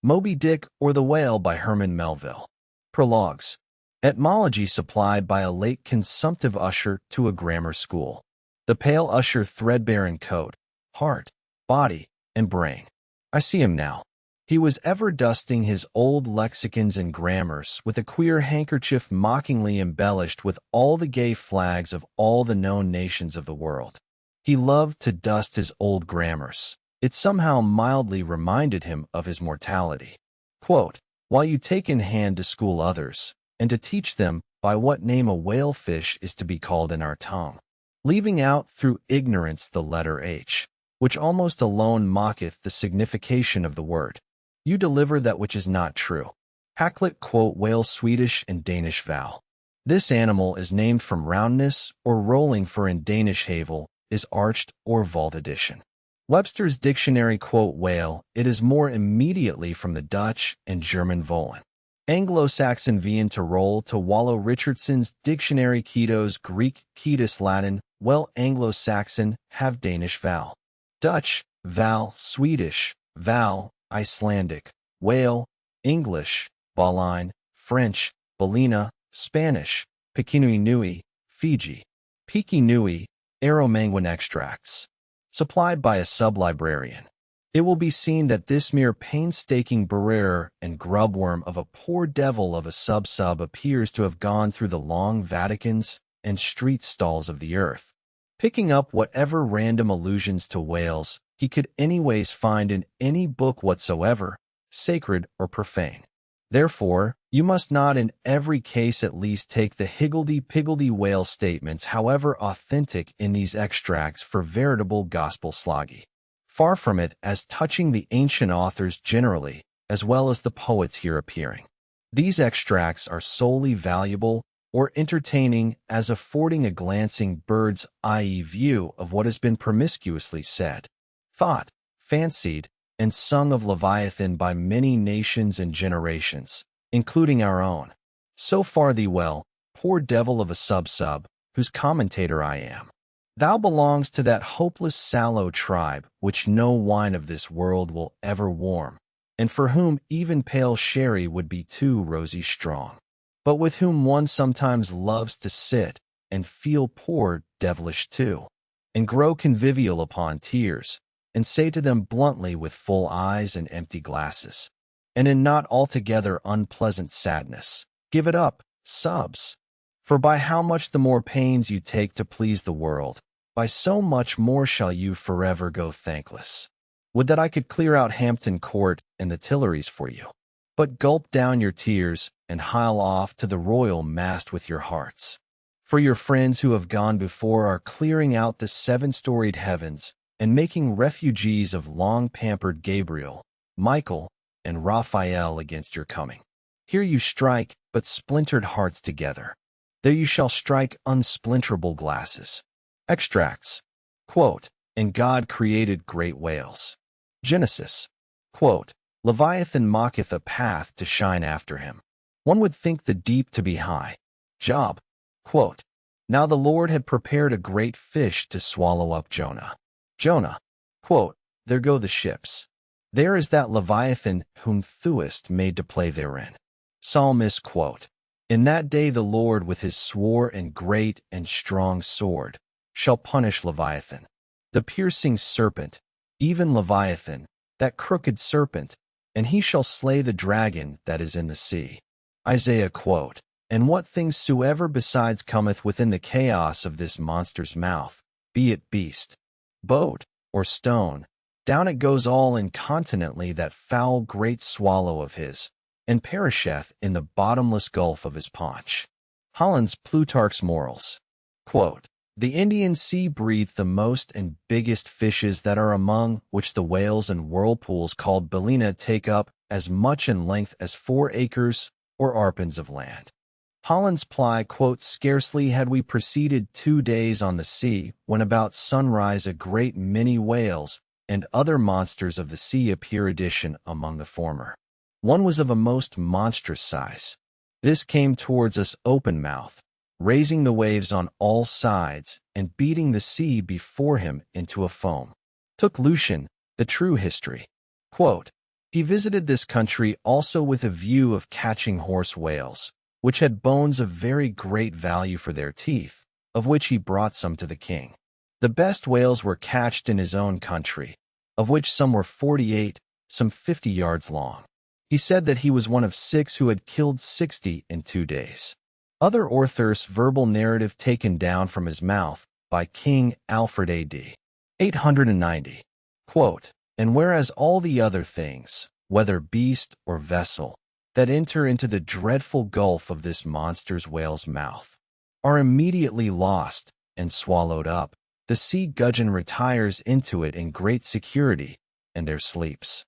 Moby-Dick or the Whale by Herman Melville. Prologues. Etymology supplied by a late consumptive usher to a grammar school. The pale usher threadbare in coat, heart, body, and brain. I see him now. He was ever dusting his old lexicons and grammars with a queer handkerchief mockingly embellished with all the gay flags of all the known nations of the world. He loved to dust his old grammars. It somehow mildly reminded him of his mortality. Quote, "While you take in hand to school others, and to teach them by what name a whalefish is to be called in our tongue, leaving out through ignorance the letter H, which almost alone mocketh the signification of the word, you deliver that which is not true." Hacklet quote whale Swedish and Danish vowel. This animal is named from roundness or rolling, for in Danish havel is arched or vaulted. Webster's dictionary quote whale, it is more immediately from the Dutch and German vollen. Anglo-Saxon vien to roll to wallow. Richardson's dictionary Keto's Greek ketus Latin, well Anglo-Saxon, have Danish vowel. Dutch, val, Swedish, val, Icelandic, whale, English, baleen, French, balena, Spanish, Pekinui Nui, Fiji. Piki Nui, Aromanguin extracts. Supplied by a sub-librarian. It will be seen that this mere painstaking bearer and grubworm of a poor devil of a sub appears to have gone through the long Vaticans and street stalls of the earth, picking up whatever random allusions to whales he could anyways find in any book whatsoever, sacred or profane. Therefore, you must not in every case at least take the higgledy-piggledy whale statements, however authentic in these extracts, for veritable gospel sloggy. Far from it, as touching the ancient authors generally, as well as the poets here appearing. These extracts are solely valuable or entertaining as affording a glancing bird's-eye view of what has been promiscuously said, thought, fancied, and sung of Leviathan by many nations and generations, including our own. So far thee well, poor devil of a sub, whose commentator I am. Thou belongs to that hopeless sallow tribe which no wine of this world will ever warm, and for whom even pale sherry would be too rosy strong, but with whom one sometimes loves to sit and feel poor devilish too, and grow convivial upon tears, and say to them bluntly with full eyes and empty glasses, and in not altogether unpleasant sadness, give it up, subs. For by how much the more pains you take to please the world, by so much more shall you forever go thankless. Would that I could clear out Hampton Court and the Tuileries for you, but gulp down your tears and hile off to the royal mast with your hearts. For your friends who have gone before are clearing out the seven-storied heavens, and making refugees of long-pampered Gabriel, Michael, and Raphael against your coming. Here you strike but splintered hearts together. There you shall strike unsplinterable glasses. Extracts. Quote, "And God created great whales." Genesis. Quote, "Leviathan mocketh a path to shine after him. One would think the deep to be high." Job. Quote, "Now the Lord had prepared a great fish to swallow up Jonah." Jonah. Quote, "There go the ships. There is that Leviathan whom Thouest made to play therein." Psalmist. Quote, "In that day the Lord with his swore and great and strong sword shall punish Leviathan, the piercing serpent, even Leviathan, that crooked serpent, and he shall slay the dragon that is in the sea." Isaiah. Quote, "And what things soever besides cometh within the chaos of this monster's mouth, be it beast, boat, or stone, down it goes all incontinently, that foul great swallow of his, and perisheth in the bottomless gulf of his paunch." Holland's Plutarch's Morals. Quote, "The Indian Sea breathed the most and biggest fishes that are among which the whales and whirlpools called balena take up as much in length as 4 acres or arpens of land." Holland's Ply. Quote, "Scarcely had we proceeded 2 days on the sea, when about sunrise a great many whales and other monsters of the sea appear. Among the former, one was of a most monstrous size. This came towards us open-mouthed, raising the waves on all sides and beating the sea before him into a foam." Took Lucian, The True History. Quote, He visited this country also with a view of catching horse whales, which had bones of very great value for their teeth, of which he brought some to the king. The best whales were catched in his own country, of which some were 48, some 50 yards long. He said that he was one of 6 who had killed 60 in 2 days. Other authors' verbal narrative taken down from his mouth by King Alfred A.D. 890. Quote, "And whereas all the other things, whether beast or vessel, that enter into the dreadful gulf of this monster's whale's mouth, are immediately lost and swallowed up, the sea gudgeon retires into it in great security, and there sleeps."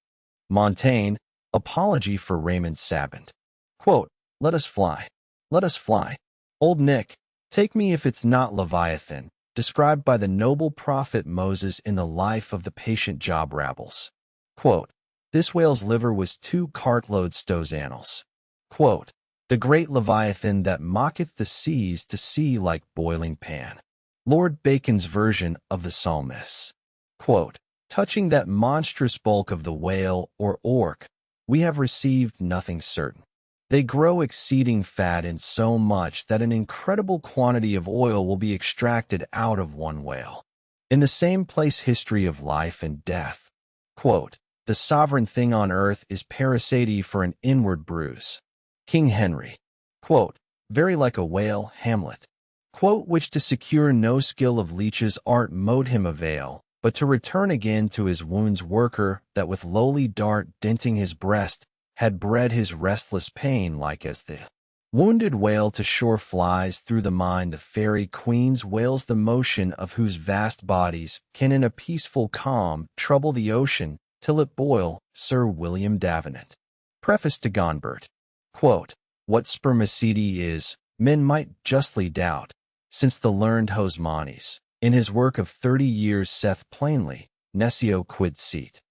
Montaigne, Apology for Raymond Sabant. Quote, "Let us fly. Let us fly. Old Nick, take me if it's not Leviathan, described by the noble prophet Moses in the life of the patient Job Rabbles." Quote, "This whale's liver was 2 cartloads stows annals." Quote, "The great Leviathan that mocketh the seas to see like boiling pan." Lord Bacon's version of the Psalmists. Quote, "Touching that monstrous bulk of the whale or orc, we have received nothing certain. They grow exceeding fat in so much that an incredible quantity of oil will be extracted out of one whale." In the same place History of Life and Death. Quote, "The sovereign thing on earth is parasity for an inward bruise." King Henry. Quote, "Very like a whale, Hamlet." Quote, "Which to secure no skill of leech's art mote him avail, but to return again to his wounds worker, that with lowly dart dinting his breast, had bred his restless pain like as the wounded whale to shore flies through the mind the fairy queen's whales, the motion of whose vast bodies can in a peaceful calm trouble the ocean till it boil." Sir William Davenant. Preface to Gonbert. Quote, "What spermaceti is, men might justly doubt, since the learned Hosmanes, in his work of 30 years saith plainly, nescio quid sit."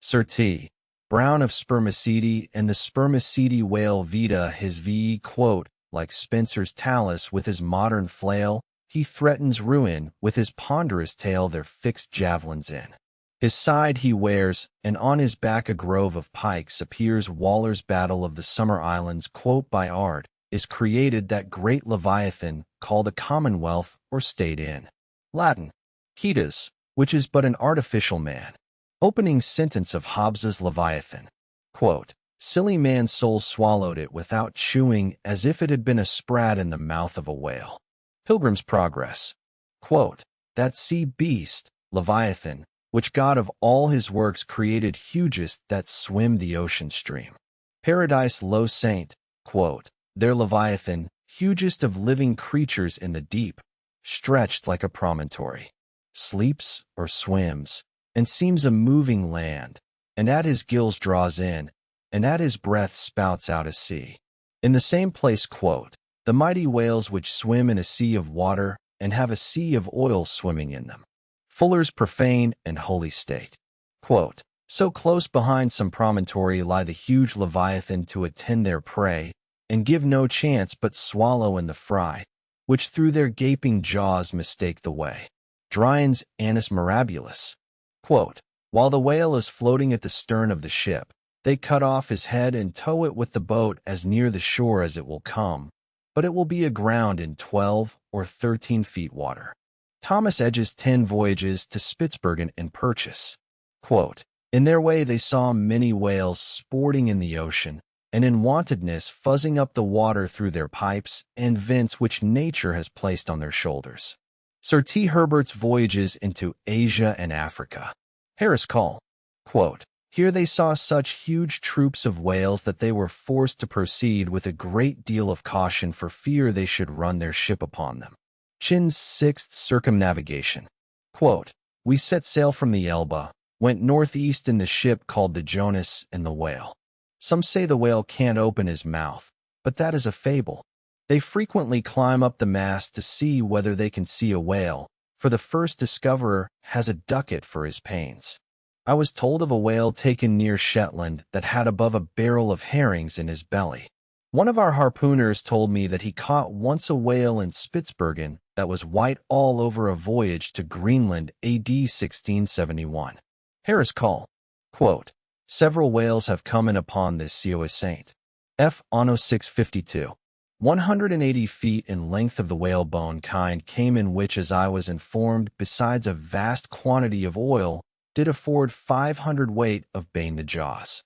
Sir T. Brown of Spermaceti and the Spermaceti whale vita his v. Quote, "Like Spencer's Talus with his modern flail, he threatens ruin with his ponderous tail their fixed javelins in. His side he wears, and on his back a grove of pikes appears. Waller's Battle of the Summer Islands." Quote, "By art is created that great Leviathan called a commonwealth or state in Latin, Cetus, which is but an artificial man." Opening sentence of Hobbes's Leviathan. Quote, "Silly man's soul swallowed it without chewing, as if it had been a sprat in the mouth of a whale." Pilgrim's Progress. Quote, "That sea beast, Leviathan, which God of all his works created hugest that swim the ocean stream." Paradise Low Saint. Quote, "Their Leviathan, hugest of living creatures in the deep, stretched like a promontory, sleeps or swims, and seems a moving land, and at his gills draws in, and at his breath spouts out a sea." In the same place, quote, "The mighty whales which swim in a sea of water, and have a sea of oil swimming in them." Fuller's Profane and Holy State. Quote, "So close behind some promontory lie the huge Leviathan to attend their prey, and give no chance but swallow in the fry, which through their gaping jaws mistake the way." Dryan's Annus Mirabilis. Quote, "While the whale is floating at the stern of the ship, they cut off his head and tow it with the boat as near the shore as it will come, but it will be aground in 12 or 13 feet water." Thomas Edge's 10 Voyages to Spitzbergen and Purchas. Quote, "In their way they saw many whales sporting in the ocean, and in wantedness fuzzing up the water through their pipes and vents which nature has placed on their shoulders." Sir T. Herbert's Voyages into Asia and Africa. Harris Call. Quote, "Here they saw such huge troops of whales that they were forced to proceed with a great deal of caution for fear they should run their ship upon them." Chin's 6th Circumnavigation. Quote, "We set sail from the Elba, went northeast in the ship called the Jonas and the Whale. Some say the whale can't open his mouth, but that is a fable. They frequently climb up the mast to see whether they can see a whale, for the first discoverer has a ducat for his pains. I was told of a whale taken near Shetland that had above a barrel of herrings in his belly. One of our harpooners told me that he caught once a whale in Spitzbergen that was white all over a voyage to Greenland AD 1671. Harris Call. Quote, Several whales have come in upon this sea saint. F. Ono 652. 180 feet in length of the whalebone kind came in which, as I was informed, besides a vast quantity of oil, did afford 500 weight of bane the jaws.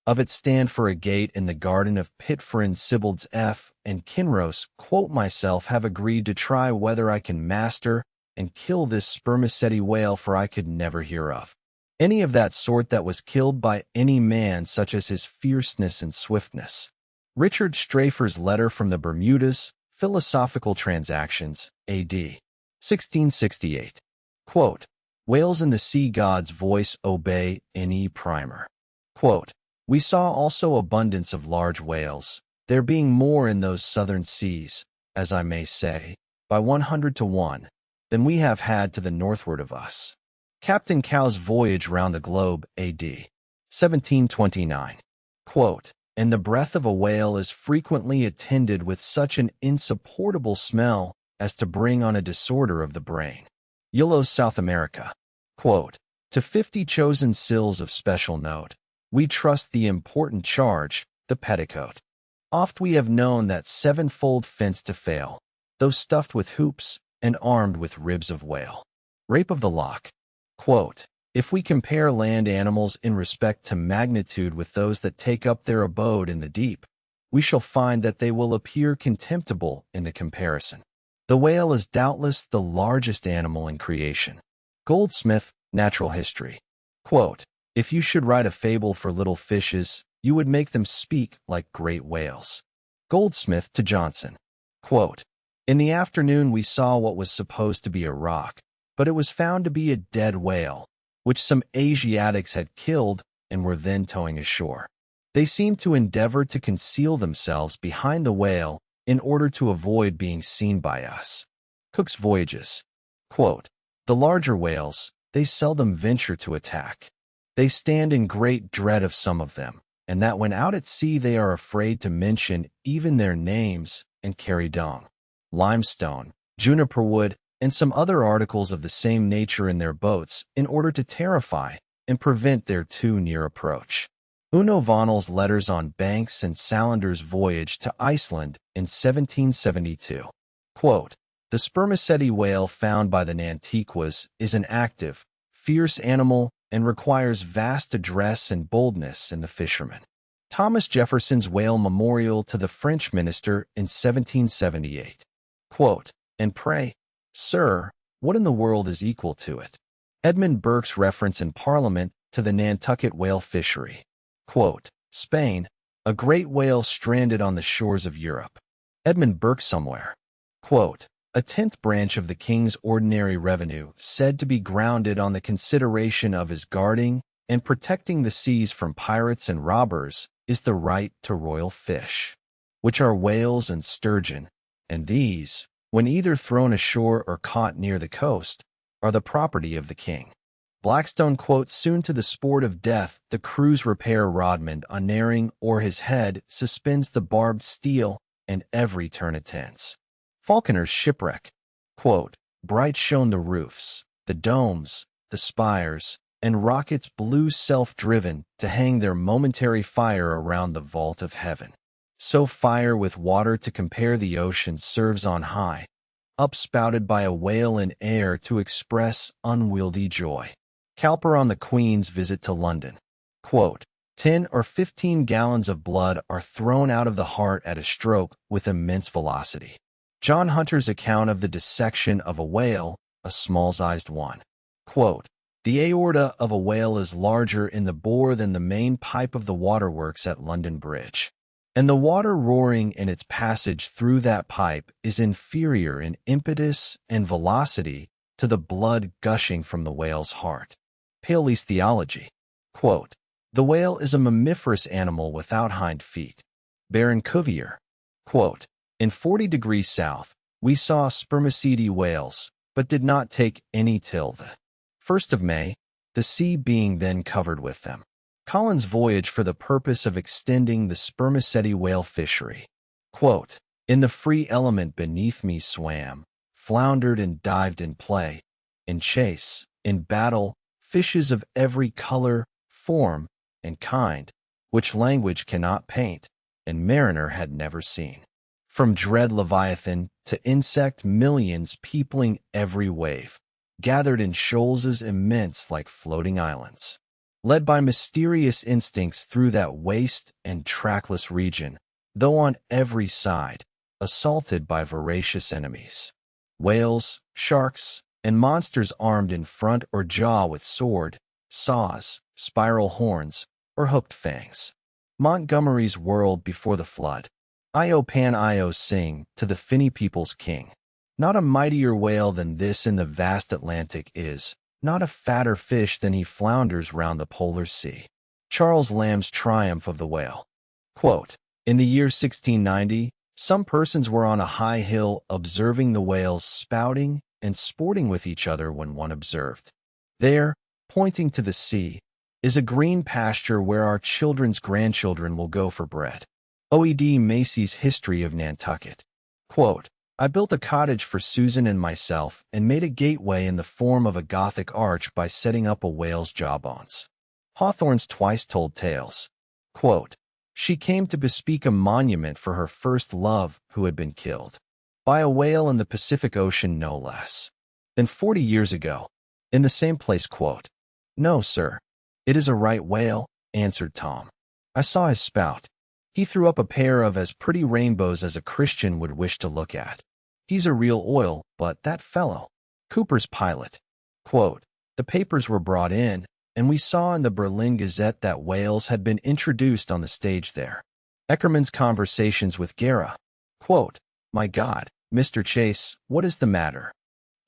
Of it stand for a gate in the garden of Pitfrin Sibylds F. and Kinross, quote myself, have agreed to try whether I can master and kill this spermaceti whale, for I could never hear of any of that sort that was killed by any man such as his fierceness and swiftness. Richard Strafer's letter from the Bermudas, Philosophical Transactions, A.D. 1668. Quote, Whales in the sea god's voice obey, N.E. Primer. Quote, we saw also abundance of large whales, there being more in those southern seas, as I may say, by 100 to 1, than we have had to the northward of us. Captain Cow's Voyage Round the Globe, A.D. 1729. Quote, and the breath of a whale is frequently attended with such an insupportable smell as to bring on a disorder of the brain. Yellow South America. Quote, to 50 chosen sills of special note, we trust the important charge, the petticoat. Oft we have known that sevenfold fence to fail, though stuffed with hoops and armed with ribs of whale. Rape of the Loch. Quote, if we compare land animals in respect to magnitude with those that take up their abode in the deep, we shall find that they will appear contemptible in the comparison. The whale is doubtless the largest animal in creation. Goldsmith, Natural History. Quote, if you should write a fable for little fishes, you would make them speak like great whales. Goldsmith to Johnson. Quote, in the afternoon we saw what was supposed to be a rock, but it was found to be a dead whale, which some Asiatics had killed and were then towing ashore. They seemed to endeavor to conceal themselves behind the whale in order to avoid being seen by us. Cook's Voyages. Quote, the larger whales, they seldom venture to attack. They stand in great dread of some of them, and that when out at sea they are afraid to mention even their names and carry dung, limestone, juniper wood, and some other articles of the same nature in their boats in order to terrify and prevent their too near approach. Uno Vonel's Letters on Banks and Salander's Voyage to Iceland in 1772. Quote, the spermaceti whale found by the Nantuckets is an active, fierce animal and requires vast address and boldness in the fisherman. Thomas Jefferson's Whale Memorial to the French Minister in 1778. Quote, and pray, sir, what in the world is equal to it? Edmund Burke's reference in Parliament to the Nantucket whale fishery. Quote, Spain, a great whale stranded on the shores of Europe. Edmund Burke somewhere. Quote, a 10th branch of the king's ordinary revenue, said to be grounded on the consideration of his guarding and protecting the seas from pirates and robbers, is the right to royal fish, which are whales and sturgeon, and these, when either thrown ashore or caught near the coast, are the property of the king. Blackstone quotes, soon to the sport of death, the crew's repair rodman, unerring o'er his head, suspends the barbed steel, and every turn attends. Falconer's Shipwreck. Quote, bright shone the roofs, the domes, the spires, and rockets blue self-driven to hang their momentary fire around the vault of heaven. So fire with water to compare the ocean serves on high, upspouted by a whale in air to express unwieldy joy. Cowper on the Queen's Visit to London. Quote, 10 or 15 gallons of blood are thrown out of the heart at a stroke with immense velocity. John Hunter's account of the dissection of a whale, a small-sized one. Quote, the aorta of a whale is larger in the bore than the main pipe of the waterworks at London Bridge, and the water roaring in its passage through that pipe is inferior in impetus and velocity to the blood gushing from the whale's heart. Paley's Theology. Quote, the whale is a mammiferous animal without hind feet. Baron Cuvier. Quote, in 40 degrees south, we saw spermaceti whales, but did not take any till the 1st of May, the sea being then covered with them. Collins' Voyage for the purpose of extending the spermaceti whale fishery. Quote, in the free element beneath me swam, floundered and dived in play, in chase, in battle, fishes of every color, form, and kind, which language cannot paint, and mariner had never seen. From dread Leviathan to insect millions peopling every wave, gathered in shoals as immense like floating islands. Led by mysterious instincts through that waste and trackless region, though on every side, assaulted by voracious enemies. Whales, sharks, and monsters armed in front or jaw with sword, saws, spiral horns, or hooked fangs. Montgomery's world before the flood. Io Pan Io sing to the finny people's king. Not a mightier whale than this in the vast Atlantic is, not a fatter fish than he flounders round the polar sea. Charles Lamb's Triumph of the Whale. Quote, in the year 1690, some persons were on a high hill observing the whales spouting and sporting with each other when one observed. There, pointing to the sea, is a green pasture where our children's grandchildren will go for bread. OED Macy's History of Nantucket. Quote, I built a cottage for Susan and myself and made a gateway in the form of a Gothic arch by setting up a whale's jawbones. Hawthorne's Twice Told Tales. Quote, she came to bespeak a monument for her first love who had been killed by a whale in the Pacific Ocean no less than 40 years ago. In the same place, quote, no, sir, it is a right whale, answered Tom. I saw his spout. He threw up a pair of as pretty rainbows as a Christian would wish to look at. He's a real oil, but that fellow. Cooper's Pilot. Quote, the papers were brought in, and we saw in the Berlin Gazette that whales had been introduced on the stage there. Eckermann's Conversations with Guerra. Quote, my God, Mr. Chase, what is the matter?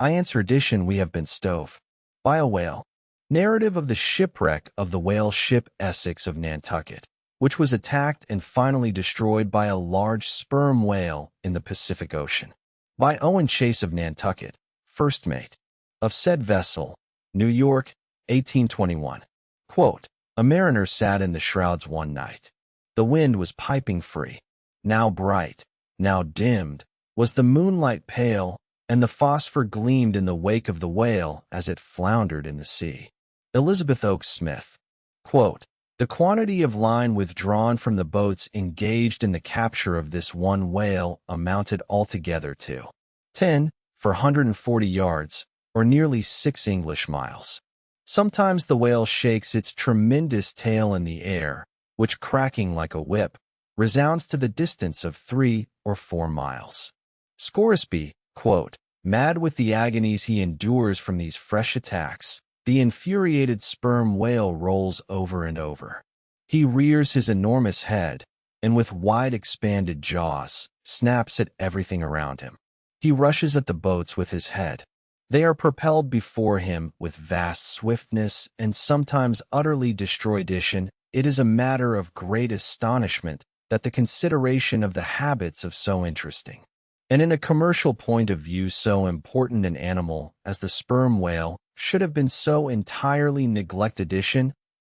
I answer edition we have been stove by a whale. Narrative of the shipwreck of the whale ship Essex of Nantucket, which was attacked and finally destroyed by a large sperm whale in the Pacific Ocean. By Owen Chase of Nantucket, first mate of said vessel, New York, 1821. Quote, a mariner sat in the shrouds one night. The wind was piping free. Now bright, now dimmed, was the moonlight pale, and the phosphor gleamed in the wake of the whale as it floundered in the sea. Elizabeth Oakes Smith. Quote, the quantity of line withdrawn from the boats engaged in the capture of this one whale amounted altogether to 10 for 140 yards, or nearly 6 English miles. Sometimes the whale shakes its tremendous tail in the air, which, cracking like a whip, resounds to the distance of 3 or 4 miles. Scoresby, quote, mad with the agonies he endures from these fresh attacks, the infuriated sperm whale rolls over and over. He rears his enormous head, and with wide expanded jaws, snaps at everything around him. He rushes at the boats with his head. They are propelled before him with vast swiftness and sometimes utterly destroydition. It is a matter of great astonishment that the consideration of the habits of so interesting, and in a commercial point of view so important an animal as the sperm whale should have been so entirely neglected,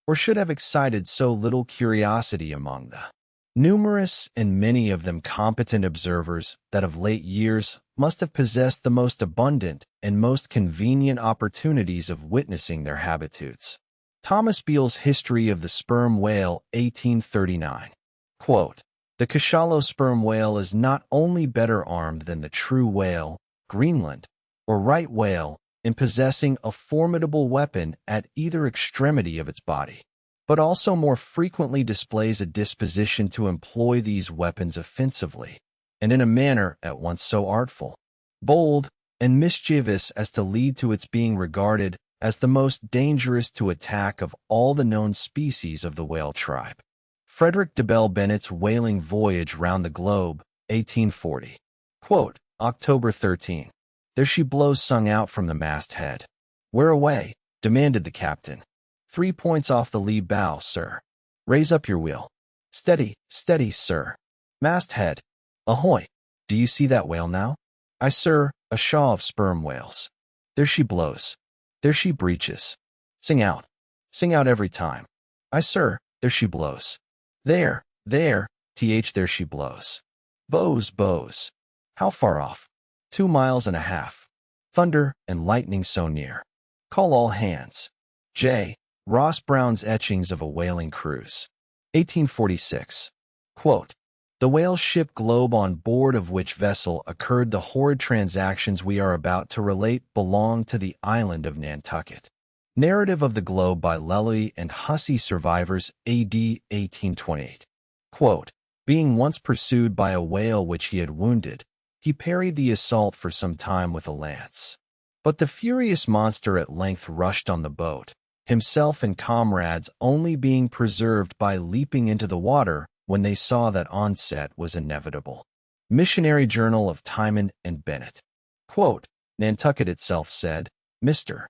or should have excited so little curiosity among the numerous and many of them competent observers that of late years must have possessed the most abundant and most convenient opportunities of witnessing their habitudes. Thomas Beale's History of the Sperm Whale, 1839. Quote, the cachalot sperm whale is not only better armed than the true whale, Greenland, or right whale, in possessing a formidable weapon at either extremity of its body, but also more frequently displays a disposition to employ these weapons offensively, and in a manner at once so artful, bold, and mischievous as to lead to its being regarded as the most dangerous to attack of all the known species of the whale tribe. Frederick de Bell Bennett's Whaling Voyage Round the Globe, 1840. Quote, October 13. There she blows sung out from the mast-head. Where away? Demanded the captain. 3 points off the lee bow, sir. Raise up your wheel. Steady, steady, sir. Mast-head. Ahoy! Do you see that whale now? Aye, sir, a shaw of sperm whales. There she blows. There she breaches. Sing out every time. Aye, sir, there she blows. There, there, there she blows. Bows, bows. How far off? 2 miles and a half. Thunder and lightning so near. Call all hands. J. Ross Brown's Etchings of a Whaling Cruise. 1846. Quote, "The whale ship Globe, on board of which vessel occurred the horrid transactions we are about to relate, belonged to the island of Nantucket." Narrative of the Globe by Lely and Hussey, survivors, A.D. 1828. Quote, "Being once pursued by a whale which he had wounded, he parried the assault for some time with a lance. But the furious monster at length rushed on the boat, himself and comrades only being preserved by leaping into the water when they saw that onset was inevitable." Missionary Journal of Timon and Bennett. Quote, "Nantucket itself," said Mr.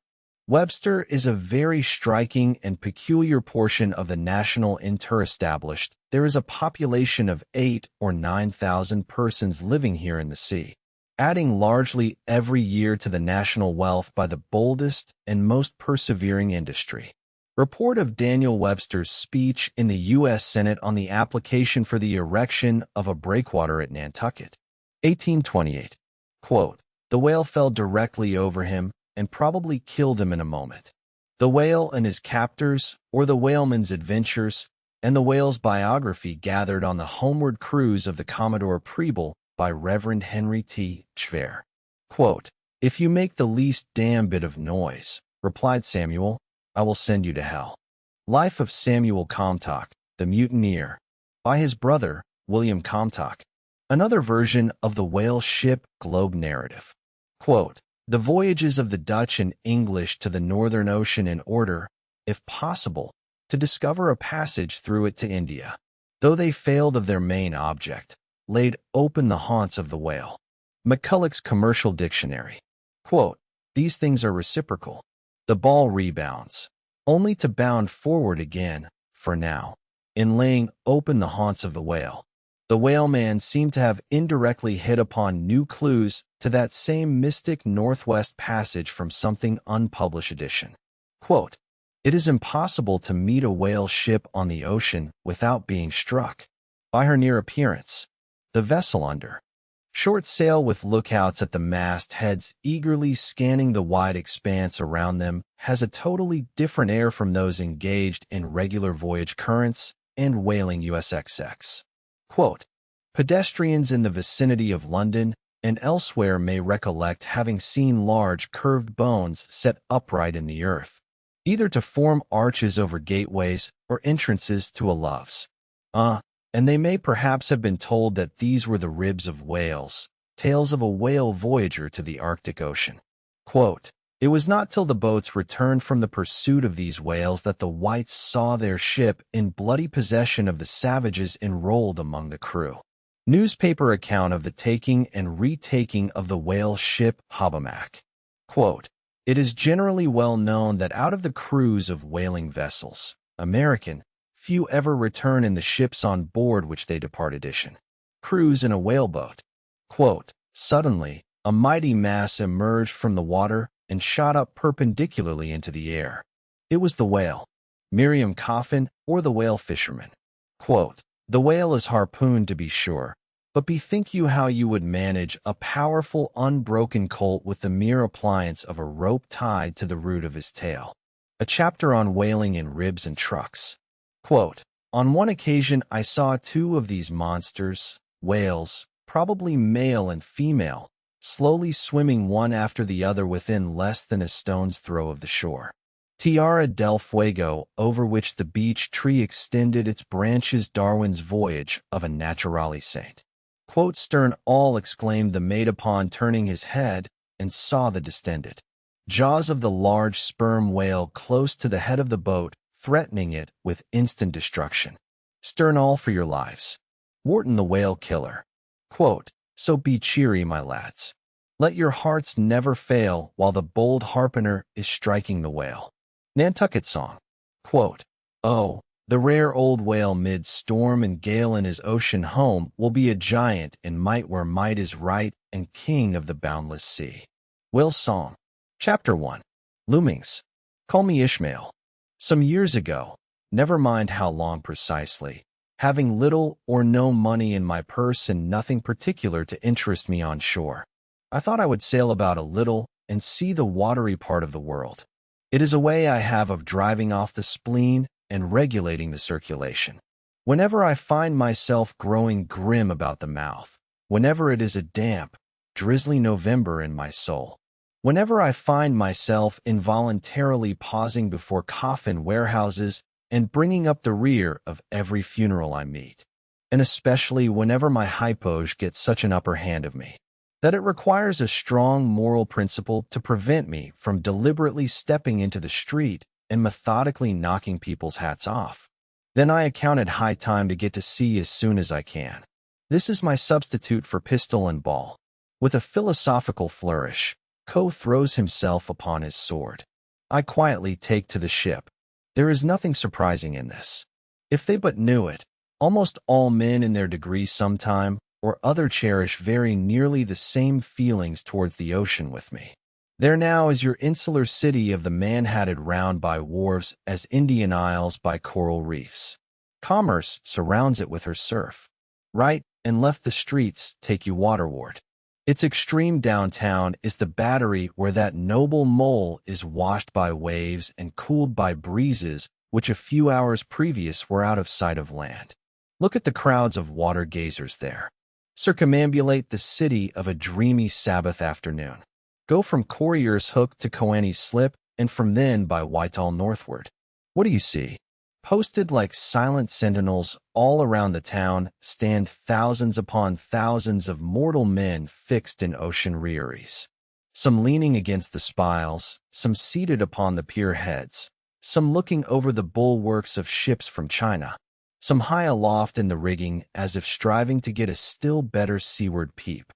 Webster, "is a very striking and peculiar portion of the national inter-established. There is a population of 8 or 9,000 persons living here in the sea, adding largely every year to the national wealth by the boldest and most persevering industry." Report of Daniel Webster's speech in the U.S. Senate on the application for the erection of a breakwater at Nantucket. 1828. Quote, "The whale fell directly over him and probably killed him in a moment. The Whale and His Captors, or The Whaleman's Adventures, and the Whale's Biography, gathered on the homeward cruise of the Commodore Preble, by Reverend Henry T. Schwer." Quote, "If you make the least damn bit of noise," replied Samuel, "I will send you to hell." Life of Samuel Comstock, the Mutineer, by his brother, William Comstock. Another version of the whale ship Globe narrative. Quote, "The voyages of the Dutch and English to the Northern Ocean, in order, if possible, to discover a passage through it to India, though they failed of their main object, laid open the haunts of the whale." McCulloch's Commercial Dictionary. Quote, "These things are reciprocal. The ball rebounds, only to bound forward again, for now, in laying open the haunts of the whale, the whaleman seemed to have indirectly hit upon new clues to that same mystic Northwest Passage from something unpublished edition." Quote, "It is impossible to meet a whale ship on the ocean without being struck by her near appearance. The vessel under short sail, with lookouts at the mast-heads eagerly scanning the wide expanse around them, has a totally different air from those engaged in regular voyage currents and whaling USXX. Quote, "Pedestrians in the vicinity of London and elsewhere may recollect having seen large curved bones set upright in the earth, either to form arches over gateways or entrances to a love's. And they may perhaps have been told that these were the ribs of whales, tales of a whale voyager to the Arctic Ocean." Quote, "It was not till the boats returned from the pursuit of these whales that the whites saw their ship in bloody possession of the savages enrolled among the crew." Newspaper account of the taking and retaking of the whale ship Hobbemack. Quote, "It is generally well known that out of the crews of whaling vessels, American, few ever return in the ships on board which they depart. Edition. Cruise in a whaleboat." Quote, "Suddenly, a mighty mass emerged from the water and shot up perpendicularly into the air. It was the whale, Miriam Coffin, or the whale fisherman." Quote, "The whale is harpooned, to be sure, but bethink you how you would manage a powerful unbroken colt with the mere appliance of a rope tied to the root of his tail." A chapter on whaling in ribs and trucks. Quote, "On one occasion I saw 2 of these monsters, whales, probably male and female, slowly swimming one after the other within less than a stone's throw of the shore. Tierra del Fuego, over which the beech tree extended its branches, Darwin's Voyage of a Naturale Saint." Quote, "Stern all," exclaimed the mate upon turning his head and saw the distended jaws of the large sperm whale close to the head of the boat, threatening it with instant destruction. "Stern all for your lives." Wharton, the Whale Killer. Quote, "So be cheery, my lads. Let your hearts never fail while the bold harpooner is striking the whale." Nantucket Song. Quote, "Oh, the rare old whale mid storm and gale in his ocean home will be a giant in might where might is right and king of the boundless sea." Whale Song. Chapter 1. Loomings. Call me Ishmael. Some years ago, never mind how long precisely, having little or no money in my purse and nothing particular to interest me on shore, I thought I would sail about a little and see the watery part of the world. It is a way I have of driving off the spleen and regulating the circulation. Whenever I find myself growing grim about the mouth, whenever it is a damp, drizzly November in my soul, whenever I find myself involuntarily pausing before coffin warehouses and bringing up the rear of every funeral I meet, and especially whenever my hypoge gets such an upper hand of me, that it requires a strong moral principle to prevent me from deliberately stepping into the street and methodically knocking people's hats off. Then I account it high time to get to sea as soon as I can. This is my substitute for pistol and ball. With a philosophical flourish, Ko throws himself upon his sword. I quietly take to the ship. There is nothing surprising in this. If they but knew it, almost all men in their degree sometime or other cherish very nearly the same feelings towards the ocean with me. There now is your insular city of the man-hatted round by wharves as Indian Isles by coral reefs. Commerce surrounds it with her surf. Right and left the streets take you waterward. Its extreme downtown is the battery where that noble mole is washed by waves and cooled by breezes which a few hours previous were out of sight of land. Look at the crowds of water gazers there. Circumambulate the city of a dreamy Sabbath afternoon. Go from Corrier's Hook to Coaney's Slip, and from then by Whitehall northward. What do you see? Posted like silent sentinels all around the town stand thousands upon thousands of mortal men fixed in ocean rearies. Some leaning against the spiles, some seated upon the pier heads, some looking over the bulwarks of ships from China, some high aloft in the rigging as if striving to get a still better seaward peep.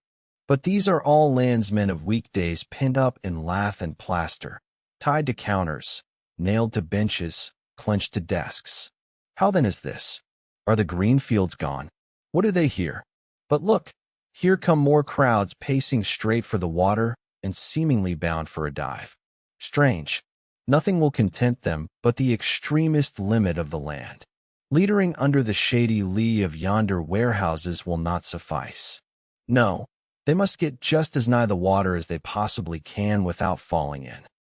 But these are all landsmen of weekdays pinned up in lath and plaster, tied to counters, nailed to benches, clenched to desks. How then is this? Are the green fields gone? What do they hear? But look, here come more crowds pacing straight for the water and seemingly bound for a dive. Strange. Nothing will content them but the extremest limit of the land. Leadering under the shady lee of yonder warehouses will not suffice. No, they must get just as nigh the water as they possibly can without falling in.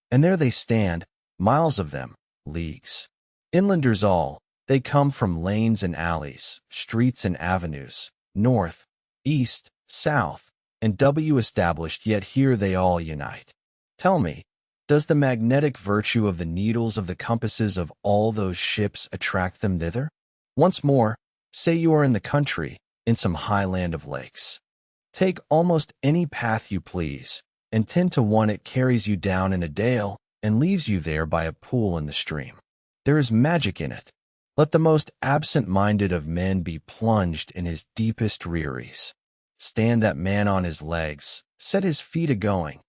And there they stand, miles of them, leagues. Inlanders all, they come from lanes and alleys, streets and avenues, north, east, south, and established, yet here they all unite. Tell me, does the magnetic virtue of the needles of the compasses of all those ships attract them thither? Once more, say you are in the country, in some high land of lakes. Take almost any path you please, and 10 to 1 it carries you down in a dale and leaves you there by a pool in the stream. There is magic in it. Let the most absent-minded of men be plunged in his deepest rearies. Stand that man on his legs, set his feet a-going,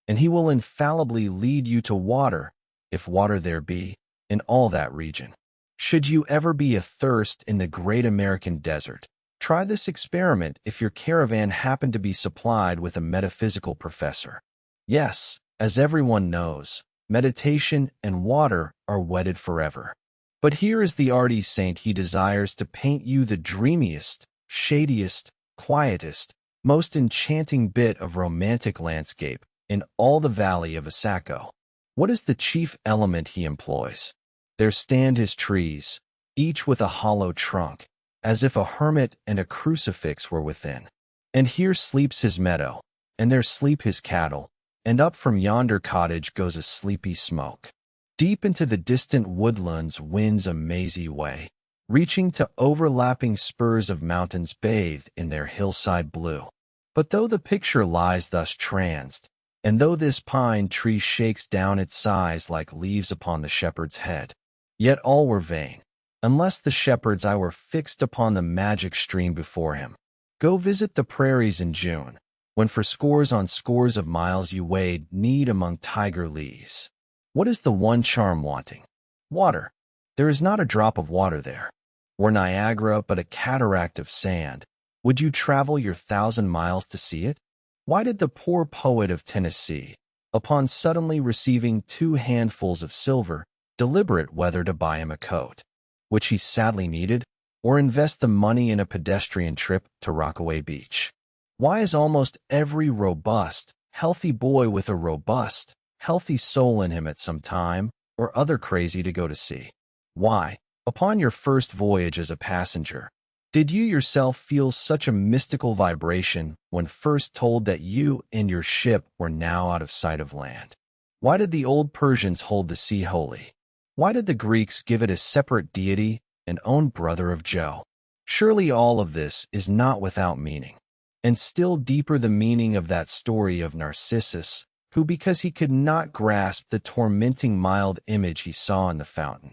and he will infallibly lead you to water, if water there be, in all that region. Should you ever be athirst in the great American desert, try this experiment if your caravan happen to be supplied with a metaphysical professor. Yes, as everyone knows, meditation and water are wedded forever. But here is the arty saint he desires to paint you the dreamiest, shadiest, quietest, most enchanting bit of romantic landscape in all the valley of Asako. What is the chief element he employs? There stand his trees, each with a hollow trunk, as if a hermit and a crucifix were within. And here sleeps his meadow, and there sleep his cattle, and up from yonder cottage goes a sleepy smoke. Deep into the distant woodlands winds a mazy way, reaching to overlapping spurs of mountains bathed in their hillside blue. But though the picture lies thus tranced, and though this pine tree shakes down its sighs like leaves upon the shepherd's head, yet all were vain, unless the shepherd's eye were fixed upon the magic stream before him. Go visit the prairies in June, when for scores on scores of miles you wade need among tiger leas. What is the one charm wanting? Water. There is not a drop of water there. Were Niagara but a cataract of sand, would you travel your 1,000 miles to see it? Why did the poor poet of Tennessee, upon suddenly receiving 2 handfuls of silver, deliberate whether to buy him a coat, which he sadly needed, or invest the money in a pedestrian trip to Rockaway Beach? Why is almost every robust, healthy boy with a robust, healthy soul in him at some time or other crazy to go to sea. Why, upon your first voyage as a passenger, did you yourself feel such a mystical vibration when first told that you and your ship were now out of sight of land? Why did the old Persians hold the sea holy? Why did the Greeks give it a separate deity, an own brother of Jove? Surely all of this is not without meaning. And still deeper the meaning of that story of Narcissus, who, because he could not grasp the tormenting mild image he saw in the fountain,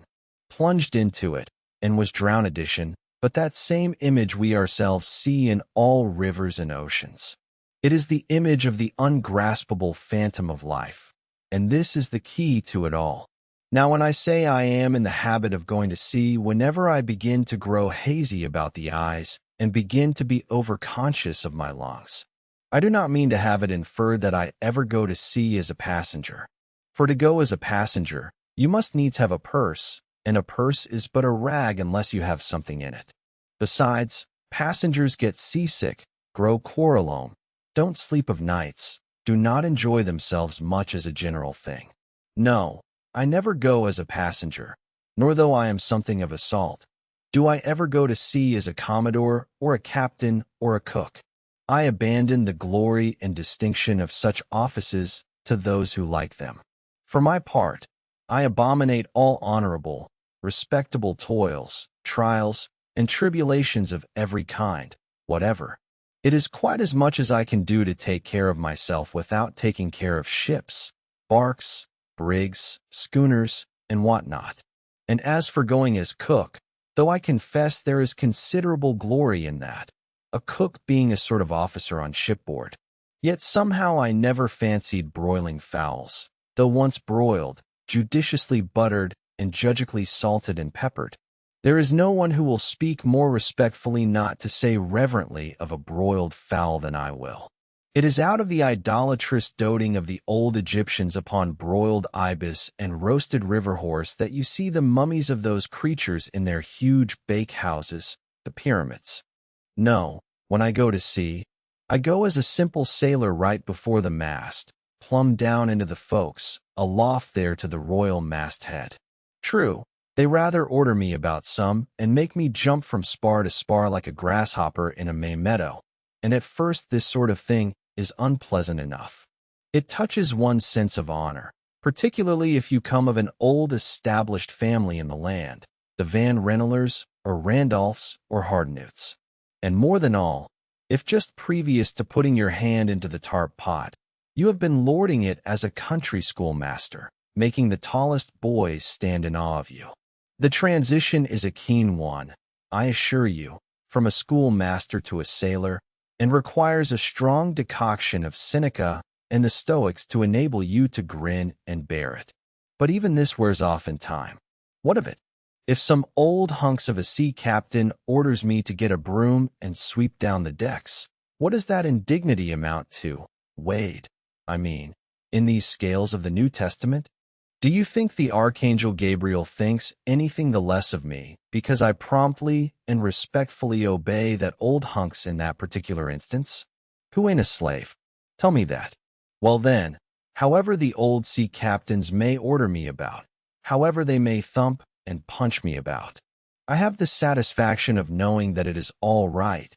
plunged into it and was drowned. Edition, but that same image we ourselves see in all rivers and oceans. It is the image of the ungraspable phantom of life, and this is the key to it all. Now, when I say I am in the habit of going to sea whenever I begin to grow hazy about the eyes and begin to be overconscious of my lungs, I do not mean to have it inferred that I ever go to sea as a passenger. For to go as a passenger, you must needs have a purse, and a purse is but a rag unless you have something in it. Besides, passengers get seasick, grow quarrelome, don't sleep of nights, do not enjoy themselves much as a general thing. No, I never go as a passenger, nor though I am something of a salt, do I ever go to sea as a commodore or a captain or a cook. I abandon the glory and distinction of such offices to those who like them. For my part, I abominate all honorable, respectable toils, trials, and tribulations of every kind, whatever. It is quite as much as I can do to take care of myself without taking care of ships, barks, brigs, schooners, and whatnot. And as for going as cook, though I confess there is considerable glory in that, a cook being a sort of officer on shipboard, yet somehow I never fancied broiling fowls, though once broiled, judiciously buttered, and judiciously salted and peppered. There is no one who will speak more respectfully, not to say reverently, of a broiled fowl than I will. It is out of the idolatrous doting of the old Egyptians upon broiled ibis and roasted river horse that you see the mummies of those creatures in their huge bake-houses, the pyramids. No, when I go to sea, I go as a simple sailor right before the mast, plumb down into the folks, aloft there to the royal Mast-Head. True, they rather order me about some and make me jump from spar to spar like a grasshopper in a May meadow, and at first this sort of thing is unpleasant enough. It touches one's sense of honor, particularly if you come of an old established family in the land, the Van Rentelers or Randolphs or Hardnewts. And more than all, if just previous to putting your hand into the tarp pot, you have been lording it as a country schoolmaster, making the tallest boys stand in awe of you. The transition is a keen one, I assure you, from a schoolmaster to a sailor, and requires a strong decoction of Seneca and the Stoics to enable you to grin and bear it. But even this wears off in time. What of it? If some old hunks of a sea captain orders me to get a broom and sweep down the decks, what does that indignity amount to, weighed, I mean, in these scales of the New Testament? Do you think the Archangel Gabriel thinks anything the less of me because I promptly and respectfully obey that old hunks in that particular instance? Who ain't a slave? Tell me that. Well then, however the old sea captains may order me about, however they may thump and punch me about, I have the satisfaction of knowing that it is all right,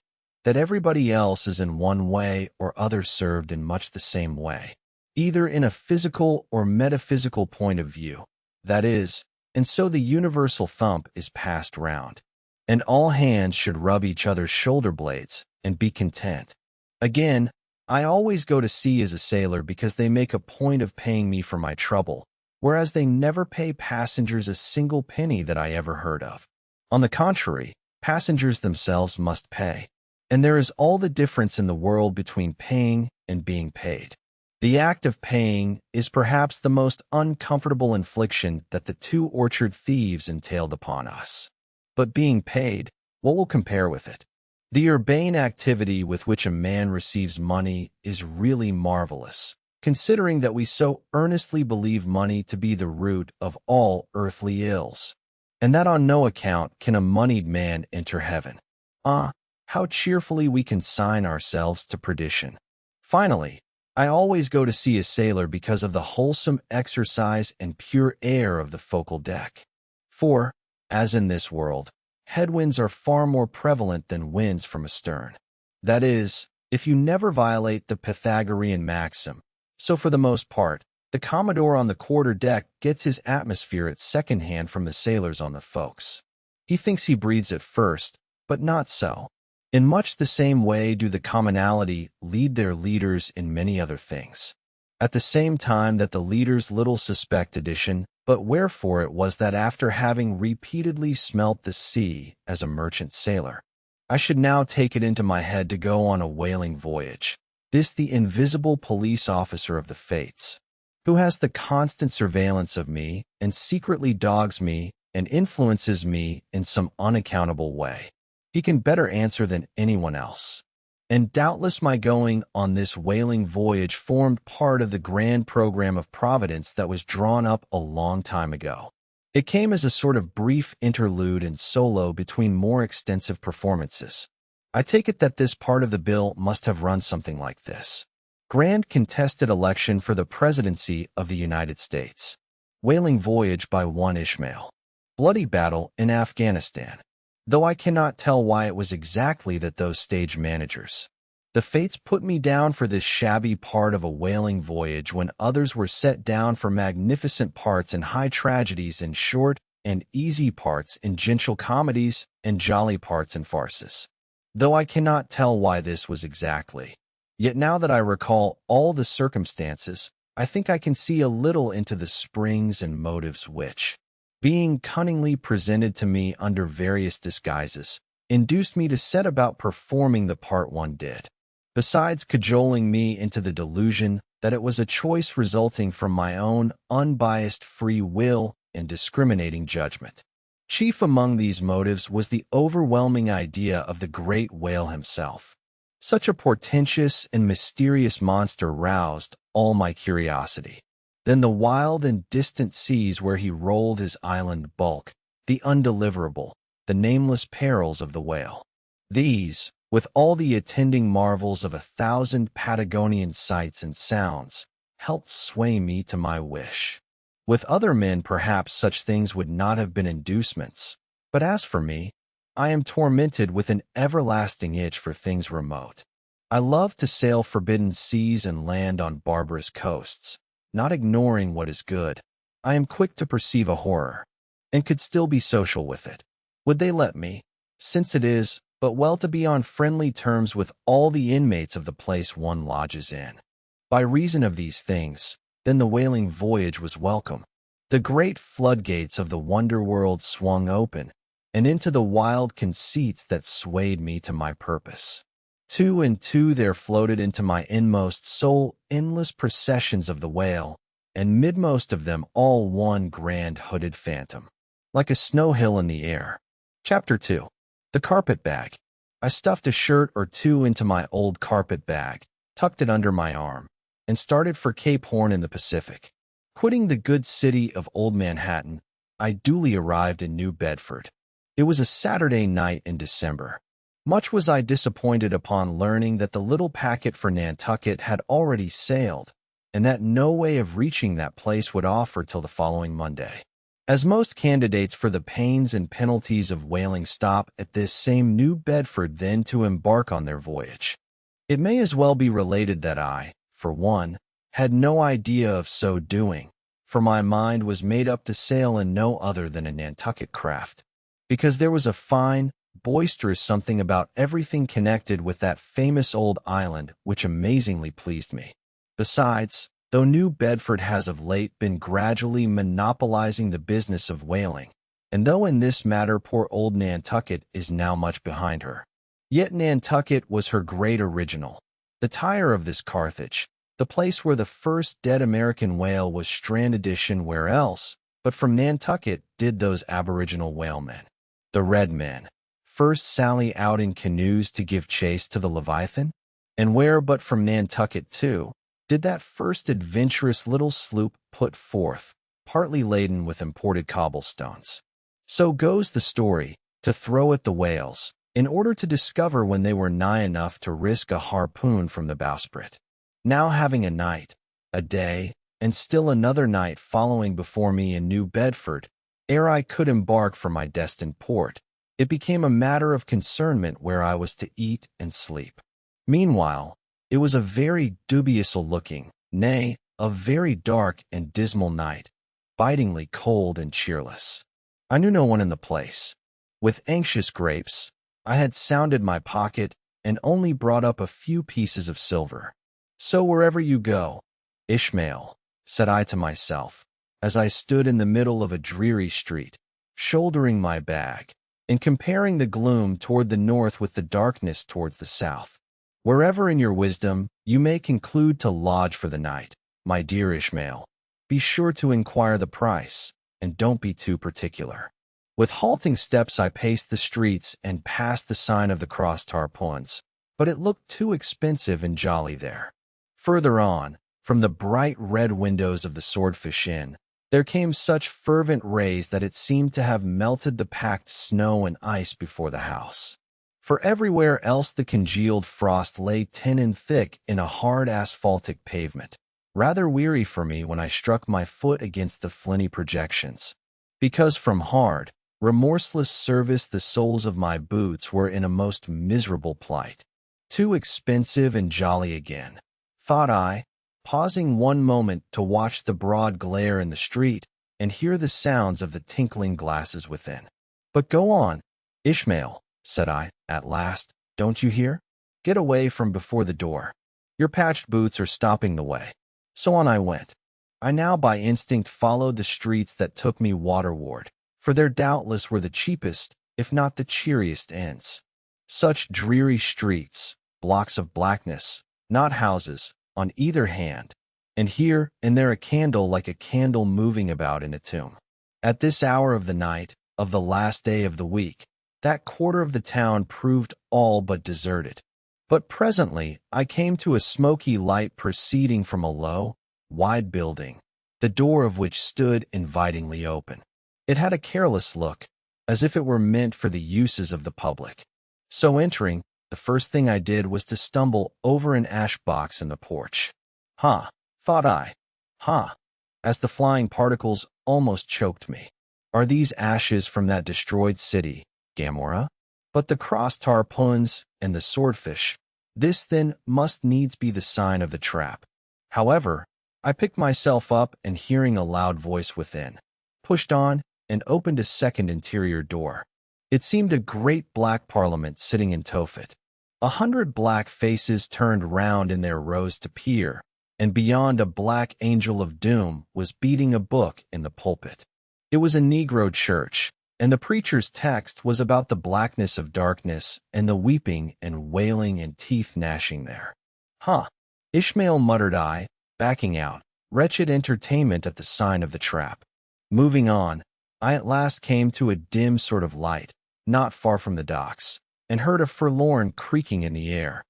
that everybody else is in one way or other served in much the same way, either in a physical or metaphysical point of view, that is, and so the universal thump is passed round, and all hands should rub each other's shoulder blades and be content. Again, I always go to sea as a sailor because they make a point of paying me for my trouble, whereas they never pay passengers a single penny that I ever heard of. On the contrary, passengers themselves must pay, and there is all the difference in the world between paying and being paid. The act of paying is perhaps the most uncomfortable infliction that the two orchard thieves entailed upon us. But being paid, what will compare with it? The urbane activity with which a man receives money is really marvelous, considering that we so earnestly believe money to be the root of all earthly ills, and that on no account can a moneyed man enter heaven. Ah, how cheerfully we consign ourselves to perdition. Finally, I always go to see a sailor because of the wholesome exercise and pure air of the focal deck. For, as in this world, headwinds are far more prevalent than winds from astern. That is, if you never violate the Pythagorean maxim. So for the most part, the Commodore on the quarter-deck gets his atmosphere at second-hand from the sailors on the folks. He thinks he breathes it first, but not so. In much the same way do the commonality lead their leaders in many other things. At the same time that the leaders little suspect addition, but wherefore it was that after having repeatedly smelt the sea as a merchant sailor, I should now take it into my head to go on a whaling voyage. This the invisible police officer of the fates, who has the constant surveillance of me and secretly dogs me and influences me in some unaccountable way. He can better answer than anyone else. And doubtless my going on this whaling voyage formed part of the grand program of Providence that was drawn up a long time ago. It came as a sort of brief interlude and solo between more extensive performances. I take it that this part of the bill must have run something like this. Grand contested election for the presidency of the United States. Whaling voyage by one Ishmael. Bloody battle in Afghanistan. Though I cannot tell why it was exactly that those stage managers. The fates put me down for this shabby part of a whaling voyage when others were set down for magnificent parts in high tragedies and short and easy parts in genteel comedies and jolly parts in farces. Though I cannot tell why this was exactly. Yet now that I recall all the circumstances, I think I can see a little into the springs and motives which, being cunningly presented to me under various disguises, induced me to set about performing the part one did, besides cajoling me into the delusion that it was a choice resulting from my own unbiased free will and discriminating judgment. Chief among these motives was the overwhelming idea of the great whale himself. Such a portentous and mysterious monster roused all my curiosity. Then the wild and distant seas where he rolled his island bulk, the undeliverable, the nameless perils of the whale. These, with all the attending marvels of 1,000 Patagonian sights and sounds, helped sway me to my wish. With other men perhaps such things would not have been inducements, but as for me, I am tormented with an everlasting itch for things remote. I love to sail forbidden seas and land on barbarous coasts. Not ignoring what is good, I am quick to perceive a horror, and could still be social with it. Would they let me, since it is but well to be on friendly terms with all the inmates of the place one lodges in? By reason of these things, then the whaling voyage was welcome. The great floodgates of the wonder world swung open, and into the wild conceits that swayed me to my purpose. Two and two there floated into my inmost soul endless processions of the whale, and midmost of them all one grand hooded phantom, like a snow hill in the air. Chapter 2. The Carpet Bag. I stuffed a shirt or two into my old carpet bag, tucked it under my arm, and started for Cape Horn in the Pacific. Quitting the good city of Old Manhattan, I duly arrived in New Bedford. It was a Saturday night in December. Much was I disappointed upon learning that the little packet for Nantucket had already sailed, and that no way of reaching that place would offer till the following Monday. As most candidates for the pains and penalties of whaling stop at this same New Bedford then to embark on their voyage, it may as well be related that I, for one, had no idea of so doing, for my mind was made up to sail in no other than a Nantucket craft, because there was a fine, boisterous something about everything connected with that famous old island which amazingly pleased me. Besides, though New Bedford has of late been gradually monopolizing the business of whaling, and though in this matter poor old Nantucket is now much behind her, yet Nantucket was her great original, the Tyre of this Carthage, the place where the first dead American whale was stranded. Where else but from Nantucket did those aboriginal whalemen, the red men, first sally out in canoes to give chase to the Leviathan? And where but from Nantucket, too, did that first adventurous little sloop put forth, partly laden with imported cobblestones? So goes the story, to throw at the whales, in order to discover when they were nigh enough to risk a harpoon from the bowsprit. now having a night, a day, and still another night following before me in New Bedford, ere I could embark for my destined port, it became a matter of concernment where I was to eat and sleep. Meanwhile, it was a very dubious-looking, nay, a very dark and dismal night, bitingly cold and cheerless. I knew no one in the place. With anxious grapes, I had sounded my pocket and only brought up a few pieces of silver. So wherever you go, Ishmael, said I to myself, as I stood in the middle of a dreary street, shouldering my bag, and comparing the gloom toward the north with the darkness towards the south. Wherever in your wisdom you may conclude to lodge for the night, my dear Ishmael, be sure to inquire the price, and don't be too particular. With halting steps I paced the streets and passed the sign of the crossed harpoons, but it looked too expensive and jolly there. Further on, from the bright red windows of the Swordfish Inn, there came such fervent rays that it seemed to have melted the packed snow and ice before the house. For everywhere else the congealed frost lay thin and thick in a hard asphaltic pavement, rather weary for me when I struck my foot against the flinty projections, because from hard, remorseless service the soles of my boots were in a most miserable plight. Too expensive and jolly again, thought I, pausing one moment to watch the broad glare in the street and hear the sounds of the tinkling glasses within. But go on, Ishmael, said I, at last, don't you hear? Get away from before the door. Your patched boots are stopping the way. So on I went. I now by instinct followed the streets that took me waterward, for there doubtless were the cheapest, if not the cheeriest inns. Such dreary streets, blocks of blackness, not houses, on either hand, and here and there a candle like a candle moving about in a tomb. At this hour of the night, of the last day of the week, that quarter of the town proved all but deserted. But presently I came to a smoky light proceeding from a low, wide building, the door of which stood invitingly open. It had a careless look, as if it were meant for the uses of the public. So entering, the first thing I did was to stumble over an ash box in the porch. Ha, thought I, ha, as the flying particles almost choked me. Are these ashes from that destroyed city, Gamora? But the crossed harpoons and the swordfish, this then must needs be the sign of the trap. However, I picked myself up and hearing a loud voice within, pushed on and opened a second interior door. It seemed a great black parliament sitting in Tophet. 100 black faces turned round in their rows to peer, and beyond a black angel of doom was beating a book in the pulpit. It was a Negro church, and the preacher's text was about the blackness of darkness and the weeping and wailing and teeth gnashing there. Huh, Ishmael, muttered I, backing out, wretched entertainment at the sign of the trap. Moving on, I at last came to a dim sort of light, not far from the docks, and heard a forlorn creaking in the air,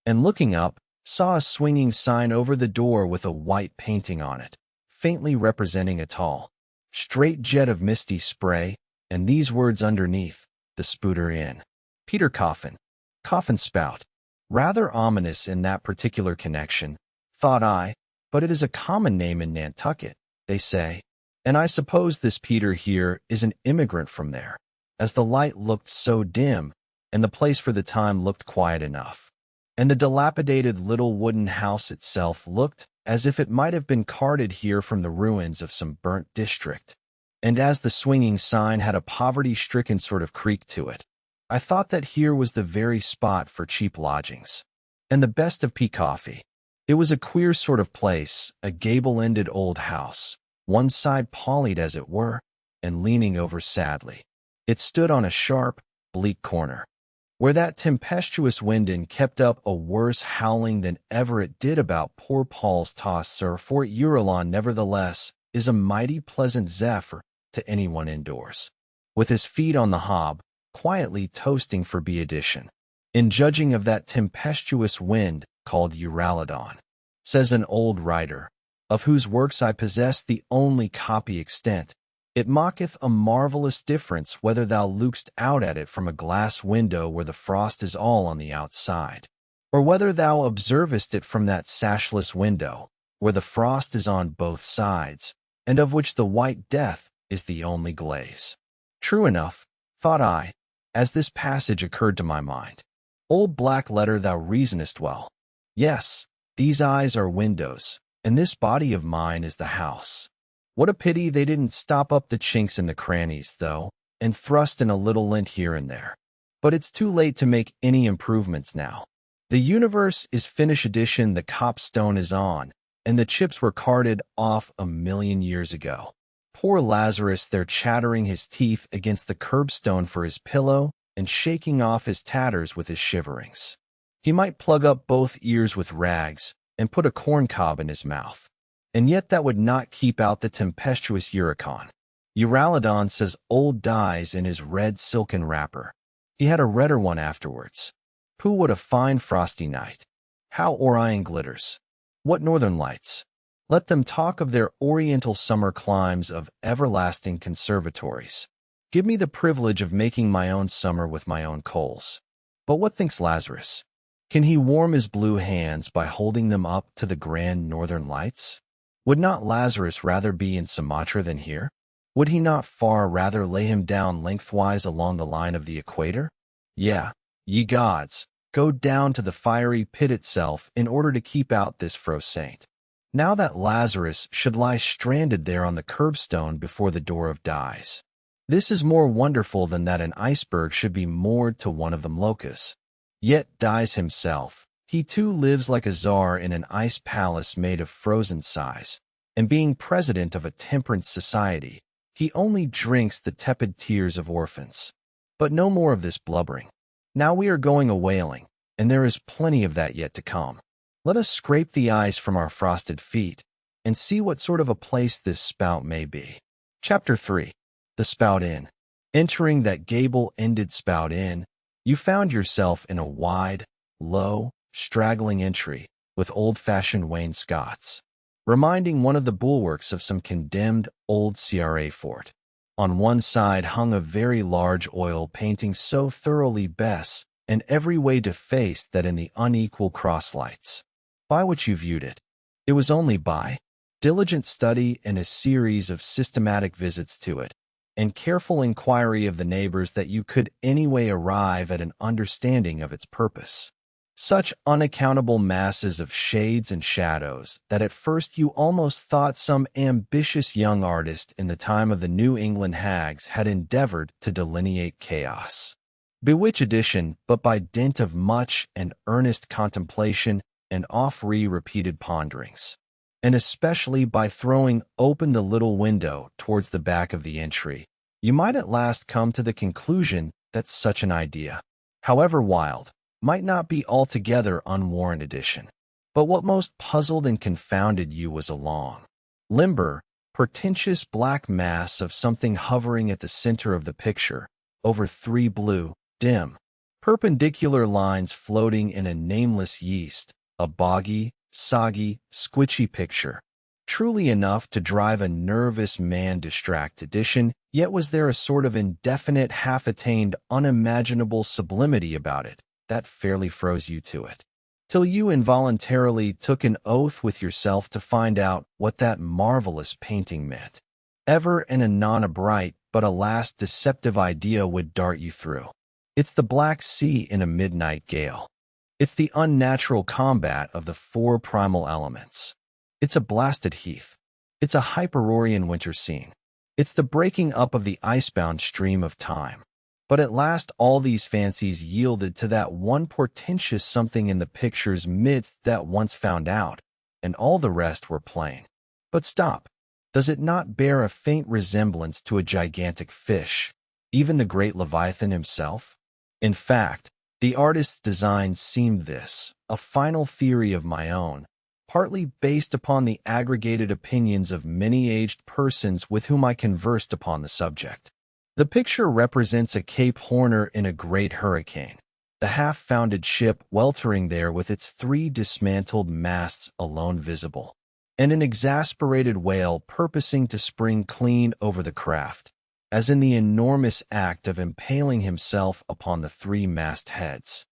and looking up, saw a swinging sign over the door with a white painting on it, faintly representing a tall, straight jet of misty spray, and these words underneath, the Spouter-Inn. Peter Coffin, Coffin Spout. Rather ominous in that particular connection, thought I, but it is a common name in Nantucket, they say, and I suppose this Peter here is an immigrant from there, as the light looked so dim, and the place for the time looked quiet enough, and the dilapidated little wooden house itself looked as if it might have been carted here from the ruins of some burnt district. And as the swinging sign had a poverty-stricken sort of creak to it, I thought that here was the very spot for cheap lodgings, and the best of pea coffee. It was a queer sort of place, a gable-ended old house, one side pollied as it were, and leaning over sadly. It stood on a sharp, bleak corner, where that tempestuous wind kept up a worse howling than ever it did about poor Paul's toss, for Fort Eurelon nevertheless is a mighty pleasant zephyr to anyone indoors, with his feet on the hob, quietly toasting for be-addition. In judging of that tempestuous wind called Euralodon, says an old writer, of whose works I possess the only copy extant, it mocketh a marvelous difference whether thou lookst out at it from a glass window where the frost is all on the outside, or whether thou observest it from that sashless window, where the frost is on both sides, and of which the white death is the only glaze. True enough, thought I, as this passage occurred to my mind. Old black letter, thou reasonest well. Yes, these eyes are windows, and this body of mine is the house. What a pity they didn't stop up the chinks in the crannies, though, and thrust in a little lint here and there. But it's too late to make any improvements now. The universe is finished edition, the copstone is on, and the chips were carted off 1,000,000 years ago. Poor Lazarus there chattering his teeth against the curbstone for his pillow and shaking off his tatters with his shiverings. He might plug up both ears with rags and put a corncob in his mouth, and yet that would not keep out the tempestuous Hurricane. Euralodon says old dies in his red silken wrapper. He had a redder one afterwards. Pooh, what a fine frosty night! How Orion glitters! What northern lights! Let them talk of their oriental summer climes, of everlasting conservatories. Give me the privilege of making my own summer with my own coals. But what thinks Lazarus? Can he warm his blue hands by holding them up to the grand northern lights? Would not Lazarus rather be in Sumatra than here? Would he not far rather lay him down lengthwise along the line of the equator? Yeah, ye gods, go down to the fiery pit itself in order to keep out this froze saint. Now that Lazarus should lie stranded there on the curbstone before the door of dies. This is more wonderful than that an iceberg should be moored to one of them locusts. Yet dies himself. He too lives like a czar in an ice palace made of frozen sighs, and being president of a temperance society, he only drinks the tepid tears of orphans. But no more of this blubbering. Now we are going a-whaling, and there is plenty of that yet to come. Let us scrape the ice from our frosted feet, and see what sort of a place this spout may be. Chapter 3. The Spouter-Inn. Entering that gable-ended Spouter-Inn, you found yourself in a wide, low, straggling entry with old-fashioned wainscots, reminding one of the bulwarks of some condemned old CRA fort. On one side hung a very large oil painting so thoroughly Bess and every way defaced that in the unequal crosslights by which you viewed it, it was only by diligent study and a series of systematic visits to it, and careful inquiry of the neighbors that you could anyway arrive at an understanding of its purpose. Such unaccountable masses of shades and shadows that at first you almost thought some ambitious young artist in the time of the New England hags had endeavored to delineate chaos. Bewitch edition, but by dint of much and earnest contemplation and oft-repeated ponderings, and especially by throwing open the little window towards the back of the entry, you might at last come to the conclusion that such an idea, however wild, might not be altogether unwarranted edition. But what most puzzled and confounded you was a long, limber, pretentious black mass of something hovering at the center of the picture, over three blue, dim, perpendicular lines floating in a nameless yeast, a boggy, soggy, squitchy picture. Truly enough to drive a nervous man distract edition, yet was there a sort of indefinite, half-attained, unimaginable sublimity about it that fairly froze you to it, till you involuntarily took an oath with yourself to find out what that marvelous painting meant. Ever and anon a bright, but alas deceptive idea would dart you through. It's the Black Sea in a midnight gale. It's the unnatural combat of the four primal elements. It's a blasted heath. It's a Hyperborean winter scene. It's the breaking up of the icebound stream of time. But at last all these fancies yielded to that one portentous something in the picture's midst that once found out, and all the rest were plain. But stop. Does it not bear a faint resemblance to a gigantic fish, even the great Leviathan himself? In fact, the artist's design seemed this, a final theory of my own, partly based upon the aggregated opinions of many aged persons with whom I conversed upon the subject. The picture represents a Cape Horner in a great hurricane, the half-founded ship weltering there with its three dismantled masts alone visible, and an exasperated whale purposing to spring clean over the craft, as in the enormous act of impaling himself upon the three mast-heads.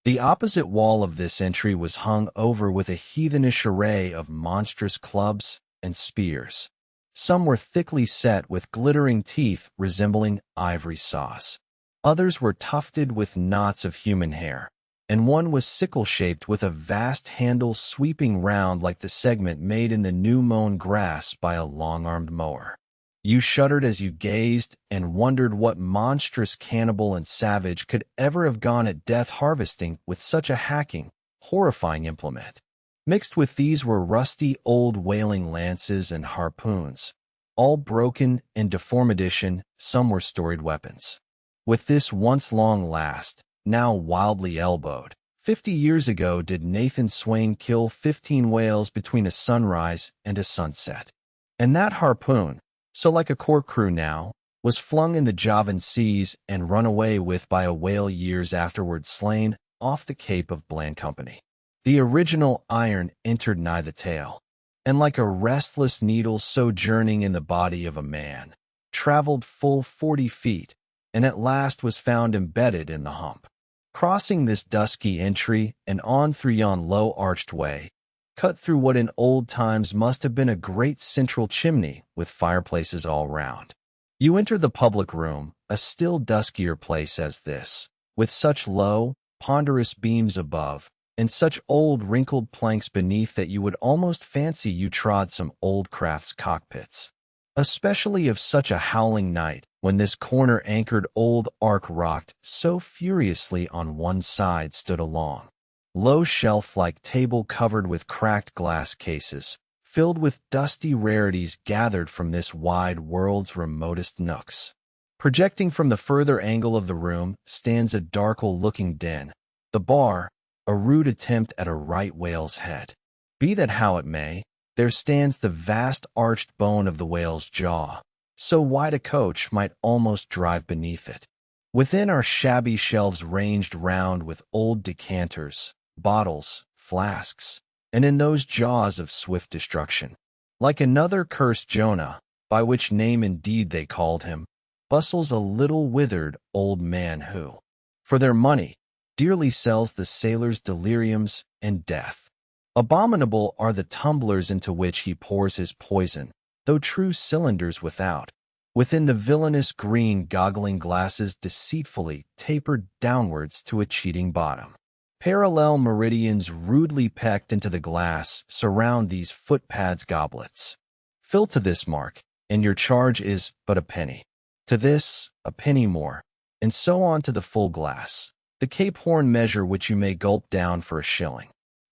The opposite wall of this entry was hung over with a heathenish array of monstrous clubs and spears. Some were thickly set with glittering teeth resembling ivory saws. Others were tufted with knots of human hair, and one was sickle-shaped with a vast handle sweeping round like the segment made in the new-mown grass by a long-armed mower. You shuddered as you gazed and wondered what monstrous cannibal and savage could ever have gone at death harvesting with such a hacking, horrifying implement. Mixed with these were rusty old whaling lances and harpoons, all broken in deformation. Some were storied weapons. With this once long last, now wildly elbowed, 50 years ago did Nathan Swain kill 15 whales between a sunrise and a sunset. And that harpoon, so like a corkscrew now, was flung in the Javan seas and run away with by a whale years afterward, slain off the Cape of Bland Company. The original iron entered nigh the tail, and like a restless needle sojourning in the body of a man, traveled full 40 feet, and at last was found embedded in the hump. Crossing this dusky entry and on through yon low-arched way, cut through what in old times must have been a great central chimney with fireplaces all round, you enter the public room, a still duskier place as this, with such low, ponderous beams above, and such old wrinkled planks beneath that you would almost fancy you trod some old craft's cockpits. Especially of such a howling night, when this corner-anchored old ark rocked so furiously on one side stood a long, low shelf-like table covered with cracked glass cases, filled with dusty rarities gathered from this wide world's remotest nooks. Projecting from the further angle of the room stands a dark-looking den, the bar, a rude attempt at a right whale's head. Be that how it may, there stands the vast arched bone of the whale's jaw, so wide a coach might almost drive beneath it. Within are shabby shelves ranged round with old decanters, bottles, flasks, and in those jaws of swift destruction, like another cursed Jonah, by which name indeed they called him, bustles a little withered old man who, for their money, dearly sells the sailors' deliriums and death. Abominable are the tumblers into which he pours his poison, though true cylinders without. Within the villainous green goggling glasses deceitfully tapered downwards to a cheating bottom. Parallel meridians rudely pecked into the glass surround these footpads goblets. Fill to this mark, and your charge is but a penny. To this, a penny more, and so on to the full glass, the Cape Horn measure which you may gulp down for a shilling.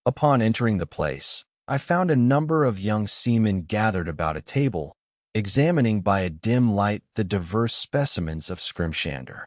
Upon entering the place, I found a number of young seamen gathered about a table, examining by a dim light the diverse specimens of scrimshander.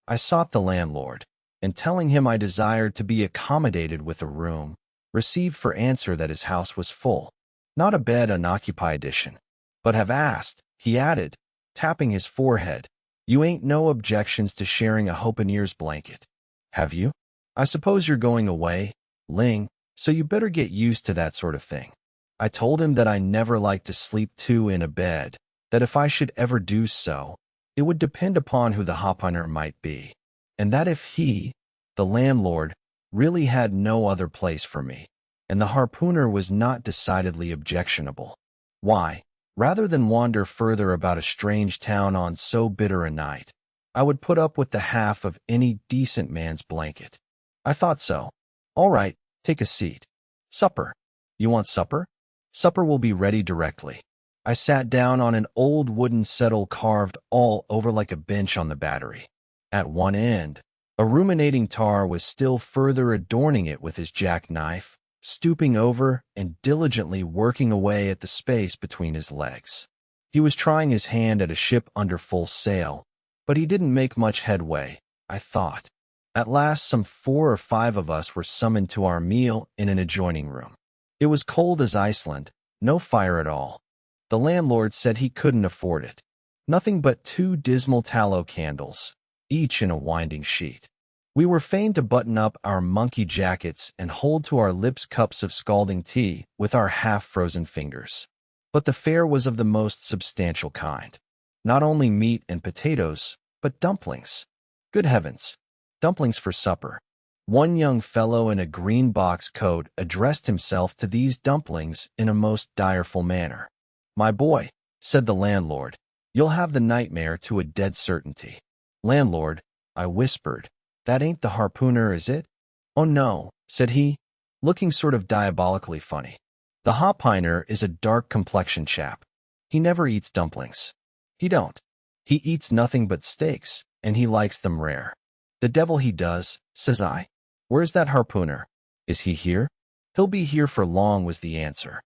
I sought the landlord, and telling him I desired to be accommodated with a room, received for answer that his house was full, not a bed unoccupied edition, but have asked, he added, tapping his forehead, you ain't no objections to sharing a hopaneer's blanket, have you? I suppose you're going away, Ling, so you better get used to that sort of thing. I told him that I never liked to sleep two in a bed, that if I should ever do so, it would depend upon who the harpooner might be, and that if he, the landlord, really had no other place for me, and the harpooner was not decidedly objectionable, why, rather than wander further about a strange town on so bitter a night, I would put up with the half of any decent man's blanket. I thought so. All right, take a seat. Supper. You want supper? Supper will be ready directly. I sat down on an old wooden settle carved all over like a bench on the battery. At one end, a ruminating tar was still further adorning it with his jackknife, stooping over and diligently working away at the space between his legs. He was trying his hand at a ship under full sail, but he didn't make much headway, I thought. At last some 4 or 5 of us were summoned to our meal in an adjoining room. It was cold as Iceland, no fire at all. The landlord said he couldn't afford it. Nothing but 2 dismal tallow candles, each in a winding sheet. We were fain to button up our monkey jackets and hold to our lips cups of scalding tea with our half-frozen fingers. But the fare was of the most substantial kind. Not only meat and potatoes, but dumplings. Good heavens! Dumplings for supper. One young fellow in a green box coat addressed himself to these dumplings in a most direful manner. "My boy," said the landlord, "you'll have the nightmare to a dead certainty." "Landlord," I whispered, "that ain't the harpooner, is it?" "Oh no," said he, looking sort of diabolically funny. "The harpooner is a dark-complexioned chap. He never eats dumplings. He don't. He eats nothing but steaks, and he likes them rare." "The devil he does," says I. "Where's that harpooner? Is he here?" "He'll be here for long," was the answer.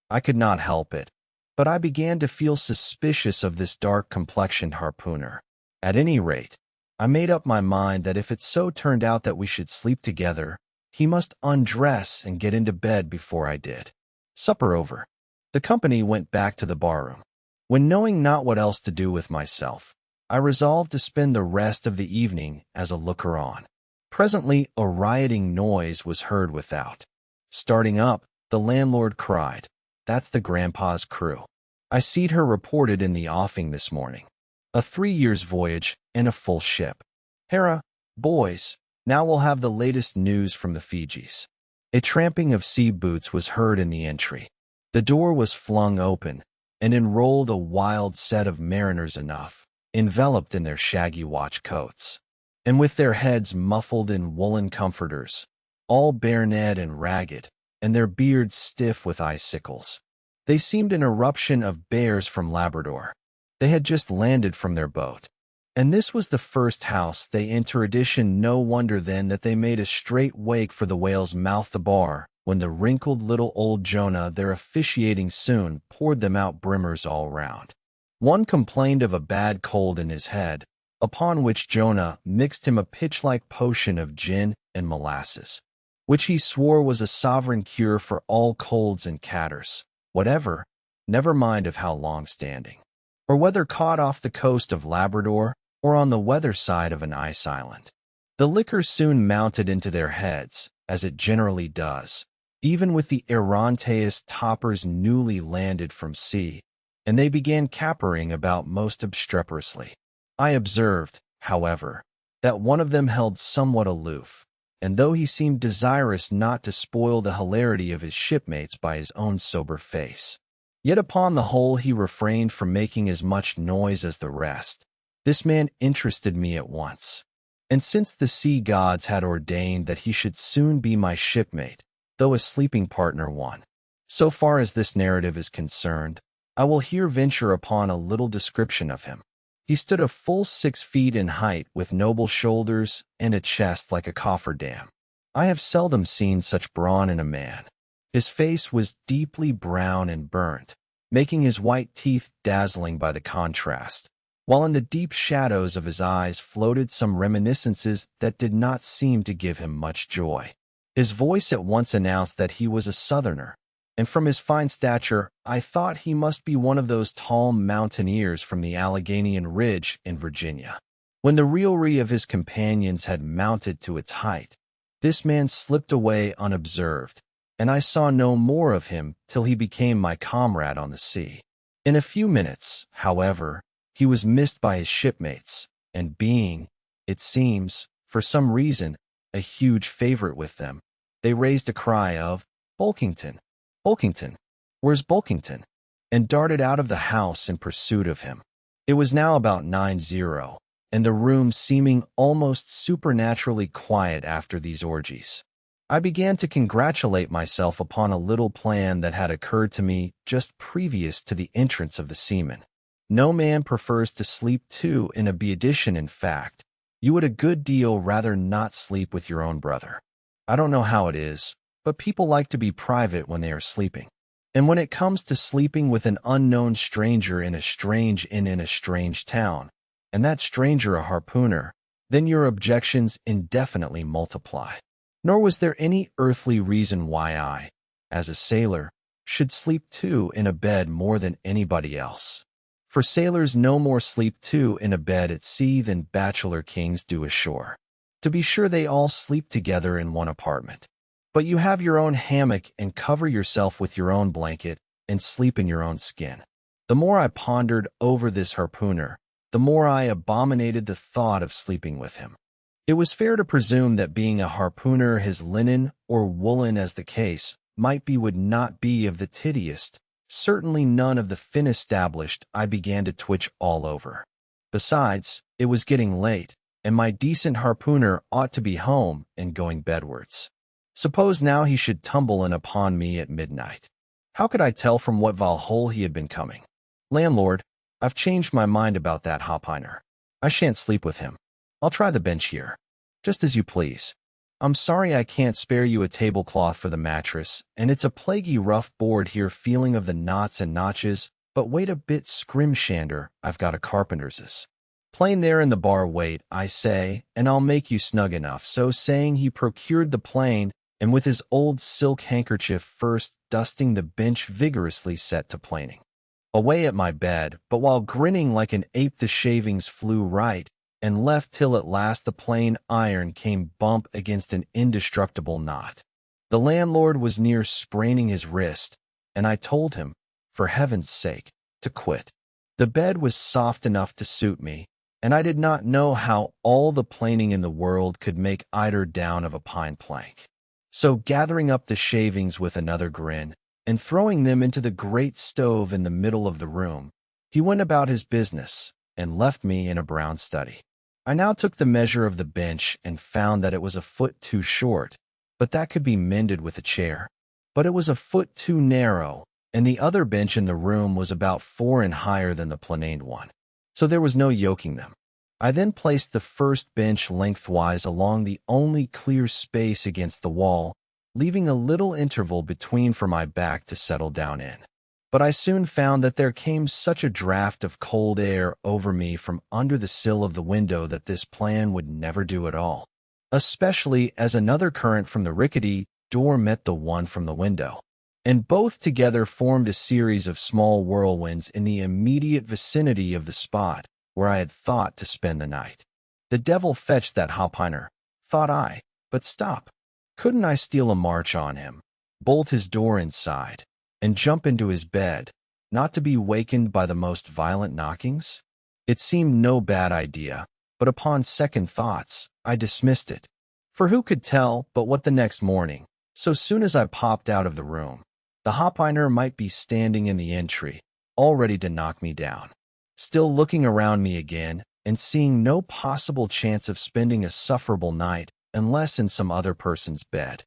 I could not help it, but I began to feel suspicious of this dark-complexioned harpooner. At any rate, I made up my mind that if it so turned out that we should sleep together, he must undress and get into bed before I did. Supper over, the company went back to the barroom. When knowing not what else to do with myself, I resolved to spend the rest of the evening as a looker-on. Presently a rioting noise was heard without. Starting up, the landlord cried, "That's the grandpa's crew. I seed her reported in the offing this morning. A 3 years' voyage and a full ship. Hera, boys, now we'll have the latest news from the Fijis." A tramping of sea boots was heard in the entry. The door was flung open, and in rolled a wild set of mariners enough, enveloped in their shaggy watch coats, and with their heads muffled in woolen comforters, all barened and ragged, and their beards stiff with icicles. They seemed an eruption of bears from Labrador. They had just landed from their boat, and this was the first house they entered. No wonder then that they made a straight wake for the whale's mouth, the bar, when the wrinkled little old Jonah, their officiating soon, poured them out brimmers all round. One complained of a bad cold in his head, upon which Jonah mixed him a pitch-like potion of gin and molasses, which he swore was a sovereign cure for all colds and catarrhs, whatever, never mind of how long-standing, or whether caught off the coast of Labrador or on the weather side of an ice island. The liquor soon mounted into their heads, as it generally does, even with the erranteest toppers newly landed from sea, and they began capering about most obstreperously. I observed, however, that one of them held somewhat aloof, and though he seemed desirous not to spoil the hilarity of his shipmates by his own sober face, yet upon the whole he refrained from making as much noise as the rest. This man interested me at once, and since the sea gods had ordained that he should soon be my shipmate, though a sleeping partner one, so far as this narrative is concerned, I will here venture upon a little description of him. He stood a full 6 feet in height, with noble shoulders and a chest like a cofferdam. I have seldom seen such brawn in a man. His face was deeply brown and burnt, making his white teeth dazzling by the contrast, while in the deep shadows of his eyes floated some reminiscences that did not seem to give him much joy. His voice at once announced that he was a Southerner, and from his fine stature I thought he must be one of those tall mountaineers from the Alleghanian Ridge in Virginia. When the raillery of his companions had mounted to its height, this man slipped away unobserved, and I saw no more of him till he became my comrade on the sea. In a few minutes, however, he was missed by his shipmates, and being, it seems, for some reason, a huge favorite with them, they raised a cry of, "Bulkington! Bulkington! Where's Bulkington?" and darted out of the house in pursuit of him. It was now about 9:00, and the room seeming almost supernaturally quiet after these orgies. I began to congratulate myself upon a little plan that had occurred to me just previous to the entrance of the seamen. No man prefers to sleep two in a bed. In fact, you would a good deal rather not sleep with your own brother. I don't know how it is, but people like to be private when they are sleeping. And when it comes to sleeping with an unknown stranger in a strange inn in a strange town, and that stranger a harpooner, then your objections indefinitely multiply. Nor was there any earthly reason why I, as a sailor, should sleep two in a bed more than anybody else. For sailors no more sleep two in a bed at sea than bachelor kings do ashore. To be sure, they all sleep together in one apartment, but you have your own hammock and cover yourself with your own blanket and sleep in your own skin. The more I pondered over this harpooner, the more I abominated the thought of sleeping with him. It was fair to presume that being a harpooner, his linen, or woolen as the case, might be would not be of the tittiest, certainly none of the fin established. I began to twitch all over. Besides, it was getting late, and my decent harpooner ought to be home and going bedwards. Suppose now he should tumble in upon me at midnight. How could I tell from what hole he had been coming? Landlord, I've changed my mind about that hopiner. I shan't sleep with him. I'll try the bench here. Just as you please. I'm sorry I can't spare you a tablecloth for the mattress, and it's a plaguey rough board here, feeling of the knots and notches, but wait a bit, Scrimshander, I've got a carpenter's. Plain there in the bar, wait, I say, and I'll make you snug enough. So saying, he procured the plane, and with his old silk handkerchief first dusting the bench, vigorously set to planing away at my bed, but while grinning like an ape the shavings flew right and left till at last the plain iron came bump against an indestructible knot. The landlord was near spraining his wrist, and I told him, for heaven's sake, to quit. The bed was soft enough to suit me, and I did not know how all the planing in the world could make eider down of a pine plank. So gathering up the shavings with another grin, and throwing them into the great stove in the middle of the room, he went about his business, and left me in a brown study. I now took the measure of the bench and found that it was a foot too short, but that could be mended with a chair. But it was a foot too narrow, and the other bench in the room was about 4 inches higher than the planed one, so there was no yoking them. I then placed the first bench lengthwise along the only clear space against the wall, leaving a little interval between for my back to settle down in. But I soon found that there came such a draught of cold air over me from under the sill of the window that this plan would never do at all, especially as another current from the rickety door met the one from the window, and both together formed a series of small whirlwinds in the immediate vicinity of the spot where I had thought to spend the night. The devil fetch that hopiner, thought I, but stop. Couldn't I steal a march on him, bolt his door inside, and jump into his bed, not to be wakened by the most violent knockings? It seemed no bad idea, but upon second thoughts, I dismissed it. For who could tell but what the next morning, so soon as I popped out of the room, the hopiner might be standing in the entry, all ready to knock me down. Still looking around me again, and seeing no possible chance of spending a sufferable night unless in some other person's bed,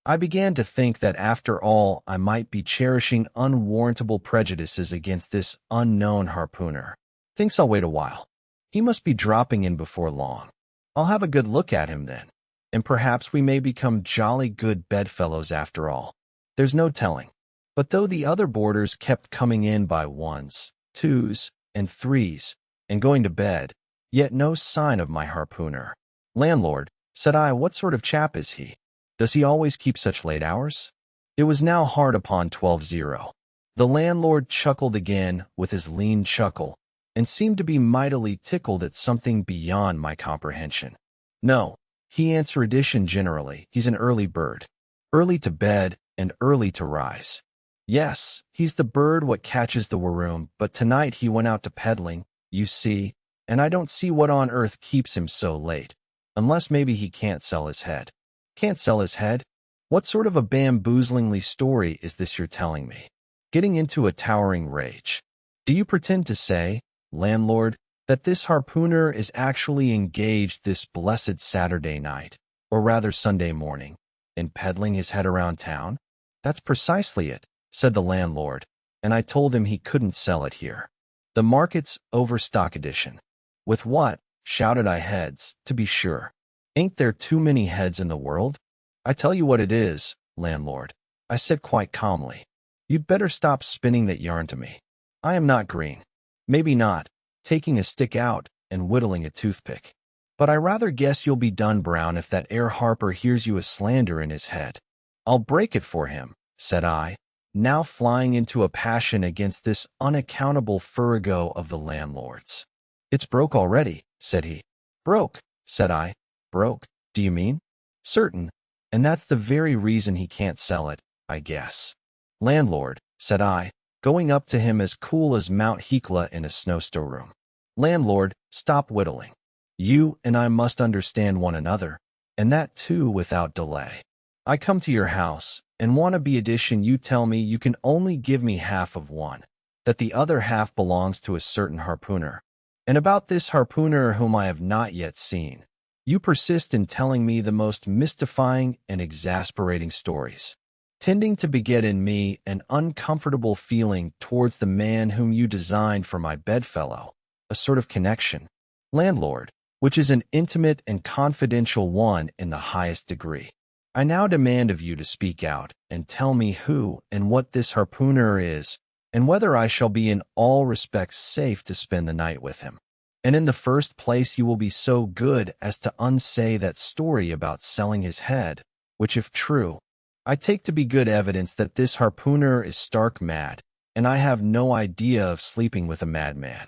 I began to think that after all I might be cherishing unwarrantable prejudices against this unknown harpooner. Thinks I'll wait a while. He must be dropping in before long. I'll have a good look at him then, and perhaps we may become jolly good bedfellows after all. There's no telling. But though the other boarders kept coming in by 1s, 2s, and 3s, and going to bed, yet no sign of my harpooner. Landlord, said I, what sort of chap is he? Does he always keep such late hours? It was now hard upon 12:0. The landlord chuckled again with his lean chuckle, and seemed to be mightily tickled at something beyond my comprehension. No, he answered, generally, he's an early bird. Early to bed, and early to rise. Yes, he's the bird what catches the waroom, but tonight he went out to peddling, you see, and I don't see what on earth keeps him so late, unless maybe he can't sell his head. Can't sell his head? What sort of a bamboozlingly story is this you're telling me? Getting into a towering rage. Do you pretend to say, landlord, that this harpooner is actually engaged this blessed Saturday night, or rather Sunday morning, in peddling his head around town? That's precisely it, said the landlord, and I told him he couldn't sell it here. The market's overstock edition. With what? Shouted I. Heads, to be sure. Ain't there too many heads in the world? I tell you what it is, landlord, I said quite calmly. You'd better stop spinning that yarn to me. I am not green. Maybe not, taking a stick out and whittling a toothpick. But I rather guess you'll be done brown if that air harper hears you a slander in his head. I'll break it for him, said I, now flying into a passion against this unaccountable farrago of the landlord's. It's broke already, said he. Broke, said I. Broke, do you mean? Certain, and that's the very reason he can't sell it, I guess. Landlord, said I, going up to him as cool as Mount Hecla in a snowstorm. Landlord, stop whittling. You and I must understand one another, and that too without delay. I come to your house, and want a B-edition. You tell me you can only give me half of one, that the other half belongs to a certain harpooner. And about this harpooner whom I have not yet seen, you persist in telling me the most mystifying and exasperating stories, tending to beget in me an uncomfortable feeling towards the man whom you designed for my bedfellow, a sort of connection, landlord, which is an intimate and confidential one in the highest degree. I now demand of you to speak out and tell me who and what this harpooner is, and whether I shall be in all respects safe to spend the night with him. And in the first place, you will be so good as to unsay that story about selling his head, which, if true, I take to be good evidence that this harpooner is stark mad, and I have no idea of sleeping with a madman.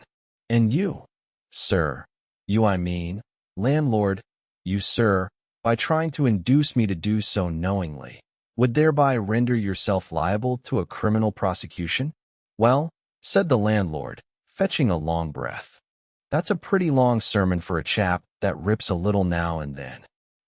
And you, sir, you I mean, landlord, you, sir, by trying to induce me to do so knowingly, would thereby render yourself liable to a criminal prosecution? Well, said the landlord, fetching a long breath, that's a pretty long sermon for a chap that rips a little now and then.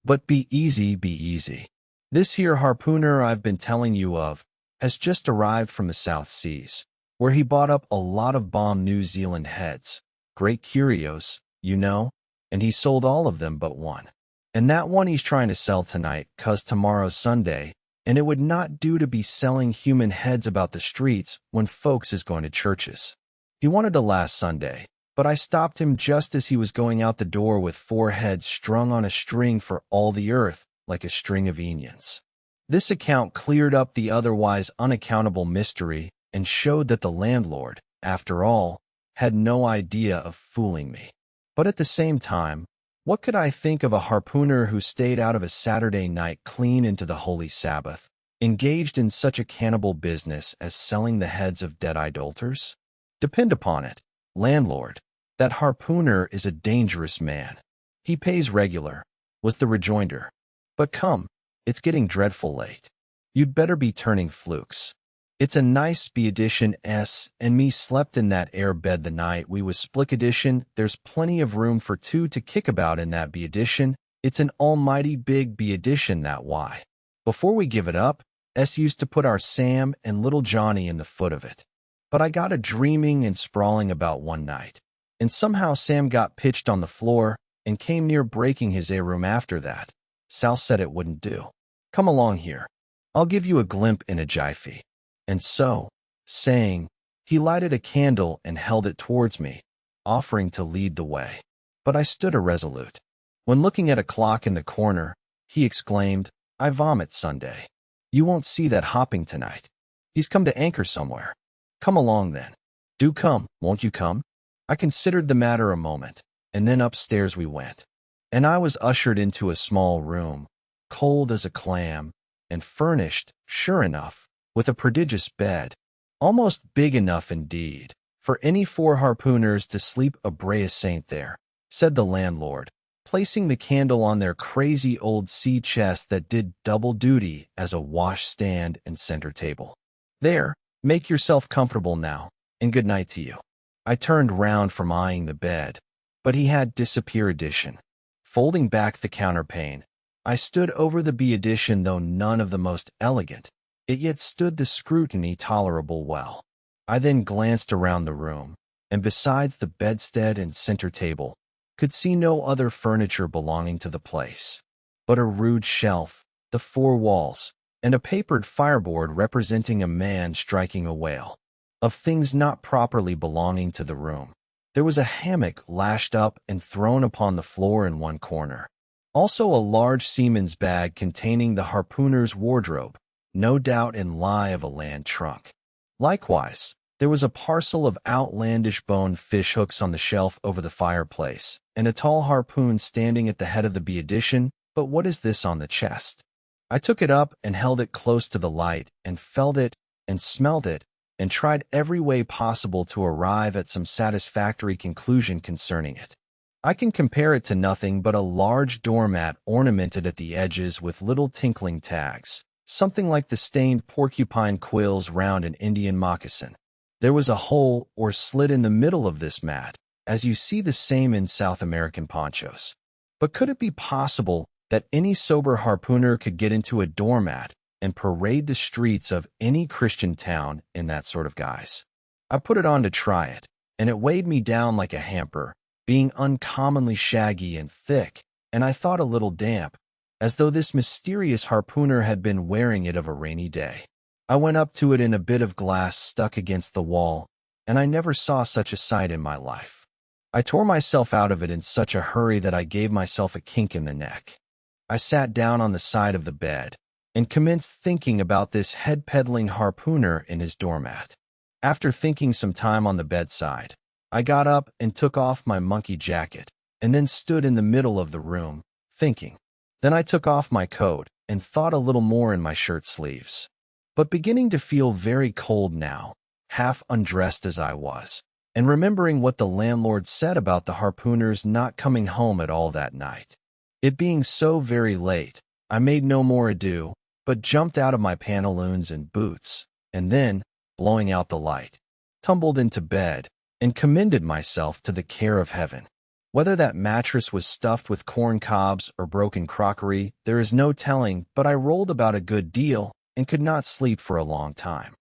But be easy, be easy. This here harpooner I've been telling you of has just arrived from the South Seas, where he bought up a lot of bomb New Zealand heads, great curios, you know, and he sold all of them but one. And that one he's trying to sell tonight, 'cause tomorrow's Sunday, and it would not do to be selling human heads about the streets when folks is going to churches. He wanted to last Sunday, but I stopped him just as he was going out the door with 4 heads strung on a string for all the earth, like a string of onions. This account cleared up the otherwise unaccountable mystery and showed that the landlord, after all, had no idea of fooling me. But at the same time, what could I think of a harpooner who stayed out of a Saturday night clean into the Holy Sabbath, engaged in such a cannibal business as selling the heads of dead idolaters? Depend upon it, landlord, that harpooner is a dangerous man. He pays regular, was the rejoinder. But come, it's getting dreadful late. You'd better be turning flukes. It's a nice B-edition and me slept in that air bed the night we was Splick-edition. There's plenty of room for 2 to kick about in that B-edition. It's an almighty big B-edition, that why. Before we give it up, used to put our Sam and little Johnny in the foot of it. But I got a dreaming and sprawling about one night, and somehow Sam got pitched on the floor and came near breaking his A-room after that. Sal said it wouldn't do. Come along here. I'll give you a glimp in a jiffy. And so, saying, he lighted a candle and held it towards me, offering to lead the way. But I stood irresolute. When looking at a clock in the corner, he exclaimed, I vomit Sunday. You won't see that hopping tonight. He's come to anchor somewhere. Come along then. Do come, won't you come? I considered the matter a moment, and then upstairs we went. And I was ushered into a small room, cold as a clam, and furnished, sure enough, with a prodigious bed, almost big enough indeed, for any 4 harpooners to sleep a brace saint there, said the landlord, placing the candle on their crazy old sea chest that did double duty as a washstand and center table. There, make yourself comfortable now, and good night to you. I turned round from eyeing the bed, but he had disappeared-edition. Folding back the counterpane, I stood over the B-edition, though none of the most elegant. It yet stood the scrutiny tolerable well. I then glanced around the room, and besides the bedstead and center table, could see no other furniture belonging to the place, but a rude shelf, the 4 walls, and a papered fireboard representing a man striking a whale. Of things not properly belonging to the room, there was a hammock lashed up and thrown upon the floor in one corner. Also a large seaman's bag containing the harpooner's wardrobe, no doubt in lie of a land trunk. Likewise, there was a parcel of outlandish boned fish hooks on the shelf over the fireplace, and a tall harpoon standing at the head of the B-edition. But what is this on the chest? I took it up and held it close to the light, and felt it, and smelled it, and tried every way possible to arrive at some satisfactory conclusion concerning it. I can compare it to nothing but a large doormat ornamented at the edges with little tinkling tags, something like the stained porcupine quills round an Indian moccasin. There was a hole or slit in the middle of this mat, as you see the same in South American ponchos. But could it be possible that any sober harpooner could get into a doormat and parade the streets of any Christian town in that sort of guise? I put it on to try it, and it weighed me down like a hamper, being uncommonly shaggy and thick, and I thought a little damp, as though this mysterious harpooner had been wearing it of a rainy day. I went up to it in a bit of glass stuck against the wall, and I never saw such a sight in my life. I tore myself out of it in such a hurry that I gave myself a kink in the neck. I sat down on the side of the bed and commenced thinking about this head-peddling harpooner in his doormat. After thinking some time on the bedside, I got up and took off my monkey jacket, and then stood in the middle of the room, thinking. Then I took off my coat and thought a little more in my shirt sleeves. But beginning to feel very cold now, half undressed as I was, and remembering what the landlord said about the harpooners not coming home at all that night. It being so very late, I made no more ado, but jumped out of my pantaloons and boots, and then, blowing out the light, tumbled into bed, and commended myself to the care of heaven. Whether that mattress was stuffed with corn cobs or broken crockery, there is no telling, but I rolled about a good deal and could not sleep for a long time.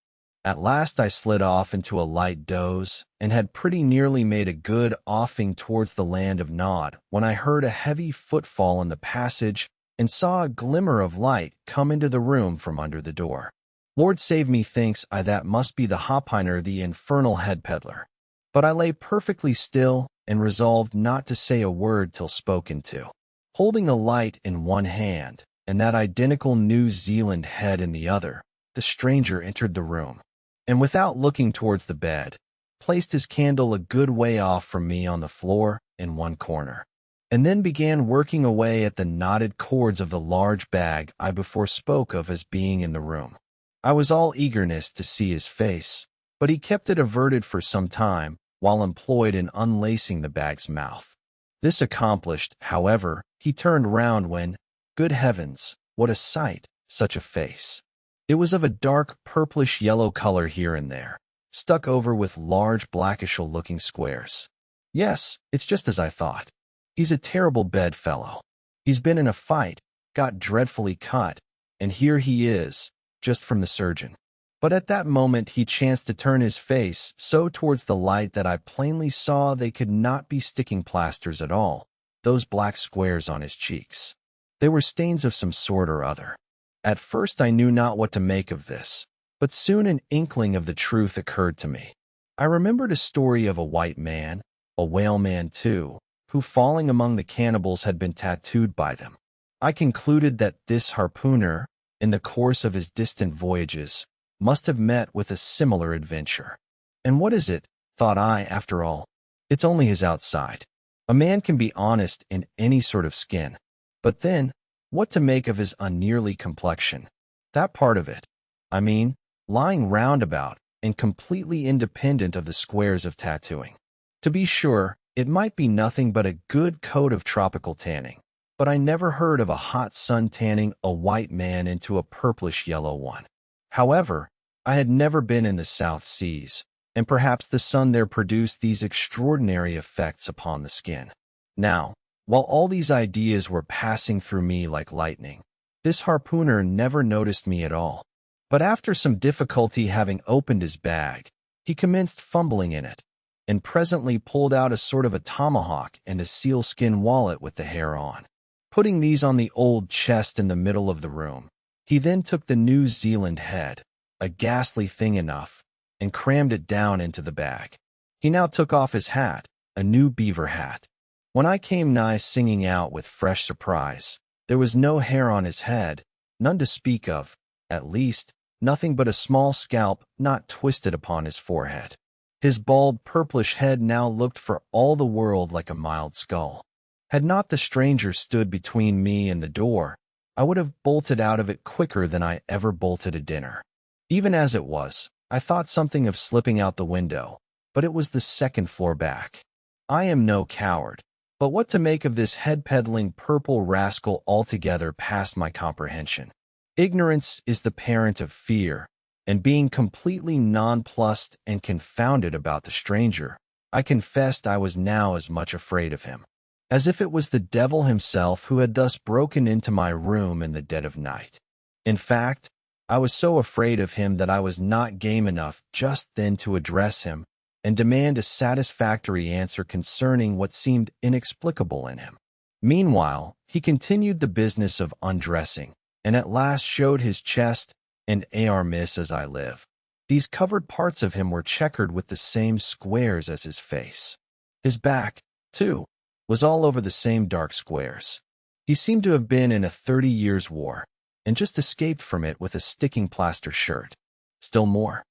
At last I slid off into a light doze, and had pretty nearly made a good offing towards the land of Nod, when I heard a heavy footfall in the passage and saw a glimmer of light come into the room from under the door. Lord save me, thinks I, that must be the harpooner, the infernal head peddler. But I lay perfectly still and resolved not to say a word till spoken to. Holding a light in one hand and that identical New Zealand head in the other, the stranger entered the room, and without looking towards the bed, placed his candle a good way off from me on the floor in one corner, and then began working away at the knotted cords of the large bag I before spoke of as being in the room. I was all eagerness to see his face, but he kept it averted for some time while employed in unlacing the bag's mouth. This accomplished, however, he turned round when, good heavens, what a sight, such a face! It was of a dark purplish-yellow color here and there, stuck over with large blackish-looking squares. Yes, it's just as I thought. He's a terrible bedfellow. He's been in a fight, got dreadfully cut, and here he is, just from the surgeon. But at that moment he chanced to turn his face so towards the light that I plainly saw they could not be sticking plasters at all, those black squares on his cheeks. They were stains of some sort or other. At first I knew not what to make of this, but soon an inkling of the truth occurred to me. I remembered a story of a white man, a whaleman too, who falling among the cannibals had been tattooed by them. I concluded that this harpooner, in the course of his distant voyages, must have met with a similar adventure. And what is it, thought I, after all? It's only his outside. A man can be honest in any sort of skin. But then, what to make of his unnearly complexion? That part of it, I mean, lying roundabout and completely independent of the squares of tattooing. To be sure, it might be nothing but a good coat of tropical tanning, but I never heard of a hot sun tanning a white man into a purplish-yellow one. However, I had never been in the South Seas, and perhaps the sun there produced these extraordinary effects upon the skin. Now, while all these ideas were passing through me like lightning, this harpooner never noticed me at all. But after some difficulty, having opened his bag, he commenced fumbling in it, and presently pulled out a sort of a tomahawk and a sealskin wallet with the hair on. Putting these on the old chest in the middle of the room, he then took the New Zealand head, a ghastly thing enough, and crammed it down into the bag. He now took off his hat, a new beaver hat. When I came nigh singing out with fresh surprise, there was no hair on his head, none to speak of, at least, nothing but a small scalp not twisted upon his forehead. His bald purplish head now looked for all the world like a mild skull. Had not the stranger stood between me and the door, I would have bolted out of it quicker than I ever bolted a dinner. Even as it was, I thought something of slipping out the window, but it was the second floor back. I am no coward, but what to make of this head-peddling purple rascal altogether past my comprehension. Ignorance is the parent of fear, and being completely nonplussed and confounded about the stranger, I confessed I was now as much afraid of him, as if it was the devil himself who had thus broken into my room in the dead of night. In fact, I was so afraid of him that I was not game enough just then to address him and demand a satisfactory answer concerning what seemed inexplicable in him. Meanwhile, he continued the business of undressing, and at last showed his chest and arms as I live. These covered parts of him were checkered with the same squares as his face. His back, too, was all over the same dark squares. He seemed to have been in a 30 years' war, and just escaped from it with a sticking plaster shirt. Still more,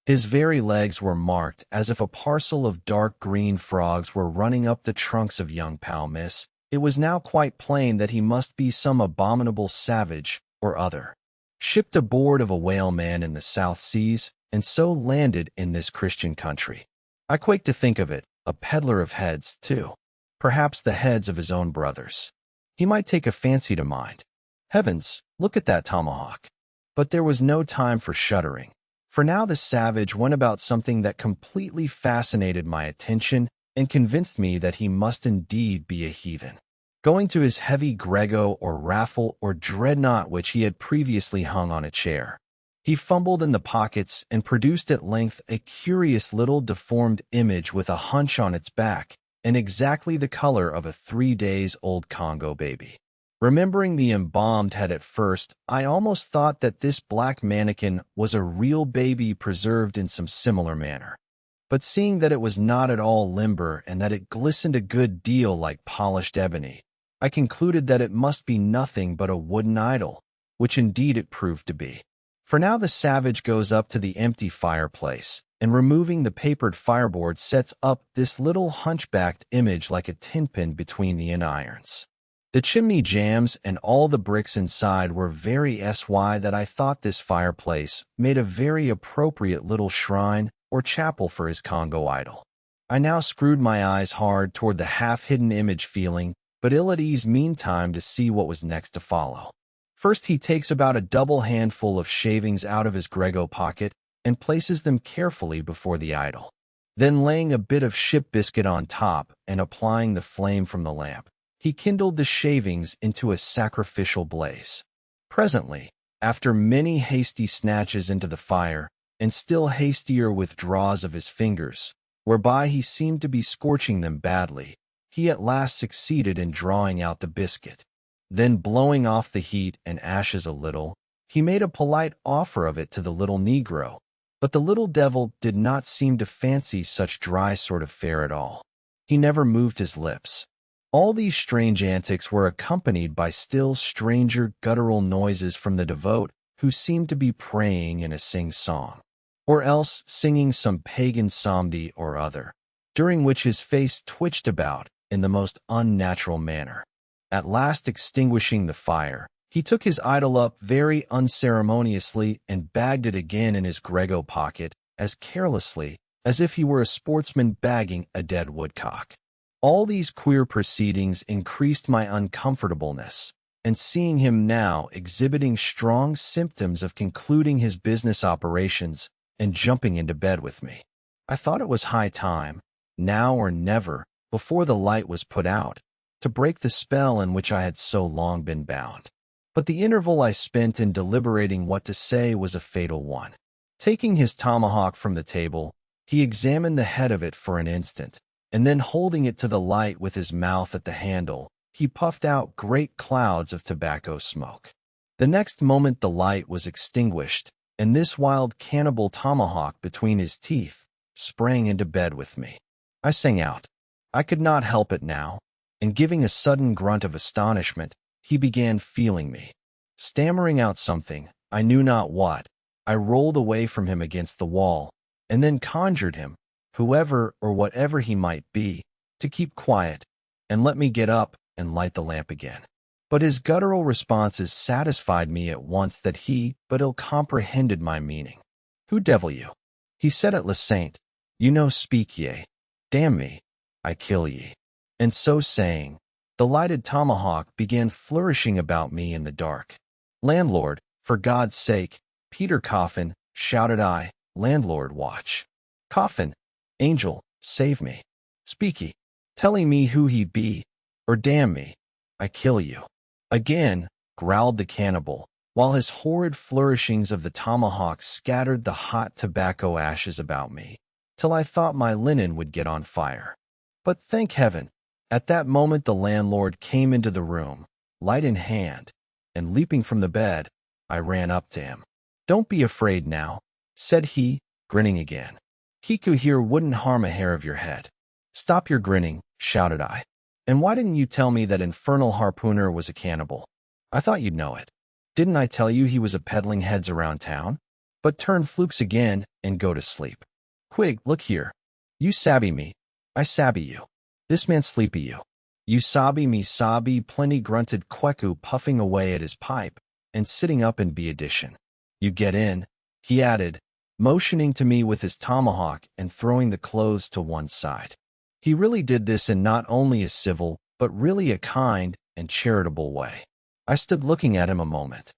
his very legs were marked as if a parcel of dark green frogs were running up the trunks of young palmis. It was now quite plain that he must be some abominable savage or other, shipped aboard of a whaleman in the South Seas, and so landed in this Christian country. I quake to think of it, a peddler of heads, too. Perhaps the heads of his own brothers. He might take a fancy to mind. Heavens, look at that tomahawk. But there was no time for shuddering, for now the savage went about something that completely fascinated my attention and convinced me that he must indeed be a heathen. Going to his heavy grego or raffle or dreadnought which he had previously hung on a chair, he fumbled in the pockets and produced at length a curious little deformed image with a hunch on its back and exactly the color of a 3-days-old Congo baby. Remembering the embalmed head at first, I almost thought that this black mannequin was a real baby preserved in some similar manner. But seeing that it was not at all limber and that it glistened a good deal like polished ebony, I concluded that it must be nothing but a wooden idol, which indeed it proved to be. For now the savage goes up to the empty fireplace, and removing the papered fireboard sets up this little hunchbacked image like a tin pin between the irons. The chimney jambs and all the bricks inside were very sy that I thought this fireplace made a very appropriate little shrine or chapel for his Congo idol. I now screwed my eyes hard toward the half-hidden image feeling, but ill at ease meantime to see what was next to follow. First he takes about a double handful of shavings out of his grego pocket and places them carefully before the idol. Then laying a bit of ship biscuit on top and applying the flame from the lamp, he kindled the shavings into a sacrificial blaze. Presently, after many hasty snatches into the fire, and still hastier withdrawals of his fingers, whereby he seemed to be scorching them badly, he at last succeeded in drawing out the biscuit. Then blowing off the heat and ashes a little, he made a polite offer of it to the little negro, but the little devil did not seem to fancy such dry sort of fare at all. He never moved his lips. All these strange antics were accompanied by still stranger guttural noises from the devote, who seemed to be praying in a sing-song, or else singing some pagan psalmody or other, during which his face twitched about in the most unnatural manner. At last extinguishing the fire, he took his idol up very unceremoniously and bagged it again in his grego pocket as carelessly as if he were a sportsman bagging a dead woodcock. All these queer proceedings increased my uncomfortableness, and seeing him now exhibiting strong symptoms of concluding his business operations and jumping into bed with me, I thought it was high time, now or never, before the light was put out, to break the spell in which I had so long been bound. But the interval I spent in deliberating what to say was a fatal one. Taking his tomahawk from the table, he examined the head of it for an instant, and then holding it to the light with his mouth at the handle, he puffed out great clouds of tobacco smoke. The next moment the light was extinguished, and this wild cannibal tomahawk between his teeth sprang into bed with me. I sang out. I could not help it now, and giving a sudden grunt of astonishment, he began feeling me. Stammering out something, I knew not what, I rolled away from him against the wall, and then conjured him, whoever or whatever he might be, to keep quiet, and let me get up and light the lamp again. But his guttural responses satisfied me at once that he but ill comprehended my meaning. Who devil you? He said at Saint, you no speak ye. Damn me, I kill ye. And so saying, the lighted tomahawk began flourishing about me in the dark. Landlord, for God's sake, Peter Coffin, shouted I, landlord watch. Coffin, angel, save me. Speaky, telling me who he be, or damn me, I kill you. Again, growled the cannibal, while his horrid flourishings of the tomahawk scattered the hot tobacco ashes about me, till I thought my linen would get on fire. But thank heaven, at that moment the landlord came into the room, light in hand, and leaping from the bed, I ran up to him. "Don't be afraid now," said he, grinning again. "Kiku here wouldn't harm a hair of your head." "Stop your grinning," shouted I. "And why didn't you tell me that infernal harpooner was a cannibal? I thought you'd know it. Didn't I tell you he was a peddling heads around town? But turn flukes again and go to sleep. Quig, look here. You sabby me. I sabby you. This man sleepy you. You sabby me sabby," plenty grunted Kweku, puffing away at his pipe and sitting up in B-edition. "You get in," he added, motioning to me with his tomahawk and throwing the clothes to one side. He really did this in not only a civil, but really a kind and charitable way. I stood looking at him a moment.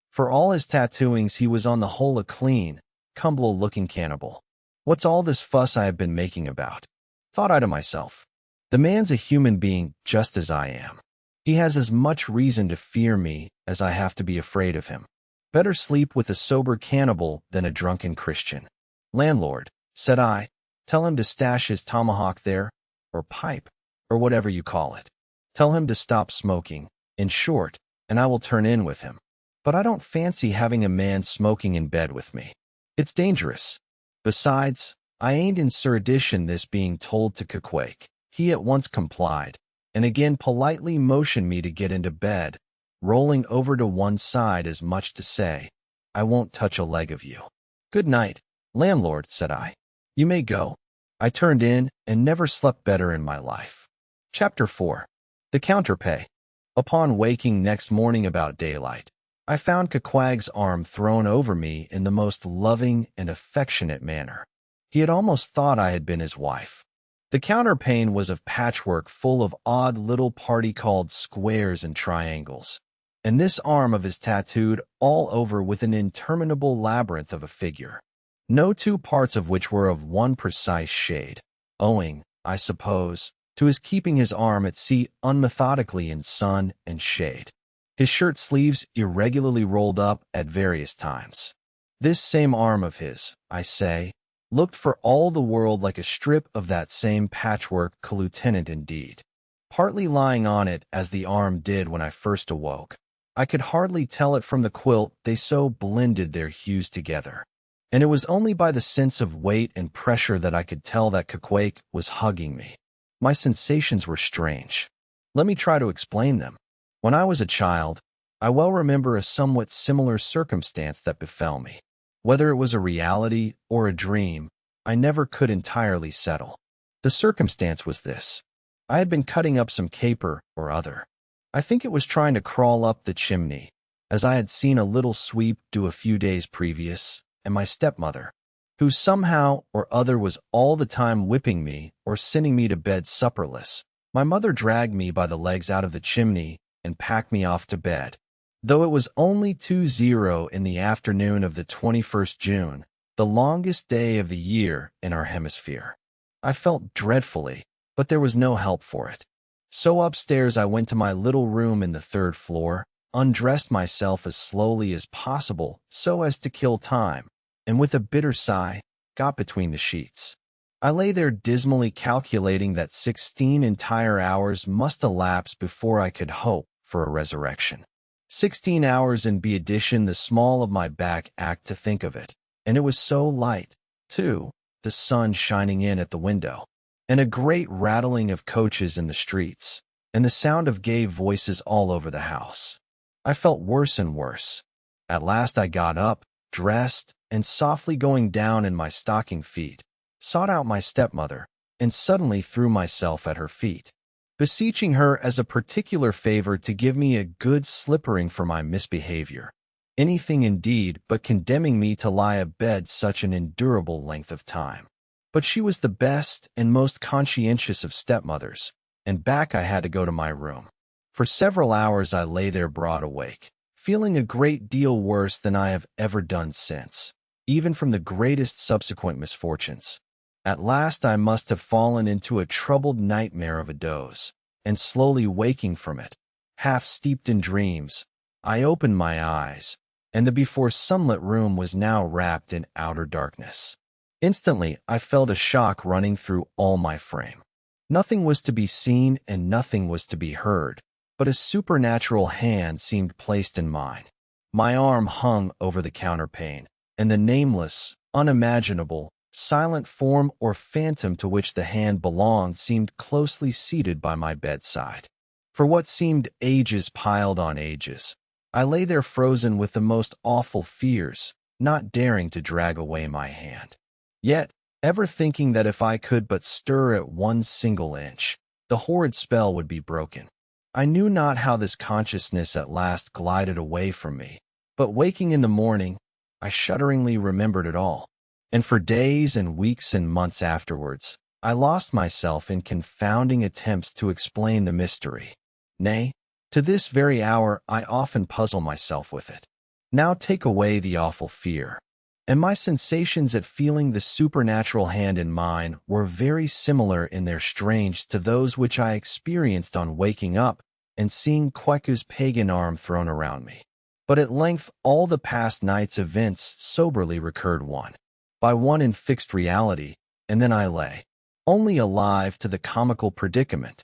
For all his tattooings, he was on the whole a clean, comfortable-looking cannibal. What's all this fuss I have been making about? Thought I to myself. The man's a human being just as I am. He has as much reason to fear me as I have to be afraid of him. Better sleep with a sober cannibal than a drunken Christian. "Landlord," said I, "tell him to stash his tomahawk there, or pipe, or whatever you call it. Tell him to stop smoking, in short, and I will turn in with him. But I don't fancy having a man smoking in bed with me. It's dangerous. Besides, I ain't in surdition this being told to Quake." He at once complied, and again politely motioned me to get into bed, rolling over to one side as much to say, "I won't touch a leg of you." "Good night, landlord," said I. "You may go." I turned in and never slept better in my life. Chapter 4. The Counterpane. Upon waking next morning about daylight, I found Quaquag's arm thrown over me in the most loving and affectionate manner. He had almost thought I had been his wife. The counterpane was of patchwork full of odd little party-called squares and triangles, and this arm of his tattooed all over with an interminable labyrinth of a figure, no two parts of which were of one precise shade, owing, I suppose, to his keeping his arm at sea unmethodically in sun and shade, his shirt sleeves irregularly rolled up at various times. This same arm of his, I say, looked for all the world like a strip of that same patchwork lieutenant indeed. Partly lying on it as the arm did when I first awoke, I could hardly tell it from the quilt, they so blended their hues together. And it was only by the sense of weight and pressure that I could tell that Quake was hugging me. My sensations were strange. Let me try to explain them. When I was a child, I well remember a somewhat similar circumstance that befell me. Whether it was a reality or a dream, I never could entirely settle. The circumstance was this. I had been cutting up some caper or other. I think it was trying to crawl up the chimney, as I had seen a little sweep do a few days previous, and my stepmother, who somehow or other was all the time whipping me or sending me to bed supperless. My mother dragged me by the legs out of the chimney and packed me off to bed. Though it was only 2:00 in the afternoon of the 21st June, the longest day of the year in our hemisphere. I felt dreadfully, but there was no help for it. So upstairs I went to my little room in the 3rd floor, undressed myself as slowly as possible so as to kill time, and with a bitter sigh, got between the sheets. I lay there dismally calculating that 16 entire hours must elapse before I could hope for a resurrection. 16 hours in B-addition the small of my back act to think of it, and it was so light, too, the sun shining in at the window, and a great rattling of coaches in the streets, and the sound of gay voices all over the house. I felt worse and worse. At last I got up, dressed, and softly going down in my stocking feet, sought out my stepmother, and suddenly threw myself at her feet, beseeching her as a particular favor to give me a good slippering for my misbehavior. Anything indeed but condemning me to lie abed such an endurable length of time. But she was the best and most conscientious of stepmothers, and back I had to go to my room. For several hours I lay there broad awake, feeling a great deal worse than I have ever done since, even from the greatest subsequent misfortunes. At last I must have fallen into a troubled nightmare of a doze, and slowly waking from it, half steeped in dreams, I opened my eyes, and the before sunlit room was now wrapped in outer darkness. Instantly I felt a shock running through all my frame. Nothing was to be seen and nothing was to be heard, but a supernatural hand seemed placed in mine. My arm hung over the counterpane, and the nameless, unimaginable, silent form or phantom to which the hand belonged seemed closely seated by my bedside. For what seemed ages piled on ages, I lay there frozen with the most awful fears, not daring to drag away my hand. Yet, ever thinking that if I could but stir it 1 single inch, the horrid spell would be broken. I knew not how this consciousness at last glided away from me, but waking in the morning, I shudderingly remembered it all. And for days and weeks and months afterwards, I lost myself in confounding attempts to explain the mystery. Nay, to this very hour I often puzzle myself with it. Now take away the awful fear, and my sensations at feeling the supernatural hand in mine were very similar in their strange to those which I experienced on waking up and seeing Kweku's pagan arm thrown around me. But at length all the past night's events soberly recurred one by one in fixed reality, and then I lay, only alive to the comical predicament.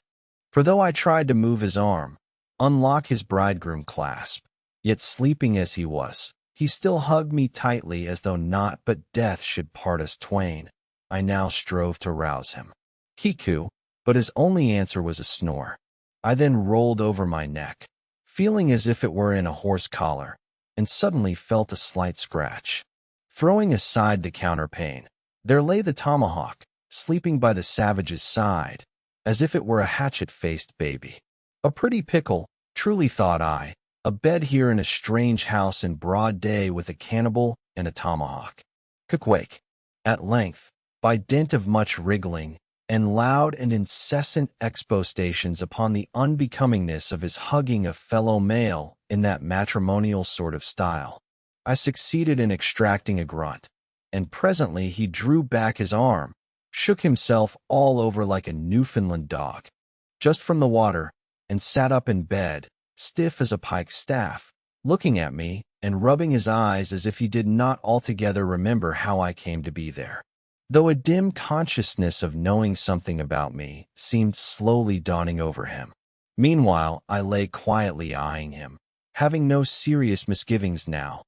For though I tried to move his arm, unlock his bridegroom clasp, yet sleeping as he was, he still hugged me tightly as though naught but death should part us twain. I now strove to rouse him. Kiku, but his only answer was a snore. I then rolled over my neck, feeling as if it were in a horse collar, and suddenly felt a slight scratch. Throwing aside the counterpane, there lay the tomahawk, sleeping by the savage's side, as if it were a hatchet-faced baby. A pretty pickle, truly thought I, a bed here in a strange house in broad day with a cannibal and a tomahawk. Quake. At length, by dint of much wriggling, and loud and incessant expostations upon the unbecomingness of his hugging a fellow male in that matrimonial sort of style, I succeeded in extracting a grunt, and presently he drew back his arm, shook himself all over like a Newfoundland dog, just from the water, and sat up in bed, stiff as a pike's staff, looking at me and rubbing his eyes as if he did not altogether remember how I came to be there, though a dim consciousness of knowing something about me seemed slowly dawning over him. Meanwhile, I lay quietly eyeing him, having no serious misgivings now,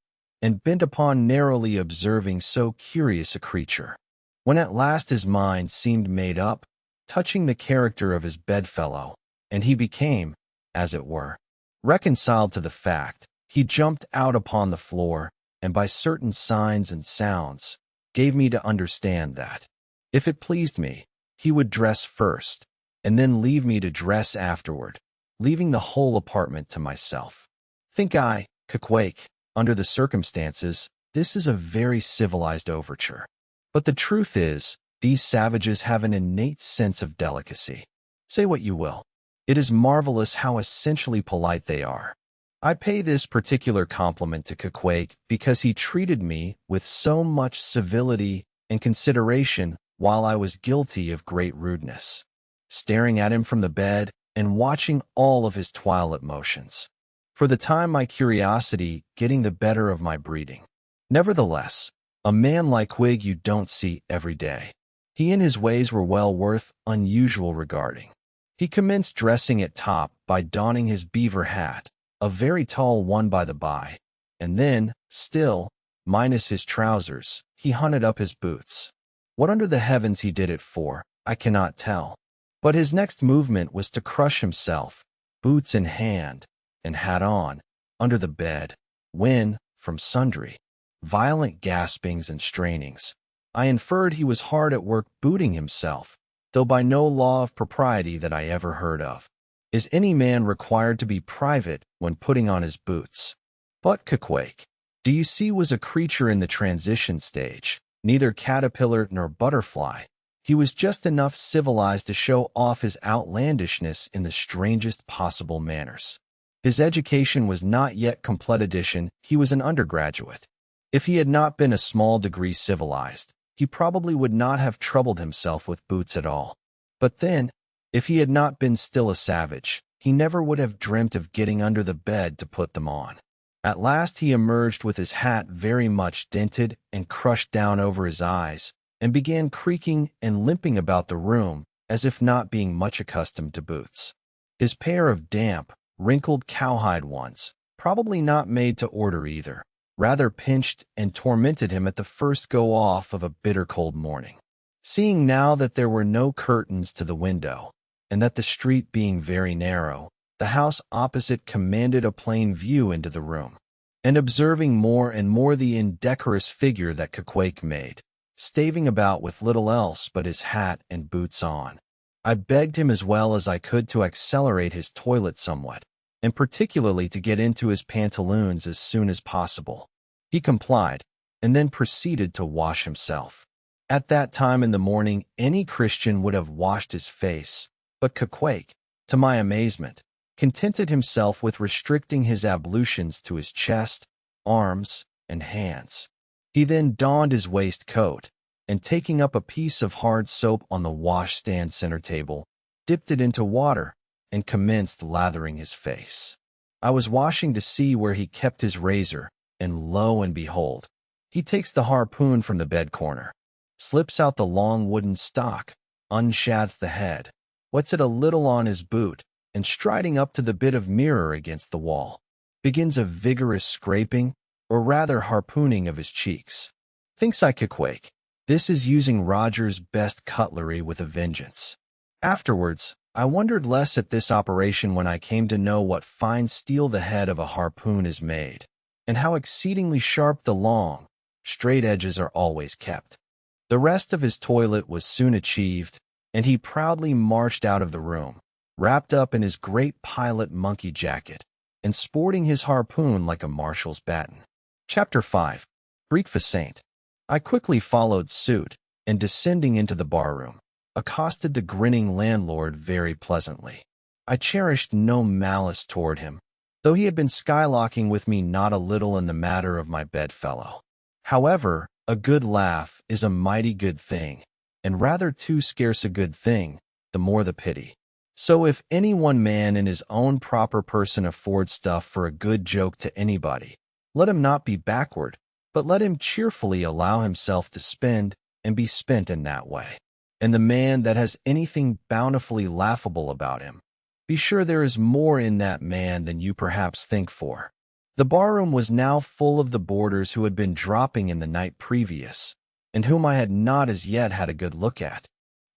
and bent upon narrowly observing so curious a creature. When at last his mind seemed made up, touching the character of his bedfellow, and he became, as it were, reconciled to the fact, he jumped out upon the floor, and by certain signs and sounds, gave me to understand that, if it pleased me, he would dress first, and then leave me to dress afterward, leaving the whole apartment to myself. Think I, Quake, under the circumstances, this is a very civilized overture. But the truth is, these savages have an innate sense of delicacy. Say what you will. It is marvelous how essentially polite they are. I pay this particular compliment to Quake because he treated me with so much civility and consideration while I was guilty of great rudeness, staring at him from the bed and watching all of his twilight motions. For the time my curiosity getting the better of my breeding. Nevertheless, a man like Quig you don't see every day. He and his ways were well worth unusual regarding. He commenced dressing at top by donning his beaver hat, a very tall one by the by, and then, still, minus his trousers, he hunted up his boots. What under the heavens he did it for, I cannot tell. But his next movement was to crush himself, boots in hand, and hat on, under the bed, when, from sundry violent gaspings and strainings, I inferred he was hard at work booting himself, though by no law of propriety that I ever heard of is any man required to be private when putting on his boots. But Quake, do you see, was a creature in the transition stage, neither caterpillar nor butterfly. He was just enough civilized to show off his outlandishness in the strangest possible manners. His education was not yet complete edition, he was an undergraduate. If he had not been a small degree civilized, he probably would not have troubled himself with boots at all. But then, if he had not been still a savage, he never would have dreamt of getting under the bed to put them on. At last he emerged with his hat very much dented and crushed down over his eyes, and began creaking and limping about the room as if not being much accustomed to boots. His pair of damp, wrinkled cowhide ones, probably not made to order either, rather pinched and tormented him at the first go-off of a bitter cold morning. Seeing now that there were no curtains to the window, and that the street being very narrow, the house opposite commanded a plain view into the room, and observing more and more the indecorous figure that Queequeg made, staving about with little else but his hat and boots on, I begged him as well as I could to accelerate his toilet somewhat, and particularly to get into his pantaloons as soon as possible. He complied, and then proceeded to wash himself. At that time in the morning any Christian would have washed his face, but Queequeg, to my amazement, contented himself with restricting his ablutions to his chest, arms, and hands. He then donned his waistcoat, and taking up a piece of hard soap on the washstand center table, dipped it into water, and commenced lathering his face. I was washing to see where he kept his razor, and lo and behold, he takes the harpoon from the bed corner, slips out the long wooden stock, unsheathes the head, wets it a little on his boot, and striding up to the bit of mirror against the wall, begins a vigorous scraping, or rather harpooning of his cheeks. Thinks I, Queequeg, this is using Roger's best cutlery with a vengeance. Afterwards, I wondered less at this operation when I came to know what fine steel the head of a harpoon is made, and how exceedingly sharp the long, straight edges are always kept. The rest of his toilet was soon achieved, and he proudly marched out of the room, wrapped up in his great pilot monkey jacket, and sporting his harpoon like a marshal's baton. Chapter 5. Breakfast. I quickly followed suit, and descending into the barroom, accosted the grinning landlord very pleasantly. I cherished no malice toward him, though he had been skylocking with me not a little in the matter of my bedfellow. However, a good laugh is a mighty good thing, and rather too scarce a good thing, the more the pity. So if any one man in his own proper person affords stuff for a good joke to anybody, let him not be backward, but let him cheerfully allow himself to spend and be spent in that way. And the man that has anything bountifully laughable about him, be sure there is more in that man than you perhaps think for. The barroom was now full of the boarders who had been dropping in the night previous, and whom I had not as yet had a good look at.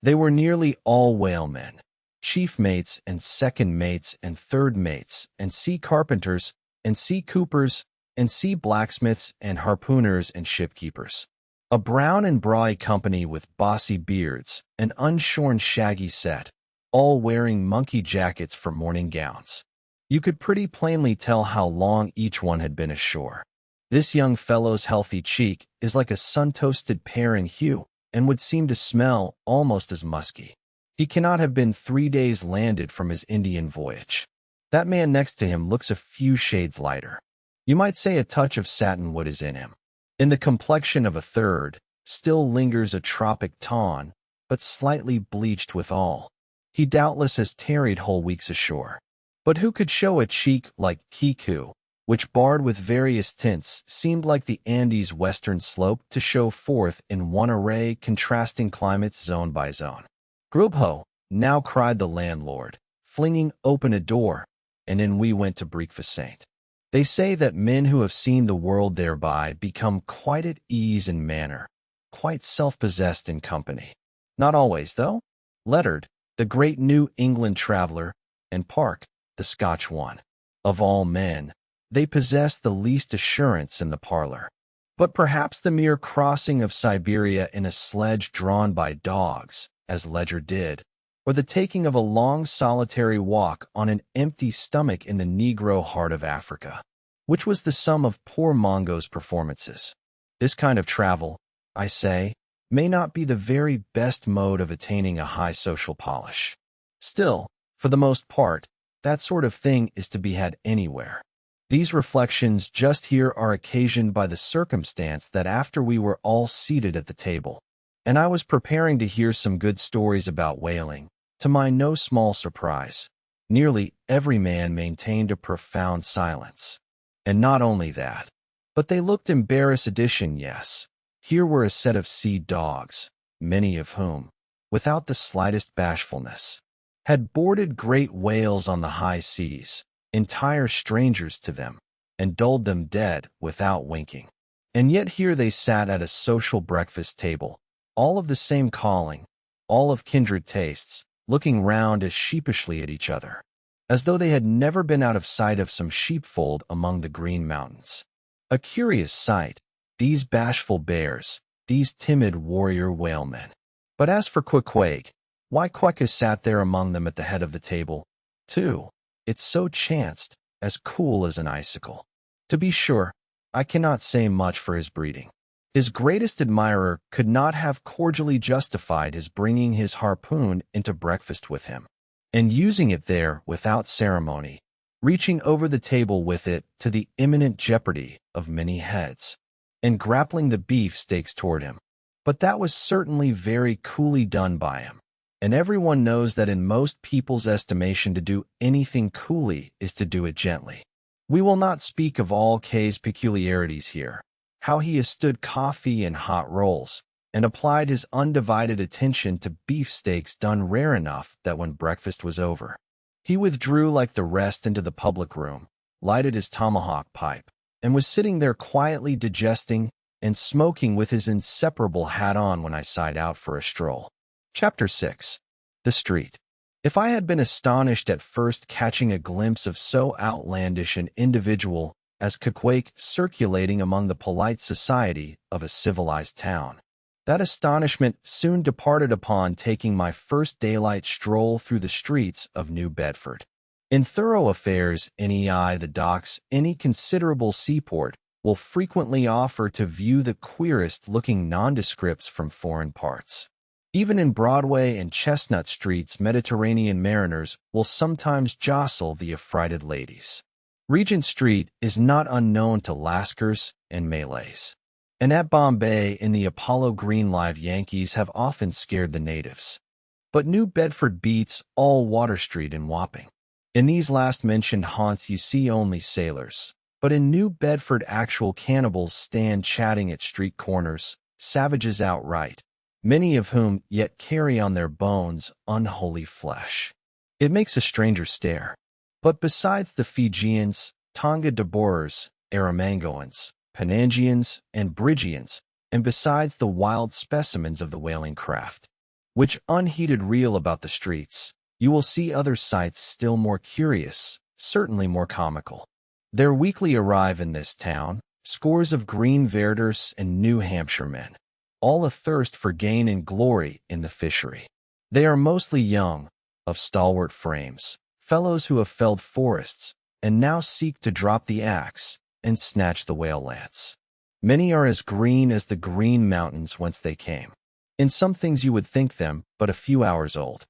They were nearly all whalemen, chief mates and second mates and third mates, and sea carpenters, and sea coopers, and sea blacksmiths, and harpooners and shipkeepers. A brown and brawy company with bossy beards, an unshorn shaggy set, all wearing monkey jackets for morning gowns. You could pretty plainly tell how long each one had been ashore. This young fellow's healthy cheek is like a sun-toasted pear in hue, and would seem to smell almost as musky. He cannot have been 3 days landed from his Indian voyage. That man next to him looks a few shades lighter. You might say a touch of satinwood is in him. In the complexion of a third, still lingers a tropic tawn, but slightly bleached withal. He doubtless has tarried whole weeks ashore. But who could show a cheek like Kiku, which barred with various tints seemed like the Andes' western slope to show forth in one array contrasting climates zone by zone? "Grubho," now cried the landlord, flinging open a door, and in we went to breakfast. They say that men who have seen the world thereby become quite at ease in manner, quite self-possessed in company. Not always, though. Leonard, the great New England traveler, and Park, the Scotch one, of all men, they possess the least assurance in the parlor. But perhaps the mere crossing of Siberia in a sledge drawn by dogs, as Ledger did, or the taking of a long solitary walk on an empty stomach in the Negro heart of Africa, which was the sum of poor Mongo's performances. This kind of travel, I say, may not be the very best mode of attaining a high social polish. Still, for the most part, that sort of thing is to be had anywhere. These reflections just here are occasioned by the circumstance that after we were all seated at the table, and I was preparing to hear some good stories about whaling. To my no small surprise, nearly every man maintained a profound silence. And not only that, but they looked embarrassed. Yes, here were a set of sea dogs, many of whom, without the slightest bashfulness, had boarded great whales on the high seas, entire strangers to them, and dulled them dead without winking. And yet here they sat at a social breakfast table, all of the same calling, all of kindred tastes, looking round as sheepishly at each other, as though they had never been out of sight of some sheepfold among the green mountains. A curious sight, these bashful bears, these timid warrior whalemen. But as for Queequeg, why Quecca sat there among them at the head of the table, too. It so chanced, as cool as an icicle. To be sure, I cannot say much for his breeding. His greatest admirer could not have cordially justified his bringing his harpoon into breakfast with him, and using it there without ceremony, reaching over the table with it to the imminent jeopardy of many heads, and grappling the beefsteaks toward him. But that was certainly very coolly done by him, and everyone knows that in most people's estimation to do anything coolly is to do it gently. We will not speak of all K's peculiarities here, how he has stood coffee and hot rolls, and applied his undivided attention to beefsteaks done rare enough that when breakfast was over, he withdrew like the rest into the public room, lighted his tomahawk pipe, and was sitting there quietly digesting and smoking with his inseparable hat on when I sighed out for a stroll. Chapter 6. The Street. If I had been astonished at first catching a glimpse of so outlandish an individual as Queequeg circulating among the polite society of a civilized town, that astonishment soon departed upon taking my first daylight stroll through the streets of New Bedford. In thoroughfares, the docks, any considerable seaport, will frequently offer to view the queerest-looking nondescripts from foreign parts. Even in Broadway and Chestnut Streets, Mediterranean mariners will sometimes jostle the affrighted ladies. Regent Street is not unknown to Lascars and Malays. And at Bombay in the Apollo Green live Yankees have often scared the natives. But New Bedford beats all Water Street in Wapping. In these last-mentioned haunts you see only sailors, but in New Bedford actual cannibals stand chatting at street corners, savages outright, many of whom yet carry on their bones unholy flesh. It makes a stranger stare. But besides the Fijians, Tonga Deborahs, Aramangoans, Penangians, and Bridgians, and besides the wild specimens of the whaling craft, which unheeded reel about the streets, you will see other sights still more curious, certainly more comical. There weekly arrive in this town scores of green Verders and New Hampshire men, all athirst for gain and glory in the fishery. They are mostly young, of stalwart frames, fellows who have felled forests, and now seek to drop the axe and snatch the whale lance. Many are as green as the green mountains whence they came. In some things you would think them but a few hours old.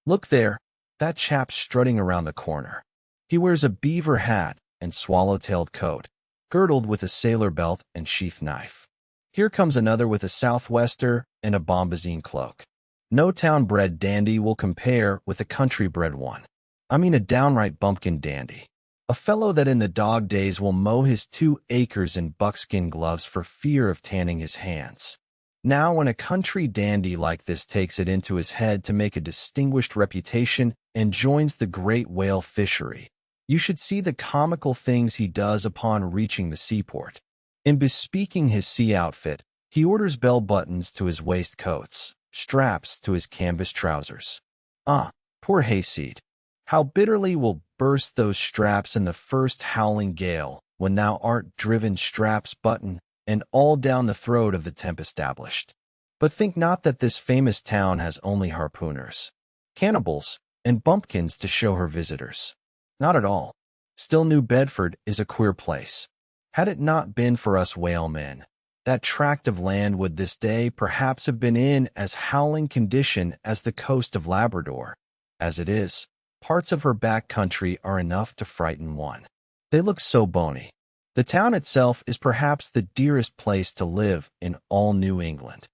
Look there, that chap strutting around the corner. He wears a beaver hat and swallow-tailed coat, girdled with a sailor belt and sheath knife. Here comes another with a southwester and a bombazine cloak. No town-bred dandy will compare with a country-bred one. I mean a downright bumpkin dandy. A fellow that in the dog days will mow his 2 acres in buckskin gloves for fear of tanning his hands. Now when a country dandy like this takes it into his head to make a distinguished reputation and joins the great whale fishery, you should see the comical things he does upon reaching the seaport. In bespeaking his sea outfit, he orders bell-buttons to his waistcoats, straps to his canvas trousers. Ah, poor hayseed! How bitterly will burst those straps in the first howling gale, when thou art driven straps button, and all down the throat of the temp established. But think not that this famous town has only harpooners, cannibals, and bumpkins to show her visitors. Not at all. Still New Bedford is a queer place. Had it not been for us whalemen, that tract of land would this day perhaps have been in as howling condition as the coast of Labrador. As it is, parts of her back country are enough to frighten one. They look so bony. The town itself is perhaps the dearest place to live in all New England.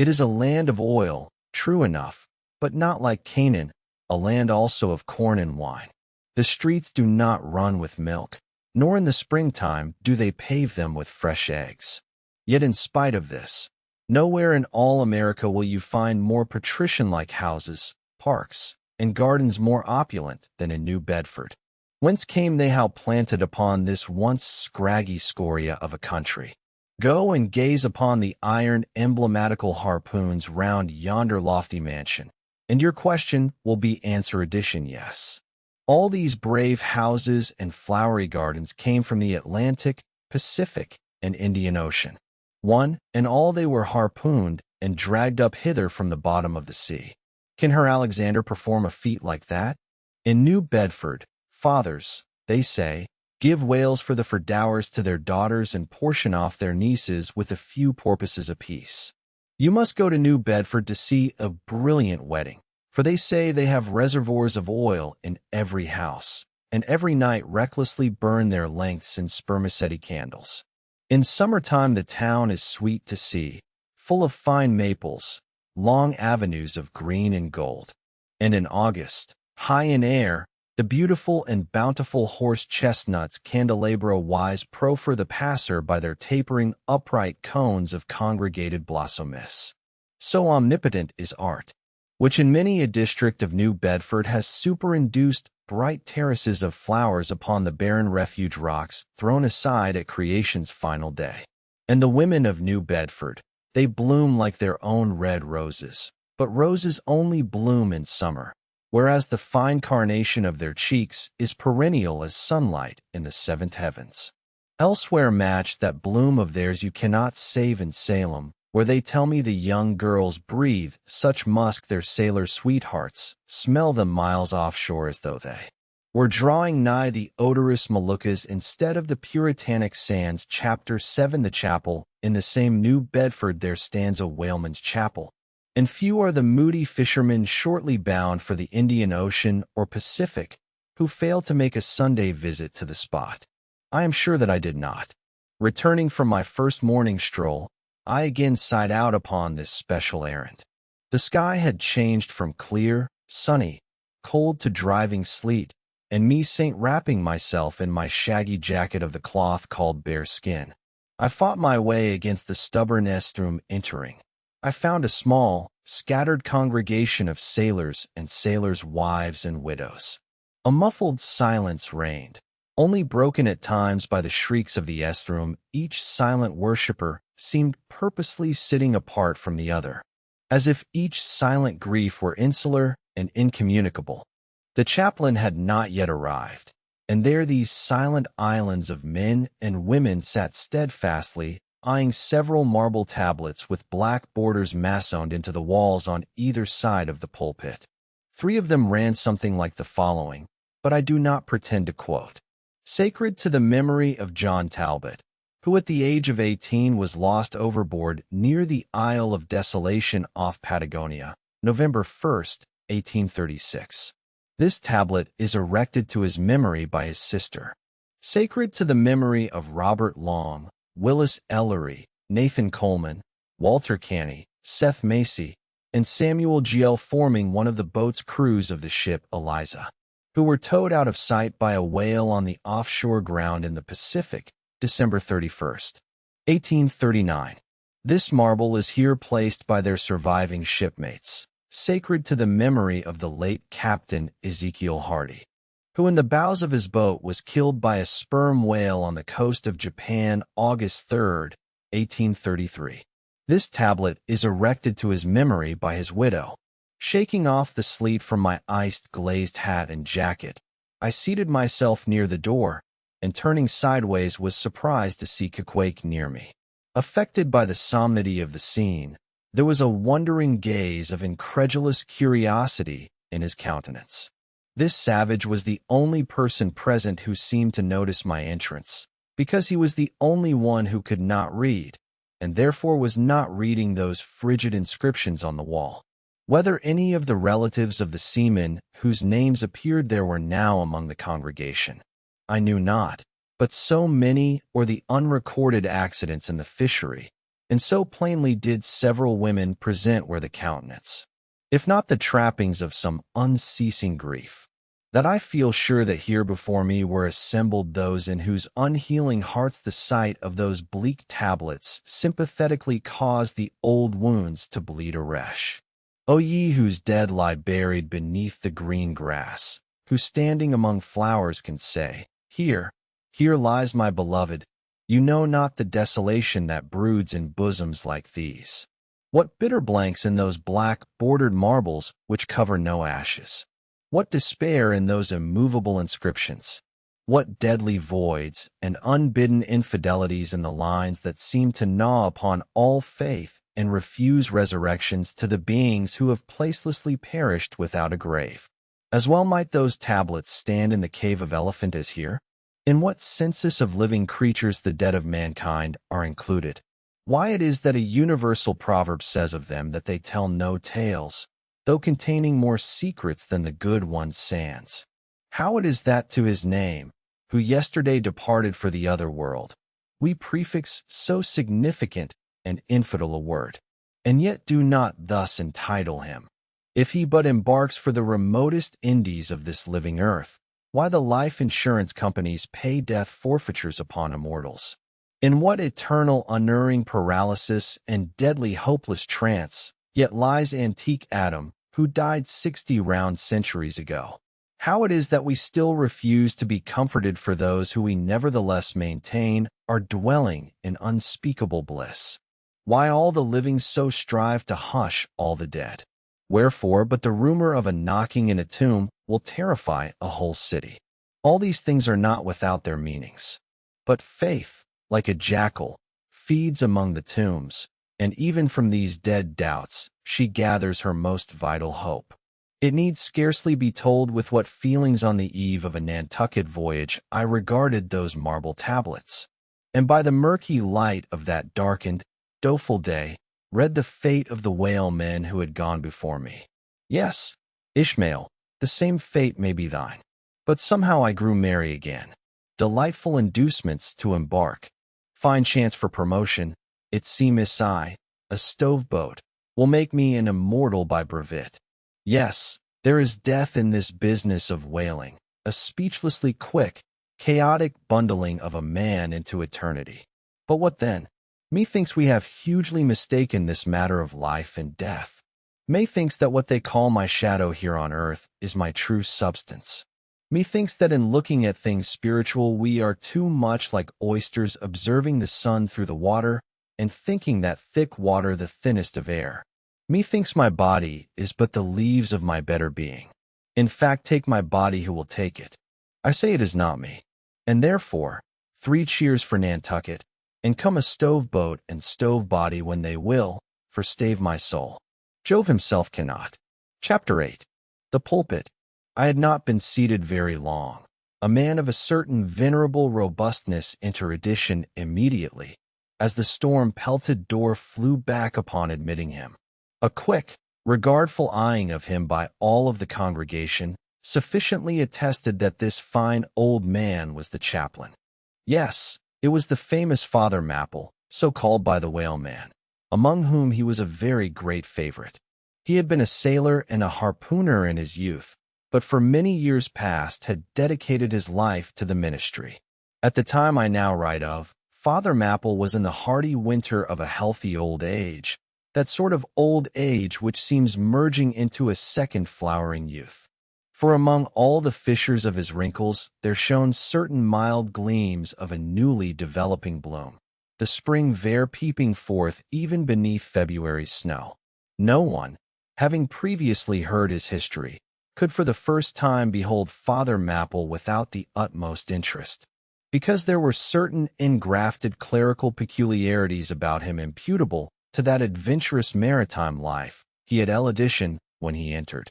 It is a land of oil, true enough, but not like Canaan, a land also of corn and wine. The streets do not run with milk, nor in the springtime do they pave them with fresh eggs. Yet in spite of this, nowhere in all America will you find more patrician-like houses, parks, and gardens more opulent than in New Bedford. Whence came they how planted upon this once scraggy scoria of a country? Go and gaze upon the iron emblematical harpoons round yonder lofty mansion, and your question will be answer addition yes. All these brave houses and flowery gardens came from the Atlantic, Pacific, and Indian Ocean. One and all they were harpooned and dragged up hither from the bottom of the sea. Can Her Alexander perform a feat like that? In New Bedford, fathers, they say, give whales for the ferdowers to their daughters and portion off their nieces with a few porpoises apiece. You must go to New Bedford to see a brilliant wedding, for they say they have reservoirs of oil in every house, and every night recklessly burn their lengths in spermaceti candles. In summertime the town is sweet to see, full of fine maples, long avenues of green and gold. And in August, high in air, the beautiful and bountiful horse chestnuts candelabra-wise proffer the passer by their tapering upright cones of congregated blossomiss. So omnipotent is art, which in many a district of New Bedford has superinduced bright terraces of flowers upon the barren refuge rocks thrown aside at creation's final day. And the women of New Bedford, they bloom like their own red roses, but roses only bloom in summer, whereas the fine carnation of their cheeks is perennial as sunlight in the seventh heavens. Elsewhere match that bloom of theirs you cannot save in Salem, where they tell me the young girls breathe such musk their sailor sweethearts smell them miles offshore as though they were drawing nigh the odorous Moluccas instead of the puritanic sands. Chapter 7 The chapel, in the same New Bedford there stands a whaleman's chapel, and few are the moody fishermen shortly bound for the Indian Ocean or Pacific who fail to make a Sunday visit to the spot. I am sure that I did not. Returning from my first morning stroll, I again sighed out upon this special errand. The sky had changed from clear, sunny, cold to driving sleet, and me saint wrapping myself in my shaggy jacket of the cloth called bear skin. I fought my way against the stubborn Estroom. Entering, I found a small, scattered congregation of sailors and sailors' wives and widows. A muffled silence reigned, only broken at times by the shrieks of the Estroom. Each silent worshipper seemed purposely sitting apart from the other, as if each silent grief were insular and incommunicable. The chaplain had not yet arrived, and there these silent islands of men and women sat steadfastly, eyeing several marble tablets with black borders massoned into the walls on either side of the pulpit. 3 of them ran something like the following, but I do not pretend to quote. Sacred to the memory of John Talbot, who at the age of 18 was lost overboard near the Isle of Desolation off Patagonia, November 1st, 1836. This tablet is erected to his memory by his sister. Sacred to the memory of Robert Long, Willis Ellery, Nathan Coleman, Walter Canny, Seth Macy, and Samuel G.L. forming one of the boat's crews of the ship Eliza, who were towed out of sight by a whale on the offshore ground in the Pacific, December 31st, 1839. This marble is here placed by their surviving shipmates, sacred to the memory of the late Captain Ezekiel Hardy, who in the bows of his boat was killed by a sperm whale on the coast of Japan August 3rd, 1833. This tablet is erected to his memory by his widow. Shaking off the sleet from my iced glazed hat and jacket, I seated myself near the door, and turning sideways was surprised to see Quake near me. Affected by the solemnity of the scene, there was a wondering gaze of incredulous curiosity in his countenance. This savage was the only person present who seemed to notice my entrance, because he was the only one who could not read, and therefore was not reading those frigid inscriptions on the wall. Whether any of the relatives of the seamen whose names appeared there were now among the congregation, I knew not, but so many or the unrecorded accidents in the fishery, and so plainly did several women present where the countenance, if not the trappings of some unceasing grief, that I feel sure that here before me were assembled those in whose unhealing hearts the sight of those bleak tablets sympathetically caused the old wounds to bleed afresh. O ye whose dead lie buried beneath the green grass, who standing among flowers can say, Here, here lies my beloved, you know not the desolation that broods in bosoms like these. What bitter blanks in those black, bordered marbles which cover no ashes! What despair in those immovable inscriptions! What deadly voids and unbidden infidelities in the lines that seem to gnaw upon all faith and refuse resurrections to the beings who have placelessly perished without a grave! As well might those tablets stand in the cave of Elephant as here. In what census of living creatures the dead of mankind are included? Why it is that a universal proverb says of them that they tell no tales, though containing more secrets than the good one's sands. How it is that to his name, who yesterday departed for the other world, we prefix so significant and infidel a word, and yet do not thus entitle him. If he but embarks for the remotest Indies of this living earth, why the life insurance companies pay death forfeitures upon immortals. In what eternal unerring paralysis and deadly hopeless trance yet lies antique Adam, who died 60 round centuries ago. How it is that we still refuse to be comforted for those who we nevertheless maintain are dwelling in unspeakable bliss. Why all the living so strive to hush all the dead. Wherefore but the rumor of a knocking in a tomb will terrify a whole city. All these things are not without their meanings. But faith, like a jackal, feeds among the tombs, and even from these dead doubts she gathers her most vital hope. It need scarcely be told with what feelings on the eve of a Nantucket voyage I regarded those marble tablets, and by the murky light of that darkened, doleful day, read the fate of the whalemen who had gone before me. Yes, Ishmael, the same fate may be thine. But somehow I grew merry again. Delightful inducements to embark. Fine chance for promotion. It seemeth I, a stove-boat, will make me an immortal by brevet. Yes, there is death in this business of whaling, a speechlessly quick, chaotic bundling of a man into eternity. But what then? Methinks we have hugely mistaken this matter of life and death. Methinks that what they call my shadow here on earth is my true substance. Methinks that in looking at things spiritual we are too much like oysters observing the sun through the water and thinking that thick water the thinnest of air. Methinks my body is but the leaves of my better being. In fact, take my body who will take it. I say it is not me. And therefore, 3 cheers for Nantucket, and come a stove-boat and stove-body when they will, for stave my soul. Jove himself cannot. Chapter 8. The Pulpit. I had not been seated very long. A man of a certain venerable robustness entered edition immediately, as the storm-pelted door flew back upon admitting him. A quick, regardful eyeing of him by all of the congregation sufficiently attested that this fine old man was the chaplain. Yes, it was the famous Father Mapple, so called by the whaleman, among whom he was a very great favorite. He had been a sailor and a harpooner in his youth, but for many years past had dedicated his life to the ministry. At the time I now write of, Father Mapple was in the hardy winter of a healthy old age, that sort of old age which seems merging into a second flowering youth. For among all the fissures of his wrinkles there shone certain mild gleams of a newly developing bloom, the spring there peeping forth even beneath February's snow. No one, having previously heard his history, could for the first time behold Father Mapple without the utmost interest, because there were certain engrafted clerical peculiarities about him imputable to that adventurous maritime life he had eludition when he entered.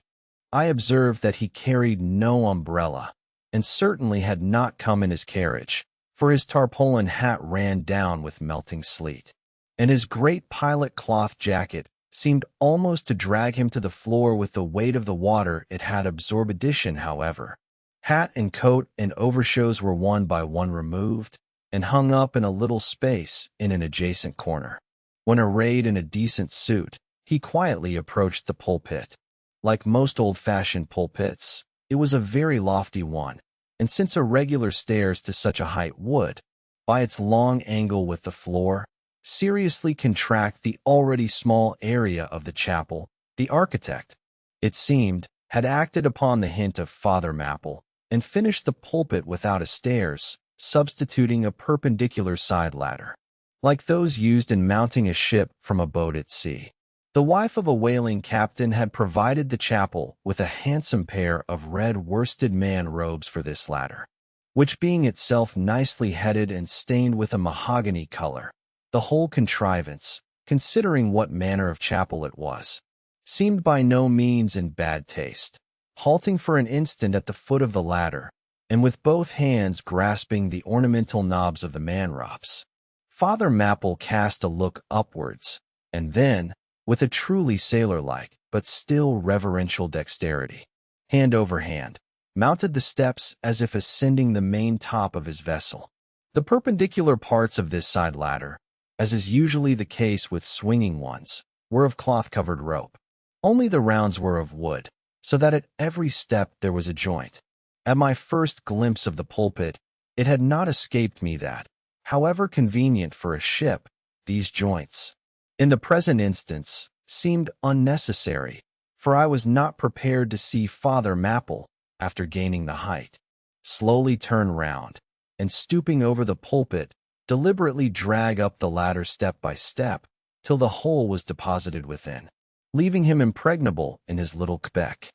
I observed that he carried no umbrella, and certainly had not come in his carriage, for his tarpaulin hat ran down with melting sleet, and his great pilot cloth jacket seemed almost to drag him to the floor with the weight of the water it had absorbedition. However, hat and coat and overshoes were one by one removed, and hung up in a little space in an adjacent corner. When arrayed in a decent suit, he quietly approached the pulpit. Like most old-fashioned pulpits, it was a very lofty one, and since irregular stairs to such a height would, by its long angle with the floor, seriously contract the already small area of the chapel, the architect, it seemed, had acted upon the hint of Father Mapple and finished the pulpit without a stairs, substituting a perpendicular side ladder, like those used in mounting a ship from a boat at sea. The wife of a whaling captain had provided the chapel with a handsome pair of red worsted man robes for this ladder, which being itself nicely headed and stained with a mahogany color, the whole contrivance, considering what manner of chapel it was, seemed by no means in bad taste. Halting for an instant at the foot of the ladder, and with both hands grasping the ornamental knobs of the man-robes, Father Mapple cast a look upwards, and then, with a truly sailor-like, but still reverential dexterity, hand over hand, mounted the steps as if ascending the main top of his vessel. The perpendicular parts of this side ladder, as is usually the case with swinging ones, were of cloth-covered rope. Only the rounds were of wood, so that at every step there was a joint. At my first glimpse of the pulpit, it had not escaped me that, however convenient for a ship, these joints, in the present instance, seemed unnecessary, for I was not prepared to see Father Mapple, after gaining the height, slowly turn round, and stooping over the pulpit, deliberately drag up the ladder step by step, till the whole was deposited within, leaving him impregnable in his little Quebec.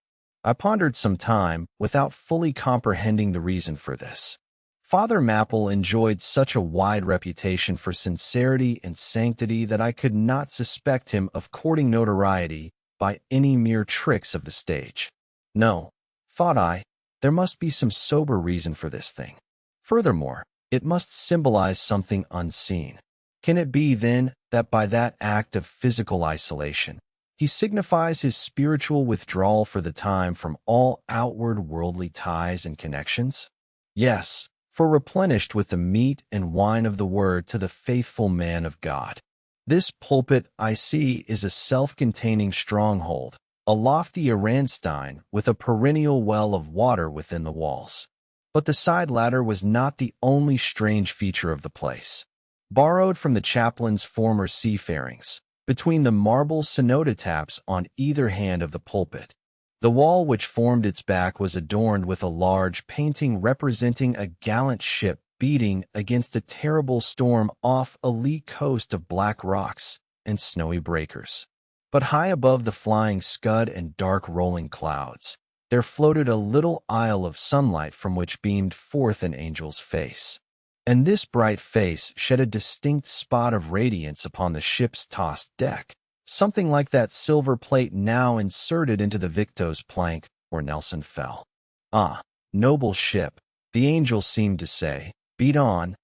I pondered some time without fully comprehending the reason for this. Father Mapple enjoyed such a wide reputation for sincerity and sanctity that I could not suspect him of courting notoriety by any mere tricks of the stage. No, thought I, there must be some sober reason for this thing. Furthermore, it must symbolize something unseen. Can it be, then, that by that act of physical isolation, he signifies his spiritual withdrawal for the time from all outward worldly ties and connections? Yes, for replenished with the meat and wine of the word to the faithful man of God. This pulpit, I see, is a self-containing stronghold, a lofty Aranstein with a perennial well of water within the walls. But the side ladder was not the only strange feature of the place. Borrowed from the chaplain's former seafarings, between the marble cenotaphs on either hand of the pulpit, the wall which formed its back was adorned with a large painting representing a gallant ship beating against a terrible storm off a lee coast of black rocks and snowy breakers. But high above the flying scud and dark rolling clouds, there floated a little isle of sunlight from which beamed forth an angel's face. And this bright face shed a distinct spot of radiance upon the ship's tossed deck, something like that silver plate now inserted into the Victo's plank where Nelson fell. Ah, noble ship, the angel seemed to say, beat on,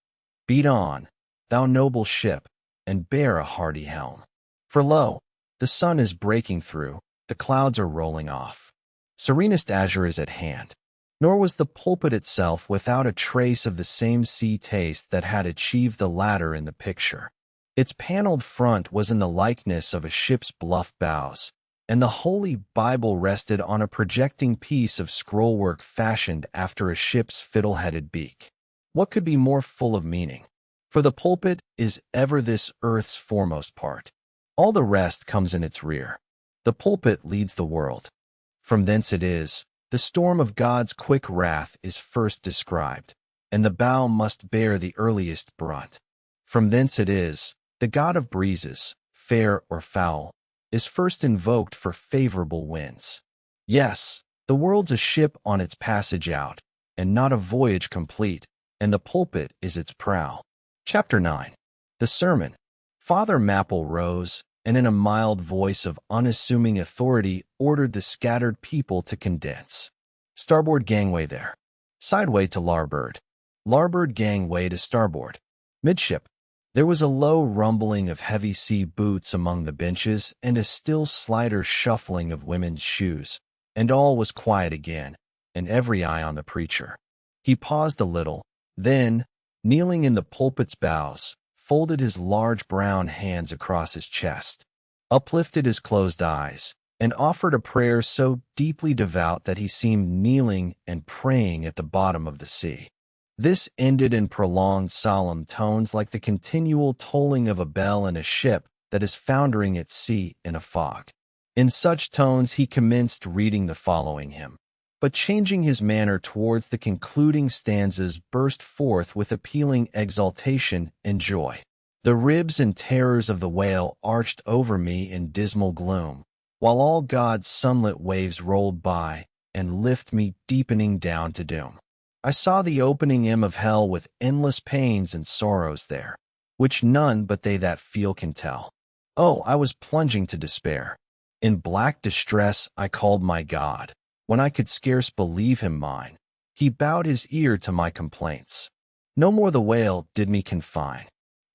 thou noble ship, and bear a hardy helm. For lo, the sun is breaking through, the clouds are rolling off. Serenest azure is at hand. Nor was the pulpit itself without a trace of the same sea taste that had achieved the ladder in the picture. Its paneled front was in the likeness of a ship's bluff bows, and the Holy Bible rested on a projecting piece of scrollwork fashioned after a ship's fiddle-headed beak. What could be more full of meaning? For the pulpit is ever this earth's foremost part. All the rest comes in its rear. The pulpit leads the world. From thence it is, the storm of God's quick wrath is first described, and the bow must bear the earliest brunt. From thence it is, the god of breezes, fair or foul, is first invoked for favorable winds. Yes, the world's a ship on its passage out, and not a voyage complete, and the pulpit is its prow. Chapter 9. The Sermon. Father Mapple rose, and in a mild voice of unassuming authority ordered the scattered people to condense. Starboard gangway there. Sideway to larboard. Larboard gangway to starboard. Midship. There was a low rumbling of heavy sea boots among the benches and a still slighter shuffling of women's shoes, and all was quiet again, and every eye on the preacher. He paused a little, then, kneeling in the pulpit's bows, folded his large brown hands across his chest, uplifted his closed eyes, and offered a prayer so deeply devout that he seemed kneeling and praying at the bottom of the sea. This ended in prolonged solemn tones like the continual tolling of a bell in a ship that is foundering at sea in a fog. In such tones he commenced reading the following hymn, but changing his manner towards the concluding stanzas burst forth with appealing exultation and joy. The ribs and terrors of the whale arched over me in dismal gloom, while all God's sunlit waves rolled by and lift me deepening down to doom. I saw the opening hymn of hell with endless pains and sorrows there, which none but they that feel can tell. Oh, I was plunging to despair. In black distress I called my God. When I could scarce believe him mine, he bowed his ear to my complaints. No more the whale did me confine.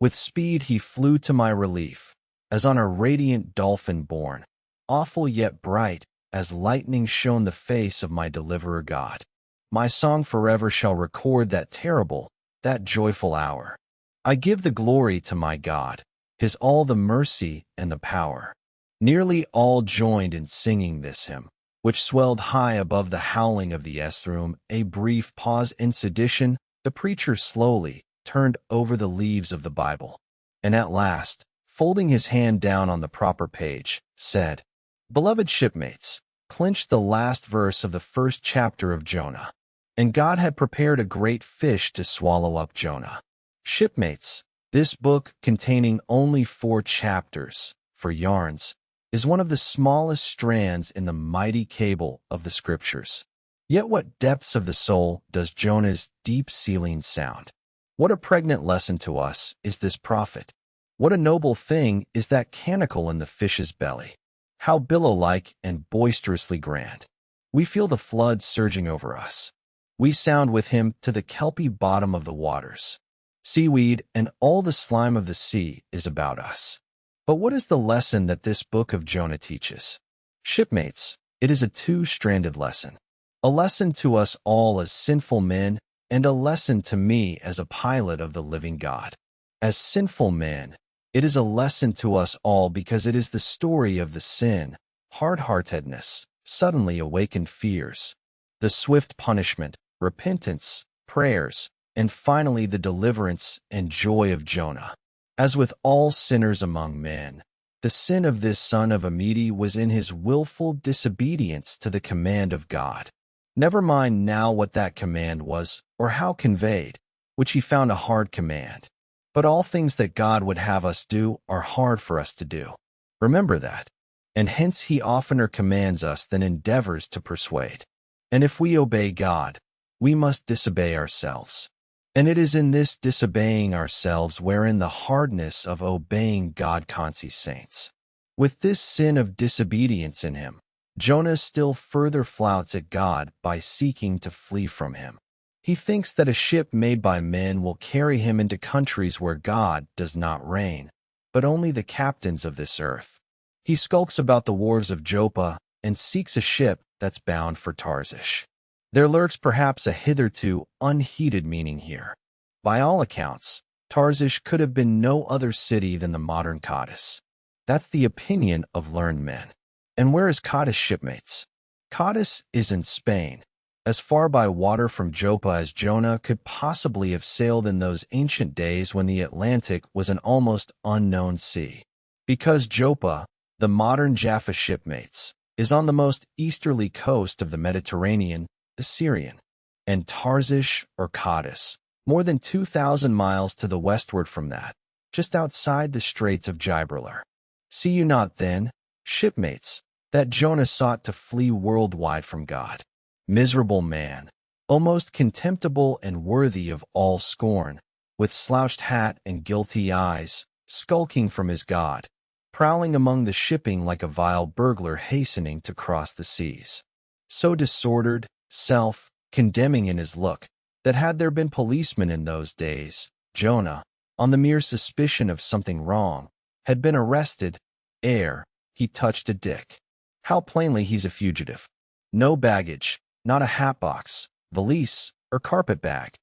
With speed he flew to my relief, as on a radiant dolphin borne. Awful yet bright, as lightning shone the face of my deliverer God. My song forever shall record that terrible, that joyful hour. I give the glory to my God, his all the mercy and the power. Nearly all joined in singing this hymn, which swelled high above the howling of the S-room. A brief pause in sedition, the preacher slowly turned over the leaves of the Bible, and at last, folding his hand down on the proper page, said, "Beloved shipmates," clinched the last verse of the first chapter of Jonah. And God had prepared a great fish to swallow up Jonah. Shipmates, this book, containing only 4 chapters, for yarns, is one of the smallest strands in the mighty cable of the Scriptures. Yet what depths of the soul does Jonah's deep sealing sound? What a pregnant lesson to us is this prophet! What a noble thing is that canacle in the fish's belly! How billow-like and boisterously grand! We feel the flood surging over us. We sound with him to the kelpy bottom of the waters. Seaweed and all the slime of the sea is about us. But what is the lesson that this book of Jonah teaches? Shipmates, it is a 2-stranded lesson. A lesson to us all as sinful men, and a lesson to me as a pilot of the living God. As sinful men, it is a lesson to us all because it is the story of the sin, hard-heartedness, suddenly awakened fears, the swift punishment, repentance, prayers, and finally the deliverance and joy of Jonah. As with all sinners among men, the sin of this son of Amidi was in his willful disobedience to the command of God. Never mind now what that command was or how conveyed, which he found a hard command. But all things that God would have us do are hard for us to do. Remember that. And hence he oftener commands us than endeavors to persuade. And if we obey God, we must disobey ourselves. And it is in this disobeying ourselves wherein the hardness of obeying God conceits saints. With this sin of disobedience in him, Jonah still further flouts at God by seeking to flee from him. He thinks that a ship made by men will carry him into countries where God does not reign, but only the captains of this earth. He skulks about the wharves of Joppa and seeks a ship that's bound for Tarshish. There lurks perhaps a hitherto unheeded meaning here. By all accounts, Tarshish could have been no other city than the modern Cadiz. That's the opinion of learned men. And where is Cadiz, shipmates? Cadiz is in Spain, as far by water from Joppa as Jonah could possibly have sailed in those ancient days when the Atlantic was an almost unknown sea. Because Joppa, the modern Jaffa, shipmates, is on the most easterly coast of the Mediterranean, the Syrian, and Tarshish or Cadiz, more than 2,000 miles to the westward from that, just outside the Straits of Gibraltar. See you not then, shipmates, that Jonah sought to flee worldwide from God? Miserable man, almost contemptible and worthy of all scorn, with slouched hat and guilty eyes, skulking from his God, prowling among the shipping like a vile burglar hastening to cross the seas. So disordered, self-condemning in his look, that had there been policemen in those days, Jonah, on the mere suspicion of something wrong, had been arrested ere he touched a dick. How plainly he's a fugitive. No baggage, not a hatbox, valise, or carpet bag.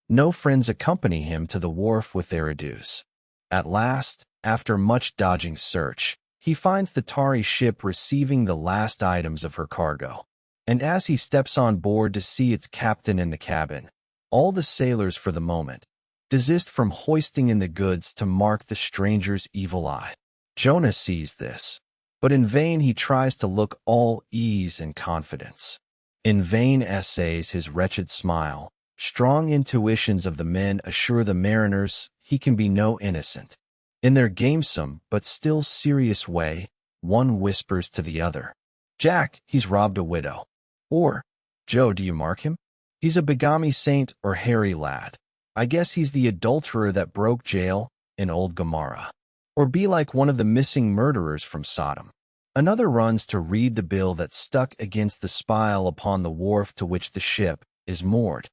No friends accompany him to the wharf with their adieus. At last, after much dodging search, he finds the tarry ship receiving the last items of her cargo. And as he steps on board to see its captain in the cabin, all the sailors for the moment desist from hoisting in the goods to mark the stranger's evil eye. Jonah sees this, but in vain he tries to look all ease and confidence. In vain essays his wretched smile. Strong intuitions of the men assure the mariners he can be no innocent. In their gamesome but still serious way, one whispers to the other, "Jack, he's robbed a widow." Or, "Joe, do you mark him? He's a bigamy saint or hairy lad. I guess he's the adulterer that broke jail in old Gomorrah." Or be like one of the missing murderers from Sodom. Another runs to read the bill that's stuck against the spile upon the wharf to which the ship is moored,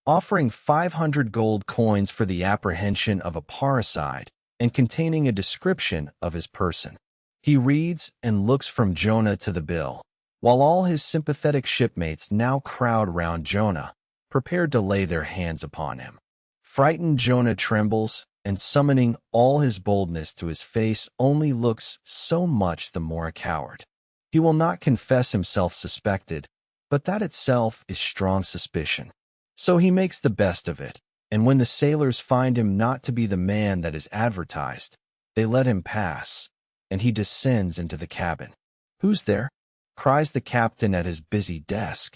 offering 500 gold coins for the apprehension of a parricide and containing a description of his person. He reads and looks from Jonah to the bill, while all his sympathetic shipmates now crowd round Jonah, prepared to lay their hands upon him. Frightened Jonah trembles, and summoning all his boldness to his face only looks so much the more a coward. He will not confess himself suspected, but that itself is strong suspicion. So he makes the best of it, and when the sailors find him not to be the man that is advertised, they let him pass, and he descends into the cabin. "Who's there?" cries the captain at his busy desk,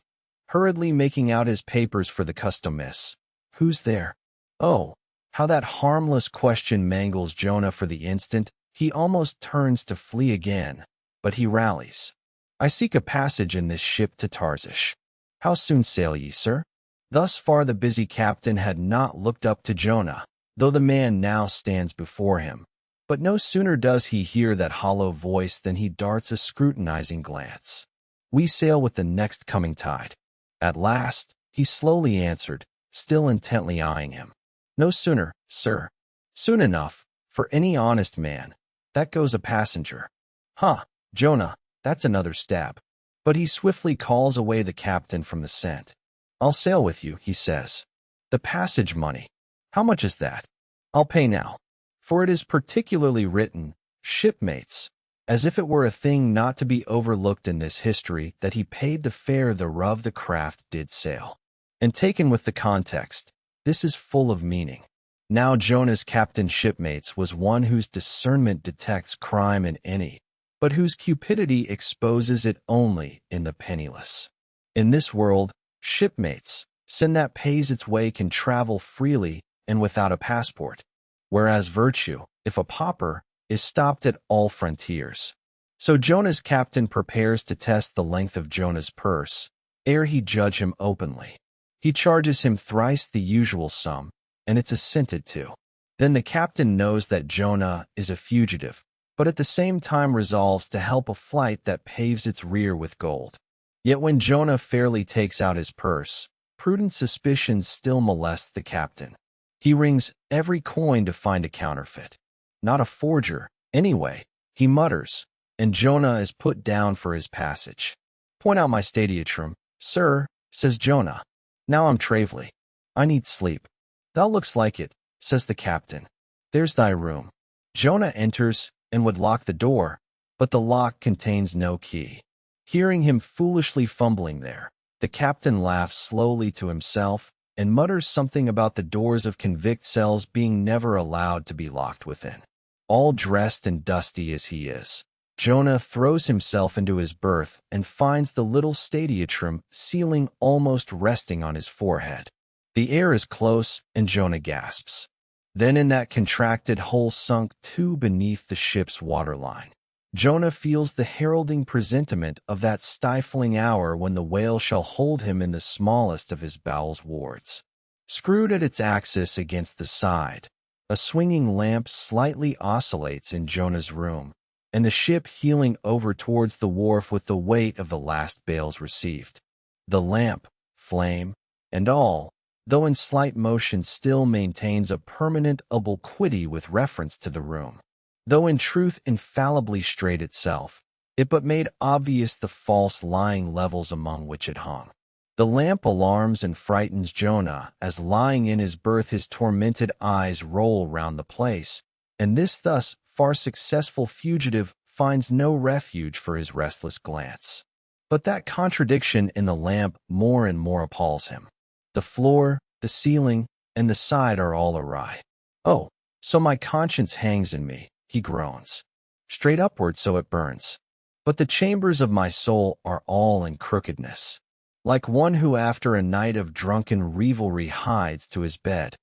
hurriedly making out his papers for the custom-miss. "Who's there?" Oh, how that harmless question mangles Jonah for the instant. He almost turns to flee again, but he rallies. "I seek a passage in this ship to Tarshish. How soon sail ye, sir?" Thus far the busy captain had not looked up to Jonah, though the man now stands before him. But no sooner does he hear that hollow voice than he darts a scrutinizing glance. "We sail with the next coming tide." At last, he slowly answered, still intently eyeing him. "No sooner, sir." "Soon enough, for any honest man. That goes a passenger." "Huh, Jonah, that's another stab." But he swiftly calls away the captain from the scent. "I'll sail with you," he says. "The passage money. How much is that?" "I'll pay now." For it is particularly written, "Shipmates," as if it were a thing not to be overlooked in this history that he paid the fare thereof the craft did sail. And taken with the context, this is full of meaning. Now Jonah's captain's shipmates was one whose discernment detects crime in any, but whose cupidity exposes it only in the penniless. In this world, shipmates, sin that pays its way can travel freely and without a passport, whereas virtue, if a pauper, is stopped at all frontiers. So Jonah's captain prepares to test the length of Jonah's purse, ere he judge him openly. He charges him thrice the usual sum, and it's assented to. Then the captain knows that Jonah is a fugitive, but at the same time resolves to help a flight that paves its rear with gold. Yet when Jonah fairly takes out his purse, prudent suspicion still molests the captain. He rings every coin to find a counterfeit. Not a forger, anyway, he mutters, and Jonah is put down for his passage. "Point out my stadiatrum, sir," says Jonah. "Now I'm travely. I need sleep." "Thou looks like it," says the captain. "There's thy room." Jonah enters and would lock the door, but the lock contains no key. Hearing him foolishly fumbling there, the captain laughs slowly to himself and mutters something about the doors of convict cells being never allowed to be locked within. All dressed and dusty as he is, Jonah throws himself into his berth and finds the little stadiatrum ceiling almost resting on his forehead. The air is close, and Jonah gasps. Then in that contracted hole sunk 2 beneath the ship's waterline, Jonah feels the heralding presentiment of that stifling hour when the whale shall hold him in the smallest of his bowels wards. Screwed at its axis against the side, a swinging lamp slightly oscillates in Jonah's room, and the ship heeling over towards the wharf with the weight of the last bales received. The lamp, flame, and all, though in slight motion, still maintains a permanent obliquity with reference to the room. Though in truth infallibly straight itself, it but made obvious the false lying levels among which it hung. The lamp alarms and frightens Jonah as lying in his berth his tormented eyes roll round the place, and this thus far successful fugitive finds no refuge for his restless glance. But that contradiction in the lamp more and more appalls him. The floor, the ceiling, and the side are all awry. "Oh, so my conscience hangs in me," he groans. "Straight upward so it burns. But the chambers of my soul are all in crookedness." Like one who after a night of drunken revelry hides to his bed,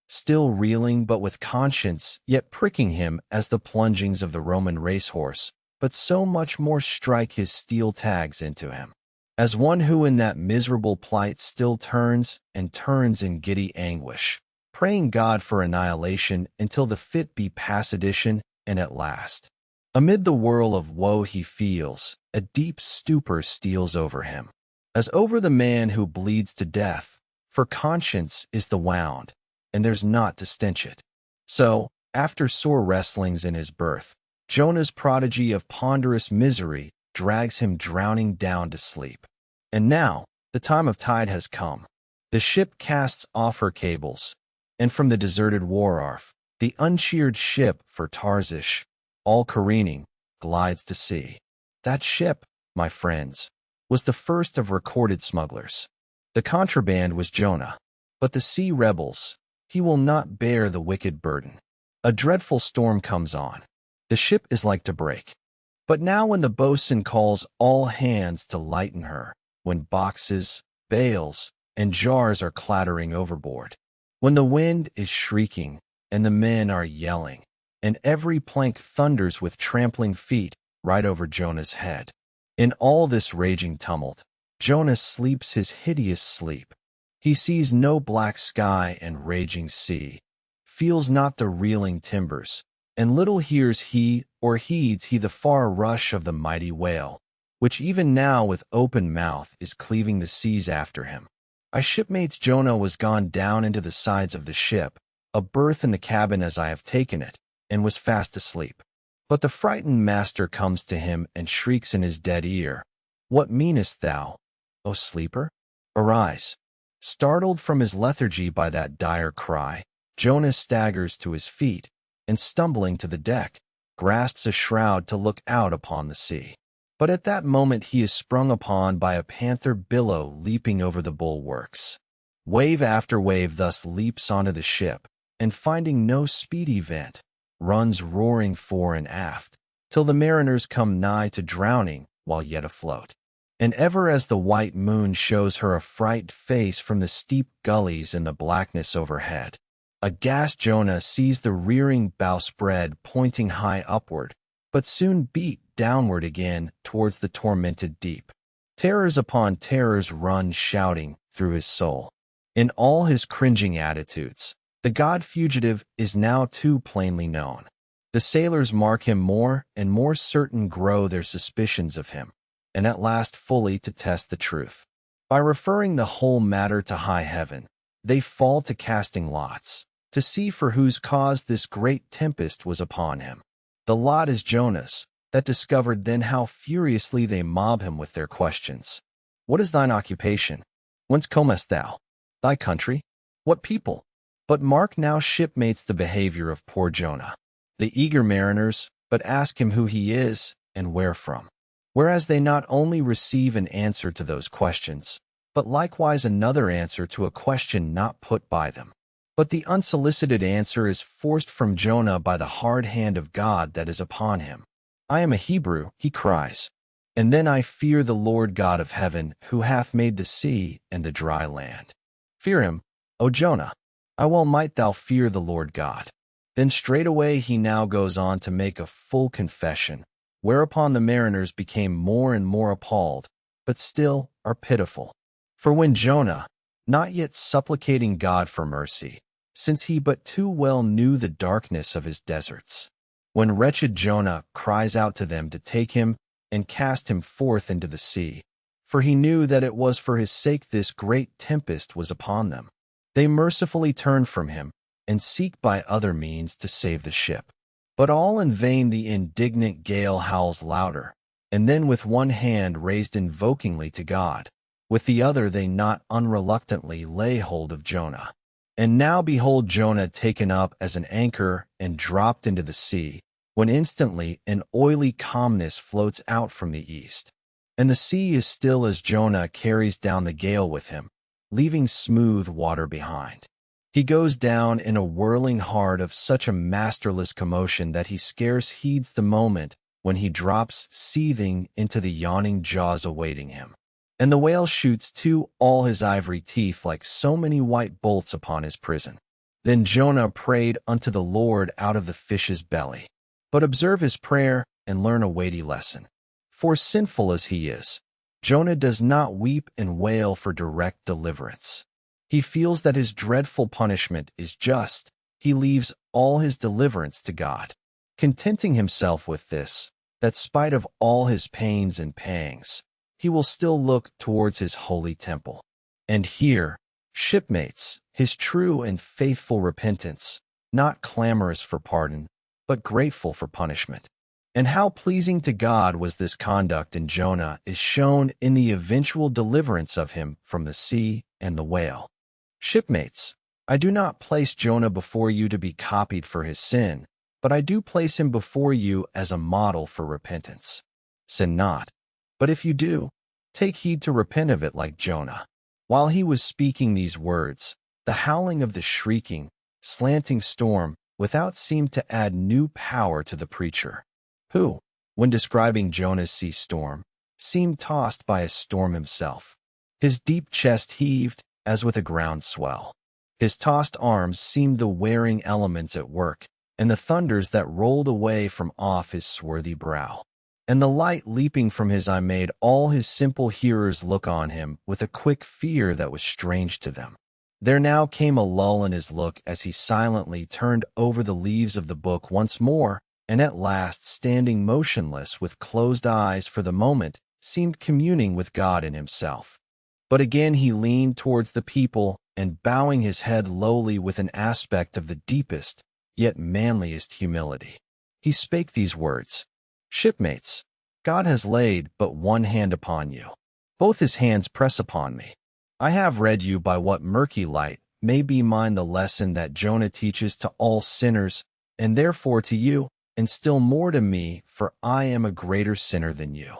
still reeling but with conscience yet pricking him as the plungings of the Roman racehorse, but so much more strike his steel tags into him. As one who in that miserable plight still turns and turns in giddy anguish, praying God for annihilation until the fit be past addition, and at last, amid the whirl of woe he feels, a deep stupor steals over him, as over the man who bleeds to death, for conscience is the wound, and there's naught to stench it. So, after sore wrestlings in his berth, Jonah's prodigy of ponderous misery drags him drowning down to sleep. And now, the time of tide has come. The ship casts off her cables, and from the deserted wharf, the uncheered ship for Tarshish, all careening, glides to sea. That ship, my friends, was the first of recorded smugglers. The contraband was Jonah, but the sea rebels, he will not bear the wicked burden. A dreadful storm comes on. The ship is like to break. But now when the boatswain calls all hands to lighten her, when boxes, bales, and jars are clattering overboard, when the wind is shrieking and the men are yelling, and every plank thunders with trampling feet right over Jonah's head, in all this raging tumult, Jonah sleeps his hideous sleep. He sees no black sky and raging sea, feels not the reeling timbers, and little hears he or heeds he the far rush of the mighty whale, which even now with open mouth is cleaving the seas after him. My shipmate's Jonah was gone down into the sides of the ship, a berth in the cabin as I have taken it, and was fast asleep. But the frightened master comes to him and shrieks in his dead ear, "What meanest thou, O sleeper? Arise." Startled from his lethargy by that dire cry, Jonah staggers to his feet, and stumbling to the deck, grasps a shroud to look out upon the sea. But at that moment he is sprung upon by a panther billow leaping over the bulwarks. Wave after wave thus leaps onto the ship, and finding no speedy vent, runs roaring fore and aft, till the mariners come nigh to drowning while yet afloat. And ever as the white moon shows her affright face from the steep gullies in the blackness overhead, aghast Jonah sees the rearing bowsprit pointing high upward, but soon beat downward again towards the tormented deep. Terrors upon terrors run shouting through his soul. In all his cringing attitudes, the god-fugitive is now too plainly known. The sailors mark him more and more certain grow their suspicions of him, and at last fully to test the truth. By referring the whole matter to high heaven, they fall to casting lots, to see for whose cause this great tempest was upon him. The lot is Jonah's, that discovered then how furiously they mob him with their questions. "What is thine occupation? Whence comest thou? Thy country? What people?" But mark now shipmates the behavior of poor Jonah. The eager mariners but ask him who he is and where from, whereas they not only receive an answer to those questions, but likewise another answer to a question not put by them. But the unsolicited answer is forced from Jonah by the hard hand of God that is upon him. "I am a Hebrew," he cries, "and then I fear the Lord God of heaven, who hath made the sea and the dry land." Fear him, O Jonah. I well might thou fear the Lord God. Then straightway he now goes on to make a full confession, whereupon the mariners became more and more appalled, but still are pitiful. For when Jonah, not yet supplicating God for mercy, since he but too well knew the darkness of his deserts, when wretched Jonah cries out to them to take him and cast him forth into the sea, for he knew that it was for his sake this great tempest was upon them, they mercifully turn from him and seek by other means to save the ship. But all in vain the indignant gale howls louder, and then with one hand raised invokingly to God, with the other they not unreluctantly lay hold of Jonah, And now behold Jonah taken up as an anchor and dropped into the sea, when instantly an oily calmness floats out from the east. And the sea is still as Jonah carries down the gale with him, leaving smooth water behind. He goes down in a whirling heart of such a masterless commotion that he scarce heeds the moment when he drops seething into the yawning jaws awaiting him. And the whale shoots to all his ivory teeth like so many white bolts upon his prison. Then Jonah prayed unto the Lord out of the fish's belly. But observe his prayer and learn a weighty lesson. For sinful as he is, Jonah does not weep and wail for direct deliverance. He feels that his dreadful punishment is just. He leaves all his deliverance to God, contenting himself with this, that spite of all his pains and pangs, he will still look towards his holy temple. And here, shipmates, his true and faithful repentance, not clamorous for pardon, but grateful for punishment. And how pleasing to God was this conduct in Jonah is shown in the eventual deliverance of him from the sea and the whale. Shipmates, I do not place Jonah before you to be copied for his sin, but I do place him before you as a model for repentance. Sin not. But if you do, take heed to repent of it like Jonah. While he was speaking these words, the howling of the shrieking, slanting storm without seemed to add new power to the preacher, who, when describing Jonah's sea storm, seemed tossed by a storm himself. His deep chest heaved as with a ground swell. His tossed arms seemed the wearing elements at work, and the thunders that rolled away from off his swarthy brow. And the light leaping from his eye made all his simple hearers look on him with a quick fear that was strange to them. There now came a lull in his look as he silently turned over the leaves of the book once more, and at last, standing motionless with closed eyes for the moment, seemed communing with God and himself. But again he leaned towards the people, and bowing his head lowly with an aspect of the deepest, yet manliest humility, he spake these words: Shipmates, God has laid but one hand upon you. Both his hands press upon me. I have read you by what murky light may be mine the lesson that Jonah teaches to all sinners, and therefore to you, and still more to me, for I am a greater sinner than you.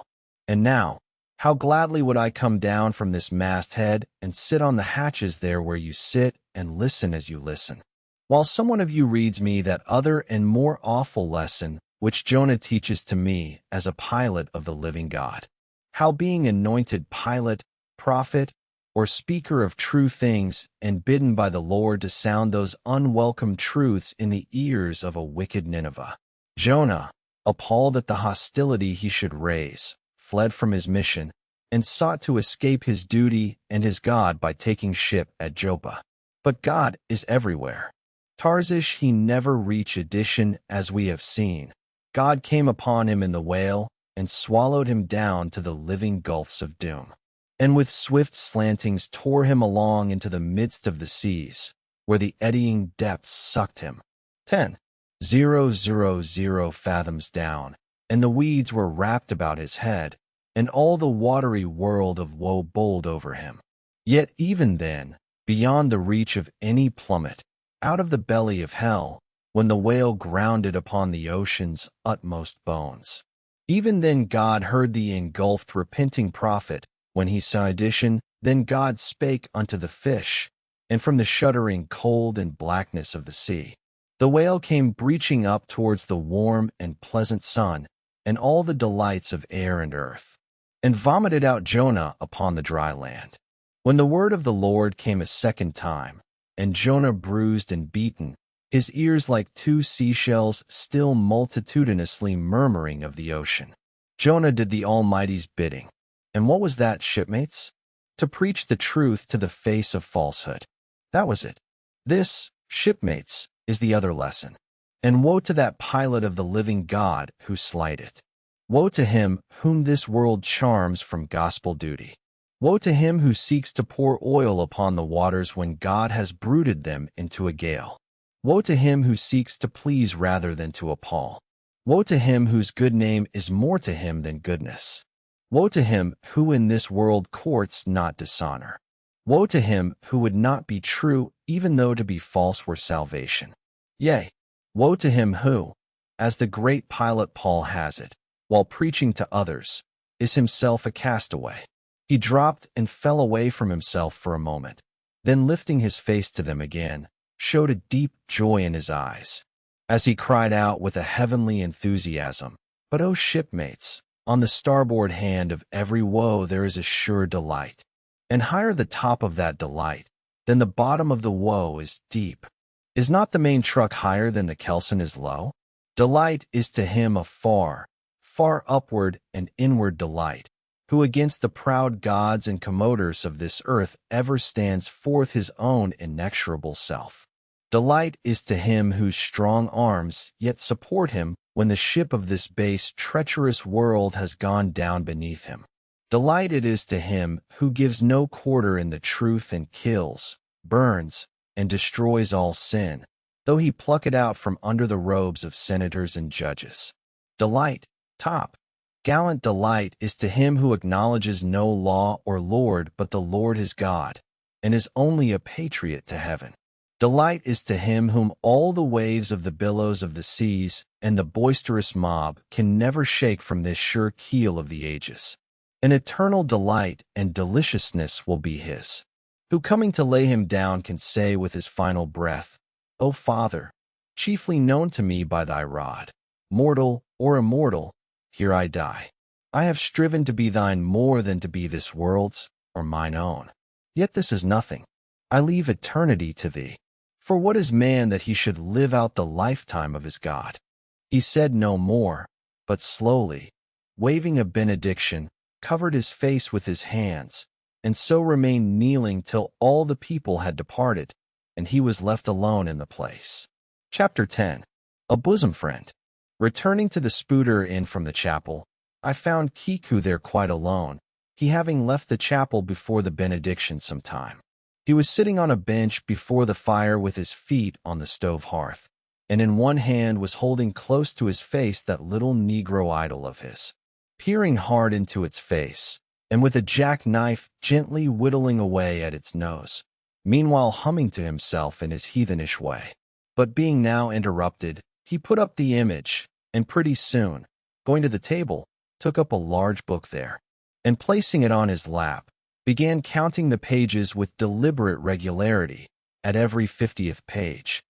And now, how gladly would I come down from this Mast-Head and sit on the hatches there where you sit and listen as you listen, while someone of you reads me that other and more awful lesson which Jonah teaches to me as a pilot of the living God. How being anointed pilot, prophet, or speaker of true things, and bidden by the Lord to sound those unwelcome truths in the ears of a wicked Nineveh, Jonah, appalled at the hostility he should raise, fled from his mission, and sought to escape his duty and his God by taking ship at Joppa. But God is everywhere. Tarshish he never reached edition, as we have seen. God came upon him in the whale, and swallowed him down to the living gulfs of doom, and with swift slantings tore him along into the midst of the seas, where the eddying depths sucked him 10,000 fathoms down, and the weeds were wrapped about his head, and all the watery world of woe bowled over him. Yet even then, beyond the reach of any plummet, out of the belly of hell, when the whale grounded upon the ocean's utmost bones, even then God heard the engulfed repenting prophet, when he saw edition. Then God spake unto the fish, and from the shuddering cold and blackness of the sea, the whale came breaching up towards the warm and pleasant sun, and all the delights of air and earth, and vomited out Jonah upon the dry land. When the word of the Lord came a second time, and Jonah bruised and beaten, his ears like two seashells still multitudinously murmuring of the ocean, Jonah did the Almighty's bidding. And what was that, shipmates? To preach the truth to the face of falsehood. That was it. This, shipmates, is the other lesson. And woe to that pilot of the living God who slight it. Woe to him whom this world charms from gospel duty. Woe to him who seeks to pour oil upon the waters when God has brooded them into a gale. Woe to him who seeks to please rather than to appall. Woe to him whose good name is more to him than goodness. Woe to him who in this world courts not dishonor. Woe to him who would not be true, even though to be false were salvation. Yea, woe to him who, as the great pilot Paul has it, while preaching to others, is himself a castaway. He dropped and fell away from himself for a moment, then lifting his face to them again, showed a deep joy in his eyes, as he cried out with a heavenly enthusiasm, "But, O shipmates, on the starboard hand of every woe there is a sure delight, and higher the top of that delight than the bottom of the woe is deep. Is not the main truck higher than the kelson is low? Delight is to him a far, far upward and inward delight, who against the proud gods and commoders of this earth ever stands forth his own inexorable self. Delight is to him whose strong arms yet support him when the ship of this base, treacherous world has gone down beneath him. Delight it is to him who gives no quarter in the truth and kills, burns, and destroys all sin, though he pluck it out from under the robes of senators and judges. Delight, top, gallant delight is to him who acknowledges no law or lord but the Lord his God, and is only a patriot to heaven. Delight is to him whom all the waves of the billows of the seas and the boisterous mob can never shake from this sure keel of the ages. An eternal delight and deliciousness will be his, who coming to lay him down can say with his final breath, O Father, chiefly known to me by thy rod, mortal or immortal, here I die. I have striven to be thine more than to be this world's or mine own. Yet this is nothing. I leave eternity to thee. For what is man that he should live out the lifetime of his God? He said no more, but slowly, waving a benediction, covered his face with his hands, and so remained kneeling till all the people had departed, and he was left alone in the place. Chapter 10. A Bosom Friend. Returning to the Spouter-Inn from the chapel, I found Kiku there quite alone, he having left the chapel before the benediction some time. He was sitting on a bench before the fire with his feet on the stove hearth, and in one hand was holding close to his face that little Negro idol of his, peering hard into its face, and with a jackknife gently whittling away at its nose, meanwhile humming to himself in his heathenish way. But being now interrupted, he put up the image, and pretty soon, going to the table, took up a large book there, and placing it on his lap, began counting the pages with deliberate regularity, at every 50th page,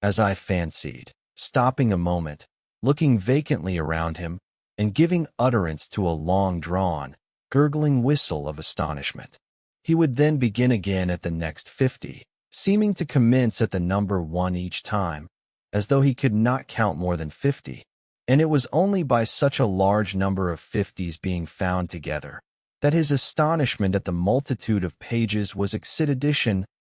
as I fancied, stopping a moment, looking vacantly around him, and giving utterance to a long-drawn, gurgling whistle of astonishment. He would then begin again at the next 50, seeming to commence at the number 1 each time, as though he could not count more than 50, and it was only by such a large number of 50s being found together that his astonishment at the multitude of pages was exceeded.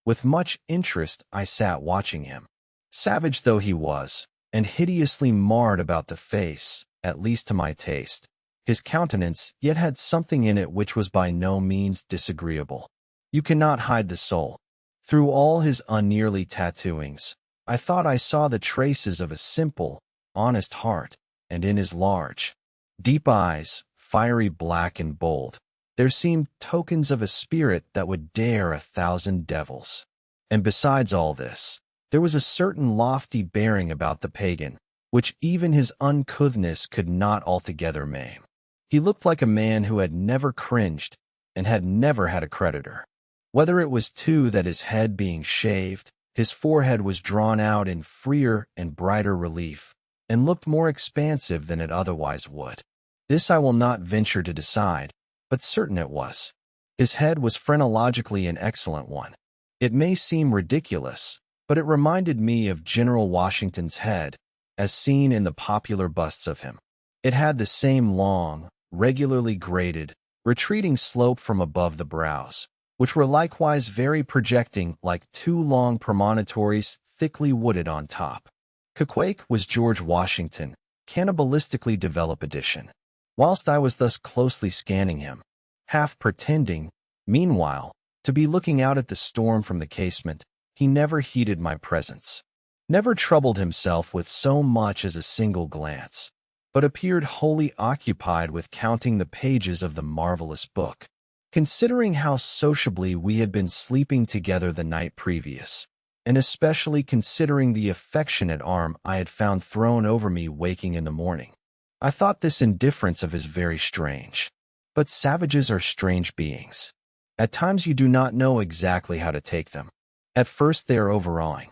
With much interest I sat watching him. Savage though he was, and hideously marred about the face, at least to my taste, his countenance yet had something in it which was by no means disagreeable. You cannot hide the soul. Through all his unnearly tattooings, I thought I saw the traces of a simple, honest heart, and in his large, deep eyes, fiery black and bold, there seemed tokens of a spirit that would dare 1,000 devils. And besides all this, there was a certain lofty bearing about the pagan, which even his uncouthness could not altogether maim. He looked like a man who had never cringed, and had never had a creditor. Whether it was too that his head being shaved, his forehead was drawn out in freer and brighter relief, and looked more expansive than it otherwise would. This I will not venture to decide, but certain it was. His head was phrenologically an excellent one. It may seem ridiculous, but it reminded me of General Washington's head, as seen in the popular busts of him. It had the same long, regularly graded, retreating slope from above the brows, which were likewise very projecting like 2 long promontories thickly wooded on top. Queequeg was George Washington, cannibalistically developed edition. Whilst I was thus closely scanning him, half pretending, meanwhile, to be looking out at the storm from the casement, he never heeded my presence, never troubled himself with so much as a single glance, but appeared wholly occupied with counting the pages of the marvelous book. Considering how sociably we had been sleeping together the night previous, and especially considering the affectionate arm I had found thrown over me waking in the morning, I thought this indifference of his very strange. But savages are strange beings. At times you do not know exactly how to take them. At first they are overawing.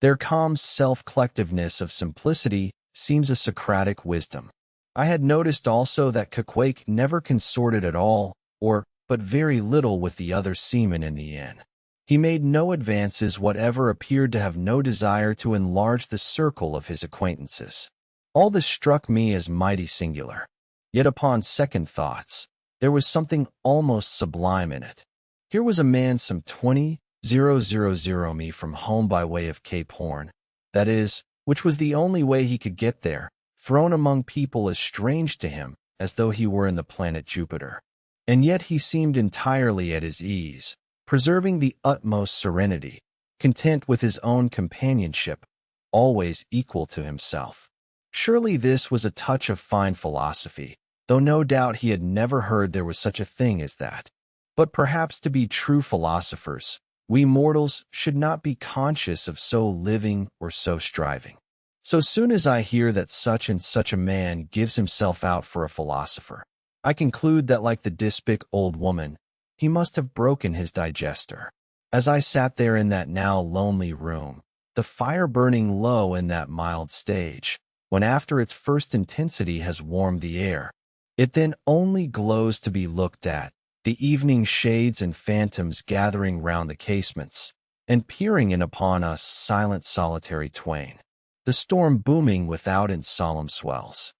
Their calm self-collectiveness of simplicity seems a Socratic wisdom. I had noticed also that Caquake never consorted at all, or but very little, with the other seamen in the inn. He made no advances whatever, appeared to have no desire to enlarge the circle of his acquaintances. All this struck me as mighty singular. Yet upon second thoughts, there was something almost sublime in it. Here was a man some 20,000 me from home by way of Cape Horn, that is, which was the only way he could get there, thrown among people as strange to him as though he were in the planet Jupiter. And yet he seemed entirely at his ease, preserving the utmost serenity, content with his own companionship, always equal to himself. Surely this was a touch of fine philosophy, though no doubt he had never heard there was such a thing as that. But perhaps to be true philosophers, we mortals should not be conscious of so living or so striving. So soon as I hear that such and such a man gives himself out for a philosopher, I conclude that, like the dyspic old woman, he must have broken his digester. As I sat there in that now lonely room, the fire burning low in that mild stage, when after its first intensity has warmed the air, it then only glows to be looked at, the evening shades and phantoms gathering round the casements, and peering in upon us silent solitary twain, the storm booming without in solemn swells,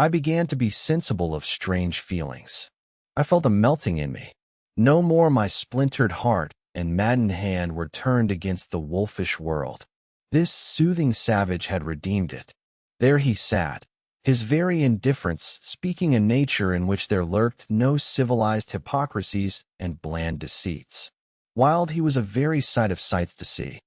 I began to be sensible of strange feelings. I felt a melting in me. No more my splintered heart and maddened hand were turned against the wolfish world. This soothing savage had redeemed it. There he sat, his very indifference speaking a nature in which there lurked no civilized hypocrisies and bland deceits. Wild, he was a very sight of sights to see.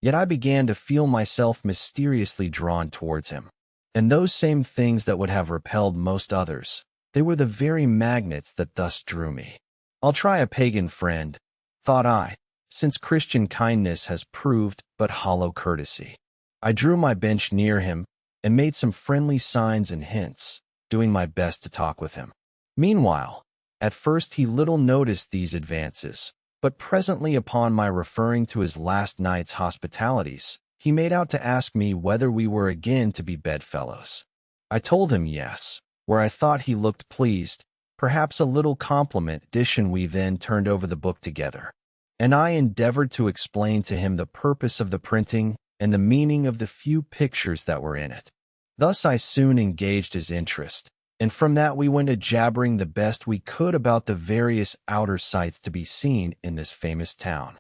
Yet I began to feel myself mysteriously drawn towards him. And those same things that would have repelled most others, they were the very magnets that thus drew me. I'll try a pagan friend, thought I, since Christian kindness has proved but hollow courtesy. I drew my bench near him and made some friendly signs and hints, doing my best to talk with him. Meanwhile, at first he little noticed these advances, but presently, upon my referring to his last night's hospitalities, he made out to ask me whether we were again to be bedfellows. I told him yes, where I thought he looked pleased, perhaps a little compliment. We then turned over the book together, and I endeavored to explain to him the purpose of the printing and the meaning of the few pictures that were in it. Thus I soon engaged his interest, and from that we went a jabbering the best we could about the various outer sights to be seen in this famous town.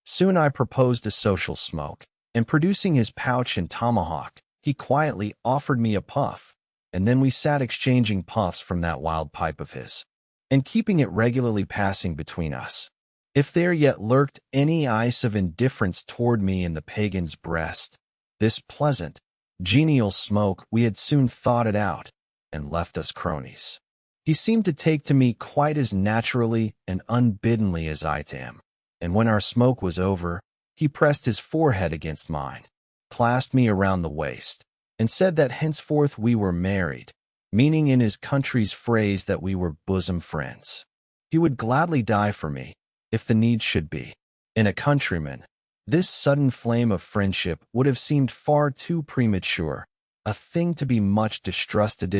Soon I proposed a social smoke, and producing his pouch and tomahawk, he quietly offered me a puff, and then we sat exchanging puffs from that wild pipe of his, and keeping it regularly passing between us. If there yet lurked any ice of indifference toward me in the pagan's breast, this pleasant, genial smoke, we had soon thawed it out, and left us cronies. He seemed to take to me quite as naturally and unbiddenly as I to him, and when our smoke was over, he pressed his forehead against mine, clasped me around the waist, and said that henceforth we were married, meaning in his country's phrase that we were bosom friends. He would gladly die for me, if the need should be. In a countryman, this sudden flame of friendship would have seemed far too premature, a thing to be much distrusted,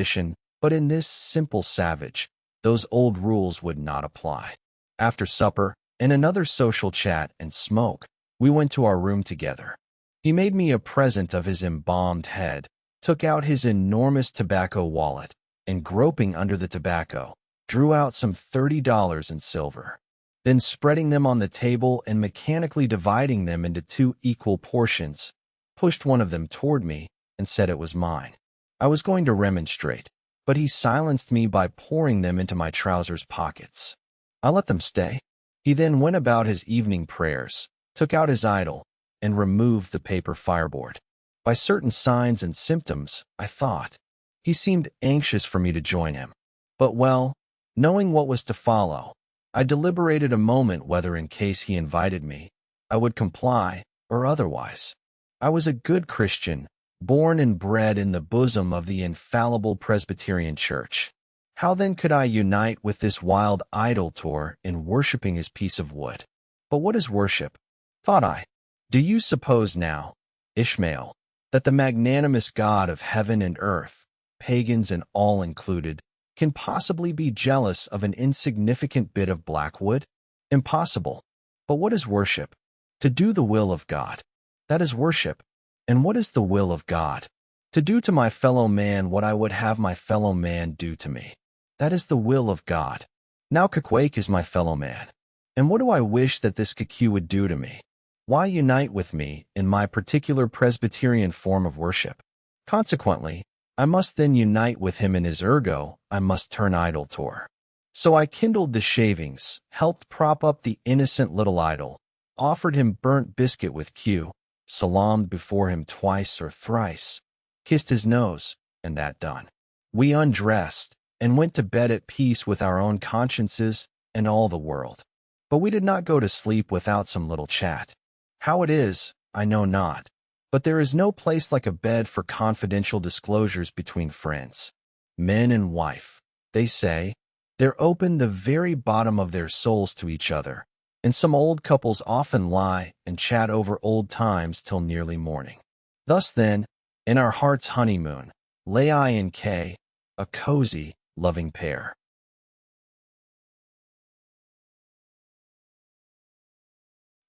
but in this simple savage, those old rules would not apply. After supper, and another social chat and smoke, we went to our room together. He made me a present of his embalmed head, took out his enormous tobacco wallet, and groping under the tobacco, drew out some $30 in silver. Then spreading them on the table and mechanically dividing them into 2 equal portions, pushed one of them toward me and said it was mine. I was going to remonstrate, but he silenced me by pouring them into my trousers pockets. I let them stay. He then went about his evening prayers, took out his idol, and removed the paper fireboard. By certain signs and symptoms, I thought, he seemed anxious for me to join him. But well, knowing what was to follow, I deliberated a moment whether, in case he invited me, I would comply, or otherwise. I was a good Christian, born and bred in the bosom of the infallible Presbyterian Church. How then could I unite with this wild idolator in worshipping his piece of wood? But what is worship? Thought I. Do you suppose now, Ishmael, that the magnanimous God of heaven and earth, pagans and all included, can possibly be jealous of an insignificant bit of black wood? Impossible. But what is worship? To do the will of God. That is worship. And what is the will of God? To do to my fellow man what I would have my fellow man do to me. That is the will of God. Now Queequeg is my fellow man. And what do I wish that this Queequeg would do to me? Why unite with me in my particular Presbyterian form of worship? Consequently, I must then unite with him in his ergo, I must turn idolator. So I kindled the shavings, helped prop up the innocent little idol, offered him burnt biscuit with Q, salaamed before him twice or thrice, kissed his nose, and that done. We undressed, and went to bed at peace with our own consciences and all the world. But we did not go to sleep without some little chat. How it is, I know not. But there is no place like a bed for confidential disclosures between friends. Men and wife, they say, they're open the very bottom of their souls to each other, and some old couples often lie and chat over old times till nearly morning. Thus then, in our heart's honeymoon, lay I and Kay, a cozy, loving pair.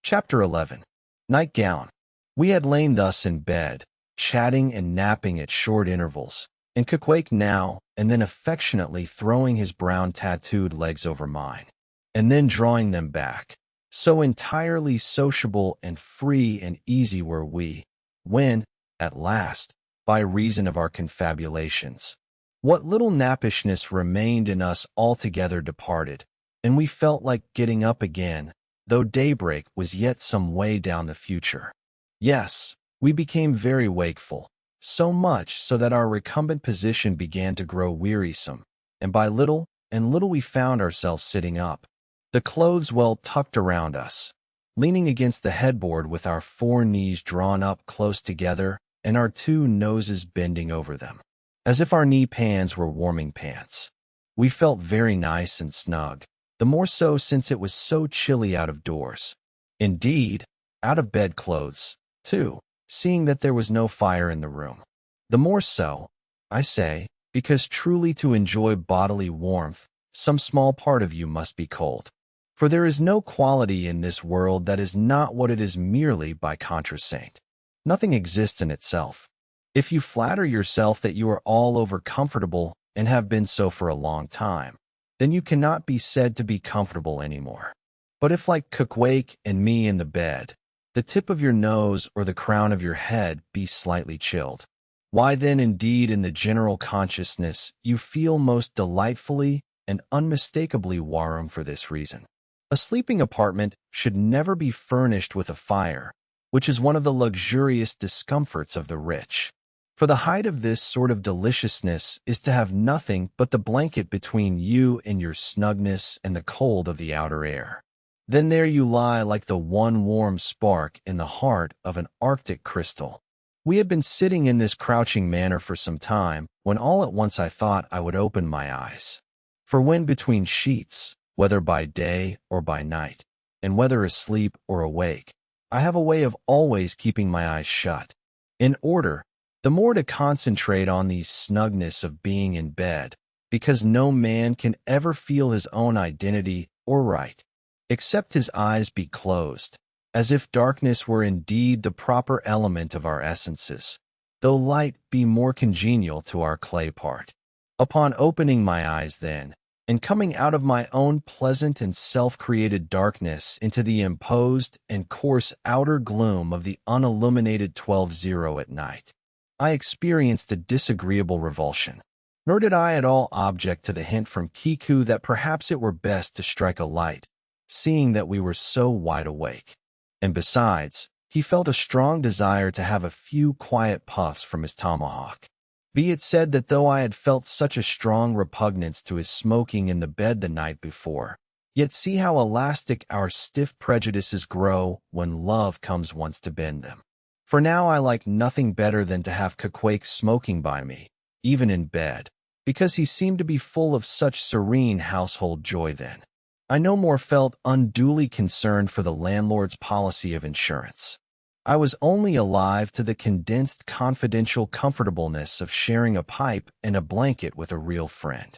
Chapter 11. Nightgown. We had lain thus in bed, chatting and napping at short intervals, and Queequeg now and then affectionately throwing his brown tattooed legs over mine, and then drawing them back. So entirely sociable and free and easy were we, when, at last, by reason of our confabulations, what little nappishness remained in us altogether departed, and we felt like getting up again, though daybreak was yet some way down the future. Yes, we became very wakeful, so much so that our recumbent position began to grow wearisome, and by little and little we found ourselves sitting up, the clothes well tucked around us, leaning against the headboard with our 4 knees drawn up close together and our 2 noses bending over them, as if our knee pans were warming pants. We felt very nice and snug, the more so since it was so chilly out of doors. Indeed, out of bed clothes, too, seeing that there was no fire in the room. The more so, I say, because truly to enjoy bodily warmth, some small part of you must be cold. For there is no quality in this world that is not what it is merely by contrasaint. Nothing exists in itself. If you flatter yourself that you are all over comfortable and have been so for a long time, then you cannot be said to be comfortable anymore. But if, like Queequeg and me in the bed, the tip of your nose or the crown of your head be slightly chilled, why then indeed in the general consciousness you feel most delightfully and unmistakably warm for this reason. A sleeping apartment should never be furnished with a fire, which is one of the luxurious discomforts of the rich. For the height of this sort of deliciousness is to have nothing but the blanket between you and your snugness and the cold of the outer air. Then there you lie like the one warm spark in the heart of an Arctic crystal. We had been sitting in this crouching manner for some time, when all at once I thought I would open my eyes. For when between sheets, whether by day or by night, and whether asleep or awake, I have a way of always keeping my eyes shut, in order, the more to concentrate on the snugness of being in bed, because no man can ever feel his own identity or right, except his eyes be closed, as if darkness were indeed the proper element of our essences, though light be more congenial to our clay part. Upon opening my eyes then, and coming out of my own pleasant and self-created darkness into the imposed and coarse outer gloom of the unilluminated 12-0 at night, I experienced a disagreeable revulsion. Nor did I at all object to the hint from Kiku that perhaps it were best to strike a light, seeing that we were so wide awake. And besides, he felt a strong desire to have a few quiet puffs from his tomahawk. Be it said that though I had felt such a strong repugnance to his smoking in the bed the night before, Yet see how elastic our stiff prejudices grow when love comes once to bend them. For now I like nothing better than to have Caquake smoking by me, even in bed, because he seemed to be full of such serene household joy then. I no more felt unduly concerned for the landlord's policy of insurance. I was only alive to the condensed confidential comfortableness of sharing a pipe and a blanket with a real friend.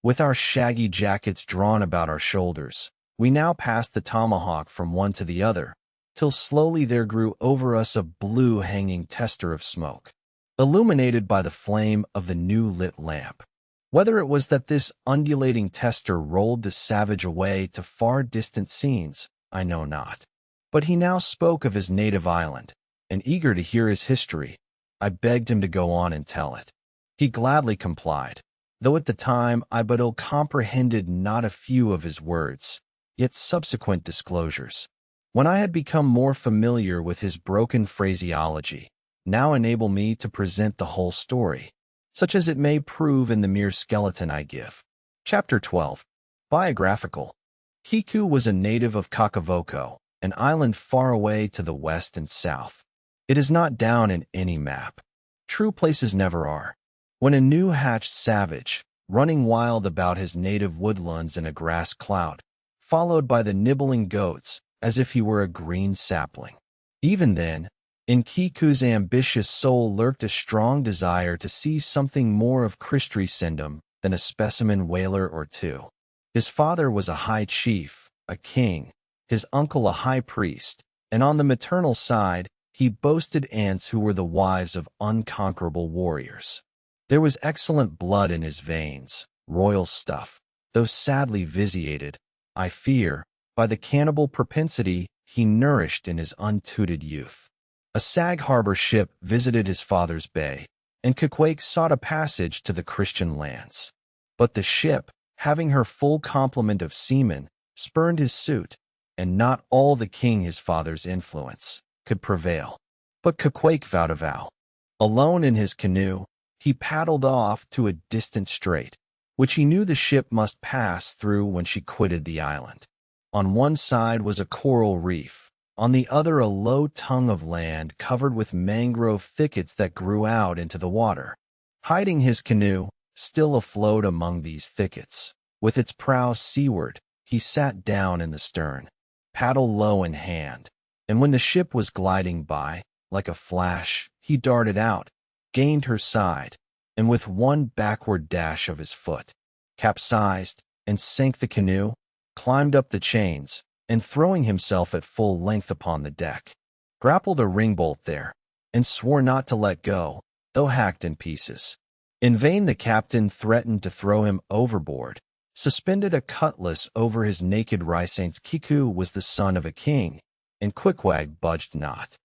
With our shaggy jackets drawn about our shoulders, we now passed the tomahawk from one to the other, till slowly there grew over us a blue hanging tester of smoke, illuminated by the flame of the new lit lamp. Whether it was that this undulating tester rolled the savage away to far distant scenes, I know not. But he now spoke of his native island, and eager to hear his history, I begged him to go on and tell it. He gladly complied, though at the time I but ill comprehended not a few of his words, yet subsequent disclosures, when I had become more familiar with his broken phraseology, now enable me to present the whole story, such as it may prove in the mere skeleton I give. Chapter 12. Biographical. Kiku was a native of Kakavoko, an island far away to the west and south. It is not down in any map. True places never are. When a new-hatched savage, running wild about his native woodlands in a grass cloud, followed by the nibbling goats, as if he were a green sapling. Even then, in Kiku's ambitious soul lurked a strong desire to see something more of Christendom than a specimen whaler or two. His father was a high chief, a king, his uncle a high priest, and on the maternal side, he boasted aunts who were the wives of unconquerable warriors. There was excellent blood in his veins, royal stuff, though sadly vitiated, I fear, by the cannibal propensity he nourished in his untutored youth. A Sag Harbor ship visited his father's bay, and Caquake sought a passage to the Christian lands. But the ship, having her full complement of seamen, spurned his suit, and not all the king his father's influence could prevail. But Caquake vowed a vow. Alone in his canoe, he paddled off to a distant strait, which he knew the ship must pass through when she quitted the island. On one side was a coral reef, on the other a low tongue of land covered with mangrove thickets that grew out into the water. Hiding his canoe, still afloat among these thickets, with its prow seaward, he sat down in the stern, paddle low in hand, and when the ship was gliding by, like a flash, he darted out, gained her side, and with one backward dash of his foot, capsized and sank the canoe, climbed up the chains, and throwing himself at full length upon the deck, grappled a ringbolt there, and swore not to let go, though hacked in pieces. In vain the captain threatened to throw him overboard, suspended a cutlass over his naked risaints. Kiku was the son of a king, and Quickwag budged not.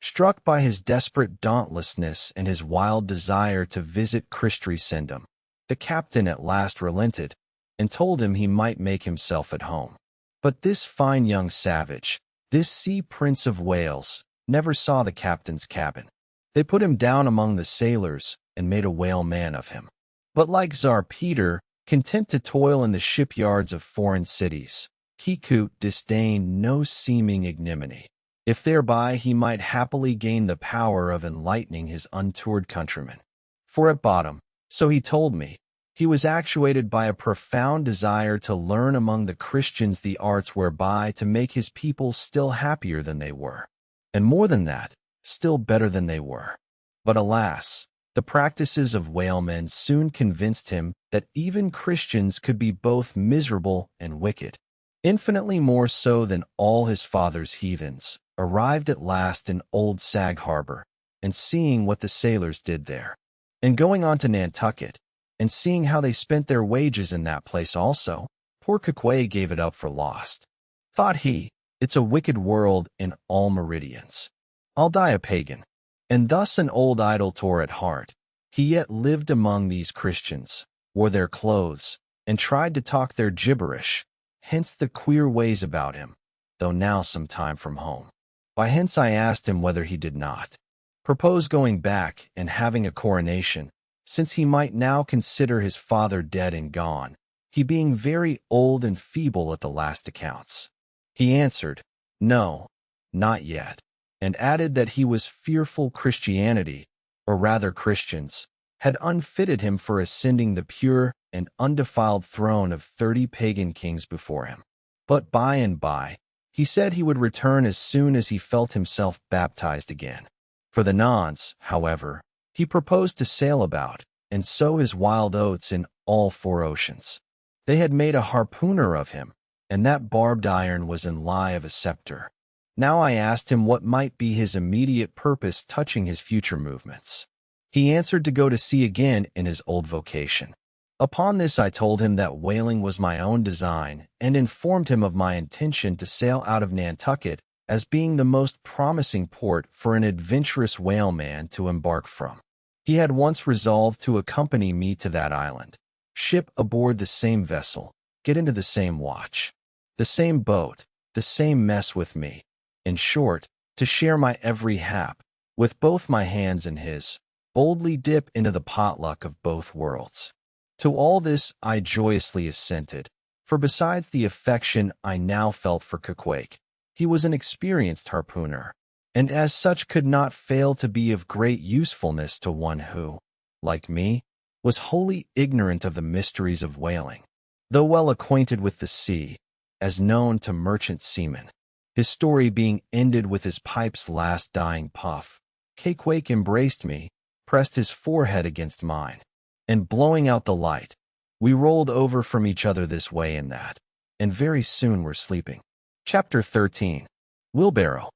Struck by his desperate dauntlessness and his wild desire to visit Christendom, the captain at last relented, and told him he might make himself at home. But this fine young savage, this sea prince of Wales, never saw the captain's cabin. They put him down among the sailors and made a whaleman of him. But like Tsar Peter, content to toil in the shipyards of foreign cities, Kiku disdained no seeming ignominy, if thereby he might happily gain the power of enlightening his untoured countrymen. For at bottom, so he told me, he was actuated by a profound desire to learn among the Christians the arts whereby to make his people still happier than they were, and more than that, still better than they were. But alas, the practices of whalemen soon convinced him that even Christians could be both miserable and wicked, infinitely more so than all his father's heathens. Arrived at last in Old Sag Harbor, and seeing what the sailors did there, and going on to Nantucket, and seeing how they spent their wages in that place also, poor Caquay gave it up for lost. Thought he, it's a wicked world in all meridians. I'll die a pagan. And thus an old idolator at heart, he yet lived among these Christians, wore their clothes, and tried to talk their gibberish, hence the queer ways about him, though now some time from home. By hence I asked him whether he did not propose going back and having a coronation, since he might now consider his father dead and gone, he being very old and feeble at the last accounts. He answered, "No, not yet," and added that he was fearful Christianity, or rather Christians, had unfitted him for ascending the pure and undefiled throne of 30 pagan kings before him. But by and by, he said he would return as soon as he felt himself baptized again. For the nonce, however, he proposed to sail about and sow his wild oats in all 4 oceans. They had made a harpooner of him, and that barbed iron was in lie of a scepter. Now I asked him what might be his immediate purpose touching his future movements. He answered to go to sea again in his old vocation. Upon this I told him that whaling was my own design, and informed him of my intention to sail out of Nantucket as being the most promising port for an adventurous whaleman to embark from. He had once resolved to accompany me to that island, ship aboard the same vessel, get into the same watch, the same boat, the same mess with me, in short, to share my every hap, with both my hands in his, boldly dip into the potluck of both worlds. To all this I joyously assented, for besides the affection I now felt for Queequeg, he was an experienced harpooner, and as such could not fail to be of great usefulness to one who, like me, was wholly ignorant of the mysteries of whaling, though well acquainted with the sea, as known to merchant seamen. His story being ended with his pipe's last dying puff, Queequeg embraced me, pressed his forehead against mine, and blowing out the light, we rolled over from each other this way and that, and very soon were sleeping. Chapter 13. Wheelbarrow.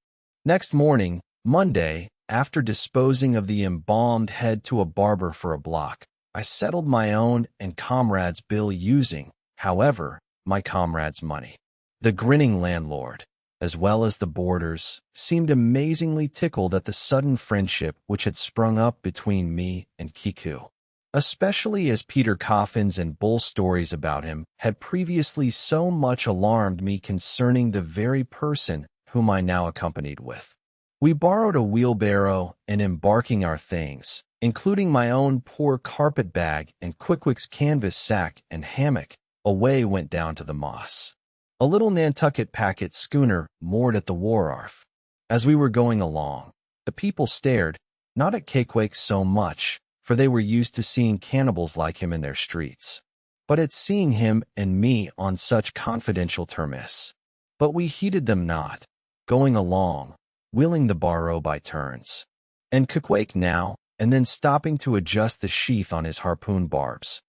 Next morning, Monday, after disposing of the embalmed head to a barber for a block, I settled my own and comrade's bill using, however, my comrade's money. The grinning landlord, as well as the boarders, seemed amazingly tickled at the sudden friendship which had sprung up between me and Kiku, especially as Peter Coffin's and bull stories about him had previously so much alarmed me concerning the very person whom I now accompanied with. We borrowed a wheelbarrow, and embarking our things, including my own poor carpet bag and Queequeg's canvas sack and hammock, away went down to the Moss, a little Nantucket packet schooner moored at the wharf. As we were going along, the people stared, not at Queequeg so much, for they were used to seeing cannibals like him in their streets, but at seeing him and me on such confidential terms. But we heeded them not, going along, wheeling the barrow by turns, and Queequeg now and then stopping to adjust the sheath on his harpoon barbs.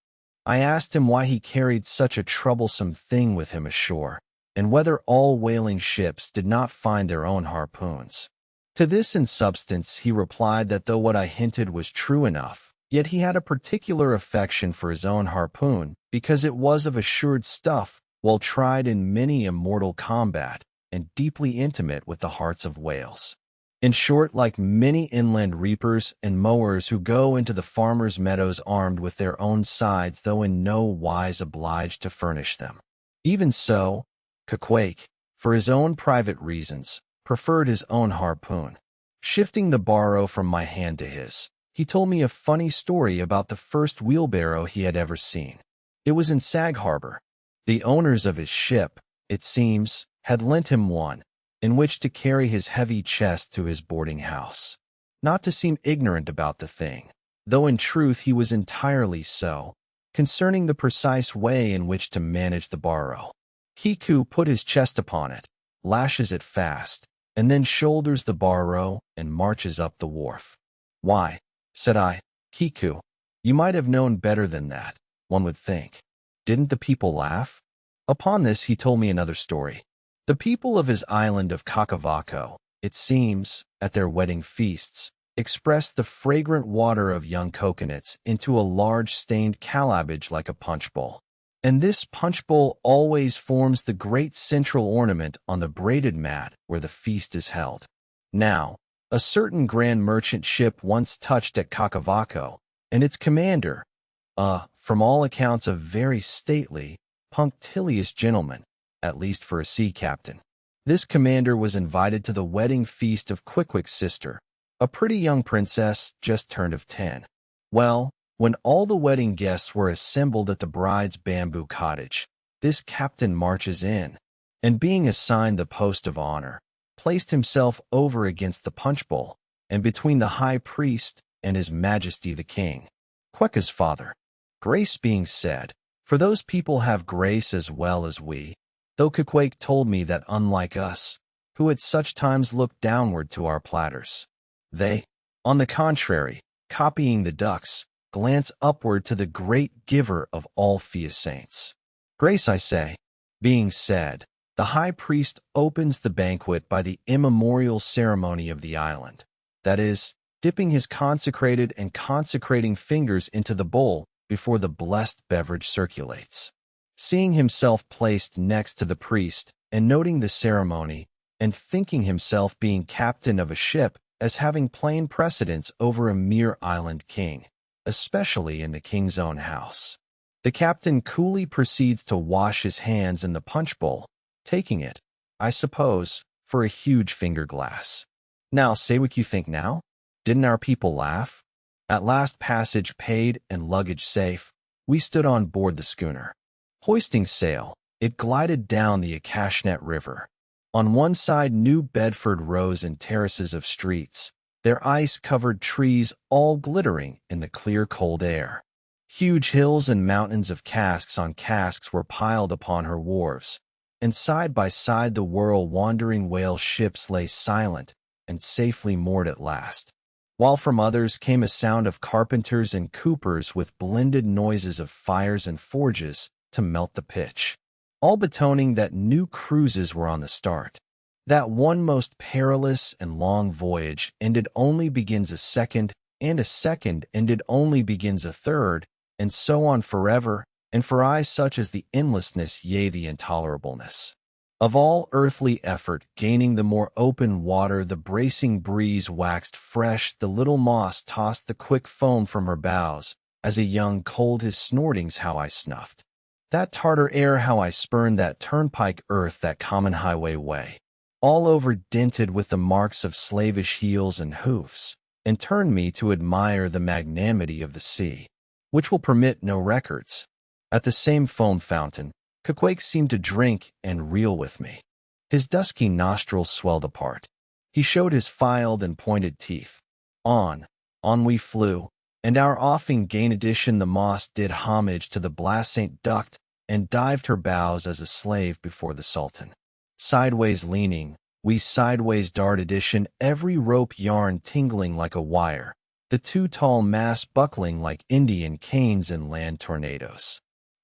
I asked him why he carried such a troublesome thing with him ashore, and whether all whaling ships did not find their own harpoons. To this in substance he replied that though what I hinted was true enough, yet he had a particular affection for his own harpoon, because it was of assured stuff, well tried in many a mortal combat, and deeply intimate with the hearts of whales. In short, like many inland reapers and mowers who go into the farmers' meadows armed with their own sides, though in no wise obliged to furnish them. Even so, Queequeg, for his own private reasons, preferred his own harpoon. Shifting the barrow from my hand to his, he told me a funny story about the first wheelbarrow he had ever seen. It was in Sag Harbor. The owners of his ship, it seems, had lent him one, in which to carry his heavy chest to his boarding house. Not to seem ignorant about the thing, though in truth he was entirely so, concerning the precise way in which to manage the barrow. Kiku put his chest upon it, lashes it fast, and then shoulders the barrow and marches up the wharf. "Why," said I, "Kiku, you might have known better than that, one would think. Didn't the people laugh?" Upon this he told me another story. The people of his island of Kakavako, it seems, at their wedding feasts, expressed the fragrant water of young coconuts into a large stained calabash like a punch bowl. And this punch bowl always forms the great central ornament on the braided mat where the feast is held. Now, a certain grand merchant ship once touched at Kakavako, and its commander, from all accounts a very stately, punctilious gentleman, at least for a sea captain. This commander was invited to the wedding feast of Queequeg's sister, a pretty young princess just turned of 10. Well, When all the wedding guests were assembled at the bride's bamboo cottage, this captain marches in, and being assigned the post of honor, placed himself over against the punch bowl, and between the high priest and his majesty the king, Quecca's father. Grace being said, for those people have grace as well as we, though Queque told me that unlike us, who at such times look downward to our platters, they, on the contrary, copying the ducks, glance upward to the great giver of all saints. Grace, I say, being said, the high priest opens the banquet by the immemorial ceremony of the island, that is, dipping his consecrated and consecrating fingers into the bowl before the blessed beverage circulates. Seeing himself placed next to the priest, and noting the ceremony, and thinking himself being captain of a ship as having plain precedence over a mere island king, especially in the king's own house, the captain coolly proceeds to wash his hands in the punch bowl, taking it, I suppose, for a huge finger glass. Now say what you think now. Didn't our people laugh? At last, passage paid and luggage safe, we stood on board the schooner. Hoisting sail, it glided down the Acashnet River. On one side, New Bedford rose in terraces of streets, their ice-covered trees all glittering in the clear cold air. Huge hills and mountains of casks on casks were piled upon her wharves, and side by side the whirl-wandering whale ships lay silent and safely moored at last, while from others came a sound of carpenters and coopers with blended noises of fires and forges to melt the pitch, all betoning that new cruises were on the start. That one most perilous and long voyage ended only begins a second, and a second ended only begins a third, and so on forever, and for eyes such as the endlessness, yea, the intolerableness of all earthly effort, gaining the more open water, the bracing breeze waxed fresh, the little moss tossed the quick foam from her bows, as a young cold his snortings how I snuffed. That Tartar air how I spurned, that turnpike earth, that common highway way, all over dented with the marks of slavish heels and hoofs, and turned me to admire the magnanimity of the sea, which will permit no records. At the same foam fountain, Queque seemed to drink and reel with me. His dusky nostrils swelled apart. He showed his filed and pointed teeth. On we flew, and our offing gain addition the moss did homage to the Blassaint ducked and dived her bows as a slave before the Sultan. Sideways leaning, we sideways dart addition, every rope yarn tingling like a wire, the two tall masts buckling like Indian canes in land tornadoes.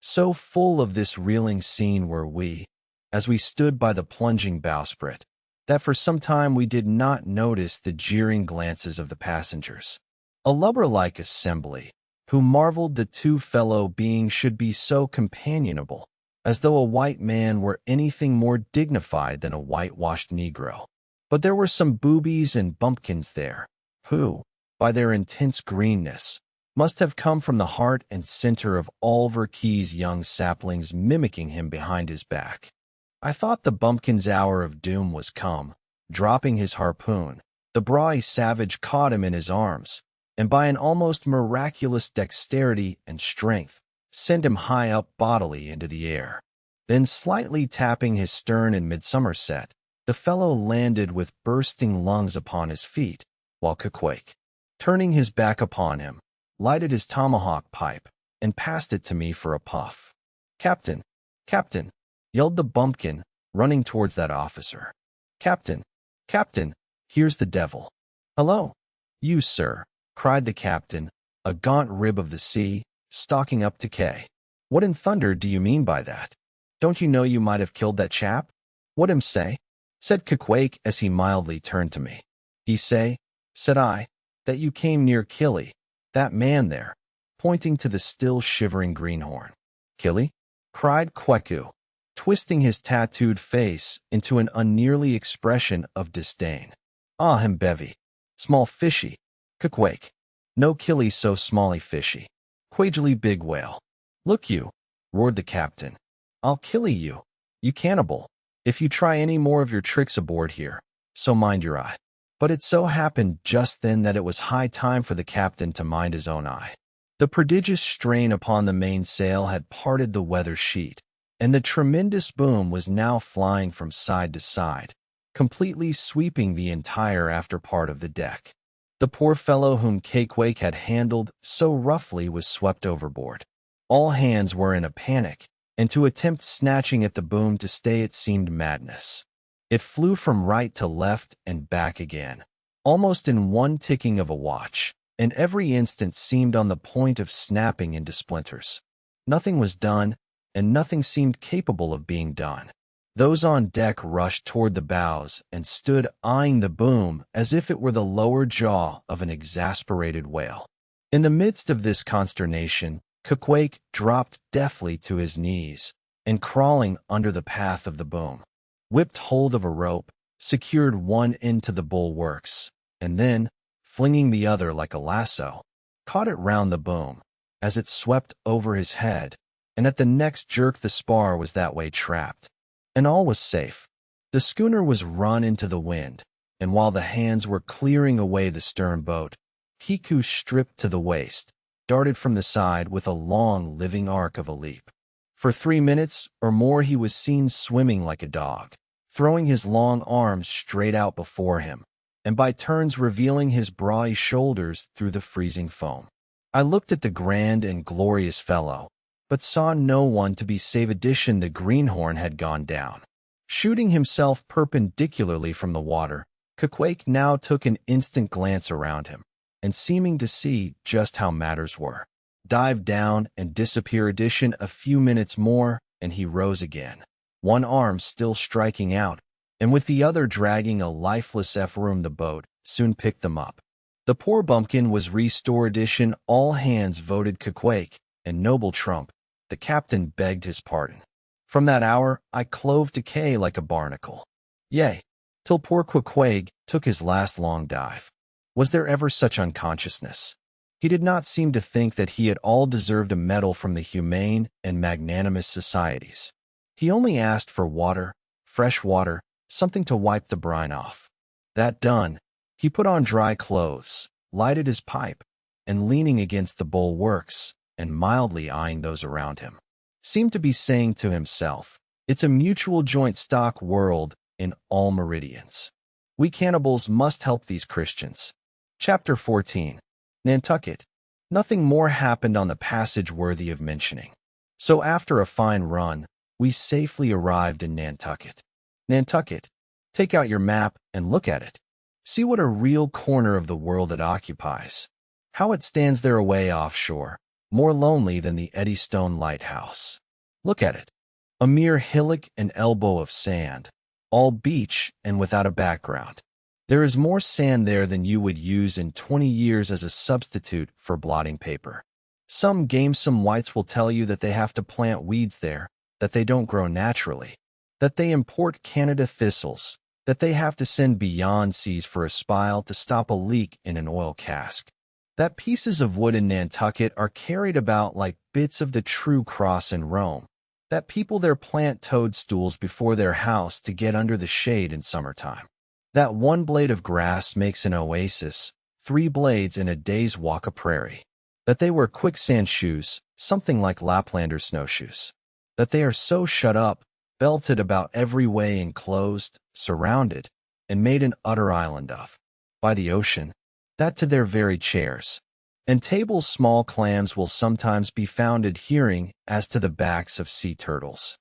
So full of this reeling scene were we, as we stood by the plunging bowsprit, that for some time we did not notice the jeering glances of the passengers. A lubber-like assembly, who marveled the two fellow beings should be so companionable, as though a white man were anything more dignified than a whitewashed Negro. But there were some boobies and bumpkins there, who, by their intense greenness, must have come from the heart and center of all Verkey's young saplings, mimicking him behind his back. I thought the bumpkin's hour of doom was come. Dropping his harpoon, the brawny savage caught him in his arms, and by an almost miraculous dexterity and strength, sent him high up bodily into the air. Then, slightly tapping his stern in mid-somerset, the fellow landed with bursting lungs upon his feet, while Queque, turning his back upon him, lighted his tomahawk pipe, and passed it to me for a puff. "Captain! Captain!" yelled the bumpkin, running towards that officer. "Captain! Captain! Here's the devil!" "Hello! You, sir!" cried the captain, a gaunt rib of the sea, stalking up to K. "What in thunder do you mean by that? Don't you know you might have killed that chap?" "What him say?" said Queque as he mildly turned to me. "He say," said I, "that you came near Killy, that man there," pointing to the still shivering greenhorn. "Killy?" cried Queque, twisting his tattooed face into an unnearly expression of disdain. "Ah, him bevy. Small fishy. Queque. No Killy so smally fishy. Quagely big whale." "Look you," roared the captain. "I'll killy you, you cannibal, if you try any more of your tricks aboard here, so mind your eye." But it so happened just then that it was high time for the captain to mind his own eye. The prodigious strain upon the mainsail had parted the weather sheet, and the tremendous boom was now flying from side to side, completely sweeping the entire after part of the deck. The poor fellow whom Cakewake had handled so roughly was swept overboard. All hands were in a panic, and to attempt snatching at the boom to stay it seemed madness. It flew from right to left and back again, almost in one ticking of a watch, and every instant seemed on the point of snapping into splinters. Nothing was done, and nothing seemed capable of being done. Those on deck rushed toward the bows and stood eyeing the boom as if it were the lower jaw of an exasperated whale. In the midst of this consternation, Cakewake dropped deftly to his knees, and crawling under the path of the boom, whipped hold of a rope, secured one end to the bulwarks, and then, flinging the other like a lasso, caught it round the boom, as it swept over his head, and at the next jerk the spar was that way trapped, and all was safe. The schooner was run into the wind, and while the hands were clearing away the stern boat, Kiku, stripped to the waist, darted from the side with a long living arc of a leap. For 3 minutes or more he was seen swimming like a dog, throwing his long arms straight out before him, and by turns revealing his brawny shoulders through the freezing foam. I looked at the grand and glorious fellow, but saw no one to be save addition the greenhorn had gone down. Shooting himself perpendicularly from the water, Cakewake now took an instant glance around him, and seeming to see just how matters were, dived down and disappear addition a few minutes more, and he rose again, one arm still striking out, and with the other dragging a lifeless room. The boat soon picked them up. The poor bumpkin was restored addition. All hands voted Cakewake, and noble Trump, the captain, begged his pardon. From that hour I clove to K like a barnacle. Yea, till poor Cakewake took his last long dive. Was there ever such unconsciousness? He did not seem to think that he at all deserved a medal from the humane and magnanimous societies. He only asked for water, fresh water, something to wipe the brine off. That done, he put on dry clothes, lighted his pipe, and leaning against the bulwarks, and mildly eyeing those around him, seemed to be saying to himself, "It's a mutual joint stock world in all meridians. We cannibals must help these Christians." Chapter 14. Nantucket. Nothing more happened on the passage worthy of mentioning. So after a fine run, we safely arrived in Nantucket. Nantucket. Take out your map and look at it. See what a real corner of the world it occupies. How it stands there away offshore, more lonely than the Eddystone Lighthouse. Look at it. A mere hillock and elbow of sand, all beach and without a background. There is more sand there than you would use in 20 years as a substitute for blotting paper. Some gamesome whites will tell you that they have to plant weeds there, that they don't grow naturally, that they import Canada thistles, that they have to send beyond seas for a spile to stop a leak in an oil cask, that pieces of wood in Nantucket are carried about like bits of the true cross in Rome, that people there plant toadstools before their house to get under the shade in summertime, that one blade of grass makes an oasis, 3 blades in a day's walk a prairie, that they wear quicksand shoes, something like Laplander snowshoes, that they are so shut up, belted about every way, enclosed, surrounded, and made an utter island of, by the ocean, that to their very chairs and tables small clams will sometimes be found adhering as to the backs of sea turtles.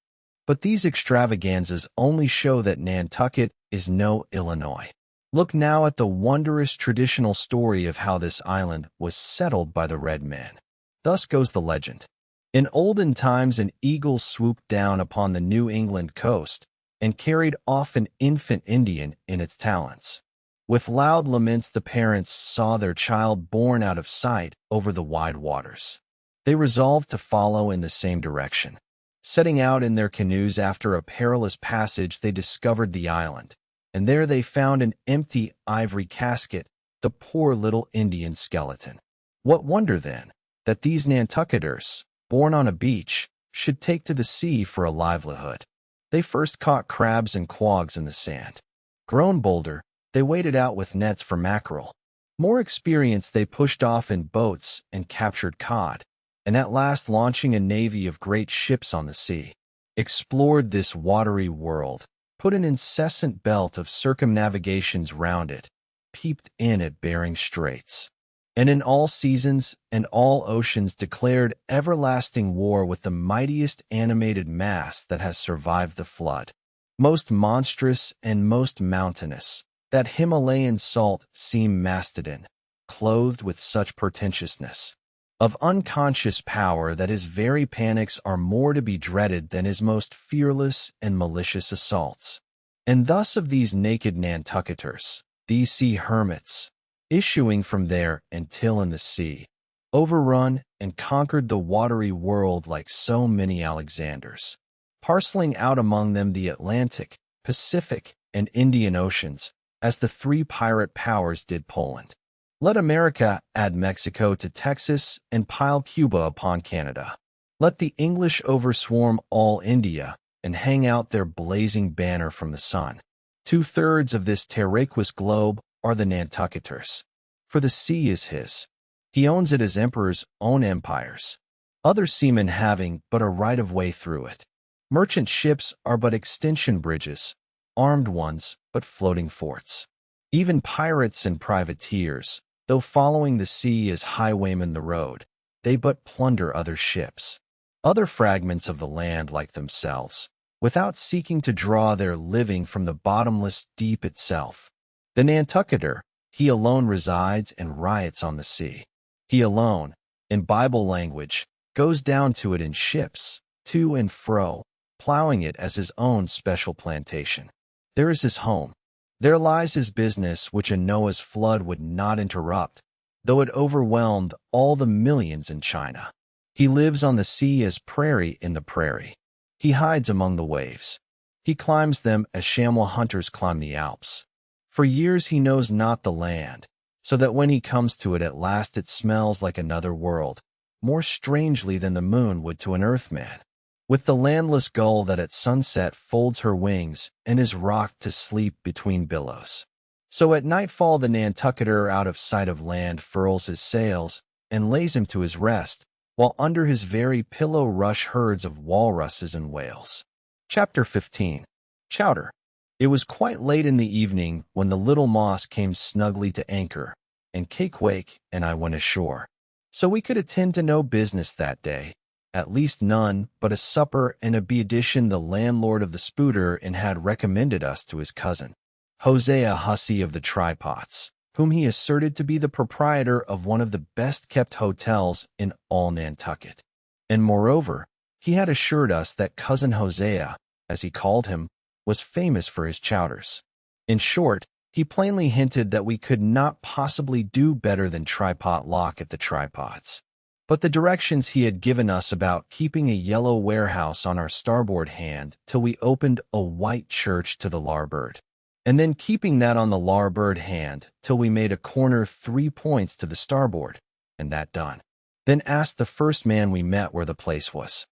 But these extravaganzas only show that Nantucket is no Illinois. Look now at the wondrous traditional story of how this island was settled by the red men. Thus goes the legend. In olden times an eagle swooped down upon the New England coast and carried off an infant Indian in its talons. With loud laments the parents saw their child borne out of sight over the wide waters. They resolved to follow in the same direction. Setting out in their canoes after a perilous passage, they discovered the island, and there they found an empty ivory casket, the poor little Indian skeleton. What wonder, then, that these Nantucketers, born on a beach, should take to the sea for a livelihood. They first caught crabs and quags in the sand. Grown bolder, they waded out with nets for mackerel, More experienced, they pushed off in boats and captured cod, and at last launching a navy of great ships on the sea, explored this watery world, put an incessant belt of circumnavigations round it, peeped in at Bering Straits, and in all seasons and all oceans declared everlasting war with the mightiest animated mass that has survived the flood, most monstrous and most mountainous, that Himalayan salt seam Mastodon, clothed with such portentousness of unconscious power that his very panics are more to be dreaded than his most fearless and malicious assaults. And thus of these naked Nantucketers, these sea hermits, issuing from there until in the sea, overrun and conquered the watery world like so many Alexanders, parceling out among them the Atlantic, Pacific, and Indian Oceans, as the three pirate powers did Poland. Let America add Mexico to Texas and pile Cuba upon Canada. Let the English overswarm all India and hang out their blazing banner from the sun. 2/3 of this terraqueous globe are the Nantucketers, for the sea is his. He owns it as emperors own empires, other seamen having but a right-of-way through it. Merchant ships are but extension bridges, armed ones but floating forts. Even pirates and privateers, though following the sea as highwaymen the road, they but plunder other ships, other fragments of the land like themselves, without seeking to draw their living from the bottomless deep itself. The Nantucketer, he alone resides and riots on the sea. He alone, in Bible language, goes down to it in ships, to and fro, plowing it as his own special plantation. There is his home. There lies his business, which a Noah's flood would not interrupt, though it overwhelmed all the millions in China. He lives on the sea as prairie in the prairie. He hides among the waves. He climbs them as chamois hunters climb the Alps. For years he knows not the land, so that when he comes to it at last it smells like another world, more strangely than the moon would to an earthman, with the landless gull that at sunset folds her wings and is rocked to sleep between billows. So at nightfall the Nantucketer out of sight of land furls his sails and lays him to his rest, while under his very pillow rush herds of walruses and whales. Chapter 15. Chowder. It was quite late in the evening when the little moss came snugly to anchor, and Cakewake and I went ashore. So we could attend to no business that day, at least none but a supper and a beadition the landlord of the Spouter-Inn had recommended us to his cousin, Hosea Hussey of the Tripots, whom he asserted to be the proprietor of one of the best-kept hotels in all Nantucket. And moreover, he had assured us that cousin Hosea, as he called him, was famous for his chowders. In short, he plainly hinted that we could not possibly do better than tripot lock at the Tripods. But the directions he had given us about keeping a yellow warehouse on our starboard hand till we opened a white church to the larboard, and then keeping that on the larboard hand till we made a corner 3 points to the starboard, and that done, then asked the first man we met where the place was.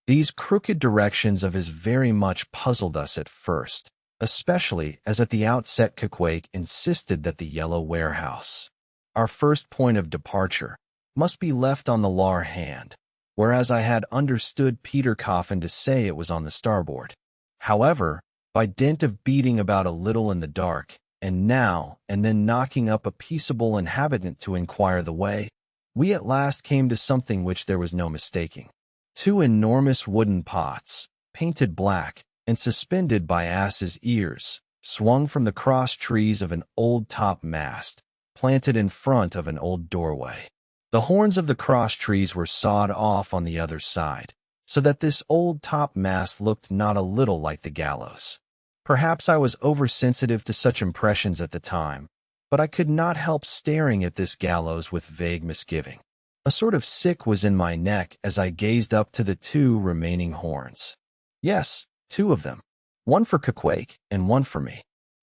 These crooked directions of his very much puzzled us at first, especially as at the outset Cakewake insisted that the yellow warehouse, our first point of departure, must be left on the lar hand, whereas I had understood Peter Coffin to say it was on the starboard. However, by dint of beating about a little in the dark, and now and then knocking up a peaceable inhabitant to inquire the way, we at last came to something which there was no mistaking. 2 enormous wooden pots, painted black and suspended by asses' ears, swung from the cross trees of an old top mast, planted in front of an old doorway. The horns of the cross trees were sawed off on the other side, so that this old top mast looked not a little like the gallows. Perhaps I was oversensitive to such impressions at the time, but I could not help staring at this gallows with vague misgiving. A sort of sick was in my neck as I gazed up to the 2 remaining horns. Yes, 2 of them, one for Cakewake and one for me.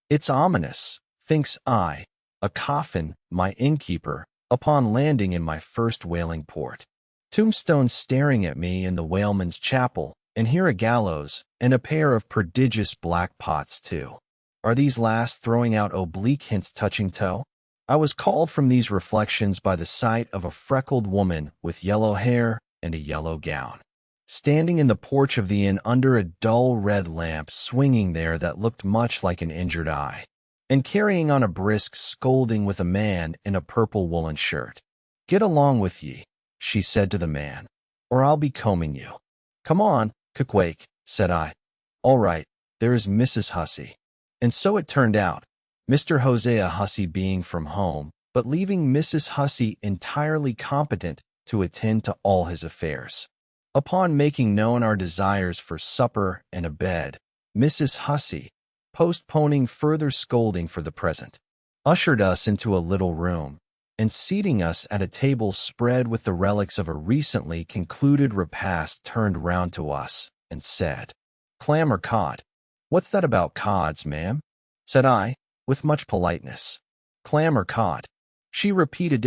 It's ominous, thinks I, a coffin, my innkeeper, upon landing in my first whaling port. Tombstones staring at me in the whaleman's chapel, and here a gallows, and a pair of prodigious black pots too. Are these last throwing out oblique hints touching toe? I was called from these reflections by the sight of a freckled woman with yellow hair and a yellow gown, standing in the porch of the inn under a dull red lamp swinging there that looked much like an injured eye, and carrying on a brisk scolding with a man in a purple woolen shirt. "Get along with ye," she said to the man, "or I'll be combing you." "Come on, Queequeg," said I. "All right, there is Mrs. Hussey." And so it turned out, Mr. Hosea Hussey being from home, but leaving Mrs. Hussey entirely competent to attend to all his affairs. Upon making known our desires for supper and a bed, Mrs. Hussey, postponing further scolding for the present, ushered us into a little room, and seating us at a table spread with the relics of a recently concluded repast, turned round to us and said, "Clam or cod?" "What's that about cods, ma'am?" said I, with much politeness. "Clam or cod?" She repeated,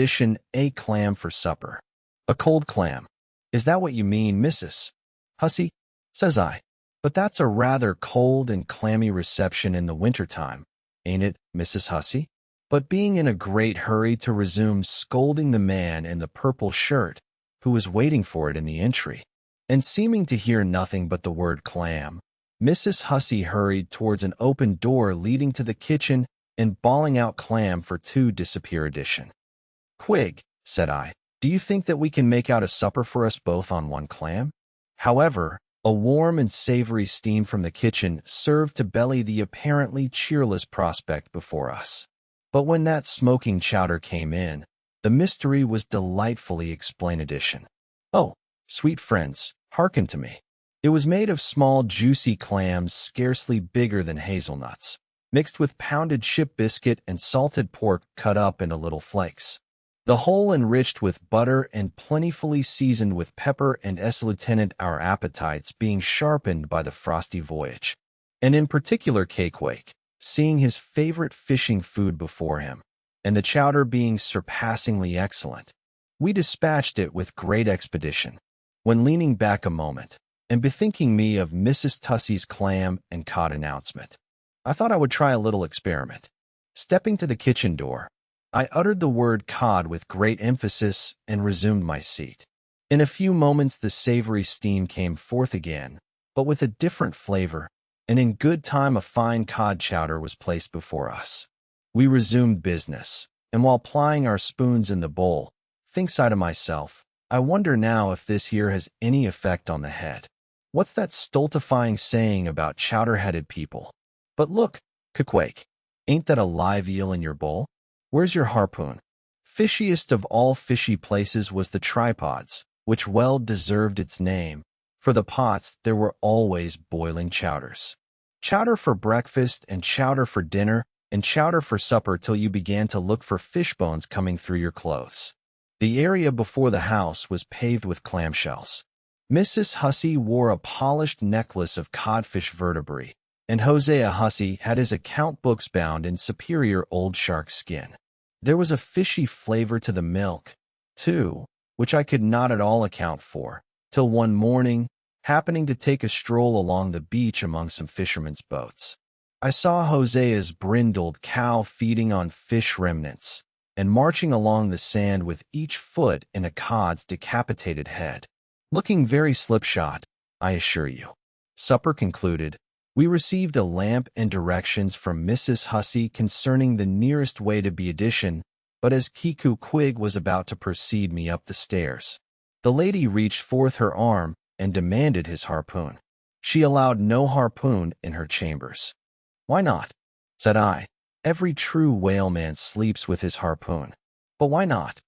"A clam for supper." "A cold clam. Is that what you mean, Mrs. Hussey?" says I. "But that's a rather cold and clammy reception in the winter-time, ain't it, Mrs. Hussey?" But being in a great hurry to resume scolding the man in the purple shirt, who was waiting for it in the entry, and seeming to hear nothing but the word clam, Mrs. Hussey hurried towards an open door leading to the kitchen and bawling out "clam for two, disappear edition." "Quig," said I, "do you think that we can make out a supper for us both on one clam?" However, a warm and savory steam from the kitchen served to belly the apparently cheerless prospect before us. But when that smoking chowder came in, the mystery was delightfully explained. "Oh, sweet friends, hearken to me." It was made of small juicy clams scarcely bigger than hazelnuts, mixed with pounded ship biscuit and salted pork cut up into little flakes. The whole enriched with butter and plentifully seasoned with pepper and lieutenant, our appetites being sharpened by the frosty voyage, and in particular Queequeg, seeing his favorite fishing food before him, and the chowder being surpassingly excellent, we dispatched it with great expedition, when leaning back a moment, and bethinking me of Mrs. Tussey's clam and cod announcement, I thought I would try a little experiment. Stepping to the kitchen door, I uttered the word cod with great emphasis and resumed my seat. In a few moments the savory steam came forth again, but with a different flavor, and in good time a fine cod chowder was placed before us. We resumed business, and while plying our spoons in the bowl, thinks I to myself, I wonder now if this here has any effect on the head. What's that stultifying saying about chowder-headed people? But look, Queequeg, ain't that a live eel in your bowl? Where's your harpoon? Fishiest of all fishy places was the tripods, which well deserved its name. For the pots there were always boiling chowders. Chowder for breakfast and chowder for dinner and chowder for supper till you began to look for fish bones coming through your clothes. The area before the house was paved with clamshells. Mrs. Hussey wore a polished necklace of codfish vertebrae, and Hosea Hussey had his account books bound in superior old shark skin. There was a fishy flavor to the milk, too, which I could not at all account for, till one morning, happening to take a stroll along the beach among some fishermen's boats, I saw Hosea's brindled cow feeding on fish remnants, and marching along the sand with each foot in a cod's decapitated head, looking very slipshod, I assure you. Supper concluded, we received a lamp and directions from Mrs. Hussey concerning the nearest way to Be-Edition, but as Queequeg was about to precede me up the stairs, the lady reached forth her arm and demanded his harpoon. She allowed no harpoon in her chambers. "Why not?" said I. "Every true whaleman sleeps with his harpoon." "But why not?"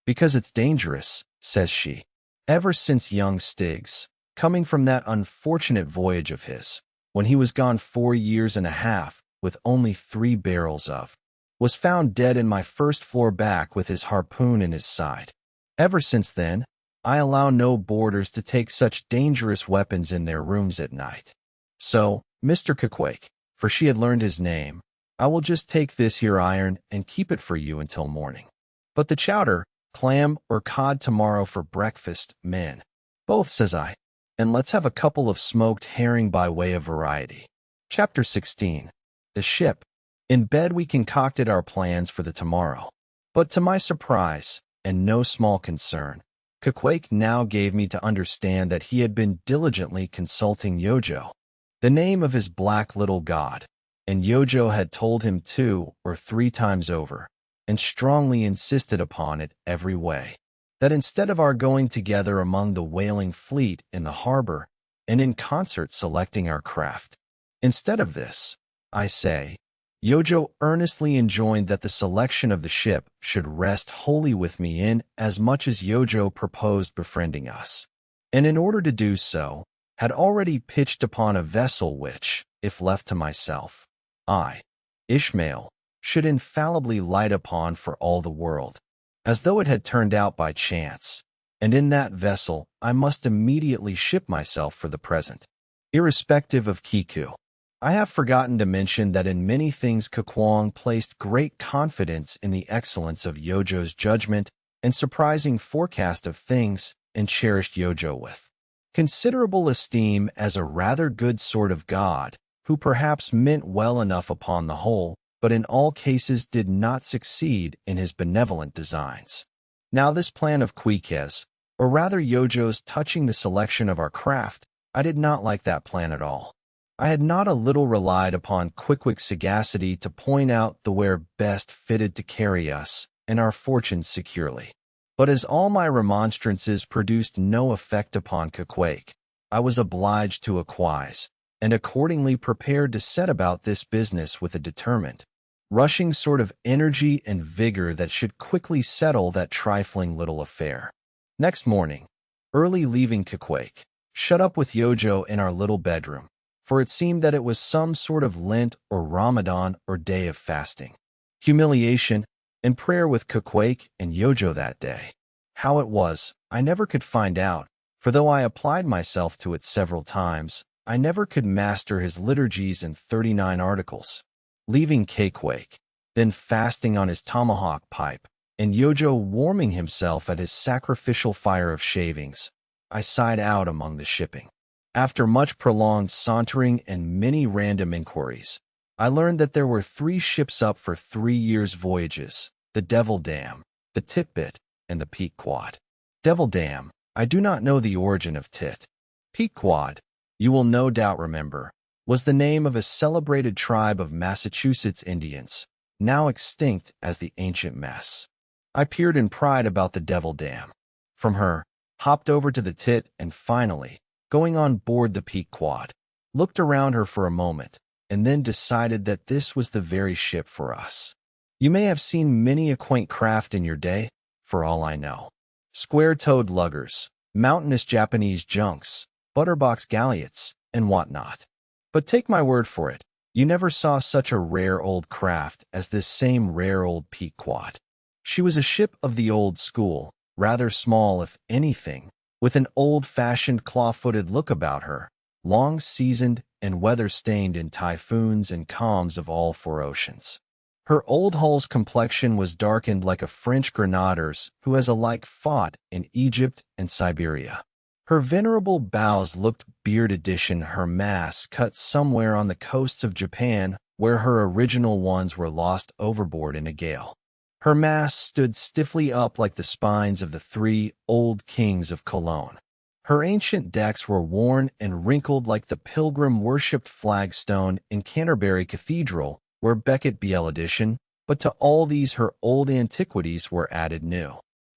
"Because it's dangerous," says she. "Ever since young Stiggs, coming from that unfortunate voyage of his, when he was gone 4 years and a half, with only 3 barrels of, was found dead in my first floor back with his harpoon in his side. Ever since then, I allow no boarders to take such dangerous weapons in their rooms at night. So, Mr. Queequeg," for she had learned his name, "I will just take this here iron and keep it for you until morning. But the chowder, clam or cod tomorrow for breakfast, men." "Both," says I, "and let's have a couple of smoked herring by way of variety." Chapter 16. The Ship. In bed we concocted our plans for the tomorrow, But to my surprise, and no small concern, Caquake now gave me to understand that he had been diligently consulting Yojo, the name of his black little god, and Yojo had told him 2 or 3 times over, and strongly insisted upon it every way, that instead of our going together among the whaling fleet in the harbor, and in concert selecting our craft, instead of this, I say, Yojo earnestly enjoined that the selection of the ship should rest wholly with me in as much as Yojo proposed befriending us, and in order to do so, had already pitched upon a vessel which, if left to myself, I, Ishmael, should infallibly light upon for all the world, as though it had turned out by chance, and in that vessel I must immediately ship myself for the present, irrespective of Kiku. I have forgotten to mention that in many things Kakwong placed great confidence in the excellence of Yojo's judgment and surprising forecast of things, and cherished Yojo with considerable esteem as a rather good sort of god, who perhaps meant well enough upon the whole, but in all cases did not succeed in his benevolent designs. Now this plan of Quike's, or rather Yojo's, touching the selection of our craft, I did not like that plan at all. I had not a little relied upon Quickwic's sagacity to point out the where best fitted to carry us and our fortunes securely. But as all my remonstrances produced no effect upon Quickwig, I was obliged to acquiesce, and accordingly prepared to set about this business with a determined, rushing sort of energy and vigor that should quickly settle that trifling little affair. Next morning, early leaving Quickwig, shut up with Yojo in our little bedroom, for it seemed that it was some sort of Lent or Ramadan or day of fasting, humiliation, and prayer with Quickwig and Yojo that day. How it was, I never could find out, for though I applied myself to it several times, I never could master his liturgies and 39 articles. Leaving Quickwig, then fasting on his tomahawk pipe, and Yojo warming himself at his sacrificial fire of shavings, I sighed out among the shipping. After much prolonged sauntering and many random inquiries, I learned that there were 3 ships up for 3 years' voyages, the Devil Dam, the Titbit, and the Pequod. Devil Dam, I do not know the origin of Tit. Pequod, you will no doubt remember, was the name of a celebrated tribe of Massachusetts Indians, now extinct as the ancient mess. I peered in pride about the Devil Dam. From her, hopped over to the Tit, and finally, going on board the Pequod, looked around her for a moment, and then decided that this was the very ship for us. You may have seen many a quaint craft in your day, for all I know. Square-toed luggers, mountainous Japanese junks, butterbox galliots, and whatnot. But take my word for it, you never saw such a rare old craft as this same rare old Pequod. She was a ship of the old school, rather small if anything, with an old-fashioned claw-footed look about her, long-seasoned and weather-stained in typhoons and calms of all 4 oceans. Her old hull's complexion was darkened like a French grenader's who has alike fought in Egypt and Siberia. Her venerable bows looked beard-edition, her masts cut somewhere on the coasts of Japan where her original ones were lost overboard in a gale. Her masts stood stiffly up like the spines of the 3 old kings of Cologne. Her ancient decks were worn and wrinkled like the pilgrim-worshipped flagstone in Canterbury Cathedral, where Becket Biel edition, but to all these her old antiquities were added new,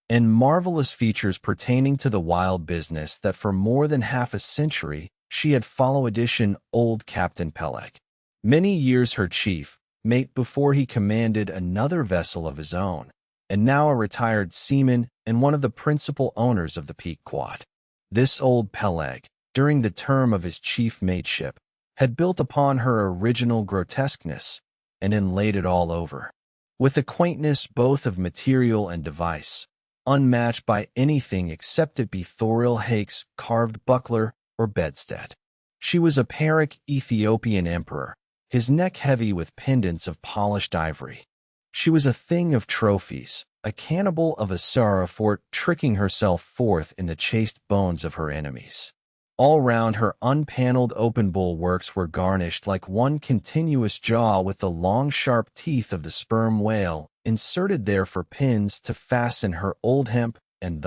and marvelous features pertaining to the wild business that for more than half a century she had follow edition old Captain Peleg, many years her chief mate before he commanded another vessel of his own, and now a retired seaman and one of the principal owners of the Pequod. This old Peleg, during the term of his chief mateship, had built upon her original grotesqueness and inlaid it all over, with a quaintness both of material and device, unmatched by anything except it be Thoril Hake's carved buckler or bedstead. She was a Paric Ethiopian emperor, his neck heavy with pendants of polished ivory. She was a thing of trophies, a cannibal of a Sarafort tricking herself forth in the chaste bones of her enemies. All round her unpaneled open bulwarks were garnished like one continuous jaw with the long sharp teeth of the sperm whale inserted there for pins to fasten her old hemp and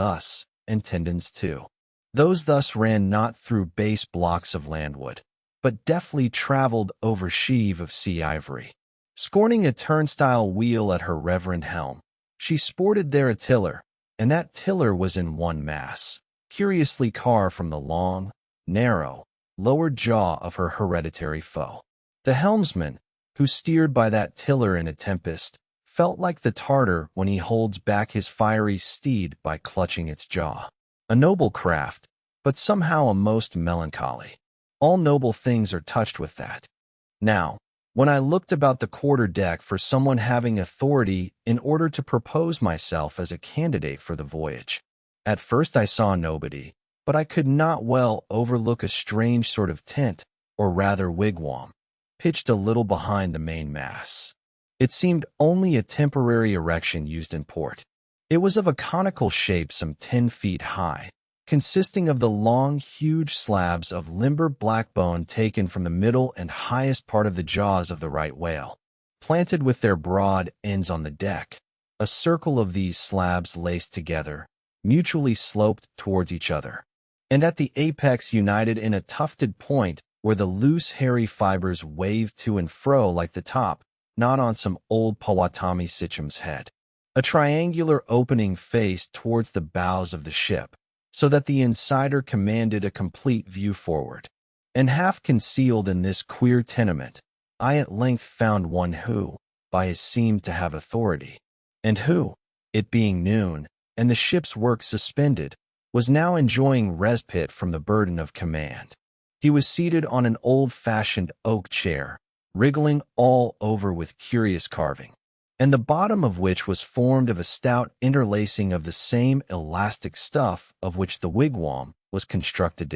tendons too. Those thus ran not through base blocks of landwood, but deftly traveled over sheave of sea ivory. Scorning a turnstile wheel at her reverend helm, she sported there a tiller, and that tiller was in one mass, curiously carved from the long, narrow, lower jaw of her hereditary foe. The helmsman, who steered by that tiller in a tempest, felt like the Tartar when he holds back his fiery steed by clutching its jaw. A noble craft, but somehow a most melancholy. All noble things are touched with that. Now, when I looked about the quarter-deck for someone having authority in order to propose myself as a candidate for the voyage, at first I saw nobody, but I could not well overlook a strange sort of tent, or rather wigwam, pitched a little behind the main mass. It seemed only a temporary erection used in port. It was of a conical shape some 10 feet high, consisting of the long, huge slabs of limber black bone taken from the middle and highest part of the jaws of the right whale, planted with their broad ends on the deck. A circle of these slabs laced together, mutually sloped towards each other, and at the apex united in a tufted point where the loose hairy fibers waved to and fro like the top, not on some old Powhatan Sitcham's head. A triangular opening faced towards the bows of the ship, so that the insider commanded a complete view forward. And half concealed in this queer tenement, I at length found one who, by his seemed to have authority, and who, it being noon, and the ship's work suspended, was now enjoying respite from the burden of command. He was seated on an old-fashioned oak chair, wriggling all over with curious carving, and the bottom of which was formed of a stout interlacing of the same elastic stuff of which the wigwam was constructed.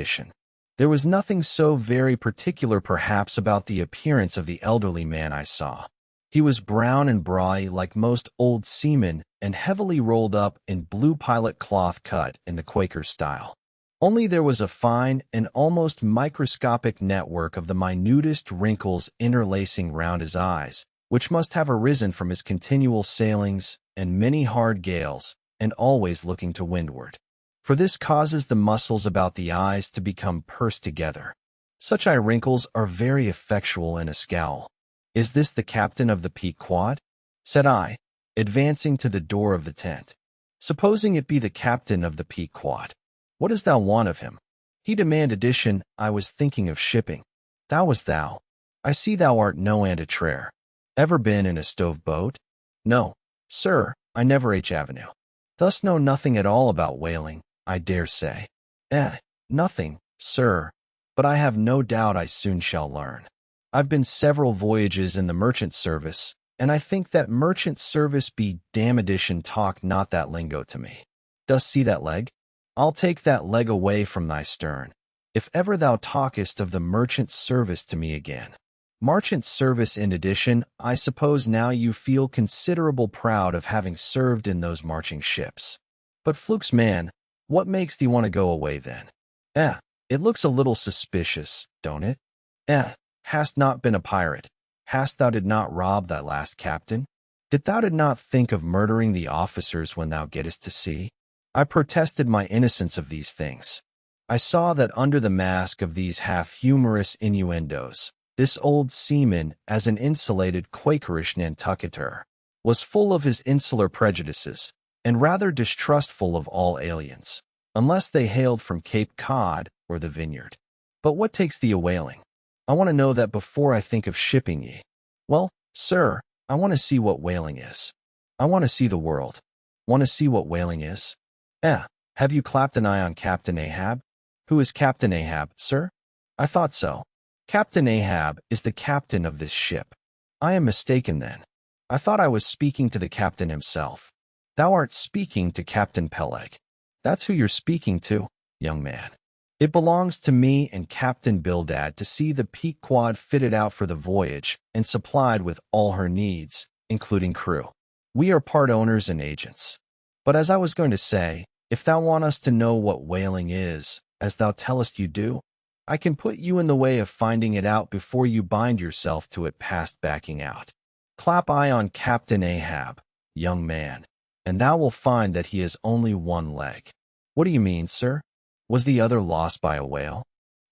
There was nothing so very particular perhaps about the appearance of the elderly man I saw. He was brown and brawny like most old seamen and heavily rolled up in blue pilot cloth cut in the Quaker style. Only there was a fine and almost microscopic network of the minutest wrinkles interlacing round his eyes, which must have arisen from his continual sailings and many hard gales, and always looking to windward. For this causes the muscles about the eyes to become pursed together. Such eye wrinkles are very effectual in a scowl. "Is this the captain of the Pequod?" said I, advancing to the door of the tent. "Supposing it be the captain of the Pequod, what dost thou want of him?" He demanded. "I was thinking of shipping." "Thou was thou. I see thou art no antitrare. Ever been in a stove boat?" "No, sir, I never Avenue. Thus know nothing at all about whaling, I dare say." Nothing, sir, but I have no doubt I soon shall learn. I've been several voyages in the merchant service, and I think that merchant service be damned. Talk not that lingo to me. Dost see that leg? I'll take that leg away from thy stern, if ever thou talkest of the merchant service to me again. Marchant service in addition, I suppose now you feel considerable proud of having served in those marching ships. But flukes, man, what makes thee want to go away then? It looks a little suspicious, don't it? Hast not been a pirate? Hast thou did not rob thy last captain? Did thou did not think of murdering the officers when thou gettest to sea? I protested my innocence of these things. I saw that under the mask of these half-humorous innuendos, this old seaman, as an insulated Quakerish Nantucketer, was full of his insular prejudices, and rather distrustful of all aliens, unless they hailed from Cape Cod or the Vineyard. But what takes thee a whaling? I want to know that before I think of shipping ye. Well, sir, I want to see what whaling is. I want to see the world. Want to see what whaling is? Have you clapped an eye on Captain Ahab? Who is Captain Ahab, sir? I thought so. Captain Ahab is the captain of this ship. I am mistaken then. I thought I was speaking to the captain himself. Thou art speaking to Captain Peleg. That's who you're speaking to, young man. It belongs to me and Captain Bildad to see the Pequod fitted out for the voyage and supplied with all her needs, including crew. We are part owners and agents. But as I was going to say, if thou want us to know what whaling is, as thou tellest you do, I can put you in the way of finding it out before you bind yourself to it past backing out. Clap eye on Captain Ahab, young man, and thou wilt find that he has only one leg. What do you mean, sir? Was the other lost by a whale?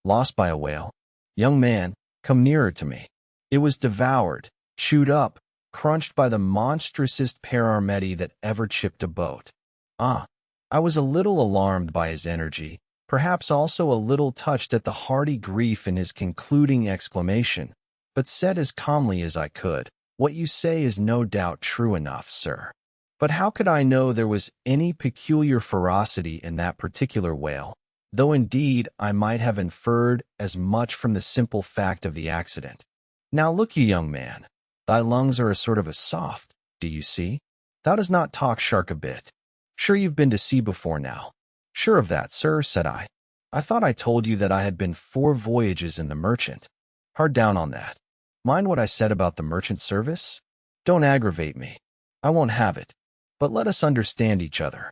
Lost by a whale? Young man, come nearer to me. It was devoured, chewed up, crunched by the monstrousest paramedi that ever chipped a boat. Ah, I was a little alarmed by his energy, perhaps also a little touched at the hearty grief in his concluding exclamation, but said as calmly as I could, "What you say is no doubt true enough, sir. But how could I know there was any peculiar ferocity in that particular whale, though indeed I might have inferred as much from the simple fact of the accident? Now look you, young man, thy lungs are a sort of a soft, do you see? Thou does not talk shark a bit. Sure you've been to sea before now." "Sure of that, sir," said I. "I thought I told you that I had been 4 voyages in the merchant." "Hard down on that. Mind what I said about the merchant service? Don't aggravate me. I won't have it. But let us understand each other.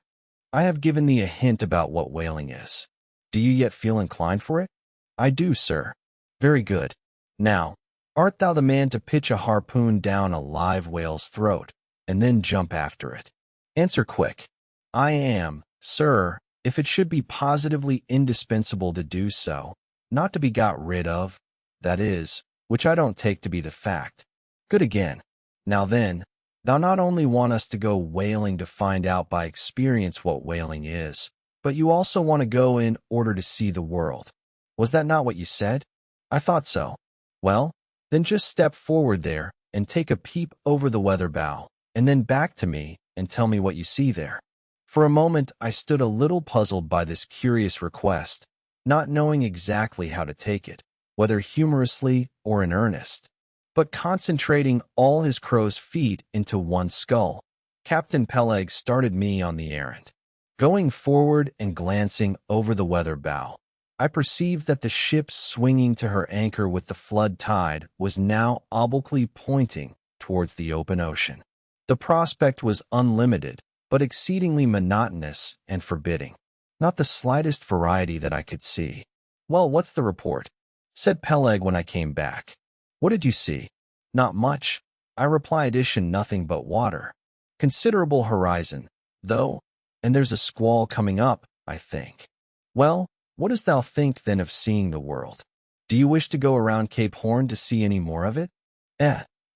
I have given thee a hint about what whaling is. Do you yet feel inclined for it?" "I do, sir." "Very good. Now, art thou the man to pitch a harpoon down a live whale's throat, and then jump after it? Answer quick." "I am, sir, if it should be positively indispensable to do so, not to be got rid of, that is, which I don't take to be the fact." "Good again. Now then, thou not only want us to go whaling to find out by experience what whaling is, but you also want to go in order to see the world. Was that not what you said?" "I thought so." "Well, then just step forward there and take a peep over the weather bow, and then back to me and tell me what you see there." For a moment I stood a little puzzled by this curious request, not knowing exactly how to take it, whether humorously or in earnest. But concentrating all his crow's feet into one skull, Captain Peleg started me on the errand. Going forward and glancing over the weather bow, I perceived that the ship swinging to her anchor with the flood tide was now obliquely pointing towards the open ocean. The prospect was unlimited, but exceedingly monotonous and forbidding. Not the slightest variety that I could see. "Well, what's the report?" said Peleg when I came back. "What did you see?" "Not much," I replied. "Nothing but water. Considerable horizon, though, and there's a squall coming up, I think." "Well, what dost thou think then of seeing the world? Do you wish to go around Cape Horn to see any more of it?"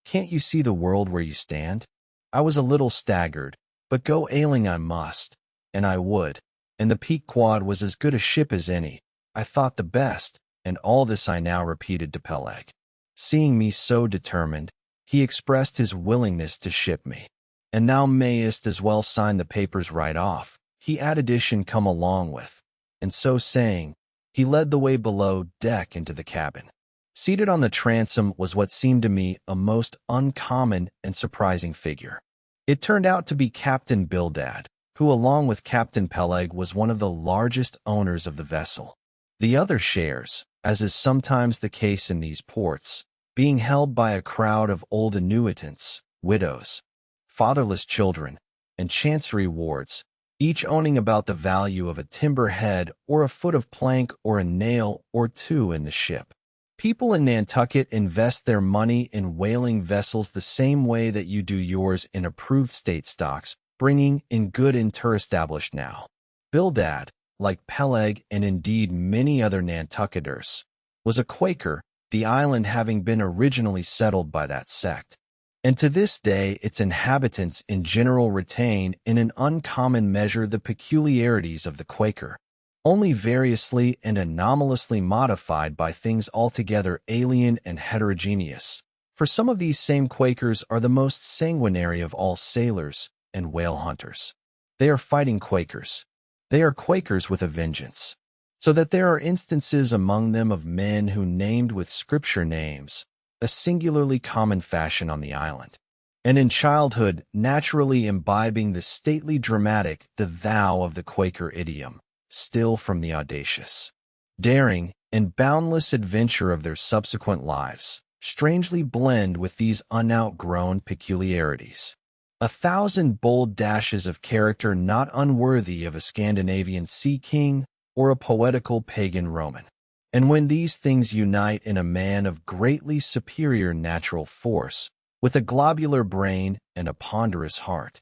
Can't you see the world where you stand?" I was a little staggered, but go ailing I must, and I would, and the Pequod was as good a ship as any, I thought the best, and all this I now repeated to Peleg. Seeing me so determined, he expressed his willingness to ship me. "And thou mayest as well sign the papers right off," he added, "come along with." And so saying, he led the way below deck into the cabin. Seated on the transom was what seemed to me a most uncommon and surprising figure. It turned out to be Captain Bildad, who along with Captain Peleg was one of the largest owners of the vessel. The other shares, as is sometimes the case in these ports, being held by a crowd of old annuitants, widows, fatherless children, and chancery wards, each owning about the value of a timber head or a foot of plank or a nail or 2 in the ship. People in Nantucket invest their money in whaling vessels the same way that you do yours in approved state stocks, bringing in good inter-established now. Bildad, like Peleg and indeed many other Nantucketers, was a Quaker, the island having been originally settled by that sect. And to this day its inhabitants in general retain in an uncommon measure the peculiarities of the Quaker, only variously and anomalously modified by things altogether alien and heterogeneous. For some of these same Quakers are the most sanguinary of all sailors and whale hunters. They are fighting Quakers. They are Quakers with a vengeance. So that there are instances among them of men who named with Scripture names, a singularly common fashion on the island, and in childhood naturally imbibing the stately dramatic, the thou of the Quaker idiom, still from the audacious, daring, and boundless adventure of their subsequent lives, strangely blend with these unoutgrown peculiarities. 1,000 bold dashes of character not unworthy of a Scandinavian sea king or a poetical pagan Roman. And when these things unite in a man of greatly superior natural force, with a globular brain and a ponderous heart,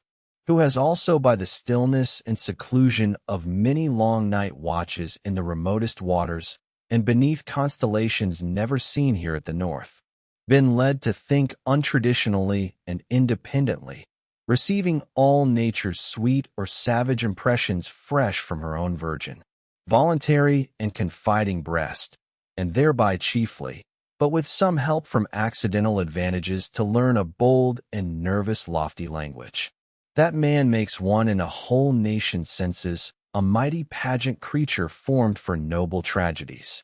who has also by the stillness and seclusion of many long night watches in the remotest waters and beneath constellations never seen here at the north, been led to think untraditionally and independently, receiving all nature's sweet or savage impressions fresh from her own virgin, voluntary and confiding breast, and thereby chiefly, but with some help from accidental advantages, to learn a bold and nervous lofty language. That man makes one in a whole nation's senses a mighty pageant creature formed for noble tragedies.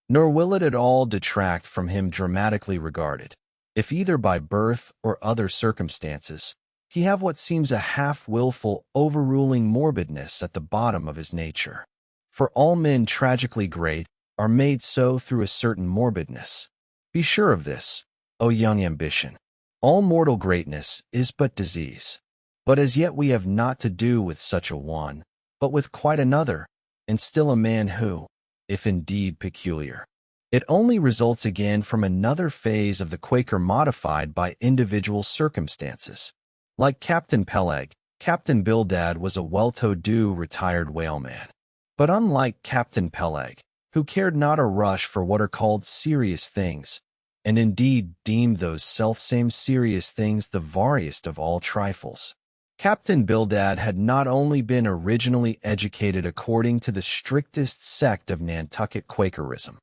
Nor will it at all detract from him dramatically regarded, if either by birth or other circumstances, he have what seems a half-willful, overruling morbidness at the bottom of his nature. For all men tragically great are made so through a certain morbidness. Be sure of this, O young ambition. All mortal greatness is but disease. But as yet we have not to do with such a one, but with quite another, and still a man who, if indeed peculiar, it only results again from another phase of the Quaker modified by individual circumstances. Like Captain Peleg, Captain Bildad was a well-to-do retired whaleman. But unlike Captain Peleg, who cared not a rush for what are called serious things, and indeed deemed those selfsame serious things the veriest of all trifles, Captain Bildad had not only been originally educated according to the strictest sect of Nantucket Quakerism,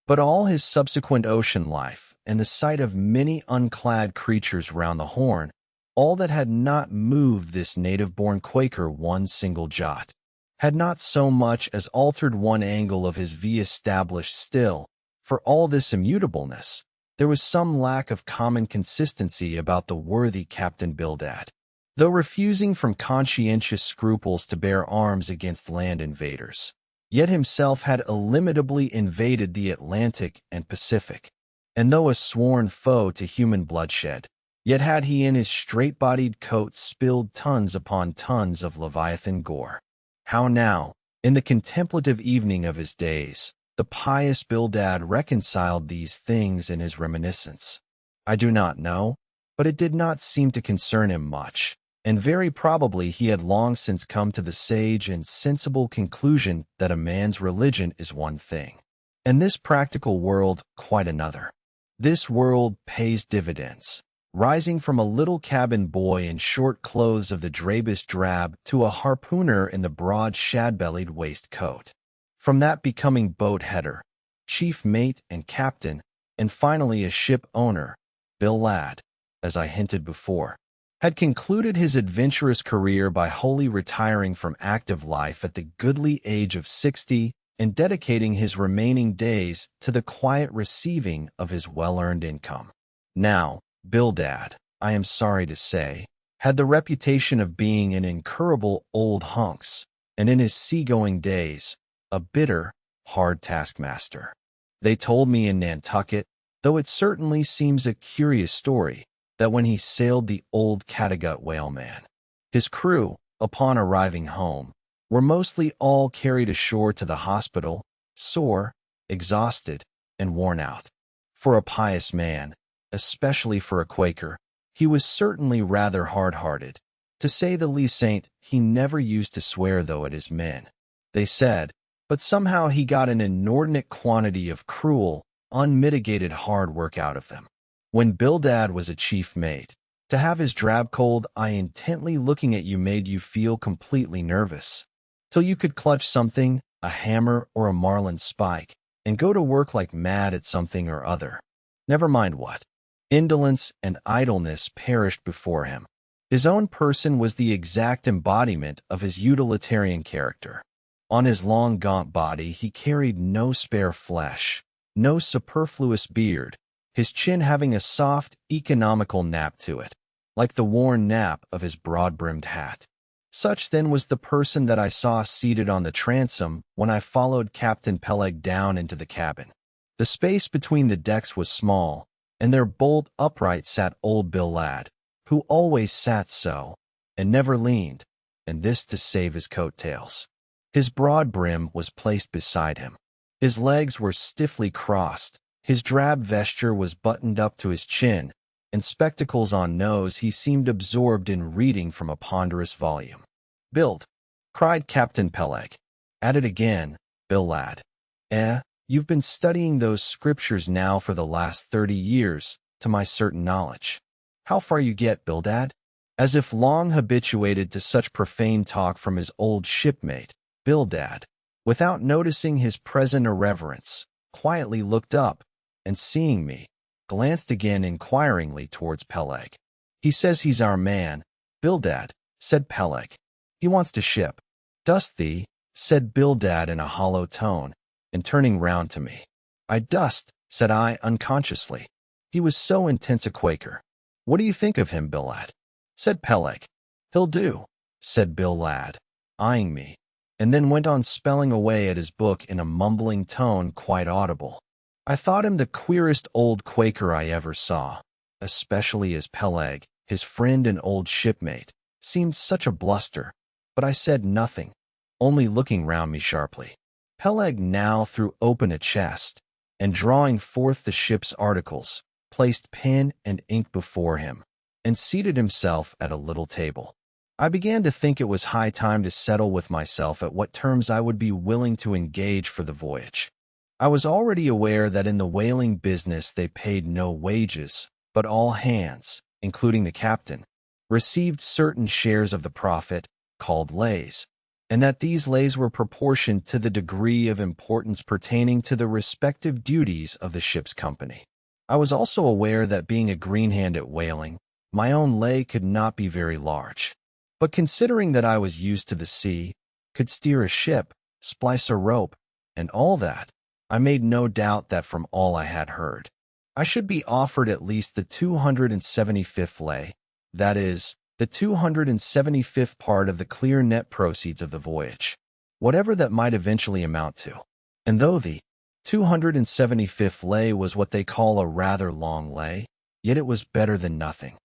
but all his subsequent ocean life and the sight of many unclad creatures round the Horn, all that had not moved this native-born Quaker one single jot, had not so much as altered one angle of his established still. For all this immutableness, there was some lack of common consistency about the worthy Captain Bildad. Though refusing from conscientious scruples to bear arms against land invaders, yet himself had illimitably invaded the Atlantic and Pacific, and though a sworn foe to human bloodshed, yet had he in his straight-bodied coat spilled tons upon tons of Leviathan gore. How now, in the contemplative evening of his days, the pious Bildad reconciled these things in his reminiscence, I do not know, but it did not seem to concern him much, and very probably he had long since come to the sage and sensible conclusion that a man's religion is one thing, and this practical world quite another. This world pays dividends, rising from a little cabin boy in short clothes of the drabest drab to a harpooner in the broad shad-bellied waistcoat, from that becoming boat-header, chief mate and captain, and finally a ship owner. Bill Ladd, as I hinted before, had concluded his adventurous career by wholly retiring from active life at the goodly age of 60 and dedicating his remaining days to the quiet receiving of his well-earned income. Now, Bildad, I am sorry to say, had the reputation of being an incurable old hunks, and in his seagoing days, a bitter, hard taskmaster. They told me in Nantucket, though it certainly seems a curious story, that when he sailed the old Cattegut whaleman, his crew, upon arriving home, were mostly all carried ashore to the hospital, sore, exhausted, and worn out. For a pious man, especially for a Quaker, he was certainly rather hard-hearted. To say the least, he never used to swear though at his men, they said, but somehow he got an inordinate quantity of cruel, unmitigated hard work out of them. When Bildad was a chief mate, to have his drab-cold eye intently looking at you made you feel completely nervous, till you could clutch something, a hammer or a marlin spike, and go to work like mad at something or other. Never mind what. Indolence and idleness perished before him. His own person was the exact embodiment of his utilitarian character. On his long gaunt body he carried no spare flesh, no superfluous beard, his chin having a soft, economical nap to it, like the worn nap of his broad-brimmed hat. Such then was the person that I saw seated on the transom when I followed Captain Peleg down into the cabin. The space between the decks was small, and there bolt upright sat old Bill Ladd, who always sat so, and never leaned, and this to save his coat-tails. His broad brim was placed beside him. His legs were stiffly crossed, his drab vesture was buttoned up to his chin, and spectacles on nose, he seemed absorbed in reading from a ponderous volume. "Build!" cried Captain Peleg. "At it again, Bill lad. You've been studying those scriptures now for the last 30 years, to my certain knowledge. How far you get, Bildad?" As if long habituated to such profane talk from his old shipmate, Bildad, without noticing his present irreverence, quietly looked up, and seeing me, glanced again inquiringly towards Peleg. "He says he's our man, Bildad," said Peleg. "He wants to ship." "Dost thee?" said Bildad in a hollow tone, and turning round to me. "I dust," said I unconsciously. He was so intense a Quaker. "What do you think of him, Bildad?" said Peleg. "He'll do," said Bildad, eyeing me, and then went on spelling away at his book in a mumbling tone quite audible. I thought him the queerest old Quaker I ever saw, especially as Peleg, his friend and old shipmate, seemed such a bluster, but I said nothing, only looking round me sharply. Peleg now threw open a chest, and drawing forth the ship's articles, placed pen and ink before him, and seated himself at a little table. I began to think it was high time to settle with myself at what terms I would be willing to engage for the voyage. I was already aware that in the whaling business they paid no wages, but all hands, including the captain, received certain shares of the profit, called lays, and that these lays were proportioned to the degree of importance pertaining to the respective duties of the ship's company. I was also aware that being a green hand at whaling, my own lay could not be very large. But considering that I was used to the sea, could steer a ship, splice a rope, and all that, I made no doubt that from all I had heard, I should be offered at least the 275th lay, that is, the 275th part of the clear net proceeds of the voyage, whatever that might eventually amount to. And though the 275th lay was what they call a rather long lay, yet it was better than nothing,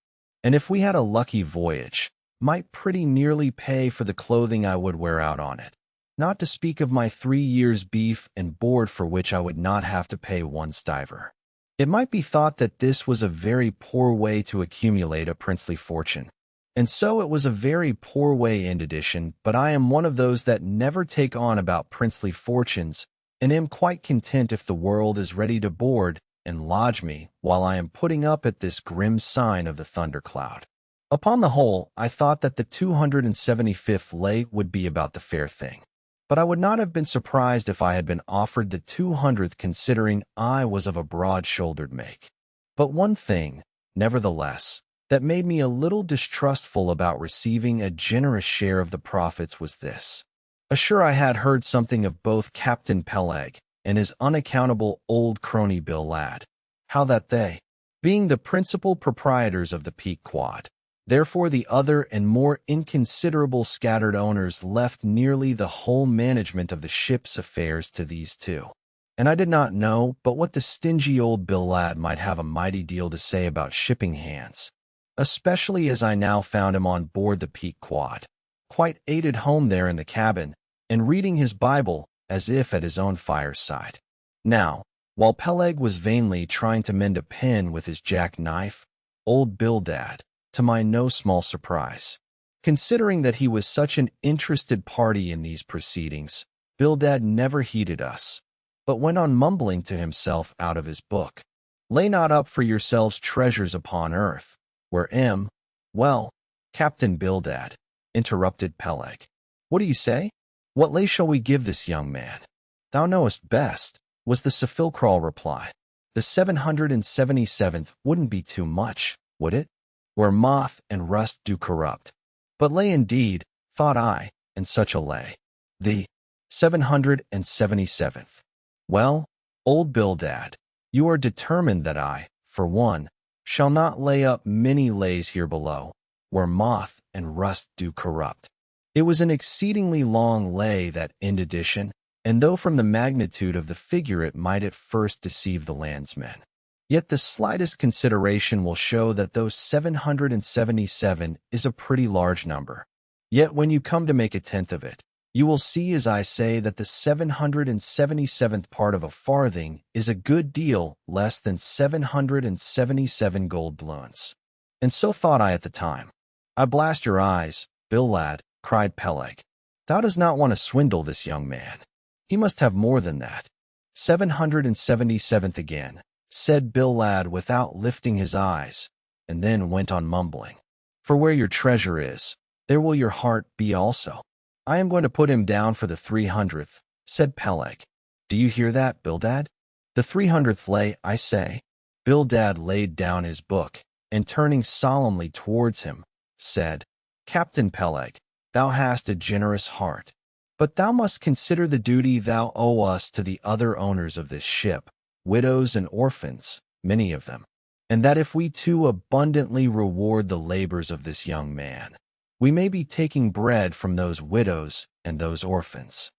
and if we had a lucky voyage, might pretty nearly pay for the clothing I would wear out on it, not to speak of my 3 years' beef and board for which I would not have to pay 1 stiver. It might be thought that this was a very poor way to accumulate a princely fortune, and so it was a very poor way in addition, but I am one of those that never take on about princely fortunes, and am quite content if the world is ready to board and lodge me while I am putting up at this grim sign of the thundercloud. Upon the whole, I thought that the 275th lay would be about the fair thing, but I would not have been surprised if I had been offered the 200th, considering I was of a broad-shouldered make. But one thing, nevertheless, that made me a little distrustful about receiving a generous share of the profits was this. Sure, I had heard something of both Captain Peleg and his unaccountable old crony Bill Lad, how that they, being the principal proprietors of the Pequod, therefore the other and more inconsiderable scattered owners left nearly the whole management of the ship's affairs to these two. And I did not know but what the stingy old Bill Lad might have a mighty deal to say about shipping hands, especially as I now found him on board the Pequod, quite aided home there in the cabin, and reading his Bible as if at his own fireside. Now, while Peleg was vainly trying to mend a pen with his jack-knife, old Bildad, to my no small surprise, considering that he was such an interested party in these proceedings, Bildad never heeded us, but went on mumbling to himself out of his book, "Lay not up for yourselves treasures upon earth, where well, Captain Bildad," interrupted Peleg. "What do you say? What lay shall we give this young man?" "Thou knowest best," was the sepulchral reply. "The 777th wouldn't be too much, would it? Where moth and rust do corrupt. But lay indeed, thought I, and such a lay. The 777th. Well, old Bildad, you are determined that I, for one, shall not lay up many lays here below, where moth and rust do corrupt." It was an exceedingly long lay, that end edition, and though from the magnitude of the figure it might at first deceive the landsman, yet the slightest consideration will show that though 777 is a pretty large number, yet when you come to make a tenth of it, You will see as I say that the 777th part of a farthing is a good deal less than 777 gold doubloons. And so thought I at the time. I blast your eyes, Bildad, cried Peleg. Thou dost not want to swindle this young man. He must have more than that. 777th again, said Bildad without lifting his eyes, and then went on mumbling. For where your treasure is, there will your heart be also. I am going to put him down for the 300th, said Peleg. Do you hear that, Bildad? The 300th lay, I say. Bildad laid down his book, and turning solemnly towards him, said, Captain Peleg, thou hast a generous heart, but thou must consider the duty thou owe us to the other owners of this ship, widows and orphans, many of them, and that if we too abundantly reward the labors of this young man, we may be taking bread from those widows and those orphans.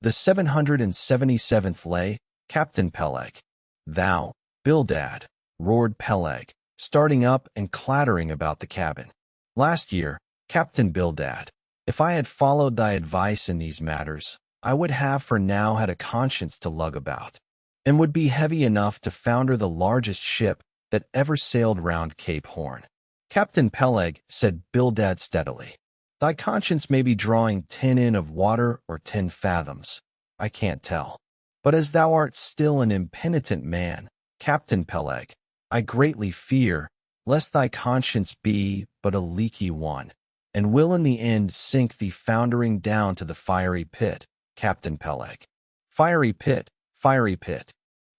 The 777th lay, Captain Peleg. Thou, Bildad, roared Peleg, starting up and clattering about the cabin. Last year, Captain Bildad, if I had followed thy advice in these matters, I would have for now had a conscience to lug about, and would be heavy enough to founder the largest ship that ever sailed round Cape Horn. Captain Peleg, said Bildad steadily, thy conscience may be drawing 10 in of water or 10 fathoms. I can't tell. But as thou art still an impenitent man, Captain Peleg, I greatly fear lest thy conscience be but a leaky one, and will in the end sink thee foundering down to the fiery pit, Captain Peleg. Fiery pit, fiery pit.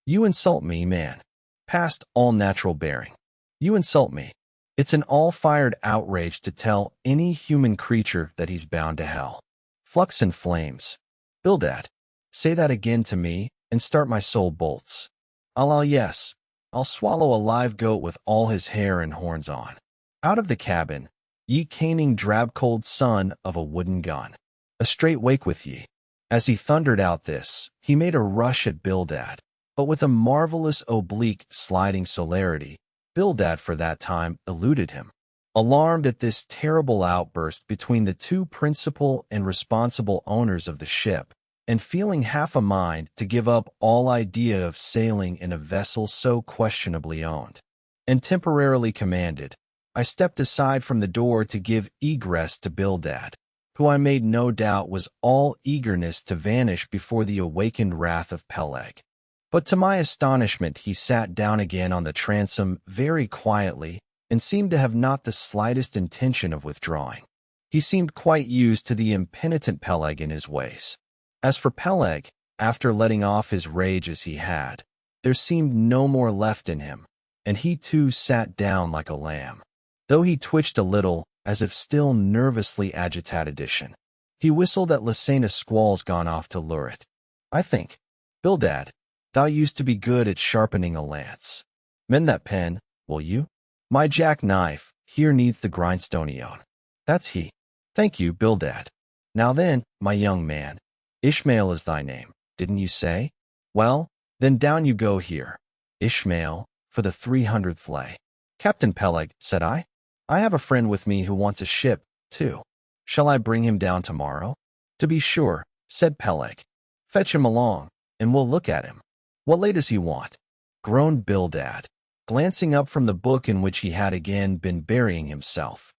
You insult me, man. Past all natural bearing. You insult me. It's an all-fired outrage to tell any human creature that he's bound to hell. Flux and flames. Bildad, say that again to me, and start my soul bolts. Yes, I'll swallow a live goat with all his hair and horns on. Out of the cabin, ye caning drab-cold son of a wooden gun. A straight wake with ye. As he thundered out this, he made a rush at Bildad, but with a marvelous oblique sliding celerity, Bildad for that time eluded him. Alarmed at this terrible outburst between the two principal and responsible owners of the ship, and feeling half a mind to give up all idea of sailing in a vessel so questionably owned and temporarily commanded, I stepped aside from the door to give egress to Bildad, who I made no doubt was all eagerness to vanish before the awakened wrath of Peleg. But to my astonishment he sat down again on the transom very quietly and seemed to have not the slightest intention of withdrawing. He seemed quite used to the impenitent Peleg in his ways. As for Peleg, after letting off his rage as he had, there seemed no more left in him, and he too sat down like a lamb, though he twitched a little, as if still nervously agitated. He whistled at Lysana's squalls gone off to lure it. I think, Bildad, thou used to be good at sharpening a lance. Mend that pen, will you? My jack-knife here needs the grindstone. That's he. Thank you, Bildad. Now then, my young man, Ishmael is thy name, didn't you say? Well, then down you go here. Ishmael, for the 300th lay. Captain Peleg, said I have a friend with me who wants a ship, too. Shall I bring him down tomorrow? To be sure, said Peleg. Fetch him along, and we'll look at him. What lay does he want? Groaned Bildad, glancing up from the book in which he had again been burying himself.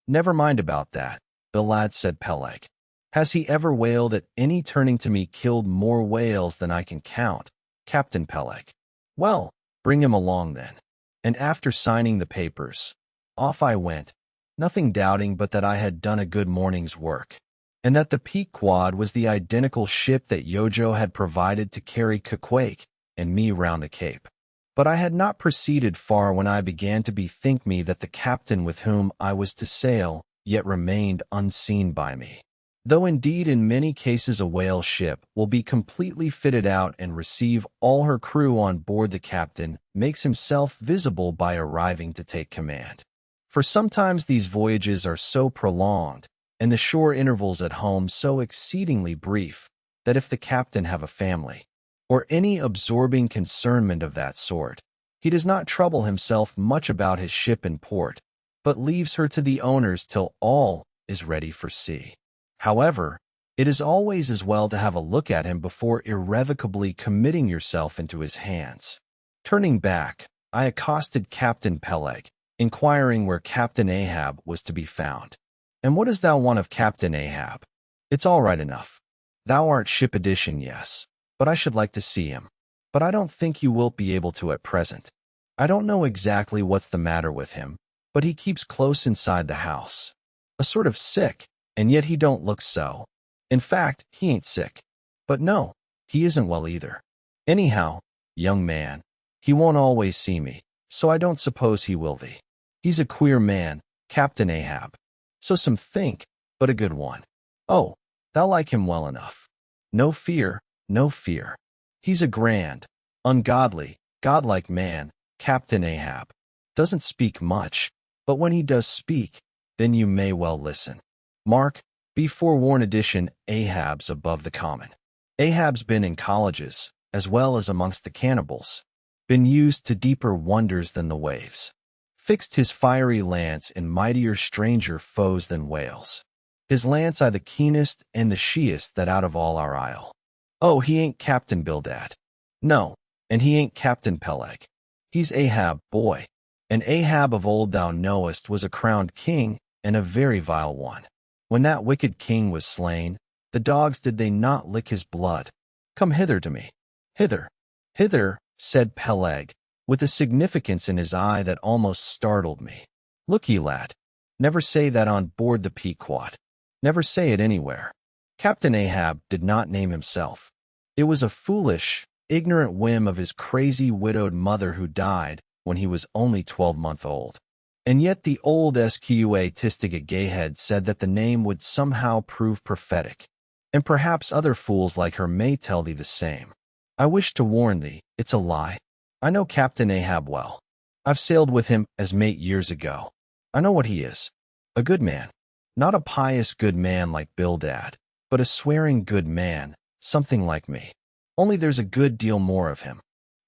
Never mind about that, Bildad, said Peleg. Has he ever wailed at any turning to me killed more whales than I can count, Captain Peleg? Well, bring him along then. And after signing the papers, off I went, nothing doubting but that I had done a good morning's work, and that the Pequod was the identical ship that Yojo had provided to carry Cuquake and me round the Cape. But I had not proceeded far when I began to bethink me that the captain with whom I was to sail yet remained unseen by me, though indeed in many cases a whale ship will be completely fitted out and receive all her crew on board. The captain makes himself visible by arriving to take command. For sometimes these voyages are so prolonged, and the shore intervals at home so exceedingly brief, that if the captain have a family, or any absorbing concernment of that sort, he does not trouble himself much about his ship in port, but leaves her to the owners till all is ready for sea. However, It is always as well to have a look at him before irrevocably committing yourself into his hands. Turning back, I accosted Captain Peleg, inquiring where Captain Ahab was to be found. "And what dost thou want of Captain Ahab?" "It's all right enough. Thou art ship edition, yes, but I should like to see him. But I don't think you wilt be able to at present. I don't know exactly what's the matter with him, but he keeps close inside the house. A sort of sick, and yet he don't look so. In fact, he ain't sick. But no, he isn't well either. Anyhow, young man, he won't always see me, so I don't suppose he will thee. He's a queer man, Captain Ahab. So some think, but a good one. Oh, thou like him well enough. No fear, no fear. He's a grand, ungodly, godlike man, Captain Ahab. Doesn't speak much, but when he does speak, then you may well listen. Mark, be forewarned edition, Ahab's above the common. Ahab's been in colleges, as well as amongst the cannibals. Been used to deeper wonders than the waves. Fixed his fiery lance in mightier stranger foes than whales. His lance I the keenest and the sheest that out of all our isle. Oh, he ain't Captain Bildad. No, and he ain't Captain Peleg. He's Ahab, boy. And Ahab of old thou knowest was a crowned king, and a very vile one. When that wicked king was slain, the dogs did they not lick his blood? Come hither to me. Hither, hither, said Peleg, with a significance in his eye that almost startled me. Look ye, lad. Never say that on board the Pequod. Never say it anywhere. Captain Ahab did not name himself. It was a foolish, ignorant whim of his crazy widowed mother who died when he was only 12 months old. And yet the old Squatistic Gayhead said that the name would somehow prove prophetic. And perhaps other fools like her may tell thee the same. I wish to warn thee, it's a lie. I know Captain Ahab well. I've sailed with him as mate years ago. I know what he is. A good man. Not a pious good man like Bildad, but a swearing good man, something like me. Only there's a good deal more of him.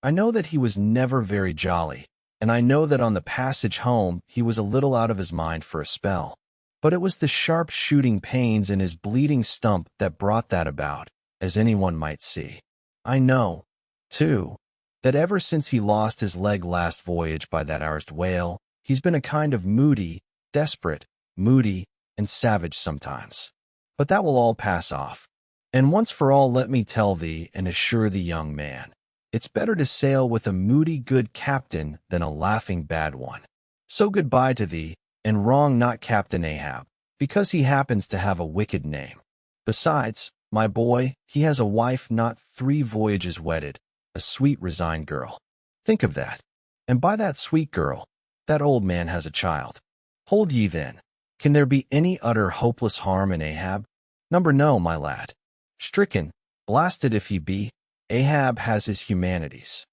I know that he was never very jolly, and I know that on the passage home he was a little out of his mind for a spell. But it was the sharp shooting pains in his bleeding stump that brought that about, as anyone might see. I know, too, that ever since he lost his leg last voyage by that arsed whale, he's been a kind of moody, desperate, moody, and savage sometimes. But that will all pass off. And once for all let me tell thee and assure thee, young man, it's better to sail with a moody good captain than a laughing bad one. So goodbye to thee, and wrong not Captain Ahab, because he happens to have a wicked name. Besides, my boy, he has a wife not 3 voyages wedded, a sweet resigned girl. Think of that. And by that sweet girl, that old man has a child. Hold ye then, can there be any utter hopeless harm in Ahab? No, my lad. Stricken, blasted if he be, Ahab has his humanities.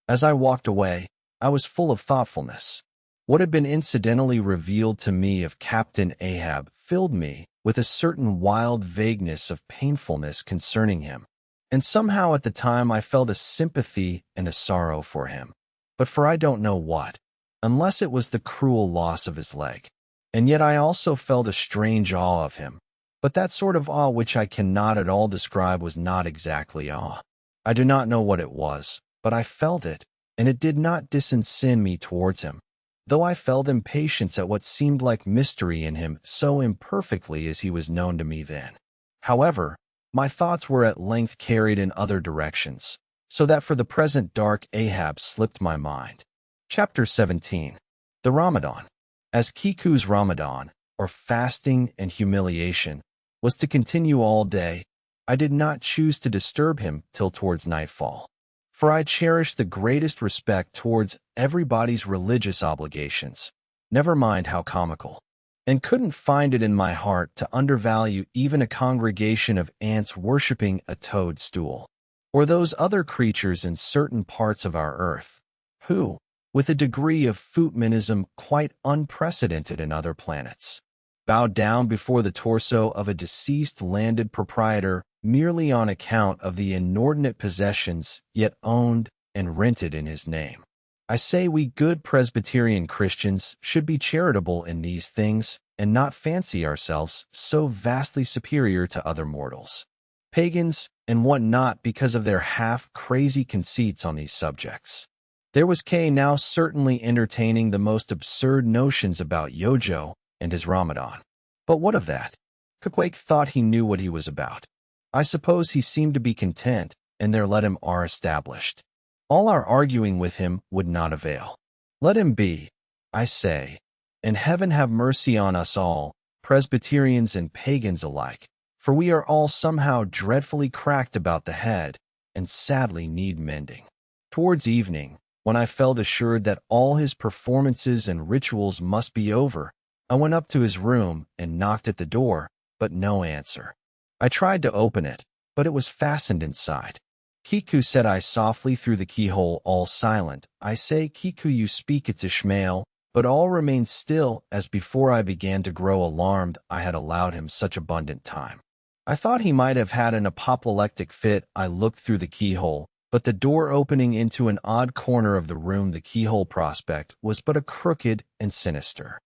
As I walked away, I was full of thoughtfulness. What had been incidentally revealed to me of Captain Ahab filled me with a certain wild vagueness of painfulness concerning him, and somehow at the time I felt a sympathy and a sorrow for him, but for I don't know what, unless it was the cruel loss of his leg. And yet I also felt a strange awe of him, but that sort of awe which I cannot at all describe was not exactly awe. I do not know what it was, but I felt it, and it did not disensin me towards him, though I felt impatience at what seemed like mystery in him so imperfectly as he was known to me then. However, my thoughts were at length carried in other directions, so that for the present dark Ahab slipped my mind. Chapter 17. The Ramadan. As Kiku's Ramadan, or fasting and humiliation, was to continue all day, I did not choose to disturb him till towards nightfall, for I cherished the greatest respect towards everybody's religious obligations, never mind how comical, and couldn't find it in my heart to undervalue even a congregation of ants worshipping a toadstool, or those other creatures in certain parts of our earth, who, with a degree of footmanism quite unprecedented in other planets, bowed down before the torso of a deceased landed proprietor merely on account of the inordinate possessions yet owned and rented in his name. I say we good Presbyterian Christians should be charitable in these things, and not fancy ourselves so vastly superior to other mortals, pagans and what not, because of their half-crazy conceits on these subjects. There was Kay now certainly entertaining the most absurd notions about Yojo and his Ramadan. But what of that? Quake thought he knew what he was about. I suppose he seemed to be content, and there let him are established. All our arguing with him would not avail. Let him be, I say, and heaven have mercy on us all, Presbyterians and pagans alike, for we are all somehow dreadfully cracked about the head, and sadly need mending. Towards evening, when I felt assured that all his performances and rituals must be over, I went up to his room and knocked at the door, but no answer. I tried to open it, but it was fastened inside. Kiku, said I softly through the keyhole, all silent. I say, Kiku, you speak, it's Ishmael, but all remained still, as before. I began to grow alarmed. I had allowed him such abundant time. I thought he might have had an apoplectic fit. I looked through the keyhole, but the door opening into an odd corner of the room, the keyhole prospect, was but a crooked and sinister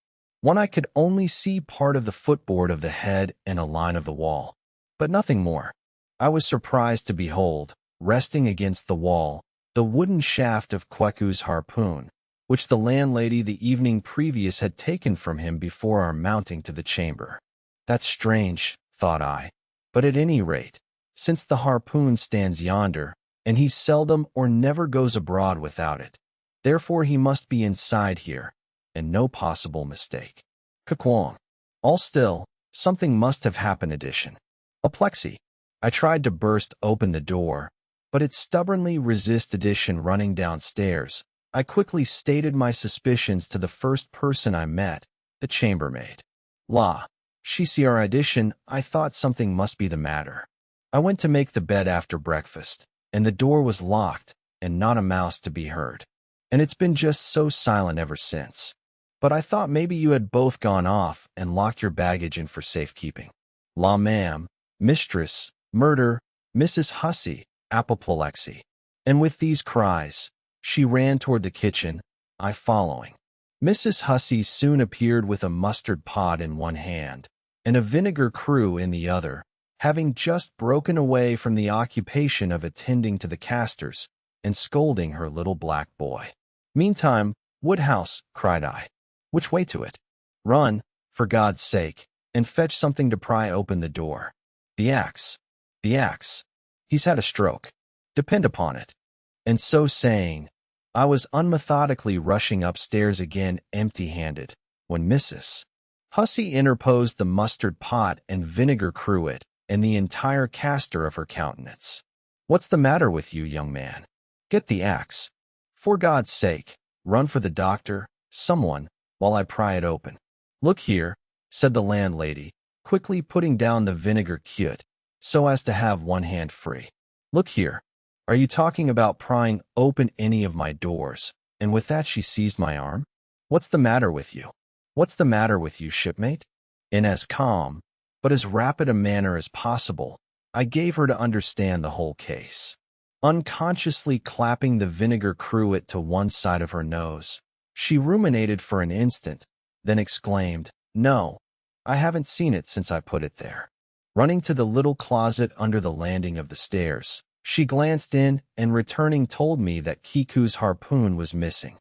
one. I could only see part of the footboard of the head and a line of the wall, but nothing more. I was surprised to behold, resting against the wall, the wooden shaft of Kweku's harpoon, which the landlady the evening previous had taken from him before our mounting to the chamber. That's strange, thought I, but at any rate, since the harpoon stands yonder, and he seldom or never goes abroad without it, therefore he must be inside here, and no possible mistake. Kakwong. All still, something must have happened. Addition. Aplexy. I tried to burst open the door, but it stubbornly resisted. Addition. Running downstairs, I quickly stated my suspicions to the first person I met, the chambermaid. La. She see our addition. I thought something must be the matter. I went to make the bed after breakfast, and the door was locked, and not a mouse to be heard. And it's been just so silent ever since. But I thought maybe you had both gone off and locked your baggage in for safekeeping. La, ma'am, mistress, murder, Mrs. Hussey, apoplexy. And with these cries, she ran toward the kitchen, I following. Mrs. Hussey soon appeared with a mustard pot in one hand and a vinegar crew in the other, having just broken away from the occupation of attending to the castors and scolding her little black boy. Meantime, Woodhouse, cried I, which way to it? Run, for God's sake, and fetch something to pry open the door. The axe. The axe. He's had a stroke. Depend upon it. And so saying, I was unmethodically rushing upstairs again empty-handed, when Mrs. Hussey interposed the mustard pot and vinegar cruet and the entire castor of her countenance. What's the matter with you, young man? Get the axe. For God's sake, run for the doctor, someone, while I pry it open. Look here, said the landlady, quickly putting down the vinegar quid, so as to have one hand free. Look here, are you talking about prying open any of my doors? And with that she seized my arm. What's the matter with you? What's the matter with you, shipmate? In as calm, but as rapid a manner as possible, I gave her to understand the whole case. Unconsciously clapping the vinegar cruet to one side of her nose, she ruminated for an instant, then exclaimed, No, I haven't seen it since I put it there. Running to the little closet under the landing of the stairs, she glanced in and returning told me that Kiku's harpoon was missing.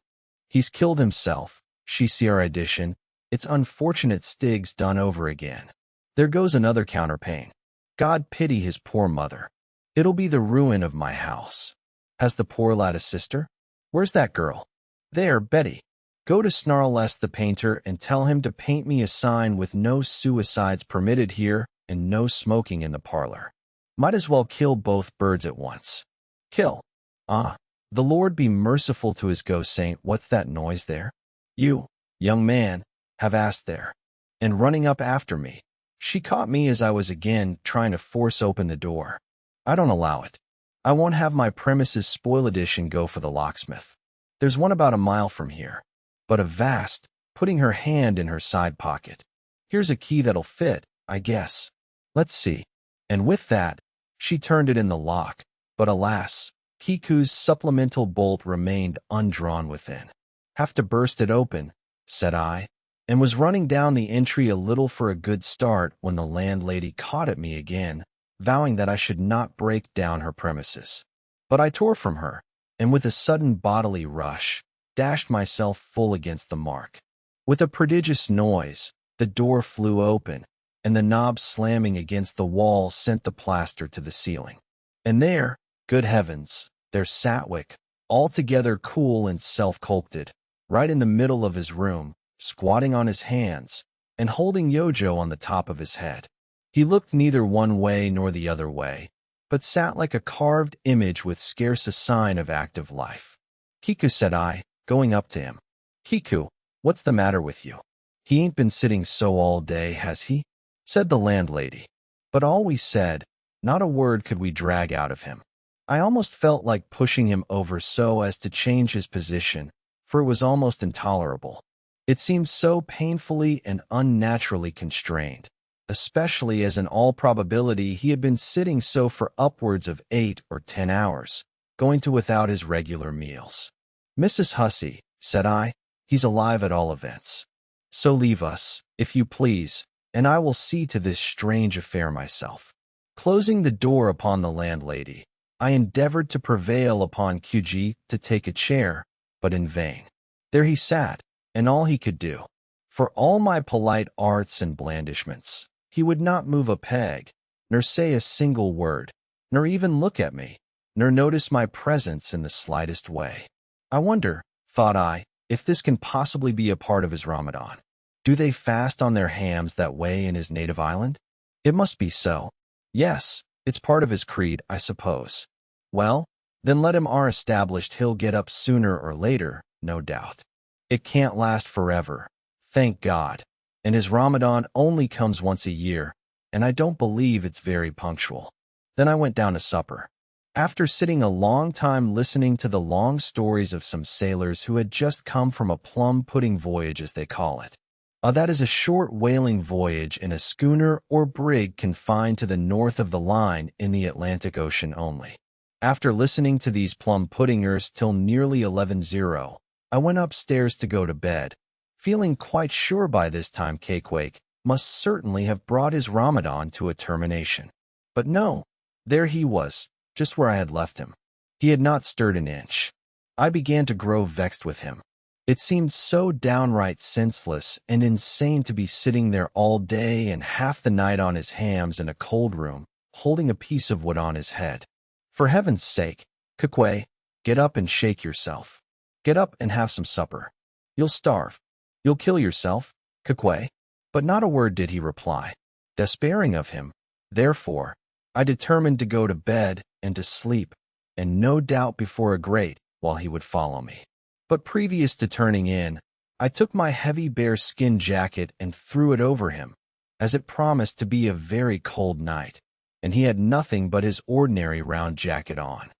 He's killed himself, she see our addition. It's unfortunate Stig's done over again. There goes another counterpane. God pity his poor mother. It'll be the ruin of my house. Has the poor lad a sister? Where's that girl? There, Betty. Go to Snarless the painter and tell him to paint me a sign with no suicides permitted here and no smoking in the parlor. Might as well kill both birds at once. Kill. Ah, the Lord be merciful to his ghost saint. What's that noise there? You, young man, have asked there. And running up after me, she caught me as I was again trying to force open the door. I don't allow it. I won't have my premises spoil. Edition. Go for the locksmith. There's one about a mile from here, but a vast, putting her hand in her side pocket. Here's a key that'll fit, I guess. Let's see. And with that, she turned it in the lock, but alas, Kiku's supplemental bolt remained undrawn within. Have to burst it open, said I, and was running down the entry a little for a good start when the landlady caught at me again, vowing that I should not break down her premises. But I tore from her, and with a sudden bodily rush, dashed myself full against the mark. With a prodigious noise, the door flew open, and the knob slamming against the wall sent the plaster to the ceiling. And there, good heavens, there sat Wick, altogether cool and self-collected, right in the middle of his room, squatting on his hands, and holding Yojo on the top of his head. He looked neither one way nor the other way, but sat like a carved image with scarce a sign of active life. "Kiku," said I, going up to him. "Kiku, what's the matter with you? He ain't been sitting so all day, has he?" said the landlady. But all we said, not a word could we drag out of him. I almost felt like pushing him over so as to change his position, for it was almost intolerable. It seemed so painfully and unnaturally constrained, especially as in all probability he had been sitting so for upwards of 8 or 10 hours, going to without his regular meals. "Mrs. Hussey," said I, "he's alive at all events. So leave us, if you please, and I will see to this strange affair myself." Closing the door upon the landlady, I endeavored to prevail upon QG to take a chair, but in vain. There he sat, and all he could do. For all my polite arts and blandishments, he would not move a peg, nor say a single word, nor even look at me, nor notice my presence in the slightest way. I wonder, thought I, if this can possibly be a part of his Ramadan. Do they fast on their hams that way in his native island? It must be so. Yes, it's part of his creed, I suppose. Well, then let him are established he'll get up sooner or later, no doubt. It can't last forever, thank God, and his Ramadan only comes once a year, and I don't believe it's very punctual. Then I went down to supper. After sitting a long time listening to the long stories of some sailors who had just come from a plum-pudding voyage, as they call it. That is a short whaling voyage in a schooner or brig confined to the north of the line in the Atlantic Ocean only. After listening to these plum-puddingers till nearly 11:00, I went upstairs to go to bed, feeling quite sure by this time Cakewake must certainly have brought his Ramadan to a termination. But no, there he was, just where I had left him. He had not stirred an inch. I began to grow vexed with him. It seemed so downright senseless and insane to be sitting there all day and half the night on his hams in a cold room, holding a piece of wood on his head. For heaven's sake, Kukwe, get up and shake yourself. Get up and have some supper. You'll starve. You'll kill yourself, Kukwe. But not a word did he reply. Despairing of him, therefore, I determined to go to bed and to sleep, and no doubt before a grate, while he would follow me. But previous to turning in, I took my heavy bear-skin jacket and threw it over him, as it promised to be a very cold night, and he had nothing but his ordinary round jacket on.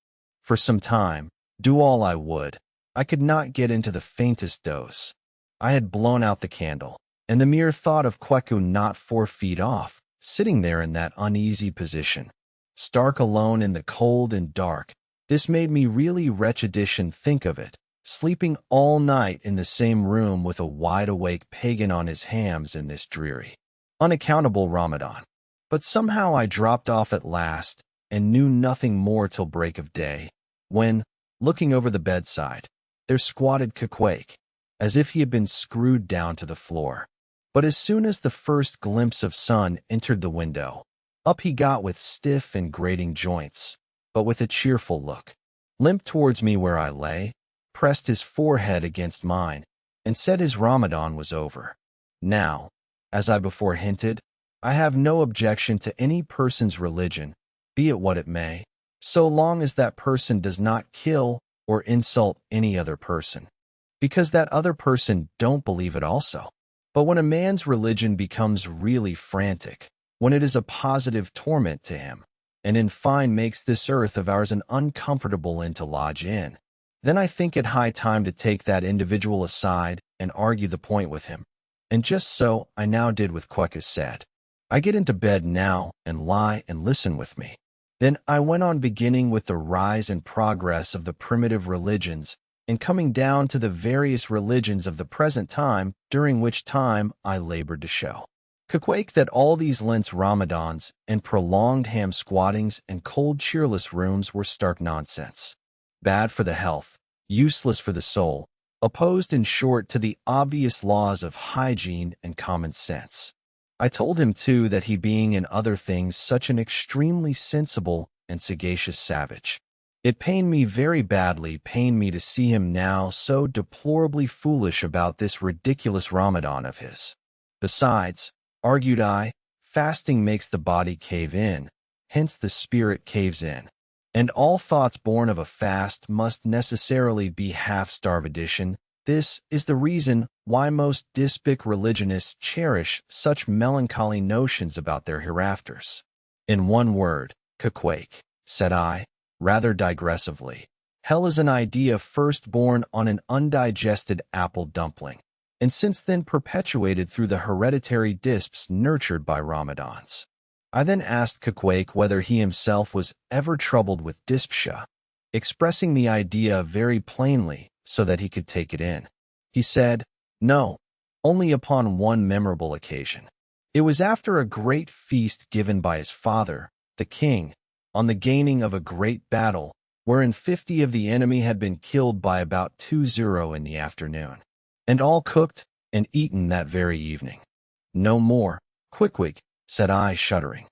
For some time, do all I would, I could not get into the faintest doze. I had blown out the candle, and the mere thought of Kweku not 4 feet off, sitting there in that uneasy position, stark alone in the cold and dark, this made me really wretchedish think of it, sleeping all night in the same room with a wide-awake pagan on his hams in this dreary, unaccountable Ramadan. But somehow I dropped off at last, and knew nothing more till break of day, when, looking over the bedside, there squatted Kakwake, as if he had been screwed down to the floor. But as soon as the first glimpse of sun entered the window, up he got with stiff and grating joints, but with a cheerful look, limped towards me where I lay, pressed his forehead against mine, and said his Ramadan was over. Now, as I before hinted, I have no objection to any person's religion, be it what it may, so long as that person does not kill or insult any other person, because that other person don't believe it also. But when a man's religion becomes really frantic, when it is a positive torment to him, and in fine makes this earth of ours an uncomfortable inn to lodge in, then I think it high time to take that individual aside and argue the point with him. And just so I now did with Kweka said. I get into bed now and lie and listen with me. Then I went on beginning with the rise and progress of the primitive religions and coming down to the various religions of the present time, during which time I labored to show Quake that all these Lent's Ramadans and prolonged ham squattings and cold cheerless rooms were stark nonsense, bad for the health, useless for the soul, opposed in short to the obvious laws of hygiene and common sense. I told him too that he being in other things such an extremely sensible and sagacious savage, it pained me very badly to see him now so deplorably foolish about this ridiculous Ramadan of his. Besides, argued I, fasting makes the body cave in, hence the spirit caves in, and all thoughts born of a fast must necessarily be half-starvation. This is the reason why most dyspic religionists cherish such melancholy notions about their hereafters. In one word, Quake, said I, rather digressively, hell is an idea first born on an undigested apple dumpling, and since then perpetuated through the hereditary disps nurtured by Ramadans. I then asked Quake whether he himself was ever troubled with dyspsia, expressing the idea very plainly so that he could take it in. He said, no, only upon one memorable occasion. It was after a great feast given by his father, the king, on the gaining of a great battle, wherein 50 of the enemy had been killed by about 2:00 in the afternoon, and all cooked and eaten that very evening. No more, Quickwig, said I, shuddering.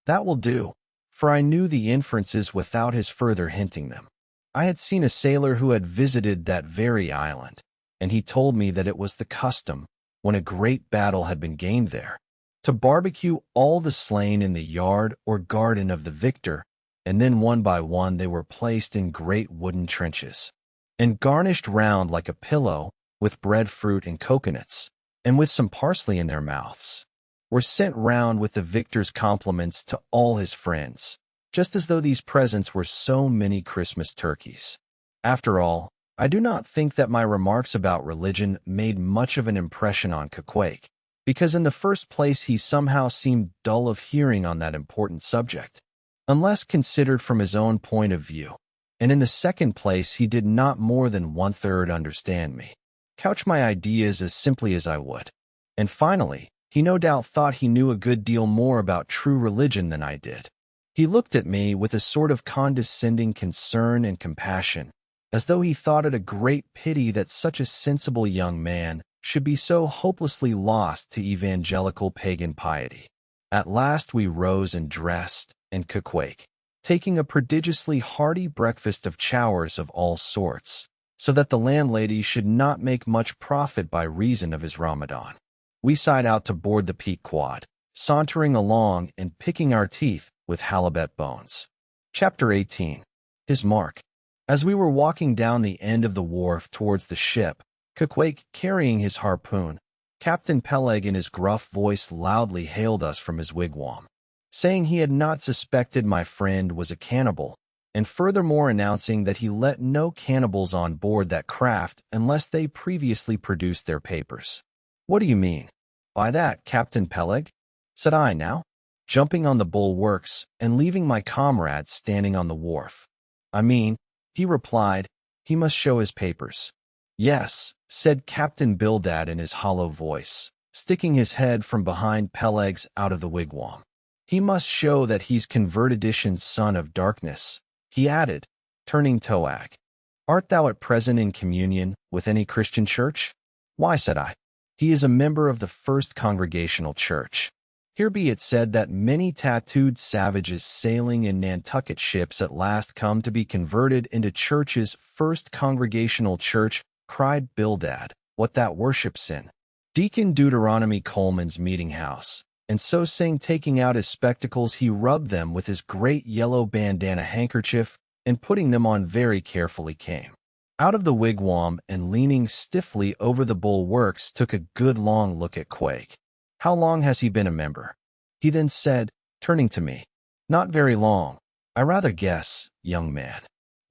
That will do, for I knew the inferences without his further hinting them. I had seen a sailor who had visited that very island, and he told me that it was the custom, when a great battle had been gained there, to barbecue all the slain in the yard or garden of the victor, and then one by one they were placed in great wooden trenches, and garnished round like a pillow with breadfruit and coconuts, and with some parsley in their mouths, were sent round with the victor's compliments to all his friends, just as though these presents were so many Christmas turkeys. After all, I do not think that my remarks about religion made much of an impression on Quake, because in the first place he somehow seemed dull of hearing on that important subject, unless considered from his own point of view, and in the second place he did not more than 1/3 understand me, couch my ideas as simply as I would, and finally, he no doubt thought he knew a good deal more about true religion than I did. He looked at me with a sort of condescending concern and compassion, as though he thought it a great pity that such a sensible young man should be so hopelessly lost to evangelical pagan piety. At last we rose and dressed, and Quake, taking a prodigiously hearty breakfast of chowers of all sorts, so that the landlady should not make much profit by reason of his Ramadan. We signed out to board the Pequod, sauntering along and picking our teeth with halibut bones. Chapter 18. His Mark. As we were walking down the end of the wharf towards the ship, Quake carrying his harpoon, Captain Peleg in his gruff voice loudly hailed us from his wigwam, saying he had not suspected my friend was a cannibal, and furthermore announcing that he let no cannibals on board that craft unless they previously produced their papers. What do you mean by that, Captain Peleg? Said I now, jumping on the bulwarks and leaving my comrades standing on the wharf. I mean, he replied, he must show his papers. Yes, said Captain Bildad in his hollow voice, sticking his head from behind Peleg's out of the wigwam. He must show that he's Convertidition's son of darkness. He added, turning Toag, art thou at present in communion with any Christian church? Why, said I, he is a member of the First Congregational Church. Here be it said that many tattooed savages sailing in Nantucket ships at last come to be converted into churches. First Congregational Church, cried Bildad, what that worships in Deacon Deuteronomy Coleman's meeting house. And so saying, taking out his spectacles, he rubbed them with his great yellow bandana handkerchief, and putting them on very carefully came out of the wigwam and leaning stiffly over the bulwarks took a good long look at Quake. How long has he been a member? He then said, turning to me. Not very long, I rather guess, young man.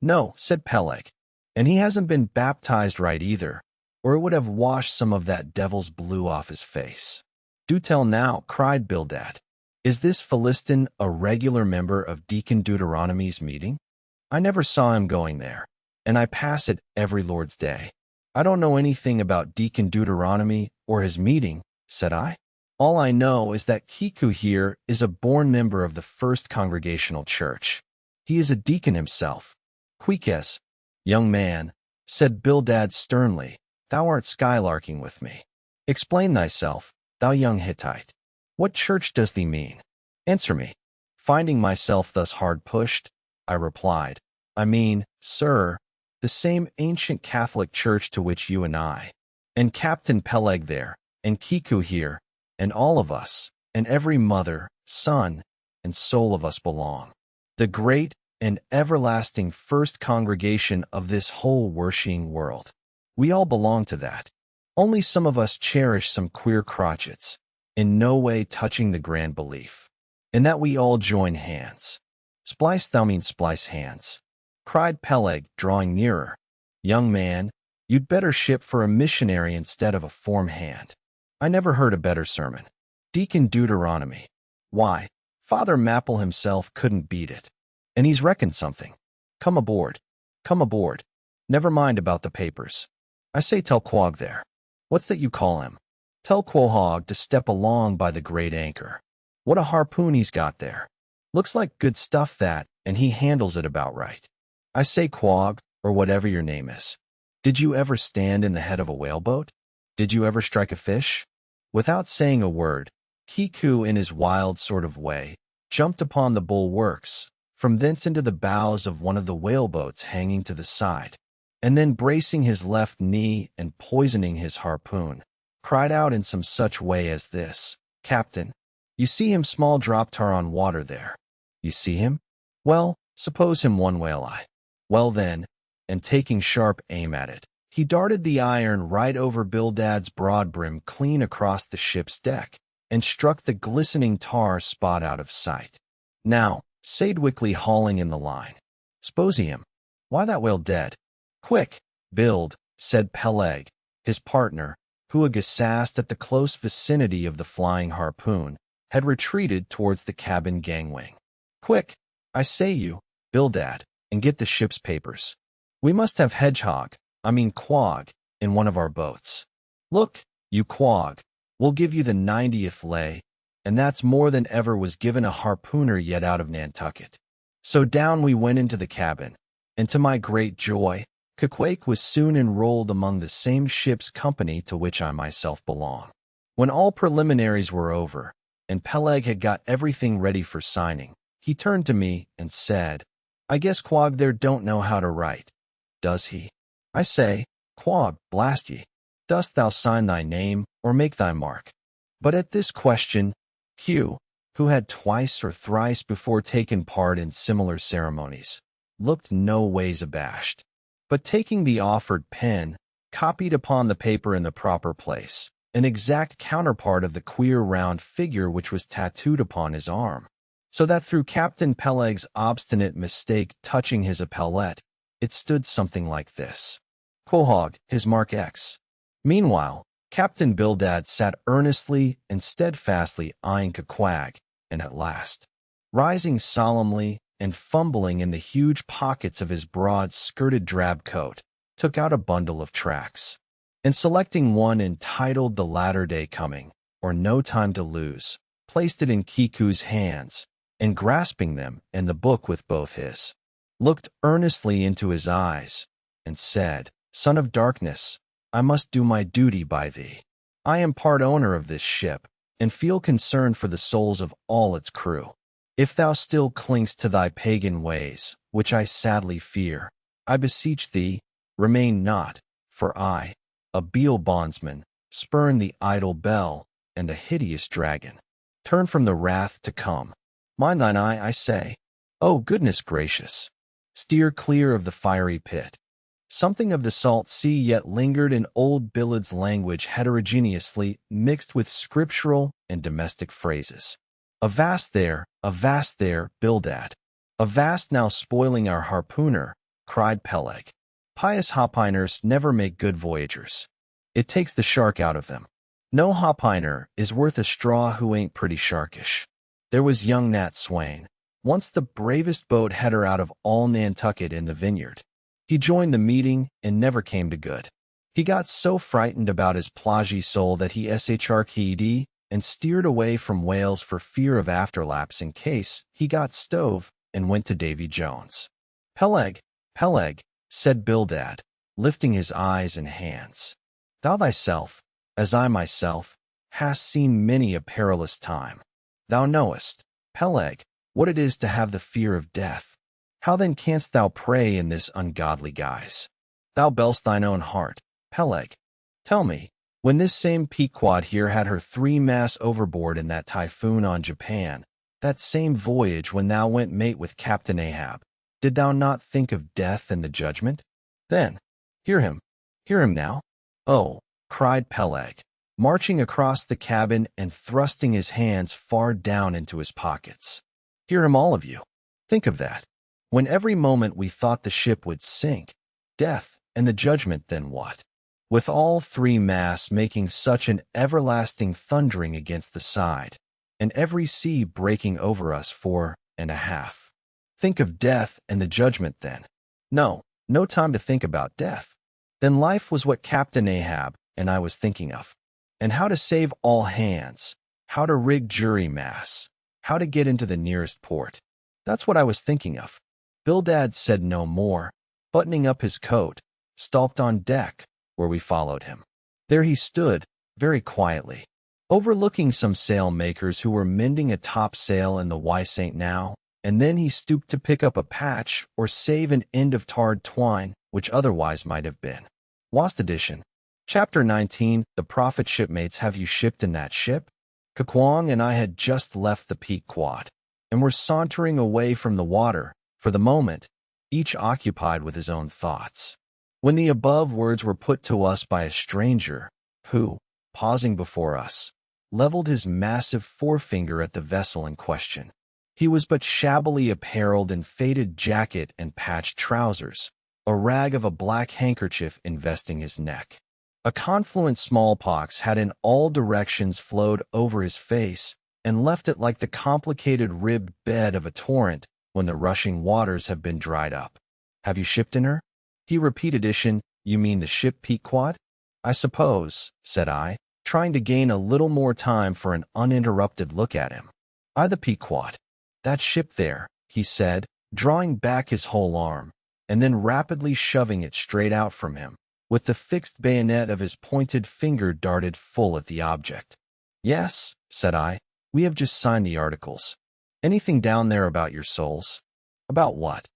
No, said Peleg, and he hasn't been baptized right either, or it would have washed some of that devil's blue off his face. Do tell now, cried Bildad. Is this Philistin a regular member of Deacon Deuteronomy's meeting? I never saw him going there. and I pass it every Lord's Day. I don't know anything about Deacon Deuteronomy or his meeting, said I. All I know is that Kiku here is a born member of the First Congregational Church. He is a deacon himself. Quiques, young man, said Bildad sternly, thou art skylarking with me. Explain thyself, thou young Hittite. What church does thee mean? Answer me. Finding myself thus hard pushed, I replied, I mean, sir, the same ancient Catholic church to which you and I, and Captain Peleg there, and Kiku here, and all of us, and every mother, son, and soul of us belong. The great and everlasting first congregation of this whole worshipping world. We all belong to that. Only some of us cherish some queer crotchets, in no way touching the grand belief. In that we all join hands. Splice thou mean splice hands, cried Peleg, drawing nearer. Young man, you'd better ship for a missionary instead of a form hand. I never heard a better sermon. Deacon Deuteronomy. Why, Father Mapple himself couldn't beat it. And he's reckoned something. Come aboard. Come aboard. Never mind about the papers. I say tell Quog there. What's that you call him? Tell Quahog to step along by the great anchor. What a harpoon he's got there. Looks like good stuff that, and he handles it about right. I say Quog, or whatever your name is. Did you ever stand in the head of a whaleboat? Did you ever strike a fish? Without saying a word, Kiku, in his wild sort of way, jumped upon the bulwarks, from thence into the bows of one of the whaleboats hanging to the side, and then bracing his left knee and poisoning his harpoon, cried out in some such way as this, Captain, you see him small drop tar on water there. You see him? Well, suppose him one whale eye. Well then, and taking sharp aim at it, he darted the iron right over Bildad's broad brim clean across the ship's deck, and struck the glistening tar spot out of sight. Now, Sadwickly hauling in the line. S'pose him. Why that whale dead? Quick, Bild, said Peleg, his partner, who, aghast at the close vicinity of the flying harpoon, had retreated towards the cabin gangway. Quick, I say you, Bildad, and get the ship's papers. We must have Quog, in one of our boats. Look, you Quog, we'll give you the 90th lay, and that's more than ever was given a harpooner yet out of Nantucket. So down we went into the cabin, and to my great joy, Queequeg was soon enrolled among the same ship's company to which I myself belong. When all preliminaries were over, and Peleg had got everything ready for signing, he turned to me and said, I guess Quog there don't know how to write, does he? I say, Quog, blast ye, dost thou sign thy name, or make thy mark? But at this question, Hugh, who had twice or thrice before taken part in similar ceremonies, looked no ways abashed, but taking the offered pen, copied upon the paper in the proper place, an exact counterpart of the queer round figure which was tattooed upon his arm, so that through Captain Peleg's obstinate mistake touching his epaulette, it stood something like this. Quahog, his mark X. Meanwhile, Captain Bildad sat earnestly and steadfastly eyeing Queequeg, and at last, rising solemnly and fumbling in the huge pockets of his broad-skirted drab coat, took out a bundle of tracts, and selecting one entitled The Latter Day Coming, or No Time to Lose, placed it in Kiku's hands, and grasping them and the book with both his, looked earnestly into his eyes, and said, Son of darkness, I must do my duty by thee. I am part owner of this ship, and feel concern for the souls of all its crew. If thou still clingst to thy pagan ways, which I sadly fear, I beseech thee, remain not, for I, a Beal bondsman, spurn the idle bell and a hideous dragon. Turn from the wrath to come. Mind thine eye, I say. Oh, goodness gracious! Steer clear of the fiery pit. Something of the salt sea yet lingered in old Billed's language heterogeneously mixed with scriptural and domestic phrases. Avast there, Bildad. Avast now spoiling our harpooner, cried Peleg. Pious hopiners never make good voyagers. It takes the shark out of them. No hopiner is worth a straw who ain't pretty sharkish. There was young Nat Swain, once the bravest boat header out of all Nantucket in the vineyard. He joined the meeting and never came to good. He got so frightened about his plagy soul that he shrked and steered away from whales for fear of afterlaps in case he got stove and went to Davy Jones. Peleg, Peleg, said Bildad, lifting his eyes and hands. Thou thyself, as I myself, hast seen many a perilous time. Thou knowest, Peleg, what it is to have the fear of death. How then canst thou pray in this ungodly guise? Thou bell'st thine own heart, Peleg. Tell me, when this same Pequod here had her 3 masts overboard in that typhoon on Japan, that same voyage when thou went mate with Captain Ahab, did thou not think of death and the judgment? Then, hear him now. Oh, cried Peleg, marching across the cabin and thrusting his hands far down into his pockets. Hear him, all of you. Think of that. When every moment we thought the ship would sink, death and the judgment, then what? With all 3 masts making such an everlasting thundering against the side, and every sea breaking over us 4.5. Think of death and the judgment then. No time to think about death. Then life was what Captain Ahab and I was thinking of. And how to save all hands, how to rig jury masts, how to get into the nearest port. That's what I was thinking of. Bildad said no more, buttoning up his coat, stalked on deck, where we followed him. There he stood, very quietly, overlooking some sailmakers who were mending a topsail in the Y St. Now, and then he stooped to pick up a patch or save an end of tarred twine, which otherwise might have been lost. Edition. Chapter 19, The Prophet. Shipmates, have you shipped in that ship? Kakwang and I had just left the Pequod, and were sauntering away from the water, for the moment, each occupied with his own thoughts, when the above words were put to us by a stranger, who, pausing before us, leveled his massive forefinger at the vessel in question. He was but shabbily apparelled in faded jacket and patched trousers, a rag of a black handkerchief investing his neck. A confluent smallpox had in all directions flowed over his face and left it like the complicated ribbed bed of a torrent when the rushing waters have been dried up. Have you shipped in her? He repeated. Edition. You mean the ship Pequod? I suppose, said I, trying to gain a little more time for an uninterrupted look at him. I, the Pequod. That ship there, he said, drawing back his whole arm, and then rapidly shoving it straight out from him, with the fixed bayonet of his pointed finger darted full at the object. Yes, said I, we have just signed the articles. Anything down there about your souls? About what?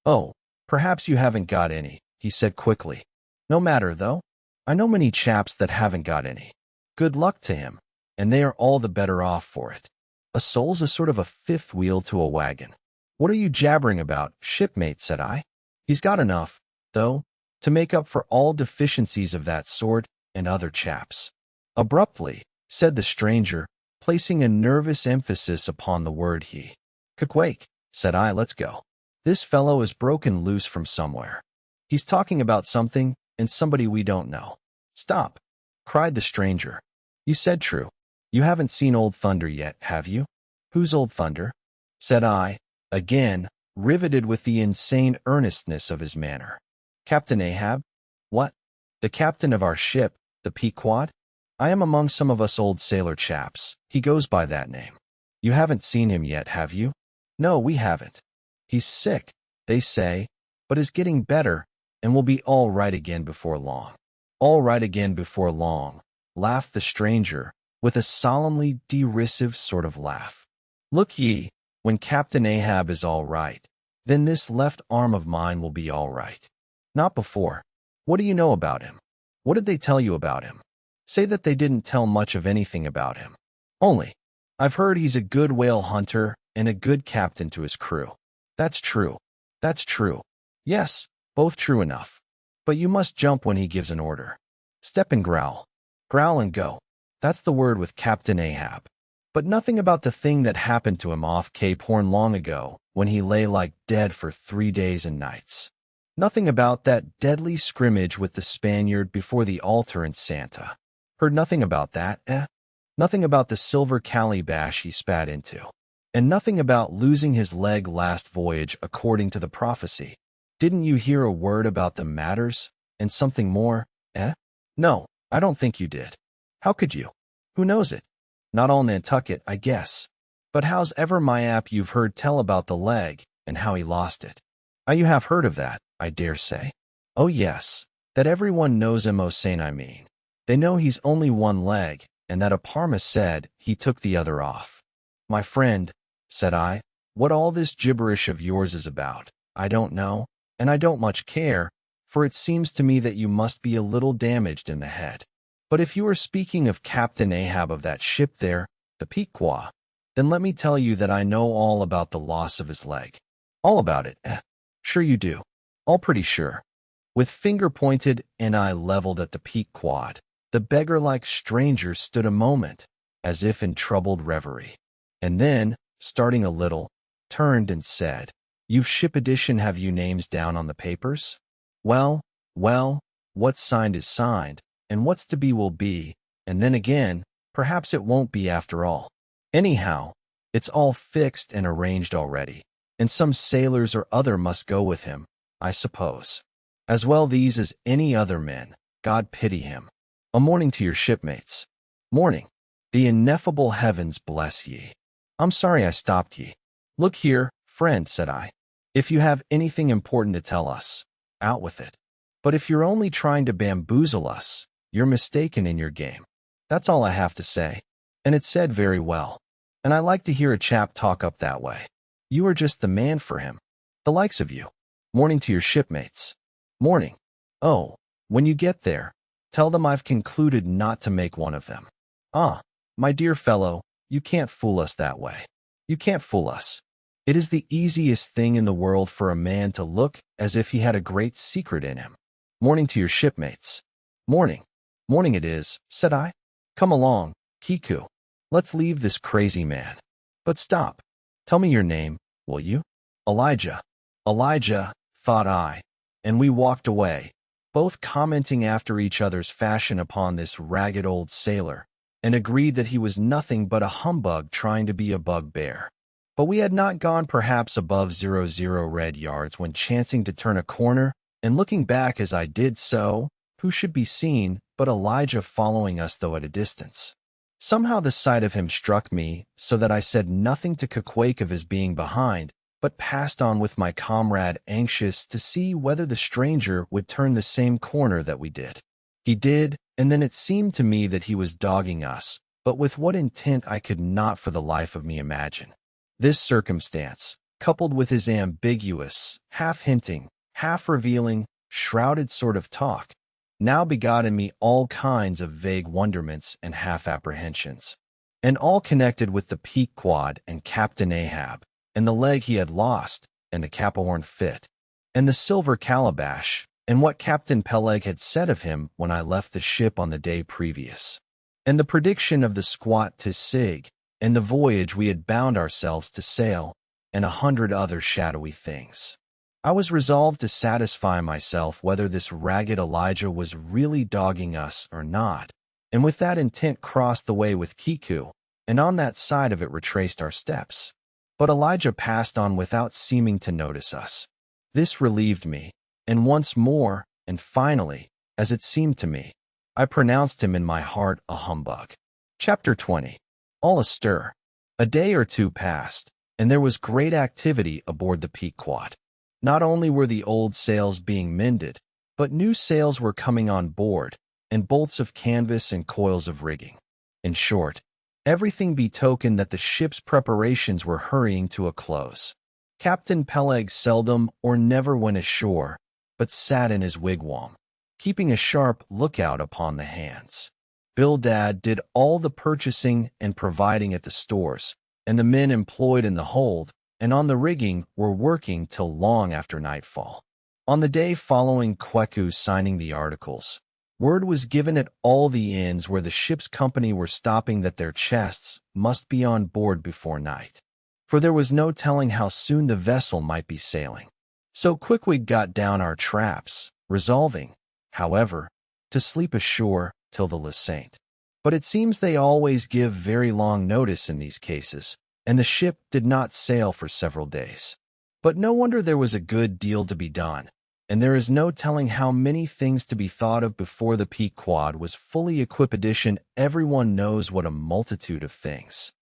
Oh, perhaps you haven't got any, he said quickly. No matter, though. I know many chaps that haven't got any. Good luck to him, and they are all the better off for it. A soul's a sort of a fifth wheel to a wagon. What are you jabbering about, shipmate, said I. He's got enough, though, to make up for all deficiencies of that sort and other chaps. Abruptly, said the stranger, placing a nervous emphasis upon the word he. Quake, said I, let's go. This fellow is broken loose from somewhere. He's talking about something and somebody we don't know. Stop, cried the stranger. You said true. You haven't seen Old Thunder yet, have you? Who's Old Thunder? Said I, again, riveted with the insane earnestness of his manner. Captain Ahab? What? The captain of our ship, the Pequod? I am among some of us old sailor chaps. He goes by that name. You haven't seen him yet, have you? No, we haven't. He's sick, they say, but is getting better, and will be all right again before long. All right again before long, laughed the stranger, with a solemnly derisive sort of laugh. Look ye, when Captain Ahab is all right, then this left arm of mine will be all right. Not before. What do you know about him? What did they tell you about him? Say that they didn't tell much of anything about him. Only, I've heard he's a good whale hunter and a good captain to his crew. That's true. That's true. Yes, both true enough. But you must jump when he gives an order. Step and growl. Growl and go. That's the word with Captain Ahab. But nothing about the thing that happened to him off Cape Horn long ago when he lay like dead for 3 days and nights. Nothing about that deadly scrimmage with the Spaniard before the altar in Santa. Heard nothing about that, eh? Nothing about the silver calabash he spat into. And nothing about losing his leg last voyage according to the prophecy. Didn't you hear a word about the matters, and something more, eh? No, I don't think you did. How could you? Who knows it? Not all Nantucket, I guess. But how's ever my app you've heard tell about the leg, and how he lost it? You have heard of that, I dare say. Oh yes, that everyone knows him, O Saint, I mean. They know he's only one leg, and that a Parma said he took the other off. My friend, said I, what all this gibberish of yours is about, I don't know, and I don't much care, for it seems to me that you must be a little damaged in the head. But if you are speaking of Captain Ahab of that ship there, the Pequod, then let me tell you that I know all about the loss of his leg. All about it, eh? Sure you do. All pretty sure. With finger pointed and eye leveled at the Pequod, the beggar-like stranger stood a moment, as if in troubled reverie, and then, starting a little, turned and said, You've ship edition, have you names down on the papers? Well, what's signed is signed, and what's to be will be, and then again, perhaps it won't be after all. Anyhow, it's all fixed and arranged already, and some sailors or other must go with him, I suppose. As well these as any other men, God pity him. A morning to your shipmates. Morning. The ineffable heavens bless ye. I'm sorry I stopped ye. Look here, friend, said I. If you have anything important to tell us, out with it. But if you're only trying to bamboozle us, you're mistaken in your game. That's all I have to say. And it's said very well. And I like to hear a chap talk up that way. You are just the man for him. The likes of you. Morning to your shipmates. Morning. Oh, when you get there, tell them I've concluded not to make one of them. Ah, my dear fellow, you can't fool us that way. You can't fool us. It is the easiest thing in the world for a man to look as if he had a great secret in him. Morning to your shipmates. Morning. Morning it is, said I. Come along, Kiku. Let's leave this crazy man. But stop. Tell me your name, will you? Elijah. Elijah, thought I. And we walked away, both commenting after each other's fashion upon this ragged old sailor, and agreed that he was nothing but a humbug trying to be a bugbear. But we had not gone perhaps above 00 red yards when, chancing to turn a corner, and looking back as I did so, who should be seen but Elijah following us though at a distance. Somehow the sight of him struck me, so that I said nothing to quake of his being behind, but passed on with my comrade, anxious to see whether the stranger would turn the same corner that we did. He did, and then it seemed to me that he was dogging us, but with what intent I could not for the life of me imagine. This circumstance, coupled with his ambiguous, half-hinting, half-revealing, shrouded sort of talk, now begot in me all kinds of vague wonderments and half-apprehensions, and all connected with the Pequod and Captain Ahab, and the leg he had lost, and the Caphorn fit, and the silver calabash, and what Captain Peleg had said of him when I left the ship on the day previous, and the prediction of the squat to Sig, and the voyage we had bound ourselves to sail, and 100 other shadowy things. I was resolved to satisfy myself whether this ragged Elijah was really dogging us or not, and with that intent crossed the way with Kiku, and on that side of it retraced our steps. But Elijah passed on without seeming to notice us. This relieved me, and once more, and finally, as it seemed to me, I pronounced him in my heart a humbug. Chapter 20. All astir. A day or two passed, and there was great activity aboard the Pequod. Not only were the old sails being mended, but new sails were coming on board, and bolts of canvas and coils of rigging. In short, everything betokened that the ship's preparations were hurrying to a close. Captain Peleg seldom or never went ashore, but sat in his wigwam, keeping a sharp lookout upon the hands. Bildad did all the purchasing and providing at the stores, and the men employed in the hold and on the rigging were working till long after nightfall. On the day following Kweku's signing the articles, word was given at all the inns where the ship's company were stopping that their chests must be on board before night, for there was no telling how soon the vessel might be sailing. So Quickwig got down our traps, resolving, however, to sleep ashore till the Saint. But it seems they always give very long notice in these cases, and the ship did not sail for several days. But no wonder there was a good deal to be done, and there is no telling how many things to be thought of before the Pequod was fully equipped. Edition. Everyone knows what a multitude of things.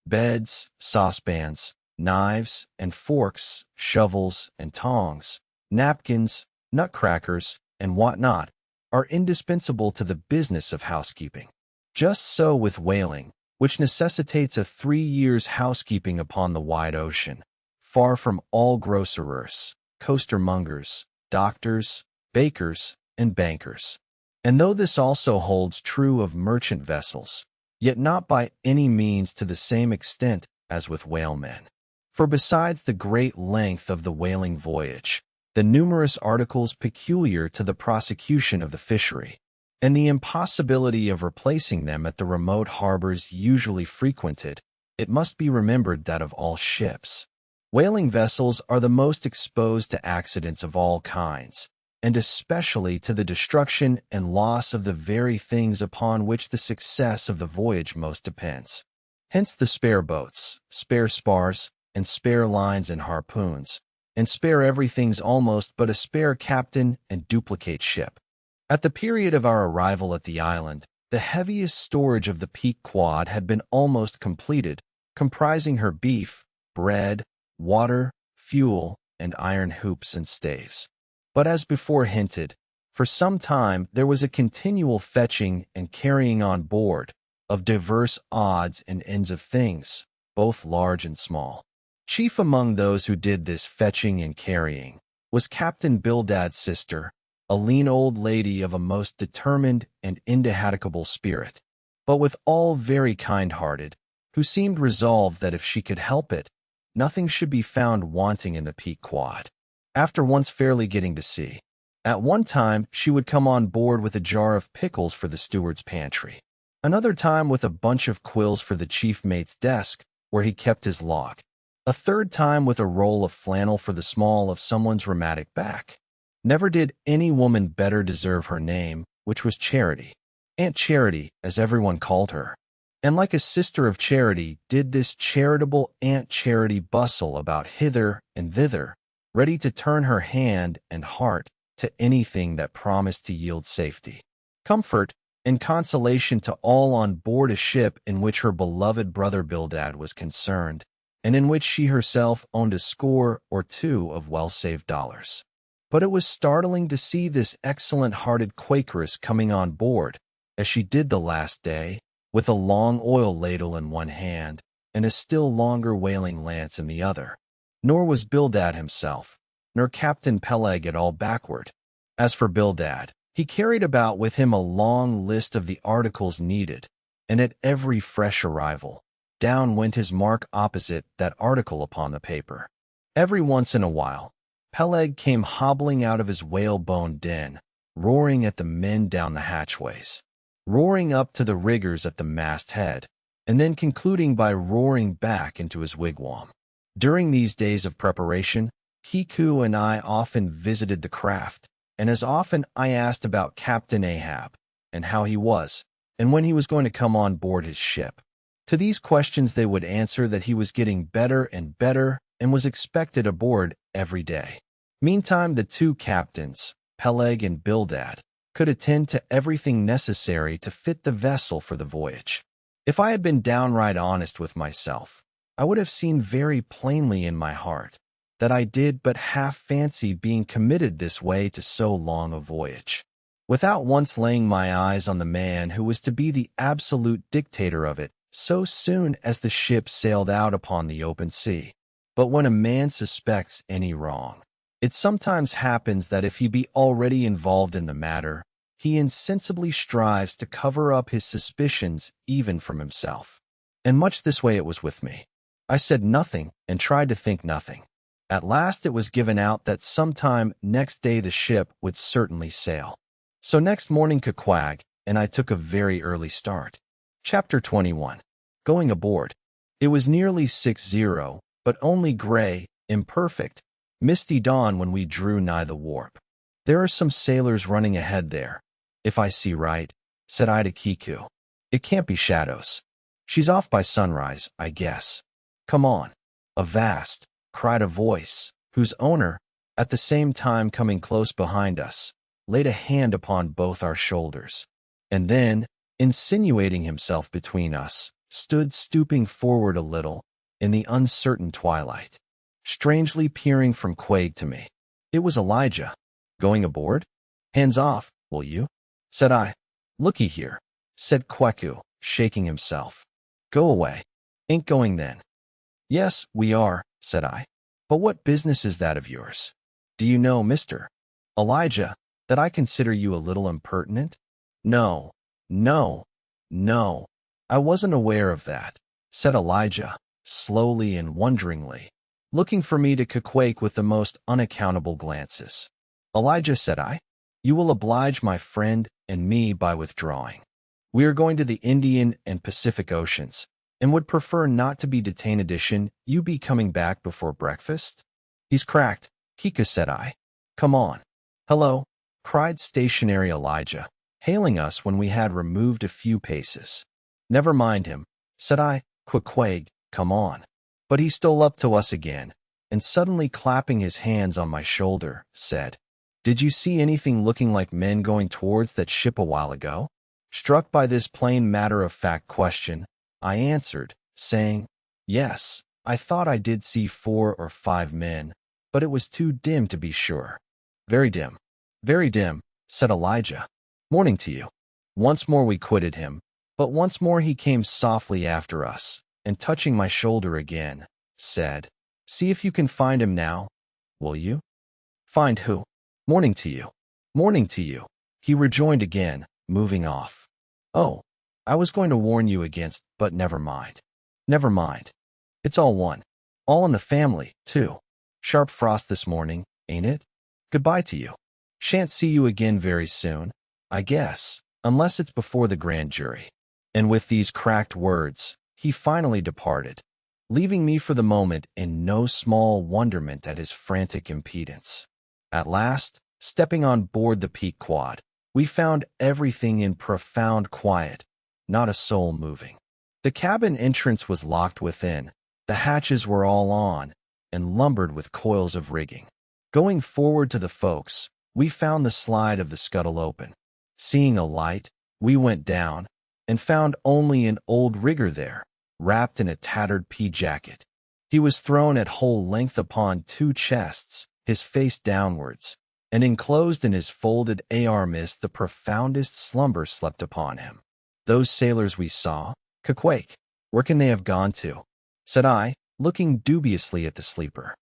Beds, saucepans, knives and forks, shovels and tongs, napkins, nutcrackers, and whatnot are indispensable to the business of housekeeping. Just so with whaling, which necessitates a 3 years' housekeeping upon the wide ocean, far from all grocers, costermongers, doctors, bakers, and bankers. And though this also holds true of merchant vessels, yet not by any means to the same extent as with whalemen. For besides the great length of the whaling voyage, the numerous articles peculiar to the prosecution of the fishery, and the impossibility of replacing them at the remote harbors usually frequented, it must be remembered that of all ships, whaling vessels are the most exposed to accidents of all kinds, and especially to the destruction and loss of the very things upon which the success of the voyage most depends. Hence the spare boats, spare spars, and spare lines and harpoons, and spare everything's almost but a spare captain and duplicate ship. At the period of our arrival at the island, the heaviest storage of the Pequod had been almost completed, comprising her beef, bread, water, fuel, and iron hoops and staves. But as before hinted, for some time there was a continual fetching and carrying on board of diverse odds and ends of things, both large and small. Chief among those who did this fetching and carrying was Captain Bildad's sister, a lean old lady of a most determined and indefatigable spirit, but withal very kind-hearted, who seemed resolved that if she could help it, nothing should be found wanting in the Pequod. After once fairly getting to sea, at one time she would come on board with a jar of pickles for the steward's pantry, another time with a bunch of quills for the chief mate's desk, where he kept his log, a third time with a roll of flannel for the small of someone's rheumatic back. Never did any woman better deserve her name, which was Charity, Aunt Charity, as everyone called her. And like a sister of Charity, did this charitable Aunt Charity bustle about hither and thither, ready to turn her hand and heart to anything that promised to yield safety, comfort, and consolation to all on board a ship in which her beloved brother Bildad was concerned, and in which she herself owned a score or two of well-saved dollars. But it was startling to see this excellent-hearted Quakeress coming on board, as she did the last day, with a long oil ladle in one hand and a still longer whaling lance in the other. Nor was Bildad himself, nor Captain Peleg at all backward. As for Bildad, he carried about with him a long list of the articles needed, and at every fresh arrival, down went his mark opposite that article upon the paper. Every once in a while, Peleg came hobbling out of his whalebone den, roaring at the men down the hatchways, roaring up to the riggers at the Mast-Head, and then concluding by roaring back into his wigwam. During these days of preparation, Kiku and I often visited the craft, and as often I asked about Captain Ahab, and how he was, and when he was going to come on board his ship. To these questions they would answer that he was getting better and better, and was expected aboard every day. Meantime, the two captains, Peleg and Bildad, could attend to everything necessary to fit the vessel for the voyage. If I had been downright honest with myself, I would have seen very plainly in my heart that I did but half fancy being committed this way to so long a voyage, without once laying my eyes on the man who was to be the absolute dictator of it so soon as the ship sailed out upon the open sea. But when a man suspects any wrong, it sometimes happens that if he be already involved in the matter, he insensibly strives to cover up his suspicions even from himself. And much this way it was with me. I said nothing and tried to think nothing. At last it was given out that sometime next day the ship would certainly sail. So next morning Quag and I took a very early start. Chapter 21. Going aboard. It was nearly 6:00, but only gray, imperfect, misty dawn when we drew nigh the warp. There are some sailors running ahead there, if I see right, said I to Kiku. It can't be shadows. She's off by sunrise, I guess. Come on. Avast, cried a voice, whose owner, at the same time coming close behind us, laid a hand upon both our shoulders, and then, insinuating himself between us, stood stooping forward a little in the uncertain twilight, strangely peering from Quag to me. It was Elijah. Going aboard? Hands off, will you? Said I. Looky here, said Kweku, shaking himself. Go away. Ain't going then. Yes, we are, said I. But what business is that of yours? Do you know, Mr. Elijah, that I consider you a little impertinent? No, no, no. I wasn't aware of that, said Elijah, slowly and wonderingly, looking for me to quake with the most unaccountable glances. Elijah, said I, you will oblige my friend and me by withdrawing. We are going to the Indian and Pacific Oceans, and would prefer not to be detained. Addition, you be coming back before breakfast? He's cracked, Kika, said I. Come on. Hello, cried stationary Elijah, hailing us when we had removed a few paces. Never mind him, said I. Quag, come on. But he stole up to us again, and suddenly clapping his hands on my shoulder, said, Did you see anything looking like men going towards that ship a while ago? Struck by this plain matter-of-fact question, I answered, saying, Yes, I thought I did see 4 or 5 men, but it was too dim to be sure. Very dim, said Elijah. Morning to you. Once more we quitted him, but once more he came softly after us, and touching my shoulder again, said, See if you can find him now, will you? Find who? Morning to you. Morning to you, he rejoined again, moving off. Oh, I was going to warn you against, but never mind. Never mind. It's all one. All in the family, too. Sharp frost this morning, ain't it? Goodbye to you. Shan't see you again very soon, I guess, unless it's before the grand jury. And with these cracked words, he finally departed, leaving me for the moment in no small wonderment at his frantic impedance. At last, stepping on board the Pequod, we found everything in profound quiet, not a soul moving. The cabin entrance was locked within, the hatches were all on, and lumbered with coils of rigging. Going forward to the folks, we found the slide of the scuttle open. Seeing a light, we went down, and found only an old rigger there, wrapped in a tattered pea-jacket. He was thrown at whole length upon 2 chests, his face downwards, and enclosed in his folded armis the profoundest slumber slept upon him. Those sailors we saw, Quake, where can they have gone to? Said I, looking dubiously at the sleeper.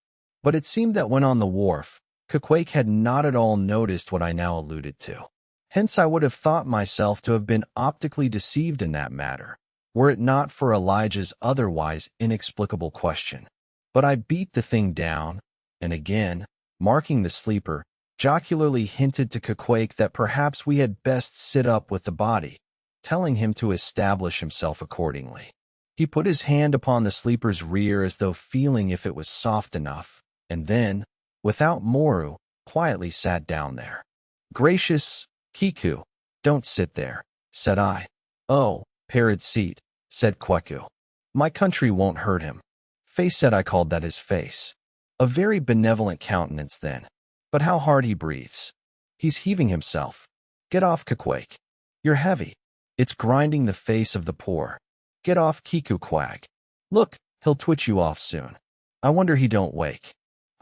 But it seemed that when on the wharf, Quake had not at all noticed what I now alluded to. Hence I would have thought myself to have been optically deceived in that matter, were it not for Elijah's otherwise inexplicable question. But I beat the thing down, and again, marking the sleeper, jocularly hinted to Quake that perhaps we had best sit up with the body, telling him to establish himself accordingly. He put his hand upon the sleeper's rear as though feeling if it was soft enough, and then, without moru, quietly sat down there. Gracious, Kiku, don't sit there, said I. Oh, parrot seat, said Kweku. My country won't hurt him. Face said I called that his face. A very benevolent countenance then. But how hard he breathes. He's heaving himself. Get off, Quake. You're heavy. It's grinding the face of the poor. Get off, Kiku Quag. Look, he'll twitch you off soon. I wonder he don't wake.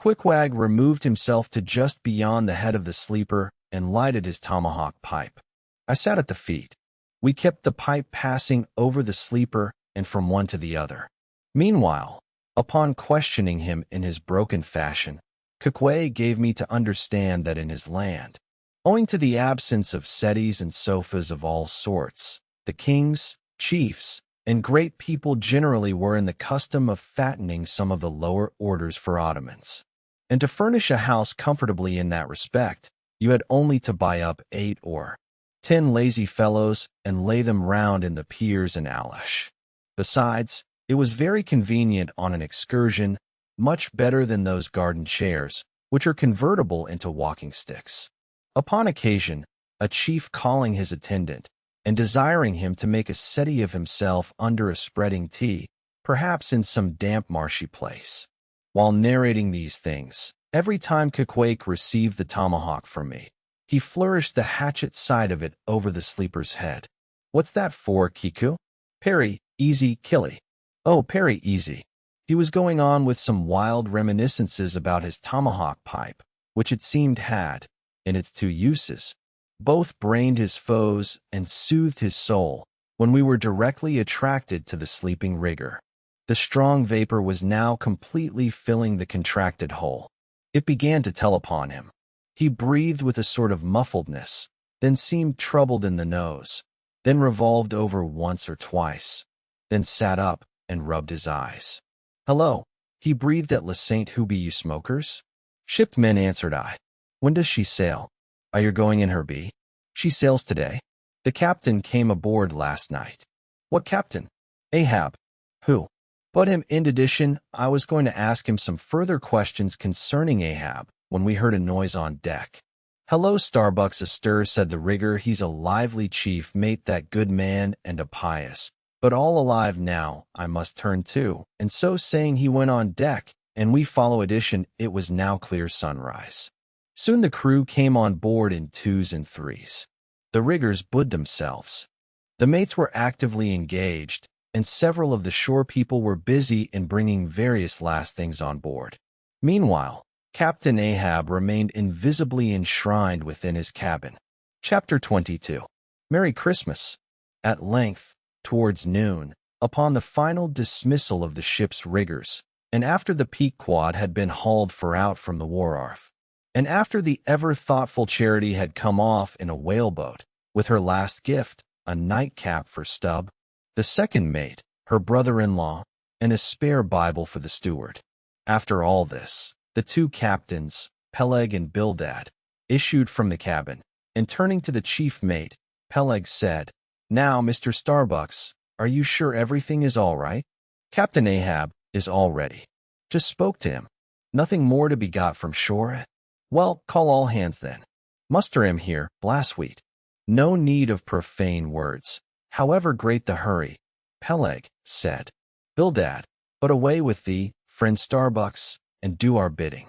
Quickwag removed himself to just beyond the head of the sleeper and lighted his tomahawk pipe. I sat at the feet. We kept the pipe passing over the sleeper and from one to the other. Meanwhile, upon questioning him in his broken fashion, Queque gave me to understand that in his land, owing to the absence of settees and sofas of all sorts, the kings, chiefs, and great people generally were in the custom of fattening some of the lower orders for ottomans. And to furnish a house comfortably in that respect, you had only to buy up 8 or 10 lazy fellows and lay them round in the piers and alash. Besides, it was very convenient on an excursion, much better than those garden chairs, which are convertible into walking sticks. Upon occasion, a chief calling his attendant, and desiring him to make a settee of himself under a spreading tea, perhaps in some damp marshy place. While narrating these things, Every time Quake received the tomahawk from me, he flourished the hatchet side of it over the sleeper's head. What's that for, Kiku? Parry, easy, killy. Oh, parry, easy. He was going on with some wild reminiscences about his tomahawk pipe, which it seemed had, in its two uses, both brained his foes and soothed his soul when we were directly attracted to the sleeping rigger. The strong vapor was now completely filling the contracted hole. It began to tell upon him. He breathed with a sort of muffledness, then seemed troubled in the nose, then revolved over once or twice, then sat up and rubbed his eyes. Hello, he breathed at Le Saint Hubie, you smokers? Shipped men, answered I. When does she sail? Are you going in her bee? She sails today. The captain came aboard last night. What captain? Ahab. Who? But him. In addition, I was going to ask him some further questions concerning Ahab when we heard a noise on deck. Hello, Starbucks Astir, said the rigger. He's a lively chief mate, that good man, and a pious. But all alive now, I must turn to. And so saying, he went on deck, and we follow. Addition, it was now clear sunrise. Soon the crew came on board in twos and threes. The riggers buoyed themselves. The mates were actively engaged, and several of the shore people were busy in bringing various last things on board. Meanwhile, Captain Ahab remained invisibly enshrined within his cabin. Chapter 22. Merry Christmas. At length, towards noon, upon the final dismissal of the ship's riggers, and after the Pequod had been hauled out from the wharf, and after the ever-thoughtful Charity had come off in a whaleboat, with her last gift, a nightcap for Stub, the second mate, her brother-in-law, and a spare Bible for the steward. After all this, the two captains, Peleg and Bildad, issued from the cabin, and turning to the chief mate, Peleg said, Now, Mr. Starbucks, are you sure everything is all right? Captain Ahab is all ready. Just spoke to him. Nothing more to be got from shore? Well, call all hands then. Muster him here, Blasweet. No need of profane words, however great the hurry, Peleg said. Bildad, but away with thee, friend Starbucks, and do our bidding.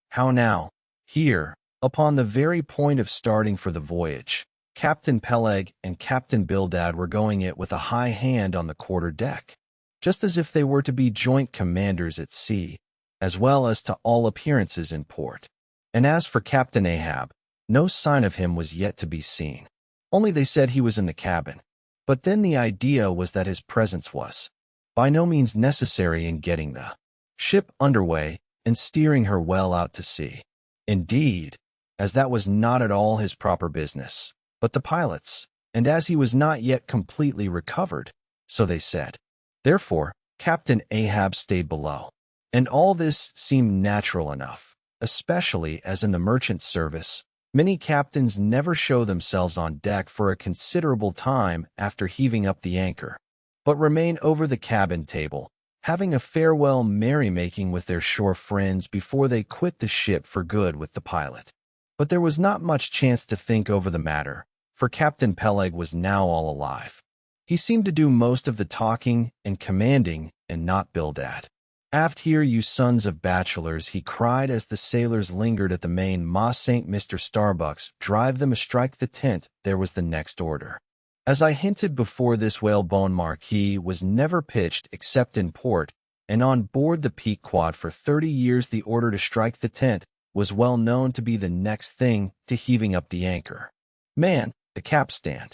How now? Here, upon the very point of starting for the voyage, Captain Peleg and Captain Bildad were going it with a high hand on the quarter-deck, just as if they were to be joint commanders at sea, as well as to all appearances in port. And as for Captain Ahab, no sign of him was yet to be seen. Only they said he was in the cabin. But then the idea was that his presence was by no means necessary in getting the ship underway and steering her well out to sea. Indeed, as that was not at all his proper business, but the pilot's, and as he was not yet completely recovered, so they said. Therefore, Captain Ahab stayed below. And all this seemed natural enough, especially as in the merchant service, many captains never show themselves on deck for a considerable time after heaving up the anchor, but remain over the cabin table, having a farewell merrymaking with their shore friends before they quit the ship for good with the pilot. But there was not much chance to think over the matter, for Captain Peleg was now all alive. He seemed to do most of the talking and commanding, and not Bildad. Aft here, you sons of bachelors, he cried as the sailors lingered at the main mast. St. Mr. Starbucks, drive them astrike the tent, there was the next order. As I hinted before, this whalebone marquee was never pitched except in port, and on board the Pequod for 30 years the order to strike the tent was well known to be the next thing to heaving up the anchor. Man, the capstan.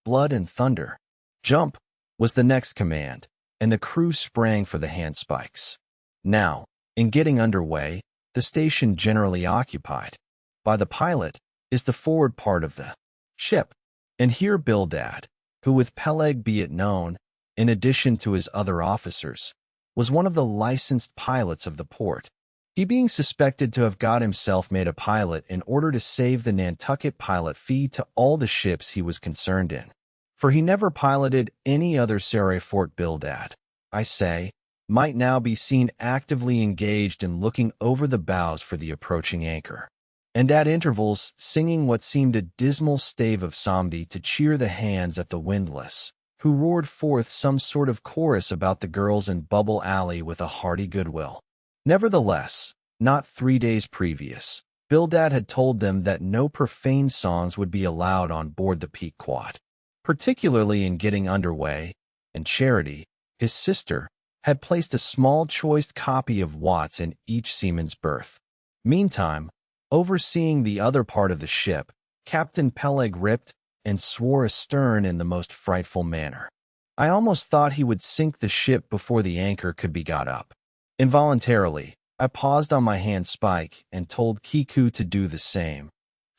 Blood and thunder. Jump was the next command, and the crew sprang for the handspikes. Now, in getting under way, the station generally occupied by the pilot is the forward part of the ship, and here Bildad, who with Peleg, be it known, in addition to his other officers, was one of the licensed pilots of the port, he being suspected to have got himself made a pilot in order to save the Nantucket pilot fee to all the ships he was concerned in. For he never piloted any other Saray. Fort Bildad, I say, might now be seen actively engaged in looking over the bows for the approaching anchor, and at intervals singing what seemed a dismal stave of psalmody to cheer the hands at the windlass, who roared forth some sort of chorus about the girls in Bubble Alley with a hearty goodwill. Nevertheless, Not 3 days previous, Bildad had told them that no profane songs would be allowed on board the Pequod, particularly in getting underway, and Charity, his sister, had placed a small choice copy of Watts in each seaman's berth. Meantime, overseeing the other part of the ship, Captain Peleg ripped and swore astern in the most frightful manner. I almost thought he would sink the ship before the anchor could be got up. Involuntarily, I paused on my handspike and told Kiku to do the same.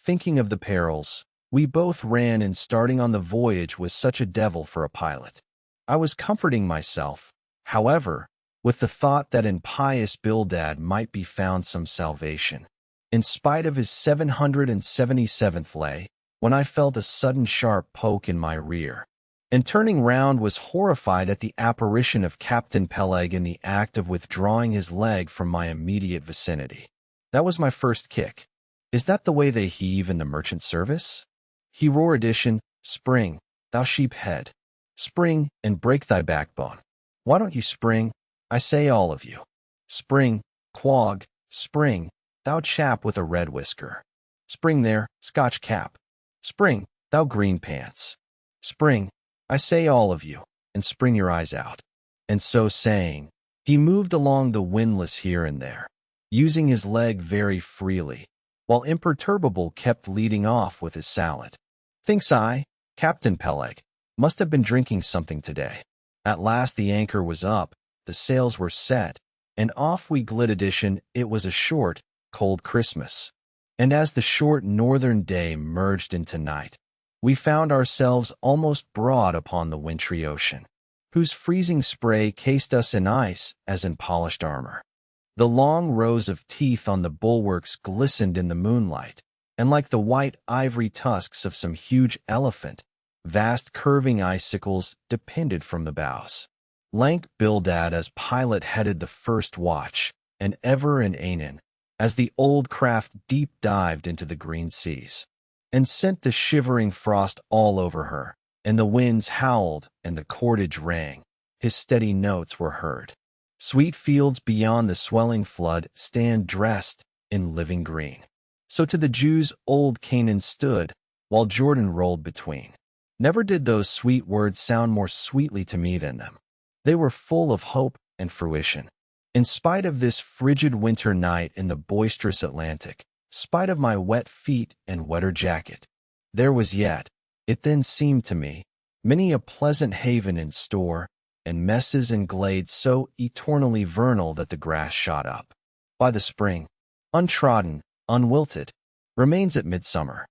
Thinking of the perils, we both ran, and starting on the voyage was such a devil for a pilot. I was comforting myself, however, with the thought that in pious Bildad might be found some salvation. In spite of his 777th lay, when I felt a sudden sharp poke in my rear, and turning round was horrified at the apparition of Captain Peleg in the act of withdrawing his leg from my immediate vicinity. That was my first kick. Is that the way they heave in the merchant service? Hero edition, spring, thou sheep head. Spring, and break thy backbone. Why don't you spring? I say, all of you. Spring, quag, spring, thou chap with a red whisker. Spring there, Scotch cap. Spring, thou green pants. Spring, I say, all of you, and spring your eyes out. And so saying, he moved along the windlass here and there, using his leg very freely, while Imperturbable kept leading off with his salad. Thinks I, Captain Peleg must have been drinking something today. At last the anchor was up, the sails were set, and off we glid. Edition, it was a short, cold Christmas. And as the short northern day merged into night, we found ourselves almost broad upon the wintry ocean, whose freezing spray cased us in ice as in polished armor. The long rows of teeth on the bulwarks glistened in the moonlight, and like the white ivory tusks of some huge elephant, vast curving icicles depended from the bows. Lank Bildad as pilot headed the first watch, and ever and anon, as the old craft deep dived into the green seas, and sent the shivering frost all over her, and the winds howled and the cordage rang, his steady notes were heard. Sweet fields beyond the swelling flood stand dressed in living green. So to the Jews old Canaan stood, while Jordan rolled between. Never did those sweet words sound more sweetly to me than them. They were full of hope and fruition. In spite of this frigid winter night in the boisterous Atlantic, spite of my wet feet and wetter jacket, there was yet, it then seemed to me, many a pleasant haven in store, and messes and glades so eternally vernal that the grass shot up by the spring, untrodden, unwilted, remains at midsummer.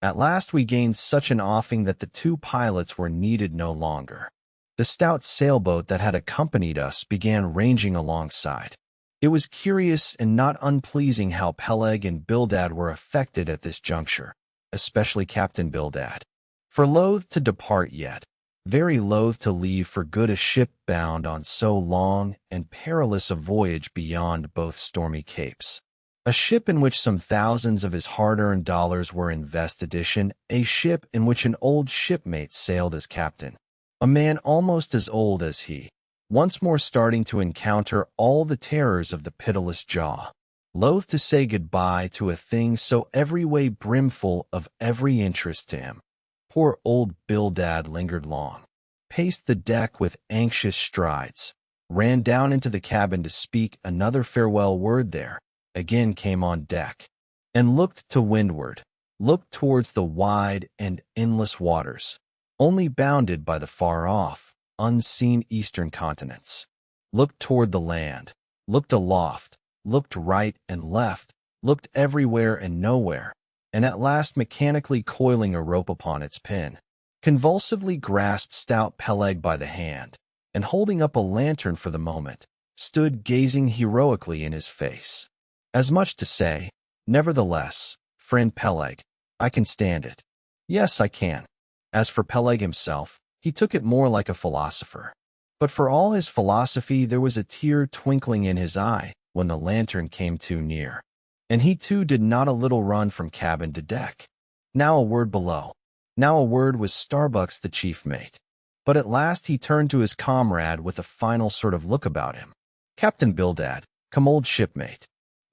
At last we gained such an offing that the two pilots were needed no longer. The stout sailboat that had accompanied us began ranging alongside. It was curious and not unpleasing how Peleg and Bildad were affected at this juncture, especially Captain Bildad. For loath to depart yet, very loath to leave for good a ship bound on so long and perilous a voyage beyond both stormy capes. A ship in which some thousands of his hard-earned dollars were invested. Edition, a ship in which an old shipmate sailed as captain. A man almost as old as he, once more starting to encounter all the terrors of the pitiless jaw, loath to say goodbye to a thing so every way brimful of every interest to him. Poor old Bildad lingered long, paced the deck with anxious strides, ran down into the cabin to speak another farewell word there, again came on deck, and looked to windward, looked towards the wide and endless waters, only bounded by the far-off, unseen eastern continents, looked toward the land, looked aloft, looked right and left, looked everywhere and nowhere, and at last mechanically coiling a rope upon its pin, convulsively grasped stout Peleg by the hand, and holding up a lantern for the moment, stood gazing heroically in his face. As much to say, nevertheless, friend Peleg, I can stand it. Yes, I can. As for Peleg himself, he took it more like a philosopher. But for all his philosophy, there was a tear twinkling in his eye when the lantern came too near, and he too did not a little run from cabin to deck. Now a word below, now a word with Starbucks the chief mate. But at last he turned to his comrade with a final sort of look about him. Captain Bildad, come old shipmate.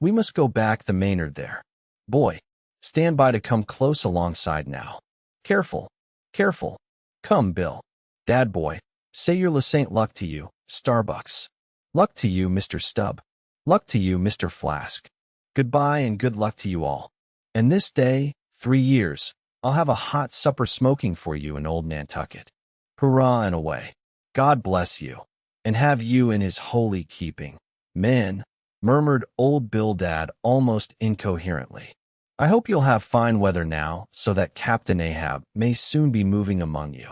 We must go back the Maynard there. Boy, stand by to come close alongside now. Careful, careful. Come, Bill. Dad boy, say your Saint luck to you, Starbucks. Luck to you, Mr. Stub. Luck to you, Mr. Flask. Goodbye and good luck to you all. And this day, 3 years, I'll have a hot supper smoking for you in old Nantucket. Hurrah and away. God bless you, and have you in his holy keeping. Men, murmured old Bildad almost incoherently. I hope you'll have fine weather now, so that Captain Ahab may soon be moving among you.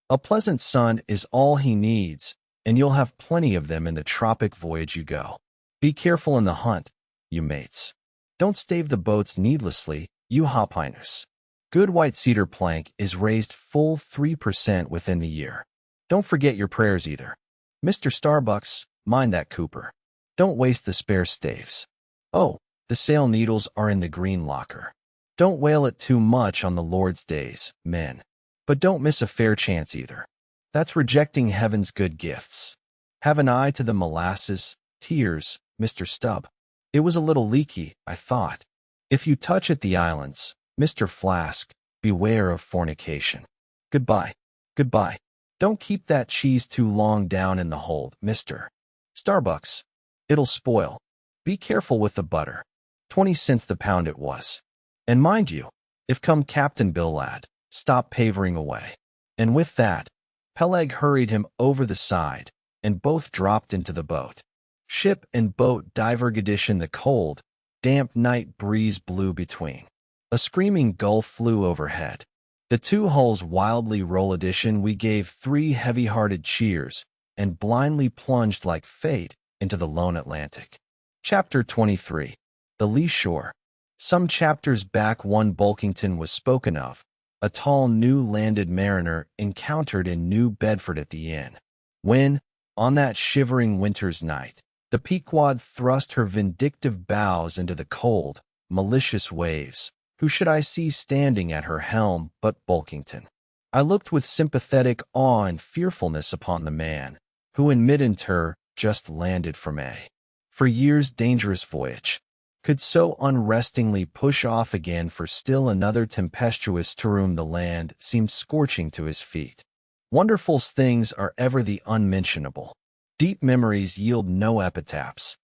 A pleasant sun is all he needs, and you'll have plenty of them in the tropic voyage you go. Be careful in the hunt, you mates. Don't stave the boats needlessly, you hopiners. Good white cedar plank is raised full 3% within the year. Don't forget your prayers either. Mr. Starbucks, mind that cooper. Don't waste the spare staves. Oh, the sail needles are in the green locker. Don't whale it too much on the Lord's days, men. But don't miss a fair chance either. That's rejecting heaven's good gifts. Have an eye to the molasses, tears, Mr. Stub. It was a little leaky, I thought. If you touch at the islands, Mr. Flask, beware of fornication. Goodbye. Goodbye. Don't keep that cheese too long down in the hold, Mr. Starbucks. It'll spoil. Be careful with the butter. 20 cents the pound it was. And mind you, if come Captain Bill lad, stop pavering away. And with that, Peleg hurried him over the side, and both dropped into the boat. Ship and boat diverged in the cold, damp night breeze blew between. A screaming gulf flew overhead. The two hulls wildly rolled. We gave 3 heavy-hearted cheers, and blindly plunged like fate into the lone Atlantic. Chapter 23. The Lee Shore. Some chapters back one Bulkington was spoken of, a tall new-landed mariner encountered in New Bedford at the inn. When, on that shivering winter's night, the Pequod thrust her vindictive bows into the cold, malicious waves, who should I see standing at her helm but Bulkington? I looked with sympathetic awe and fearfulness upon the man, who in mid-inter just landed from a, for years dangerous voyage, could so unrestingly push off again for still another tempestuous term. The land seemed scorching to his feet. Wonderful things are ever the unmentionable. Deep memories yield no epitaphs.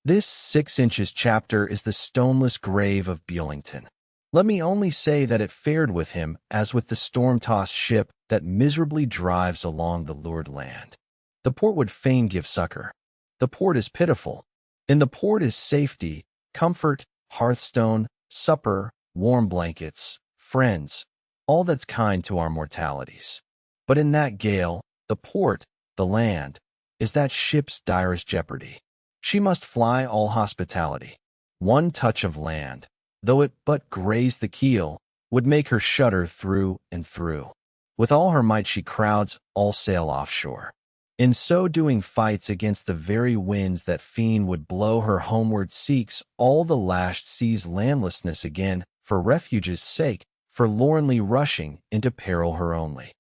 This 6 inches chapter is the stoneless grave of Bulkington. Let me only say that it fared with him as with the storm-tossed ship that miserably drives along the lured land. The port would fain give succor. The port is pitiful. In the port is safety, comfort, hearthstone, supper, warm blankets, friends, all that's kind to our mortalities. But in that gale, the port, the land, is that ship's direst jeopardy. She must fly all hospitality. One touch of land, though it but graze the keel, would make her shudder through and through. With all her might she crowds all sail offshore. In so doing fights against the very winds that fain would blow her homeward, seeks all the lashed sea's landlessness again, for refuge's sake, forlornly rushing into peril her only.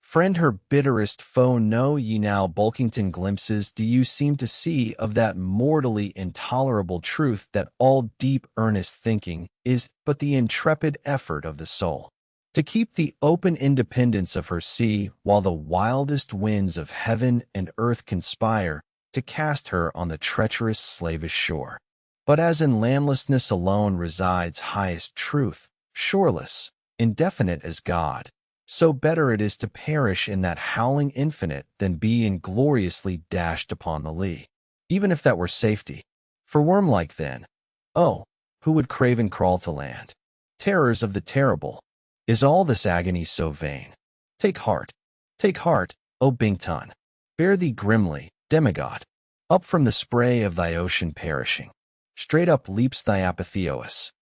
Friend, her bitterest foe, know ye now Bulkington glimpses do you seem to see of that mortally intolerable truth that all deep earnest thinking is but the intrepid effort of the soul to keep the open independence of her sea, while the wildest winds of heaven and earth conspire to cast her on the treacherous slavish shore. But as in landlessness alone resides highest truth, shoreless, indefinite as God, so better it is to perish in that howling infinite than be ingloriously dashed upon the lee, even if that were safety. For worm-like then, oh, who would crave and crawl to land? Terrors of the terrible. Is all this agony so vain? Take heart, O Bington. Bear thee grimly, demigod. Up from the spray of thy ocean perishing. Straight up leaps thy apotheosis.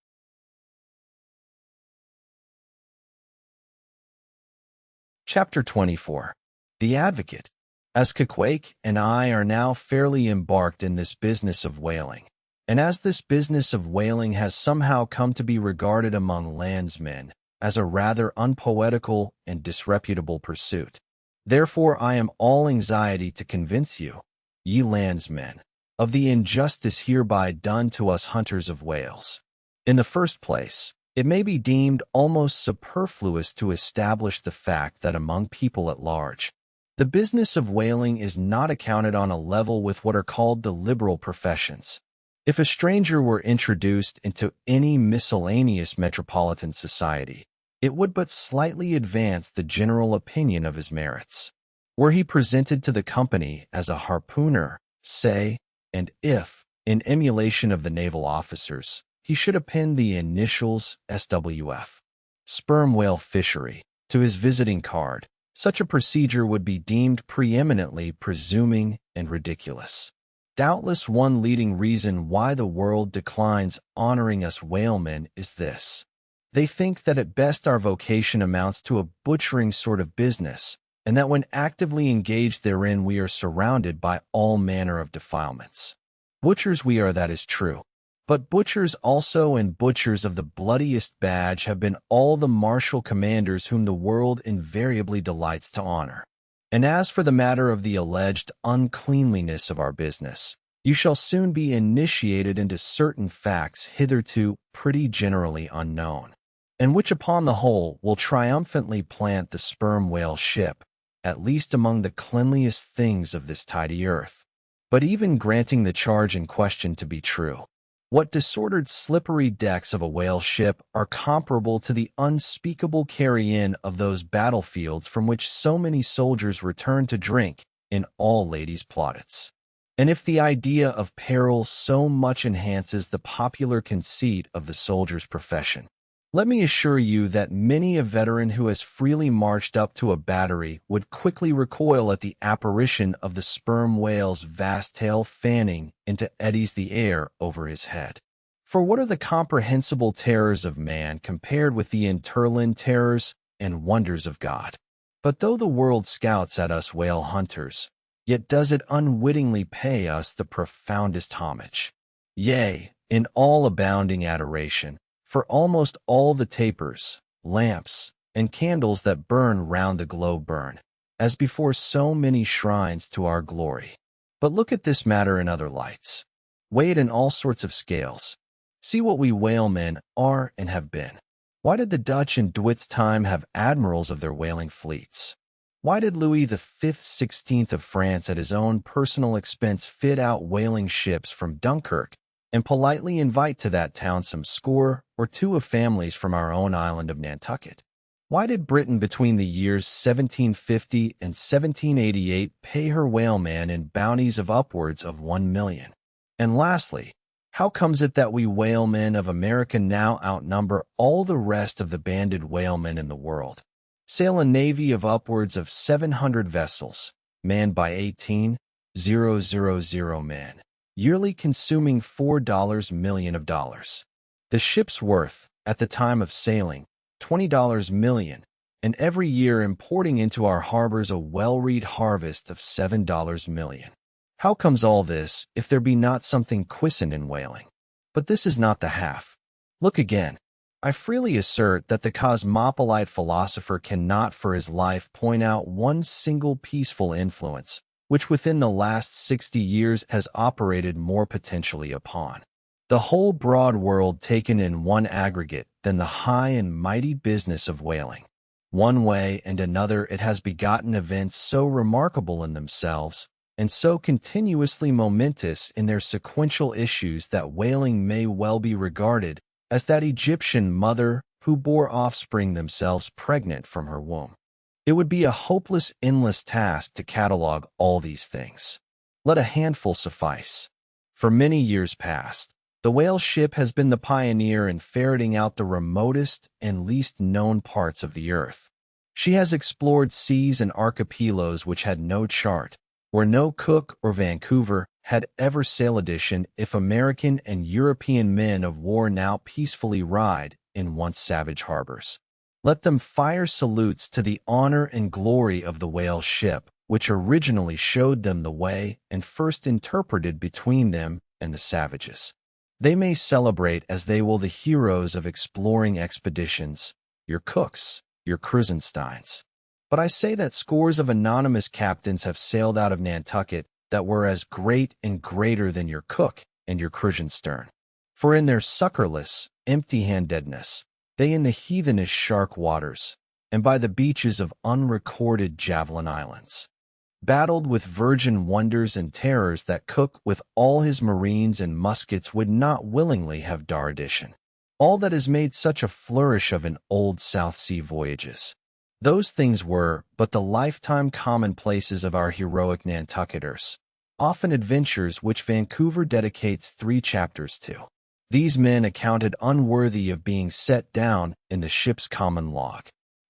Chapter 24. The Advocate. As Caquake and I are now fairly embarked in this business of whaling, and as this business of whaling has somehow come to be regarded among landsmen as a rather unpoetical and disreputable pursuit, therefore I am all anxiety to convince you, ye landsmen, of the injustice hereby done to us hunters of whales. In the first place, it may be deemed almost superfluous to establish the fact that among people at large, the business of whaling is not accounted on a level with what are called the liberal professions. If a stranger were introduced into any miscellaneous metropolitan society, it would but slightly advance the general opinion of his merits. Were he presented to the company as a harpooner, say, and if, in emulation of the naval officers, he should append the initials SWF, sperm whale fishery, to his visiting card, such a procedure would be deemed preeminently presuming and ridiculous. Doubtless one leading reason why the world declines honoring us whalemen is this. They think that at best our vocation amounts to a butchering sort of business, and that when actively engaged therein we are surrounded by all manner of defilements. Butchers we are, that is true. But butchers also, and butchers of the bloodiest badge, have been all the martial commanders whom the world invariably delights to honor. And as for the matter of the alleged uncleanliness of our business, you shall soon be initiated into certain facts hitherto pretty generally unknown, and which upon the whole will triumphantly plant the sperm whale ship, at least among the cleanliest things of this tidy earth. But even granting the charge in question to be true, what disordered slippery decks of a whale ship are comparable to the unspeakable carry-in of those battlefields from which so many soldiers return to drink in all ladies' plaudits? And if the idea of peril so much enhances the popular conceit of the soldier's profession, let me assure you that many a veteran who has freely marched up to a battery would quickly recoil at the apparition of the sperm whale's vast tail fanning into eddies the air over his head. For what are the comprehensible terrors of man compared with the interland terrors and wonders of God? But though the world scouts at us whale hunters, yet does it unwittingly pay us the profoundest homage, yea, in all abounding adoration, for almost all the tapers, lamps, and candles that burn round the globe burn, as before so many shrines to our glory. But look at this matter in other lights. Weigh it in all sorts of scales. See what we whalemen are and have been. Why did the Dutch in De Witt's time have admirals of their whaling fleets? Why did Louis XVI of France at his own personal expense fit out whaling ships from Dunkirk and politely invite to that town some score or two of families from our own island of Nantucket? Why did Britain between the years 1750 and 1788 pay her whalemen in bounties of upwards of 1 million? And lastly, how comes it that we whalemen of America now outnumber all the rest of the banded whalemen in the world, sail a navy of upwards of 700 vessels, manned by 18,000 men, yearly consuming $4 million of dollars? The ship's worth, at the time of sailing, $20 million, and every year importing into our harbors a well-read harvest of $7 million. How comes all this, if there be not something quiescent in whaling? But this is not the half. Look again. I freely assert that the cosmopolite philosopher cannot for his life point out one single peaceful influence, which within the last 60 years has operated more potentially upon the whole broad world taken in one aggregate than the high and mighty business of whaling. One way and another it has begotten events so remarkable in themselves, and so continuously momentous in their sequential issues, that whaling may well be regarded as that Egyptian mother who bore offspring themselves pregnant from her womb. It would be a hopeless, endless task to catalogue all these things. Let a handful suffice. For many years past, the whale ship has been the pioneer in ferreting out the remotest and least known parts of the earth. She has explored seas and archipelagos which had no chart, where no Cook or Vancouver had ever sail edition, if American and European men of war now peacefully ride in once savage harbors. Let them fire salutes to the honor and glory of the whale ship, which originally showed them the way and first interpreted between them and the savages. They may celebrate as they will the heroes of exploring expeditions, your Cooks, your Krusensteins. But I say that scores of anonymous captains have sailed out of Nantucket that were as great and greater than your Cook and your Krusenstern. For in their succorless, empty-handedness, they in the heathenish shark waters, and by the beaches of unrecorded javelin islands, battled with virgin wonders and terrors that Cook with all his marines and muskets would not willingly have daradition. All that has made such a flourish of in old South Sea voyages. Those things were but the lifetime commonplaces of our heroic Nantucketers, often adventures which Vancouver dedicates 3 chapters to. These men accounted unworthy of being set down in the ship's common log.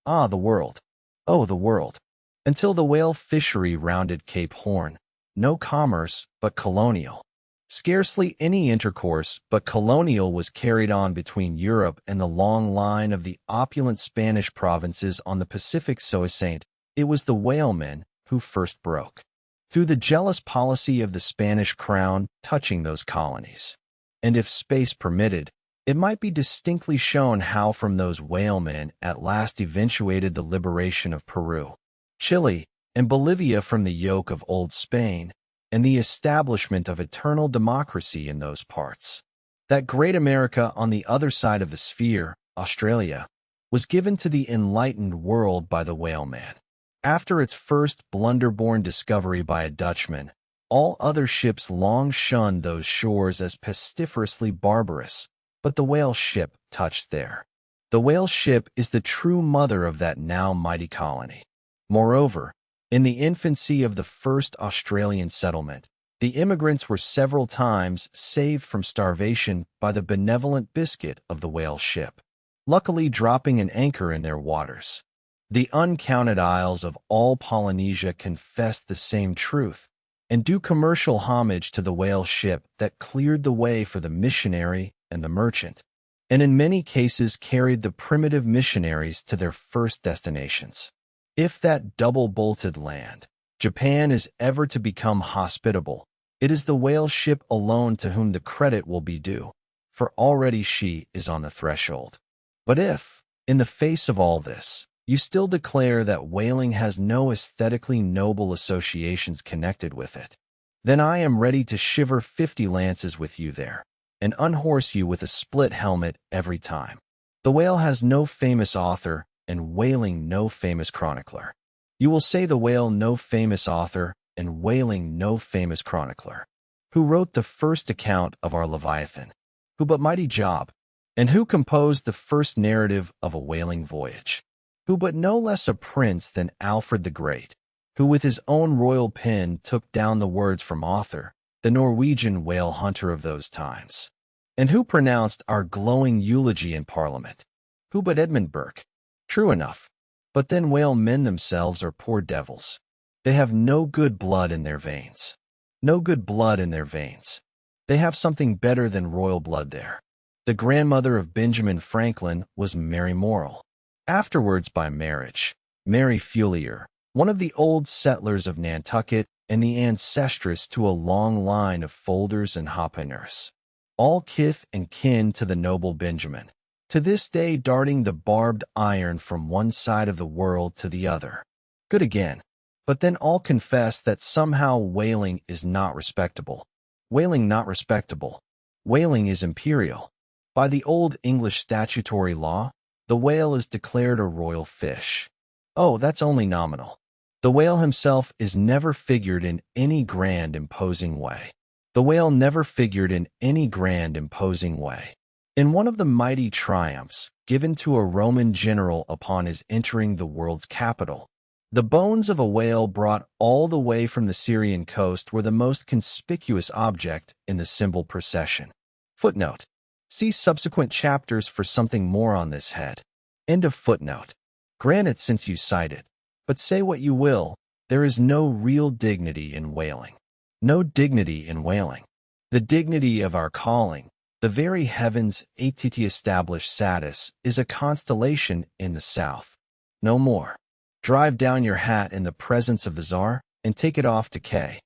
Ah, the world! Oh, the world! Until the whale fishery rounded Cape Horn, no commerce but colonial. Scarcely any intercourse but colonial was carried on between Europe and the long line of the opulent Spanish provinces on the Pacific Soissant. It was the whalemen who first broke through the jealous policy of the Spanish crown touching those colonies. And if space permitted, it might be distinctly shown how from those whalemen at last eventuated the liberation of Peru, Chile, and Bolivia from the yoke of old Spain, and the establishment of eternal democracy in those parts. That great America on the other side of the sphere, Australia, was given to the enlightened world by the whaleman. After its first blunder-born discovery by a Dutchman, all other ships long shunned those shores as pestiferously barbarous, but the whale ship touched there. The whale ship is the true mother of that now mighty colony. Moreover, in the infancy of the first Australian settlement, the immigrants were several times saved from starvation by the benevolent biscuit of the whale ship, luckily dropping an anchor in their waters. The uncounted isles of all Polynesia confess the same truth, and do commercial homage to the whale ship that cleared the way for the missionary and the merchant, and in many cases carried the primitive missionaries to their first destinations. If that double-bolted land, Japan, is ever to become hospitable, it is the whale ship alone to whom the credit will be due, for already she is on the threshold. But if, in the face of all this, you still declare that whaling has no aesthetically noble associations connected with it, then I am ready to shiver 50 lances with you there, and unhorse you with a split helmet every time. The whale has no famous author, and whaling no famous chronicler. You will say the whale no famous author, and whaling no famous chronicler. Who wrote the first account of our Leviathan? Who but mighty Job? And who composed the first narrative of a whaling voyage? Who but no less a prince than Alfred the Great, who with his own royal pen took down the words from Arthur, the Norwegian whale hunter of those times? And who pronounced our glowing eulogy in Parliament? Who but Edmund Burke? True enough, but then whale men themselves are poor devils. They have no good blood in their veins. No good blood in their veins. They have something better than royal blood there. The grandmother of Benjamin Franklin was Mary Morrill. Afterwards, by marriage, Mary Feulier, one of the old settlers of Nantucket and the ancestress to a long line of folders and hopiners, all kith and kin to the noble Benjamin, to this day darting the barbed iron from one side of the world to the other. Good again. But then all confess that somehow whaling is not respectable. Whaling not respectable. Whaling is imperial. By the old English statutory law, the whale is declared a royal fish. Oh, that's only nominal. The whale himself is never figured in any grand imposing way. The whale never figured in any grand imposing way. In one of the mighty triumphs given to a Roman general upon his entering the world's capital, the bones of a whale brought all the way from the Syrian coast were the most conspicuous object in the symbol procession. Footnote. See subsequent chapters for something more on this head. End of footnote. Granted, since you cite it, but say what you will, there is no real dignity in whaling. No dignity in whaling. The dignity of our calling, the very heavens established Satis, is a constellation in the south. No more. Drive down your hat in the presence of the Tsar and take it off to K.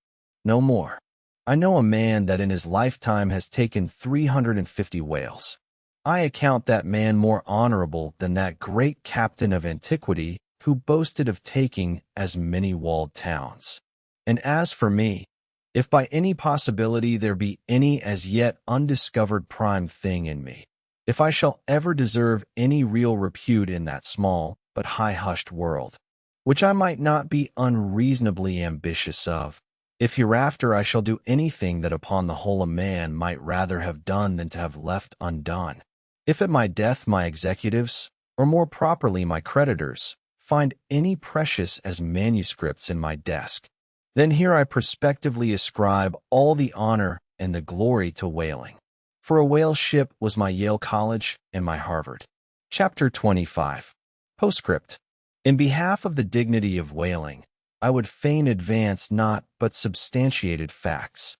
No more. I know a man that in his lifetime has taken 350 whales. I account that man more honorable than that great captain of antiquity who boasted of taking as many walled towns. And as for me, If by any possibility there be any as yet undiscovered prime thing in me, if I shall ever deserve any real repute in that small but high-hushed world, which I might not be unreasonably ambitious of, if hereafter I shall do anything that upon the whole a man might rather have done than to have left undone, if at my death my executives, or more properly my creditors, find any precious as manuscripts in my desk, then here I prospectively ascribe all the honor and the glory to whaling. For a whale ship was my Yale College and my Harvard. Chapter 25. Postscript. In behalf of the dignity of whaling, I would fain advance not but substantiated facts.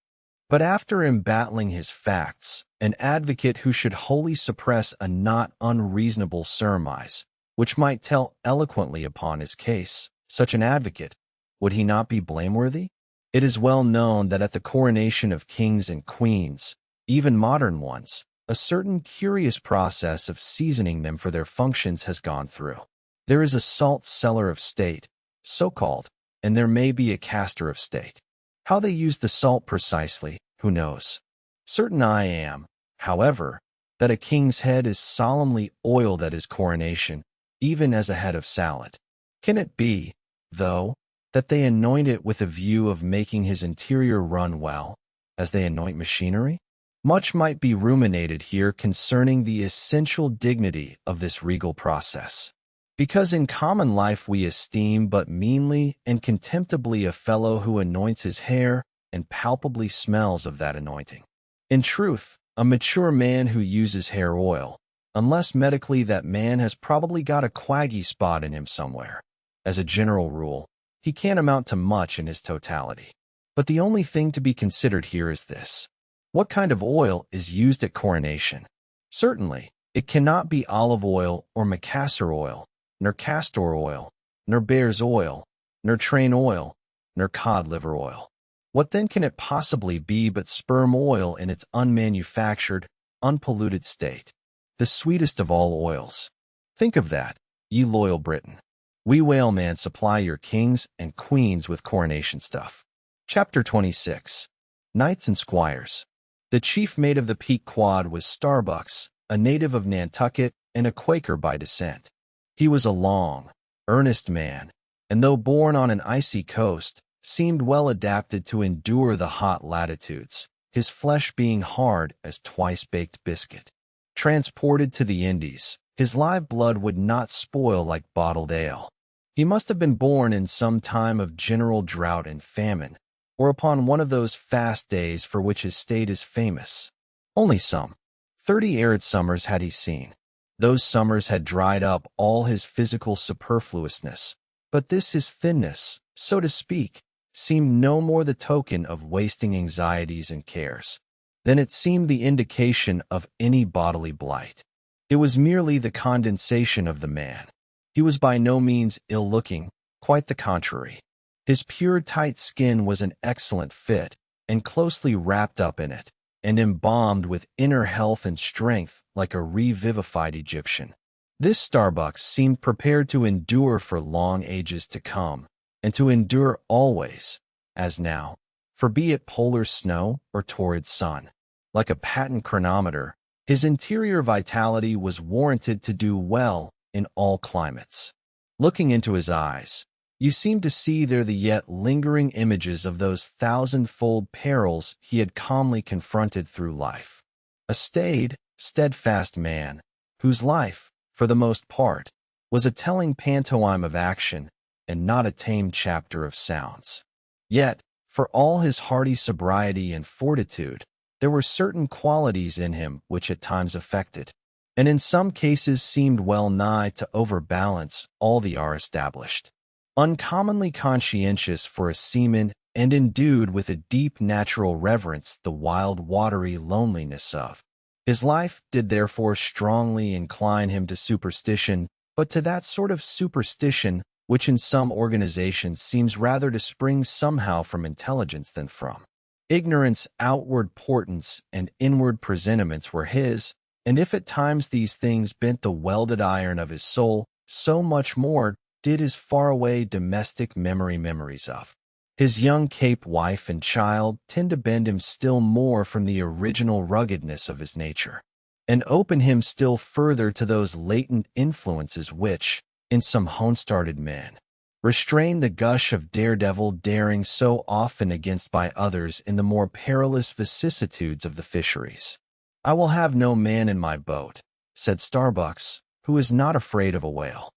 But after embattling his facts, an advocate who should wholly suppress a not unreasonable surmise, which might tell eloquently upon his case, such an advocate, would he not be blameworthy? It is well known that at the coronation of kings and queens, even modern ones, a certain curious process of seasoning them for their functions has gone through. There is a salt cellar of state, so-called, and there may be a caster of state. How they use the salt precisely, who knows? Certain I am, however, that a king's head is solemnly oiled at his coronation, even as a head of salad. Can it be, though, that they anoint it with a view of making his interior run well, as they anoint machinery? Much might be ruminated here concerning the essential dignity of this regal process. Because in common life we esteem but meanly and contemptibly a fellow who anoints his hair and palpably smells of that anointing. In truth, a mature man who uses hair oil, unless medically that man has probably got a quaggy spot in him somewhere. As a general rule, he can't amount to much in his totality. But the only thing to be considered here is this. What kind of oil is used at coronation? Certainly, it cannot be olive oil or macassar oil, nor castor oil, nor bear's oil, nor train oil, nor cod liver oil. What then can it possibly be but sperm oil in its unmanufactured, unpolluted state, the sweetest of all oils? Think of that, ye loyal Britain. We whalemen supply your kings and queens with coronation stuff. Chapter 26. Knights and Squires. The chief mate of the Peak Quad was Starbucks, a native of Nantucket and a Quaker by descent. He was a long, earnest man, and though born on an icy coast, seemed well adapted to endure the hot latitudes, his flesh being hard as twice-baked biscuit. Transported to the Indies, his live blood would not spoil like bottled ale. He must have been born in some time of general drought and famine, or upon one of those fast days for which his state is famous. Only some 30 arid summers had he seen. Those summers had dried up all his physical superfluousness, but this his thinness, so to speak, seemed no more the token of wasting anxieties and cares than it seemed the indication of any bodily blight. It was merely the condensation of the man. He was by no means ill-looking, quite the contrary. His pure tight skin was an excellent fit, and closely wrapped up in it, and embalmed with inner health and strength like a revivified Egyptian. This Starbucks seemed prepared to endure for long ages to come, and to endure always, as now, for be it polar snow or torrid sun. Like a patent chronometer, his interior vitality was warranted to do well in all climates. Looking into his eyes, you seemed to see there the yet lingering images of those thousand-fold perils he had calmly confronted through life. A staid, steadfast man, whose life, for the most part, was a telling pantomime of action and not a tame chapter of sounds. Yet, for all his hardy sobriety and fortitude, there were certain qualities in him which at times affected, and in some cases seemed well nigh to overbalance all the are established. Uncommonly conscientious for a seaman and endued with a deep natural reverence the wild watery loneliness of his life did therefore strongly incline him to superstition, but to that sort of superstition which in some organizations seems rather to spring somehow from intelligence than from ignorance. Outward portents and inward presentiments were his, and if at times these things bent the welded iron of his soul, so much more did his faraway domestic memories of His young Cape wife and child tend to bend him still more from the original ruggedness of his nature, and open him still further to those latent influences which, in some home-started men, restrain the gush of daredevil daring so often against by others in the more perilous vicissitudes of the fisheries. "I will have no man in my boat," said Starbucks, "who is not afraid of a whale."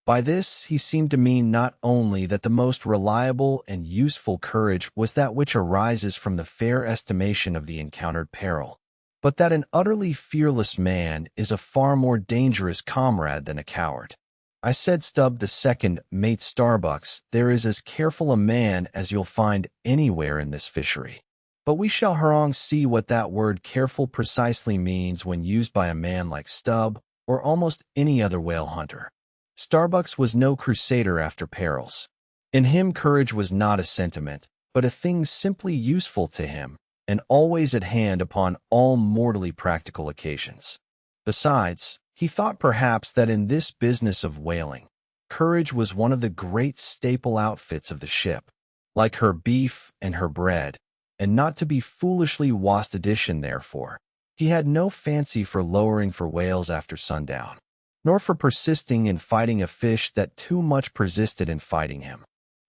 By this he seemed to mean not only that the most reliable and useful courage was that which arises from the fair estimation of the encountered peril, but that an utterly fearless man is a far more dangerous comrade than a coward. "I said, Stub the second mate Starbucks, there is as careful a man as you'll find anywhere in this fishery. But we shall harangue see what that word careful precisely means when used by a man like Stub or almost any other whale hunter." Starbucks was no crusader after perils. In him courage was not a sentiment, but a thing simply useful to him, and always at hand upon all mortally practical occasions. Besides, he thought perhaps that in this business of whaling, courage was one of the great staple outfits of the ship, like her beef and her bread, and not to be foolishly lost edition therefore. He had no fancy for lowering for whales after sundown, nor for persisting in fighting a fish that too much persisted in fighting him.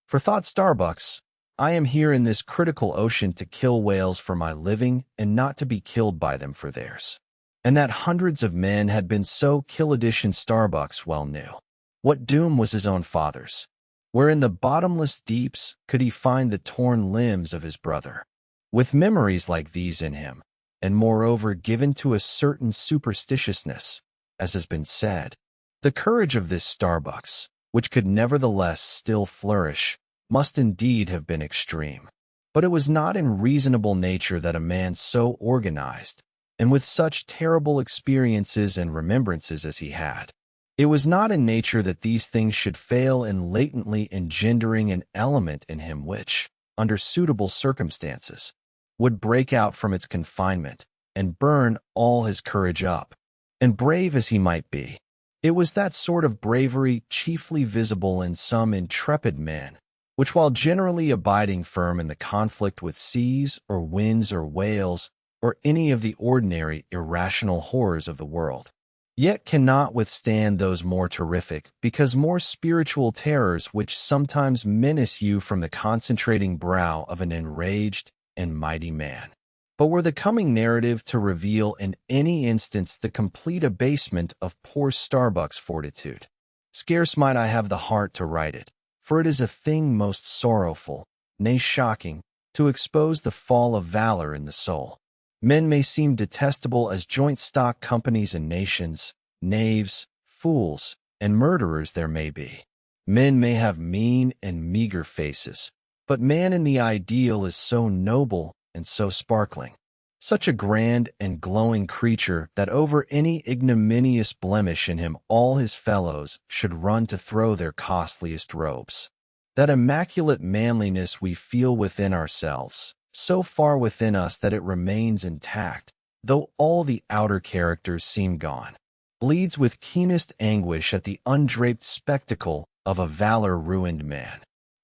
For thought Starbucks, I am here in this critical ocean to kill whales for my living and not to be killed by them for theirs. And that hundreds of men had been so kill edition Starbucks well knew. What doom was his own father's? Where in the bottomless deeps could he find the torn limbs of his brother? With memories like these in him, and moreover given to a certain superstitiousness, as has been said, the courage of this Starbucks, which could nevertheless still flourish, must indeed have been extreme. But it was not in reasonable nature that a man so organized, and with such terrible experiences and remembrances as he had, it was not in nature that these things should fail in latently engendering an element in him which, under suitable circumstances, would break out from its confinement and burn all his courage up. And brave as he might be, it was that sort of bravery chiefly visible in some intrepid men, which while generally abiding firm in the conflict with seas or winds or whales or any of the ordinary irrational horrors of the world, yet cannot withstand those more terrific because more spiritual terrors which sometimes menace you from the concentrating brow of an enraged and mighty man. But were the coming narrative to reveal in any instance the complete abasement of poor Starbuck's fortitude, scarce might I have the heart to write it, for it is a thing most sorrowful, nay shocking, to expose the fall of valor in the soul. Men may seem detestable as joint stock companies and nations, knaves, fools, and murderers there may be. Men may have mean and meager faces, but man in the ideal is so noble and so sparkling, such a grand and glowing creature that over any ignominious blemish in him all his fellows should run to throw their costliest robes. That immaculate manliness we feel within ourselves, so far within us that it remains intact, though all the outer characters seem gone, bleeds with keenest anguish at the undraped spectacle of a valor-ruined man.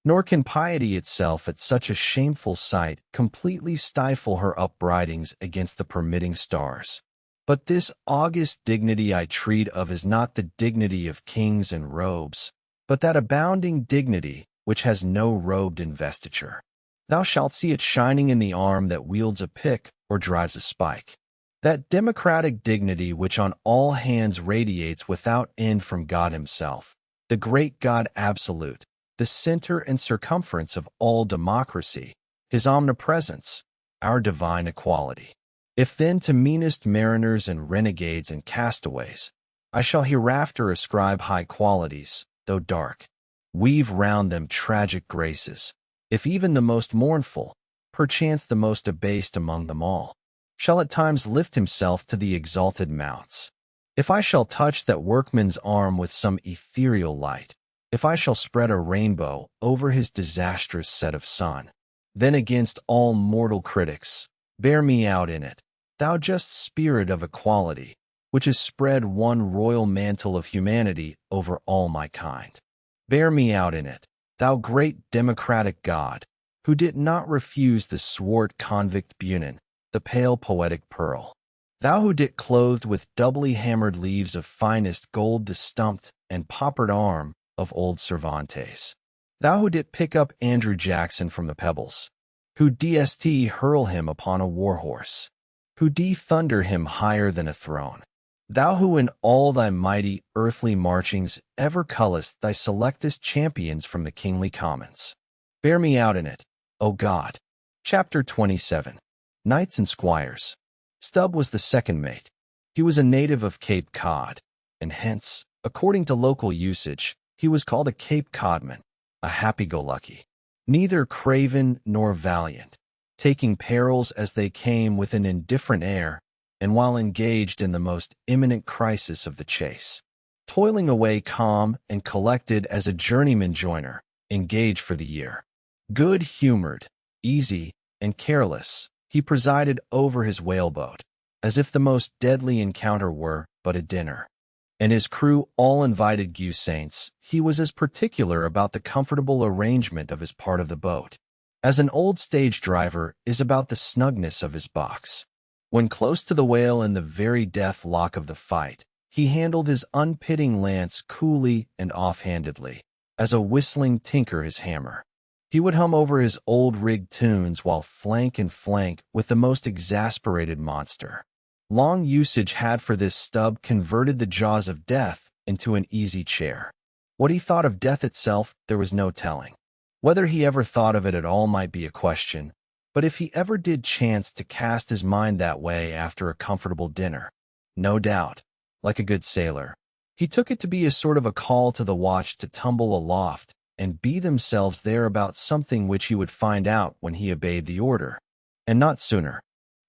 Nor can piety itself at such a shameful sight completely stifle her upbridings against the permitting stars. But this august dignity I treat of is not the dignity of kings and robes, but that abounding dignity which has no robed investiture. Thou shalt see it shining in the arm that wields a pick or drives a spike. That democratic dignity which on all hands radiates without end from God himself, the great God absolute, the center and circumference of all democracy, his omnipresence, our divine equality. If then to meanest mariners and renegades and castaways, I shall hereafter ascribe high qualities, though dark, weave round them tragic graces, if even the most mournful, perchance the most abased among them all, shall at times lift himself to the exalted mounts, if I shall touch that workman's arm with some ethereal light, if I shall spread a rainbow over his disastrous set of sun, then against all mortal critics, bear me out in it, thou just spirit of equality, which has spread one royal mantle of humanity over all my kind. Bear me out in it, thou great democratic God, who did not refuse the swart convict Bunin, the pale poetic pearl. Thou who did clothed with doubly hammered leaves of finest gold the stumped and poppered arm of old Cervantes. Thou who did pick up Andrew Jackson from the pebbles, who dst hurl him upon a war-horse, who thunder him higher than a throne. Thou who in all thy mighty earthly marchings ever cullest thy selectest champions from the kingly commons. Bear me out in it, O God. Chapter 27. Knights and Squires. Stub was the second mate. He was a native of Cape Cod, and hence, according to local usage, he was called a Cape Codman, a happy-go-lucky, neither craven nor valiant, taking perils as they came with an indifferent air, and while engaged in the most imminent crisis of the chase, toiling away calm and collected as a journeyman joiner, engaged for the year. Good-humored, easy, and careless, he presided over his whaleboat, as if the most deadly encounter were but a dinner. And his crew all invited Gue Saints, he was as particular about the comfortable arrangement of his part of the boat, as an old stage driver is about the snugness of his box. When close to the whale in the very death lock of the fight, he handled his unpitying lance coolly and offhandedly, as a whistling tinker his hammer. He would hum over his old rigged tunes while flank and flank with the most exasperated monster. Long usage had for this Stub converted the jaws of death into an easy chair. What he thought of death itself, there was no telling. Whether he ever thought of it at all might be a question, but if he ever did chance to cast his mind that way after a comfortable dinner, no doubt, like a good sailor, he took it to be a sort of a call to the watch to tumble aloft and be themselves there about something which he would find out when he obeyed the order, and not sooner.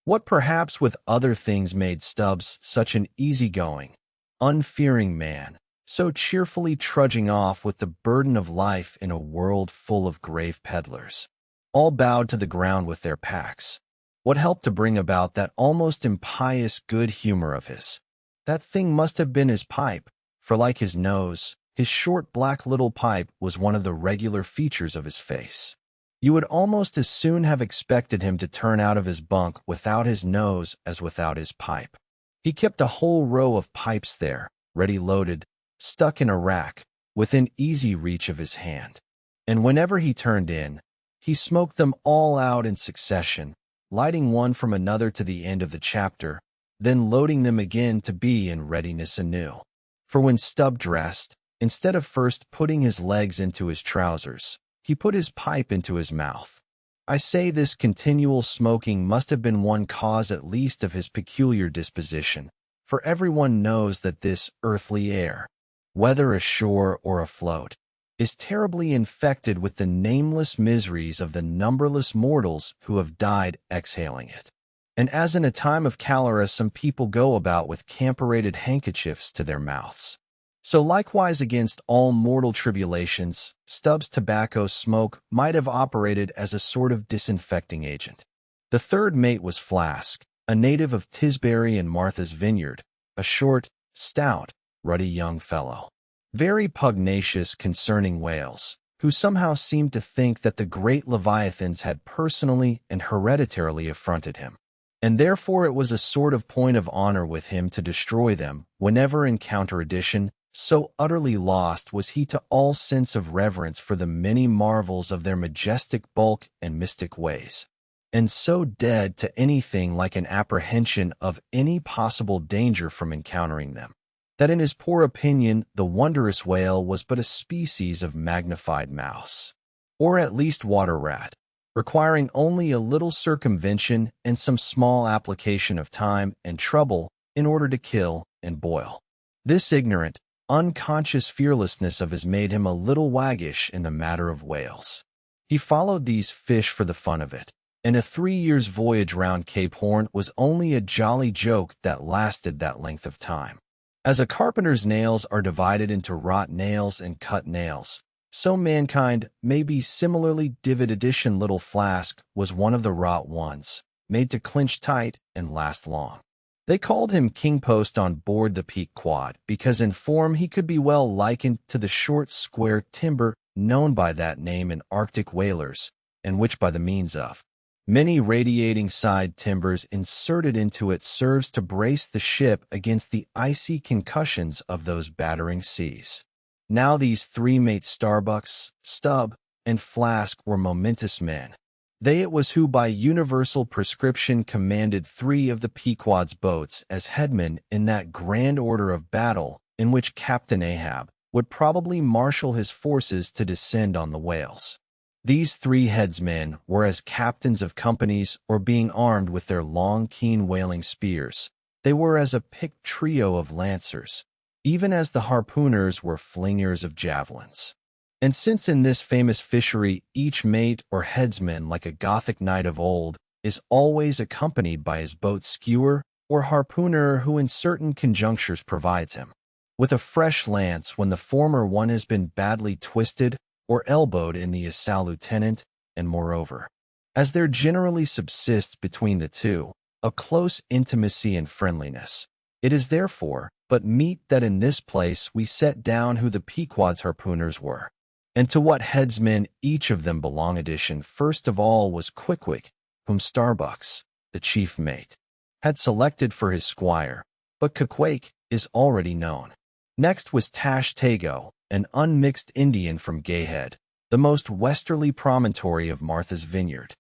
What perhaps with other things made Stubbs such an easygoing, unfearing man, so cheerfully trudging off with the burden of life in a world full of grave peddlers, all bowed to the ground with their packs. What helped to bring about that almost impious good humor of his? That thing must have been his pipe, for like his nose, his short black little pipe was one of the regular features of his face. You would almost as soon have expected him to turn out of his bunk without his nose as without his pipe. He kept a whole row of pipes there, ready loaded, stuck in a rack, within easy reach of his hand. And whenever he turned in, he smoked them all out in succession, lighting one from another to the end of the chapter, then loading them again to be in readiness anew. For when Stub dressed, instead of first putting his legs into his trousers, he put his pipe into his mouth. I say this continual smoking must have been one cause at least of his peculiar disposition, for everyone knows that this earthly air, whether ashore or afloat, is terribly infected with the nameless miseries of the numberless mortals who have died exhaling it. And as in a time of cholera some people go about with camphorated handkerchiefs to their mouths, so likewise against all mortal tribulations, Stubbs' tobacco smoke might have operated as a sort of disinfecting agent. The third mate was Flask, a native of Tisbury and Martha's Vineyard, a short, stout, ruddy young fellow, very pugnacious concerning whales, who somehow seemed to think that the great leviathans had personally and hereditarily affronted him, and therefore it was a sort of point of honor with him to destroy them whenever in counter-addition. So utterly lost was he to all sense of reverence for the many marvels of their majestic bulk and mystic ways, and so dead to anything like an apprehension of any possible danger from encountering them, that in his poor opinion the wondrous whale was but a species of magnified mouse, or at least water rat, requiring only a little circumvention and some small application of time and trouble in order to kill and boil. This ignorant, unconscious fearlessness of his made him a little waggish in the matter of whales. He followed these fish for the fun of it, and a 3 years' voyage round Cape Horn was only a jolly joke that lasted that length of time. As a carpenter's nails are divided into wrought nails and cut nails, so mankind may be similarly divided. Little Flask was one of the wrought ones, made to clinch tight and last long. They called him King Post on board the Pequod because in form he could be well likened to the short square timber known by that name in Arctic whalers, and which by the means of many radiating side timbers inserted into it serves to brace the ship against the icy concussions of those battering seas. Now these three mates Starbucks, Stub, and Flask were momentous men. They it was who by universal prescription commanded three of the Pequod's boats as headmen in that grand order of battle in which Captain Ahab would probably marshal his forces to descend on the whales. These three headsmen were as captains of companies or being armed with their long, keen whaling spears. They were as a picked trio of lancers, even as the harpooners were flingers of javelins. And since in this famous fishery each mate or headsman, like a Gothic knight of old, is always accompanied by his boat skewer or harpooner who in certain conjunctures provides him with a fresh lance when the former one has been badly twisted or elbowed in the assault lieutenant, and moreover, as there generally subsists between the two a close intimacy and friendliness, it is therefore but meet that in this place we set down who the Pequod's harpooners were, and to what headsmen each of them belong. Edition first of all was Quickwig, whom Starbucks, the chief mate, had selected for his squire, but Quickwig is already known. Next was Tash Tago, an unmixed Indian from Gayhead, the most westerly promontory of Martha's Vineyard,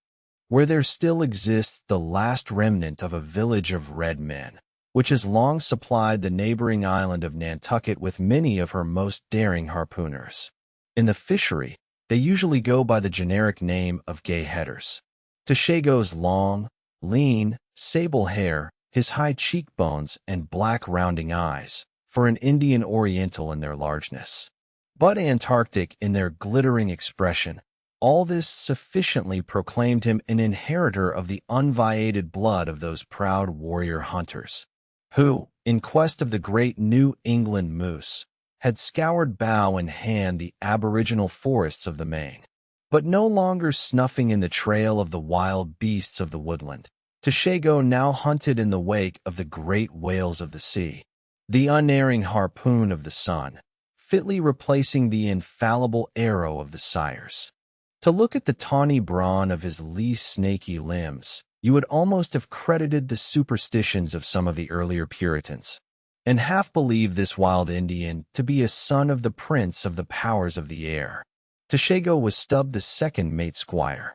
where there still exists the last remnant of a village of red men, which has long supplied the neighboring island of Nantucket with many of her most daring harpooners. In the fishery, they usually go by the generic name of Gayheaders. Tashego's long, lean, sable hair, his high cheekbones and black rounding eyes, for an Indian Oriental in their largeness, but Antarctic in their glittering expression, all this sufficiently proclaimed him an inheritor of the unviated blood of those proud warrior hunters, who, in quest of the great New England moose, had scoured bow in hand the aboriginal forests of the Maine. But no longer snuffing in the trail of the wild beasts of the woodland, Tashego now hunted in the wake of the great whales of the sea, the unerring harpoon of the sun, fitly replacing the infallible arrow of the sires. To look at the tawny brawn of his least snaky limbs, you would almost have credited the superstitions of some of the earlier Puritans, and half believe this wild Indian to be a son of the prince of the powers of the air. Tashego was Stub the second mate squire.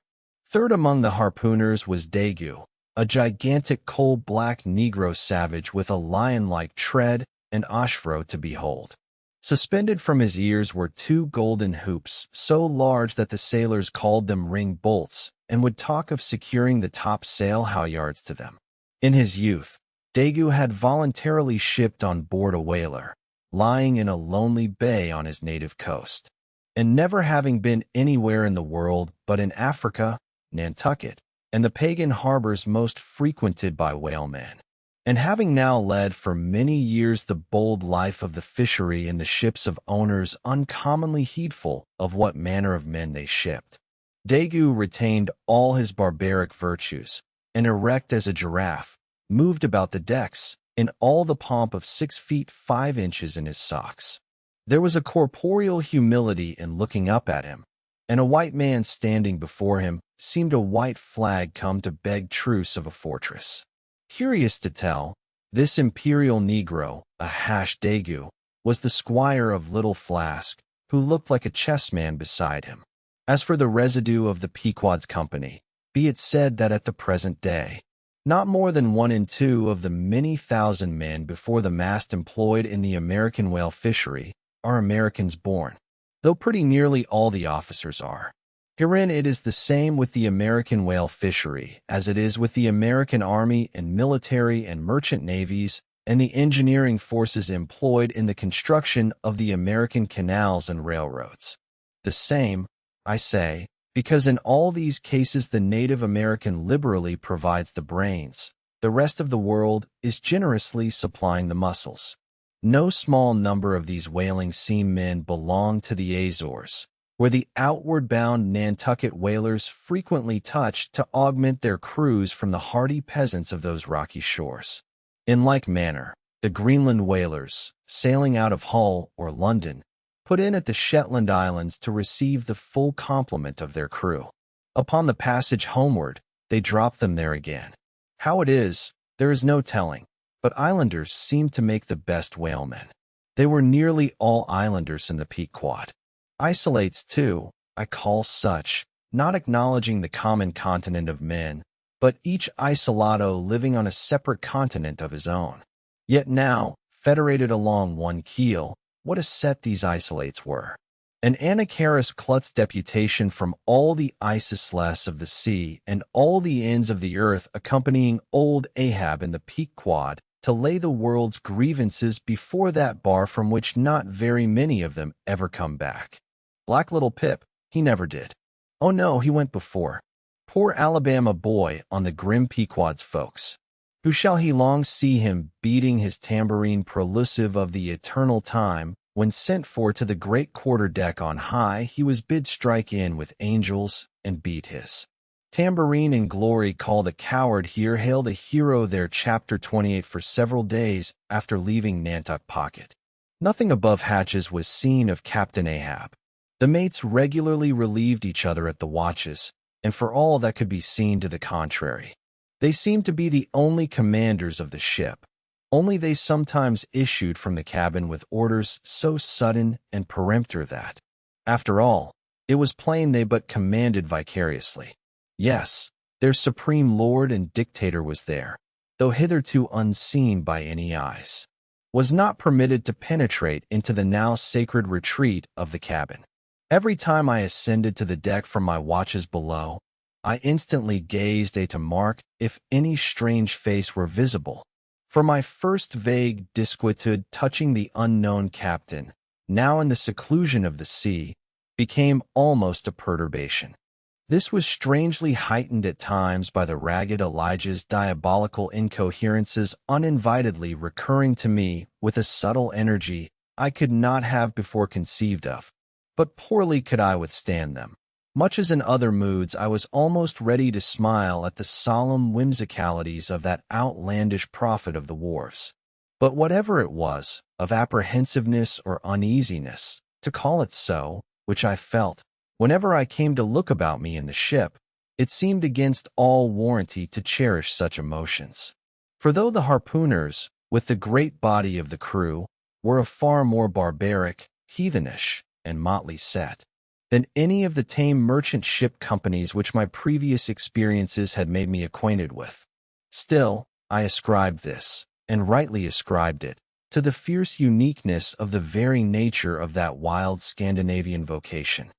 Third among the harpooners was Dagu, a gigantic coal-black Negro savage with a lion-like tread and oshfro to behold. Suspended from his ears were two golden hoops, so large that the sailors called them ring bolts and would talk of securing the topsail halyards to them. In his youth, Dagu had voluntarily shipped on board a whaler, lying in a lonely bay on his native coast, and never having been anywhere in the world but in Africa, Nantucket, and the pagan harbors most frequented by whalemen, and having now led for many years the bold life of the fishery in the ships of owners uncommonly heedful of what manner of men they shipped, Dagu retained all his barbaric virtues, and erect as a giraffe, moved about the decks in all the pomp of 6 feet 5 inches in his socks. There was a corporeal humility in looking up at him, and a white man standing before him seemed a white flag come to beg truce of a fortress. Curious to tell, this imperial Negro, a hash Dagu, was the squire of Little Flask, who looked like a chessman beside him. As for the residue of the Pequod's company, be it said that at the present day, not more than 1 in 2 of the many thousand men before the mast employed in the American whale fishery are Americans born, though pretty nearly all the officers are. Herein it is the same with the American whale fishery as it is with the American Army and military and merchant navies and the engineering forces employed in the construction of the American canals and railroads. The same, I say, because in all these cases the native American liberally provides the brains, the rest of the world is generously supplying the muscles. No small number of these whaling seamen belong to the Azores, where the outward-bound Nantucket whalers frequently touch to augment their crews from the hardy peasants of those rocky shores. In like manner, the Greenland whalers, sailing out of Hull or London, put in at the Shetland Islands to receive the full complement of their crew. Upon the passage homeward, they dropped them there again. How it is, there is no telling, but islanders seem to make the best whalemen. They were nearly all islanders in the Pequod. Isolates, too, I call such, not acknowledging the common continent of men, but each isolado living on a separate continent of his own. Yet now, federated along one keel, what a set these isolates were. An Anacharis Klutz deputation from all the Isisles of the sea and all the ends of the earth accompanying old Ahab in the Pequod to lay the world's grievances before that bar from which not very many of them ever come back. Black little Pip, he never did. Oh no, he went before. Poor Alabama boy on the grim Pequod's folks. Who shall he long see him beating his tambourine prelusive of the eternal time, when sent for to the great quarter-deck on high he was bid strike in with angels and beat his tambourine in glory, called a coward here, hailed a hero there. Chapter 28. For several days after leaving Nantucket Pocket, nothing above hatches was seen of Captain Ahab. The mates regularly relieved each other at the watches, and for all that could be seen to the contrary, they seemed to be the only commanders of the ship. Only they sometimes issued from the cabin with orders so sudden and peremptory that, after all, it was plain they but commanded vicariously. Yes, their supreme lord and dictator was there, though hitherto unseen by any eyes, was not permitted to penetrate into the now sacred retreat of the cabin. Every time I ascended to the deck from my watches below, I instantly gazed to mark if any strange face were visible. For my first vague disquietude touching the unknown captain, now in the seclusion of the sea, became almost a perturbation. This was strangely heightened at times by the ragged Elijah's diabolical incoherences uninvitedly recurring to me with a subtle energy I could not have before conceived of, but poorly could I withstand them. Much as in other moods, I was almost ready to smile at the solemn whimsicalities of that outlandish prophet of the wharves. But whatever it was, of apprehensiveness or uneasiness, to call it so, which I felt, whenever I came to look about me in the ship, it seemed against all warranty to cherish such emotions. For though the harpooners, with the great body of the crew, were a far more barbaric, heathenish, and motley set than any of the tame merchant ship companies which my previous experiences had made me acquainted with, still, I ascribed this, and rightly ascribed it, to the fierce uniqueness of the very nature of that wild Scandinavian vocation,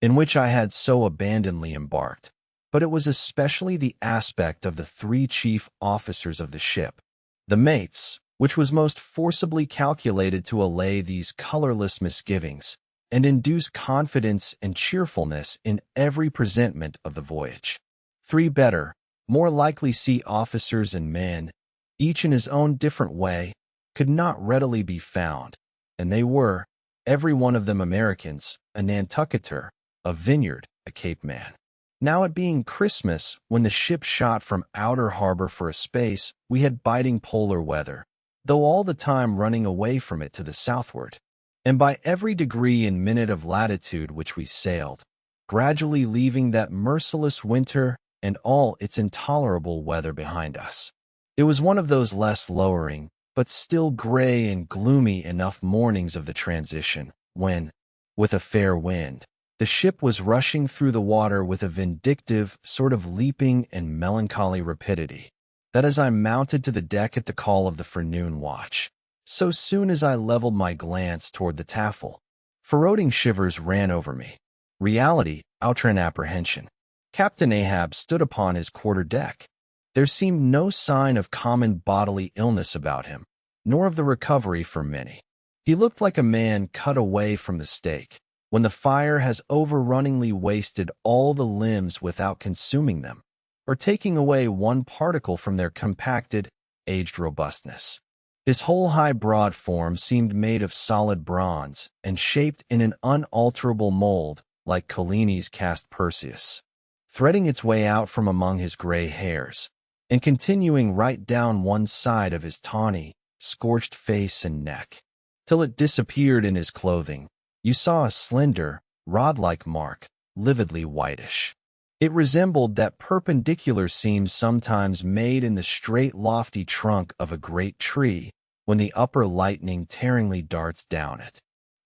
in which I had so abandonedly embarked. But it was especially the aspect of the three chief officers of the ship, the mates, which was most forcibly calculated to allay these colorless misgivings, and induce confidence and cheerfulness in every presentment of the voyage. Three better, more likely sea officers and men, each in his own different way, could not readily be found, and they were, every one of them Americans, a Nantucketer, a Vineyard, a Cape man. Now it being Christmas, when the ship shot from outer harbor for a space, we had biting polar weather, though all the time running away from it to the southward. And by every degree and minute of latitude which we sailed, gradually leaving that merciless winter and all its intolerable weather behind us. It was one of those less lowering, but still gray and gloomy enough mornings of the transition, when, with a fair wind, the ship was rushing through the water with a vindictive sort of leaping and melancholy rapidity, that as I mounted to the deck at the call of the forenoon watch, so soon as I leveled my glance toward the taffel, foreboding shivers ran over me. Reality outran apprehension. Captain Ahab stood upon his quarter-deck. There seemed no sign of common bodily illness about him, nor of the recovery for many. He looked like a man cut away from the stake, when the fire has overrunningly wasted all the limbs without consuming them, or taking away one particle from their compacted, aged robustness. His whole high broad form seemed made of solid bronze, and shaped in an unalterable mold, like Collini's cast Perseus, threading its way out from among his gray hairs, and continuing right down one side of his tawny, scorched face and neck, till it disappeared in his clothing. You saw a slender, rod-like mark, lividly whitish. It resembled that perpendicular seam sometimes made in the straight lofty trunk of a great tree when the upper lightning tearingly darts down it.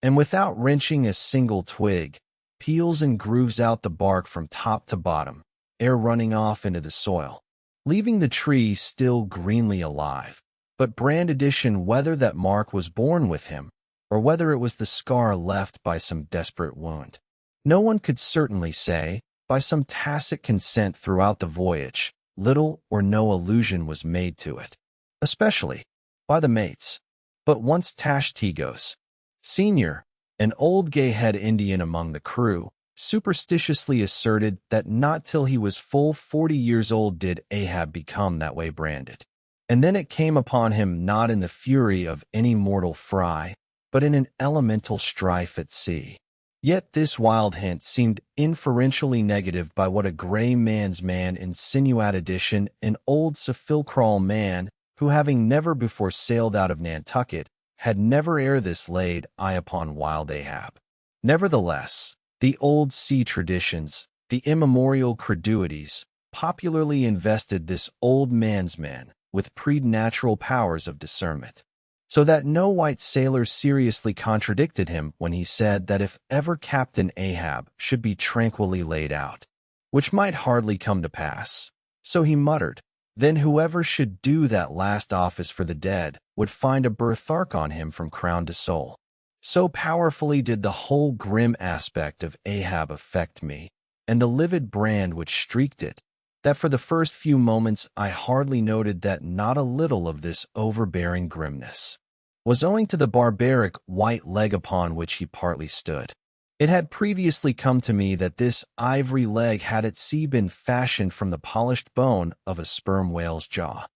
And without wrenching a single twig, peels and grooves out the bark from top to bottom, ere running off into the soil, leaving the tree still greenly alive. But brand addition whether that mark was born with him, or whether it was the scar left by some desperate wound, no one could certainly say. By some tacit consent throughout the voyage, little or no allusion was made to it, especially by the mates. But once Tashtigos, Sr., an old gay-head Indian among the crew, superstitiously asserted that not till he was full 40 years old did Ahab become that way branded. And then it came upon him not in the fury of any mortal fry, but in an elemental strife at sea. Yet this wild hint seemed inferentially negative by what a gray man's man insinuate addition an old sepulchral man who, having never before sailed out of Nantucket, had never ere this laid eye upon wild Ahab. Nevertheless, the old sea traditions, the immemorial creduities, popularly invested this old man's man with preternatural powers of discernment, so that no white sailor seriously contradicted him when he said that if ever Captain Ahab should be tranquilly laid out, which might hardly come to pass, so he muttered, then whoever should do that last office for the dead would find a birthmark on him from crown to sole. So powerfully did the whole grim aspect of Ahab affect me, and the livid brand which streaked it, that for the first few moments I hardly noted that not a little of this overbearing grimness was owing to the barbaric white leg upon which he partly stood. It had previously come to me that this ivory leg had at sea been fashioned from the polished bone of a sperm whale's jaw.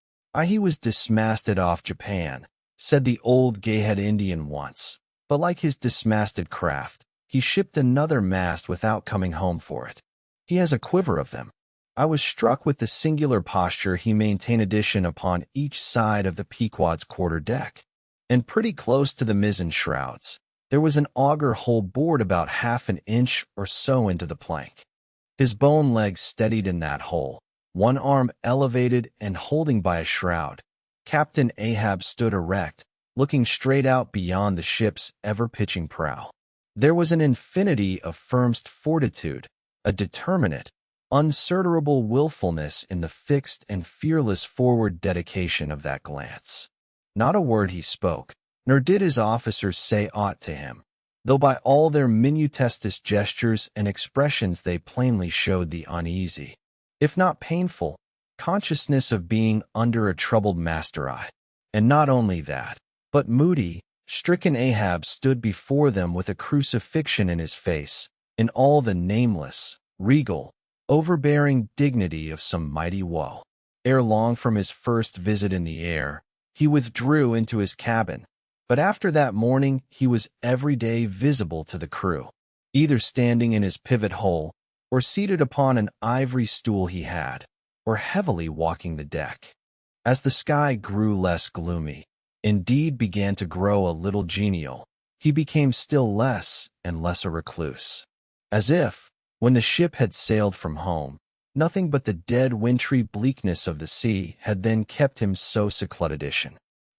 He was dismasted off Japan, said the old gay-head Indian once, but like his dismasted craft, he shipped another mast without coming home for it. He has a quiver of them. I was struck with the singular posture he maintained addition upon each side of the Pequod's quarter deck, and pretty close to the mizzen shrouds. There was an auger hole bored about half an inch or so into the plank. His bone legs steadied in that hole, one arm elevated and holding by a shroud. Captain Ahab stood erect, looking straight out beyond the ship's ever-pitching prow. There was an infinity of firm fortitude, a determinate, uncertainable willfulness in the fixed and fearless forward dedication of that glance. Not a word he spoke, nor did his officers say aught to him, though by all their minutest gestures and expressions they plainly showed the uneasy, if not painful, consciousness of being under a troubled master-eye. And not only that, but moody, stricken Ahab stood before them with a crucifixion in his face, in all the nameless, regal, overbearing dignity of some mighty woe. Ere long from his first visit in the air, he withdrew into his cabin, but after that morning he was every day visible to the crew, either standing in his pivot hole, or seated upon an ivory stool he had, or heavily walking the deck. As the sky grew less gloomy, indeed began to grow a little genial, he became still less and less a recluse, as if, when the ship had sailed from home, nothing but the dead wintry bleakness of the sea had then kept him so secluded.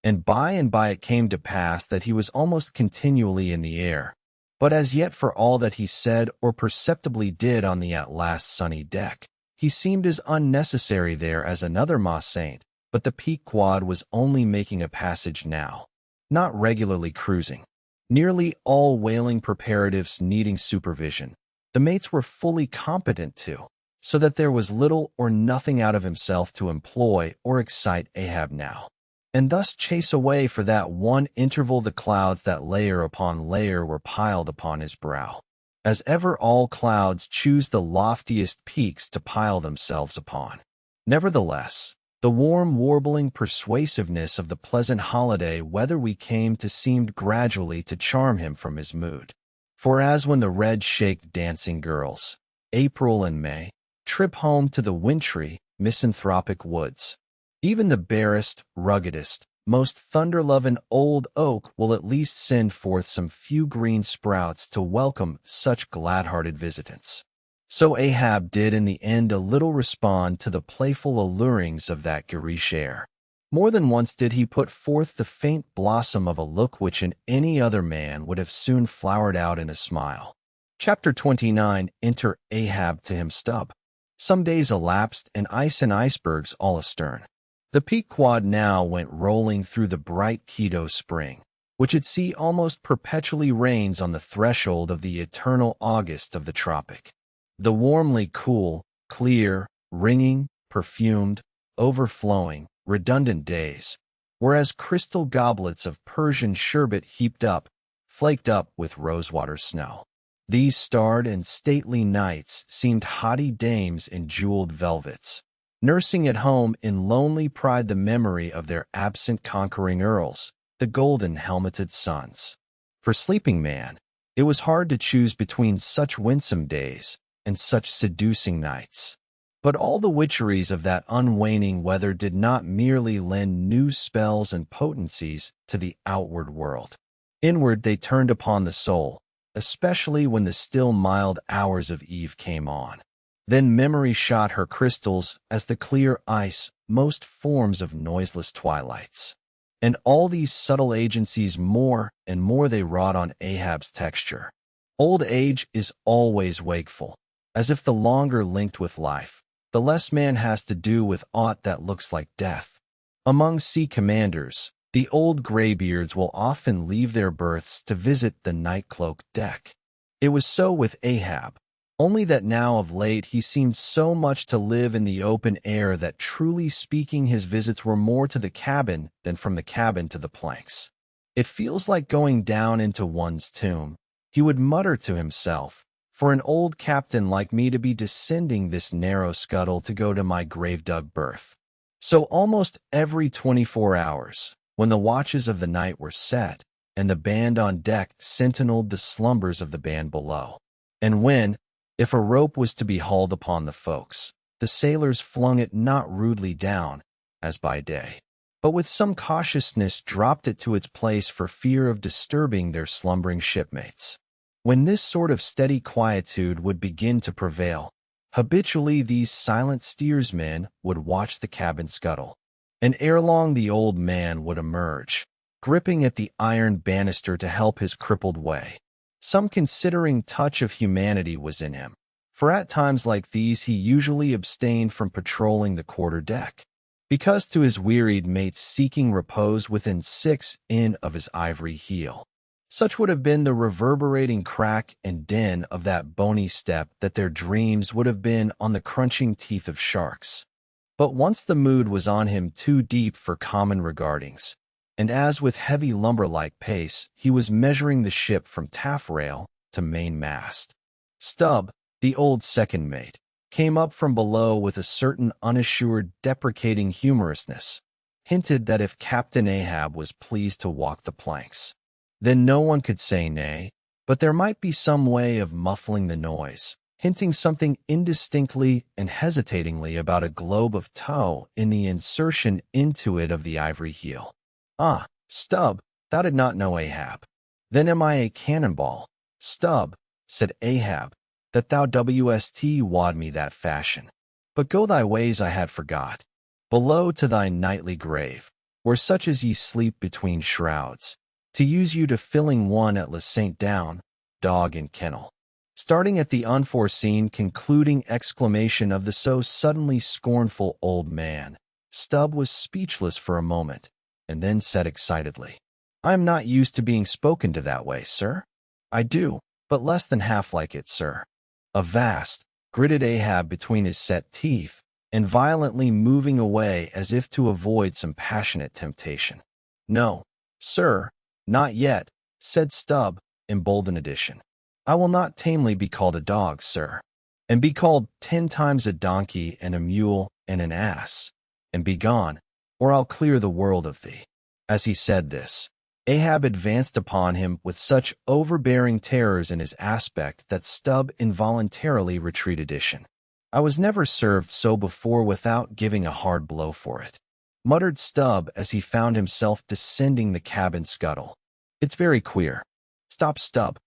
And by it came to pass that he was almost continually in the air, but as yet for all that he said or perceptibly did on the at last sunny deck, he seemed as unnecessary there as another Mast-Saint. But the Pequod was only making a passage now, not regularly cruising. Nearly all whaling preparatives needing supervision, the mates were fully competent to, so that there was little or nothing out of himself to employ or excite Ahab now, and thus chase away for that one interval the clouds that layer upon layer were piled upon his brow, as ever all clouds choose the loftiest peaks to pile themselves upon. Nevertheless, the warm warbling persuasiveness of the pleasant holiday weather we came to seemed gradually to charm him from his mood. For as when the red-shaked dancing girls, April and May, trip home to the wintry, misanthropic woods, even the barest, ruggedest, most thunder-loving old oak will at least send forth some few green sprouts to welcome such glad-hearted visitants. So Ahab did in the end a little respond to the playful allurings of that garish air. More than once did he put forth the faint blossom of a look which in any other man would have soon flowered out in a smile. Chapter 29. Enter Ahab to him stub. Some days elapsed, and ice and icebergs all astern. The Pequod now went rolling through the bright Quito spring, which at sea almost perpetually reigns on the threshold of the eternal August of the tropic. The warmly cool, clear, ringing, perfumed, overflowing, redundant days, whereas crystal goblets of Persian sherbet heaped up, flaked up with rosewater snow. These starred and stately nights seemed haughty dames in jeweled velvets, nursing at home in lonely pride the memory of their absent conquering earls, the golden-helmeted sons. For sleeping man, it was hard to choose between such winsome days and such seducing nights. But all the witcheries of that unwaning weather did not merely lend new spells and potencies to the outward world. Inward they turned upon the soul, especially when the still mild hours of eve came on. Then memory shot her crystals as the clear ice most forms of noiseless twilights. And all these subtle agencies more and more they wrought on Ahab's texture. Old age is always wakeful, as if the longer linked with life, the less man has to do with aught that looks like death. Among sea commanders, the old graybeards will often leave their berths to visit the night-cloaked deck. It was so with Ahab, only that now of late he seemed so much to live in the open air that truly speaking his visits were more to the cabin than from the cabin to the planks. "It feels like going down into one's tomb," he would mutter to himself, "for an old captain like me to be descending this narrow scuttle to go to my grave-dug berth." So almost every 24 hours, when the watches of the night were set, and the band on deck sentineled the slumbers of the band below, and when, if a rope was to be hauled upon the folks, the sailors flung it not rudely down, as by day, but with some cautiousness dropped it to its place for fear of disturbing their slumbering shipmates. When this sort of steady quietude would begin to prevail, habitually these silent steersmen would watch the cabin scuttle, and ere long the old man would emerge, gripping at the iron banister to help his crippled way. Some considering touch of humanity was in him, for at times like these he usually abstained from patrolling the quarter-deck, because to his wearied mates seeking repose within 6 in of his ivory heel. Such would have been the reverberating crack and din of that bony step that their dreams would have been on the crunching teeth of sharks. But once the mood was on him too deep for common regardings, and as with heavy lumber-like pace he was measuring the ship from taffrail to mainmast, Stub, the old second mate, came up from below with a certain unassured deprecating humorousness, hinted that if Captain Ahab was pleased to walk the planks, then no one could say nay, but there might be some way of muffling the noise, hinting something indistinctly and hesitatingly about a globe of tow in the insertion into it of the ivory heel. "Ah, Stub, thou did not know Ahab. Then am I a cannonball, Stub," said Ahab, "that thou wst wad me that fashion. But go thy ways, I had forgot. Below to thy nightly grave, where such as ye sleep between shrouds, to use you to filling one at Le Saint Down, dog and kennel." Starting at the unforeseen concluding exclamation of the so suddenly scornful old man, Stub was speechless for a moment, and then said excitedly, "I am not used to being spoken to that way, sir." "I do, but less than half like it, sir." "Avast," gritted Ahab between his set teeth, and violently moving away as if to avoid some passionate temptation. "No, sir, not yet," said Stub, emboldened addition. "I will not tamely be called a dog, sir, and be called 10 times a donkey and a mule and an ass, and be gone, or I'll clear the world of thee." As he said this, Ahab advanced upon him with such overbearing terrors in his aspect that Stub involuntarily retreated. "I was never served so before without giving a hard blow for it," muttered Stub as he found himself descending the cabin scuttle. "It's very queer." "Stop, Stub,"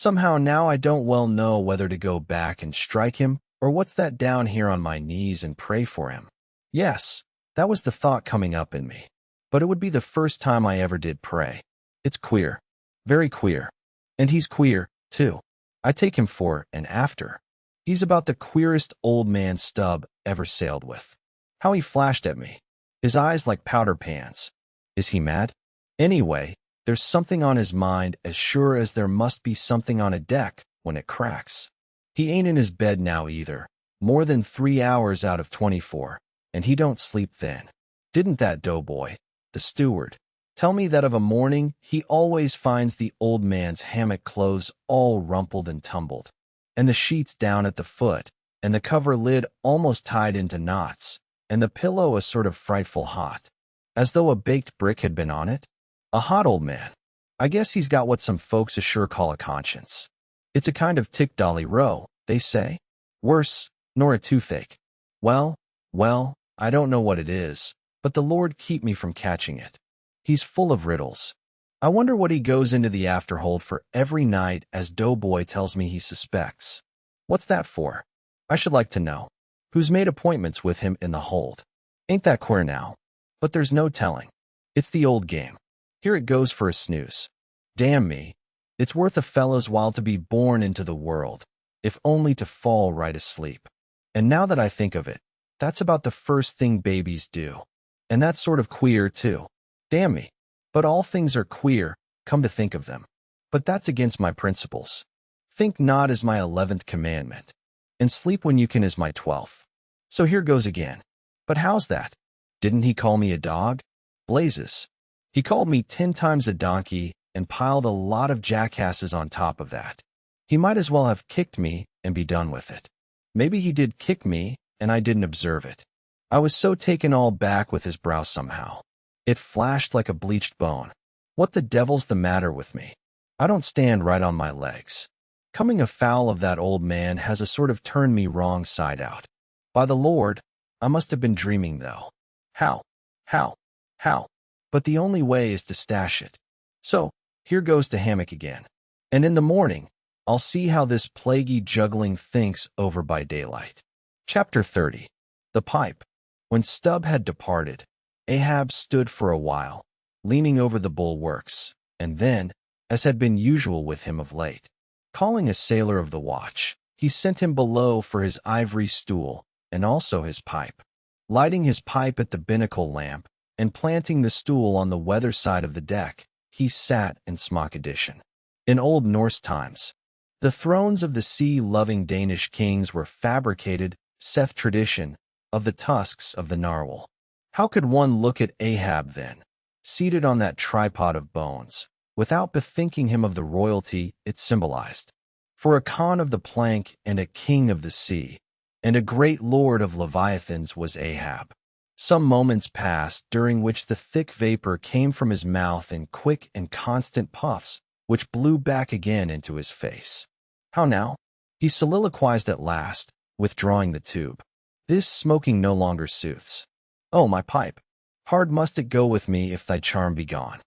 Somehow now I don't well know whether to go back and strike him, or what's that down here on my knees and pray for him. Yes, that was the thought coming up in me. But it would be the first time I ever did pray. It's queer. Very queer. And he's queer, too. I take him for an after. He's about the queerest old man Stub ever sailed with. How he flashed at me. His eyes like powder pans. Is he mad? Anyway, there's something on his mind as sure as there must be something on a deck when it cracks. He ain't in his bed now either. More than 3 hours out of 24, and he don't sleep then. Didn't that doughboy, the steward, tell me that of a morning he always finds the old man's hammock clothes all rumpled and tumbled, and the sheets down at the foot, and the cover lid almost tied into knots, and the pillow a sort of frightful hot, as though a baked brick had been on it? A hot old man. I guess he's got what some folks sure call a conscience. It's a kind of tick-dolly row, they say. Worse, nor a toothache. Well, I don't know what it is, but the Lord keep me from catching it. He's full of riddles. I wonder what he goes into the afterhold for every night, as Doughboy tells me he suspects. What's that for? I should like to know. Who's made appointments with him in the hold? Ain't that queer now? But there's no telling. It's the old game. Here it goes for a snooze. Damn me. It's worth a fellow's while to be born into the world, if only to fall right asleep. And now that I think of it, that's about the first thing babies do. And that's sort of queer, too. Damn me. But all things are queer, come to think of them. But that's against my principles. Think not is my 11th commandment, and sleep when you can is my 12th. So here goes again. But how's that? Didn't he call me a dog? Blazes. He called me 10 times a donkey and piled a lot of jackasses on top of that. He might as well have kicked me and be done with it. Maybe he did kick me, and I didn't observe it. I was so taken all back with his brow somehow. It flashed like a bleached bone. What the devil's the matter with me? I don't stand right on my legs. Coming afoul of that old man has a sort of turned me wrong side out. By the Lord, I must have been dreaming, though. How? But the only way is to stash it. So, here goes to hammock again. And in the morning, I'll see how this plaguey juggling thinks over by daylight. Chapter 30. The Pipe. When Stub had departed, Ahab stood for a while, leaning over the bulwarks, and then, as had been usual with him of late, calling a sailor of the watch, he sent him below for his ivory stool and also his pipe. Lighting his pipe at the binnacle lamp and planting the stool on the weather side of the deck, he sat in smock edition. In old Norse times, the thrones of the sea-loving Danish kings were fabricated, saith tradition, of the tusks of the narwhal. How could one look at Ahab then, seated on that tripod of bones, without bethinking him of the royalty it symbolized? For a Khan of the plank and a king of the sea, and a great lord of Leviathans was Ahab. Some moments passed during which the thick vapor came from his mouth in quick and constant puffs, which blew back again into his face. How now? He soliloquized at last, withdrawing the tube. This smoking no longer soothes. Oh, my pipe! Hard must it go with me if thy charm be gone.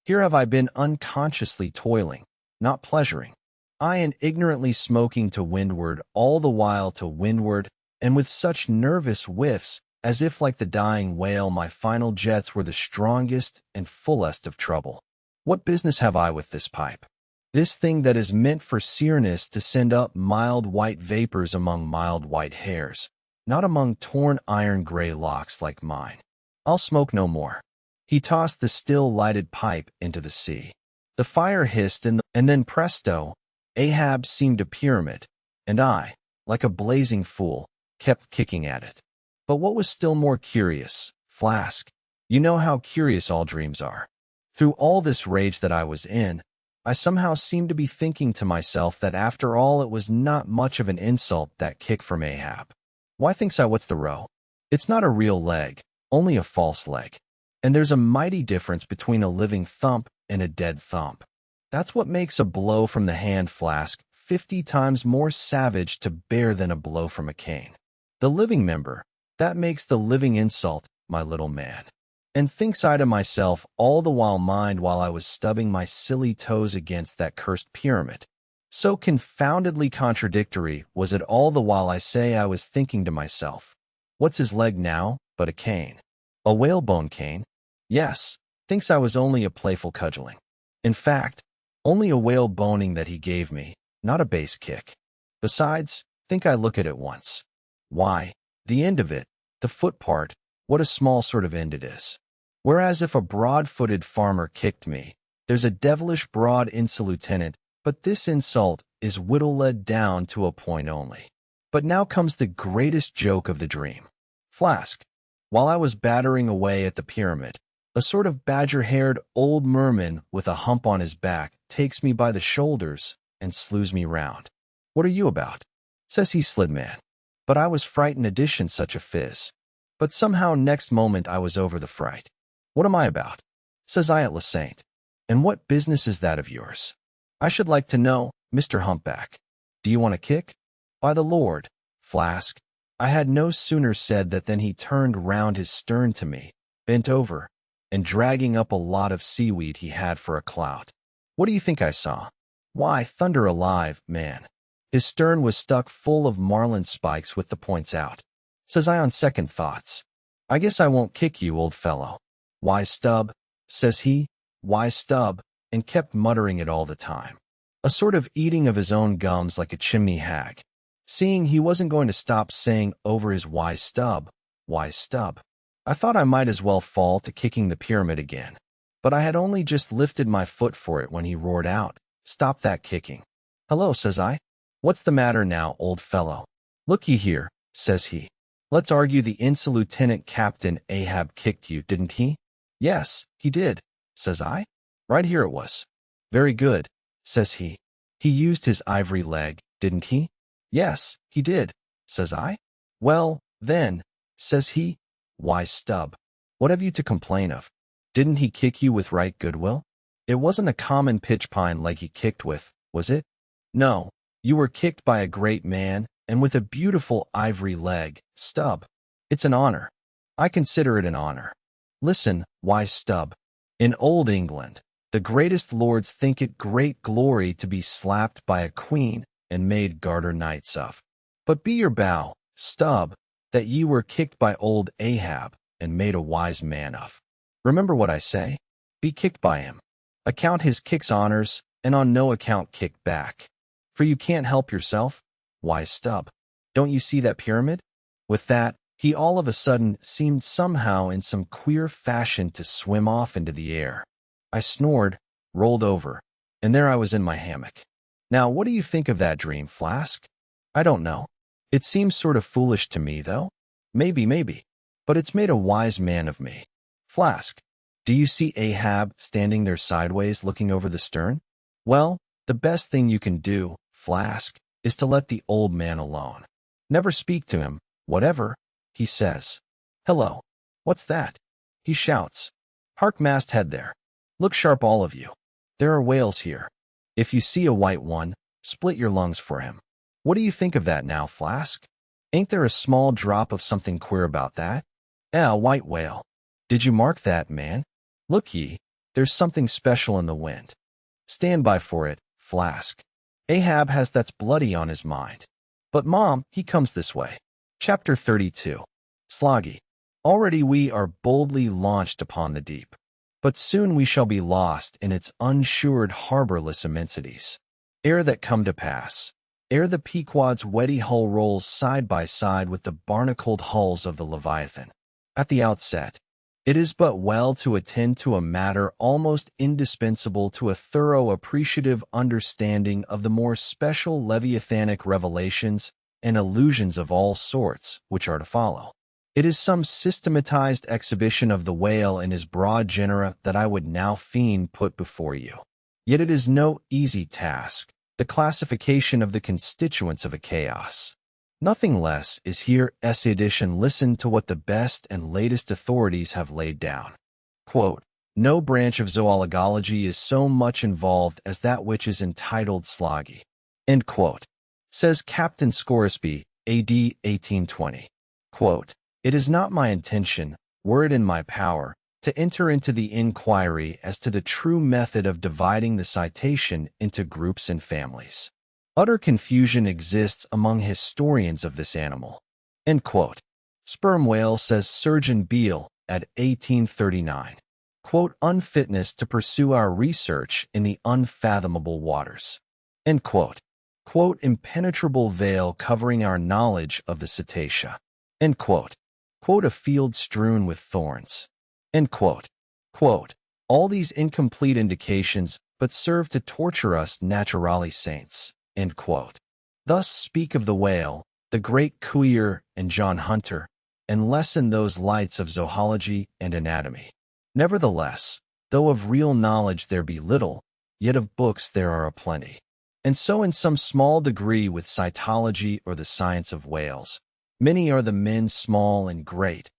Here have I been unconsciously toiling, not pleasuring. I and ignorantly smoking to windward, all the while to windward, and with such nervous whiffs, as if like the dying whale my final jets were the strongest and fullest of trouble. What business have I with this pipe? This thing that is meant for seerness to send up mild white vapors among mild white hairs, not among torn iron-gray locks like mine. I'll smoke no more. He tossed the still-lighted pipe into the sea. The fire hissed, and then presto, Ahab seemed a pyramid, and I, like a blazing fool, kept kicking at it. But what was still more curious, Flask, you know how curious all dreams are. Through all this rage that I was in, I somehow seemed to be thinking to myself that after all it was not much of an insult, that kick from Ahab. Why thinks I what's the row? It's not a real leg, only a false leg. And there's a mighty difference between a living thump and a dead thump. That's what makes a blow from the hand, Flask, 50 times more savage to bear than a blow from a cane. The living member, that makes the living insult, my little man. And thinks I to myself all the while, mind, while I was stubbing my silly toes against that cursed pyramid. So confoundedly contradictory was it all the while I say I was thinking to myself, what's his leg now but a cane? A whalebone cane? Yes, thinks I was only a playful cudgeling. In fact, only a whale boning that he gave me, not a base kick. Besides, think I look at it once. Why, the end of it, the foot part, what a small sort of end it is. Whereas if a broad-footed farmer kicked me, there's a devilish broad insolent, but this insult is whittled down to a point only. But now comes the greatest joke of the dream. Flask. While I was battering away at the pyramid, a sort of badger-haired old merman with a hump on his back takes me by the shoulders and slews me round. What are you about? Says he, Slidman. But I was frightened addition such a fizz. But somehow next moment I was over the fright. What am I about? Says I at Saint. And what business is that of yours? I should like to know, Mr. Humpback. Do you want a kick? By the Lord, Flask. I had no sooner said that than he turned round his stern to me, bent over, and dragging up a lot of seaweed he had for a clout. What do you think I saw? Why, thunder alive, man. His stern was stuck full of marlin spikes with the points out. Says I on second thoughts, I guess I won't kick you, old fellow. Why, Stub, says he, why, Stub, and kept muttering it all the time. A sort of eating of his own gums like a chimney hag. Seeing he wasn't going to stop saying over his why, Stub, I thought I might as well fall to kicking the pyramid again. But I had only just lifted my foot for it when he roared out, Stop that kicking. Hello, says I. What's the matter now, old fellow? Look ye here, says he. Let's argue the insolent Captain Ahab kicked you, didn't he? Yes, he did, says I. Right here it was. Very good, says he. He used his ivory leg, didn't he? Yes, he did, says I. Well, then, says he, why, Stub, what have you to complain of? Didn't he kick you with right goodwill? It wasn't a common pitch-pine leg he kicked with, was it? No, you were kicked by a great man, and with a beautiful ivory leg, Stub. It's an honor. I consider it an honor. Listen, why, Stub. In old England, the greatest lords think it great glory to be slapped by a queen and made garter knights of. But be your bow, Stub, that ye were kicked by old Ahab and made a wise man of. Remember what I say. Be kicked by him. Account his kicks honors, and on no account kick back. For you can't help yourself. Why, Stub, don't you see that pyramid? With that, he all of a sudden seemed somehow in some queer fashion to swim off into the air. I snored, rolled over, and there I was in my hammock. Now, what do you think of that dream, Flask? I don't know. It seems sort of foolish to me, though. Maybe. But it's made a wise man of me. Flask, do you see Ahab standing there sideways looking over the stern? Well, the best thing you can do, Flask, is to let the old man alone. Never speak to him, whatever he says. Hello. What's that? He shouts. Hark, Mast-Head there. Look sharp, all of you. There are whales here. If you see a white one, split your lungs for him. What do you think of that now, Flask? Ain't there a small drop of something queer about that? A white whale. Did you mark that, man? Look ye, there's something special in the wind. Stand by for it, Flask. Ahab has that's bloody on his mind. But Mom, he comes this way. Chapter 32. Sloggy. Already we are boldly launched upon the deep. But soon we shall be lost in its unsured harborless immensities. Ere that come to pass, ere the Pequod's wetty hull rolls side by side with the barnacled hulls of the Leviathan. At the outset, it is but well to attend to a matter almost indispensable to a thorough appreciative understanding of the more special Leviathanic revelations and allusions of all sorts which are to follow. It is some systematized exhibition of the whale and his broad genera that I would now fain put before you. Yet it is no easy task, the classification of the constituents of a chaos. Nothing less is here edition. Listen to what the best and latest authorities have laid down. Quote, no branch of zoology is so much involved as that which is entitled sloggy. End quote. Says Captain Scoresby, A.D. 1820. Quote, it is not my intention, were it in my power, to enter into the inquiry as to the true method of dividing the citation into groups and families. Utter confusion exists among historians of this animal." End quote. Sperm whale, says Surgeon Beale at 1839. Quote, "Unfitness to pursue our research in the unfathomable waters." End quote. Quote, "Impenetrable veil covering our knowledge of the cetacea." End quote. Quote, "A field strewn with thorns." End quote. Quote, "All these incomplete indications but serve to torture us naturali saints." End quote. Thus speak of the whale, the great Cuvier and John Hunter, and lessen those lights of zoology and anatomy. Nevertheless, though of real knowledge there be little, yet of books there are aplenty. And so in some small degree with Cetology or the science of whales. Many are the men small and great,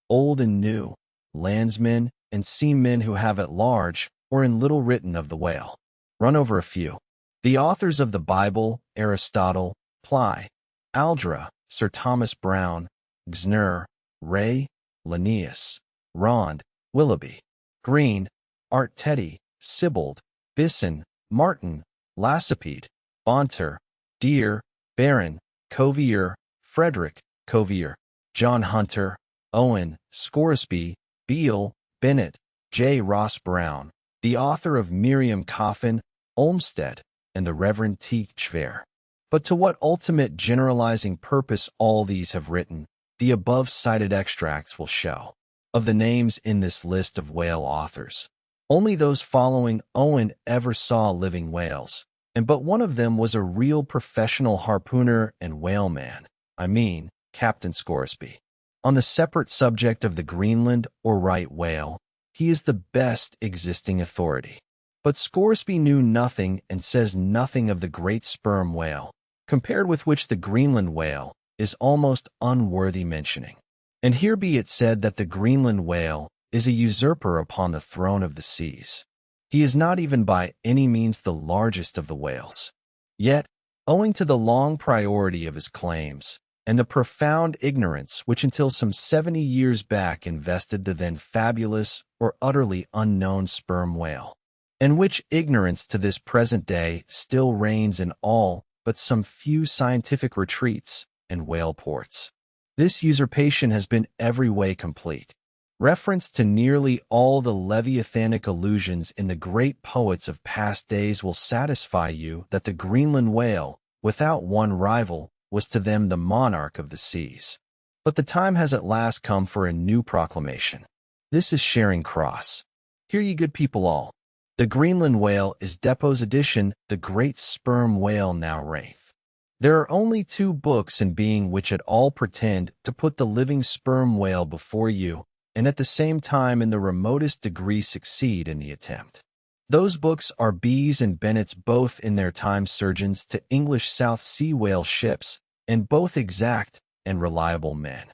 old and new, landsmen and seamen who have at large or in little written of the whale. Run over a few. The authors of the Bible, Aristotle, Ply, Aldra, Sir Thomas Browne, Gesner, Ray, Linnaeus, Rond, Willoughby, Green, Art Teddy, Sibbald, Bisson, Martin, Lassipede, Bonter, Deere, Barron, Cuvier, Frederick, Cuvier, John Hunter, Owen, Scoresby, Beale, Bennett, J. Ross Brown, the author of Miriam Coffin, Olmsted, and the Reverend T. Chver. But to what ultimate generalizing purpose all these have written, the above-cited extracts will show. Of the names in this list of whale authors, only those following Owen ever saw living whales, and but one of them was a real professional harpooner and whaleman, I mean, Captain Scoresby. On the separate subject of the Greenland or right whale, he is the best existing authority. But Scoresby knew nothing and says nothing of the great sperm whale, compared with which the Greenland whale is almost unworthy mentioning. And here be it said that the Greenland whale is a usurper upon the throne of the seas. He is not even by any means the largest of the whales. Yet, owing to the long priority of his claims, and the profound ignorance which until some 70 years back invested the then fabulous or utterly unknown sperm whale, and which ignorance to this present day still reigns in all but some few scientific retreats and whale ports. This usurpation has been every way complete. Reference to nearly all the Leviathanic allusions in the great poets of past days will satisfy you that the Greenland whale, without one rival, was to them the monarch of the seas. But the time has at last come for a new proclamation. This is Charing Cross. Hear ye good people all. The Greenland whale is Depot's edition, the great sperm whale now reigneth. There are only 2 books in being which at all pretend to put the living sperm whale before you, and at the same time in the remotest degree succeed in the attempt. Those books are Bee's and Bennett's, both in their time surgeons to English South Sea whale ships, and both exact and reliable men.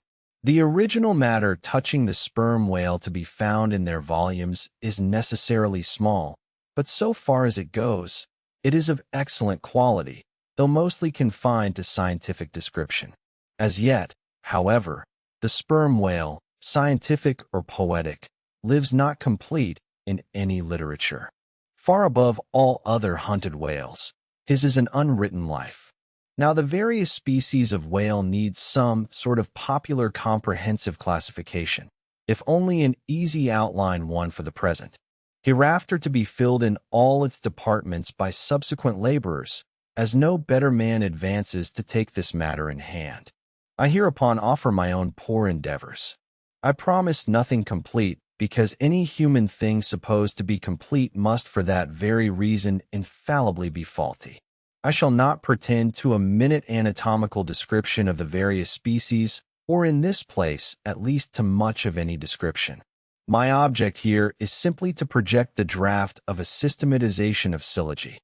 The original matter touching the sperm whale to be found in their volumes is necessarily small, but so far as it goes, it is of excellent quality, though mostly confined to scientific description. As yet, however, the sperm whale, scientific or poetic, lives not complete in any literature. Far above all other hunted whales, his is an unwritten life. Now the various species of whale need some sort of popular comprehensive classification, if only an easy outline one for the present, hereafter to be filled in all its departments by subsequent laborers, as no better man advances to take this matter in hand. I hereupon offer my own poor endeavors. I promise nothing complete, because any human thing supposed to be complete must for that very reason infallibly be faulty. I shall not pretend to a minute anatomical description of the various species, or in this place at least to much of any description. My object here is simply to project the draft of a systematization of syllogy.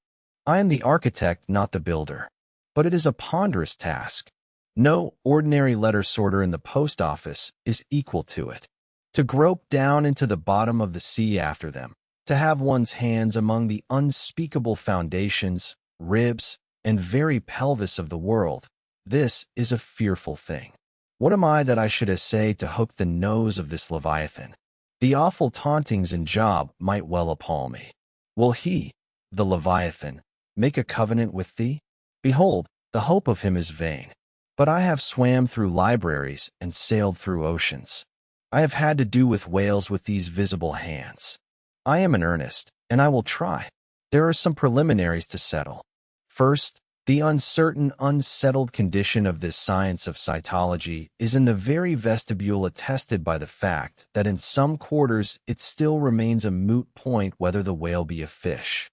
I am the architect, not the builder, but it is a ponderous task. No ordinary letter sorter in the post office is equal to it. To grope down into the bottom of the sea after them, to have one's hands among the unspeakable foundations, ribs, and very pelvis of the world, this is a fearful thing. What am I that I should essay to hook the nose of this Leviathan? The awful tauntings and job might well appall me. Will he, the Leviathan, make a covenant with thee? Behold, the hope of him is vain. But I have swam through libraries and sailed through oceans. I have had to do with whales with these visible hands. I am in earnest, and I will try. There are some preliminaries to settle. First, the uncertain, unsettled condition of this science of Cetology is in the very vestibule attested by the fact that in some quarters it still remains a moot point whether the whale be a fish.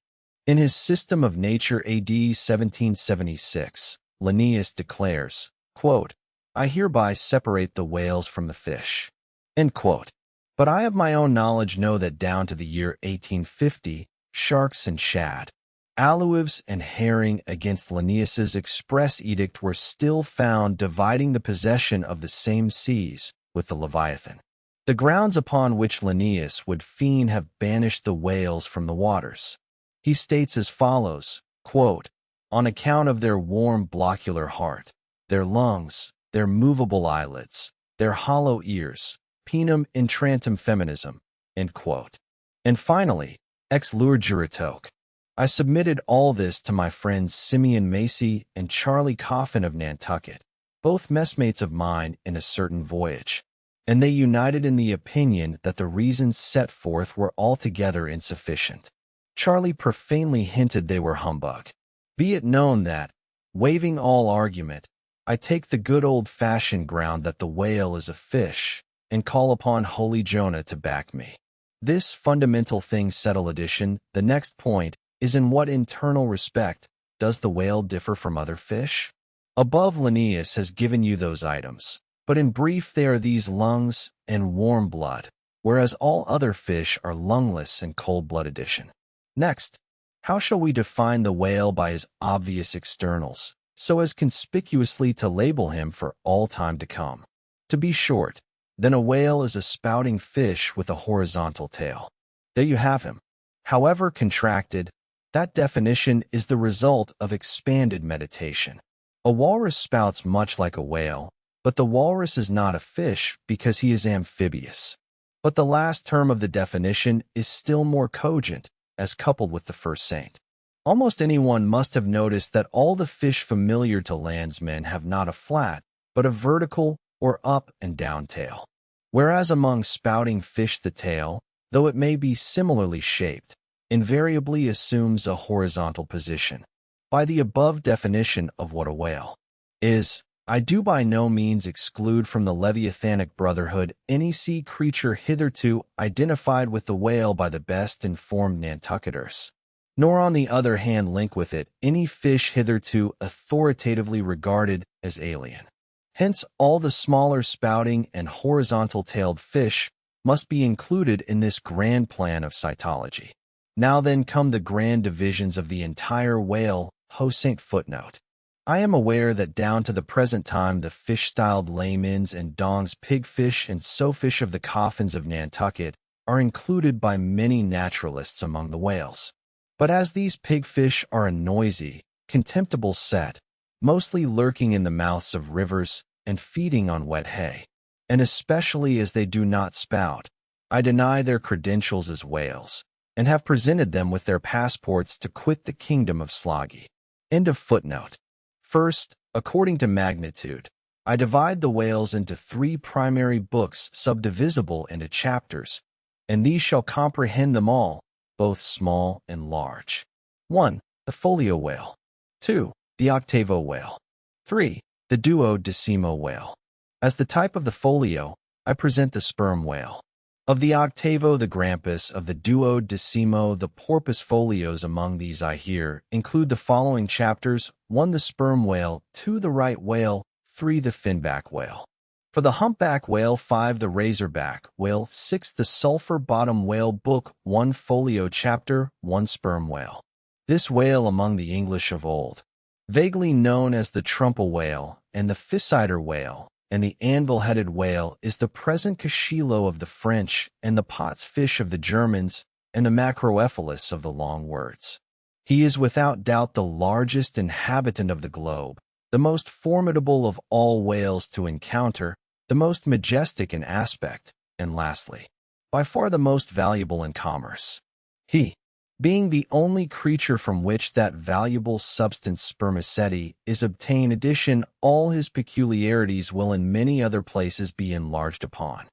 In his System of Nature AD 1776, Linnaeus declares, quote, "I hereby separate the whales from the fish." End quote. But I of my own knowledge know that down to the year 1850, sharks and shad, alewives and herring against Linnaeus's express edict were still found dividing the possession of the same seas with the Leviathan. The grounds upon which Linnaeus would fain have banished the whales from the waters. He states as follows, quote, "On account of their warm blockular heart, their lungs, their movable eyelids, their hollow ears, penum intrantum feminism," end quote. And finally, ex lurguritoque. I submitted all this to my friends Simeon Macy and Charlie Coffin of Nantucket, both messmates of mine in a certain voyage, and they united in the opinion that the reasons set forth were altogether insufficient. Charlie profanely hinted they were humbug. Be it known that, waiving all argument, I take the good old-fashioned ground that the whale is a fish, and call upon Holy Jonah to back me. This fundamental thing settle edition, the next point, is in what internal respect does the whale differ from other fish? Above, Linnaeus has given you those items, but in brief they are these: lungs and warm blood, whereas all other fish are lungless and cold-blood edition. Next, how shall we define the whale by his obvious externals, so as conspicuously to label him for all time to come? To be short, then a whale is a spouting fish with a horizontal tail. There you have him. However contracted, that definition is the result of expanded meditation. A walrus spouts much like a whale, but the walrus is not a fish because he is amphibious. But the last term of the definition is still more cogent, as coupled with the first saint. Almost anyone must have noticed that all the fish familiar to landsmen have not a flat, but a vertical or up and down tail. Whereas among spouting fish the tail, though it may be similarly shaped, invariably assumes a horizontal position. By the above definition of what a whale is, I do by no means exclude from the Leviathanic brotherhood any sea creature hitherto identified with the whale by the best informed Nantucketers, nor on the other hand link with it any fish hitherto authoritatively regarded as alien. Hence, all the smaller spouting and horizontal-tailed fish must be included in this grand plan of Cetology. Now then come the grand divisions of the entire whale, Saint footnote. I am aware that down to the present time the fish-styled lamins and Dong's pigfish and sowfish of the coffins of Nantucket are included by many naturalists among the whales. But as these pigfish are a noisy, contemptible set, mostly lurking in the mouths of rivers and feeding on wet hay, and especially as they do not spout, I deny their credentials as whales, and have presented them with their passports to quit the kingdom of Sloggy. End of footnote. First, according to magnitude, I divide the whales into 3 primary books subdivisible into chapters, and these shall comprehend them all, both small and large. 1. The folio whale. 2. The octavo whale. 3. The duodecimo whale. As the type of the folio, I present the sperm whale. Of the octavo, the grampus; of the duodecimo, the porpoise folios. Among these I here include the following chapters: 1. The sperm whale, 2. The right whale, 3. The finback whale. For the humpback whale, 5. The razorback whale, 6. The sulphur bottom whale. Book 1 folio chapter 1 sperm whale. This whale among the English of old, vaguely known as the trumple whale and the Physeter whale, and the anvil-headed whale, is the present cachilo of the French and the pot's fish of the Germans and the macrocephalus of the long words. He is without doubt the largest inhabitant of the globe, the most formidable of all whales to encounter, the most majestic in aspect, and lastly, by far the most valuable in commerce. He being the only creature from which that valuable substance spermaceti is obtained. Addition, all his peculiarities will in many other places be enlarged upon.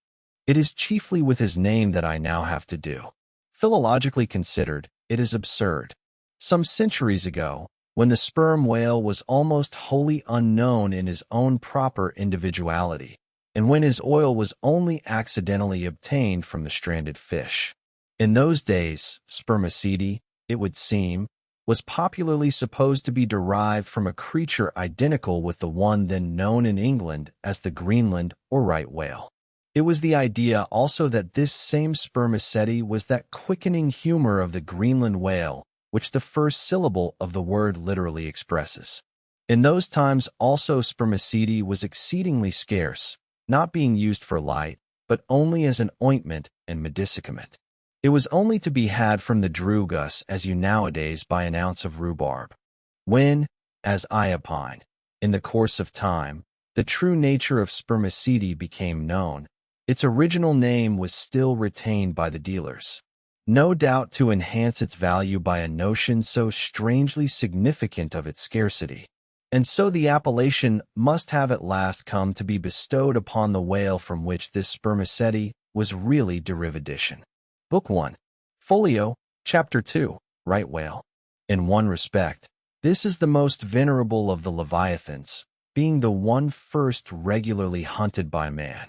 It is chiefly with his name that I now have to do. Philologically considered, it is absurd. Some centuries ago, when the sperm whale was almost wholly unknown in his own proper individuality, and when his oil was only accidentally obtained from the stranded fish. In those days, spermaceti, it would seem, was popularly supposed to be derived from a creature identical with the one then known in England as the Greenland or right whale. It was the idea also that this same spermaceti was that quickening humor of the Greenland whale, which the first syllable of the word literally expresses. In those times also spermaceti was exceedingly scarce, not being used for light, but only as an ointment and medicament. It was only to be had from the drugas as you nowadays buy an ounce of rhubarb. When, as I opine, in the course of time, the true nature of spermaceti became known, its original name was still retained by the dealers, no doubt to enhance its value by a notion so strangely significant of its scarcity. And so the appellation must have at last come to be bestowed upon the whale from which this spermaceti was really derivation. Book 1. Folio, Chapter 2, Right Whale. In one respect, this is the most venerable of the leviathans, being the one first regularly hunted by man.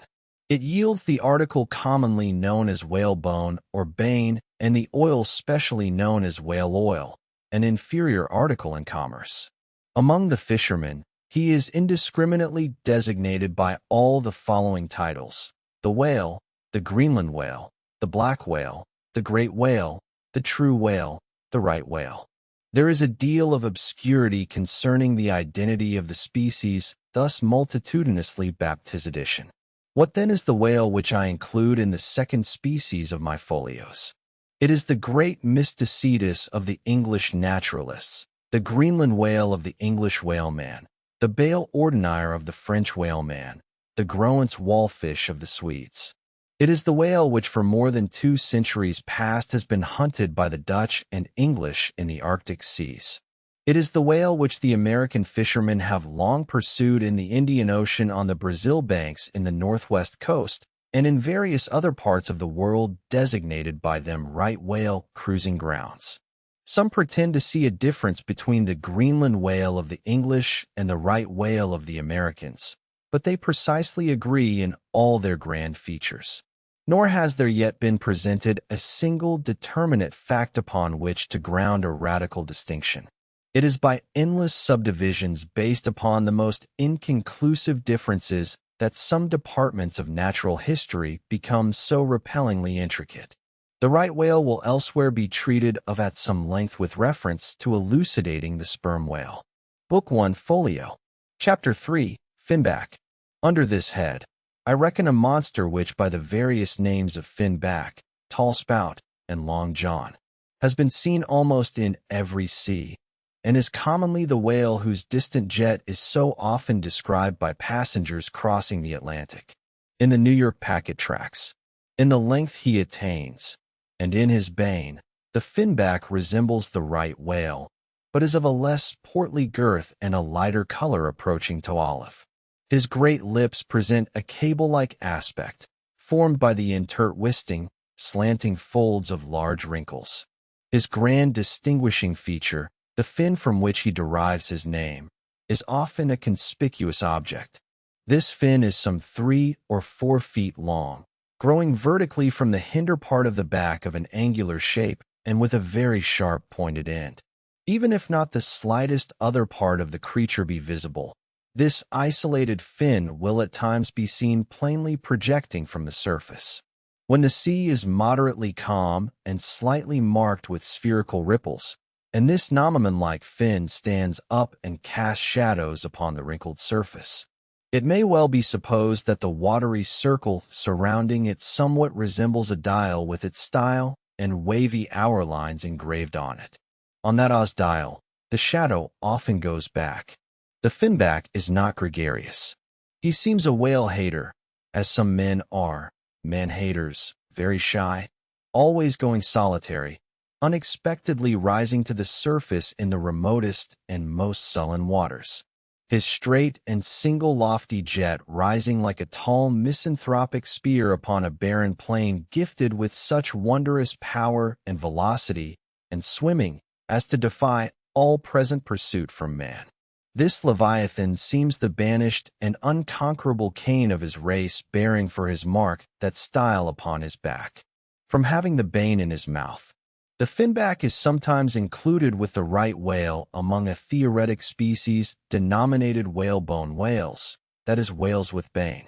It yields the article commonly known as whalebone or bane, and the oil specially known as whale oil, an inferior article in commerce. Among the fishermen, he is indiscriminately designated by all the following titles: the whale, the Greenland whale, the black whale, the great whale, the true whale, the right whale. There is a deal of obscurity concerning the identity of the species thus multitudinously baptized. What then is the whale which I include in the second species of my folios? It is the great mysticetus of the English naturalists, the Greenland whale of the English whaleman, the bale ordinaire of the French whaleman, the Groen's wallfish of the Swedes. It is the whale which for more than 2 centuries past has been hunted by the Dutch and English in the Arctic seas. It is the whale which the American fishermen have long pursued in the Indian Ocean, on the Brazil banks in the northwest coast, and in various other parts of the world designated by them right whale cruising grounds. Some pretend to see a difference between the Greenland whale of the English and the right whale of the Americans, but they precisely agree in all their grand features. Nor has there yet been presented a single determinate fact upon which to ground a radical distinction. It is by endless subdivisions based upon the most inconclusive differences that some departments of natural history become so repellingly intricate. The right whale will elsewhere be treated of at some length with reference to elucidating the sperm whale. Book 1 Folio. Chapter 3, Finback. Under this head, I reckon a monster which by the various names of Finback, Tall Spout, and Long John, has been seen almost in every sea, and is commonly the whale whose distant jet is so often described by passengers crossing the Atlantic. In the New York packet tracks, in the length he attains, and in his bane, the Finback resembles the right whale, but is of a less portly girth and a lighter color approaching to olive. His great lips present a cable-like aspect, formed by the intertwisting, slanting folds of large wrinkles. His grand distinguishing feature, the fin from which he derives his name, is often a conspicuous object. This fin is some 3 or 4 feet long, growing vertically from the hinder part of the back of an angular shape and with a very sharp pointed end. Even if not the slightest other part of the creature be visible, this isolated fin will at times be seen plainly projecting from the surface. When the sea is moderately calm and slightly marked with spherical ripples, and this gnomon-like fin stands up and casts shadows upon the wrinkled surface, it may well be supposed that the watery circle surrounding it somewhat resembles a dial with its style and wavy hour lines engraved on it. On that dial, the shadow often goes back. The Finback is not gregarious. He seems a whale-hater, as some men are, man-haters, very shy, always going solitary, unexpectedly rising to the surface in the remotest and most sullen waters. His straight and single lofty jet rising like a tall misanthropic spear upon a barren plain gifted with such wondrous power and velocity and swimming as to defy all present pursuit from man. This Leviathan seems the banished and unconquerable Cain of his race, bearing for his mark that style upon his back. From having the bane in his mouth. The finback is sometimes included with the right whale among a theoretic species denominated whalebone whales, that is, whales with bane.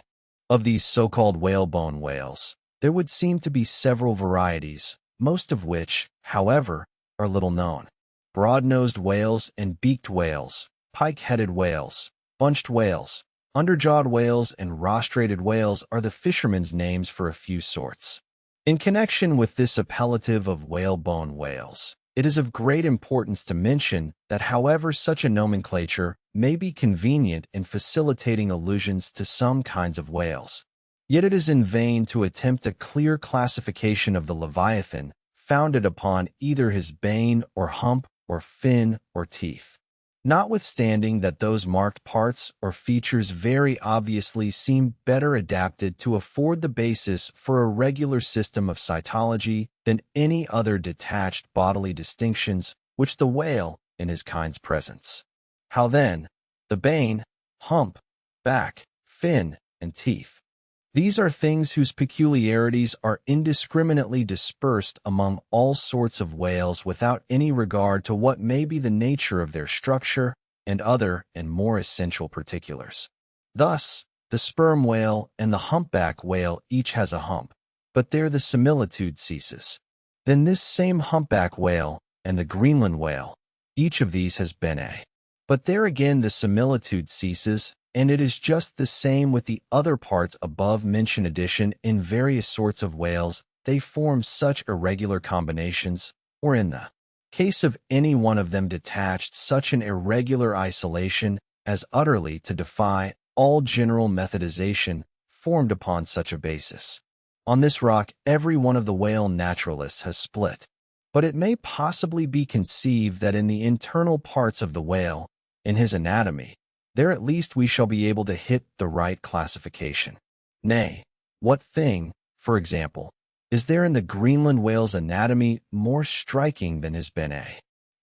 Of these so-called whalebone whales, there would seem to be several varieties, most of which, however, are little known. Broad-nosed whales and beaked whales, pike-headed whales, bunched whales, underjawed whales, and rostrated whales are the fishermen's names for a few sorts. In connection with this appellative of whalebone whales, it is of great importance to mention that however such a nomenclature may be convenient in facilitating allusions to some kinds of whales, yet it is in vain to attempt a clear classification of the Leviathan founded upon either his bane or hump or fin or teeth. Notwithstanding that those marked parts or features very obviously seem better adapted to afford the basis for a regular system of Cetology than any other detached bodily distinctions which the whale in his kind's presence. How then, the bane, hump, back, fin, and teeth. These are things whose peculiarities are indiscriminately dispersed among all sorts of whales without any regard to what may be the nature of their structure and other and more essential particulars. Thus, the sperm whale and the humpback whale each has a hump, but there the similitude ceases. Then this same humpback whale and the Greenland whale, each of these has bene. But there again the similitude ceases, and it is just the same with the other parts above mentioned. Addition in various sorts of whales, they form such irregular combinations, or in the case of any one of them detached, such an irregular isolation as utterly to defy all general methodization formed upon such a basis. On this rock every one of the whale naturalists has split, but it may possibly be conceived that in the internal parts of the whale, in his anatomy, there at least we shall be able to hit the right classification. Nay, what thing, for example, is there in the Greenland whale's anatomy more striking than his bene?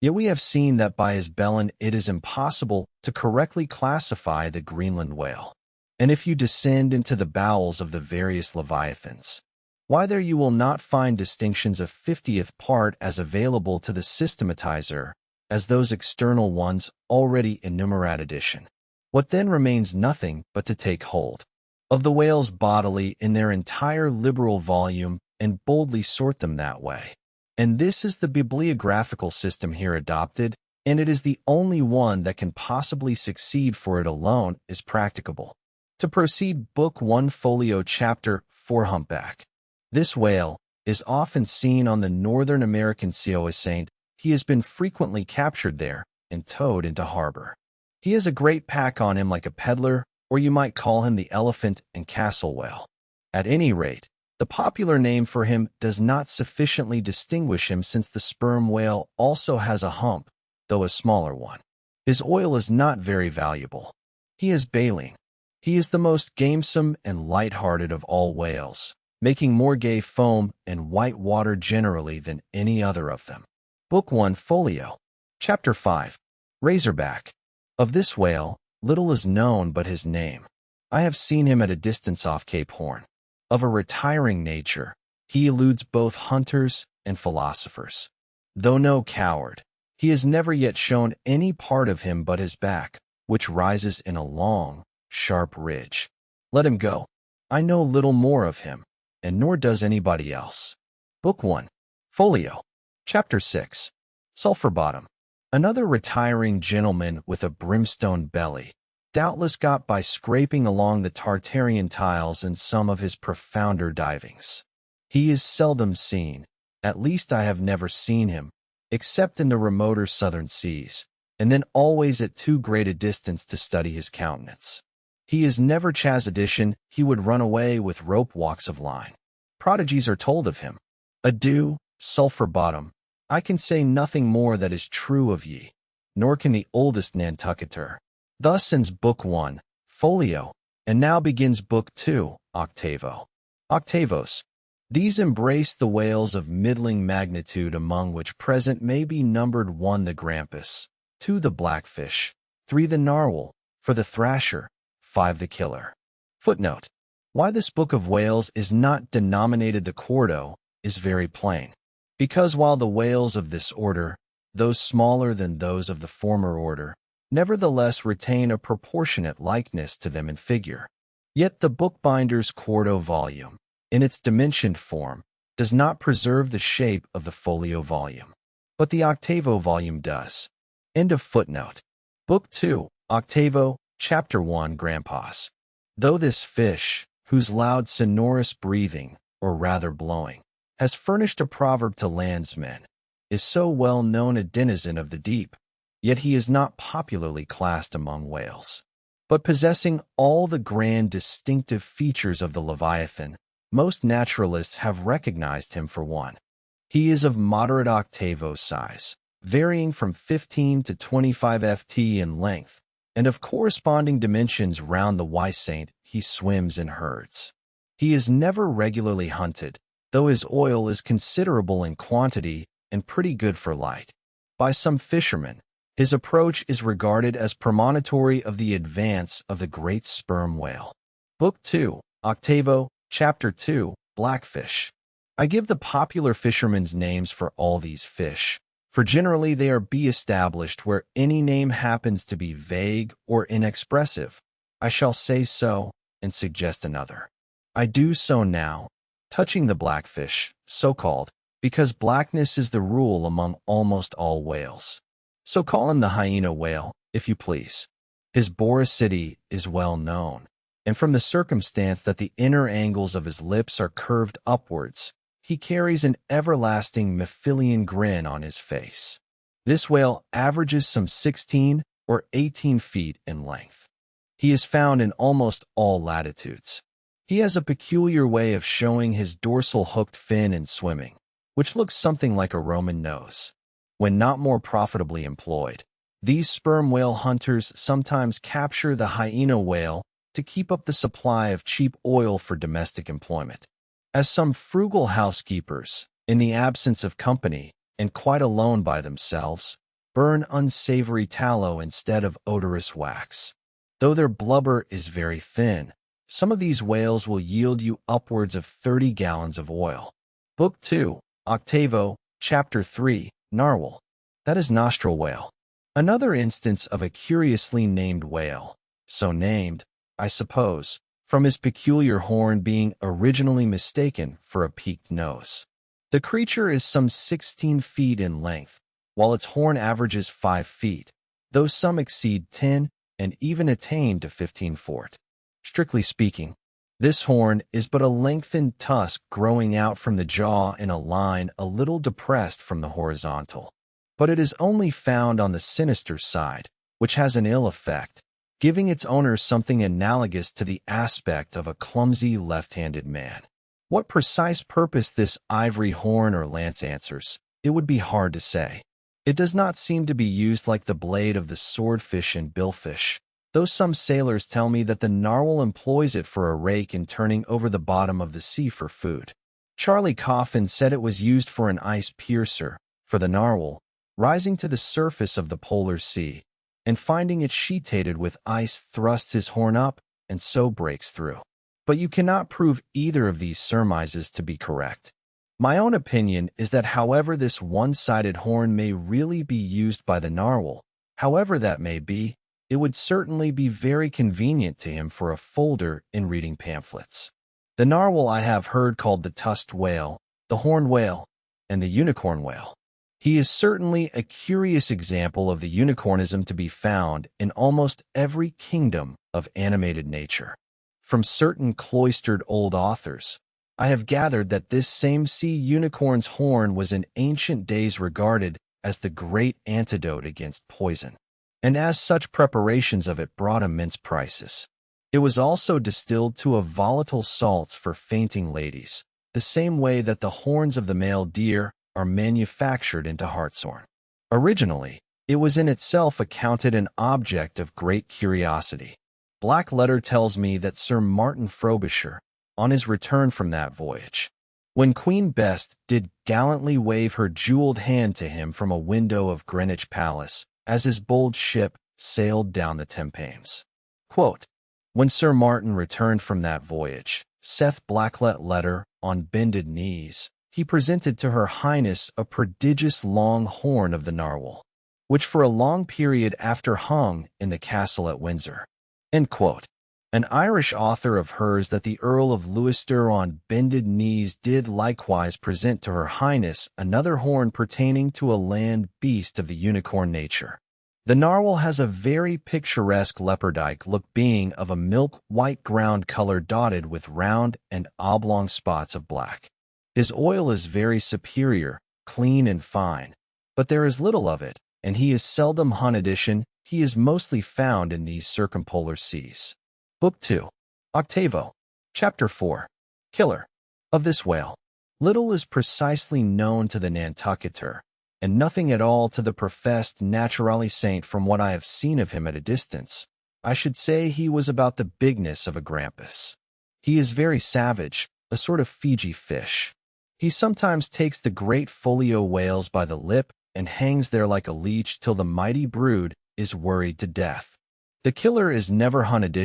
Yet we have seen that by his bellin it is impossible to correctly classify the Greenland whale. And if you descend into the bowels of the various leviathans, why there you will not find distinctions of 50th part as available to the systematizer as those external ones already enumerated. Addition. What then remains nothing but to take hold of the whales bodily in their entire liberal volume and boldly sort them that way. And this is the bibliographical system here adopted, and it is the only one that can possibly succeed, for it alone is practicable. To proceed, Book 1 Folio Chapter 4 Humpback. This whale is often seen on the northern American Saint. He has been frequently captured there and towed into harbor. He has a great pack on him like a peddler, or you might call him the elephant and castle whale. At any rate, the popular name for him does not sufficiently distinguish him, since the sperm whale also has a hump, though a smaller one. His oil is not very valuable. He is baleen. He is the most gamesome and light-hearted of all whales, making more gay foam and white water generally than any other of them. Book 1 Folio. Chapter 5. Razorback. Of this whale, little is known but his name. I have seen him at a distance off Cape Horn. Of a retiring nature, he eludes both hunters and philosophers. Though no coward, he has never yet shown any part of him but his back, which rises in a long, sharp ridge. Let him go. I know little more of him, and nor does anybody else. Book 1. Folio. Chapter 6. Sulphur Bottom. Another retiring gentleman with a brimstone belly, doubtless got by scraping along the Tartarian tiles in some of his profounder divings. He is seldom seen, at least I have never seen him, except in the remoter southern seas, and then always at too great a distance to study his countenance. He is never Chaz. Addition, he would run away with rope walks of line. Prodigies are told of him. Adieu, Sulphur Bottom. I can say nothing more that is true of ye, nor can the oldest Nantucketer. Thus ends Book 1, folio, and now begins Book 2, octavo. Octavos. These embrace the whales of middling magnitude, among which present may be numbered 1 the grampus, 2 the blackfish, 3 the narwhal, 4 the thrasher, 5 the killer. Footnote. Why this book of whales is not denominated the quarto is very plain. Because while the whales of this order, though smaller than those of the former order, nevertheless retain a proportionate likeness to them in figure, yet the bookbinder's quarto volume, in its dimensioned form, does not preserve the shape of the folio volume, but the octavo volume does. End of footnote. Book 2, octavo, Chapter 1, Grandpas. Though this fish, whose loud sonorous breathing, or rather blowing, has furnished a proverb to landsmen, is so well known a denizen of the deep, yet he is not popularly classed among whales. But possessing all the grand distinctive features of the Leviathan, most naturalists have recognized him for one. He is of moderate octavo size, varying from 15 to 25 ft in length, and of corresponding dimensions round the Wissaint. He swims in herds. He is never regularly hunted, though his oil is considerable in quantity and pretty good for light. By some fishermen, his approach is regarded as premonitory of the advance of the great sperm whale. Book 2, octavo, Chapter 2, Blackfish. I give the popular fishermen's names for all these fish, for generally they are established where any name happens to be vague or inexpressive. I shall say so, and suggest another. I do so now, touching the blackfish, so-called, because blackness is the rule among almost all whales. So call him the hyena whale, if you please. His boricity is well known, and from the circumstance that the inner angles of his lips are curved upwards, he carries an everlasting Mephilian grin on his face. This whale averages some 16 or 18 feet in length. He is found in almost all latitudes. He has a peculiar way of showing his dorsal hooked fin in swimming, which looks something like a Roman nose. When not more profitably employed, these sperm whale hunters sometimes capture the hyena whale to keep up the supply of cheap oil for domestic employment. As some frugal housekeepers, in the absence of company and quite alone by themselves, burn unsavory tallow instead of odorous wax. Though their blubber is very thin, some of these whales will yield you upwards of 30 gallons of oil. Book 2, octavo, Chapter 3, Narwhal. That is nostril whale. Another instance of a curiously named whale, so named, I suppose, from his peculiar horn being originally mistaken for a peaked nose. The creature is some 16 feet in length, while its horn averages 5 feet, though some exceed 10 and even attain to 15 feet. Strictly speaking, this horn is but a lengthened tusk growing out from the jaw in a line a little depressed from the horizontal. But it is only found on the sinister side, which has an ill effect, giving its owner something analogous to the aspect of a clumsy left-handed man. What precise purpose this ivory horn or lance answers, it would be hard to say. It does not seem to be used like the blade of the swordfish and billfish, though some sailors tell me that the narwhal employs it for a rake in turning over the bottom of the sea for food. Charlie Coffin said it was used for an ice piercer, for the narwhal, rising to the surface of the polar sea, and finding it sheeted with ice thrusts his horn up and so breaks through. But you cannot prove either of these surmises to be correct. My own opinion is that however this one-sided horn may really be used by the narwhal, however that may be, it would certainly be very convenient to him for a folder in reading pamphlets. The narwhal I have heard called the tusked whale, the horned whale, and the unicorn whale. He is certainly a curious example of the unicornism to be found in almost every kingdom of animated nature. From certain cloistered old authors, I have gathered that this same sea unicorn's horn was in ancient days regarded as the great antidote against poison, and as such preparations of it brought immense prices. It was also distilled to a volatile salts for fainting ladies, the same way that the horns of the male deer are manufactured into hartshorn. Originally, it was in itself accounted an object of great curiosity. Black letter tells me that Sir Martin Frobisher, on his return from that voyage, when Queen Bess did gallantly wave her jeweled hand to him from a window of Greenwich Palace, as his bold ship sailed down the Thames. Quote, when Sir Martin returned from that voyage, saith Blacklet letter, on bended knees, he presented to her Highness a prodigious long horn of the narwhal, which for a long period after hung in the castle at Windsor. End quote. An Irish author of hers that the Earl of Leicester on bended knees did likewise present to her Highness another horn pertaining to a land beast of the unicorn nature. The narwhal has a very picturesque leopardike look, being of a milk-white ground color dotted with round and oblong spots of black. His oil is very superior, clean and fine, but there is little of it, and he is seldom hunted. He is mostly found in these circumpolar seas. Book 2. Octavo. Chapter 4. Killer. Of this whale, little is precisely known to the Nantucketer, and nothing at all to the professed naturally saint. From what I have seen of him at a distance, I should say he was about the bigness of a grampus. He is very savage, a sort of Fiji fish. He sometimes takes the great folio whales by the lip and hangs there like a leech till the mighty brood is worried to death. The killer is never hunted.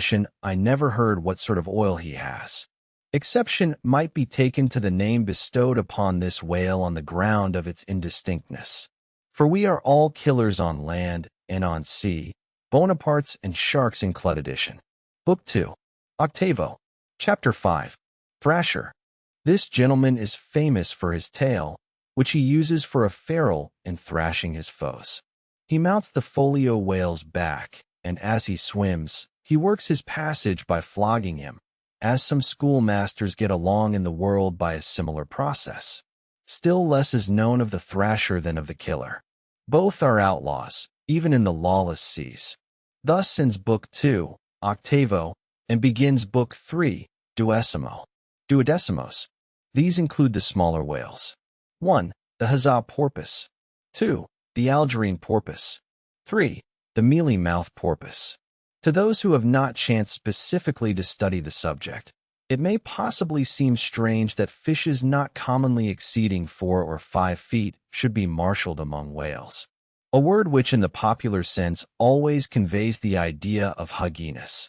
I never heard what sort of oil he has. Exception might be taken to the name bestowed upon this whale on the ground of its indistinctness. For we are all killers on land and on sea, Bonapartes and sharks included. Book 2. Octavo. Chapter 5. Thrasher. This gentleman is famous for his tail, which he uses for a ferule in thrashing his foes. He mounts the folio whale's back, and as he swims, he works his passage by flogging him, as some schoolmasters get along in the world by a similar process. Still less is known of the thrasher than of the killer. Both are outlaws, even in the lawless seas. Thus ends Book 2, Octavo, and begins Book 3, Duodecimos. These include the smaller whales. 1. The Huzzah porpoise. 2. The Algerine porpoise. 3. The mealy-mouthed porpoise. To those who have not chanced specifically to study the subject, it may possibly seem strange that fishes not commonly exceeding 4 or 5 feet should be marshaled among whales, a word which in the popular sense always conveys the idea of hugginess.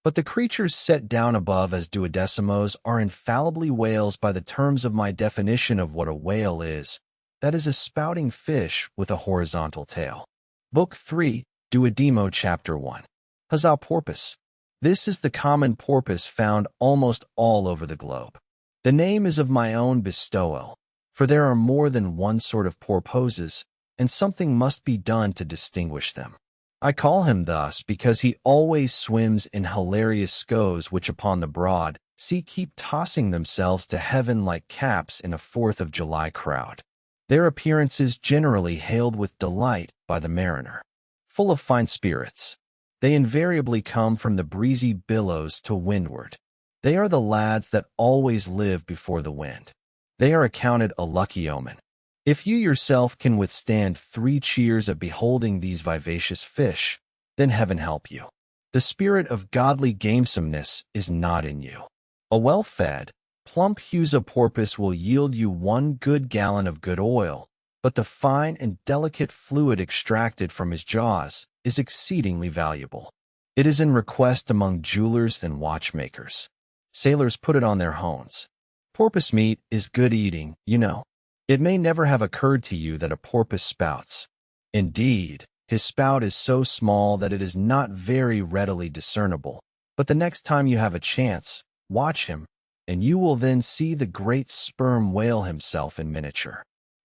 But the creatures set down above as duodecimos are infallibly whales by the terms of my definition of what a whale is, that is a spouting fish with a horizontal tail. Book 3, Duodemo, Chapter 1. Huzzah porpoise. This is the common porpoise found almost all over the globe. The name is of my own bestowal, for there are more than one sort of porpoises, and something must be done to distinguish them. I call him thus because he always swims in hilarious scows which upon the broad sea keep tossing themselves to heaven like caps in a 4th of July crowd. Their appearance is generally hailed with delight by the mariner. Full of fine spirits, they invariably come from the breezy billows to windward. They are the lads that always live before the wind. They are accounted a lucky omen. If you yourself can withstand 3 cheers at beholding these vivacious fish, then heaven help you. The spirit of godly gamesomeness is not in you. A well-fed, plump Huzzah porpoise will yield you 1 good gallon of good oil, but the fine and delicate fluid extracted from his jaws is exceedingly valuable. It is in request among jewelers and watchmakers. Sailors put it on their hones. Porpoise meat is good eating, you know. It may never have occurred to you that a porpoise spouts. Indeed, his spout is so small that it is not very readily discernible, but the next time you have a chance, watch him, and you will then see the great sperm whale himself in miniature.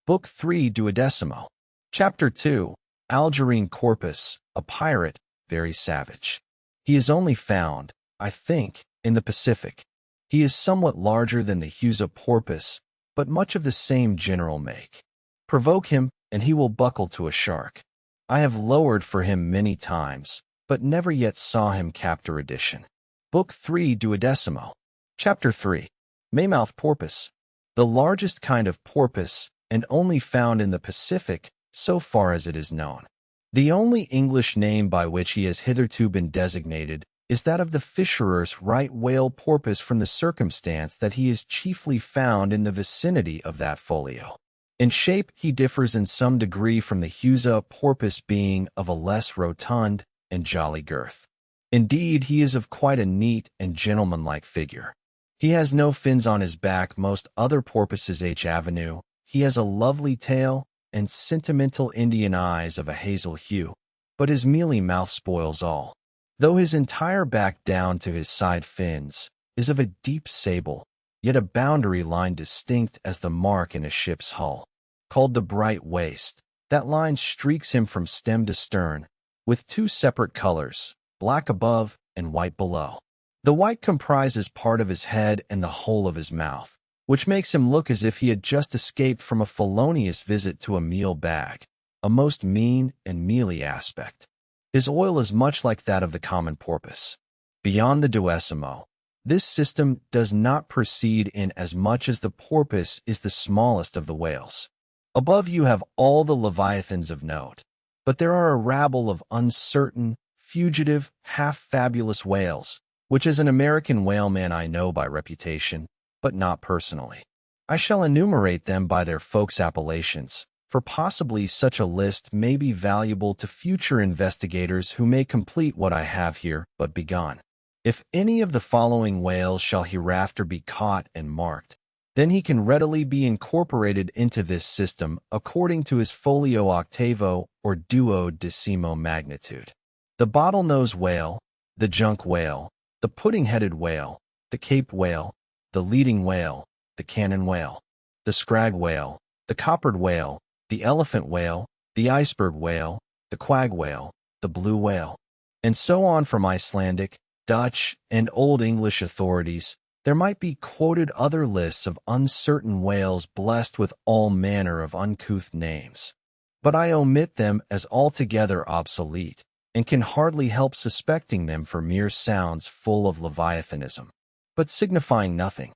Book 3, Duodecimo. Chapter 2, Algerine porpoise, a pirate, very savage. He is only found, I think, in the Pacific. He is somewhat larger than the Huzzah porpoise, but much of the same general make. Provoke him, and he will buckle to a shark. I have lowered for him many times, but never yet saw him capture edition. Book 3, Duodecimo. Chapter 3, Maymouth porpoise. The largest kind of porpoise and only found in the Pacific, so far as it is known. The only English name by which he has hitherto been designated is that of the fisherer's right whale porpoise, from the circumstance that he is chiefly found in the vicinity of that folio. In shape, he differs in some degree from the Husa porpoise, being of a less rotund and jolly girth. Indeed, he is of quite a neat and gentlemanlike figure. He has no fins on his back, most other porpoises Avenue. He has a lovely tail and sentimental Indian eyes of a hazel hue, but his mealy mouth spoils all. Though his entire back down to his side fins is of a deep sable, yet a boundary line distinct as the mark in a ship's hull, called the bright waist. That line streaks him from stem to stern, with two separate colors, black above and white below. The white comprises part of his head and the whole of his mouth, which makes him look as if he had just escaped from a felonious visit to a meal bag, a most mean and mealy aspect. His oil is much like that of the common porpoise. Beyond the duodecimo, this system does not proceed in as much as the porpoise is the smallest of the whales. Above you have all the leviathans of note, but there are a rabble of uncertain, fugitive, half-fabulous whales, which as an American whaleman I know by reputation, but not personally. I shall enumerate them by their folks' appellations, for possibly such a list may be valuable to future investigators who may complete what I have here but begun. If any of the following whales shall hereafter be caught and marked, then he can readily be incorporated into this system according to his folio octavo or duodecimo magnitude. The bottlenose whale, the junk whale, the pudding-headed whale, the cape whale, the leading whale, the cannon whale, the scrag whale, the coppered whale, the elephant whale, the iceberg whale, the quag whale, the blue whale, and so on. From Icelandic, Dutch, and Old English authorities, there might be quoted other lists of uncertain whales blessed with all manner of uncouth names, but I omit them as altogether obsolete, and can hardly help suspecting them for mere sounds full of leviathanism, but signifying nothing.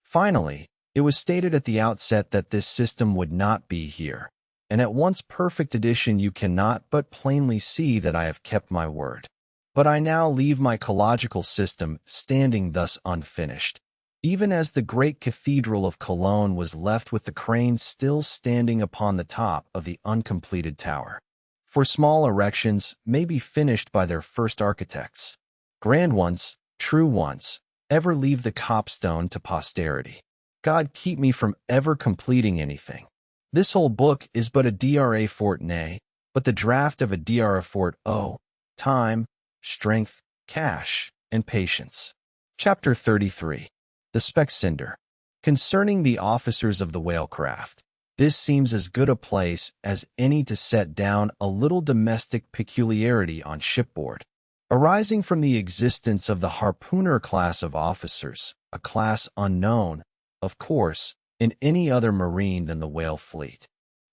Finally, it was stated at the outset that this system would not be here, and at once perfect edition you cannot but plainly see that I have kept my word. But I now leave my ecological system standing thus unfinished, even as the great cathedral of Cologne was left with the cranes still standing upon the top of the uncompleted tower. For small erections may be finished by their first architects. Grand ones, true ones, ever leave the copstone to posterity. God keep me from ever completing anything. This whole book is but a dra fort nay, but the draft of a dra fort time, strength, cash, and patience. Chapter 33. The Specksnyder. Concerning the officers of the whalecraft, this seems as good a place as any to set down a little domestic peculiarity on shipboard, arising from the existence of the harpooner class of officers, a class unknown, of course, in any other marine than the whale fleet.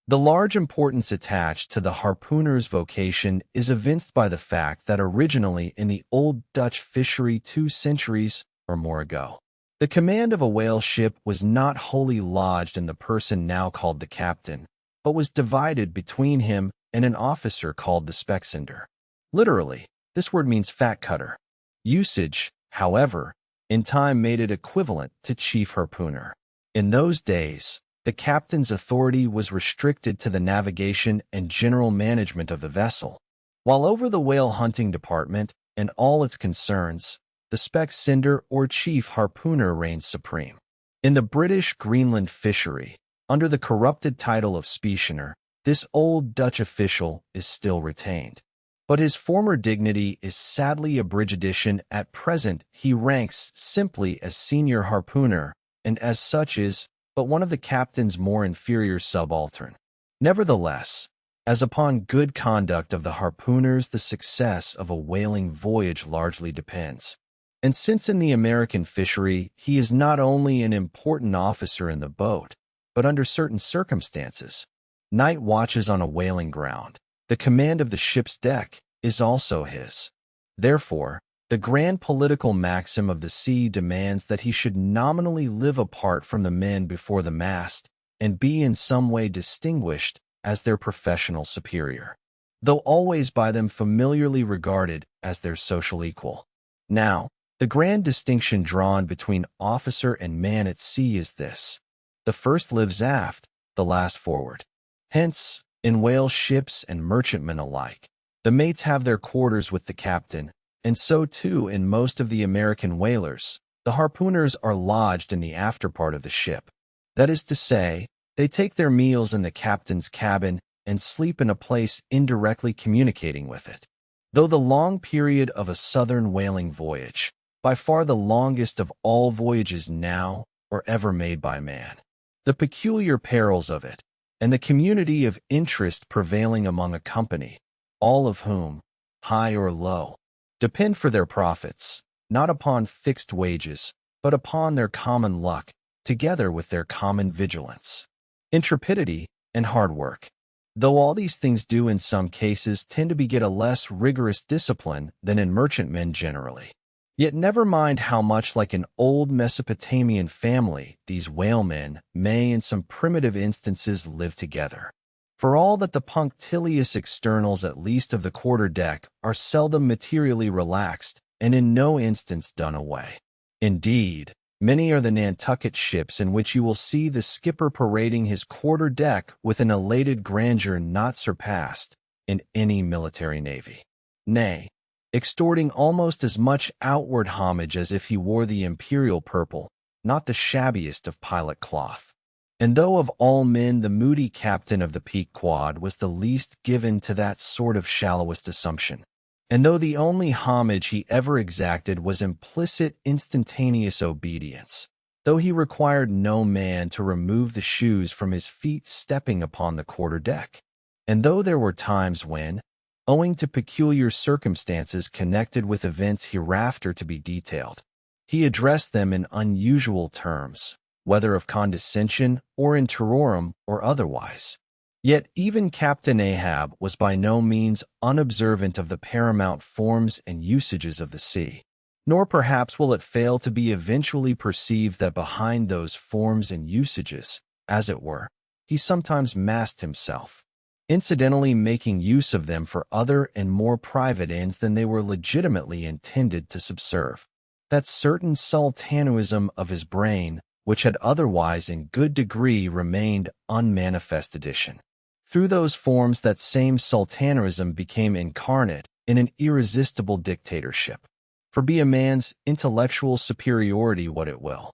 The large importance attached to the harpooner's vocation is evinced by the fact that originally in the old Dutch fishery 2 centuries or more ago, the command of a whale ship was not wholly lodged in the person now called the captain, but was divided between him and an officer called the Specksnyder. Literally, this word means fat cutter. Usage, however, in time made it equivalent to chief harpooner. In those days, the captain's authority was restricted to the navigation and general management of the vessel, while over the whale hunting department and all its concerns, the Specksnyder or chief harpooner reigns supreme. In the British Greenland fishery, under the corrupted title of Specksnyder, this old Dutch official is still retained, but his former dignity is sadly abridged. At present, he ranks simply as senior harpooner, and as such is but one of the captain's more inferior subaltern. Nevertheless, as upon good conduct of the harpooners the success of a whaling voyage largely depends, and since in the American fishery he is not only an important officer in the boat, but under certain circumstances, night watches on a whaling ground, the command of the ship's deck is also his. Therefore, the grand political maxim of the sea demands that he should nominally live apart from the men before the mast, and be in some way distinguished as their professional superior, though always by them familiarly regarded as their social equal. Now, the grand distinction drawn between officer and man at sea is this: the first lives aft, the last forward. Hence, in whale ships and merchantmen alike, the mates have their quarters with the captain, and so too in most of the American whalers, the harpooners are lodged in the after part of the ship. That is to say, they take their meals in the captain's cabin and sleep in a place indirectly communicating with it. Though the long period of a southern whaling voyage, by far the longest of all voyages now or ever made by man, the peculiar perils of it, and the community of interest prevailing among a company, all of whom, high or low, depend for their profits, not upon fixed wages, but upon their common luck, together with their common vigilance, intrepidity, and hard work. Though all these things do in some cases tend to beget a less rigorous discipline than in merchantmen generally. Yet never mind how much like an old Mesopotamian family these whalemen may in some primitive instances live together. For all that the punctilious externals at least of the quarter-deck are seldom materially relaxed and in no instance done away. Indeed, many are the Nantucket ships in which you will see the skipper parading his quarter-deck with an elated grandeur not surpassed in any military navy. Nay, extorting almost as much outward homage as if he wore the imperial purple, not the shabbiest of pilot cloth. And though of all men the moody captain of the Pequod was the least given to that sort of shallowest assumption, and though the only homage he ever exacted was implicit instantaneous obedience, though he required no man to remove the shoes from his feet stepping upon the quarter-deck, and though there were times when, owing to peculiar circumstances connected with events hereafter to be detailed, he addressed them in unusual terms, whether of condescension or in terrorem or otherwise. Yet even Captain Ahab was by no means unobservant of the paramount forms and usages of the sea, nor perhaps will it fail to be eventually perceived that behind those forms and usages, as it were, he sometimes masked himself, incidentally making use of them for other and more private ends than they were legitimately intended to subserve. That certain sultanism of his brain, which had otherwise in good degree remained unmanifest edition. Through those forms that same sultanism became incarnate in an irresistible dictatorship. For be a man's intellectual superiority what it will,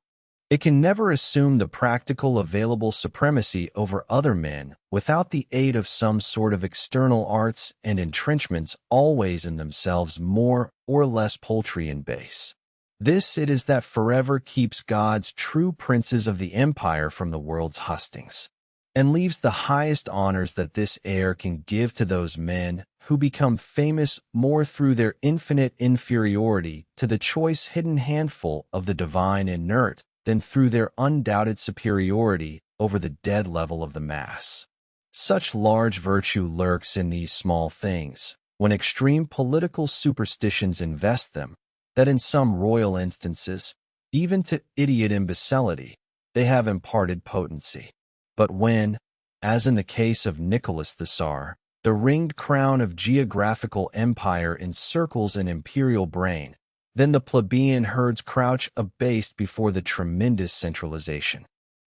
it can never assume the practical available supremacy over other men without the aid of some sort of external arts and entrenchments always in themselves more or less paltry and base. This it is that forever keeps God's true princes of the empire from the world's hustings, and leaves the highest honors that this air can give to those men who become famous more through their infinite inferiority to the choice hidden handful of the divine inert than through their undoubted superiority over the dead level of the mass. Such large virtue lurks in these small things, when extreme political superstitions invest them, that in some royal instances, even to idiot imbecility, they have imparted potency. But when, as in the case of Nicholas the Tsar, the ringed crown of geographical empire encircles an imperial brain, then the plebeian herds crouch abased before the tremendous centralization.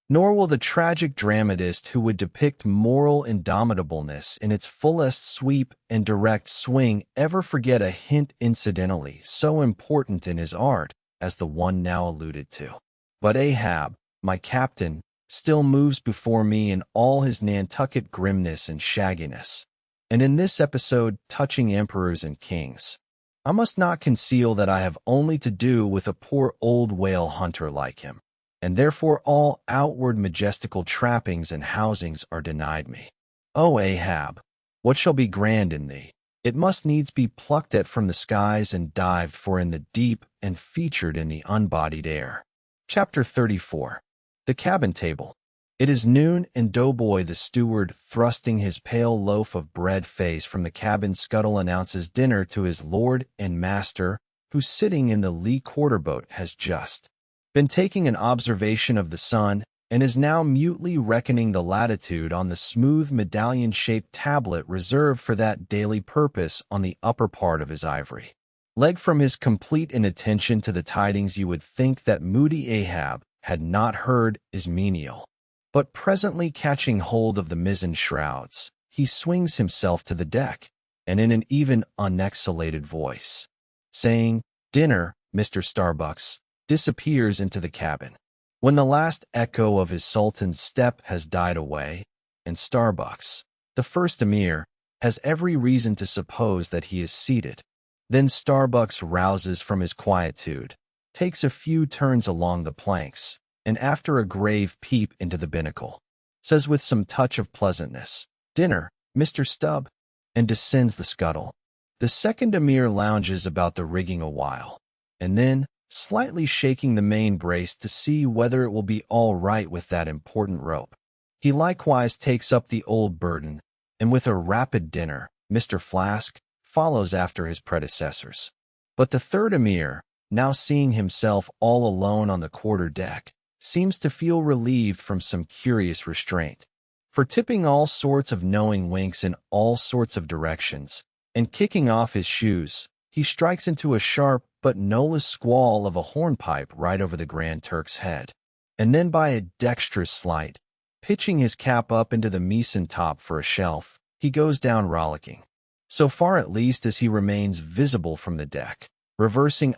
Nor will the tragic dramatist who would depict moral indomitableness in its fullest sweep and direct swing ever forget a hint incidentally so important in his art as the one now alluded to. But Ahab, my captain, still moves before me in all his Nantucket grimness and shagginess. And in this episode touching emperors and kings, I must not conceal that I have only to do with a poor old whale hunter like him, and therefore all outward majestical trappings and housings are denied me. O Ahab, what shall be grand in thee? It must needs be plucked at from the skies and dived for in the deep and featured in the unbodied air. Chapter 34. The Cabin Table. It is noon, and Doughboy the steward, thrusting his pale loaf of bread face from the cabin scuttle, announces dinner to his lord and master, who sitting in the lee quarter-boat has just been taking an observation of the sun and is now mutely reckoning the latitude on the smooth medallion-shaped tablet reserved for that daily purpose on the upper part of his ivory leg. From his complete inattention to the tidings, you would think that moody Ahab had not heard his menial. But presently catching hold of the mizzen shrouds, he swings himself to the deck, and in an even unexhalated voice, saying, "Dinner, Mr. Starbucks," disappears into the cabin. When the last echo of his sultan's step has died away, and Starbucks, the first emir, has every reason to suppose that he is seated, then Starbucks rouses from his quietude, takes a few turns along the planks, and after a grave peep into the binnacle, says with some touch of pleasantness, "Dinner, Mr. Stubb," and descends the scuttle. The second emir lounges about the rigging a while, and then, slightly shaking the main brace to see whether it will be all right with that important rope, he likewise takes up the old burden, and with a rapid "Dinner, Mr. Flask," follows after his predecessors. But the third emir, now seeing himself all alone on the quarter-deck, seems to feel relieved from some curious restraint, for tipping all sorts of knowing winks in all sorts of directions, and kicking off his shoes, he strikes into a sharp but no-less squall of a hornpipe right over the Grand Turk's head, and then by a dexterous sleight, pitching his cap up into the meson top for a shelf, he goes down rollicking, so far at least as he remains visible from the deck, reversing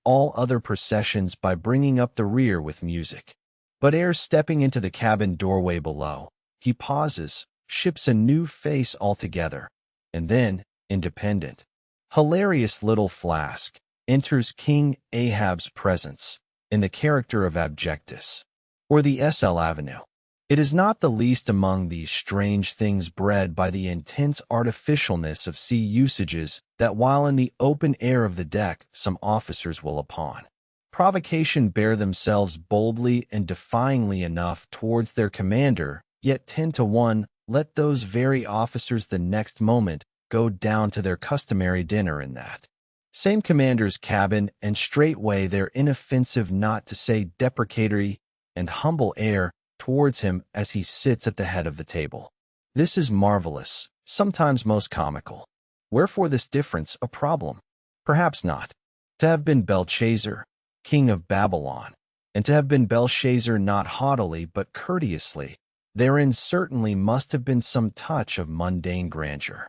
all other processions by bringing up the rear with music. But ere stepping into the cabin doorway below, he pauses, ships a new face altogether, and then, independent, hilarious little Flask enters King Ahab's presence in the character of Abjectus, or the SL Avenue. It is not the least among these strange things bred by the intense artificialness of sea usages that while in the open air of the deck some officers will upon provocation bear themselves boldly and defyingly enough towards their commander, yet 10 to 1 let those very officers the next moment go down to their customary dinner in that same commander's cabin, and straightway their inoffensive, not to say deprecatory and humble air towards him as he sits at the head of the table. This is marvelous, sometimes most comical. Wherefore this difference a problem? Perhaps not. To have been Belshazzar, king of Babylon, and to have been Belshazzar not haughtily but courteously, therein certainly must have been some touch of mundane grandeur.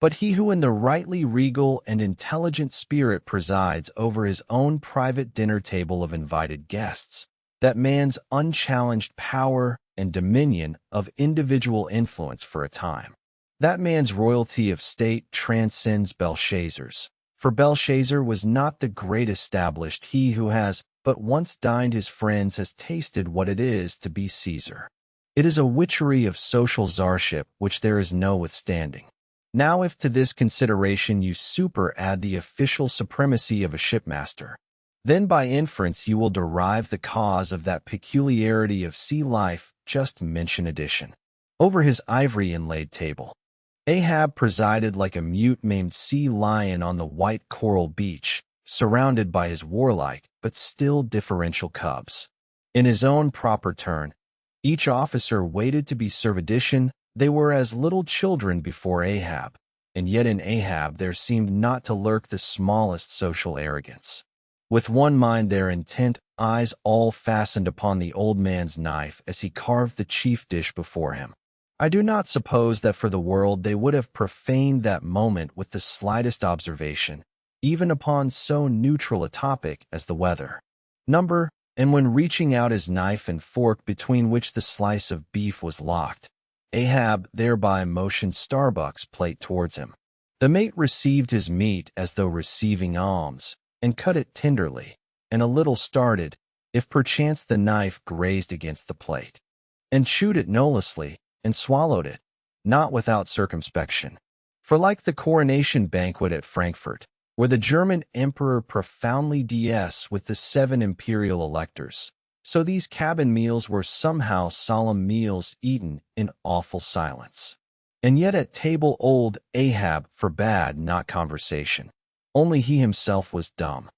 But he who in the rightly regal and intelligent spirit presides over his own private dinner table of invited guests, that man's unchallenged power and dominion of individual influence for a time, that man's royalty of state transcends Belshazzar's. For Belshazzar was not the great established. He who has but once dined his friends has tasted what it is to be Caesar. It is a witchery of social czarship which there is no withstanding. Now if to this consideration you superadd the official supremacy of a shipmaster, then by inference you will derive the cause of that peculiarity of sea life just mentioned. Addition. Over his ivory inlaid table, Ahab presided like a mute-maimed sea lion on the white coral beach, surrounded by his warlike but still differential cubs. In his own proper turn, each officer waited to be served. Addition. They were as little children before Ahab, and yet in Ahab there seemed not to lurk the smallest social arrogance. With one mind their intent, eyes all fastened upon the old man's knife as he carved the chief dish before him. I do not suppose that for the world they would have profaned that moment with the slightest observation, even upon so neutral a topic as the weather, number, and when reaching out his knife and fork between which the slice of beef was locked, Ahab thereby motioned Starbuck's plate towards him. The mate received his meat as though receiving alms, and cut it tenderly, and a little started, if perchance the knife grazed against the plate, and chewed it nolessly, and swallowed it, not without circumspection. For like the coronation banquet at Frankfurt, where the German emperor profoundly DS with the 7 imperial electors, so these cabin meals were somehow solemn meals eaten in awful silence. And yet at table old Ahab forbade not conversation. Only he himself was dumb.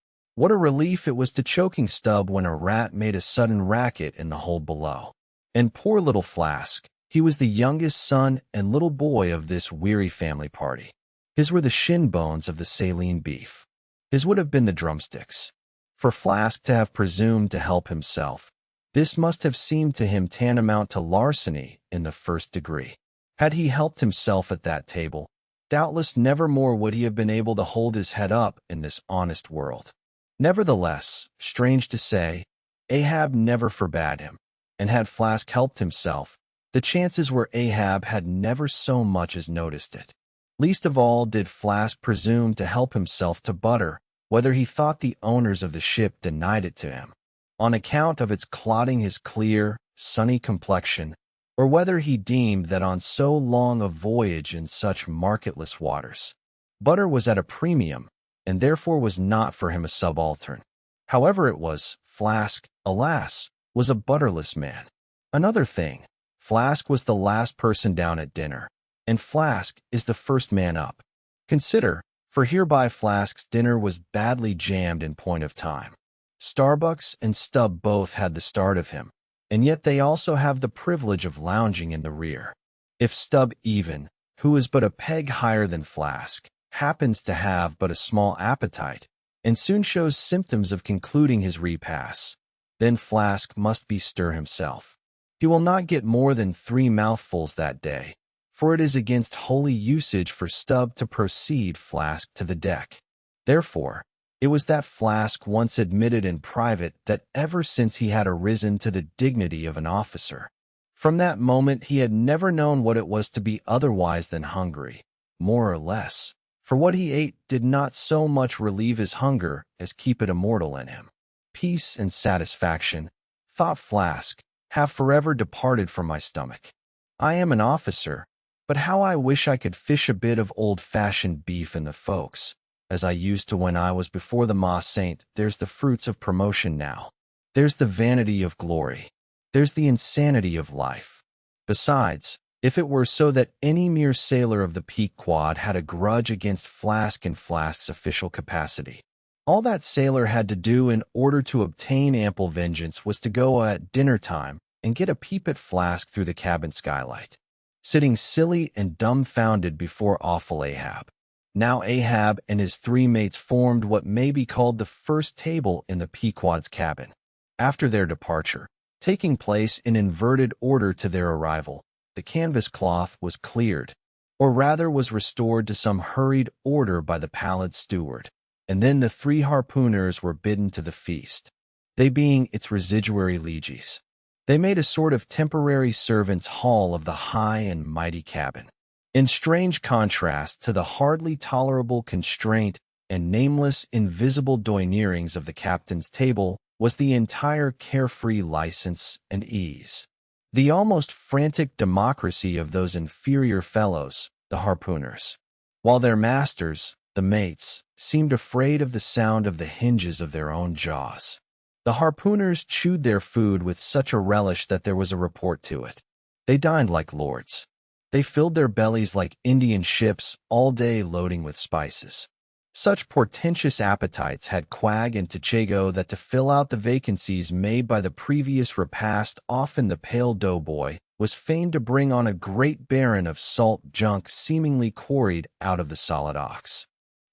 What a relief it was to choking Stub when a rat made a sudden racket in the hold below. And poor little Flask, he was the youngest son and little boy of this weary family party. His were the shin bones of the saline beef. His would have been the drumsticks. For Flask to have presumed to help himself, this must have seemed to him tantamount to larceny in the first degree. Had he helped himself at that table, doubtless never more would he have been able to hold his head up in this honest world. Nevertheless, strange to say, Ahab never forbade him, and had Flask helped himself, the chances were Ahab had never so much as noticed it. Least of all did Flask presume to help himself to butter, whether he thought the owners of the ship denied it to him, on account of its clotting his clear, sunny complexion, or whether he deemed that on so long a voyage in such marketless waters, butter was at a premium, and therefore was not for him a subaltern. However it was, Flask, alas, was a butterless man. Another thing, Flask was the last person down at dinner, and Flask is the first man up. Consider, for hereby Flask's dinner was badly jammed in point of time. Starbucks and Stub both had the start of him, and yet they also have the privilege of lounging in the rear. If Stub even, who is but a peg higher than Flask, happens to have but a small appetite, and soon shows symptoms of concluding his repasts, then Flask must bestir himself. He will not get more than 3 mouthfuls that day, for it is against holy usage for Stub to proceed Flask to the deck. Therefore, it was that Flask once admitted in private that ever since he had arisen to the dignity of an officer, from that moment he had never known what it was to be otherwise than hungry, more or less, for what he ate did not so much relieve his hunger as keep it immortal in him. Peace and satisfaction, thought Flask, have forever departed from my stomach. I am an officer, but how I wish I could fish a bit of old-fashioned beef in the folks, as I used to when I was before the Ma Saint. There's the fruits of promotion now. There's the vanity of glory. There's the insanity of life. Besides, if it were so that any mere sailor of the Pequod had a grudge against Flask and Flask's official capacity, all that sailor had to do in order to obtain ample vengeance was to go at dinner time and get a peep at Flask through the cabin skylight, sitting silly and dumbfounded before awful Ahab. Now Ahab and his 3 mates formed what may be called the first table in the Pequod's cabin. After their departure, taking place in inverted order to their arrival, the canvas cloth was cleared, or rather was restored to some hurried order by the pallid steward, and then the 3 harpooners were bidden to the feast, they being its residuary lieges. They made a sort of temporary servants' hall of the high and mighty cabin. In strange contrast to the hardly tolerable constraint and nameless invisible doineerings of the captain's table was the entire carefree license and ease, the almost frantic democracy of those inferior fellows, the harpooners, while their masters, the mates, seemed afraid of the sound of the hinges of their own jaws. The harpooners chewed their food with such a relish that there was a report to it. They dined like lords. They filled their bellies like Indian ships, all day loading with spices. Such portentous appetites had Quag and Tachago that to fill out the vacancies made by the previous repast, often the pale doughboy was fain to bring on a great baron of salt junk seemingly quarried out of the solid ox.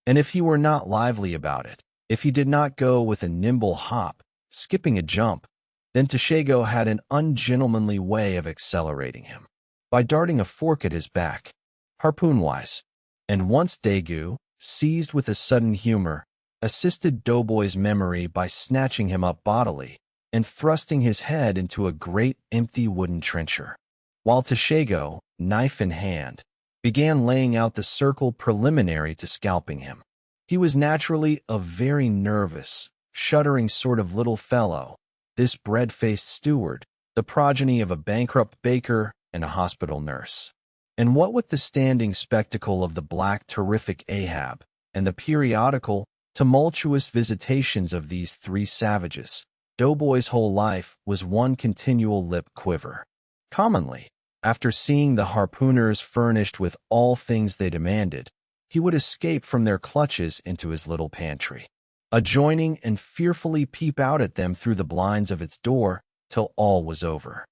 And if he were not lively about it, if he did not go with a nimble hop, skipping a jump, then Tachago had an ungentlemanly way of accelerating him, by darting a fork at his back, harpoon-wise. And once Dagu, seized with a sudden humor, assisted Doughboy's memory by snatching him up bodily and thrusting his head into a great empty wooden trencher, while Tachago, knife in hand, began laying out the circle preliminary to scalping him. He was naturally a very nervous, shuddering sort of little fellow, this bread-faced steward, the progeny of a bankrupt baker and a hospital nurse. And what with the standing spectacle of the black terrific Ahab, and the periodical, tumultuous visitations of these 3 savages, Doughboy's whole life was one continual lip quiver. Commonly, after seeing the harpooners furnished with all things they demanded, he would escape from their clutches into his little pantry. adjoining and fearfully peep out at them through the blinds of its door till all was over.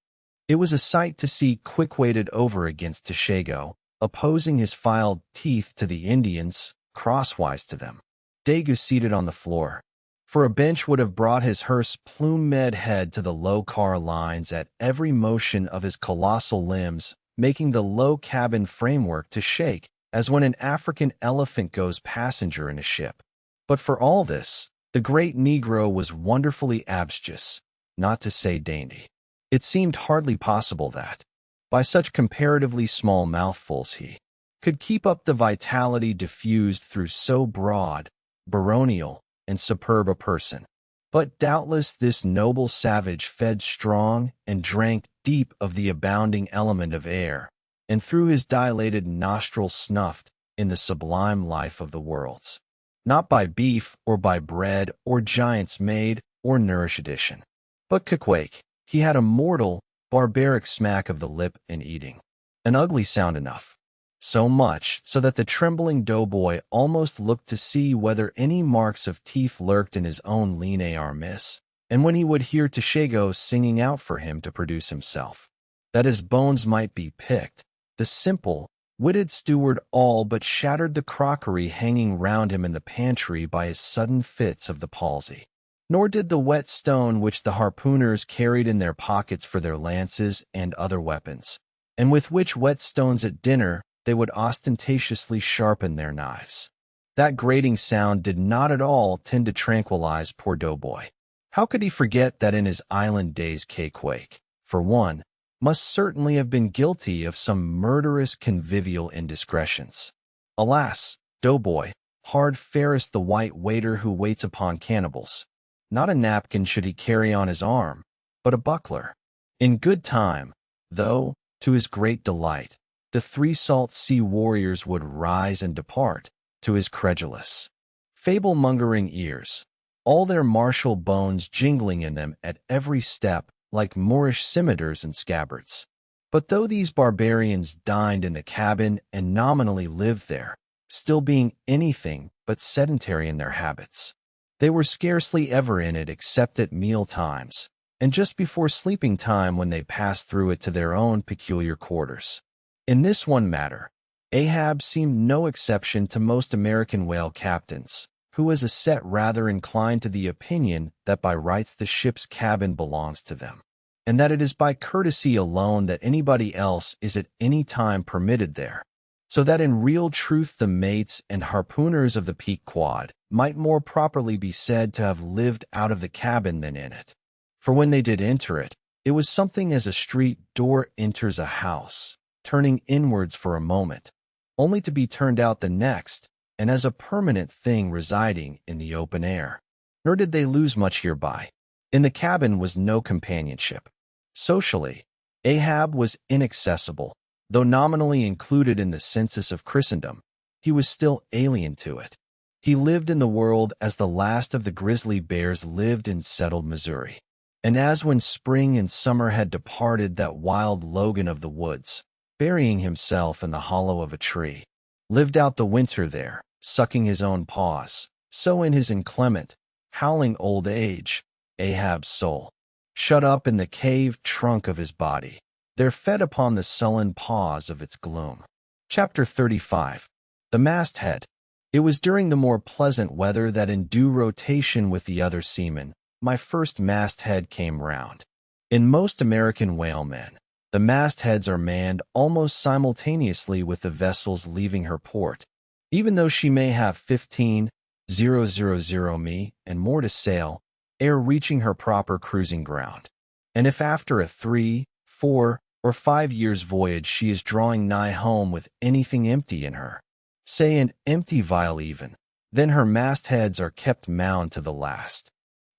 It was a sight to see quick-weighted over against Tashago, opposing his filed teeth to the Indians, crosswise to them. Dagu seated on the floor, for a bench would have brought his hearse plumed head to the low car lines at every motion of his colossal limbs, making the low cabin framework to shake, as when an African elephant goes passenger in a ship. But for all this, the great Negro was wonderfully abstemious, not to say dainty. It seemed hardly possible that, by such comparatively small mouthfuls he could keep up the vitality diffused through so broad, baronial, and superb a person. But doubtless this noble savage fed strong and drank deep of the abounding element of air, and through his dilated nostrils snuffed in the sublime life of the worlds, not by beef or by bread or giant's maid or nourish addition, but caquake. He had a mortal, barbaric smack of the lip in eating, an ugly sound enough, so much so that the trembling doughboy almost looked to see whether any marks of teeth lurked in his own lean armis, and when he would hear Tashago singing out for him to produce himself, that his bones might be picked, the simple, witted steward all but shattered the crockery hanging round him in the pantry by his sudden fits of the palsy. Nor did the whetstone which the harpooners carried in their pockets for their lances and other weapons, and with which whetstones at dinner they would ostentatiously sharpen their knives. That grating sound did not at all tend to tranquilize poor doughboy. How could he forget that in his island days Caquake, for one, must certainly have been guilty of some murderous convivial indiscretions? Alas, doughboy, hard fairest the white waiter who waits upon cannibals. Not a napkin should he carry on his arm, but a buckler. In good time, though, to his great delight, the 3 salt sea warriors would rise and depart, to his credulous, fable-mongering ears, all their martial bones jingling in them at every step like Moorish scimitars and scabbards. But though these barbarians dined in the cabin and nominally lived there, still being anything but sedentary in their habits, they were scarcely ever in it except at meal times, and just before sleeping time when they passed through it to their own peculiar quarters. In this one matter, Ahab seemed no exception to most American whale captains, who as a set rather inclined to the opinion that by rights the ship's cabin belongs to them, and that it is by courtesy alone that anybody else is at any time permitted there, so that in real truth the mates and harpooners of the Pequod might more properly be said to have lived out of the cabin than in it. For when they did enter it, it was something as a street door enters a house, turning inwards for a moment, only to be turned out the next, and as a permanent thing residing in the open air. Nor did they lose much hereby. In the cabin was no companionship. Socially, Ahab was inaccessible. Though nominally included in the census of Christendom, he was still alien to it. He lived in the world as the last of the grizzly bears lived in settled Missouri, and as when spring and summer had departed that wild Logan of the woods, burying himself in the hollow of a tree, lived out the winter there, sucking his own paws, so in his inclement, howling old age, Ahab's soul, shut up in the caved trunk of his body, there fed upon the sullen paws of its gloom. Chapter 35. The Mast-Head. It was during the more pleasant weather that in due rotation with the other seamen, my first masthead came round. In most American whalemen, the mastheads are manned almost simultaneously with the vessels leaving her port, even though she may have 15,000 mi and more to sail ere reaching her proper cruising ground. And if after a 3, 4, or 5 years' voyage she is drawing nigh home with anything empty in her, say an empty vial even, then her mastheads are kept manned to the last,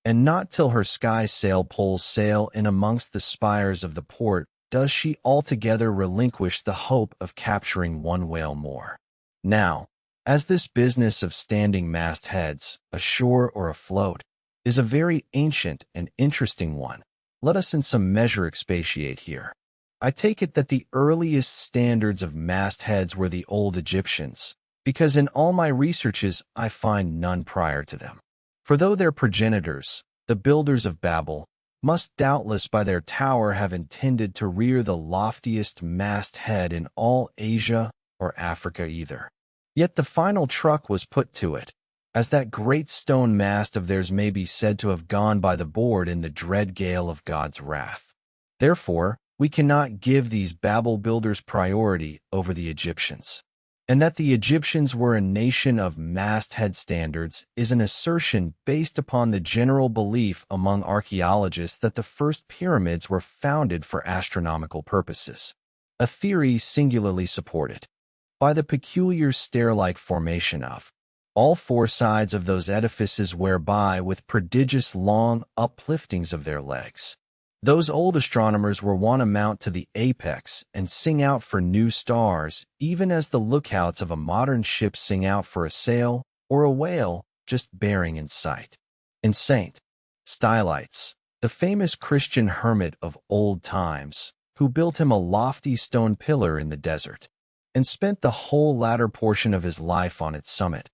and not till her sky sail pulls sail in amongst the spires of the port does she altogether relinquish the hope of capturing one whale more. Now, as this business of standing mastheads, ashore or afloat, is a very ancient and interesting one, let us in some measure expatiate here. I take it that the earliest standards of mastheads were the old Egyptians, because in all my researches I find none prior to them. For though their progenitors, the builders of Babel, must doubtless by their tower have intended to rear the loftiest Mast-Head in all Asia or Africa either. Yet the final truck was put to it, as that great stone mast of theirs may be said to have gone by the board in the dread gale of God's wrath. Therefore, we cannot give these Babel builders priority over the Egyptians. And that the Egyptians were a nation of Mast-Head standards is an assertion based upon the general belief among archaeologists that the first pyramids were founded for astronomical purposes, a theory singularly supported by the peculiar stair-like formation of all four sides of those edifices, whereby, with prodigious long upliftings of their legs, those old astronomers were wont to mount to the apex and sing out for new stars, even as the lookouts of a modern ship sing out for a sail or a whale just bearing in sight. And Saint Stylites, the famous Christian hermit of old times, who built him a lofty stone pillar in the desert, and spent the whole latter portion of his life on its summit,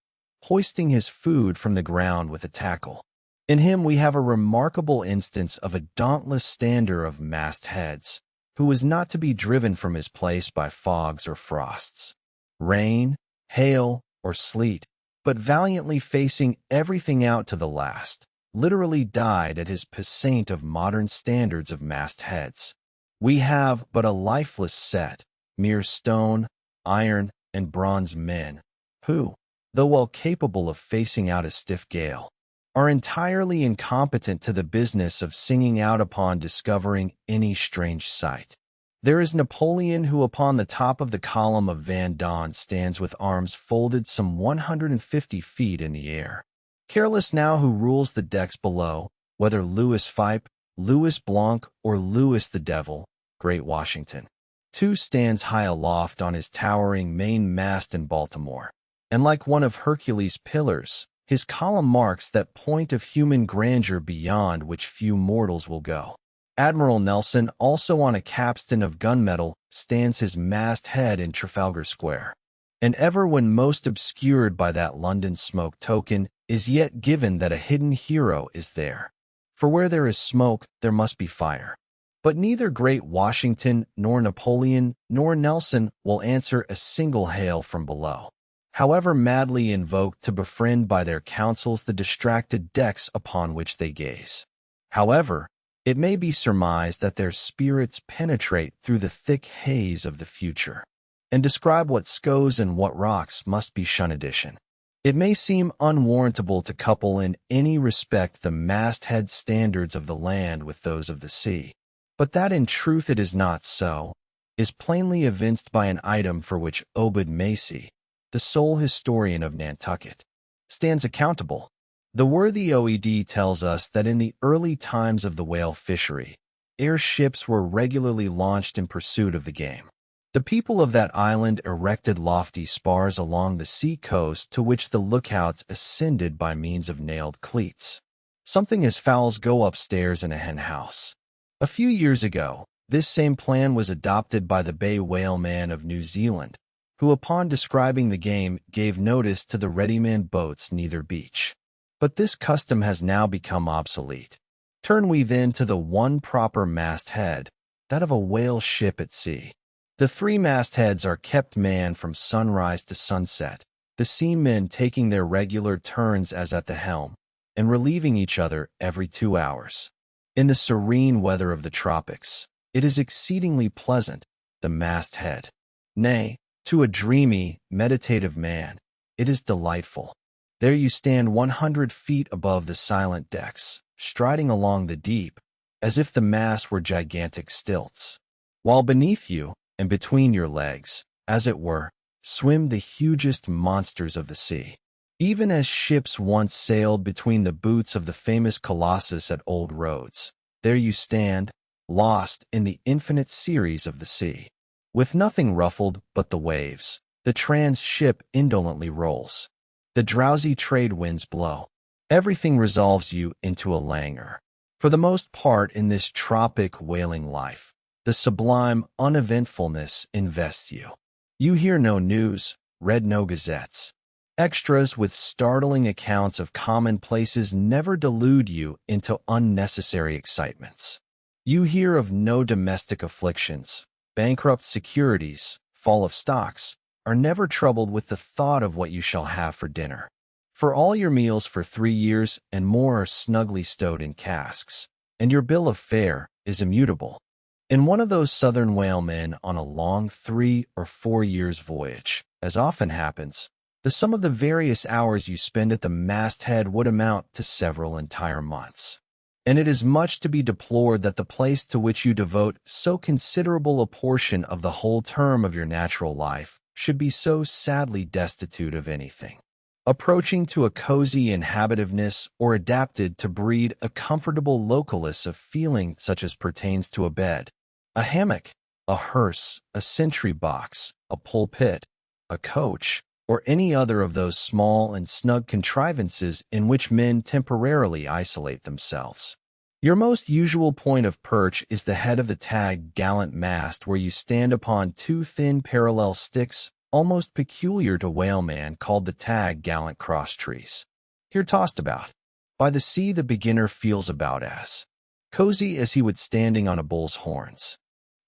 hoisting his food from the ground with a tackle. In him we have a remarkable instance of a dauntless stander of Mast-Heads, who was not to be driven from his place by fogs or frosts, rain, hail, or sleet, but valiantly facing everything out to the last, literally died at his pasaint of modern standards of Mast-Heads. We have but a lifeless set, mere stone, iron, and bronze men, who, though well capable of facing out a stiff gale, are entirely incompetent to the business of singing out upon discovering any strange sight. There is Napoleon, who upon the top of the column of Vendôme stands with arms folded some 150 feet in the air, careless now who rules the decks below, whether Louis Philippe, Louis Blanc, or Louis the Devil, Great Washington, too, stands high aloft on his towering main mast in Baltimore, and like one of Hercules' pillars, his column marks that point of human grandeur beyond which few mortals will go. Admiral Nelson, also on a capstan of gunmetal, stands his Mast-Head in Trafalgar Square. And ever when most obscured by that London smoke, token is yet given that a hidden hero is there. For where there is smoke, there must be fire. But neither great Washington, nor Napoleon, nor Nelson will answer a single hail from below, however madly invoked to befriend by their counsels the distracted decks upon which they gaze. However, it may be surmised that their spirits penetrate through the thick haze of the future, and describe what scows and what rocks must be shun-edition. It may seem unwarrantable to couple in any respect the Mast-Head standards of the land with those of the sea, but that in truth it is not so, is plainly evinced by an item for which Obed Macy, the sole historian of Nantucket, stands accountable. The worthy OED tells us that in the early times of the whale fishery, airships were regularly launched in pursuit of the game. The people of that island erected lofty spars along the sea coast to which the lookouts ascended by means of nailed cleats, something as fowls go upstairs in a hen house. A few years ago, this same plan was adopted by the Bay whaleman of New Zealand, who upon describing the game gave notice to the ready-manned boats near beach. But this custom has now become obsolete. Turn we then to the one proper Mast-Head, that of a whale ship at sea. The three Mast-Heads are kept manned from sunrise to sunset, the seamen taking their regular turns as at the helm, and relieving each other every 2 hours. In the serene weather of the tropics, it is exceedingly pleasant, the Mast-Head. Nay, to a dreamy, meditative man, it is delightful. There you stand 100 feet above the silent decks, striding along the deep, as if the masts were gigantic stilts, while beneath you, and between your legs, as it were, swim the hugest monsters of the sea. Even as ships once sailed between the boots of the famous Colossus at Old Rhodes, there you stand, lost in the infinite series of the sea. With nothing ruffled but the waves, the trans-ship indolently rolls. The drowsy trade winds blow. Everything resolves you into a languor. For the most part in this tropic whaling life, the sublime uneventfulness invests you. You hear no news, read no gazettes. Extras with startling accounts of commonplaces never delude you into unnecessary excitements. You hear of no domestic afflictions, bankrupt securities, fall of stocks, are never troubled with the thought of what you shall have for dinner. For all your meals for 3 years and more are snugly stowed in casks, and your bill of fare is immutable. In one of those southern whalemen on a long 3 or 4 years voyage, as often happens, the sum of the various hours you spend at the Mast-Head would amount to several entire months. And it is much to be deplored that the place to which you devote so considerable a portion of the whole term of your natural life should be so sadly destitute of anything approaching to a cozy inhabitiveness or adapted to breed a comfortable localness of feeling such as pertains to a bed, a hammock, a hearse, a sentry box, a pulpit, a coach, or any other of those small and snug contrivances in which men temporarily isolate themselves. Your most usual point of perch is the head of the tag-gallant mast, where you stand upon 2 thin parallel sticks almost peculiar to whaleman, called the tag-gallant cross-trees. Here tossed about by the sea, the beginner feels about as cozy as he would standing on a bull's horns.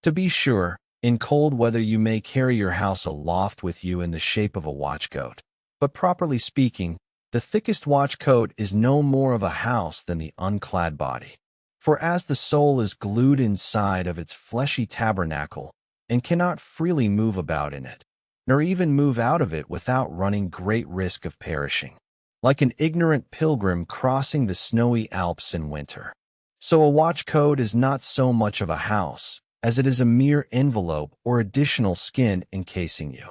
To be sure, in cold weather you may carry your house aloft with you in the shape of a watchcoat, but properly speaking, the thickest watchcoat is no more of a house than the unclad body. For as the soul is glued inside of its fleshy tabernacle, and cannot freely move about in it, nor even move out of it without running great risk of perishing, like an ignorant pilgrim crossing the snowy Alps in winter, so a watchcoat is not so much of a house as it is a mere envelope or additional skin encasing you.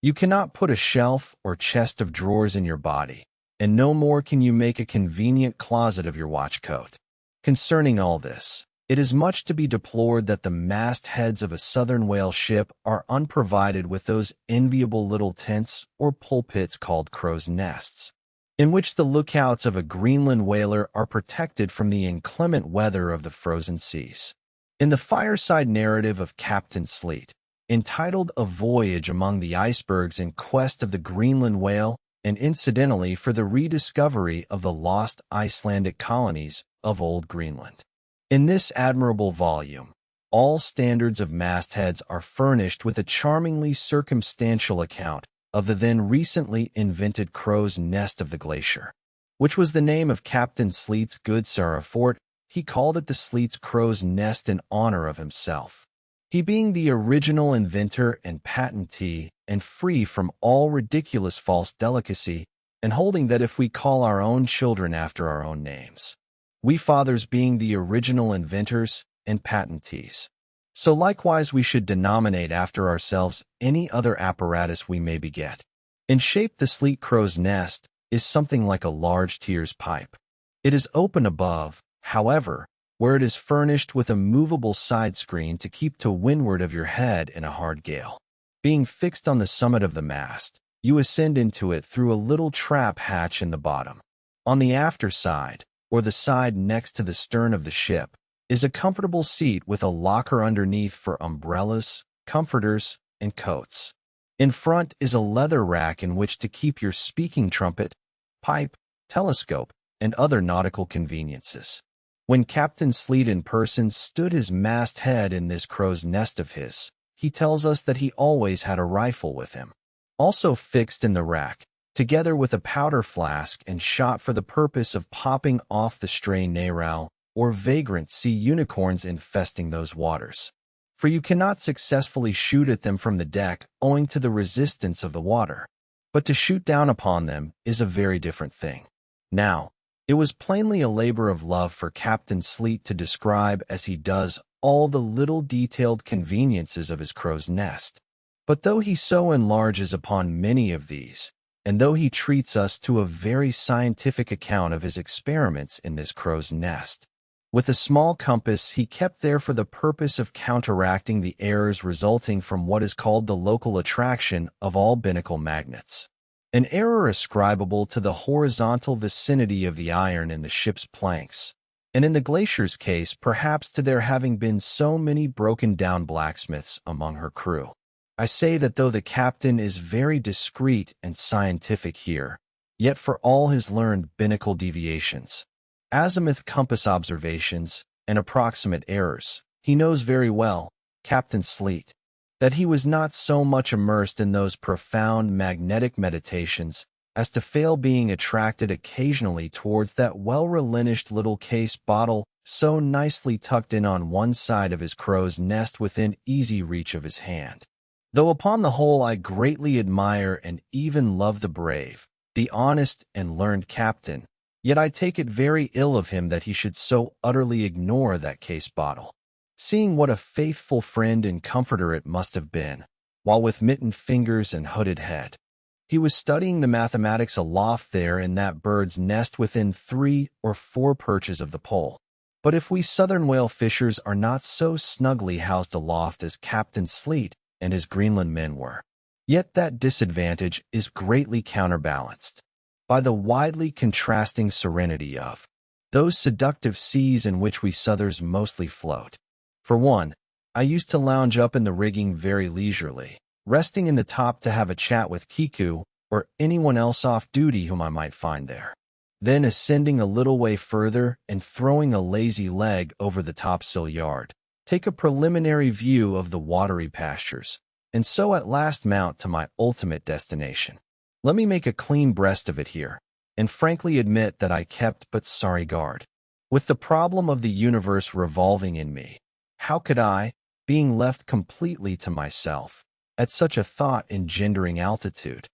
You cannot put a shelf or chest of drawers in your body, and no more can you make a convenient closet of your watchcoat. Concerning all this, it is much to be deplored that the mast-heads of a southern whale ship are unprovided with those enviable little tents or pulpits called crow's nests, in which the lookouts of a Greenland whaler are protected from the inclement weather of the frozen seas. In the fireside narrative of Captain Sleet, entitled A Voyage Among the Icebergs in Quest of the Greenland Whale, and incidentally for the rediscovery of the lost Icelandic colonies of Old Greenland. In this admirable volume, all standards of mastheads are furnished with a charmingly circumstantial account of the then recently invented crow's nest of the glacier, which was the name of Captain Sleet's good Sarah fort. He called it the Sleet's crow's nest in honor of himself, he being the original inventor and patentee, and free from all ridiculous false delicacy, and holding that if we call our own children after our own names, we fathers being the original inventors and patentees, so likewise we should denominate after ourselves any other apparatus we may beget. In shape the Sleet crow's nest is something like a large tier's pipe. It is open above, however, where it is furnished with a movable side screen to keep to windward of your head in a hard gale. Being fixed on the summit of the mast, you ascend into it through a little trap hatch in the bottom. On the after side, or the side next to the stern of the ship, is a comfortable seat with a locker underneath for umbrellas, comforters, and coats. In front is a leather rack in which to keep your speaking trumpet, pipe, telescope, and other nautical conveniences. When Captain Sleet in person stood his mast-head in this crow's nest of his, he tells us that he always had a rifle with him, also fixed in the rack, together with a powder flask and shot for the purpose of popping off the stray narwhal or vagrant sea unicorns infesting those waters. For you cannot successfully shoot at them from the deck owing to the resistance of the water, but to shoot down upon them is a very different thing. Now, it was plainly a labor of love for Captain Sleet to describe as he does all the little detailed conveniences of his crow's nest. But though he so enlarges upon many of these, and though he treats us to a very scientific account of his experiments in this crow's nest, with a small compass he kept there for the purpose of counteracting the errors resulting from what is called the local attraction of all binnacle magnets, an error ascribable to the horizontal vicinity of the iron in the ship's planks, and in the glacier's case perhaps to there having been so many broken-down blacksmiths among her crew. I say that though the captain is very discreet and scientific here, yet for all his learned binnacle deviations, azimuth compass observations, and approximate errors, he knows very well, Captain Sleet, that he was not so much immersed in those profound magnetic meditations as to fail being attracted occasionally towards that well-relinquished little case bottle so nicely tucked in on one side of his crow's nest within easy reach of his hand. Though upon the whole I greatly admire and even love the brave, the honest and learned captain, yet I take it very ill of him that he should so utterly ignore that case bottle, seeing what a faithful friend and comforter it must have been, while with mittened fingers and hooded head he was studying the mathematics aloft there in that bird's nest within 3 or 4 perches of the pole. But if we southern whale fishers are not so snugly housed aloft as Captain Sleet and his Greenland men were, yet that disadvantage is greatly counterbalanced by the widely contrasting serenity of those seductive seas in which we southers mostly float. For one, I used to lounge up in the rigging very leisurely, resting in the top to have a chat with Kiku or anyone else off duty whom I might find there, then ascending a little way further and throwing a lazy leg over the topsail yard, take a preliminary view of the watery pastures, and so at last mount to my ultimate destination. Let me make a clean breast of it here, and frankly admit that I kept but sorry guard with the problem of the universe revolving in me. How could I, being left completely to myself, at such a thought-engendering altitude,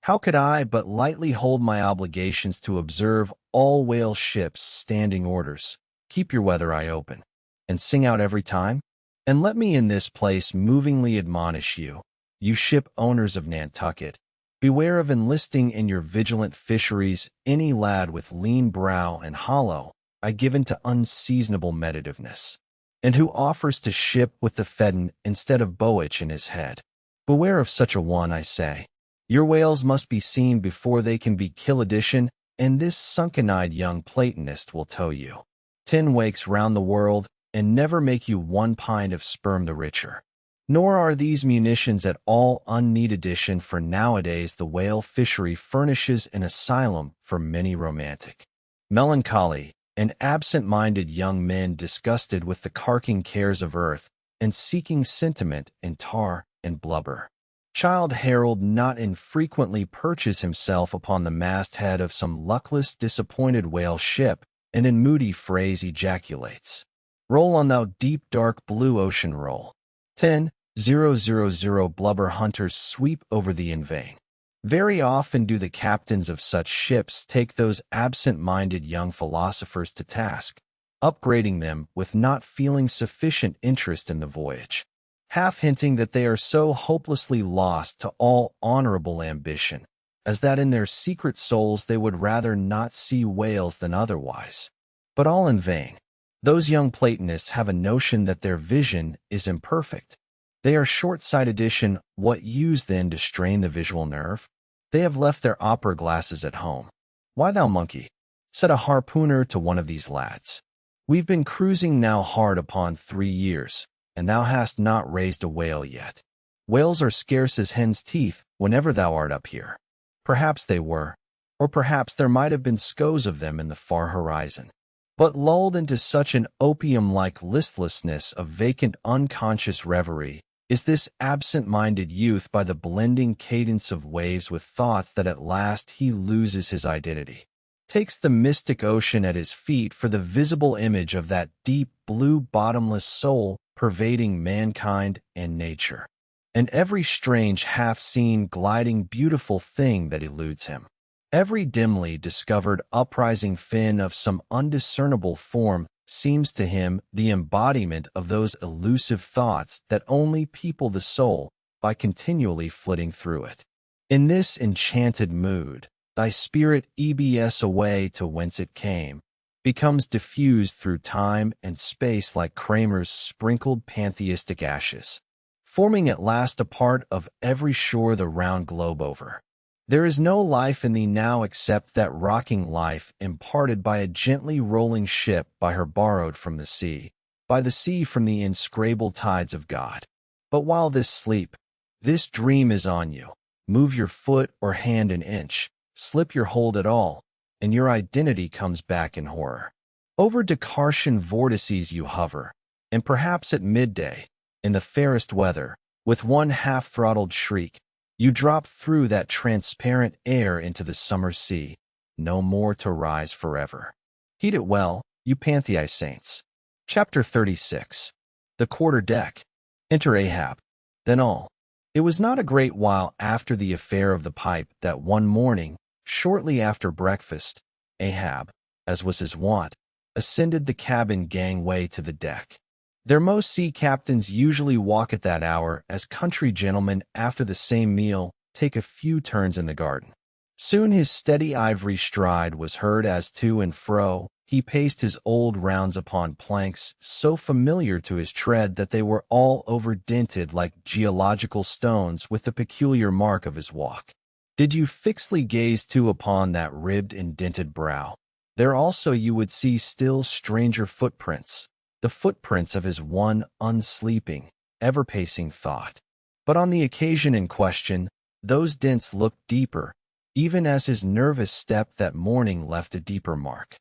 how could I but lightly hold my obligations to observe all whale ships' standing orders, keep your weather eye open, and sing out every time? And let me in this place movingly admonish you, you ship owners of Nantucket, beware of enlisting in your vigilant fisheries any lad with lean brow and hollow eye given to unseasonable meditativeness, and who offers to ship with the Fedallah instead of Boich in his head. Beware of such a one, I say. Your whales must be seen before they can be kill-edition, and this sunken-eyed young Platonist will tow you 10 wakes round the world and never make you 1 pint of sperm the richer. Nor are these munitions at all unneeded addition, for nowadays the whale fishery furnishes an asylum for many romantic, melancholy, and absent-minded young men disgusted with the carking cares of earth and seeking sentiment in tar and blubber. Childe Harold not infrequently perches himself upon the masthead of some luckless, disappointed whale ship, and in moody phrase ejaculates, "Roll on thou deep dark blue ocean, roll." 10,000 blubber hunters sweep over thee in vain. Very often do the captains of such ships take those absent-minded young philosophers to task, upbraiding them with not feeling sufficient interest in the voyage, half hinting that they are so hopelessly lost to all honorable ambition, as that in their secret souls they would rather not see whales than otherwise. But all in vain. Those young Platonists have a notion that their vision is imperfect. They are short-sighted. What use then to strain the visual nerve? They have left their opera glasses at home. "Why, thou monkey," said a harpooner to one of these lads, "we've been cruising now hard upon 3 years, and thou hast not raised a whale yet. Whales are scarce as hen's teeth whenever thou art up here." Perhaps they were, or perhaps there might have been scows of them in the far horizon. But lulled into such an opium-like listlessness of vacant unconscious reverie is this absent-minded youth by the blending cadence of waves with thoughts that at last he loses his identity, takes the mystic ocean at his feet for the visible image of that deep blue bottomless soul pervading mankind and nature, and every strange half-seen gliding beautiful thing that eludes him. Every dimly discovered uprising fin of some undiscernible form seems to him the embodiment of those elusive thoughts that only people the soul by continually flitting through it. In this enchanted mood, thy spirit ebs away to whence it came, becomes diffused through time and space like Kramer's sprinkled pantheistic ashes, forming at last a part of every shore the round globe over. There is no life in thee now except that rocking life imparted by a gently rolling ship by her borrowed from the sea, by the sea from the inscrutable tides of God. But while this sleep, This dream is on you. Move your foot or hand an inch, slip your hold at all, and your identity comes back in horror. Over Dakartian vortices you hover, and perhaps at midday, in the fairest weather, with one half-throttled shriek, you drop through that transparent air into the summer sea, no more to rise forever. Heed it well, you Panthei saints. Chapter 36. The Quarter-Deck. Enter Ahab. Then all. It was not a great while after the affair of the pipe that one morning, shortly after breakfast, Ahab, as was his wont, ascended the cabin gangway to the deck. There most sea captains usually walk at that hour, as country gentlemen after the same meal take a few turns in the garden. Soon his steady ivory stride was heard as to and fro he paced his old rounds upon planks so familiar to his tread that they were all over-dinted like geological stones with the peculiar mark of his walk. Did you fixedly gaze too upon that ribbed and dented brow, there also you would see still stranger footprints, the footprints of his one unsleeping, ever-pacing thought. But on the occasion in question, those dents looked deeper, even as his nervous step that morning left a deeper mark.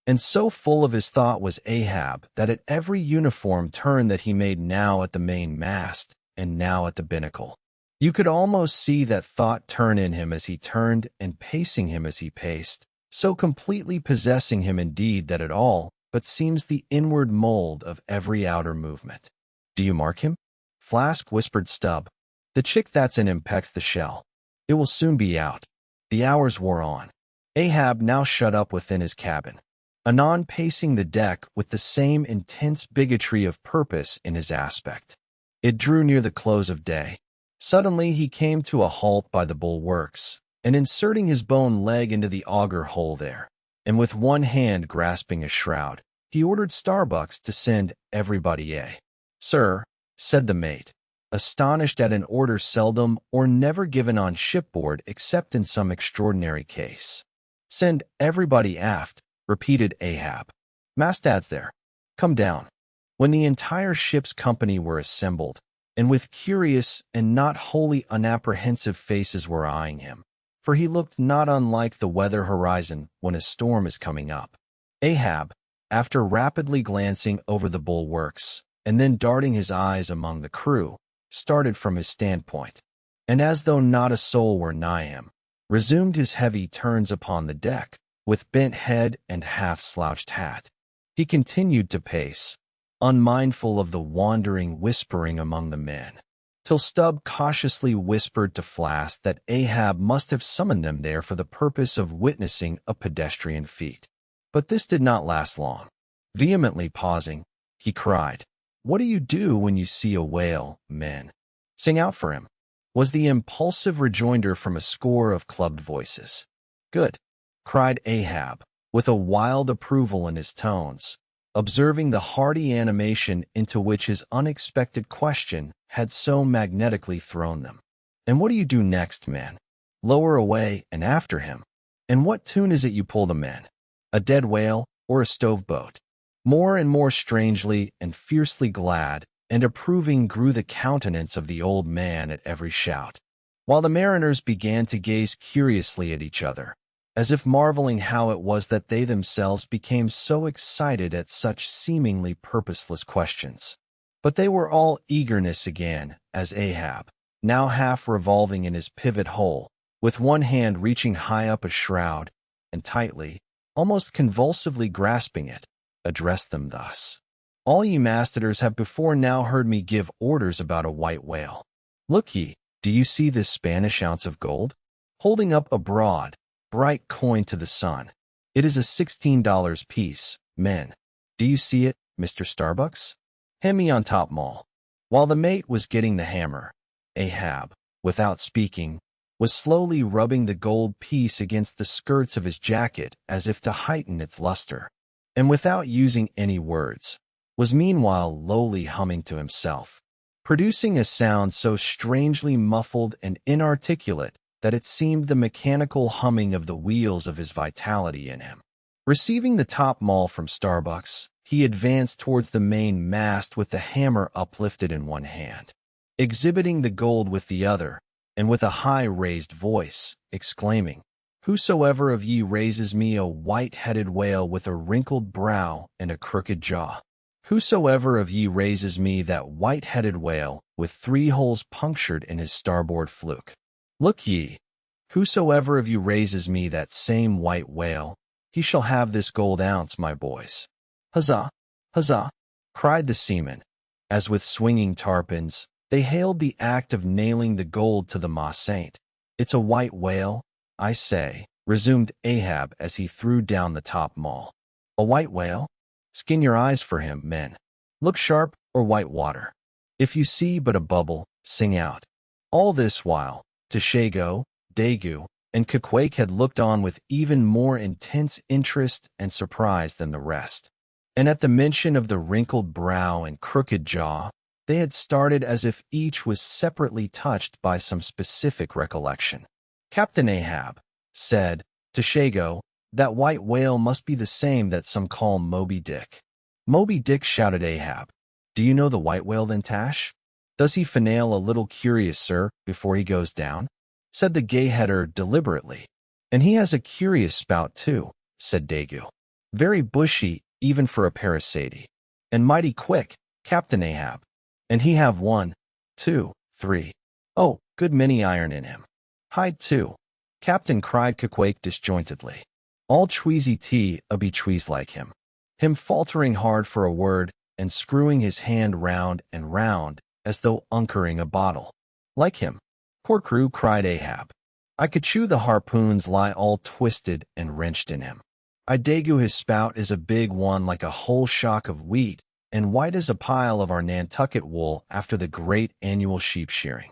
And so full of his thought was Ahab that at every uniform turn that he made, now at the main mast and now at the binnacle, you could almost see that thought turn in him as he turned and pacing him as he paced, so completely possessing him indeed that it all but seems the inward mold of every outer movement. Do you mark him? Flask whispered Stub. The chick that's in him pecks the shell. It will soon be out. The hours wore on. Ahab now shut up within his cabin, anon pacing the deck with the same intense bigotry of purpose in his aspect. It drew near the close of day. Suddenly he came to a halt by the bulwarks, and inserting his bone leg into the auger hole there, and with one hand grasping a shroud, he ordered Starbucks to send everybody a. Sir, said the mate, astonished at an order seldom or never given on shipboard except in some extraordinary case. Send everybody aft, repeated Ahab. Mast-Head's there. Come down. When the entire ship's company were assembled, and with curious and not wholly unapprehensive faces were eyeing him, for he looked not unlike the weather horizon when a storm is coming up, Ahab, after rapidly glancing over the bulwarks, and then darting his eyes among the crew, started from his standpoint, and as though not a soul were nigh him, resumed his heavy turns upon the deck, with bent head and half-slouched hat. He continued to pace, unmindful of the wandering whispering among the men, till Stub cautiously whispered to Flask that Ahab must have summoned them there for the purpose of witnessing a pedestrian feat. But this did not last long. Vehemently pausing, he cried, "What do you do when you see a whale, men? Sing out for him," was the impulsive rejoinder from a score of clubbed voices. "Good," cried Ahab, with a wild approval in his tones, observing the hearty animation into which his unexpected question had so magnetically thrown them. "And what do you do next, men? Lower away and after him. And what tune is it you pull the men? A dead whale or a stove boat?" More and more strangely and fiercely glad and approving grew the countenance of the old man at every shout, while the mariners began to gaze curiously at each other, as if marveling how it was that they themselves became so excited at such seemingly purposeless questions. But they were all eagerness again, as Ahab, now half revolving in his pivot hole, with one hand reaching high up a shroud, and tightly, almost convulsively grasping it, addressed them thus: "All ye mastheaders have before now heard me give orders about a white whale. Look ye, do you see this Spanish ounce of gold?" Holding up a broad, bright coin to the sun. "It is a $16 piece, men. Do you see it, Mr. Starbucks? Hemi on top maul." While the mate was getting the hammer, Ahab, without speaking, was slowly rubbing the gold piece against the skirts of his jacket as if to heighten its luster, and without using any words, was meanwhile lowly humming to himself, producing a sound so strangely muffled and inarticulate that it seemed the mechanical humming of the wheels of his vitality in him. Receiving the top maul from Starbucks, he advanced towards the main mast with the hammer uplifted in one hand. exhibiting the gold with the other, and with a high raised voice, exclaiming, "Whosoever of ye raises me a white-headed whale with a wrinkled brow and a crooked jaw, whosoever of ye raises me that white-headed whale with 3 holes punctured in his starboard fluke. Look ye, whosoever of you raises me that same white whale, he shall have this gold ounce, my boys." "Huzzah! Huzzah!" cried the seamen, as with swinging tarpons, they hailed the act of nailing the gold to the Mast-Head. "It's a white whale, I say," resumed Ahab as he threw down the top maul. "A white whale? Skin your eyes for him, men. Look sharp or white water. If you see but a bubble, sing out." All this while, Tashago, Dagu, and Queequeg had looked on with even more intense interest and surprise than the rest. And at the mention of the wrinkled brow and crooked jaw, they had started as if each was separately touched by some specific recollection. "Captain Ahab," said Tashago, "that white whale must be the same that some call Moby-Dick." "Moby-Dick," shouted Ahab. "Do you know the white whale then, Tash? Does he finail a little curious, sir, before he goes down?" said the gay-header deliberately. "And he has a curious spout, too," said Dagu. "Very bushy, even for a parasaidy. And mighty quick, Captain Ahab. And he have 1, 2, 3. Oh, good many iron in him. Hide, too." "Captain," cried Queequeg disjointedly. "All chweezy tea a be chweez like him." Him faltering hard for a word, and screwing his hand round and round, as though uncering a bottle. "Like him. Poor crew," cried Ahab. "I could chew the harpoons lie all twisted and wrenched in him. I dagu his spout is a big one like a whole shock of wheat, and white as a pile of our Nantucket wool after the great annual sheep shearing.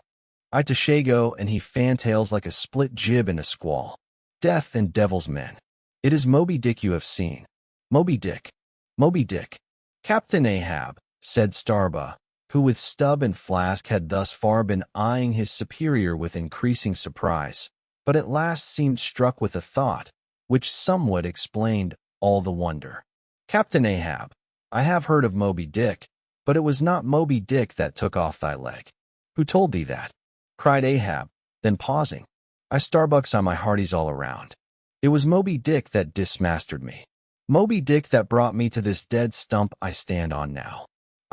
I Tashago, and he fantails like a split jib in a squall. Death and devil's men. It is Moby-Dick you have seen. Moby-Dick. Moby-Dick." "Captain Ahab," said Starbuck, who with stub and flask had thus far been eyeing his superior with increasing surprise, but at last seemed struck with a thought, which somewhat explained all the wonder. "Captain Ahab, I have heard of Moby-Dick, but it was not Moby-Dick that took off thy leg." "Who told thee that?" cried Ahab, then pausing. "I Starbucks on my hearties all around. It was Moby-Dick that dismastered me. Moby-Dick that brought me to this dead stump I stand on now."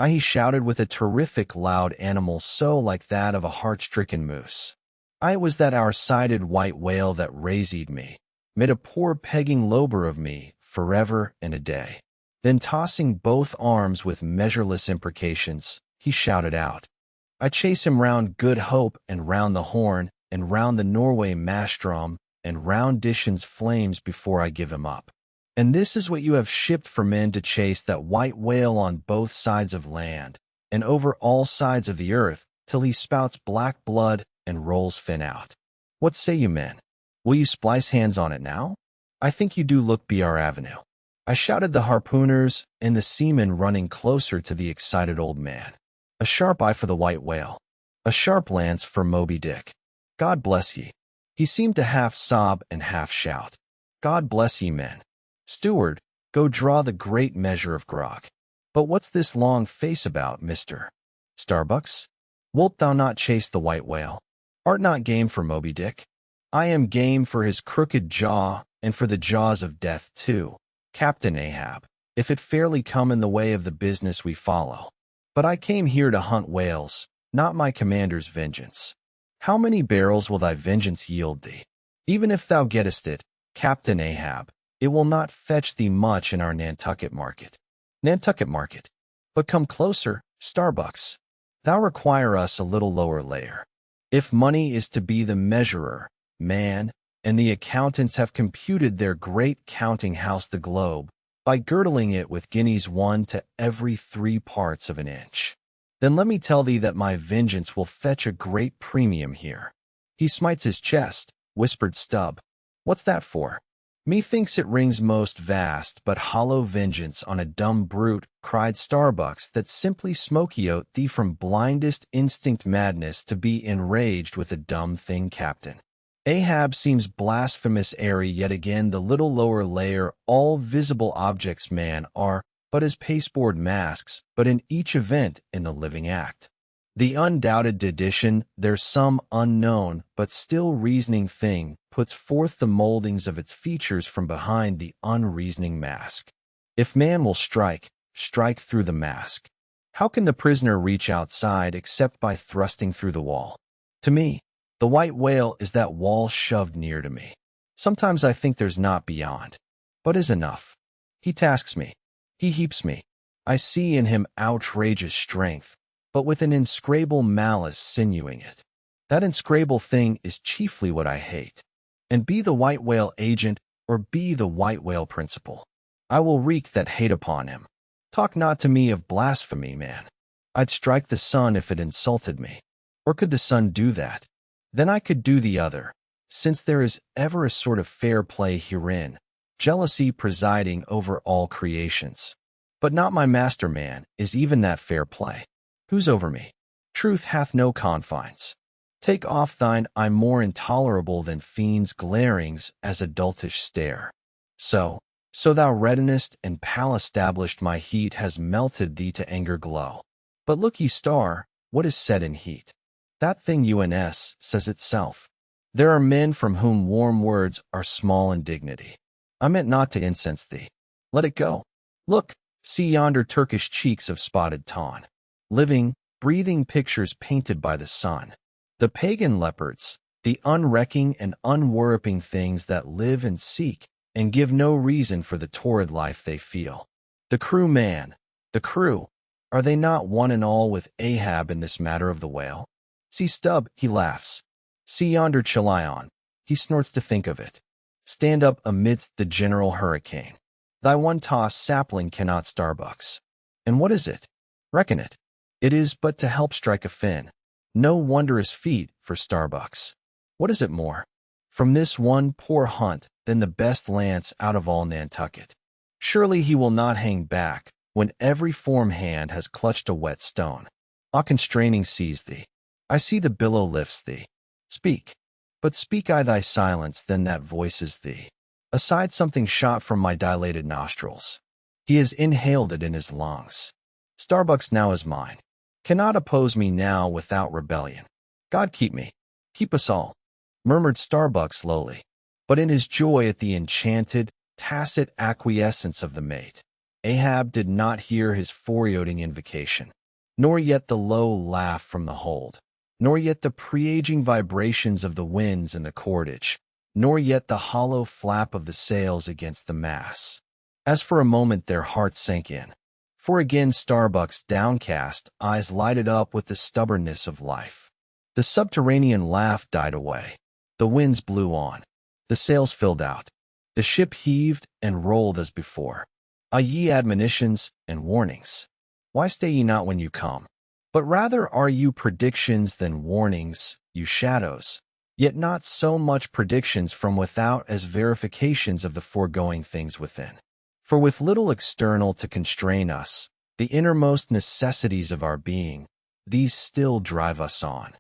He shouted with a terrific loud animal so like that of a heart-stricken moose. "It was that our-sided white whale that raised me, made a poor pegging lober of me forever and a day." Then tossing both arms with measureless imprecations, he shouted out, "I chase him round Good Hope and round the Horn and round the Norway Mastrom and round Dishan's flames before I give him up. And this is what you have shipped for men to chase that white whale on both sides of land and over all sides of the earth till he spouts black blood and rolls fin out. What say you, men? Will you splice hands on it now? I think you do look BR Avenue." I shouted the harpooners and the seamen running closer to the excited old man. "A sharp eye for the white whale. A sharp lance for Moby-Dick. God bless ye." He seemed to half sob and half shout, "God bless ye, men. Steward, go draw the great measure of grog. But what's this long face about, Mr. Starbucks? Wilt thou not chase the white whale? Art not game for Moby-Dick?" "I am game for his crooked jaw, and for the jaws of death, too, Captain Ahab, if it fairly come in the way of the business we follow. But I came here to hunt whales, not my commander's vengeance. How many barrels will thy vengeance yield thee? Even if thou gettest it, Captain Ahab, it will not fetch thee much in our Nantucket market." "Nantucket market? But come closer, Starbucks. Thou require us a little lower layer. If money is to be the measurer, man, and the accountants have computed their great counting house the globe, by girdling it with guineas 1 to every 3 parts of an inch, then let me tell thee that my vengeance will fetch a great premium here." "He smites his chest," whispered Stub. "What's that for?" "Methinks it rings most vast but hollow vengeance on a dumb brute," cried Starbucks, "that simply smokey-oat thee from blindest instinct madness to be enraged with a dumb thing, Captain. Ahab seems blasphemous airy yet again the little lower layer all visible objects, man, are but as pasteboard masks, but in each event in the living act. The undoubted dedition, there's some unknown but still reasoning thing, puts forth the moldings of its features from behind the unreasoning mask. If man will strike, strike through the mask. How can the prisoner reach outside except by thrusting through the wall? To me, the white whale is that wall shoved near to me. Sometimes I think there's not beyond, but is enough. He tasks me. He heaps me. I see in him outrageous strength, but with an inscrutable malice sinewing it. That inscrutable thing is chiefly what I hate. And be the white whale agent, or be the white whale principal, I will wreak that hate upon him. Talk not to me of blasphemy, man. I'd strike the sun if it insulted me. Or could the sun do that? Then I could do the other, since there is ever a sort of fair play herein, jealousy presiding over all creations. But not my master man is even that fair play. Who's over me? Truth hath no confines. Take off thine eye more intolerable than fiends' glarings as a doltish stare. So thou reddenest and pale-established my heat has melted thee to anger glow. But look ye, star, what is said in heat? That thing UNS says itself. There are men from whom warm words are small in dignity. I meant not to incense thee. Let it go. Look, see yonder Turkish cheeks of spotted tawn. Living, breathing pictures painted by the sun. The pagan leopards, the unrecking and unworriping things that live and seek and give no reason for the torrid life they feel. The crew, man, the crew, are they not one and all with Ahab in this matter of the whale? See Stub, he laughs. See yonder Chilion, he snorts to think of it. Stand up amidst the general hurricane. Thy one-tossed sapling cannot Starbucks. And what is it? Reckon it. It is but to help strike a fin. No wondrous feat for Starbucks. What is it more? From this one poor hunt, than the best lance out of all Nantucket. Surely he will not hang back, when every form hand has clutched a wet stone. Ah, constraining seize thee. I see the billow lifts thee. Speak. But speak I thy silence, then that voices thee. Aside something shot from my dilated nostrils. He has inhaled it in his lungs. Starbucks now is mine. Cannot oppose me now without rebellion. God keep me. Keep us all. Murmured Starbucks lowly, but in his joy at the enchanted, tacit acquiescence of the mate. Ahab did not hear his foreboding invocation, nor yet the low laugh from the hold, nor yet the pre-aging vibrations of the winds in the cordage, nor yet the hollow flap of the sails against the mass. As for a moment their hearts sank in, for again Starbuck's downcast eyes lighted up with the stubbornness of life. The subterranean laugh died away. The winds blew on. The sails filled out. The ship heaved and rolled as before. Ah, ye admonitions and warnings! Why stay ye not when you come? But rather are you predictions than warnings, you shadows, yet not so much predictions from without as verifications of the foregoing things within. For with little external to constrain us, the innermost necessities of our being, these still drive us on.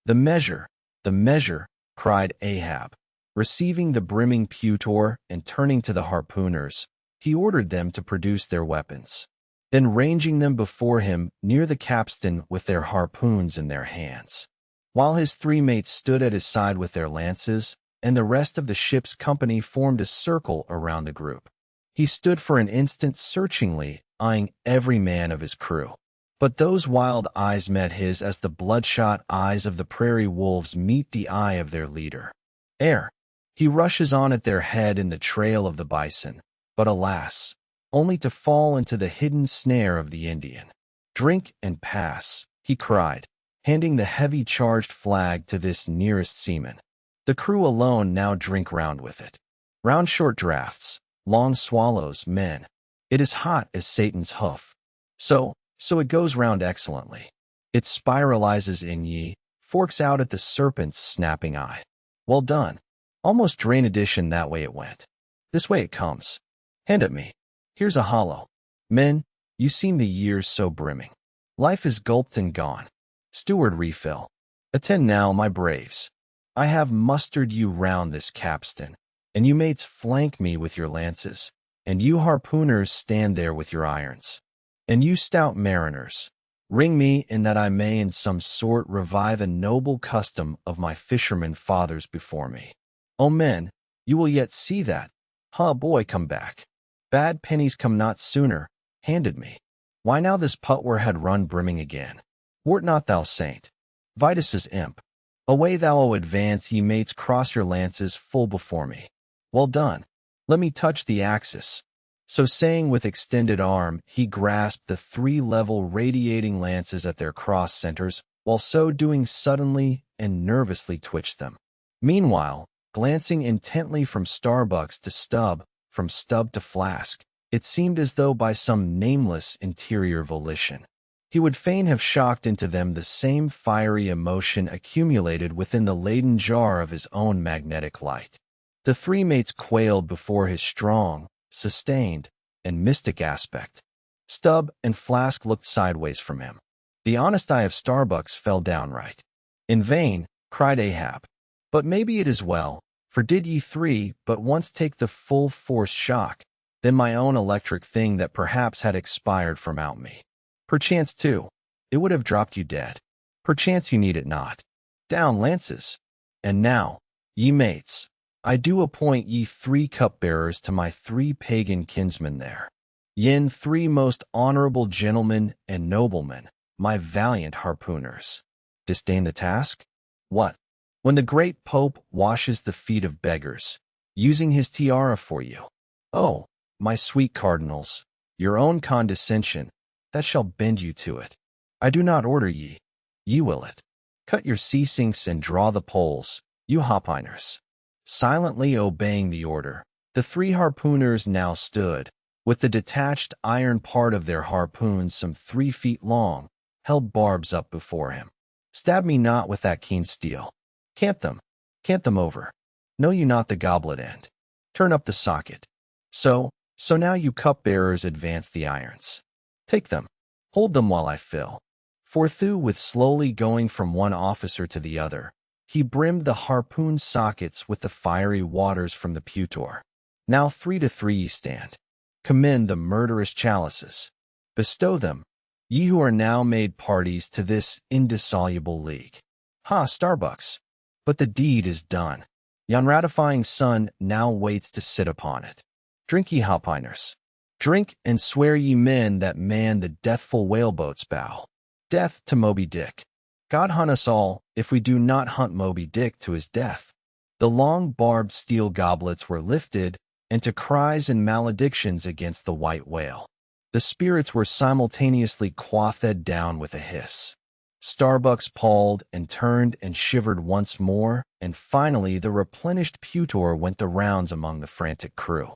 The measure, cried Ahab. Receiving the brimming pewter and turning to the harpooners, he ordered them to produce their weapons. Then ranging them before him near the capstan with their harpoons in their hands, while his three mates stood at his side with their lances, and the rest of the ship's company formed a circle around the group. He stood for an instant searchingly, eyeing every man of his crew. But those wild eyes met his as the bloodshot eyes of the prairie wolves meet the eye of their leader. Ere he rushes on at their head in the trail of the bison, but alas, only to fall into the hidden snare of the Indian. Drink and pass, he cried, handing the heavy charged flag to this nearest seaman. The crew alone now drink round with it. Round short draughts, long swallows, men. It is hot as Satan's hoof. So it goes round excellently. It spiralizes in ye, forks out at the serpent's snapping eye. Well done. Almost drain addition that way it went. This way it comes. Hand it me. Here's a hollow. Men, you seem the years so brimming. Life is gulped and gone. Steward refill. Attend now, my braves. I have mustered you round this capstan, and you mates flank me with your lances, and you harpooners stand there with your irons. And you stout mariners, Ring me in that I may in some sort revive a noble custom of my fisherman fathers before me. O men, you will yet see that. Ha, boy, come back. Bad pennies come not sooner, handed me. Why now this putware had run brimming again. Wert not thou saint? Vitus's imp. Away thou, O advance, ye mates, cross your lances full before me. Well done. Let me touch the axis. So saying, with extended arm, he grasped the 3 level radiating lances at their cross centers, while so doing suddenly and nervously twitched them. Meanwhile, glancing intently from Starbucks to Stub, from Stub to Flask, it seemed as though by some nameless interior volition, he would fain have shocked into them the same fiery emotion accumulated within the laden jar of his own magnetic light. The 3 mates quailed before his strong, sustained, and mystic aspect. Stub and Flask looked sideways from him. The honest eye of Starbucks fell downright. In vain, cried Ahab. But maybe it is well, for did ye 3 but once take the full force shock, then my own electric thing that perhaps had expired from out me. Perchance, too, it would have dropped you dead. Perchance you need it not. Down, lances. And now, ye mates, I do appoint ye 3 cupbearers to my 3 pagan kinsmen there. Yen 3 most honorable gentlemen and noblemen, my valiant harpooners. Disdain the task? What? When the great Pope washes the feet of beggars, using his tiara for you. Oh, my sweet cardinals, your own condescension, that shall bend you to it. I do not order ye. Ye will it. Cut your sea-sinks and draw the poles, you hopiners. Silently obeying the order, the 3 harpooners now stood, with the detached iron part of their harpoons some 3 feet long, held barbs up before him. Stab me not with that keen steel. Cant them over. Know you not the goblet end? Turn up the socket. So now you cupbearers advance the irons. Take them. Hold them while I fill. Forthwith, with slowly going from one officer to the other, he brimmed the harpoon sockets with the fiery waters from the pewter. Now 3 to 3 ye stand. Commend the murderous chalices. Bestow them, ye who are now made parties to this indissoluble league. Ha, Starbucks! But the deed is done. Yon ratifying sun now waits to sit upon it. Drink, ye hopiners. Drink, and swear, ye men that man the deathful whaleboat's bow. Death to Moby-Dick. God hunt us all, if we do not hunt Moby-Dick to his death. The long barbed steel goblets were lifted, and to cries and maledictions against the white whale, the spirits were simultaneously quaffed down with a hiss. Starbucks palled and turned and shivered once more, and finally the replenished pewter went the rounds among the frantic crew.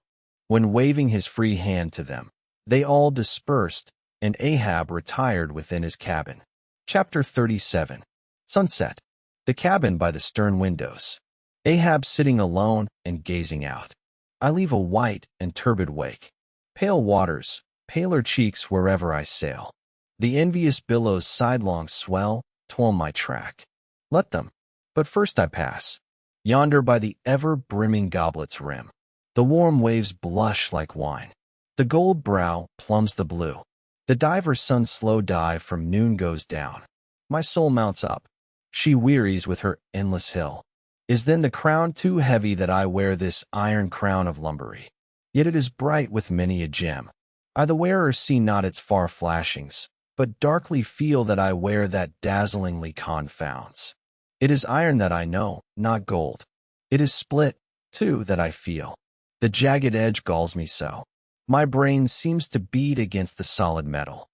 When waving his free hand to them, they all dispersed, and Ahab retired within his cabin. Chapter 37. Sunset. The cabin by the stern windows. Ahab sitting alone and gazing out. I leave a white and turbid wake. Pale waters, paler cheeks wherever I sail. The envious billows sidelong swell, toil my track. Let them. But first I pass. Yonder by the ever-brimming goblet's rim. The warm waves blush like wine. The gold brow plumbs the blue. The diver's sun's slow dive from noon goes down. My soul mounts up. She wearies with her endless hill. Is then the crown too heavy that I wear this iron crown of lumbery? Yet it is bright with many a gem. I the wearer see not its far flashings, but darkly feel that I wear that dazzlingly confounds. It is iron that I know, not gold. It is split, too, that I feel. The jagged edge galls me so. My brain seems to beat against the solid metal.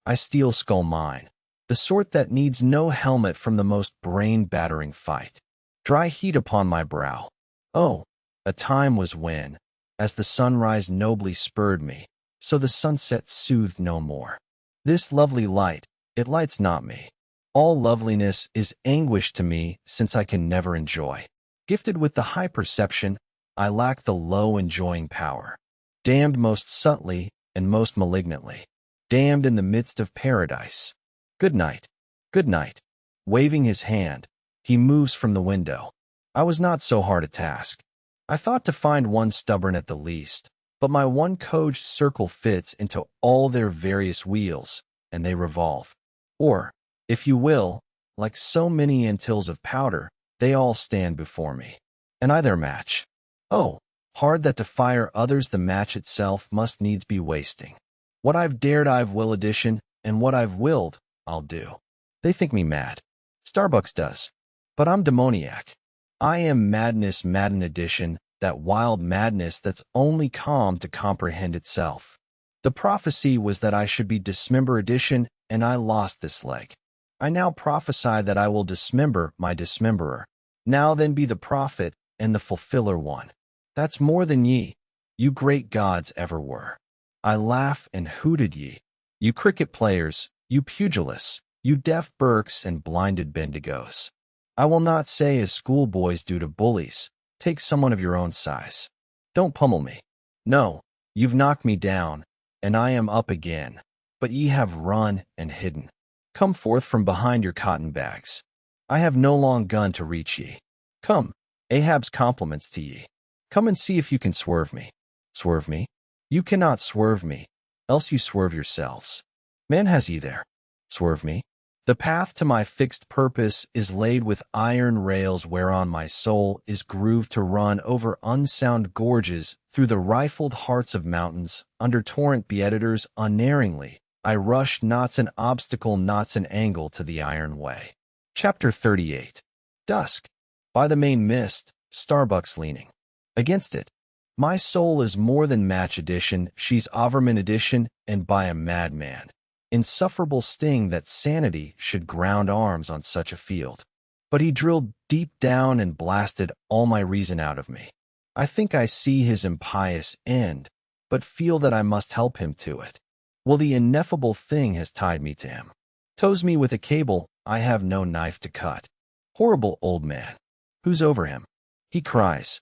I steel skull mine, the sort that needs no helmet from the most brain-battering fight. Dry heat upon my brow. Oh, a time was when, as the sunrise nobly spurred me, so the sunset soothed no more. This lovely light, it lights not me. All loveliness is anguish to me, since I can never enjoy. Gifted with the high perception, I lack the low enjoying power. Damned most subtly and most malignantly. Damned in the midst of paradise. Good night. Good night. Waving his hand, he moves from the window. I was not so hard a task. I thought to find one stubborn at the least, but my one coged circle fits into all their various wheels, and they revolve. Or, if you will, like so many Antilles of powder, they all stand before me. And I their match. Oh, hard that to fire others the match itself must needs be wasting. What I've dared I've will addition, and what I've willed, I'll do. They think me mad. Starbucks does. But I'm demoniac. I am madness madden addition, that wild madness that's only calm to comprehend itself. The prophecy was that I should be dismember addition, and I lost this leg. I now prophesy that I will dismember my dismemberer. Now then be the prophet and the fulfiller one. That's more than ye, you great gods ever were. I laugh and hooted ye, you cricket players, you pugilists, you deaf Burkes and blinded Bendigos. I will not say as schoolboys do to bullies, take someone of your own size. Don't pummel me. No, you've knocked me down, and I am up again, but ye have run and hidden. Come forth from behind your cotton bags. I have no long gun to reach ye. Come, Ahab's compliments to ye. Come and see if you can swerve me. Swerve me? You cannot swerve me, else you swerve yourselves. Man has ye there. Swerve me? The path to my fixed purpose is laid with iron rails whereon my soul is grooved to run over unsound gorges through the rifled hearts of mountains, under torrent beeditors unerringly. I rush knots an obstacle knots an angle to the iron way. Chapter 38. Dusk. By the main mist, Starbucks leaning against it. My soul is more than match addition, she's Overman addition, and by a madman. Insufferable sting that sanity should ground arms on such a field. But he drilled deep down and blasted all my reason out of me. I think I see his impious end, but feel that I must help him to it. Well, the ineffable thing has tied me to him. Tows me with a cable, I have no knife to cut. Horrible old man. Who's over him? He cries.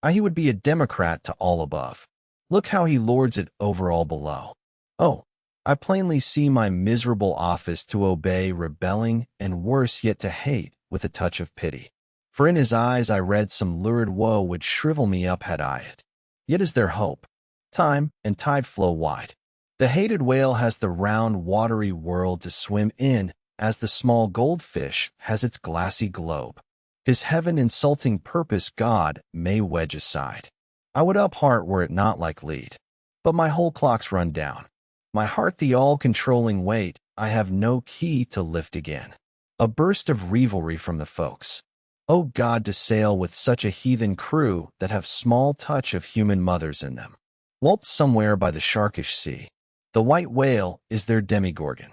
He would be a Democrat to all above. Look how he lords it over all below. Oh, I plainly see my miserable office to obey, rebelling, and worse yet to hate, with a touch of pity. For in his eyes I read some lurid woe would shrivel me up had I it. Yet is there hope. Time and tide flow wide. The hated whale has the round, watery world to swim in, as the small goldfish has its glassy globe. His heaven-insulting purpose God may wedge aside. I would up-heart were it not like lead. But my whole clock's run down. My heart the all-controlling weight, I have no key to lift again. A burst of revelry from the folks. O God, to sail with such a heathen crew that have small touch of human mothers in them. Whelped somewhere by the sharkish sea. The white whale is their demigorgon.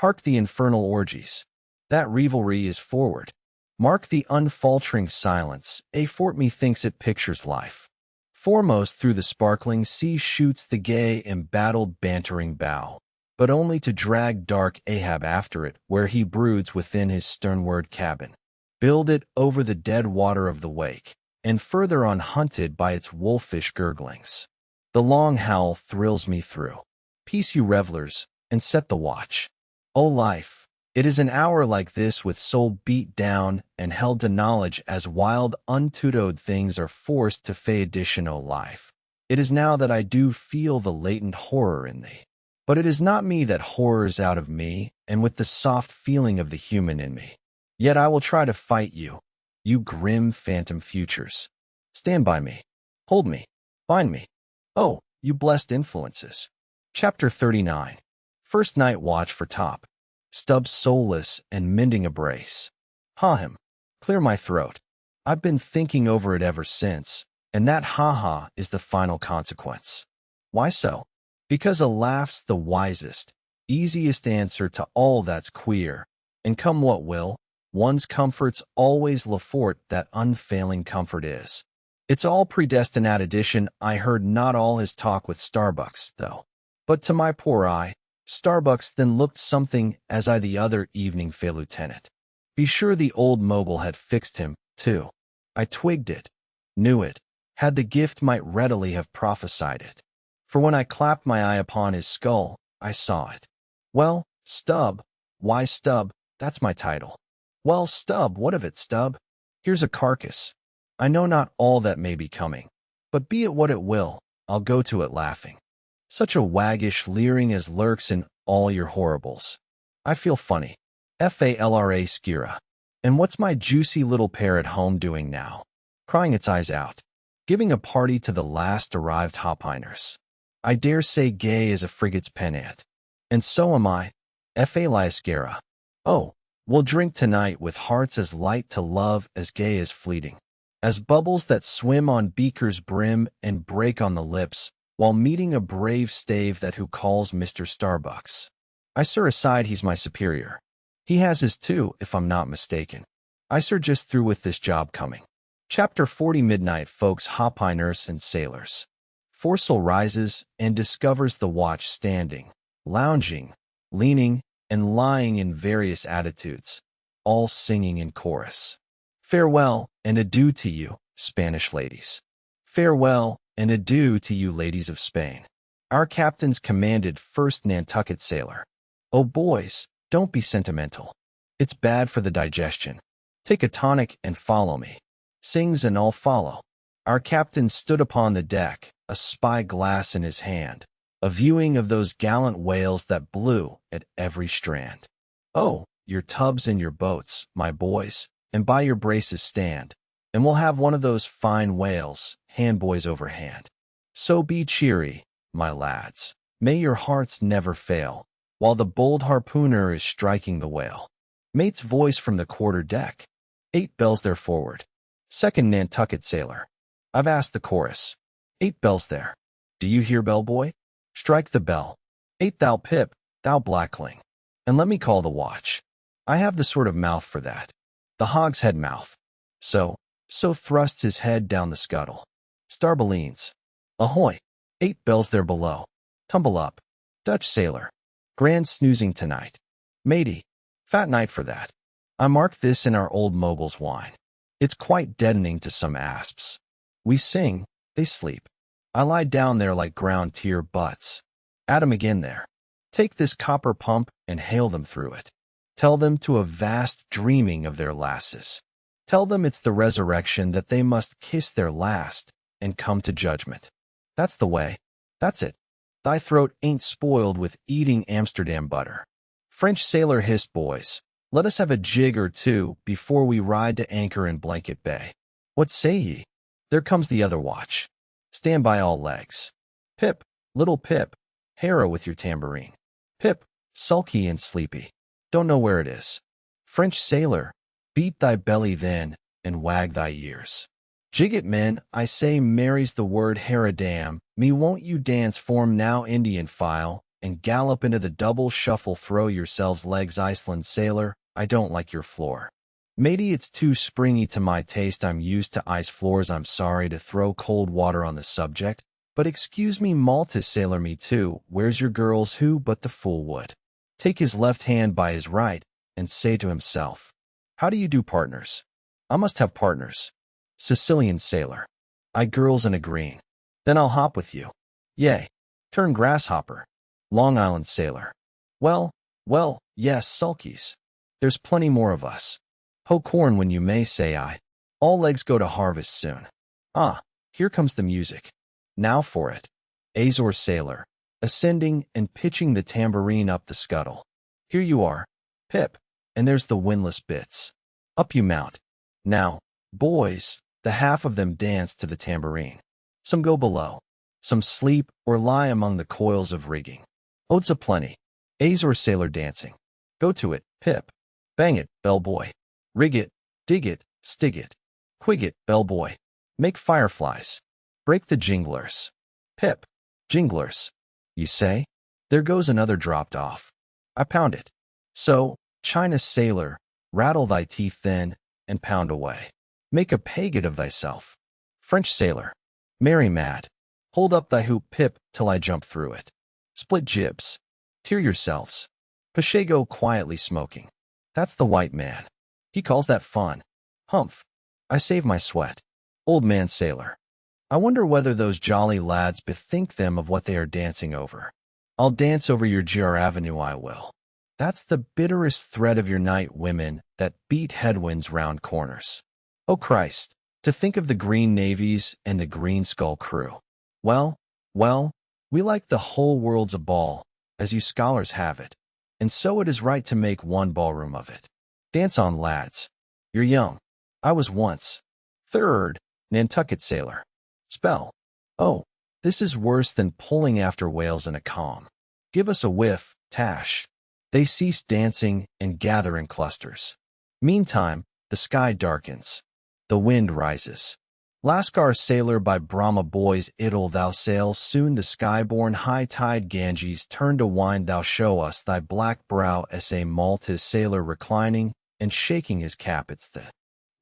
Hark the infernal orgies. That revelry is forward. Mark the unfaltering silence, a fort methinks it pictures life. Foremost through the sparkling sea shoots the gay embattled bantering bow, but only to drag dark Ahab after it, where he broods within his sternward cabin. Build it over the dead water of the wake, and further unhunted by its wolfish gurglings. The long howl thrills me through. Peace, you revelers, and set the watch. O life, it is an hour like this with soul beat down and held to knowledge as wild untutoed things are forced to fey addition, O life. It is now that I do feel the latent horror in thee. But it is not me that horrors out of me, and with the soft feeling of the human in me. Yet I will try to fight you, you grim phantom futures. Stand by me. Hold me. Bind me. Oh, you blessed influences. Chapter 39. First night watch for top. Stub soulless and mending a brace. Him. Clear my throat. I've been thinking over it ever since, and that ha-ha is the final consequence. Why so? Because a laugh's the wisest, easiest answer to all that's queer, and come what will, one's comfort's always Lafort that unfailing comfort is. It's all predestined addition. I heard not all his talk with Starbucks, though. But to my poor eye, Starbucks then looked something as I the other evening fey lieutenant. Be sure the old mogul had fixed him, too. I twigged it, knew it, had the gift might readily have prophesied it. For when I clapped my eye upon his skull, I saw it. Well, Stub, why Stub, that's my title. Well, Stub, what of it, Stub? Here's a carcass. I know not all that may be coming, but be it what it will, I'll go to it laughing. Such a waggish leering as lurks in all your horribles. I feel funny. Fedallah Skira. And what's my juicy little pair at home doing now? Crying its eyes out. Giving a party to the last arrived hopiners. I dare say gay as a frigate's pennant. And so am I. Fedallah Skira. Oh, we'll drink tonight with hearts as light to love as gay as fleeting. As bubbles that swim on beaker's brim and break on the lips, while meeting a brave stave that who calls Mr. Starbucks. I sir aside he's my superior. He has his too, if I'm not mistaken. I sir just through with this job coming. Chapter 40 Midnight folks hopiners and sailors. Forecastle rises and discovers the watch standing, lounging, leaning, and lying in various attitudes, all singing in chorus. Farewell and adieu to you, Spanish ladies. Farewell and adieu to you, ladies of Spain. Our captain's commanded first Nantucket sailor. Oh, boys, don't be sentimental. It's bad for the digestion. Take a tonic and follow me. Sings and all follow. Our captain stood upon the deck, a spy-glass in his hand, a viewing of those gallant whales that blew at every strand. Oh, your tubs and your boats, my boys, and by your braces stand, and we'll have one of those fine whales, hand-boys over hand. So be cheery, my lads. May your hearts never fail, while the bold harpooner is striking the whale. Mate's voice from the quarter deck. 8 bells there forward. Second Nantucket sailor. I've asked the chorus. 8 bells there. Do you hear, bellboy? Strike the bell. 8 thou Pip, thou blackling. And let me call the watch. I have the sort of mouth for that. The hogshead mouth. So thrusts his head down the scuttle. Starballines. Ahoy! 8 bells there below. Tumble up. Dutch sailor. Grand snoozing tonight. Matey. Fat night for that. I marked this in our old mogul's wine. It's quite deadening to some asps. We sing, they sleep. I lie down there like ground tier butts. At 'em again there. Take this copper pump and hail them through it. Tell them to a vast dreaming of their lasses. Tell them it's the resurrection that they must kiss their last and come to judgment. That's the way. That's it. Thy throat ain't spoiled with eating Amsterdam butter. French sailor hissed, boys. Let us have a jig or two before we ride to anchor in Blanket Bay. What say ye? There comes the other watch. Stand by all legs. Pip, little Pip, harrow with your tambourine. Pip, sulky and sleepy. Don't know where it is. French sailor, beat thy belly then, and wag thy ears. Jig it, men, I say marries the word haradam. Me won't you dance form now Indian file, and gallop into the double shuffle throw yourselves legs Iceland sailor, I don't like your floor. Matey, it's too springy to my taste, I'm used to ice floors, I'm sorry to throw cold water on the subject, but excuse me Malta sailor me too, where's your girls who but the fool would take his left hand by his right, and say to himself, how do you do, partners? I must have partners. Sicilian sailor. I girls in a green. Then I'll hop with you. Yea. Turn grasshopper. Long Island sailor. Well, yes, sulkies. There's plenty more of us. Hoe corn when you may, say I. All legs go to harvest soon. Ah, here comes the music. Now for it. Azor sailor. Ascending and pitching the tambourine up the scuttle. Here you are, Pip, and there's the windlass bits. Up you mount. Now, boys, the half of them dance to the tambourine. Some go below. Some sleep or lie among the coils of rigging. Oats aplenty. Azor sailor dancing. Go to it, Pip. Bang it, bellboy. Rig it, dig it, stig it. Quig it, bellboy. Make fireflies. Break the jinglers. Pip. Jinglers. You say? There goes another dropped off. I pound it. So, China sailor, rattle thy teeth then, and pound away. Make a paget of thyself. French sailor. Merry mad. Hold up thy hoop, Pip, till I jump through it. Split jibs. Tear yourselves. Pacheco quietly smoking. That's the white man. He calls that fun. Humph. I save my sweat. Old man sailor. I wonder whether those jolly lads bethink them of what they are dancing over. I'll dance over your GR Avenue, I will. That's the bitterest thread of your night, women, that beat headwinds round corners. Oh Christ, to think of the green navies and the green skull crew. Well, we like the whole world's a ball, as you scholars have it. and so it is right to make one ballroom of it. Dance on, lads. You're young. I was once. Third, Nantucket sailor. Spell. Oh, this is worse than pulling after whales in a calm. Give us a whiff, Tash. They cease dancing and gather in clusters. Meantime, the sky darkens. The wind rises. Lascar sailor by Brahma boys idle thou sail, soon the sky-born high-tide Ganges turn to wind thou show us thy black brow as a Maltese sailor reclining and shaking his cap it's the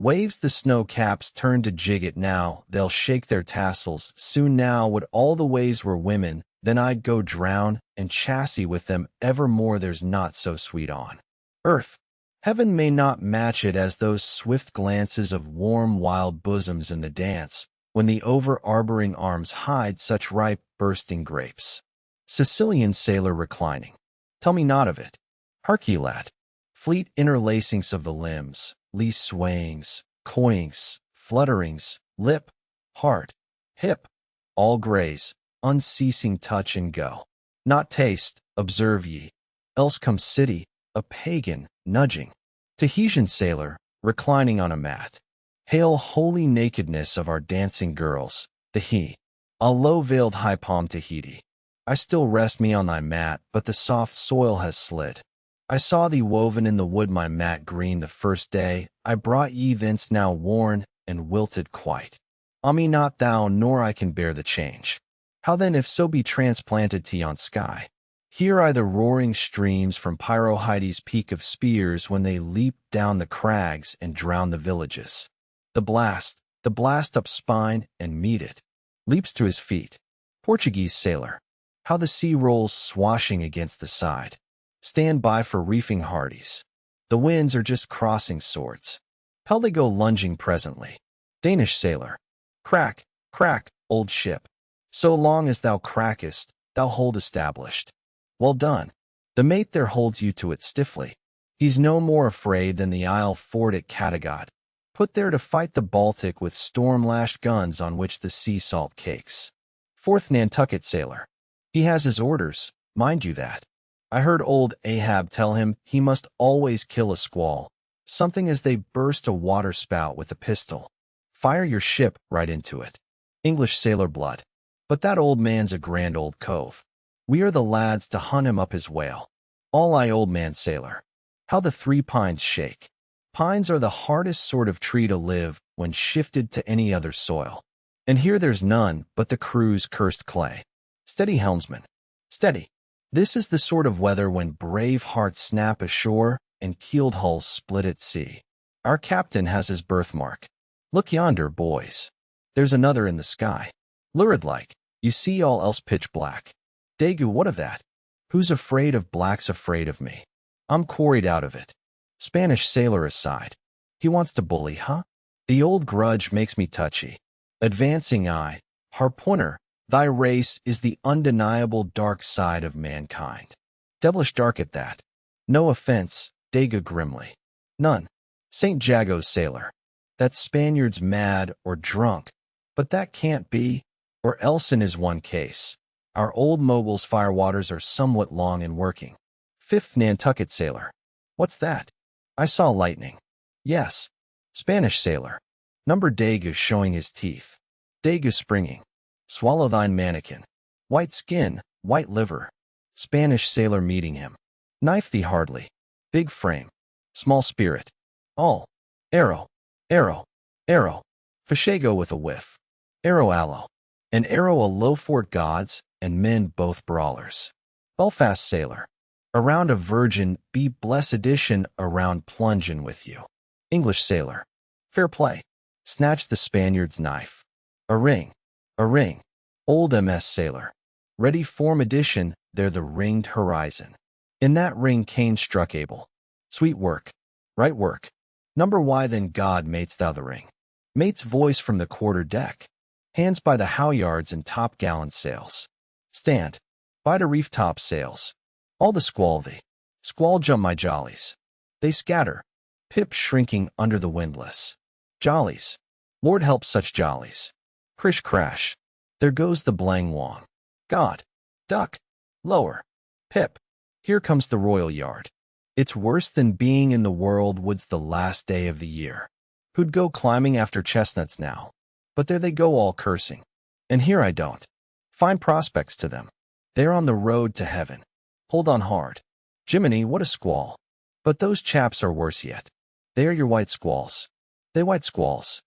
waves the snow caps turn to jig it now, they'll shake their tassels, soon now would all the waves were women, then I'd go drown and chassis with them evermore there's not so sweet on earth. Heaven may not match it as those swift glances of warm wild bosoms in the dance, when the over-arboring arms hide such ripe, bursting grapes. Sicilian sailor reclining. Tell me not of it. Hark ye, lad. Fleet interlacings of the limbs, lee swayings, coyings, flutterings, lip, heart, hip, all graze, unceasing touch and go. Not taste, observe ye, else come city, a pagan, nudging. Tahitian sailor, reclining on a mat. Hail holy nakedness of our dancing girls, the he. A low-veiled high palm Tahiti. I still rest me on thy mat, but the soft soil has slid. I saw thee woven in the wood my mat green the first day, I brought ye thence now worn and wilted quite. On me not thou, nor I can bear the change. How then if so be transplanted to yon sky? Hear I the roaring streams from Pyrohides' peak of spears when they leap down the crags and drown the villages. The blast up spine and meet it, leaps to his feet. Portuguese sailor, how the sea rolls swashing against the side. Stand by for reefing hardies. The winds are just crossing swords. How they go lunging presently. Danish sailor, crack, crack, old ship. So long as thou crackest, thou hold established. Well done. The mate there holds you to it stiffly. He's no more afraid than the Isle fort at Kattegat, put there to fight the Baltic with storm-lashed guns on which the sea salt cakes. Fourth Nantucket sailor. He has his orders, mind you that. I heard old Ahab tell him he must always kill a squall, something as they burst a water spout with a pistol. Fire your ship right into it. English sailor blood. But that old man's a grand old cove. We are the lads to hunt him up his whale. All I old man sailor. How the three pines shake. Pines are the hardest sort of tree to live when shifted to any other soil. And here there's none but the crew's cursed clay. Steady, helmsman. Steady. This is the sort of weather when brave hearts snap ashore and keeled hulls split at sea. Our captain has his birthmark. Look yonder, boys. There's another in the sky. Lurid-like. You see all else pitch black. Dagu, what of that? Who's afraid of black's afraid of me. I'm quarried out of it. Spanish sailor aside. He wants to bully, huh? The old grudge makes me touchy. Advancing eye, harpooner, thy race is the undeniable dark side of mankind. Devilish dark at that. No offense, Dagu grimly. None. St. Jago's sailor. That Spaniard's mad or drunk, but that can't be, or else in his one case. Our old Mogul's firewaters are somewhat long in working. Fifth Nantucket sailor. What's that? I saw lightning. Yes. Spanish sailor. Number Dagu showing his teeth. Dagu springing. Swallow thine mannequin. White skin, white liver. Spanish sailor meeting him. Knife thee hardly. Big frame. Small spirit. All. Arrow. Arrow. Arrow. Fashago with a whiff. Arrow aloe. An arrow a low fort gods, and men both brawlers. Belfast sailor. Around a virgin, be blessedition around plungin' with you. English sailor. Fair play. Snatch the Spaniard's knife. A ring. A ring. Old MS sailor. Ready form edition, there the ringed horizon. In that ring Cain struck Abel. Sweet work. Right work. Number why then God mates thou the ring. Mate's voice from the quarter deck. Hands by the halyards and top-gallant sails. Stand. By the reef top sails. All the squall thee. Squall jump my jollies. They scatter. Pip shrinking under the windlass. Jollies. Lord help such jollies. Crish crash. There goes the blang wong. God. Duck. Lower. Pip. Here comes the royal yard. It's worse than being in the world woods the last day of the year. Who'd go climbing after chestnuts now? But there they go all cursing. And here I don't. Fine prospects to them. They're on the road to heaven. Hold on hard. Jiminy, what a squall. But those chaps are worse yet. They are your white squalls. They white squalls.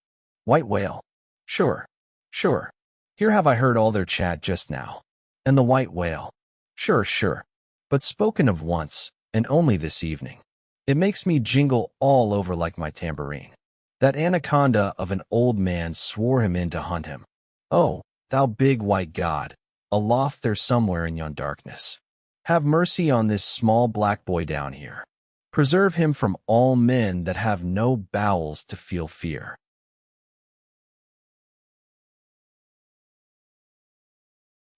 White whale. Sure. Sure. Here have I heard all their chat just now. And the white whale. Sure, sure. But spoken of once, and only this evening. It makes me jingle all over like my tambourine. That anaconda of an old man swore him in to hunt him. Oh, thou big white god, aloft there somewhere in yon darkness. Have mercy on this small black boy down here. Preserve him from all men that have no bowels to feel fear.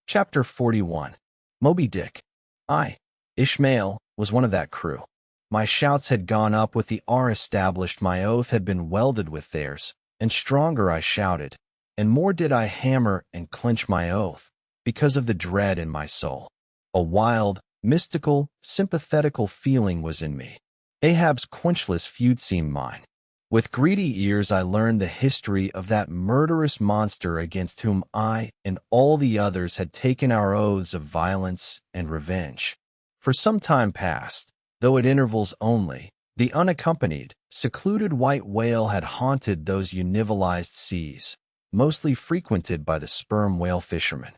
Chapter 41. Moby-Dick. I, Ishmael, was one of that crew. My shouts had gone up with the R established, my oath had been welded with theirs, and stronger I shouted, and more did I hammer and clench my oath, because of the dread in my soul. A wild, mystical, sympathetical feeling was in me. Ahab's quenchless feud seemed mine. With greedy ears I learned the history of that murderous monster against whom I and all the others had taken our oaths of violence and revenge. For some time past, though at intervals only, the unaccompanied, secluded white whale had haunted those univolized seas, mostly frequented by the sperm whale fishermen.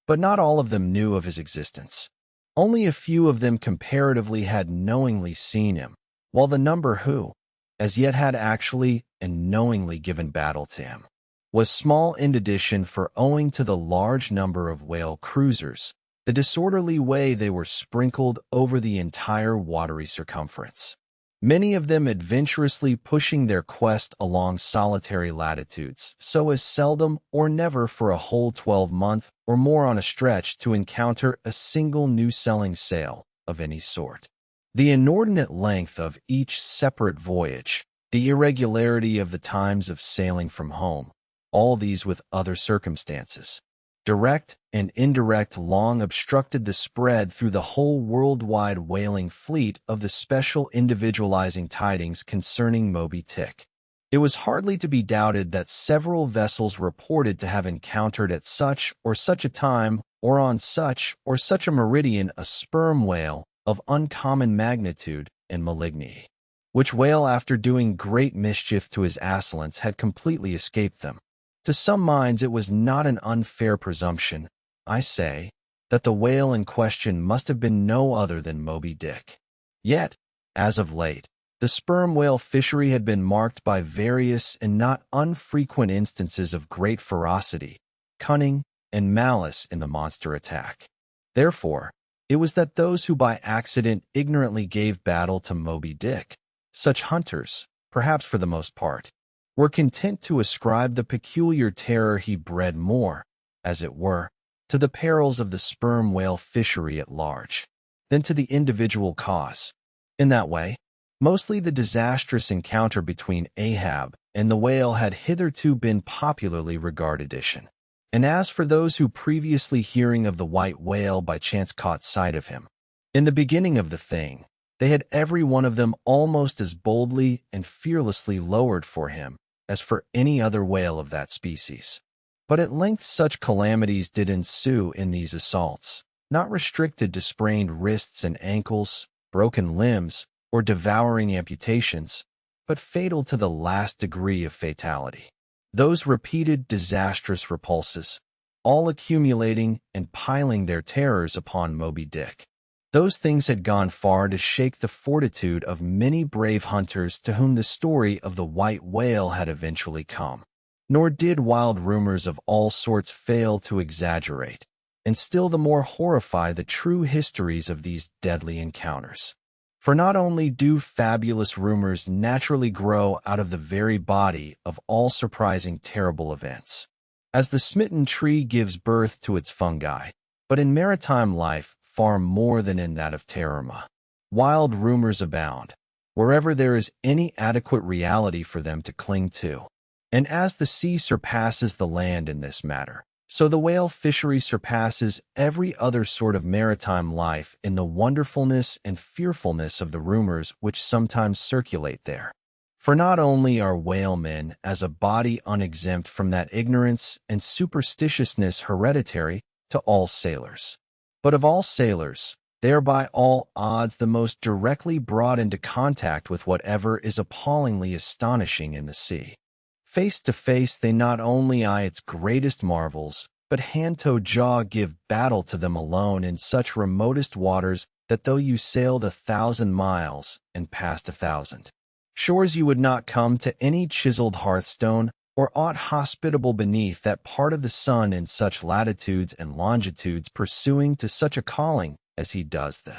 But not all of them knew of his existence. Only a few of them comparatively had knowingly seen him, while the number who, as yet had actually and knowingly given battle to him, was small in addition, for owing to the large number of whale cruisers, the disorderly way they were sprinkled over the entire watery circumference, many of them adventurously pushing their quest along solitary latitudes, so as seldom or never for a whole 12-month or more on a stretch to encounter a single new-selling sail of any sort. The inordinate length of each separate voyage, the irregularity of the times of sailing from home, all these with other circumstances, direct and indirect, long obstructed the spread through the whole worldwide whaling fleet of the special individualizing tidings concerning Moby-Dick. It was hardly to be doubted that several vessels reported to have encountered at such or such a time or on such or such a meridian a sperm whale of uncommon magnitude and malignity, which whale, after doing great mischief to his assailants, had completely escaped them. To some minds it was not an unfair presumption, I say, that the whale in question must have been no other than Moby-Dick. Yet, as of late, the sperm whale fishery had been marked by various and not unfrequent instances of great ferocity, cunning, and malice in the monster attack. Therefore, it was that those who by accident ignorantly gave battle to Moby-Dick, such hunters, perhaps for the most part, were content to ascribe the peculiar terror he bred more, as it were, to the perils of the sperm whale fishery at large, than to the individual cause. In that way, mostly the disastrous encounter between Ahab and the whale had hitherto been popularly regarded. And as for those who previously hearing of the white whale by chance caught sight of him, in the beginning of the thing, they had every one of them almost as boldly and fearlessly lowered for him as for any other whale of that species. But at length such calamities did ensue in these assaults, not restricted to sprained wrists and ankles, broken limbs, or devouring amputations, but fatal to the last degree of fatality. Those repeated disastrous repulses, all accumulating and piling their terrors upon Moby-Dick. Those things had gone far to shake the fortitude of many brave hunters to whom the story of the white whale had eventually come. Nor did wild rumors of all sorts fail to exaggerate, and still the more horrify the true histories of these deadly encounters. For not only do fabulous rumors naturally grow out of the very body of all surprising terrible events, as the smitten tree gives birth to its fungi, but in maritime life far more than in that of terror, wild rumors abound, wherever there is any adequate reality for them to cling to. And as the sea surpasses the land in this matter, So the whale fishery surpasses every other sort of maritime life in the wonderfulness and fearfulness of the rumors which sometimes circulate there. For not only are whalemen as a body unexempt from that ignorance and superstitiousness hereditary to all sailors, but of all sailors, they are by all odds the most directly brought into contact with whatever is appallingly astonishing in the sea. Face to face they not only eye its greatest marvels, but hand to jaw give battle to them alone in such remotest waters that though you sailed 1,000 miles and passed 1,000 shores, you would not come to any chiseled hearthstone or aught hospitable beneath that part of the sun in such latitudes and longitudes pursuing to such a calling as he does. The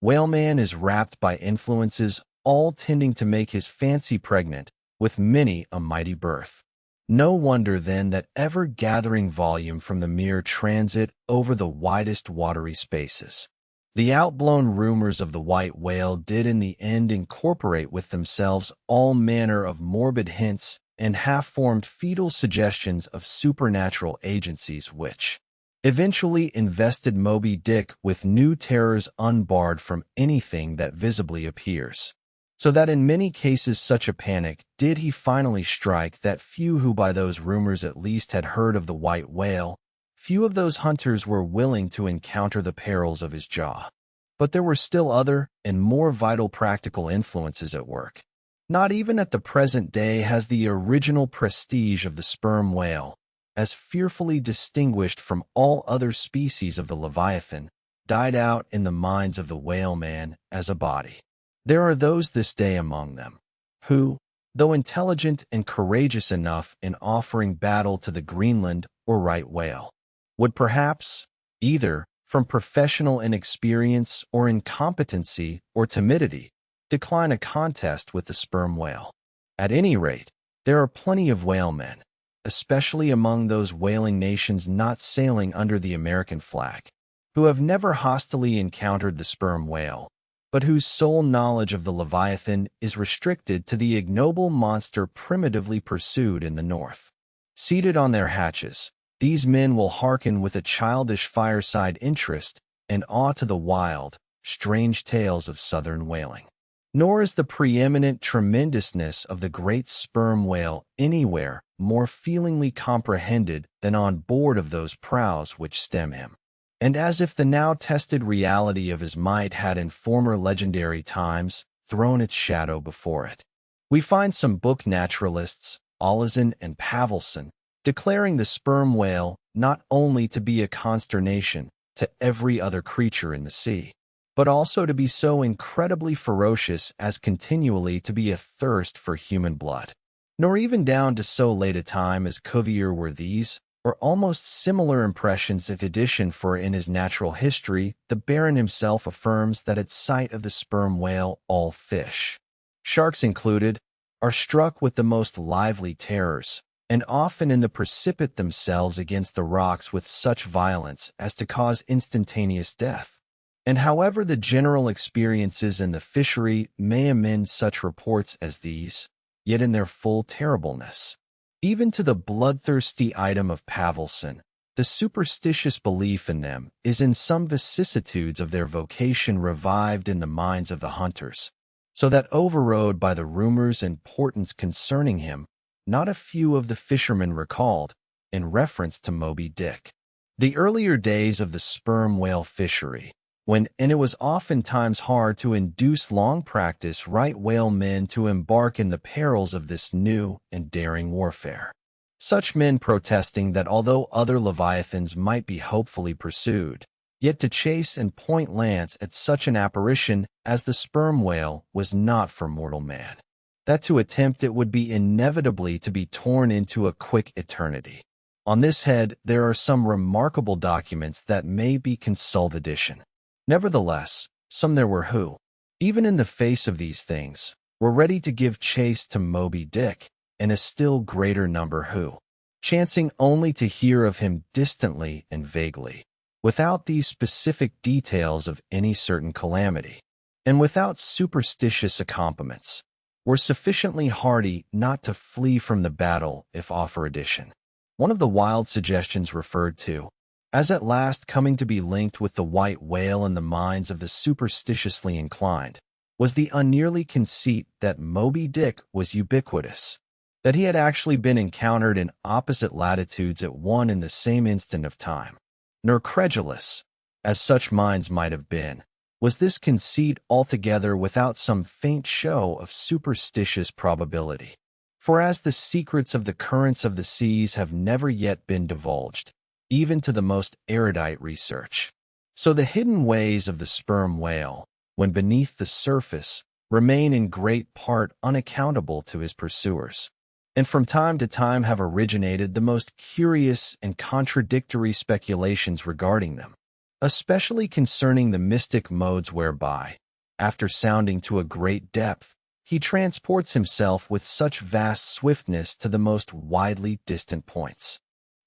whaleman is wrapped by influences all tending to make his fancy pregnant with many a mighty birth. No wonder then that ever-gathering volume from the mere transit over the widest watery spaces. The outblown rumors of the white whale did in the end incorporate with themselves all manner of morbid hints and half-formed fetal suggestions of supernatural agencies which eventually invested Moby-Dick with new terrors unbarred from anything that visibly appears. So that in many cases such a panic did he finally strike that few who by those rumors at least had heard of the white whale, few of those hunters were willing to encounter the perils of his jaw. But there were still other and more vital practical influences at work. Not even at the present day has the original prestige of the sperm whale, as fearfully distinguished from all other species of the Leviathan, died out in the minds of the whaleman as a body. There are those this day among them who, though intelligent and courageous enough in offering battle to the Greenland or right whale, would perhaps, either from professional inexperience or incompetency or timidity, decline a contest with the sperm whale. At any rate, there are plenty of whalemen, especially among those whaling nations not sailing under the American flag, who have never hostilely encountered the sperm whale, but whose sole knowledge of the Leviathan is restricted to the ignoble monster primitively pursued in the north. Seated on their hatches, these men will hearken with a childish fireside interest and awe to the wild, strange tales of southern whaling. Nor is the preeminent tremendousness of the great sperm whale anywhere more feelingly comprehended than on board of those prows which stem him. And as if the now tested reality of his might had in former legendary times thrown its shadow before it, we find some book naturalists, Olison and Pavelson, declaring the sperm whale not only to be a consternation to every other creature in the sea, but also to be so incredibly ferocious as continually to be athirst for human blood. Nor even down to so late a time as Cuvier were these, or almost similar impressions of addition, for in his Natural History, the Baron himself affirms that at sight of the sperm whale all fish, sharks included, are struck with the most lively terrors, and often in the precipitate themselves against the rocks with such violence as to cause instantaneous death. And however the general experiences in the fishery may amend such reports as these, yet in their full terribleness, even to the bloodthirsty item of Pavelson, the superstitious belief in them is in some vicissitudes of their vocation revived in the minds of the hunters, so that overrode by the rumors and portents concerning him, not a few of the fishermen recalled, in reference to Moby-Dick, the earlier days of the sperm whale fishery, when and it was oftentimes hard to induce long-practiced right whale men to embark in the perils of this new and daring warfare. Such men protesting that although other leviathans might be hopefully pursued, yet to chase and point lance at such an apparition as the sperm whale was not for mortal man, that to attempt it would be inevitably to be torn into a quick eternity. On this head there are some remarkable documents that may be consultation. Nevertheless, some there were who, even in the face of these things, were ready to give chase to Moby-Dick, and a still greater number who, chancing only to hear of him distantly and vaguely, without these specific details of any certain calamity, and without superstitious accompaniments, were sufficiently hardy not to flee from the battle if offer addition. One of the wild suggestions referred to, as at last coming to be linked with the white whale in the minds of the superstitiously inclined, was the unnearly conceit that Moby-Dick was ubiquitous, that he had actually been encountered in opposite latitudes at one and the same instant of time. Nor credulous, as such minds might have been, was this conceit altogether without some faint show of superstitious probability. For as the secrets of the currents of the seas have never yet been divulged, even to the most erudite research, so the hidden ways of the sperm whale, when beneath the surface, remain in great part unaccountable to his pursuers, and from time to time have originated the most curious and contradictory speculations regarding them, especially concerning the mystic modes whereby, after sounding to a great depth, he transports himself with such vast swiftness to the most widely distant points.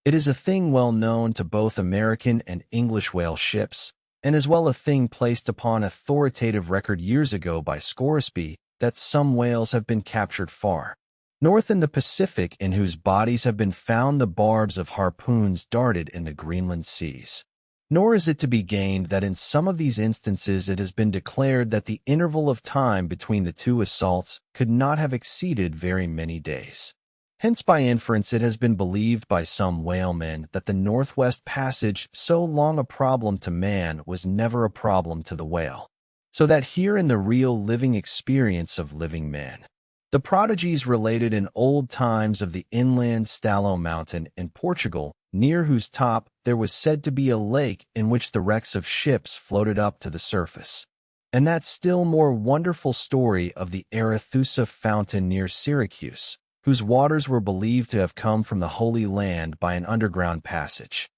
It is a thing well known to both American and English whale ships, and as well a thing placed upon authoritative record years ago by Scoresby, that some whales have been captured far north in the Pacific, in whose bodies have been found the barbs of harpoons darted in the Greenland seas. Nor is it to be gained that in some of these instances it has been declared that the interval of time between the two assaults could not have exceeded very many days. Hence by inference it has been believed by some whalemen that the Northwest Passage, so long a problem to man, was never a problem to the whale, so that here in the real living experience of living men, the prodigies related in old times of the inland Stalo mountain in Portugal, near whose top there was said to be a lake in which the wrecks of ships floated up to the surface, and that still more wonderful story of the Arethusa fountain near Syracuse, whose waters were believed to have come from the Holy Land by an underground passage.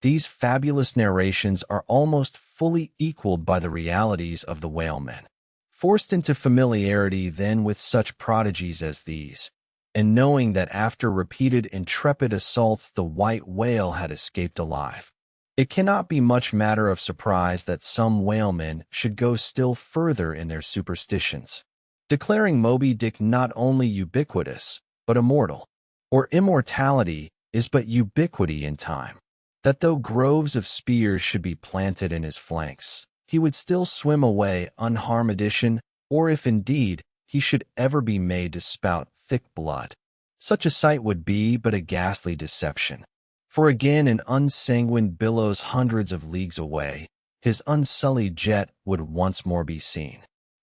These fabulous narrations are almost fully equaled by the realities of the whalemen, forced into familiarity then with such prodigies as these, and knowing that after repeated intrepid assaults the white whale had escaped alive. It cannot be much matter of surprise that some whalemen should go still further in their superstitions, declaring Moby-Dick not only ubiquitous, but immortal, or immortality is but ubiquity in time, that though groves of spears should be planted in his flanks, he would still swim away unharmed addition, or if indeed he should ever be made to spout thick blood, such a sight would be but a ghastly deception. For again in unsanguined billows hundreds of leagues away, his unsullied jet would once more be seen.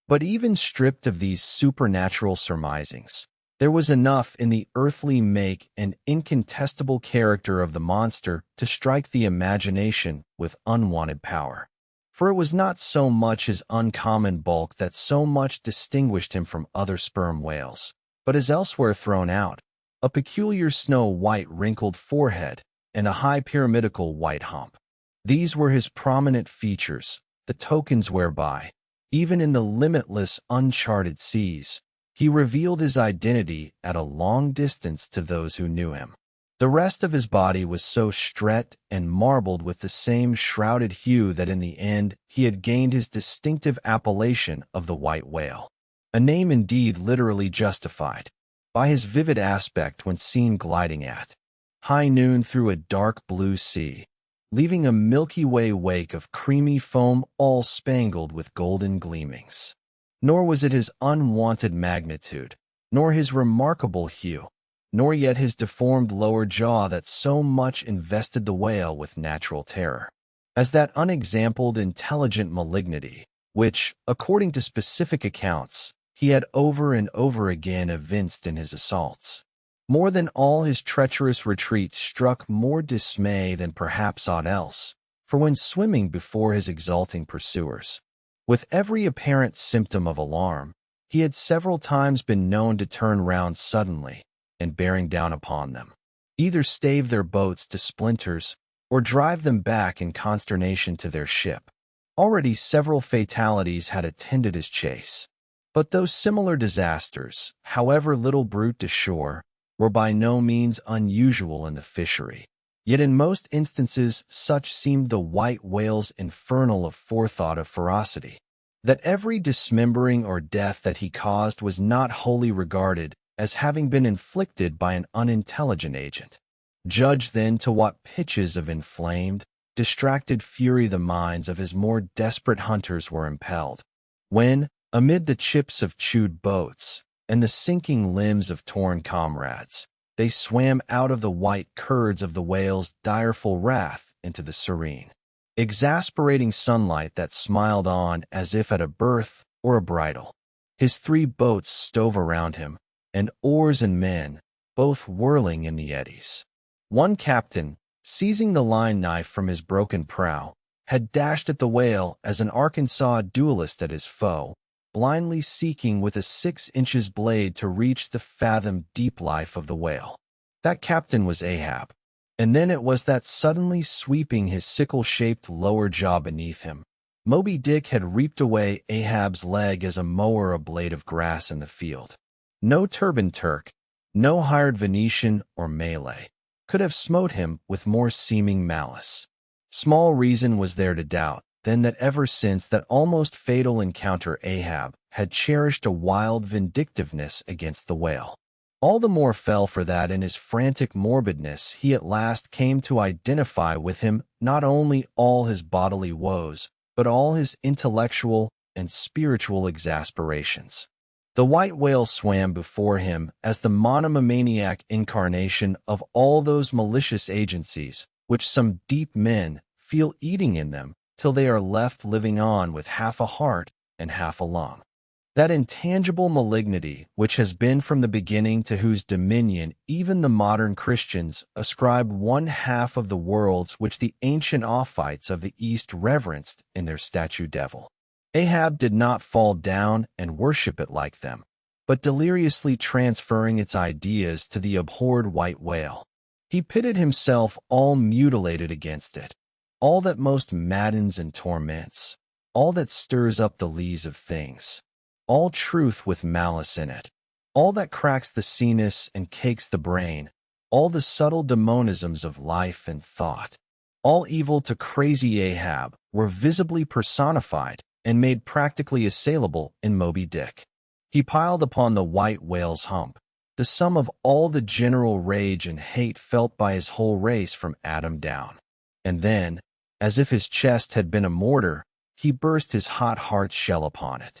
But even stripped of these supernatural surmisings, there was enough in the earthly make and incontestable character of the monster to strike the imagination with unwonted power. For it was not so much his uncommon bulk that so much distinguished him from other sperm whales, but as elsewhere thrown out, a peculiar snow-white wrinkled forehead and a high pyramidical white hump. These were his prominent features, the tokens whereby, even in the limitless uncharted seas, he revealed his identity at a long distance to those who knew him. The rest of his body was so stret and marbled with the same shrouded hue that in the end he had gained his distinctive appellation of the white whale, a name indeed literally justified by his vivid aspect when seen gliding at high noon through a dark blue sea, leaving a Milky Way wake of creamy foam all spangled with golden gleamings. Nor was it his unwonted magnitude, nor his remarkable hue, nor yet his deformed lower jaw that so much invested the whale with natural terror, as that unexampled intelligent malignity, which, according to specific accounts, he had over and over again evinced in his assaults. More than all, his treacherous retreats struck more dismay than perhaps aught else, for when swimming before his exulting pursuers, with every apparent symptom of alarm, he had several times been known to turn round suddenly, and bearing down upon them, either stave their boats to splinters or drive them back in consternation to their ship. Already several fatalities had attended his chase, but those similar disasters, however little brought to shore, were by no means unusual in the fishery. Yet in most instances such seemed the white whale's infernal of forethought of ferocity, that every dismembering or death that he caused was not wholly regarded as having been inflicted by an unintelligent agent, Judge then to what pitches of inflamed, distracted fury the minds of his more desperate hunters were impelled, when, amid the chips of chewed boats and the sinking limbs of torn comrades, they swam out of the white curds of the whale's direful wrath into the serene, exasperating sunlight that smiled on as if at a birth or a bridal. His 3 boats stove around him, and oars and men, both whirling in the eddies. One captain, seizing the line knife from his broken prow, had dashed at the whale as an Arkansas duelist at his foe, blindly seeking with a 6-inch blade to reach the fathom-deep life of the whale. That captain was Ahab, and then it was that suddenly sweeping his sickle-shaped lower jaw beneath him, Moby-Dick had reaped away Ahab's leg as a mower a blade of grass in the field. No turbaned Turk, no hired Venetian or Malay, could have smote him with more seeming malice. Small reason was there to doubt, then, that ever since that almost fatal encounter Ahab had cherished a wild vindictiveness against the whale. All the more fell for that in his frantic morbidness he at last came to identify with him not only all his bodily woes, but all his intellectual and spiritual exasperations. The white whale swam before him as the monomaniac incarnation of all those malicious agencies which some deep men feel eating in them till they are left living on with half a heart and half a lung. That intangible malignity which has been from the beginning, to whose dominion even the modern Christians ascribe one half of the worlds which the ancient Ophites of the East reverenced in their statue devil. Ahab did not fall down and worship it like them, but deliriously transferring its ideas to the abhorred white whale, he pitted himself all mutilated against it, all that most maddens and torments, all that stirs up the lees of things, all truth with malice in it, all that cracks the sinus and cakes the brain, all the subtle demonisms of life and thought, all evil to crazy Ahab were visibly personified and made practically assailable in Moby-Dick. He piled upon the white whale's hump the sum of all the general rage and hate felt by his whole race from Adam down. And then, as if his chest had been a mortar, he burst his hot heart's shell upon it.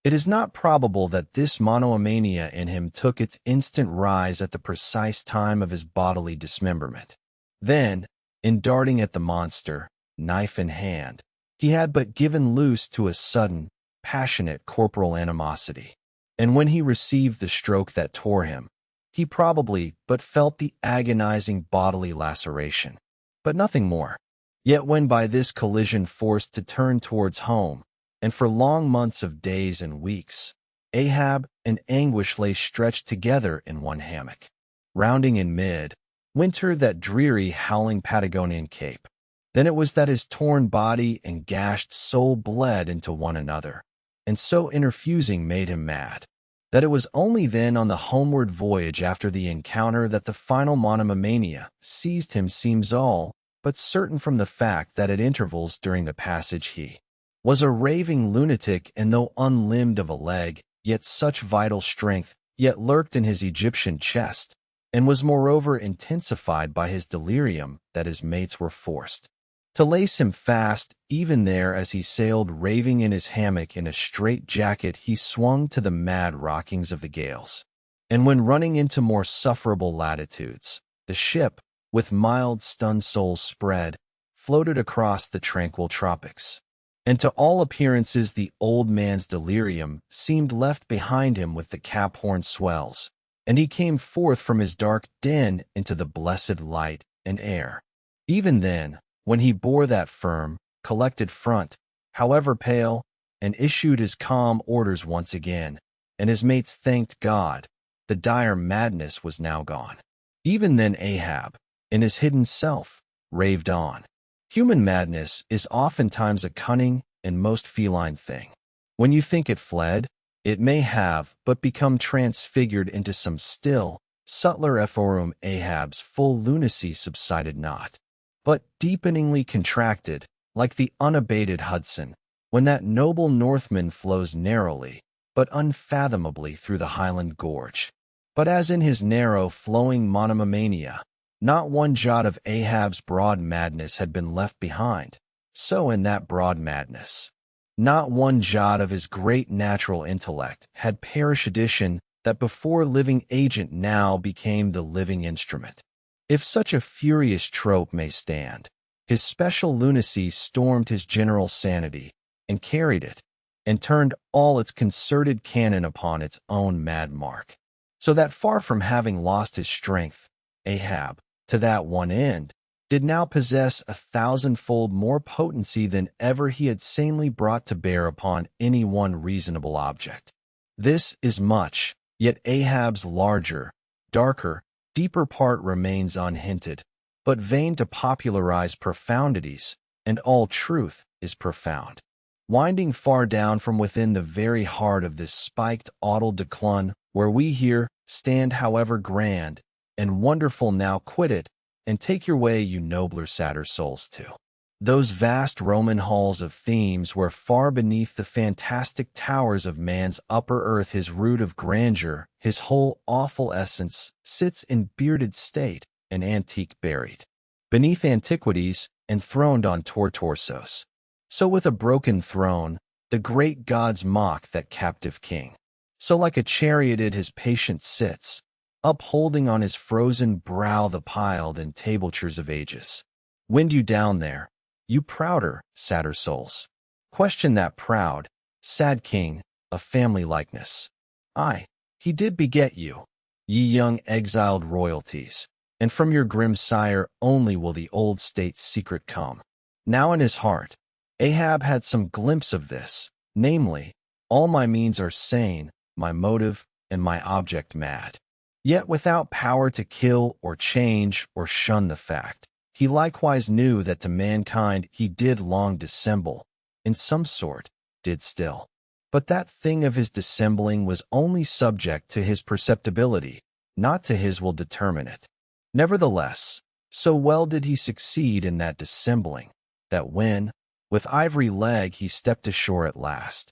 It is not probable that this monomania in him took its instant rise at the precise time of his bodily dismemberment. Then, in darting at the monster, knife in hand, he had but given loose to a sudden, passionate corporal animosity, and when he received the stroke that tore him, he probably but felt the agonizing bodily laceration, but nothing more. Yet when by this collision forced to turn towards home, and for long months of days and weeks, Ahab and anguish lay stretched together in one hammock, rounding in mid-winter that dreary howling Patagonian cape, then it was that his torn body and gashed soul bled into one another, and so interfusing made him mad, that it was only then on the homeward voyage after the encounter that the final monomania seized him, seems all but certain from the fact that at intervals during the passage he was a raving lunatic, and though unlimbed of a leg, yet such vital strength yet lurked in his Egyptian chest, and was moreover intensified by his delirium, that his mates were forced to lace him fast. Even there, as he sailed raving in his hammock in a strait jacket, he swung to the mad rockings of the gales, and when running into more sufferable latitudes, the ship, with mild stunned soles spread, floated across the tranquil tropics. And to all appearances the old man's delirium seemed left behind him with the Cap-Horn swells, and he came forth from his dark den into the blessed light and air. Even then, when he bore that firm, collected front, however pale, and issued his calm orders once again, and his mates thanked God, the dire madness was now gone. Even then Ahab, in his hidden self, raved on. Human madness is oftentimes a cunning and most feline thing. When you think it fled, it may have but become transfigured into some still, subtler ephorm. Ahab's full lunacy subsided not, but deepeningly contracted, like the unabated Hudson, when that noble Northman flows narrowly, but unfathomably through the Highland gorge. But as in his narrow, flowing monomania, Not one jot of Ahab's broad madness had been left behind. So in that broad madness, not one jot of his great natural intellect had perished, addition that before living agent now became the living instrument. If such a furious trope may stand, his special lunacy stormed his general sanity, and carried it, and turned all its concerted cannon upon its own mad mark. So that far from having lost his strength, Ahab, to that one end, did now possess 1,000-fold more potency than ever he had sanely brought to bear upon any one reasonable object. This is much, yet Ahab's larger, darker, deeper part remains unhinted, but vain to popularize profundities, and all truth is profound. Winding far down from within the very heart of this spiked audal declun, where we here stand however grand and wonderful, now quit it, and take your way, you nobler, sadder souls, to those vast Roman halls of themes where far beneath the fantastic towers of man's upper earth his root of grandeur, his whole awful essence, sits in bearded state, an antique buried beneath antiquities, enthroned on torsos. So with a broken throne, the great gods mock that captive king. So like a charioted his patience sits, upholding on his frozen brow the piled and tablatures of ages. Wind you down there, you prouder, sadder souls. Question that proud, sad king, of family likeness. Aye, he did beget you, ye young exiled royalties, and from your grim sire only will the old state's secret come. Now in his heart, Ahab had some glimpse of this, namely, all my means are sane, my motive and my object mad. Yet without power to kill or change or shun the fact, he likewise knew that to mankind he did long dissemble, in some sort, did still. But that thing of his dissembling was only subject to his perceptibility, not to his will determine it. Nevertheless, so well did he succeed in that dissembling, that when, with ivory leg he stepped ashore at last,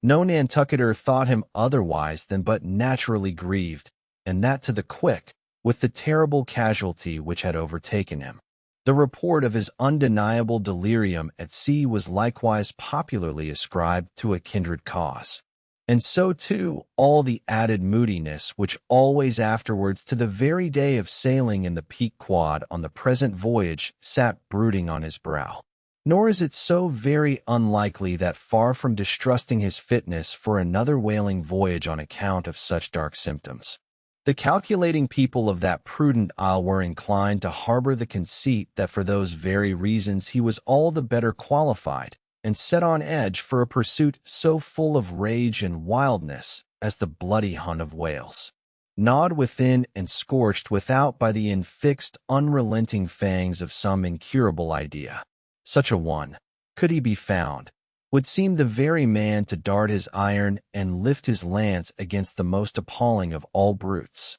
no Nantucketer thought him otherwise than but naturally grieved, and that to the quick, with the terrible casualty which had overtaken him. The report of his undeniable delirium at sea was likewise popularly ascribed to a kindred cause. And so, too, all the added moodiness which always afterwards to the very day of sailing in the Pequod on the present voyage sat brooding on his brow. Nor is it so very unlikely that far from distrusting his fitness for another whaling voyage on account of such dark symptoms, the calculating people of that prudent isle were inclined to harbor the conceit that for those very reasons he was all the better qualified and set on edge for a pursuit so full of rage and wildness as the bloody hunt of whales, gnawed within and scorched without by the infixed, unrelenting fangs of some incurable idea. Such a one, could he be found, would seem the very man to dart his iron and lift his lance against the most appalling of all brutes,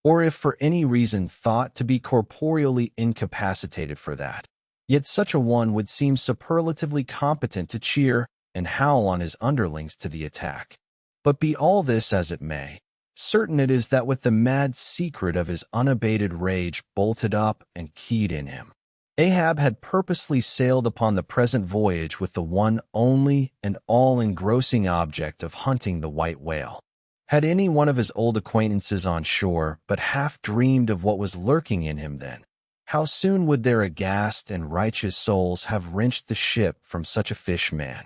or if for any reason thought to be corporeally incapacitated for that, yet such a one would seem superlatively competent to cheer and howl on his underlings to the attack. But be all this as it may, certain it is that with the mad secret of his unabated rage bolted up and keyed in him, Ahab had purposely sailed upon the present voyage with the one only and all-engrossing object of hunting the white whale. Had any one of his old acquaintances on shore but half dreamed of what was lurking in him then, how soon would their aghast and righteous souls have wrenched the ship from such a fish-man.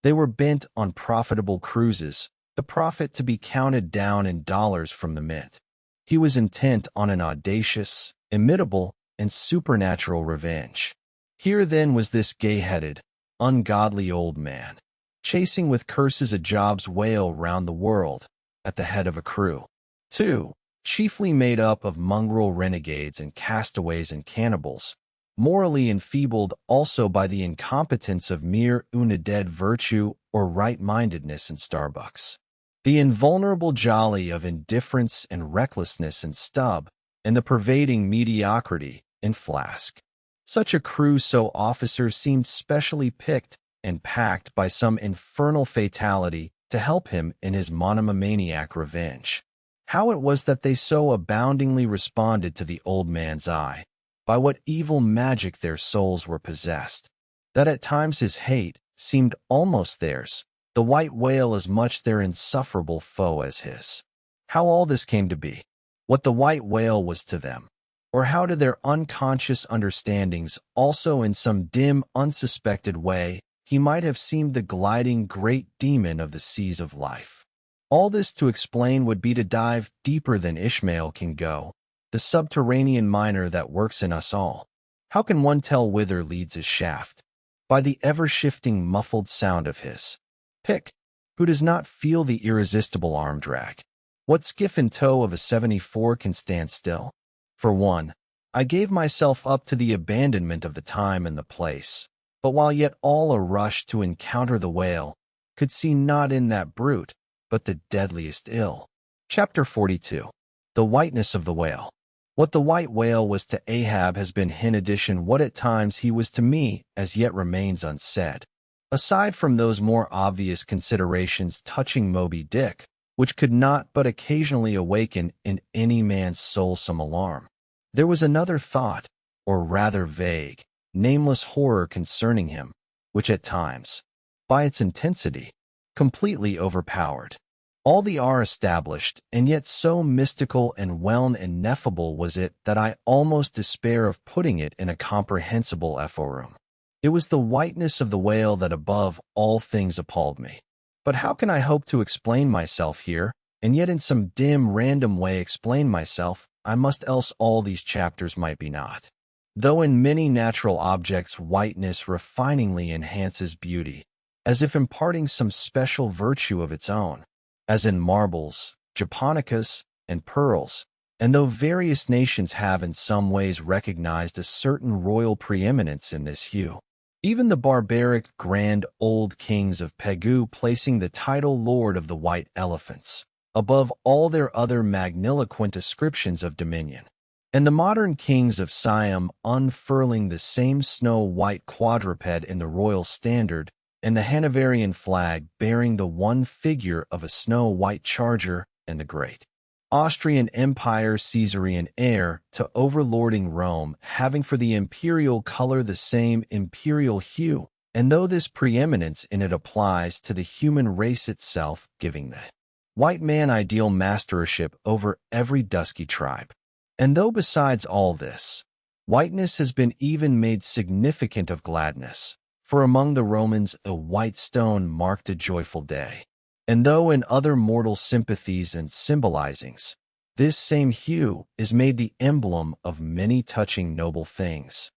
They were bent on profitable cruises, the profit to be counted down in dollars from the mint. He was intent on an audacious, imitable, and supernatural revenge. Here then was this gay-headed, ungodly old man, chasing with curses a Job's whale round the world, at the head of a crew, too, chiefly made up of mongrel renegades and castaways and cannibals, morally enfeebled also by the incompetence of mere undead virtue or right-mindedness in Starbucks, the invulnerable jolly of indifference and recklessness in Stub, and the pervading mediocrity in Flask. Such a crew, so officers seemed specially picked and packed by some infernal fatality to help him in his monomaniac revenge. How it was that they so aboundingly responded to the old man's eye, by what evil magic their souls were possessed, that at times his hate seemed almost theirs, the white whale as much their insufferable foe as his. How all this came to be, what the white whale was to them, or how to their unconscious understandings also in some dim, unsuspected way, he might have seemed the gliding great demon of the seas of life. All this to explain would be to dive deeper than Ishmael can go, the subterranean miner that works in us all. How can one tell whither leads his shaft? By the ever-shifting muffled sound of his pick. Who does not feel the irresistible arm drag? What skiff in tow of a 74 can stand still? For one, I gave myself up to the abandonment of the time and the place, but while yet all a rush to encounter the whale, could see not in that brute, but the deadliest ill. Chapter 42. The Whiteness of the Whale. What the white whale was to Ahab has been in addition what at times he was to me as yet remains unsaid. Aside from those more obvious considerations touching Moby-Dick, which could not but occasionally awaken in any man's soul some alarm, there was another thought, or rather vague, nameless horror concerning him, which at times, by its intensity, completely overpowered. All the are established, and yet so mystical and well ineffable was it that I almost despair of putting it in a comprehensible ephoroom. It was the whiteness of the whale that above all things appalled me. But how can I hope to explain myself here, and yet in some dim, random way explain myself, I must else all these chapters might be not. Though in many natural objects whiteness refiningly enhances beauty, as if imparting some special virtue of its own, as in marbles, japonicas, and pearls, and though various nations have in some ways recognized a certain royal preeminence in this hue, even the barbaric grand old kings of Pegu placing the title Lord of the White Elephants above all their other magniloquent ascriptions of dominion, and the modern kings of Siam unfurling the same snow-white quadruped in the royal standard, and the Hanoverian flag bearing the one figure of a snow-white charger, and the great Austrian Empire Caesarian heir to overlording Rome having for the imperial color the same imperial hue, and though this preeminence in it applies to the human race itself, giving the white man ideal mastership over every dusky tribe. And though besides all this, whiteness has been even made significant of gladness, for among the Romans a white stone marked a joyful day. And though in other mortal sympathies and symbolizings, this same hue is made the emblem of many touching noble things.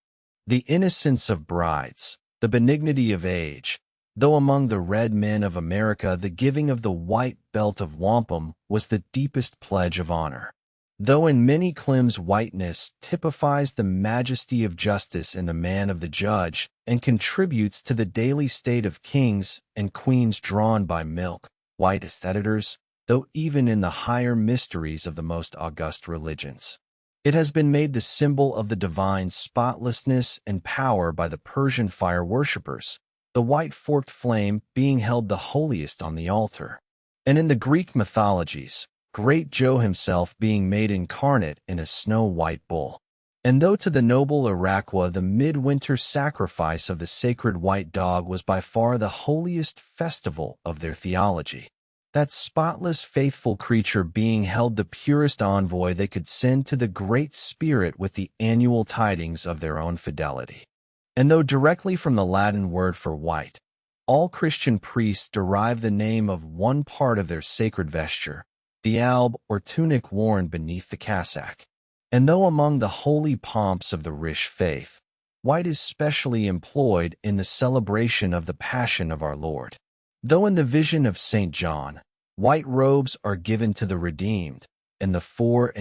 The innocence of brides, the benignity of age, though among the red men of America the giving of the white belt of wampum was the deepest pledge of honor. Though in many climes whiteness typifies the majesty of justice in the man of the judge, and contributes to the daily state of kings and queens drawn by milk, whitest editors, though even in the higher mysteries of the most august religions, it has been made the symbol of the divine spotlessness and power by the Persian fire worshippers, the white forked flame being held the holiest on the altar. And in the Greek mythologies, great Jove himself being made incarnate in a snow-white bull. And though to the noble Irakwa the midwinter sacrifice of the sacred white dog was by far the holiest festival of their theology, that spotless faithful creature being held the purest envoy they could send to the Great Spirit with the annual tidings of their own fidelity. And though directly from the Latin word for white, all Christian priests derive the name of one part of their sacred vesture, the alb or tunic worn beneath the cassock. And though among the holy pomps of the Rish faith, white is specially employed in the celebration of the Passion of our Lord, though in the vision of St. John, white robes are given to the redeemed, and the 24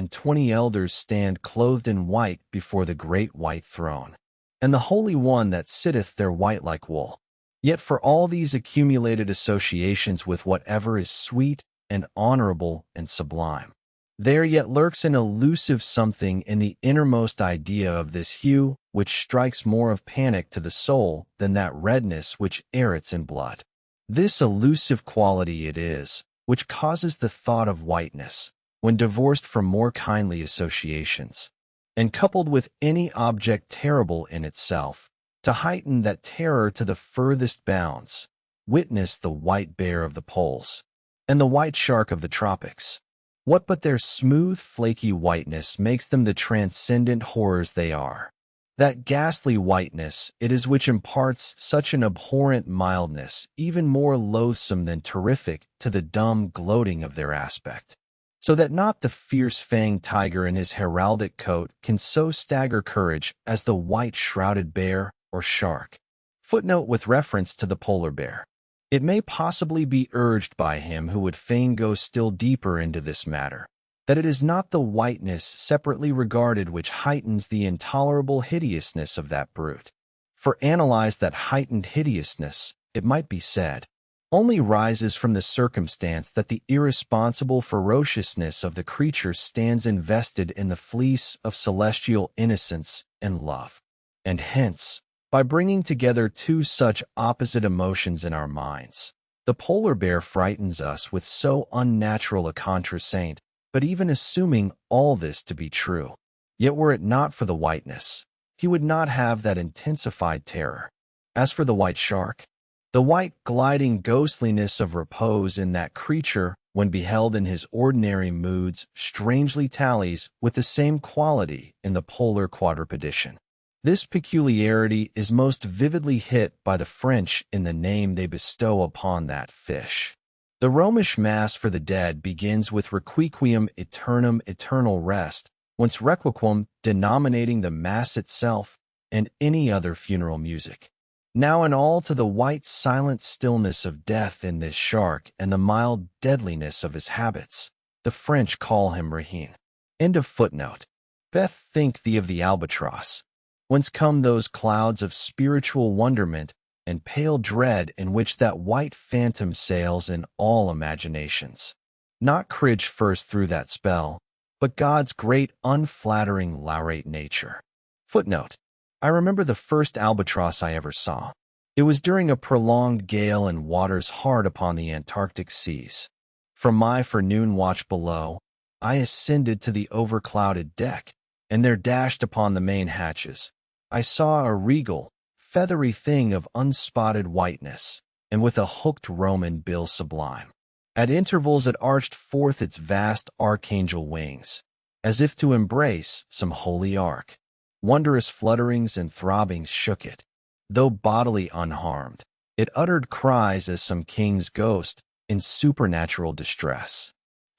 elders stand clothed in white before the great white throne, and the Holy One that sitteth there white like wool. Yet for all these accumulated associations with whatever is sweet and honorable and sublime, there yet lurks an elusive something in the innermost idea of this hue which strikes more of panic to the soul than that redness which errets in blood. This elusive quality it is which causes the thought of whiteness, when divorced from more kindly associations, and coupled with any object terrible in itself, to heighten that terror to the furthest bounds. Witness the white bear of the poles, and the white shark of the tropics. What but their smooth, flaky whiteness makes them the transcendent horrors they are? That ghastly whiteness it is which imparts such an abhorrent mildness, even more loathsome than terrific, to the dumb gloating of their aspect, so that not the fierce-fanged tiger in his heraldic coat can so stagger courage as the white-shrouded bear or shark. Footnote with reference to the polar bear. It may possibly be urged by him who would fain go still deeper into this matter, that it is not the whiteness separately regarded which heightens the intolerable hideousness of that brute. For analyze that heightened hideousness, it might be said, only rises from the circumstance that the irresponsible ferociousness of the creature stands invested in the fleece of celestial innocence and love. And hence, by bringing together two such opposite emotions in our minds, the polar bear frightens us with so unnatural a contrasaint. But even assuming all this to be true, yet were it not for the whiteness, he would not have that intensified terror. As for the white shark, the white gliding ghostliness of repose in that creature, when beheld in his ordinary moods, strangely tallies with the same quality in the polar quadrupedition. This peculiarity is most vividly hit by the French in the name they bestow upon that fish. The Romish Mass for the dead begins with Requiem Aeternam, eternal rest, whence Requiem denominating the Mass itself and any other funeral music. Now and all to the white silent stillness of death in this shark and the mild deadliness of his habits, the French call him Rahine. End of footnote. Beth, think thee of the albatross, whence come those clouds of spiritual wonderment and pale dread in which that white phantom sails in all imaginations. Not courage first through that spell, but God's great unflattering laurate nature. Footnote. I remember the first albatross I ever saw. It was during a prolonged gale and waters hard upon the Antarctic seas. From my forenoon watch below, I ascended to the overclouded deck, and there dashed upon the main hatches. I saw a regal, feathery thing of unspotted whiteness, and with a hooked Roman bill sublime. At intervals it arched forth its vast archangel wings, as if to embrace some holy ark. Wondrous flutterings and throbbings shook it. Though bodily unharmed, it uttered cries as some king's ghost in supernatural distress.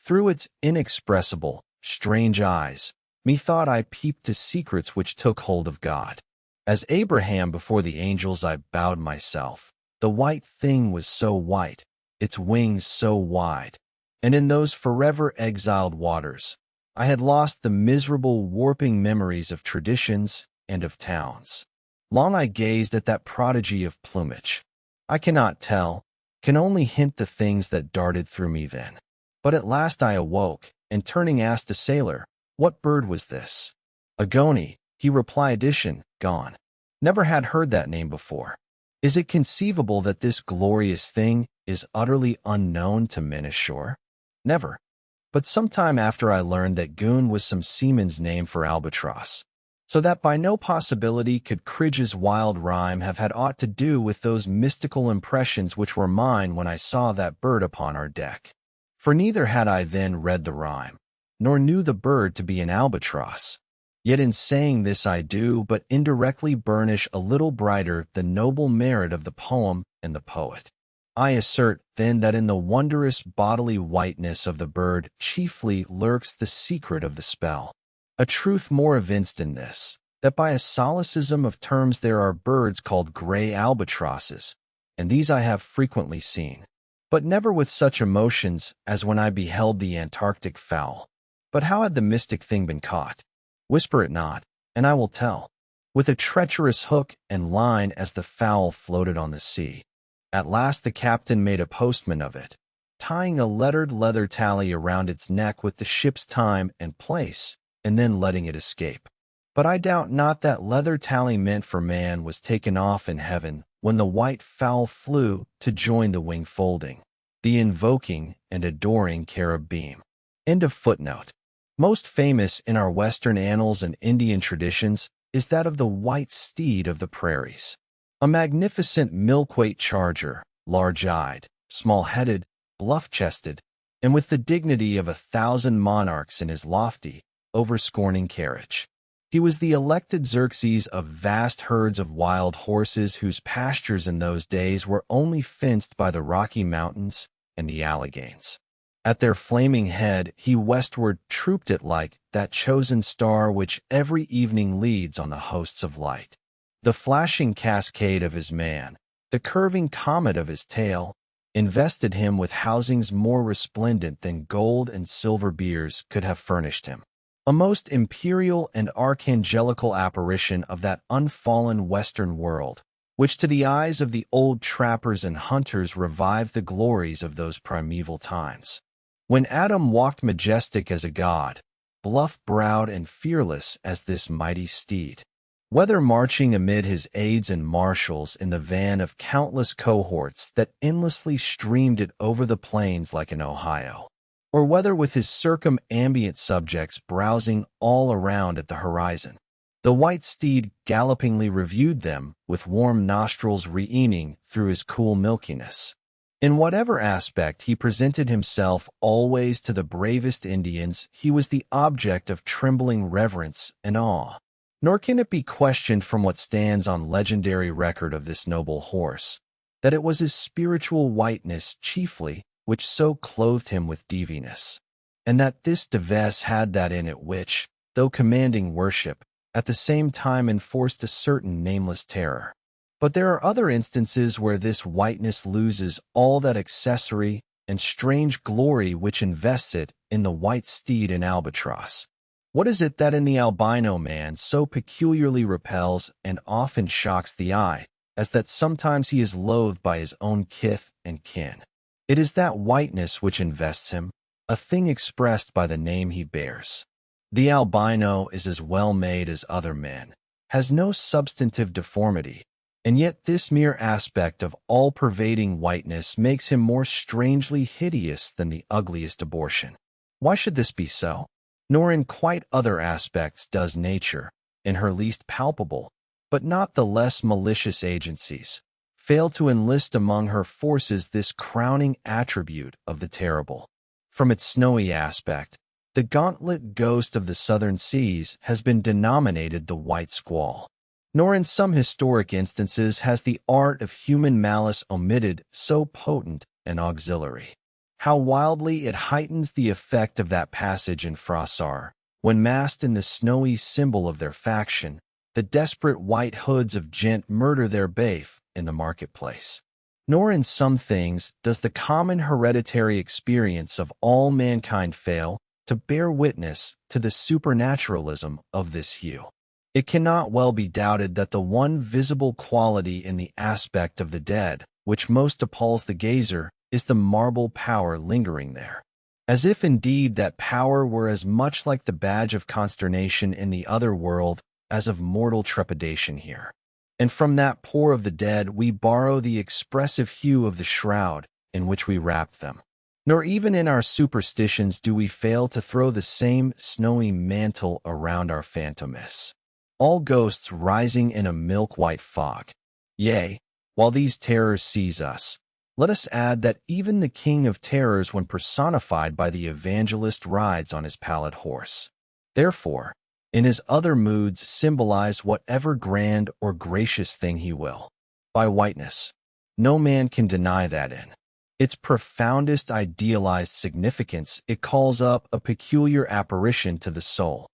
Through its inexpressible, strange eyes, methought I peeped to secrets which took hold of God. As Abraham before the angels I bowed myself. The white thing was so white, its wings so wide, and in those forever exiled waters, I had lost the miserable warping memories of traditions and of towns. Long I gazed at that prodigy of plumage. I cannot tell, can only hint the things that darted through me then. But at last I awoke, and turning asked a sailor, what bird was this? A goney, he replied, addition, gone. Never had heard that name before. Is it conceivable that this glorious thing is utterly unknown to men ashore? Never. But some time after I learned that goon was some seaman's name for albatross, so that by no possibility could Cridge's wild rhyme have had aught to do with those mystical impressions which were mine when I saw that bird upon our deck. For neither had I then read the rhyme, nor knew the bird to be an albatross. Yet in saying this I do but indirectly burnish a little brighter the noble merit of the poem and the poet. I assert, then, that in the wondrous bodily whiteness of the bird chiefly lurks the secret of the spell. A truth more evinced in this, that by a solecism of terms there are birds called gray albatrosses, and these I have frequently seen, but never with such emotions as when I beheld the Antarctic fowl. But how had the mystic thing been caught? Whisper it not, and I will tell. With a treacherous hook and line as the fowl floated on the sea. At last the captain made a postman of it, tying a lettered leather tally around its neck with the ship's time and place, and then letting it escape. But I doubt not that leather tally meant for man was taken off in heaven when the white fowl flew to join the wing folding, the invoking and adoring cherubim. End of footnote. Most famous in our Western annals and Indian traditions is that of the white steed of the prairies. A magnificent milk-weight charger, large-eyed, small-headed, bluff-chested, and with the dignity of 1,000 monarchs in his lofty, over-scorning carriage. He was the elected Xerxes of vast herds of wild horses whose pastures in those days were only fenced by the Rocky Mountains and the Alleghanies. At their flaming head he westward trooped it like that chosen star which every evening leads on the hosts of light. The flashing cascade of his man, the curving comet of his tail, invested him with housings more resplendent than gold and silver biers could have furnished him. A most imperial and archangelical apparition of that unfallen western world, which to the eyes of the old trappers and hunters revived the glories of those primeval times. When Adam walked majestic as a god, bluff-browed and fearless as this mighty steed, whether marching amid his aides and marshals in the van of countless cohorts that endlessly streamed it over the plains like an Ohio, or whether with his circumambient subjects browsing all around at the horizon, the white steed gallopingly reviewed them with warm nostrils reening through his cool milkiness. In whatever aspect he presented himself always to the bravest Indians, he was the object of trembling reverence and awe. Nor can it be questioned from what stands on legendary record of this noble horse, that it was his spiritual whiteness chiefly which so clothed him with diviness, and that this device had that in it which, though commanding worship, at the same time enforced a certain nameless terror. But there are other instances where this whiteness loses all that accessory and strange glory which invests it in the white steed and albatross. What is it that in the albino man so peculiarly repels and often shocks the eye, as that sometimes he is loathed by his own kith and kin? It is that whiteness which invests him, a thing expressed by the name he bears. The albino is as well made as other men, has no substantive deformity, and yet this mere aspect of all-pervading whiteness makes him more strangely hideous than the ugliest abortion. Why should this be so? Nor in quite other aspects does nature, in her least palpable, but not the less malicious agencies, fail to enlist among her forces this crowning attribute of the terrible. From its snowy aspect, the gauntlet ghost of the southern seas has been denominated the white squall. Nor in some historic instances has the art of human malice omitted so potent an auxiliary. How wildly it heightens the effect of that passage in Froissart, when massed in the snowy symbol of their faction, the desperate white hoods of gent murder their bafe in the marketplace. Nor in some things does the common hereditary experience of all mankind fail to bear witness to the supernaturalism of this hue. It cannot well be doubted that the one visible quality in the aspect of the dead, which most appalls the gazer, is the marble power lingering there. As if indeed that power were as much like the badge of consternation in the other world as of mortal trepidation here. And from that poor of the dead we borrow the expressive hue of the shroud in which we wrap them. Nor even in our superstitions do we fail to throw the same snowy mantle around our phantomists, all ghosts rising in a milk-white fog. Yea, while these terrors seize us, let us add that even the king of terrors when personified by the evangelist rides on his pallid horse. Therefore, in his other moods symbolize whatever grand or gracious thing he will. By whiteness, no man can deny that in its profoundest idealized significance it calls up a peculiar apparition to the soul.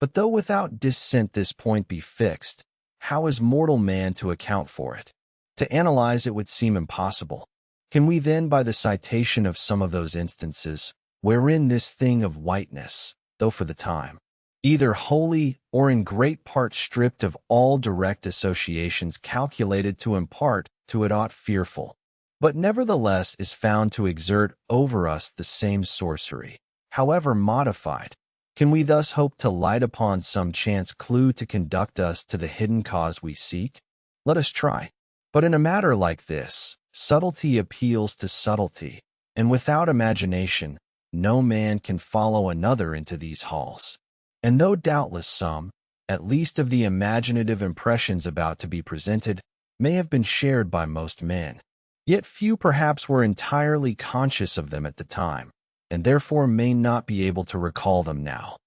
But though without dissent this point be fixed, how is mortal man to account for it? To analyze it would seem impossible. Can we then, by the citation of some of those instances, wherein this thing of whiteness, though for the time, either wholly or in great part stripped of all direct associations calculated to impart to it aught fearful, but nevertheless is found to exert over us the same sorcery, however modified, can we thus hope to light upon some chance clue to conduct us to the hidden cause we seek? Let us try. But in a matter like this, subtlety appeals to subtlety, and without imagination, no man can follow another into these halls. And though doubtless some, at least of the imaginative impressions about to be presented, may have been shared by most men, yet few perhaps were entirely conscious of them at the time, and therefore may not be able to recall them now.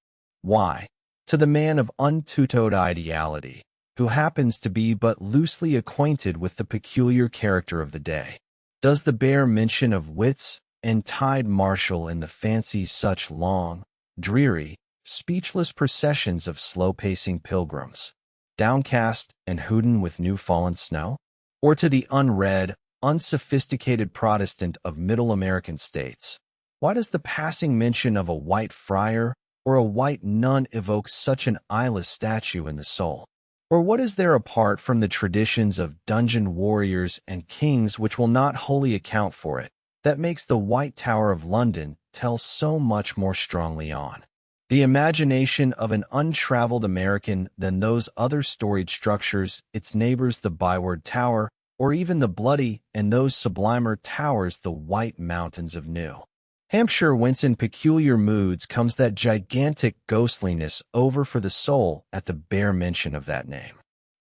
Why, to the man of untutored ideality, who happens to be but loosely acquainted with the peculiar character of the day, does the bare mention of wits and tide marshal in the fancy such long, dreary, speechless processions of slow-pacing pilgrims, downcast and hooded with new-fallen snow? Or to the unread, unsophisticated Protestant of Middle American states, why does the passing mention of a white friar or a white nun evoke such an eyeless statue in the soul? Or what is there apart from the traditions of dungeon warriors and kings which will not wholly account for it, that makes the White Tower of London tell so much more strongly on the imagination of an untraveled American than those other storied structures, its neighbors the Byward Tower, or even the bloody and those sublimer towers the White Mountains of New Hampshire, whence in peculiar moods comes that gigantic ghostliness over for the soul at the bare mention of that name,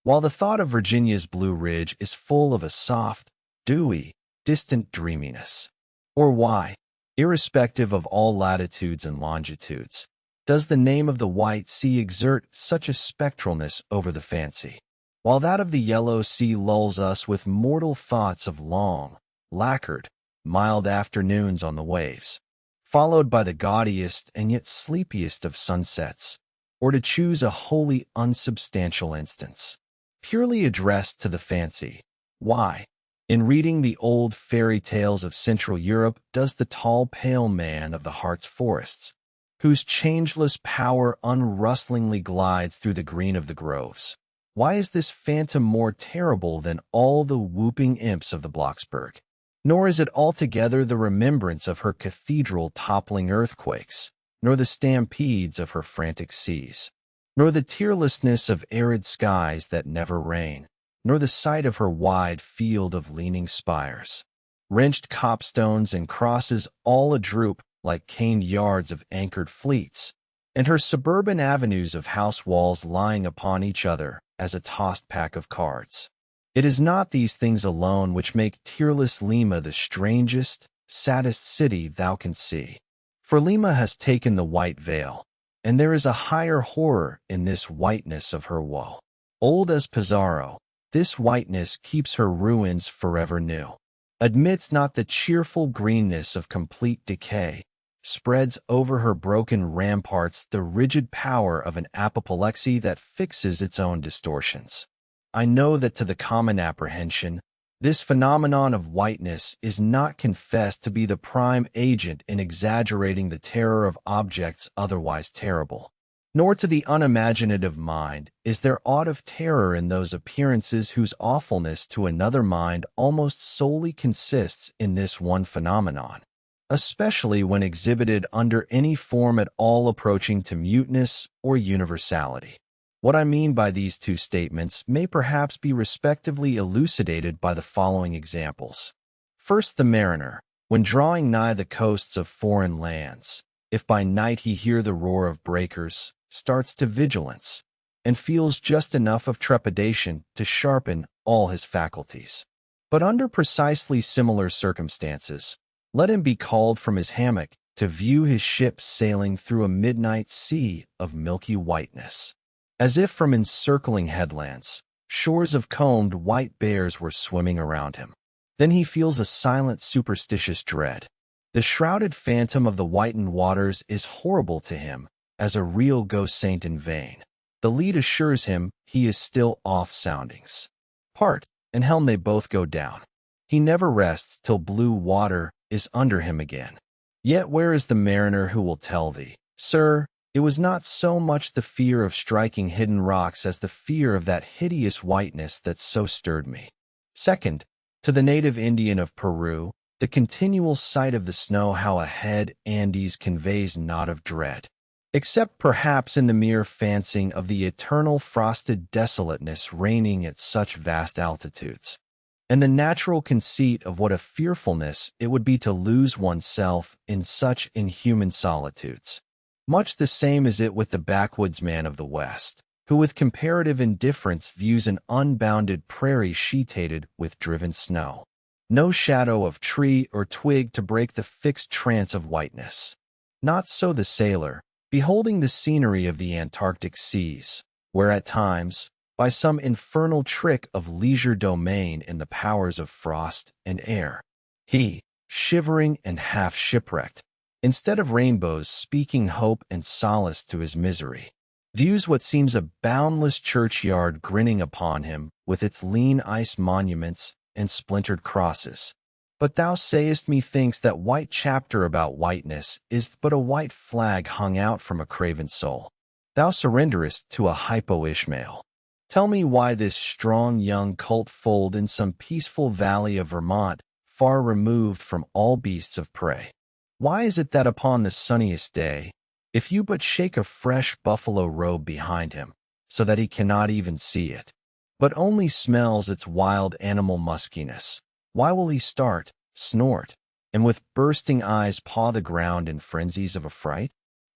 while the thought of Virginia's Blue Ridge is full of a soft, dewy, distant dreaminess? Or why, irrespective of all latitudes and longitudes, does the name of the White Sea exert such a spectralness over the fancy, while that of the Yellow Sea lulls us with mortal thoughts of long, lacquered, mild afternoons on the waves, followed by the gaudiest and yet sleepiest of sunsets, or to choose a wholly unsubstantial instance, purely addressed to the fancy, why, in reading the old fairy tales of Central Europe, does the tall pale man of the heart's forests, whose changeless power unrustlingly glides through the green of the groves, why is this phantom more terrible than all the whooping imps of the Blocksberg? Nor is it altogether the remembrance of her cathedral toppling earthquakes, nor the stampedes of her frantic seas, nor the tearlessness of arid skies that never rain, nor the sight of her wide field of leaning spires, wrenched copstones and crosses all a-droop like caned yards of anchored fleets, and her suburban avenues of house walls lying upon each other as a tossed pack of cards. It is not these things alone which make tearless Lima the strangest, saddest city thou canst see. For Lima has taken the white veil, and there is a higher horror in this whiteness of her woe. Old as Pizarro, this whiteness keeps her ruins forever new, admits not the cheerful greenness of complete decay, spreads over her broken ramparts the rigid power of an apoplexy that fixes its own distortions. I know that to the common apprehension, this phenomenon of whiteness is not confessed to be the prime agent in exaggerating the terror of objects otherwise terrible, nor to the unimaginative mind is there aught of terror in those appearances whose awfulness to another mind almost solely consists in this one phenomenon, especially when exhibited under any form at all approaching to muteness or universality. What I mean by these two statements may perhaps be respectively elucidated by the following examples. First, the mariner, when drawing nigh the coasts of foreign lands, if by night he hear the roar of breakers, starts to vigilance, and feels just enough of trepidation to sharpen all his faculties. But under precisely similar circumstances, let him be called from his hammock to view his ship sailing through a midnight sea of milky whiteness, as if from encircling headlands, shores of combed white bears were swimming around him. Then he feels a silent superstitious dread. The shrouded phantom of the whitened waters is horrible to him as a real ghost saint in vain. The lead assures him he is still off soundings. Part and helm they both go down. He never rests till blue water is under him again. Yet where is the mariner who will tell thee, Sir, it was not so much the fear of striking hidden rocks as the fear of that hideous whiteness that so stirred me. Second, to the native Indian of Peru, the continual sight of the snow how ahead Andes conveys naught of dread, except perhaps in the mere fancying of the eternal frosted desolateness reigning at such vast altitudes. and the natural conceit of what a fearfulness it would be to lose oneself in such inhuman solitudes. Much the same is it with the backwoodsman of the West, who with comparative indifference views an unbounded prairie sheeted with driven snow. No shadow of tree or twig to break the fixed trance of whiteness. Not so the sailor, beholding the scenery of the Antarctic seas, where at times, by some infernal trick of leisure domain in the powers of frost and air, he, shivering and half shipwrecked, instead of rainbows speaking hope and solace to his misery, views what seems a boundless churchyard grinning upon him with its lean ice monuments and splintered crosses. But thou sayest methinks that white chapter about whiteness is but a white flag hung out from a craven soul. Thou surrenderest to a hypo-Ishmael. Tell me why this strong young colt foaled in some peaceful valley of Vermont, far removed from all beasts of prey. Why is it that upon the sunniest day, if you but shake a fresh buffalo robe behind him, so that he cannot even see it, but only smells its wild animal muskiness, why will he start, snort, and with bursting eyes paw the ground in frenzies of affright?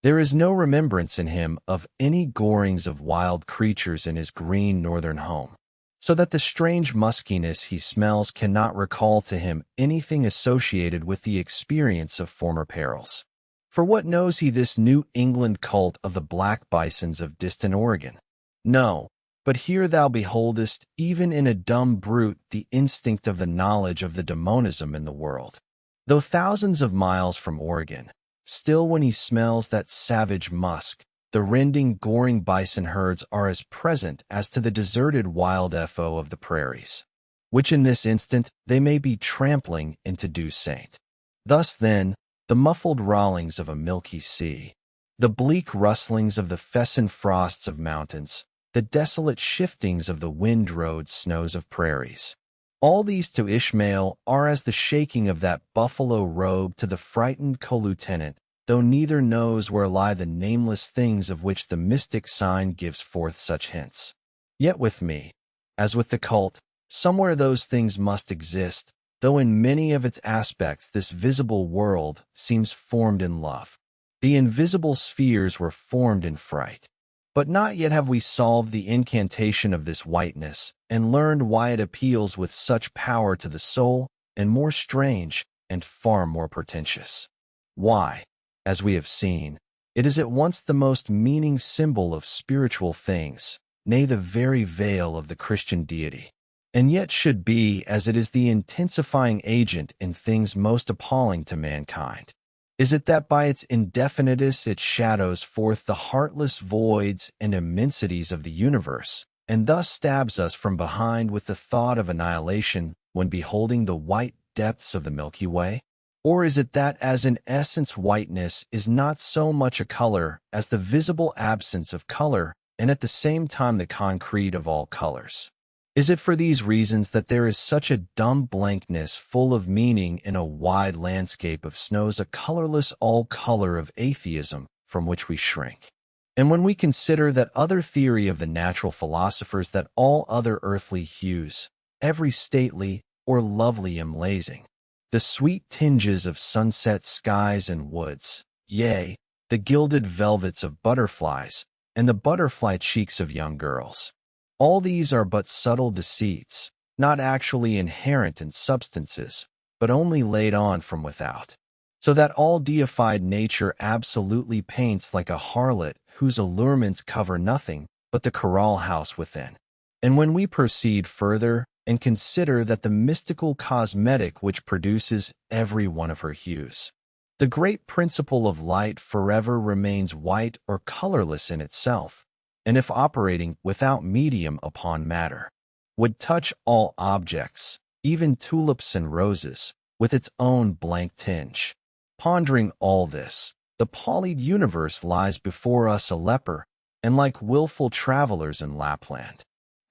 There is no remembrance in him of any gorings of wild creatures in his green northern home, so that the strange muskiness he smells cannot recall to him anything associated with the experience of former perils. For what knows he this New England cult of the black bisons of distant Oregon? No, but here thou beholdest, even in a dumb brute, the instinct of the knowledge of the demonism in the world. Though thousands of miles from Oregon, still when he smells that savage musk, the rending, goring bison herds are as present as to the deserted wild FO of the prairies, which in this instant they may be trampling into due saint. Thus then, the muffled rollings of a milky sea, the bleak rustlings of the pheasant frosts of mountains, the desolate shiftings of the wind-rode snows of prairies, all these to Ishmael are as the shaking of that buffalo robe to the frightened co-lieutenant, though neither knows where lie the nameless things of which the mystic sign gives forth such hints. Yet with me, as with the cult, somewhere those things must exist, though in many of its aspects this visible world seems formed in love. The invisible spheres were formed in fright. But not yet have we solved the incantation of this whiteness, and learned why it appeals with such power to the soul, and more strange, and far more portentous. Why, as we have seen, it is at once the most meaning symbol of spiritual things, nay, the very veil of the Christian deity, and yet should be, as it is the intensifying agent in things most appalling to mankind. Is it that by its indefiniteness it shadows forth the heartless voids and immensities of the universe, and thus stabs us from behind with the thought of annihilation when beholding the white depths of the Milky Way? Or is it that as in essence whiteness is not so much a color as the visible absence of color, and at the same time the concrete of all colors? Is it for these reasons that there is such a dumb blankness full of meaning in a wide landscape of snows, a colorless all-color of atheism from which we shrink? And when we consider that other theory of the natural philosophers that all other earthly hues, every stately or lovely emblazing, the sweet tinges of sunset skies and woods, yea, the gilded velvets of butterflies, and the butterfly cheeks of young girls, all these are but subtle deceits, not actually inherent in substances, but only laid on from without, so that all deified nature absolutely paints like a harlot whose allurements cover nothing but the corral house within. And when we proceed further and consider that the mystical cosmetic which produces every one of her hues, the great principle of light forever remains white or colorless in itself, and if operating without medium upon matter, would touch all objects, even tulips and roses, with its own blank tinge. Pondering all this, the polyed universe lies before us a leper, and like willful travelers in Lapland,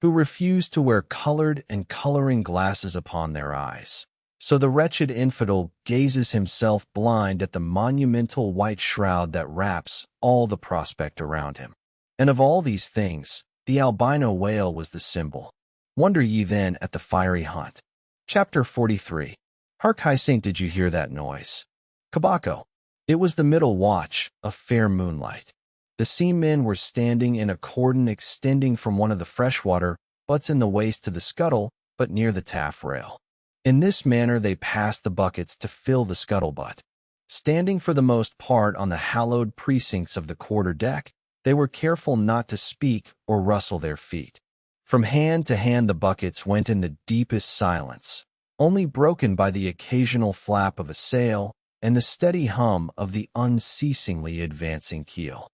who refuse to wear colored and coloring glasses upon their eyes. So the wretched infidel gazes himself blind at the monumental white shroud that wraps all the prospect around him. And of all these things, the albino whale was the symbol. Wonder ye then at the fiery hunt, Chapter 43. Hark, Hyacinth, did you hear that noise? Kabako. It was the middle watch, a fair moonlight. The seamen were standing in a cordon extending from one of the freshwater butts in the waist to the scuttle, but near the taffrail. In this manner they passed the buckets to fill the scuttlebutt. Standing for the most part on the hallowed precincts of the quarter-deck, they were careful not to speak or rustle their feet. From hand to hand the buckets went in the deepest silence, only broken by the occasional flap of a sail and the steady hum of the unceasingly advancing keel.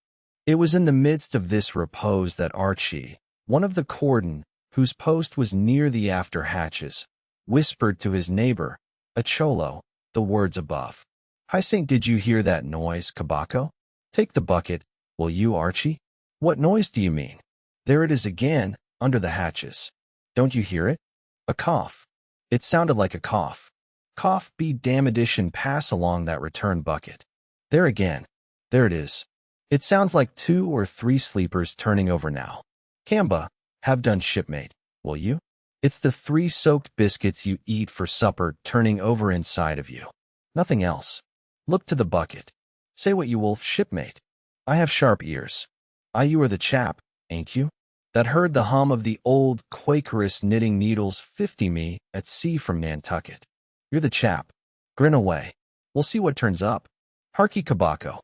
It was in the midst of this repose that Archie, one of the cordon, whose post was near the after hatches, whispered to his neighbor, a cholo, the words above. Hyacinth, did you hear that noise, Kabako? Take the bucket, will you, Archie? What noise do you mean? There it is again, under the hatches. Don't you hear it? A cough. It sounded like a cough. Cough be damnedition, pass along that return bucket. There again. There it is. It sounds like 2 or 3 sleepers turning over now. Kamba, have done, shipmate, will you? It's the 3 soaked biscuits you eat for supper turning over inside of you. Nothing else. Look to the bucket. Say what you will, shipmate. I have sharp ears. You are the chap, ain't you? That heard the hum of the old Quakeress knitting needles 50 me at sea from Nantucket. You're the chap. Grin away. We'll see what turns up. Harky, Kabako.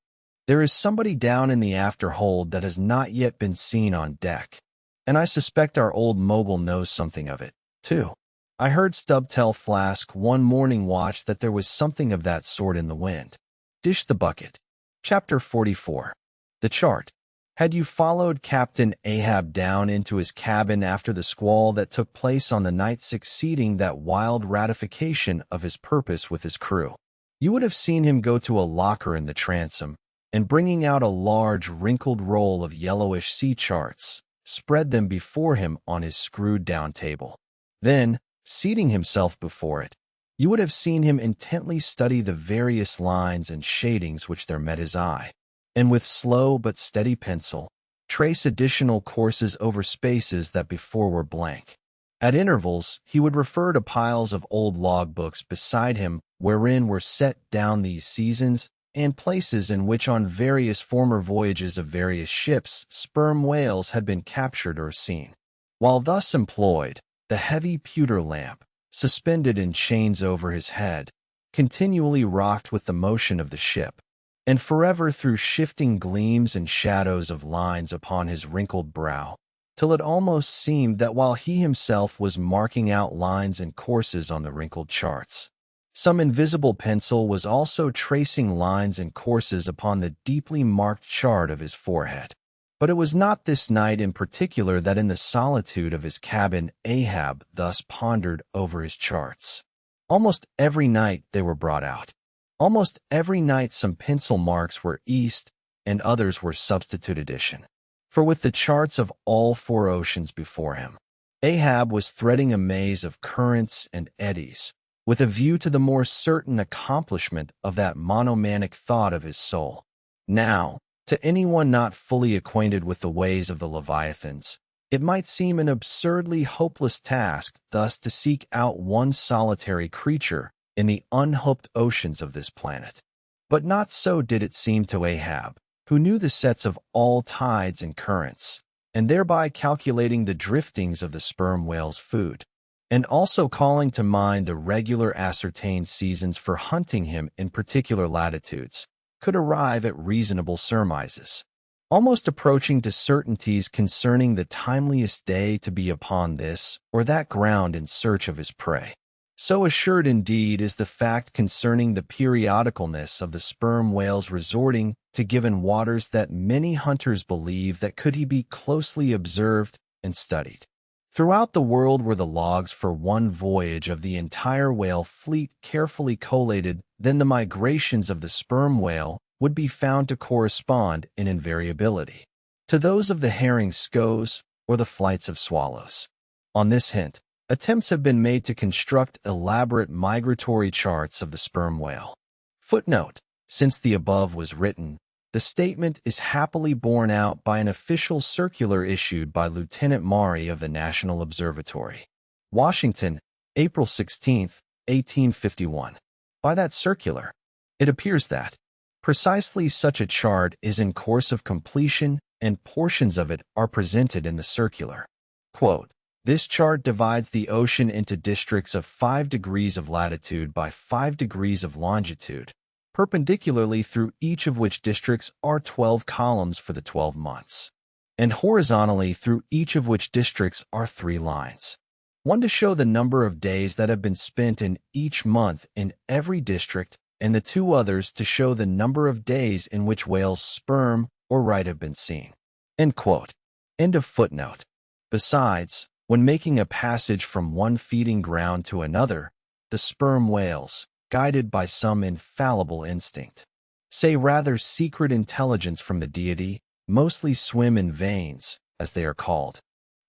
There is somebody down in the after hold that has not yet been seen on deck. And I suspect our old mobile knows something of it, too. I heard Stub tell Flask one morning watch that there was something of that sort in the wind. Dish the bucket. Chapter 44. The chart. Had you followed Captain Ahab down into his cabin after the squall that took place on the night succeeding that wild ratification of his purpose with his crew, you would have seen him go to a locker in the transom, and bringing out a large wrinkled roll of yellowish sea charts, spread them before him on his screwed-down table. Then, seating himself before it, you would have seen him intently study the various lines and shadings which there met his eye, and with slow but steady pencil, trace additional courses over spaces that before were blank. At intervals, he would refer to piles of old logbooks beside him wherein were set down these seasons and places in which on various former voyages of various ships sperm whales had been captured or seen. While thus employed, the heavy pewter lamp, suspended in chains over his head, continually rocked with the motion of the ship, and forever threw shifting gleams and shadows of lines upon his wrinkled brow, till it almost seemed that while he himself was marking out lines and courses on the wrinkled charts, some invisible pencil was also tracing lines and courses upon the deeply marked chart of his forehead. But it was not this night in particular that in the solitude of his cabin Ahab thus pondered over his charts. Almost every night they were brought out. Almost every night some pencil marks were east and others were substitute addition. For with the charts of all 4 oceans before him, Ahab was threading a maze of currents and eddies, with a view to the more certain accomplishment of that monomanic thought of his soul. Now, to anyone not fully acquainted with the ways of the Leviathans, it might seem an absurdly hopeless task thus to seek out one solitary creature in the unhoped oceans of this planet. But not so did it seem to Ahab, who knew the sets of all tides and currents, and thereby calculating the driftings of the sperm whale's food, and also calling to mind the regular ascertained seasons for hunting him in particular latitudes, could arrive at reasonable surmises, almost approaching to certainties concerning the timeliest day to be upon this or that ground in search of his prey. So assured indeed is the fact concerning the periodicalness of the sperm whale's resorting to given waters that many hunters believe that could he be closely observed and studied. Throughout the world were the logs for one voyage of the entire whale fleet carefully collated, then the migrations of the sperm whale would be found to correspond in invariability to those of the herring scows or the flights of swallows. On this hint, attempts have been made to construct elaborate migratory charts of the sperm whale. Footnote: since the above was written, the statement is happily borne out by an official circular issued by Lieutenant Maury of the National Observatory, Washington, April 16, 1851. By that circular, it appears that precisely such a chart is in course of completion, and portions of it are presented in the circular. Quote, this chart divides the ocean into districts of 5 degrees of latitude by 5 degrees of longitude, perpendicularly through each of which districts are 12 columns for the 12 months, and horizontally through each of which districts are 3 lines. One to show the number of days that have been spent in each month in every district, and the 2 others to show the number of days in which whales sperm or right have been seen. End quote. End of footnote. Besides, when making a passage from one feeding ground to another, the sperm whales, guided by some infallible instinct, say rather secret intelligence from the deity, mostly swim in veins, as they are called,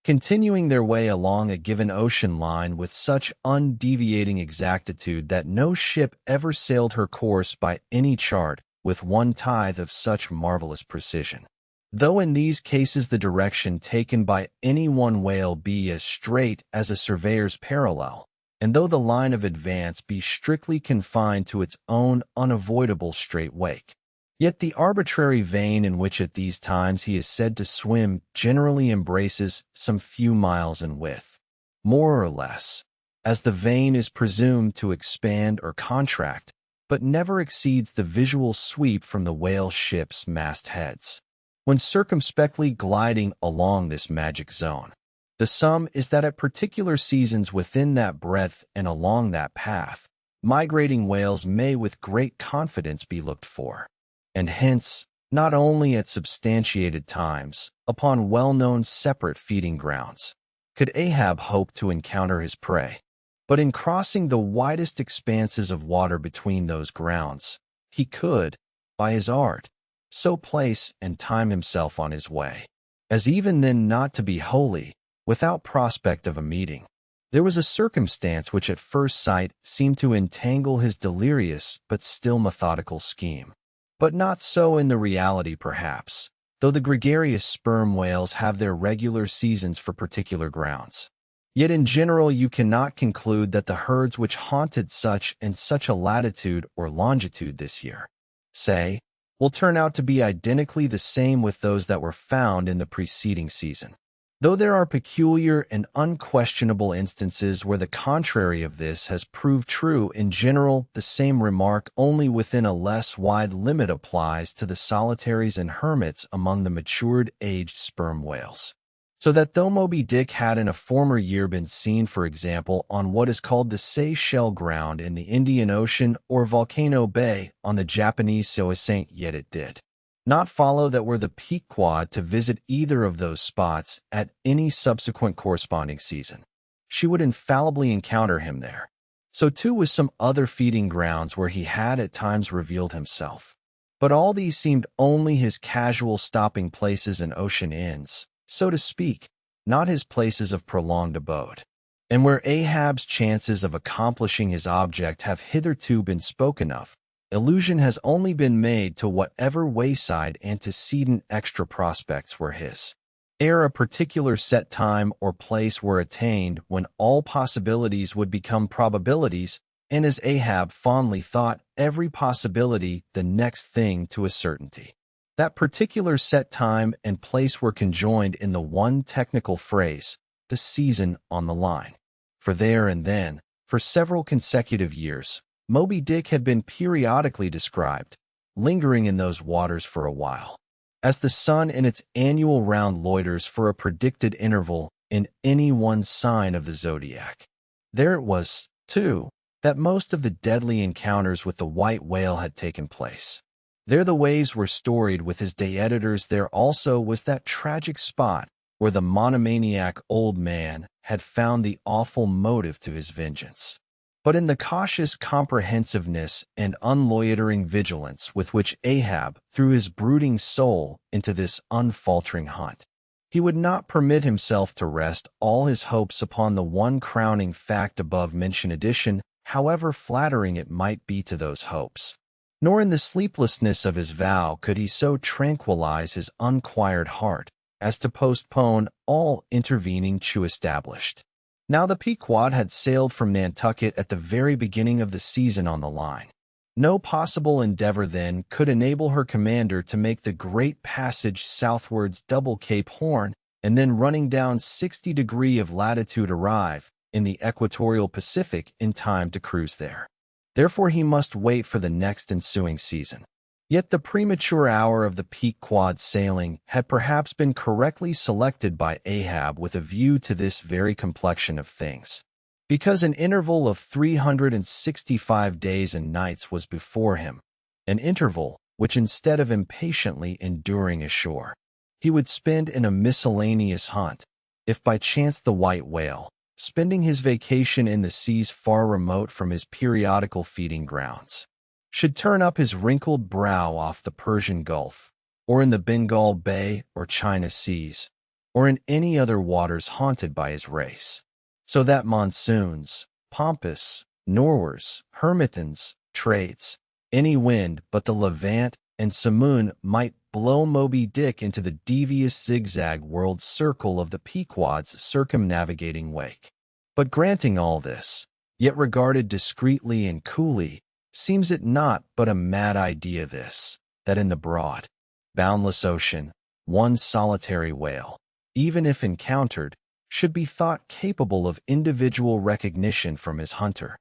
continuing their way along a given ocean line with such undeviating exactitude that no ship ever sailed her course by any chart with 1/10 of such marvelous precision. Though in these cases the direction taken by any one whale be as straight as a surveyor's parallel, and though the line of advance be strictly confined to its own unavoidable straight wake, yet the arbitrary vein in which at these times he is said to swim generally embraces some few miles in width, more or less, as the vein is presumed to expand or contract, but never exceeds the visual sweep from the whale ship's mast-heads. When circumspectly gliding along this magic zone, the sum is that at particular seasons within that breadth and along that path, migrating whales may with great confidence be looked for, and hence, not only at substantiated times, upon well-known separate feeding grounds, could Ahab hope to encounter his prey, but in crossing the widest expanses of water between those grounds, he could, by his art, so place and time himself on his way, as even then not to be wholly without prospect of a meeting. There was a circumstance which at first sight seemed to entangle his delirious but still methodical scheme. But not so in the reality perhaps, though the gregarious sperm whales have their regular seasons for particular grounds. Yet in general you cannot conclude that the herds which haunted such and such a latitude or longitude this year, say, will turn out to be identically the same with those that were found in the preceding season. Though there are peculiar and unquestionable instances where the contrary of this has proved true, in general the same remark only within a less wide limit applies to the solitaries and hermits among the matured aged sperm whales. So that though Moby-Dick had in a former year been seen, for example, on what is called the Seychelles ground in the Indian Ocean or Volcano Bay on the Japanese Soissons, yet it did not follow that were the Pequod to visit either of those spots at any subsequent corresponding season, she would infallibly encounter him there. So too with some other feeding grounds where he had at times revealed himself. But all these seemed only his casual stopping places and ocean inns, so to speak, not his places of prolonged abode. And where Ahab's chances of accomplishing his object have hitherto been spoken of, allusion has only been made to whatever wayside antecedent extra prospects were his, ere a particular set time or place were attained when all possibilities would become probabilities, and as Ahab fondly thought, every possibility the next thing to a certainty. That particular set time and place were conjoined in the one technical phrase, the season on the line. For there and then, for several consecutive years, Moby-Dick had been periodically described, lingering in those waters for a while, as the sun in its annual round loiters for a predicted interval in any one sign of the zodiac. There it was, too, that most of the deadly encounters with the white whale had taken place. There the waves were storied with his day editors. There also was that tragic spot where the monomaniac old man had found the awful motive to his vengeance. But in the cautious comprehensiveness and unloitering vigilance with which Ahab threw his brooding soul into this unfaltering hunt, he would not permit himself to rest all his hopes upon the one crowning fact above mentioned addition, however flattering it might be to those hopes. Nor in the sleeplessness of his vow could he so tranquilize his unquiet heart as to postpone all intervening to established Now the Pequod had sailed from Nantucket at the very beginning of the season on the line. No possible endeavor then could enable her commander to make the great passage southwards double Cape Horn and then running down 60° of latitude arrive in the equatorial Pacific in time to cruise there. Therefore he must wait for the next ensuing season. Yet the premature hour of the Pequod's sailing had perhaps been correctly selected by Ahab with a view to this very complexion of things, because an interval of 365 days and nights was before him, an interval which instead of impatiently enduring ashore, he would spend in a miscellaneous hunt, if by chance the white whale, spending his vacation in the seas far remote from his periodical feeding grounds, should turn up his wrinkled brow off the Persian Gulf, or in the Bengal Bay or China Seas, or in any other waters haunted by his race, so that monsoons, pampas, nor'wers, hermitons, trades, any wind but the Levant and Simoon might blow Moby-Dick into the devious zigzag world circle of the Pequod's circumnavigating wake. But granting all this, yet regarded discreetly and coolly, seems it not but a mad idea this, that in the broad, boundless ocean, one solitary whale, even if encountered, should be thought capable of individual recognition from his hunter,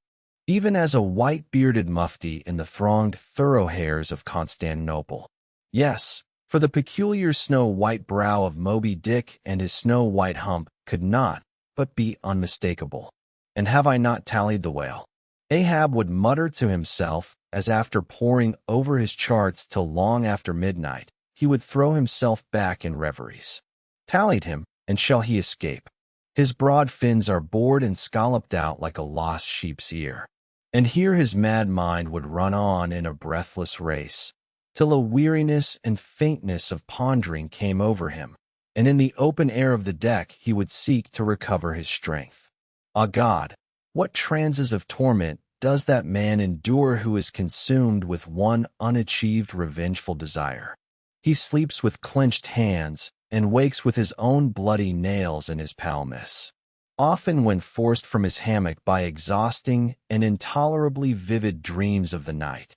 even as a white-bearded mufti in the thronged thoroughfares of Constantinople. Yes, for the peculiar snow-white brow of Moby-Dick and his snow-white hump could not but be unmistakable. And have I not tallied the whale? Ahab would mutter to himself, as after poring over his charts till long after midnight, he would throw himself back in reveries. Tallied him, and shall he escape? His broad fins are bored and scalloped out like a lost sheep's ear. And here his mad mind would run on in a breathless race, till a weariness and faintness of pondering came over him, and in the open air of the deck he would seek to recover his strength. Ah God, what trances of torment does that man endure who is consumed with one unachieved revengeful desire? He sleeps with clenched hands, and wakes with his own bloody nails in his palmis. Often when forced from his hammock by exhausting and intolerably vivid dreams of the night,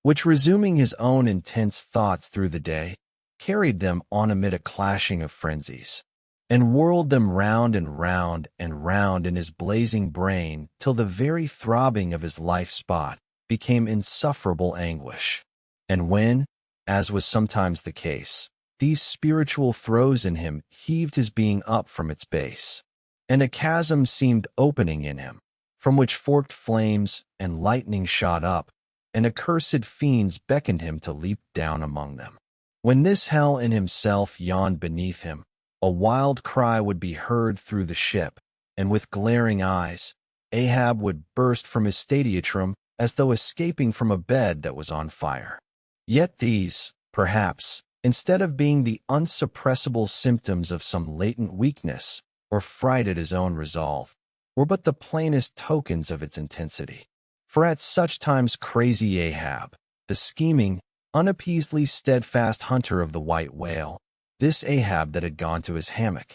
which resuming his own intense thoughts through the day, carried them on amid a clashing of frenzies, and whirled them round and round and round in his blazing brain till the very throbbing of his life-spot became insufferable anguish. And when, as was sometimes the case, these spiritual throes in him heaved his being up from its base, and a chasm seemed opening in him, from which forked flames and lightning shot up, and accursed fiends beckoned him to leap down among them. When this hell in himself yawned beneath him, a wild cry would be heard through the ship, and with glaring eyes, Ahab would burst from his stadiatrum as though escaping from a bed that was on fire. Yet these, perhaps, instead of being the unsuppressible symptoms of some latent weakness, or fright at his own resolve, were but the plainest tokens of its intensity. For at such times crazy Ahab, the scheming, unappeasedly steadfast hunter of the white whale, this Ahab that had gone to his hammock,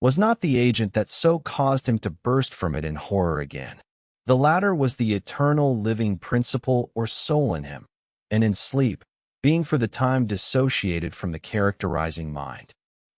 was not the agent that so caused him to burst from it in horror again. The latter was the eternal living principle or soul in him, and in sleep, being for the time dissociated from the characterizing mind,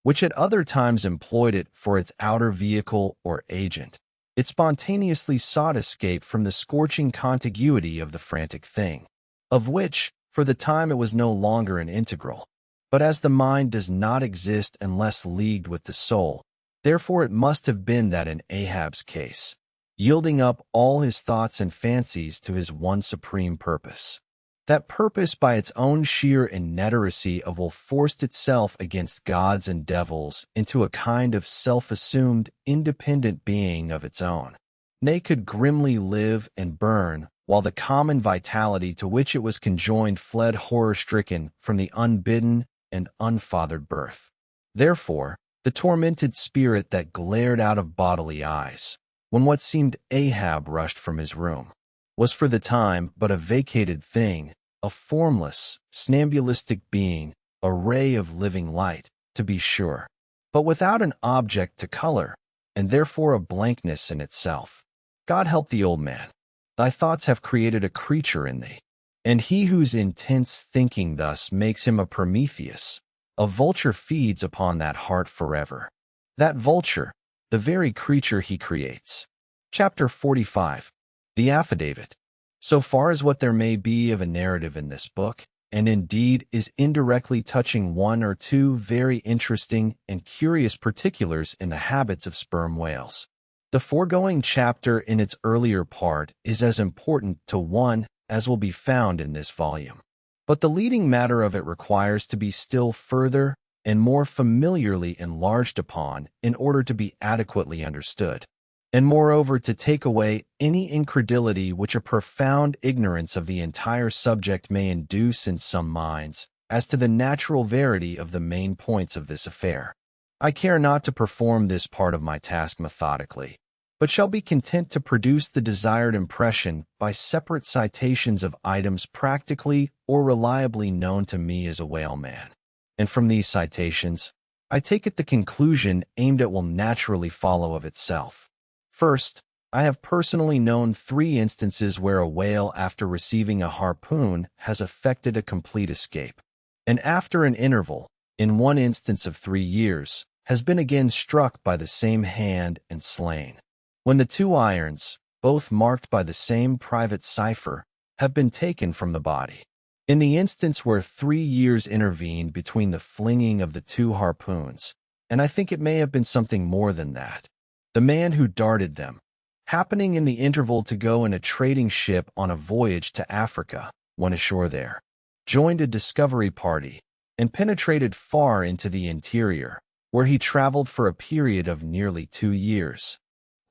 which at other times employed it for its outer vehicle or agent, it spontaneously sought escape from the scorching contiguity of the frantic thing, of which, for the time it was no longer an integral. But as the mind does not exist unless leagued with the soul, therefore it must have been that in Ahab's case, yielding up all his thoughts and fancies to his one supreme purpose, that purpose by its own sheer inneteracy of will forced itself against gods and devils into a kind of self-assumed, independent being of its own, nay could grimly live and burn, while the common vitality to which it was conjoined fled horror-stricken from the unbidden and unfathered birth. Therefore, the tormented spirit that glared out of bodily eyes, when what seemed Ahab rushed from his room, was for the time but a vacated thing, a formless, somnambulistic being, a ray of living light, to be sure, but without an object to color, and therefore a blankness in itself. God help the old man. Thy thoughts have created a creature in thee, and he whose intense thinking thus makes him a Prometheus. A vulture feeds upon that heart forever. That vulture, the very creature he creates. Chapter 45. The Affidavit. So far as what there may be of a narrative in this book, and indeed is indirectly touching one or two very interesting and curious particulars in the habits of sperm whales. The foregoing chapter in its earlier part is as important to one as will be found in this volume. But the leading matter of it requires to be still further and more familiarly enlarged upon in order to be adequately understood, and moreover to take away any incredulity which a profound ignorance of the entire subject may induce in some minds as to the natural verity of the main points of this affair. I care not to perform this part of my task methodically, but shall be content to produce the desired impression by separate citations of items practically or reliably known to me as a whaleman. And from these citations, I take it the conclusion aimed at will naturally follow of itself. First, I have personally known 3 instances where a whale after receiving a harpoon has effected a complete escape, and after an interval, in one instance of 3 years, has been again struck by the same hand and slain. When the 2 irons, both marked by the same private cipher, have been taken from the body. In the instance where 3 years intervened between the flinging of the 2 harpoons, and I think it may have been something more than that, the man who darted them, happening in the interval to go in a trading ship on a voyage to Africa, went ashore there, joined a discovery party, and penetrated far into the interior, where he traveled for a period of nearly 2 years.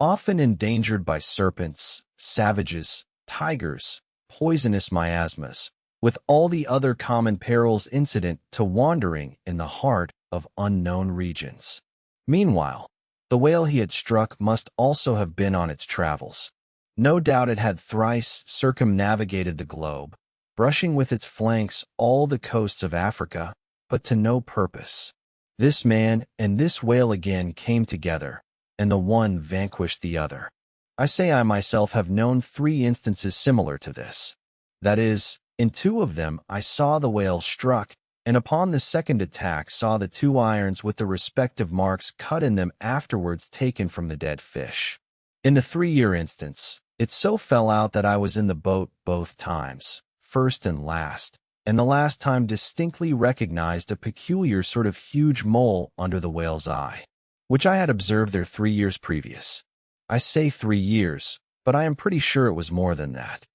Often endangered by serpents, savages, tigers, poisonous miasmas, with all the other common perils incident to wandering in the heart of unknown regions. Meanwhile, the whale he had struck must also have been on its travels. No doubt it had thrice circumnavigated the globe, brushing with its flanks all the coasts of Africa, but to no purpose. This man and this whale again came together, and the one vanquished the other. I say I myself have known 3 instances similar to this. That is, in 2 of them I saw the whale struck, and upon the second attack saw the 2 irons with the respective marks cut in them afterwards taken from the dead fish. In the 3-year instance, it so fell out that I was in the boat both times, first and last, and the last time distinctly recognized a peculiar sort of huge mole under the whale's eye, which I had observed there 3 years previous. I say 3 years, but I am pretty sure it was more than that.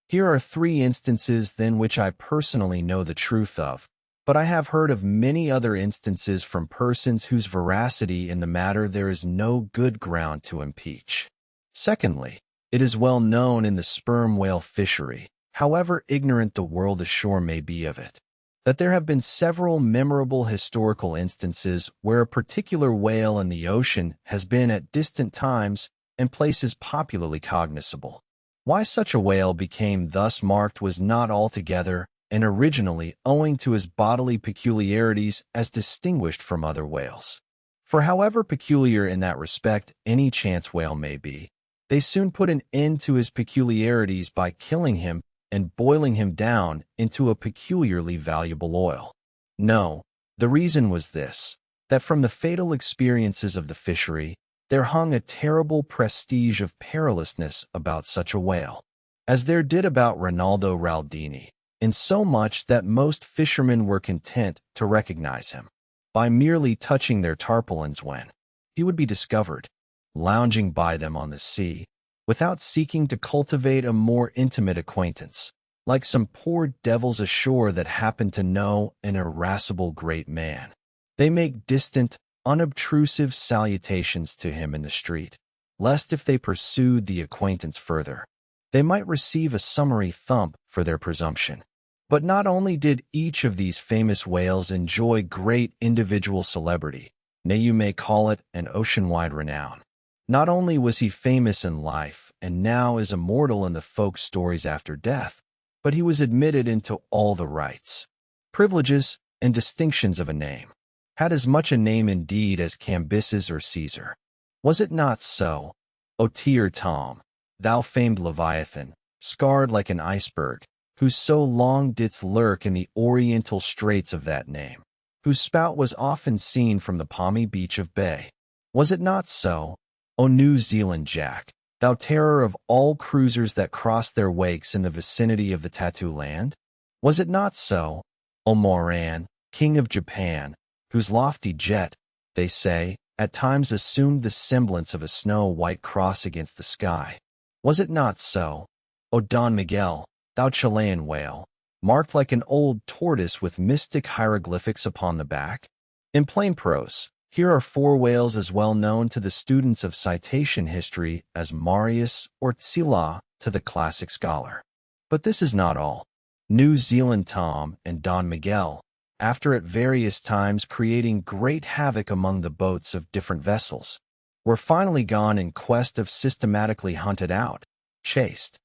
Here are 3 instances then which I personally know the truth of, but I have heard of many other instances from persons whose veracity in the matter there is no good ground to impeach. Secondly, it is well known in the sperm whale fishery, however ignorant the world ashore may be of it, that there have been several memorable historical instances where a particular whale in the ocean has been at distant times and places popularly cognizable. Why such a whale became thus marked was not altogether and originally owing to his bodily peculiarities as distinguished from other whales. For however peculiar in that respect any chance whale may be, they soon put an end to his peculiarities by killing him and boiling him down into a peculiarly valuable oil. No, the reason was this, that from the fatal experiences of the fishery, there hung a terrible prestige of perilousness about such a whale, as there did about Rinaldo Raldini, in so much that most fishermen were content to recognize him by merely touching their tarpaulins when he would be discovered, lounging by them on the sea, without seeking to cultivate a more intimate acquaintance, like some poor devils ashore that happen to know an irascible great man. They make distant, unobtrusive salutations to him in the street, lest if they pursued the acquaintance further, they might receive a summary thump for their presumption. But not only did each of these famous whales enjoy great individual celebrity, nay, you may call it an ocean-wide renown. Not only was he famous in life and now is immortal in the folk stories after death, but he was admitted into all the rights, privileges, and distinctions of a name, had as much a name indeed as Cambyses or Caesar. Was it not so, O Tyr Tom, thou famed Leviathan, scarred like an iceberg, who so long didst lurk in the oriental straits of that name, whose spout was often seen from the palmy beach of Bay? Was it not so, O New Zealand Jack, thou terror of all cruisers that crossed their wakes in the vicinity of the Tattoo Land? Was it not so, O Moran, king of Japan, whose lofty jet, they say, at times assumed the semblance of a snow-white cross against the sky? Was it not so, O Don Miguel, thou Chilean whale, marked like an old tortoise with mystic hieroglyphics upon the back? In plain prose, here are 4 whales as well known to the students of citation history as Marius or Tzila to the classic scholar. But this is not all. New Zealand Tom and Don Miguel, after at various times creating great havoc among the boats of different vessels, were finally gone in quest of systematically hunted out, chased,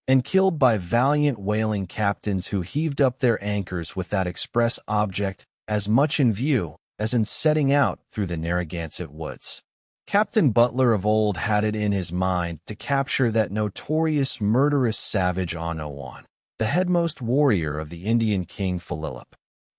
and killed by valiant whaling captains who heaved up their anchors with that express object as much in view as in setting out through the Narragansett woods. Captain Butler of old had it in his mind to capture that notorious murderous savage Onowan, the headmost warrior of the Indian king Fedallah.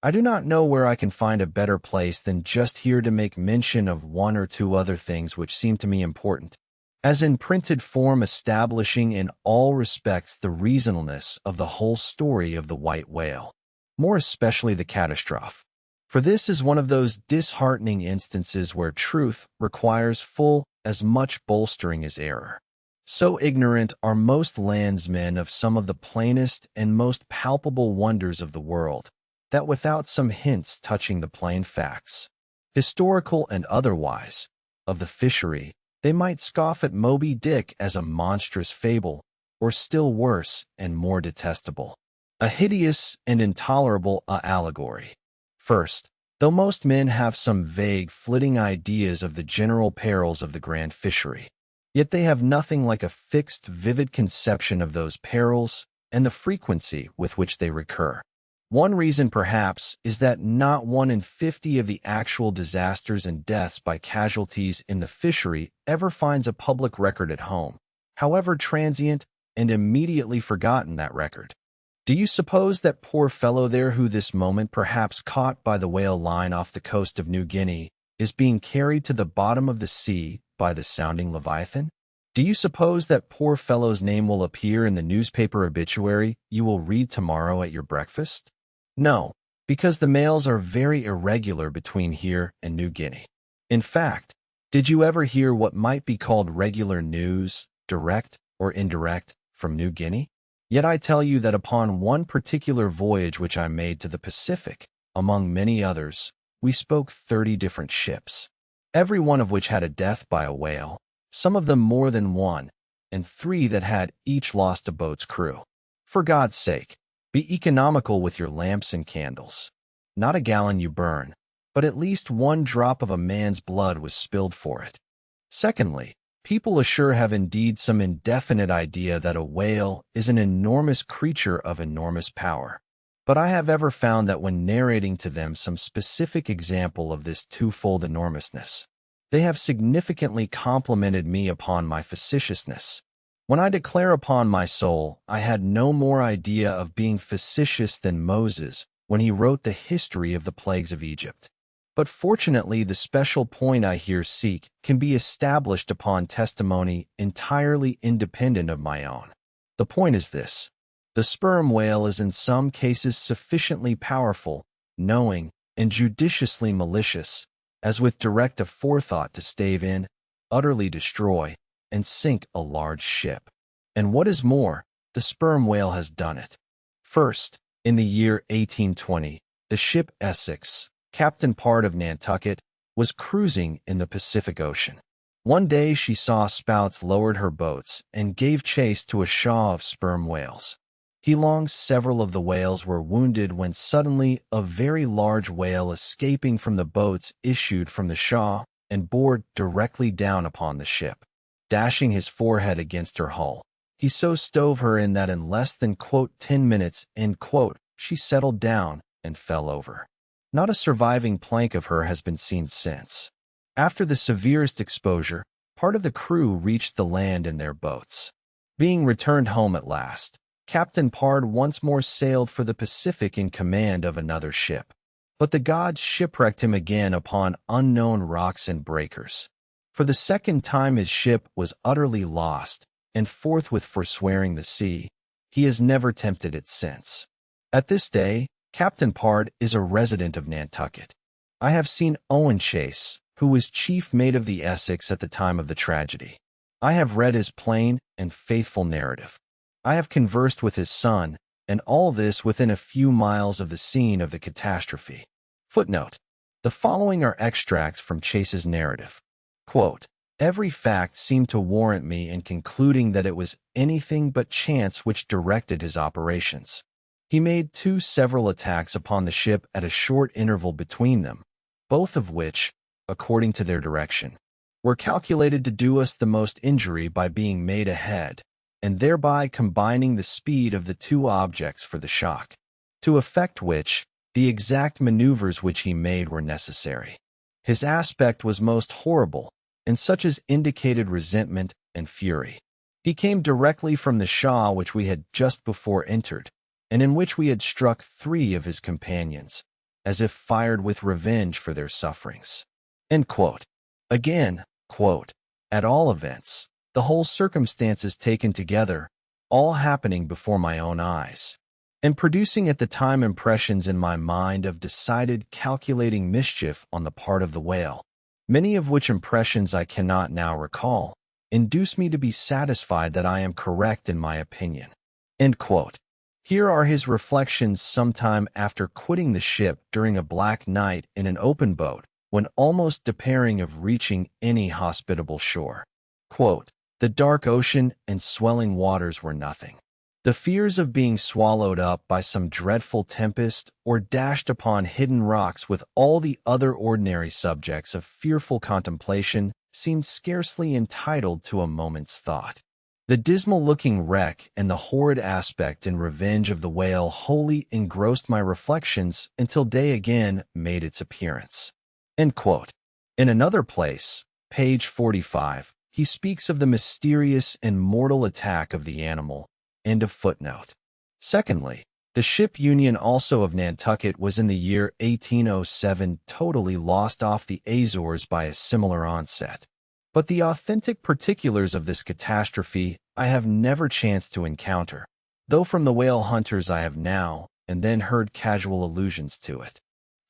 I do not know where I can find a better place than just here to make mention of 1 or 2 other things which seem to me important, as in printed form establishing in all respects the reasonableness of the whole story of the white whale, more especially the catastrophe. For this is one of those disheartening instances where truth requires full as much bolstering as error. So ignorant are most landsmen of some of the plainest and most palpable wonders of the world, that without some hints touching the plain facts, historical and otherwise, of the fishery, they might scoff at Moby-Dick as a monstrous fable, or still worse and more detestable, a hideous and intolerable allegory. First, though most men have some vague, flitting ideas of the general perils of the grand fishery, yet they have nothing like a fixed, vivid conception of those perils and the frequency with which they recur. One reason, perhaps, is that not 1 in 50 of the actual disasters and deaths by casualties in the fishery ever finds a public record at home, however transient and immediately forgotten that record. Do you suppose that poor fellow there who this moment perhaps caught by the whale line off the coast of New Guinea is being carried to the bottom of the sea by the sounding Leviathan? Do you suppose that poor fellow's name will appear in the newspaper obituary you will read tomorrow at your breakfast? No, because the mails are very irregular between here and New Guinea. In fact, did you ever hear what might be called regular news, direct or indirect, from New Guinea? Yet I tell you that upon one particular voyage which I made to the Pacific, among many others, we spoke 30 different ships, every one of which had a death by a whale, some of them more than one, and 3 that had each lost a boat's crew. For God's sake, be economical with your lamps and candles. Not a gallon you burn, but at least 1 drop of a man's blood was spilled for it. Secondly, people ashore have indeed some indefinite idea that a whale is an enormous creature of enormous power. But I have ever found that when narrating to them some specific example of this twofold enormousness, they have significantly complimented me upon my facetiousness. When I declare upon my soul, I had no more idea of being facetious than Moses when he wrote the history of the plagues of Egypt. But fortunately, the special point I here seek can be established upon testimony entirely independent of my own. The point is this: the sperm whale is in some cases sufficiently powerful, knowing, and judiciously malicious, as with direct aforethought to stave in, utterly destroy, and sink a large ship. And what is more, the sperm whale has done it. First, in the year 1820, the ship Essex, Captain Part of Nantucket, was cruising in the Pacific Ocean. One day she saw spouts lowered her boats and gave chase to a shaw of sperm whales. Several of the whales were wounded when suddenly a very large whale escaping from the boats issued from the shaw and bore directly down upon the ship. Dashing his forehead against her hull, he so stove her in that in less than 10 minutes, she settled down and fell over. Not a surviving plank of her has been seen since. After the severest exposure, Part of the crew reached the land in their boats. Being returned home at last, Captain Pard once more sailed for the Pacific in command of another ship. But the gods shipwrecked him again upon unknown rocks and breakers. For the second time his ship was utterly lost, and forthwith forswearing the sea, he has never tempted it since. At this day, Captain Pard is a resident of Nantucket. I have seen Owen Chase, who was chief mate of the Essex at the time of the tragedy. I have read his plain and faithful narrative. I have conversed with his son, and all this within a few miles of the scene of the catastrophe. Footnote: the following are extracts from Chase's narrative. Quote, "Every fact seemed to warrant me in concluding that it was anything but chance which directed his operations. He made 2 several attacks upon the ship at a short interval between them, both of which, according to their direction, were calculated to do us the most injury by being made ahead, and thereby combining the speed of the 2 objects for the shock, to effect which, the exact maneuvers which he made were necessary. His aspect was most horrible, and such as indicated resentment and fury. He came directly from the Shah which we had just before entered, and in which we had struck 3 of his companions, as if fired with revenge for their sufferings." End quote. Again, quote, "At all events, the whole circumstances taken together, all happening before my own eyes, and producing at the time impressions in my mind of decided calculating mischief on the part of the whale, many of which impressions I cannot now recall, induce me to be satisfied that I am correct in my opinion." End quote. Here are his reflections sometime after quitting the ship during a black night in an open boat, when almost despairing of reaching any hospitable shore. Quote, "The dark ocean and swelling waters were nothing. The fears of being swallowed up by some dreadful tempest or dashed upon hidden rocks with all the other ordinary subjects of fearful contemplation seemed scarcely entitled to a moment's thought. The dismal-looking wreck and the horrid aspect and revenge of the whale wholly engrossed my reflections until day again made its appearance." End quote. In another place, page 45, he speaks of the mysterious and mortal attack of the animal. End of footnote. Secondly, the ship Union also of Nantucket was in the year 1807 totally lost off the Azores by a similar onset. But the authentic particulars of this catastrophe I have never chanced to encounter, though from the whale hunters I have now and then heard casual allusions to it.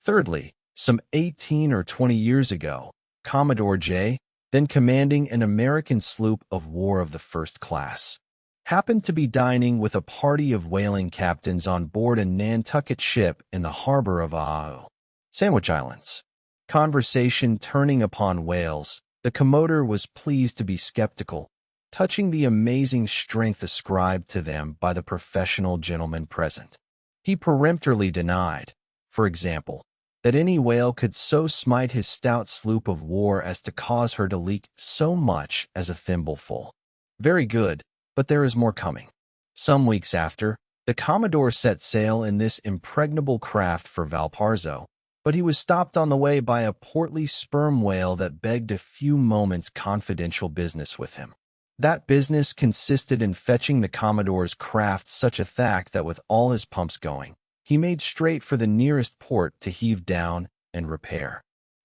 Thirdly, some 18 or 20 years ago, Commodore J., then commanding an American sloop of war of the first class, happened to be dining with a party of whaling captains on board a Nantucket ship in the harbor of Oahu, Sandwich Islands. Conversation turning upon whales, the Commodore was pleased to be skeptical, touching the amazing strength ascribed to them by the professional gentlemen present. He peremptorily denied, for example, that any whale could so smite his stout sloop of war as to cause her to leak so much as a thimbleful. Very good, but there is more coming. Some weeks after, the Commodore set sail in this impregnable craft for Valparaiso, but he was stopped on the way by a portly sperm whale that begged a few moments' confidential business with him. That business consisted in fetching the Commodore's craft such a thack that with all his pumps going, he made straight for the nearest port to heave down and repair.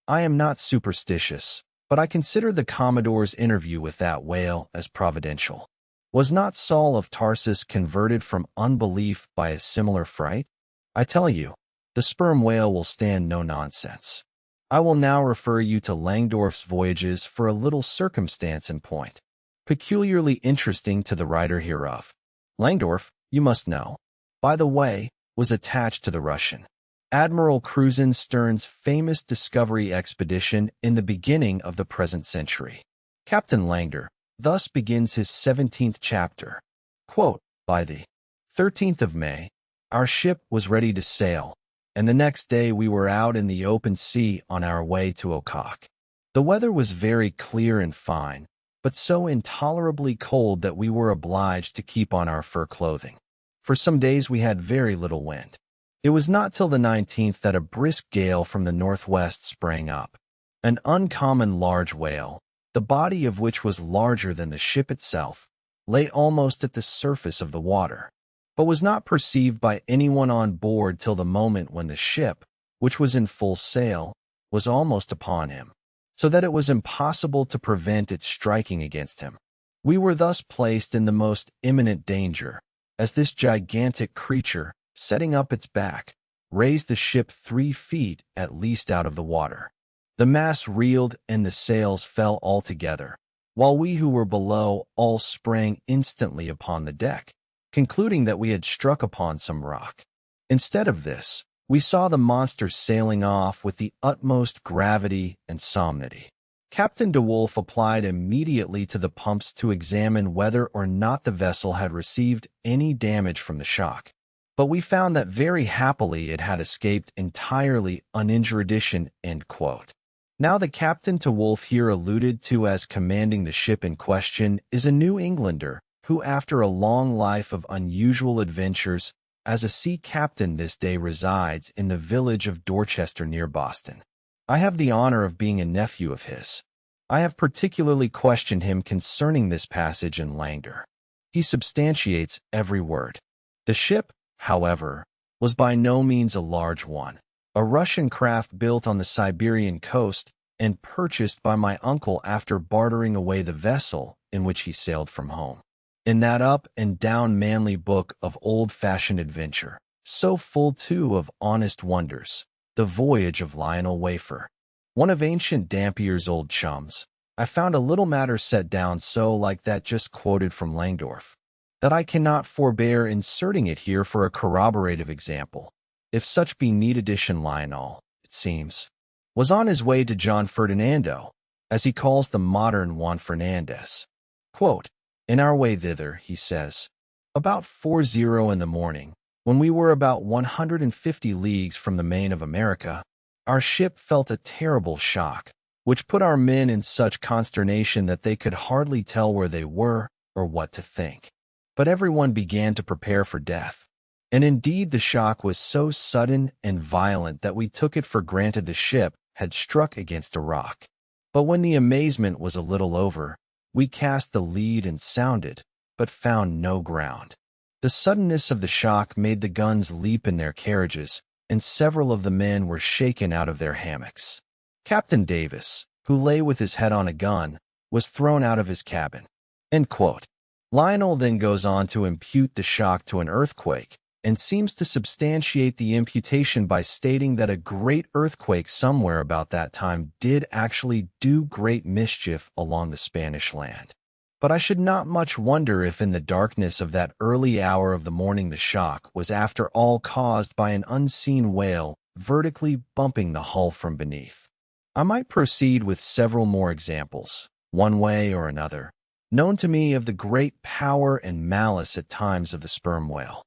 I am not superstitious, but I consider the Commodore's interview with that whale as providential. Was not Saul of Tarsus converted from unbelief by a similar fright? I tell you, the sperm whale will stand no nonsense. I will now refer you to Langdorf's Voyages for a little circumstance in point, peculiarly interesting to the writer hereof. Langdorf, you must know, by the way, was attached to the Russian Admiral Krusenstern's famous discovery expedition in the beginning of the present century. Captain Langdor thus begins his 17th chapter. Quote, "By the 13th of May, our ship was ready to sail, and the next day we were out in the open sea on our way to Okok. The weather was very clear and fine, but so intolerably cold that we were obliged to keep on our fur clothing. For some days we had very little wind. It was not till the 19th that a brisk gale from the northwest sprang up. An uncommon large whale, the body of which was larger than the ship itself, lay almost at the surface of the water, but was not perceived by anyone on board till the moment when the ship, which was in full sail, was almost upon him, so that it was impossible to prevent its striking against him. We were thus placed in the most imminent danger, as this gigantic creature, setting up its back, raised the ship 3 feet at least out of the water. The mast reeled and the sails fell altogether, while we who were below all sprang instantly upon the deck, concluding that we had struck upon some rock. Instead of this, we saw the monster sailing off with the utmost gravity and solemnity. Captain de Wolfe applied immediately to the pumps to examine whether or not the vessel had received any damage from the shock, but we found that very happily it had escaped entirely uninjured. End quote. Now the Captain de Wolfe here alluded to as commanding the ship in question is a New Englander who, after a long life of unusual adventures, as a sea captain this day resides in the village of Dorchester near Boston. I have the honor of being a nephew of his. I have particularly questioned him concerning this passage in Langdor. He substantiates every word. The ship, however, was by no means a large one, a Russian craft built on the Siberian coast and purchased by my uncle after bartering away the vessel in which he sailed from home. In that up-and-down manly book of old-fashioned adventure, so full too of honest wonders, The Voyage of Lionel Wafer, one of Ancient Dampier's old chums, I found a little matter set down so like that just quoted from Langdorf, that I cannot forbear inserting it here for a corroborative example. If such be need, Lionel, it seems, was on his way to John Ferdinando, as he calls the modern Juan Fernandez. Quote, "In our way thither," he says, "about 4:00 in the morning, when we were about 150 leagues from the main of America, our ship felt a terrible shock, which put our men in such consternation that they could hardly tell where they were or what to think. But everyone began to prepare for death. And indeed the shock was so sudden and violent that we took it for granted the ship had struck against a rock. But when the amazement was a little over, we cast the lead and sounded, but found no ground. The suddenness of the shock made the guns leap in their carriages, and several of the men were shaken out of their hammocks. Captain Davis, who lay with his head on a gun, was thrown out of his cabin." End quote. Lionel then goes on to impute the shock to an earthquake, and seems to substantiate the imputation by stating that a great earthquake somewhere about that time did actually do great mischief along the Spanish land. But I should not much wonder if in the darkness of that early hour of the morning the shock was after all caused by an unseen whale vertically bumping the hull from beneath. I might proceed with several more examples, one way or another, known to me of the great power and malice at times of the sperm whale.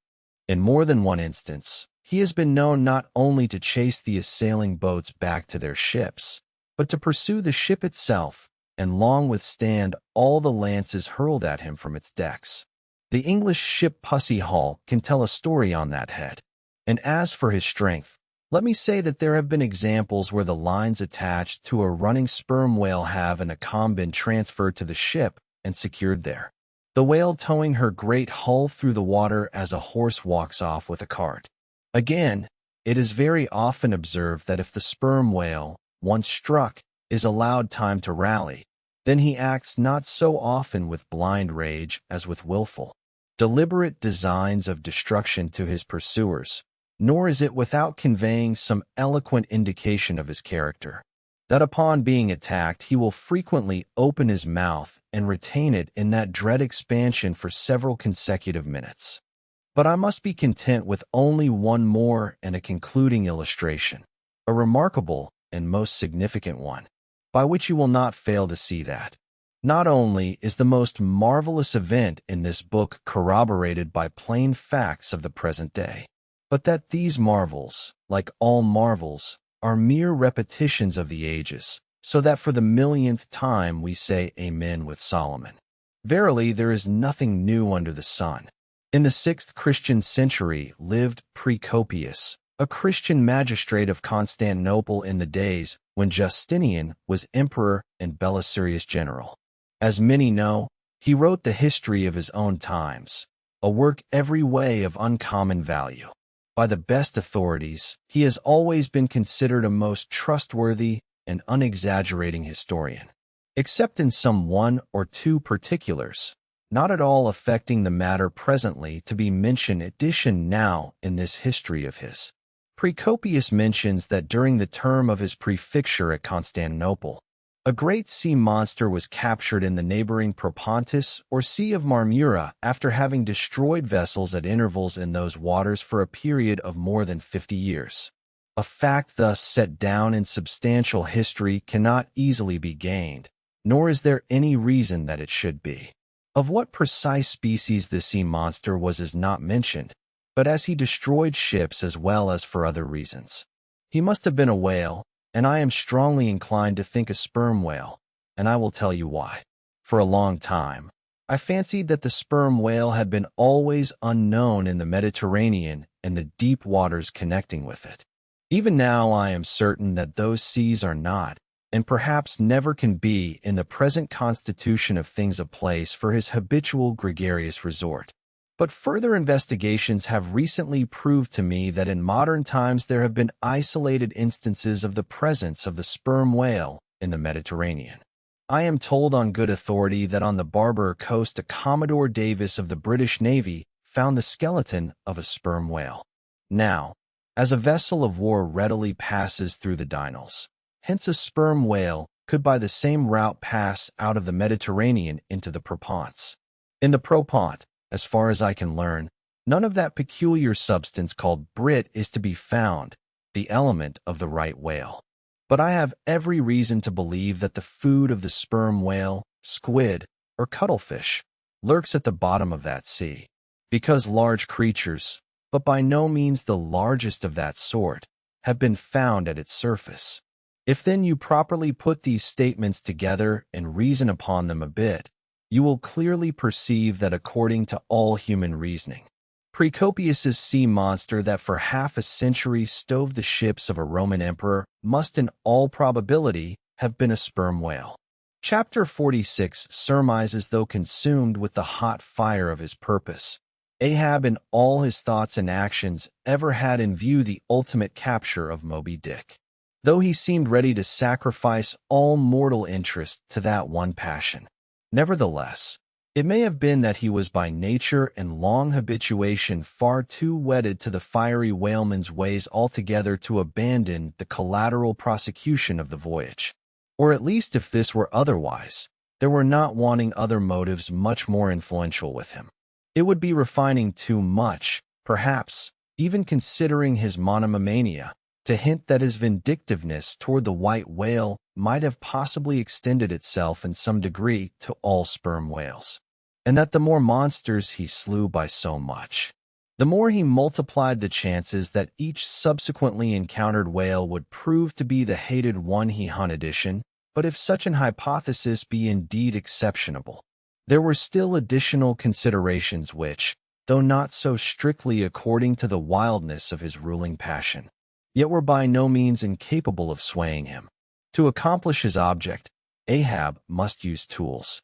In more than one instance, he has been known not only to chase the assailing boats back to their ships, but to pursue the ship itself and long withstand all the lances hurled at him from its decks. The English ship Pussy Hall can tell a story on that head. And as for his strength, let me say that there have been examples where the lines attached to a running sperm whale have in a calm been transferred to the ship and secured there, the whale towing her great hull through the water as a horse walks off with a cart. Again, it is very often observed that if the sperm whale, once struck, is allowed time to rally, then he acts not so often with blind rage as with willful, deliberate designs of destruction to his pursuers, nor is it without conveying some eloquent indication of his character, that upon being attacked he will frequently open his mouth and retain it in that dread expansion for several consecutive minutes. But I must be content with only one more and a concluding illustration, a remarkable and most significant one, by which you will not fail to see that not only is the most marvelous event in this book corroborated by plain facts of the present day, but that these marvels, like all marvels, are mere repetitions of the ages, so that for the millionth time we say Amen with Solomon. Verily, there is nothing new under the sun. In the 6th Christian century lived Procopius, a Christian magistrate of Constantinople in the days when Justinian was emperor and Belisarius general. As many know, he wrote the history of his own times, a work every way of uncommon value. By the best authorities, he has always been considered a most trustworthy and unexaggerating historian, except in some one or two particulars, not at all affecting the matter presently to be mentioned addition now in this history of his. Procopius mentions that during the term of his prefecture at Constantinople, a great sea monster was captured in the neighboring Propontis or Sea of Marmura after having destroyed vessels at intervals in those waters for a period of more than 50 years. A fact thus set down in substantial history cannot easily be gained, nor is there any reason that it should be. Of what precise species the sea monster was is not mentioned, but as he destroyed ships as well as for other reasons. He must have been a whale, and I am strongly inclined to think a sperm whale, and I will tell you why. For a long time, I fancied that the sperm whale had been always unknown in the Mediterranean and the deep waters connecting with it. Even now I am certain that those seas are not, and perhaps never can be in the present constitution of things a place for his habitual gregarious resort. But further investigations have recently proved to me that in modern times there have been isolated instances of the presence of the sperm whale in the Mediterranean. I am told on good authority that on the Barbary coast a Commodore Davis of the British Navy found the skeleton of a sperm whale. Now, as a vessel of war readily passes through the Dinals, hence a sperm whale could by the same route pass out of the Mediterranean into the Propontis. In the Propontis, as far as I can learn, none of that peculiar substance called brit is to be found, the element of the right whale. But I have every reason to believe that the food of the sperm whale, squid, or cuttlefish lurks at the bottom of that sea, because large creatures, but by no means the largest of that sort, have been found at its surface. If then you properly put these statements together and reason upon them a bit, you will clearly perceive that according to all human reasoning, Procopius's sea monster that for half a century stove the ships of a Roman emperor must in all probability have been a sperm whale. Chapter 46 surmises, though consumed with the hot fire of his purpose, Ahab in all his thoughts and actions ever had in view the ultimate capture of Moby-Dick, though he seemed ready to sacrifice all mortal interest to that one passion. Nevertheless, it may have been that he was by nature and long habituation far too wedded to the fiery whaleman's ways altogether to abandon the collateral prosecution of the voyage. Or at least if this were otherwise, there were not wanting other motives much more influential with him. It would be refining too much, perhaps, even considering his monomania, to hint that his vindictiveness toward the white whale might have possibly extended itself in some degree to all sperm whales, and that the more monsters he slew by so much, the more he multiplied the chances that each subsequently encountered whale would prove to be the hated one he hunted. But if such an hypothesis be indeed exceptionable, there were still additional considerations which, though not so strictly according to the wildness of his ruling passion, yet were by no means incapable of swaying him. To accomplish his object, Ahab must use tools.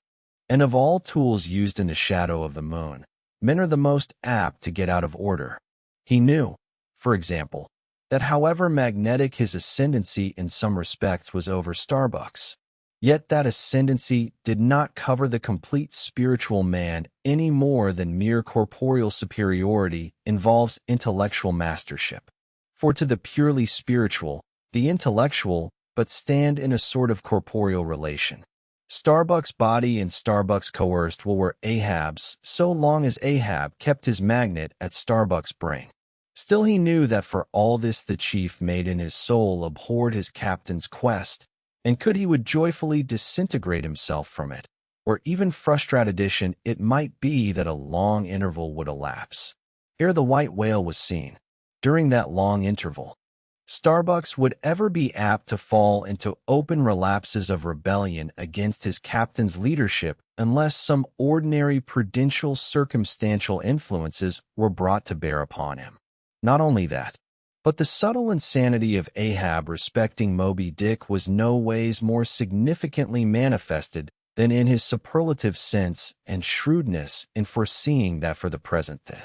And of all tools used in the shadow of the moon, men are the most apt to get out of order. He knew, for example, that however magnetic his ascendancy in some respects was over Starbuck's, yet that ascendancy did not cover the complete spiritual man any more than mere corporeal superiority involves intellectual mastership. For to the purely spiritual, the intellectual but stand in a sort of corporeal relation. Starbuck's body and Starbuck's coerced will were Ahab's so long as Ahab kept his magnet at Starbuck's brain. Still he knew that for all this the chief mate in his soul abhorred his captain's quest, and could he would joyfully disintegrate himself from it, or even frustrate addition, it might be that a long interval would elapse ere the white whale was seen. During that long interval, Starbucks would ever be apt to fall into open relapses of rebellion against his captain's leadership unless some ordinary prudential circumstantial influences were brought to bear upon him. Not only that, But the subtle insanity of Ahab respecting Moby-Dick was no ways more significantly manifested than in his superlative sense and shrewdness in foreseeing that for the present the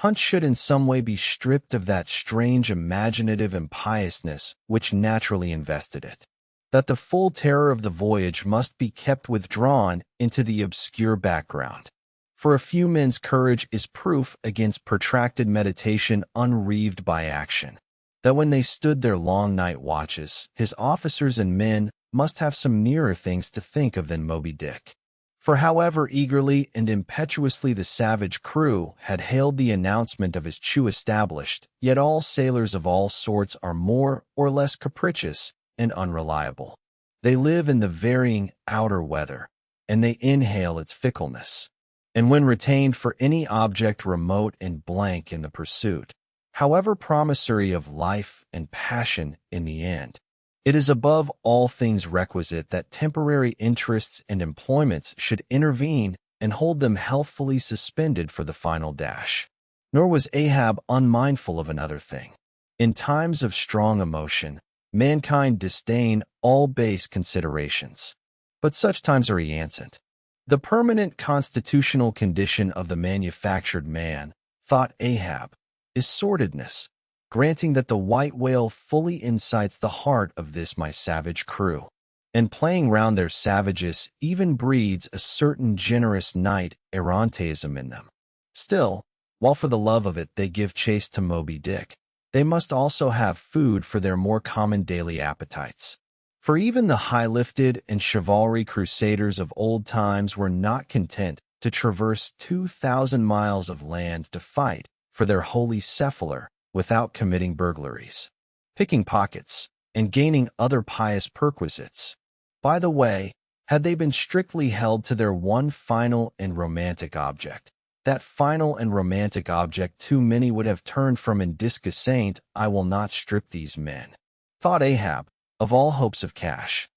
hunt should in some way be stripped of that strange imaginative impiousness which naturally invested it, that the full terror of the voyage must be kept withdrawn into the obscure background. For a few men's courage is proof against protracted meditation unreaved by action, that when they stood their long night watches, his officers and men must have some nearer things to think of than Moby-Dick. For however eagerly and impetuously the savage crew had hailed the announcement of his chew established, yet all sailors of all sorts are more or less capricious and unreliable. They live in the varying outer weather, and they inhale its fickleness. And when retained for any object remote and blank in the pursuit, however promissory of life and passion in the end, it is above all things requisite that temporary interests and employments should intervene and hold them healthfully suspended for the final dash. Nor was Ahab unmindful of another thing. In times of strong emotion, mankind disdain all base considerations. But such times are answent. The permanent constitutional condition of the manufactured man, thought Ahab, is sordidness, granting that the white whale fully incites the heart of this my savage crew, and playing round their savages even breeds a certain generous knight-errantism in them. Still, while for the love of it they give chase to Moby-Dick, they must also have food for their more common daily appetites. For even the high-lifted and chivalry crusaders of old times were not content to traverse 2,000 miles of land to fight for their holy Cephallar without committing burglaries, picking pockets, and gaining other pious perquisites. By the way, had they been strictly held to their one final and romantic object, that final and romantic object too many would have turned from in disgustant. I will not strip these men, thought Ahab, of all hopes of cash.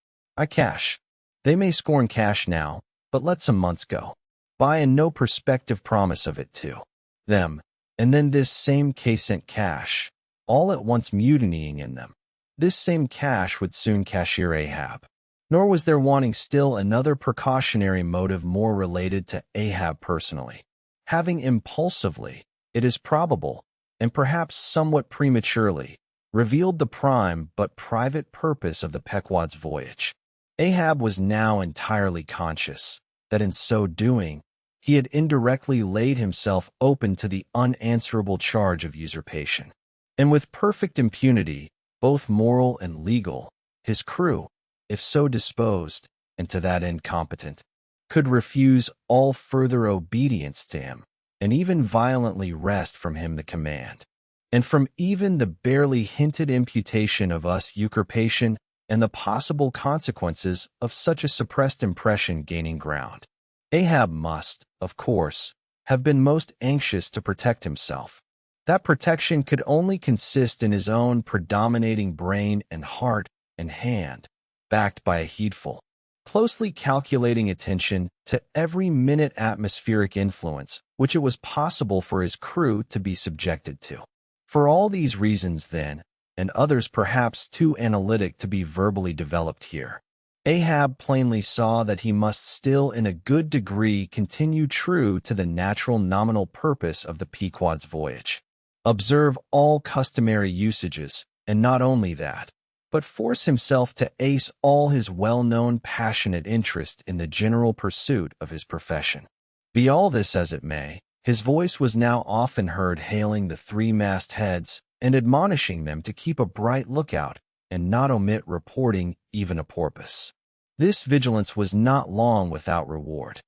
Cash. They may scorn cash now, but let some months go by and no prospective promise of it to them, and then this same casent cash, all at once mutinying in them. This same cash would soon cashier Ahab. Nor was there wanting still another precautionary motive more related to Ahab personally, having impulsively, it is probable, and perhaps somewhat prematurely, revealed the prime but private purpose of the Pequod's voyage. Ahab was now entirely conscious that in so doing, he had indirectly laid himself open to the unanswerable charge of usurpation. And with perfect impunity, both moral and legal, his crew, if so disposed, and to that end competent, could refuse all further obedience to him, and even violently wrest from him the command. And from even the barely hinted imputation of us usurpation and the possible consequences of such a suppressed impression gaining ground, Ahab must, of course, have been most anxious to protect himself. That protection could only consist in his own predominating brain and heart and hand, backed by a heedful, closely calculating attention to every minute atmospheric influence which it was possible for his crew to be subjected to. For all these reasons, then, and others perhaps too analytic to be verbally developed here, Ahab plainly saw that he must still in a good degree continue true to the natural nominal purpose of the Pequod's voyage, observe all customary usages, and not only that, but force himself to ace all his well-known passionate interest in the general pursuit of his profession. Be all this as it may, his voice was now often heard hailing the three Mast-Heads and admonishing them to keep a bright lookout and not omit reporting even a porpoise. This vigilance was not long without reward.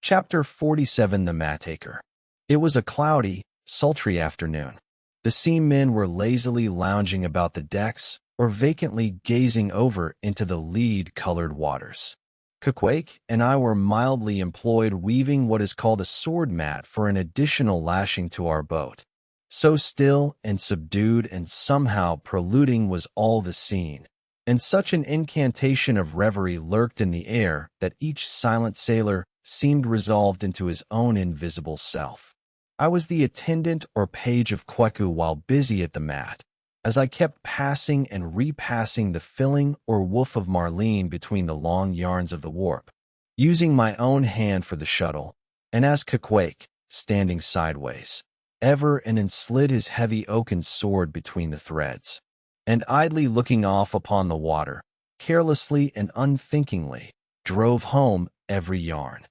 Chapter 47 The Mat-Taker. It was a cloudy, sultry afternoon. The seamen were lazily lounging about the decks or vacantly gazing over into the lead-colored waters. Queequeg and I were mildly employed weaving what is called a sword mat for an additional lashing to our boat. So still and subdued and somehow preluding was all the scene, and such an incantation of reverie lurked in the air that each silent sailor seemed resolved into his own invisible self. I was the attendant or page of Queequeg while busy at the mat, as I kept passing and repassing the filling or woof of marline between the long yarns of the warp, using my own hand for the shuttle, and as Caquake, standing sideways, ever and then slid his heavy oaken sword between the threads, and idly looking off upon the water, carelessly and unthinkingly, drove home every yarn.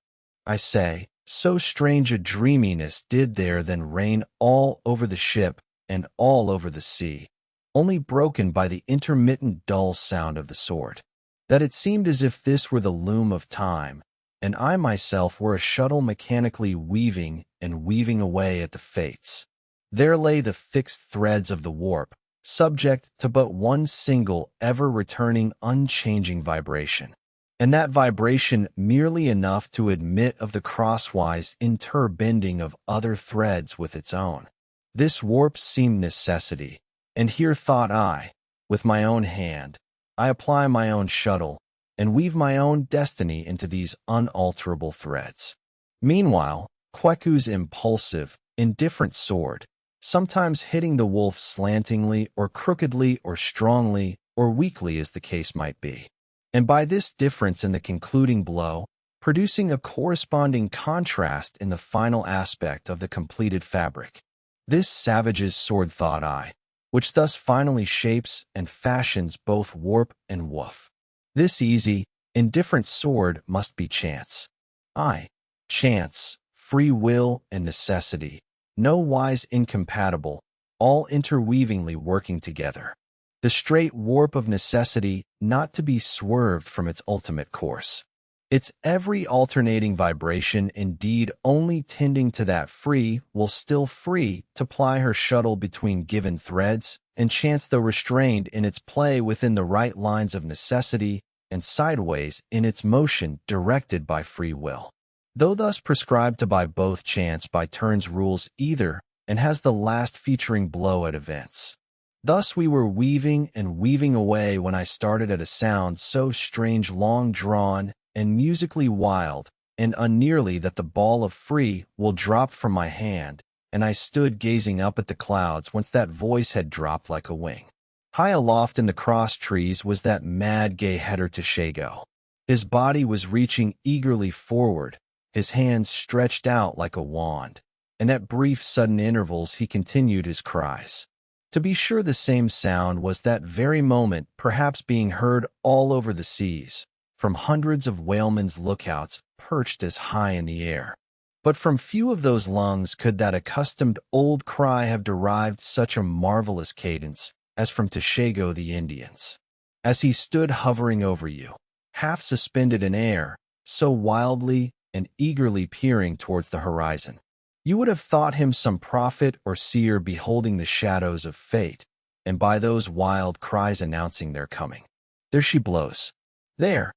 I say, so strange a dreaminess did there then reign all over the ship and all over the sea, only broken by the intermittent dull sound of the sword, that it seemed as if this were the loom of time, and I myself were a shuttle mechanically weaving and weaving away at the fates. There lay the fixed threads of the warp, subject to but one single ever-returning unchanging vibration, and that vibration merely enough to admit of the crosswise interbending of other threads with its own. This warp seemed necessity, and here thought I, with my own hand, I apply my own shuttle, and weave my own destiny into these unalterable threads. Meanwhile, Kweku's impulsive, indifferent sword, sometimes hitting the wolf slantingly or crookedly or strongly or weakly as the case might be, and by this difference in the concluding blow, producing a corresponding contrast in the final aspect of the completed fabric. This savage's sword, thought I, which thus finally shapes and fashions both warp and woof. This easy, indifferent sword must be chance. Aye, chance, free will, and necessity, no wise incompatible, all interweavingly working together. The straight warp of necessity not to be swerved from its ultimate course. Its every alternating vibration indeed only tending to that free will still free to ply her shuttle between given threads, and chance though restrained in its play within the right lines of necessity, and sideways in its motion directed by free will. Though thus prescribed to by both chance by turns rules either, and has the last featuring blow at events. Thus we were weaving and weaving away when I started at a sound so strange long-drawn and musically wild and unnearly that the ball of free will dropped from my hand, and I stood gazing up at the clouds whence that voice had dropped like a wing. High aloft in the cross trees was that mad gay header Tashago. His body was reaching eagerly forward, his hands stretched out like a wand, and at brief sudden intervals he continued his cries. To be sure, the same sound was that very moment perhaps being heard all over the seas, from hundreds of whalemen's lookouts perched as high in the air. But from few of those lungs could that accustomed old cry have derived such a marvelous cadence as from Tashago the Indian's. As he stood hovering over you, half suspended in air, so wildly and eagerly peering towards the horizon, you would have thought him some prophet or seer beholding the shadows of fate, and by those wild cries announcing their coming. There she blows. There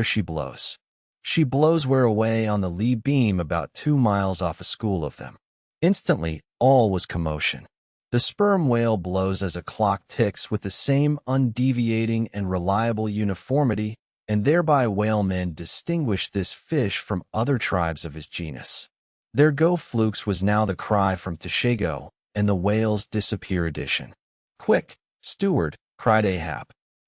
she blows. She blows where away on the lee beam about 2 miles off a school of them. Instantly, all was commotion. The sperm whale blows as a clock ticks with the same undeviating and reliable uniformity, and thereby whalemen distinguish this fish from other tribes of his genus. There go flukes was now the cry from Tashago, and the whale's disappear edition. Quick, steward, cried Ahab.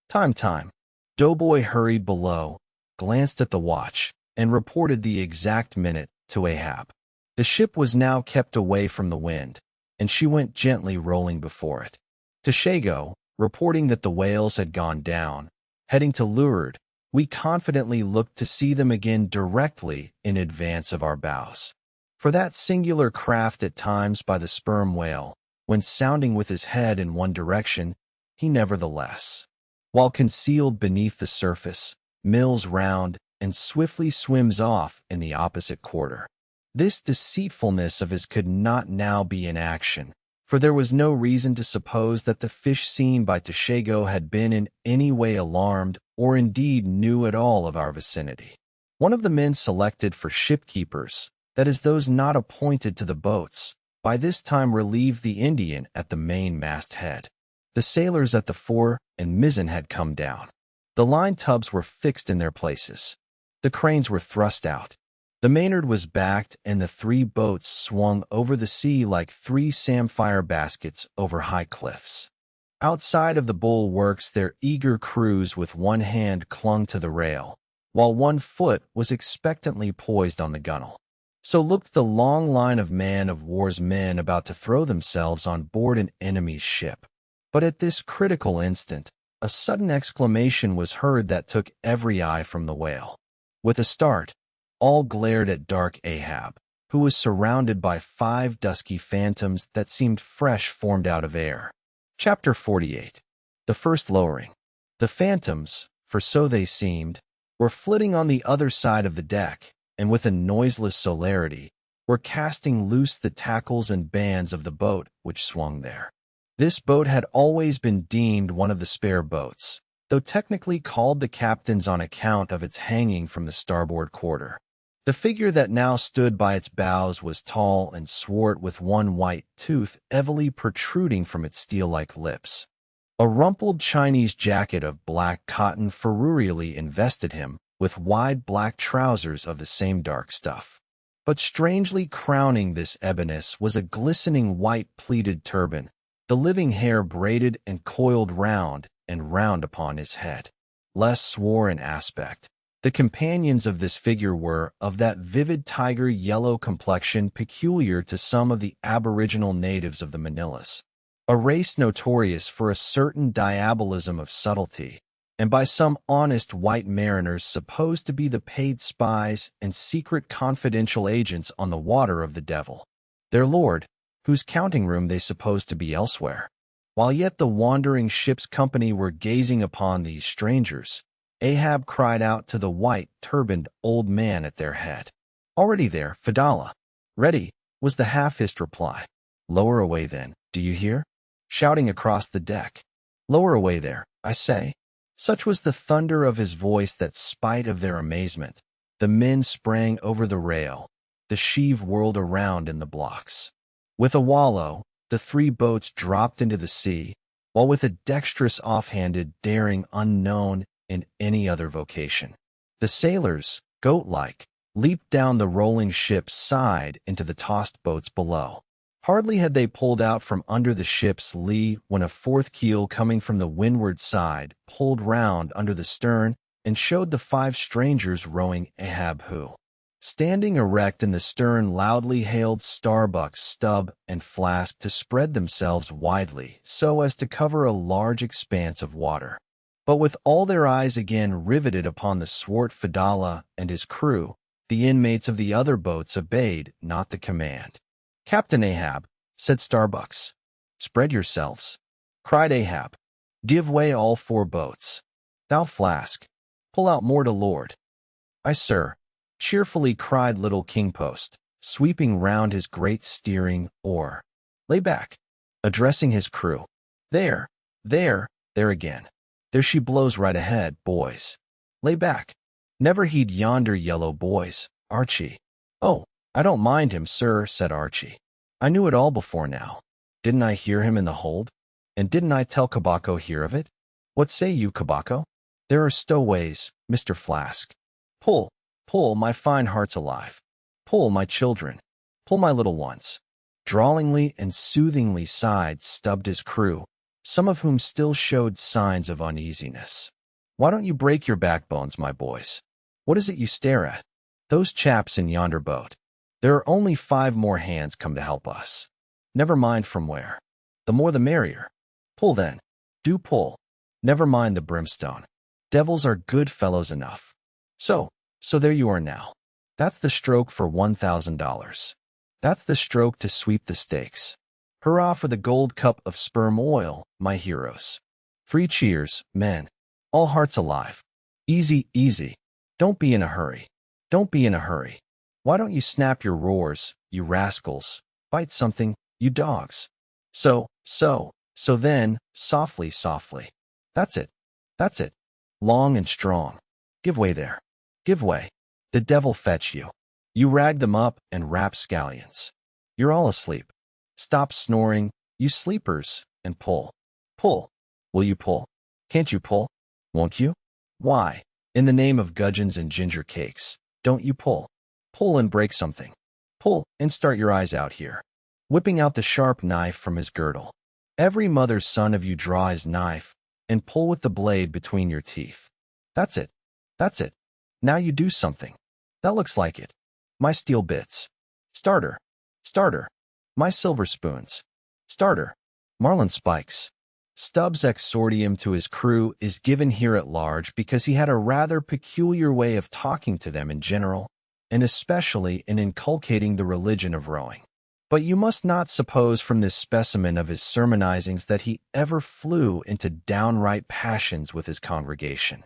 Time. Doughboy hurried below, glanced at the watch, and reported the exact minute to Ahab. The ship was now kept away from the wind, and she went gently rolling before it. Tashago, reporting that the whales had gone down, heading to leeward, we confidently looked to see them again directly in advance of our bows. For that singular craft at times by the sperm whale, when sounding with his head in one direction, he nevertheless, while concealed beneath the surface, mills round and swiftly swims off in the opposite quarter. This deceitfulness of his could not now be in action, for there was no reason to suppose that the fish seen by Tashago had been in any way alarmed or indeed knew at all of our vicinity. One of the men selected for shipkeepers, that is, those not appointed to the boats, by this time relieved the Indian at the main mast-head. The sailors at the fore and mizzen had come down. The line tubs were fixed in their places. The cranes were thrust out. The Maynard was backed, and the 3 boats swung over the sea like 3 samphire baskets over high cliffs. Outside of the bulwarks, their eager crews with one hand clung to the rail, while one foot was expectantly poised on the gunwale. So looked the long line of man-of-war's men about to throw themselves on board an enemy's ship. But at this critical instant, a sudden exclamation was heard that took every eye from the whale. With a start, all glared at dark Ahab, who was surrounded by 5 dusky phantoms that seemed fresh formed out of air. Chapter 48. The first lowering. The phantoms, for so they seemed, were flitting on the other side of the deck, and with a noiseless celerity, were casting loose the tackles and bands of the boat which swung there. This boat had always been deemed one of the spare boats, though technically called the captain's on account of its hanging from the starboard quarter. The figure that now stood by its bows was tall and swart, with one white tooth heavily protruding from its steel-like lips. A rumpled Chinese jacket of black cotton ferrureally invested him, with wide black trousers of the same dark stuff. But strangely crowning this eboness was a glistening white pleated turban, the living hair braided and coiled round and round upon his head. Less swore in aspect. The companions of this figure were of that vivid tiger yellow complexion peculiar to some of the aboriginal natives of the Manilas, a race notorious for a certain diabolism of subtlety, and by some honest white mariners supposed to be the paid spies and secret confidential agents on the water of the devil, their lord, whose counting room they supposed to be elsewhere. While yet the wandering ship's company were gazing upon these strangers, Ahab cried out to the white-turbaned old man at their head. "Already there, Fedallah." "Ready," was the half-hissed reply. "Lower away then, do you hear?" Shouting across the deck. "Lower away there, I say." Such was the thunder of his voice that, spite of their amazement, the men sprang over the rail. The sheave whirled around in the blocks. With a wallow, the 3 boats dropped into the sea, while with a dexterous offhanded daring unknown in any other vocation, the sailors, goat-like, leaped down the rolling ship's side into the tossed boats below. Hardly had they pulled out from under the ship's lee when a 4th keel coming from the windward side pulled round under the stern and showed the 5 strangers rowing Ahab, who, standing erect in the stern, loudly hailed Starbuck's stub and flask to spread themselves widely so as to cover a large expanse of water. But with all their eyes again riveted upon the swart Fedallah and his crew, the inmates of the other boats obeyed not the command. "Captain Ahab," said Starbucks. "Spread yourselves," cried Ahab. "Give way all 4 boats. Thou flask, pull out more to lord." "Aye, sir," cheerfully cried little Kingpost, sweeping round his great steering oar. "Lay back," addressing his crew. "There, there again. There she blows right ahead, boys. Lay back. Never heed yonder yellow boys, Archie." "Oh, I don't mind him, sir," said Archie. "I knew it all before now. Didn't I hear him in the hold? And didn't I tell Kabako hear of it? What say you, Kabako? There are stowaways, Mr. Flask. Pull, pull, my fine hearts alive. Pull, my children. Pull, my little ones." Drawlingly and soothingly sighed Stubbed his crew, some of whom still showed signs of uneasiness. "Why don't you break your backbones, my boys? What is it you stare at? Those chaps in yonder boat. There are only 5 more hands come to help us. Never mind from where. The more the merrier. Pull then. Do pull. Never mind the brimstone. Devils are good fellows enough. So there you are now. That's the stroke for $1,000. That's the stroke to sweep the stakes. Hurrah for the gold cup of sperm oil, my heroes. 3 cheers, men. All hearts alive. Easy, easy. Don't be in a hurry. Don't be in a hurry. Why don't you snap your roars, you rascals? Bite something, you dogs. So then, softly, softly. That's it. That's it. Long and strong. Give way there. Give way. The devil fetch you. You rag them up and rapscallions. You're all asleep. Stop snoring, you sleepers, and pull. Pull. Will you pull? Can't you pull? Won't you? Why, in the name of gudgeons and ginger cakes, don't you pull? Pull and break something. Pull and start your eyes out here. Whipping out the sharp knife from his girdle. Every mother's son of you draw his knife and pull with the blade between your teeth. That's it. That's it. Now you do something. That looks like it. My steel bits. Starter. Starter. My silver spoons. Starter. Marlin spikes. Stubbs' exordium to his crew is given here at large because he had a rather peculiar way of talking to them in general, and especially in inculcating the religion of rowing. But you must not suppose from this specimen of his sermonizings that he ever flew into downright passions with his congregation.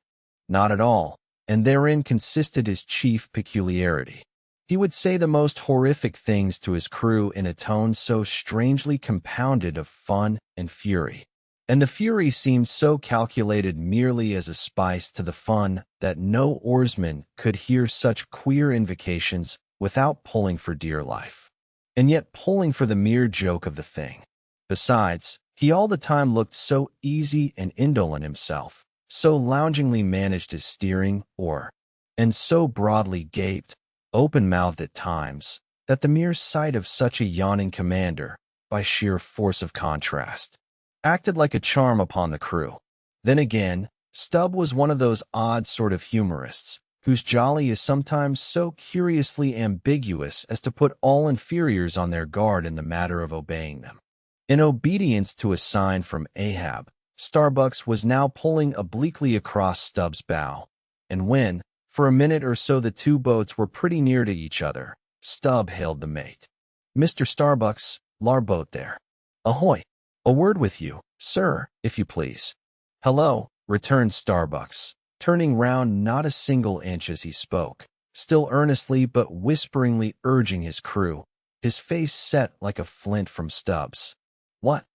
Not at all, and therein consisted his chief peculiarity. He would say the most horrific things to his crew in a tone so strangely compounded of fun and fury. And the fury seemed so calculated merely as a spice to the fun that no oarsman could hear such queer invocations without pulling for dear life. And yet pulling for the mere joke of the thing. Besides, he all the time looked so easy and indolent himself, so loungingly managed his steering oar, and so broadly gaped, open-mouthed at times, that the mere sight of such a yawning commander, by sheer force of contrast, acted like a charm upon the crew. Then again, Stubb was one of those odd sort of humorists, whose jolly is sometimes so curiously ambiguous as to put all inferiors on their guard in the matter of obeying them. In obedience to a sign from Ahab, Starbucks was now pulling obliquely across Stubb's bow, and when, for a minute or so the two boats were pretty near to each other, Stubb hailed the mate. "Mr. Starbucks, lar boat there. Ahoy! A word with you, sir, if you please." "Hello," returned Starbucks, turning round not a single inch as he spoke, still earnestly but whisperingly urging his crew, his face set like a flint from Stubbs. "What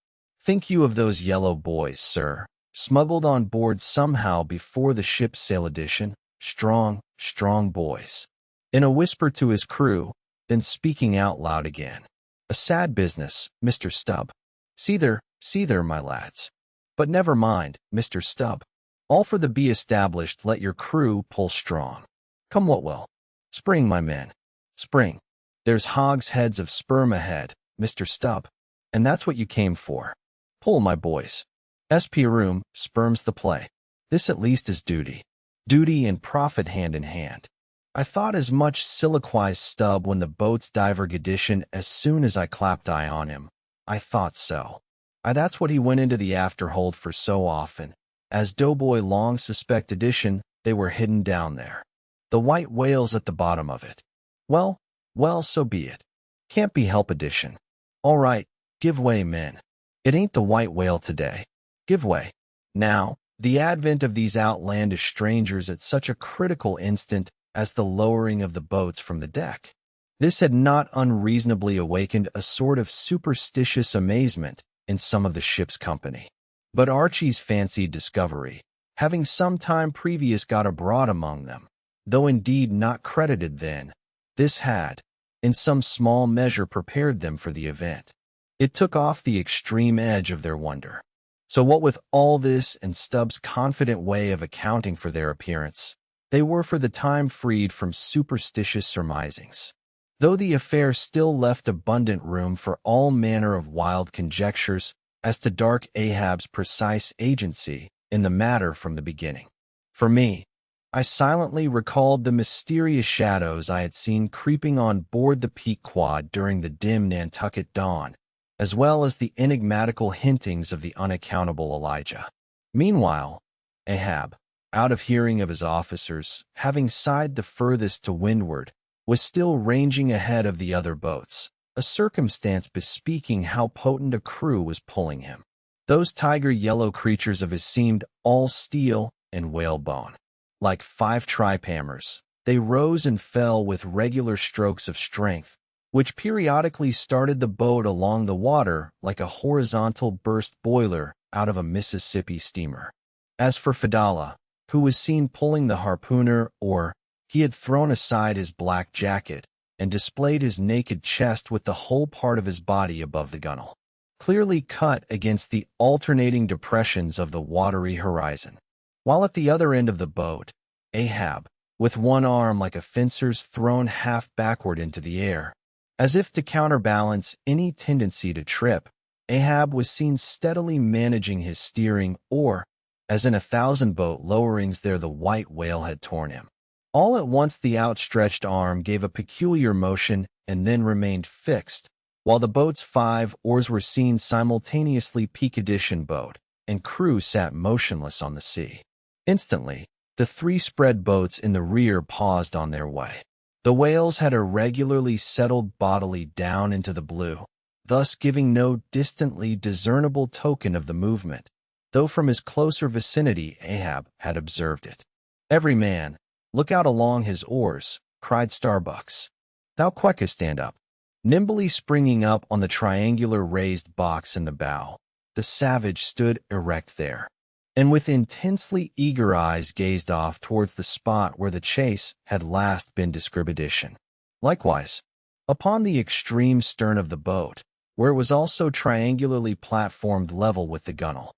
think you of those yellow boys, sir, smuggled on board somehow before the ship's sail edition? Strong, strong boys." In a whisper to his crew, then speaking out loud again. "A sad business, Mr. Stubb. See there, my lads. But never mind, Mr. Stubb. All for the be established, let your crew pull strong. Come what will. Spring, my men. Spring. There's hogsheads of sperm ahead, Mr. Stubb, and that's what you came for. Pull, my boys. SP room, sperm's the play. This at least is duty. Duty and profit hand in hand. I thought as much," soliloquized Stubb when the boat's divergedition as soon as I clapped eye on him. "I thought so. That's what he went into the afterhold for so often. As Doughboy long suspected they were hidden down there. The white whale's at the bottom of it. Well, so be it. Can't be help edition. All right, give way, men. It ain't the white whale today. Give way. Now, the advent of these outlandish strangers at such a critical instant as the lowering of the boats from the deck. This had not unreasonably awakened a sort of superstitious amazement in some of the ship's company. But Archie's fancied discovery, having some time previous got abroad among them, though indeed not credited then, this had, in some small measure, prepared them for the event. It took off the extreme edge of their wonder. So what with all this and Stubb's confident way of accounting for their appearance, they were for the time freed from superstitious surmisings, though the affair still left abundant room for all manner of wild conjectures as to dark Ahab's precise agency in the matter from the beginning. For me, I silently recalled the mysterious shadows I had seen creeping on board the Pequod during the dim Nantucket dawn, as well as the enigmatical hintings of the unaccountable Elijah. Meanwhile, Ahab, out of hearing of his officers, having sighed the furthest to windward, was still ranging ahead of the other boats, a circumstance bespeaking how potent a crew was pulling him. Those tiger-yellow creatures of his seemed all steel and whalebone. Like 5 tripe-hammers, they rose and fell with regular strokes of strength, which periodically started the boat along the water like a horizontal burst boiler out of a Mississippi steamer. As for Fedallah, who was seen pulling the harpooner oar, he had thrown aside his black jacket and displayed his naked chest with the whole part of his body above the gunwale, clearly cut against the alternating depressions of the watery horizon. While at the other end of the boat, Ahab, with one arm like a fencer's thrown half backward into the air. As if to counterbalance any tendency to trip, Ahab was seen steadily managing his steering, or, as in 1,000 boat lowerings there the white whale had torn him. All at once the outstretched arm gave a peculiar motion and then remained fixed, while the boat's 5 oars were seen simultaneously Peak-Edition boat, and crew sat motionless on the sea. Instantly, the 3 spread boats in the rear paused on their way. The whales had irregularly settled bodily down into the blue, thus giving no distantly discernible token of the movement, though from his closer vicinity Ahab had observed it. "Every man, look out along his oars," cried Starbucks. "Thou quicker stand up." Nimbly springing up on the triangular raised box in the bow, the savage stood erect there, and with intensely eager eyes gazed off towards the spot where the chase had last been discrimination. Likewise, upon the extreme stern of the boat, where it was also triangularly platformed level with the gunwale,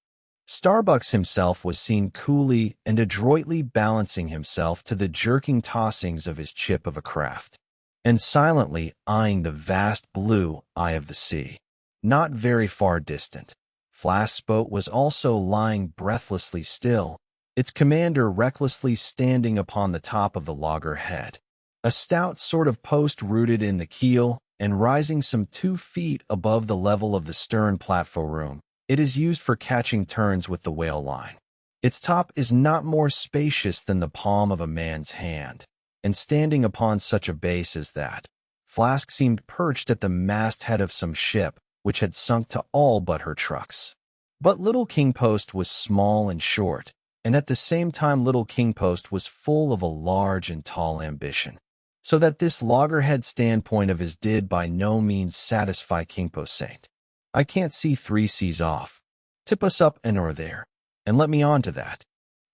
Starbucks himself was seen coolly and adroitly balancing himself to the jerking tossings of his chip of a craft, and silently eyeing the vast blue eye of the sea. Not very far distant, Flask's boat was also lying breathlessly still, its commander recklessly standing upon the top of the loggerhead, a stout sort of post rooted in the keel and rising some 2 feet above the level of the stern platform. It is used for catching turns with the whale line. Its top is not more spacious than the palm of a man's hand, and standing upon such a base as that, Flask seemed perched at the mast-head of some ship which had sunk to all but her trucks. But Little King Post was small and short, and at the same time Little King Post was full of a large and tall ambition, so that this loggerhead standpoint of his did by no means satisfy King Post Saint. "I can't see 3 seas off. Tip us up an oar there, and let me on to that."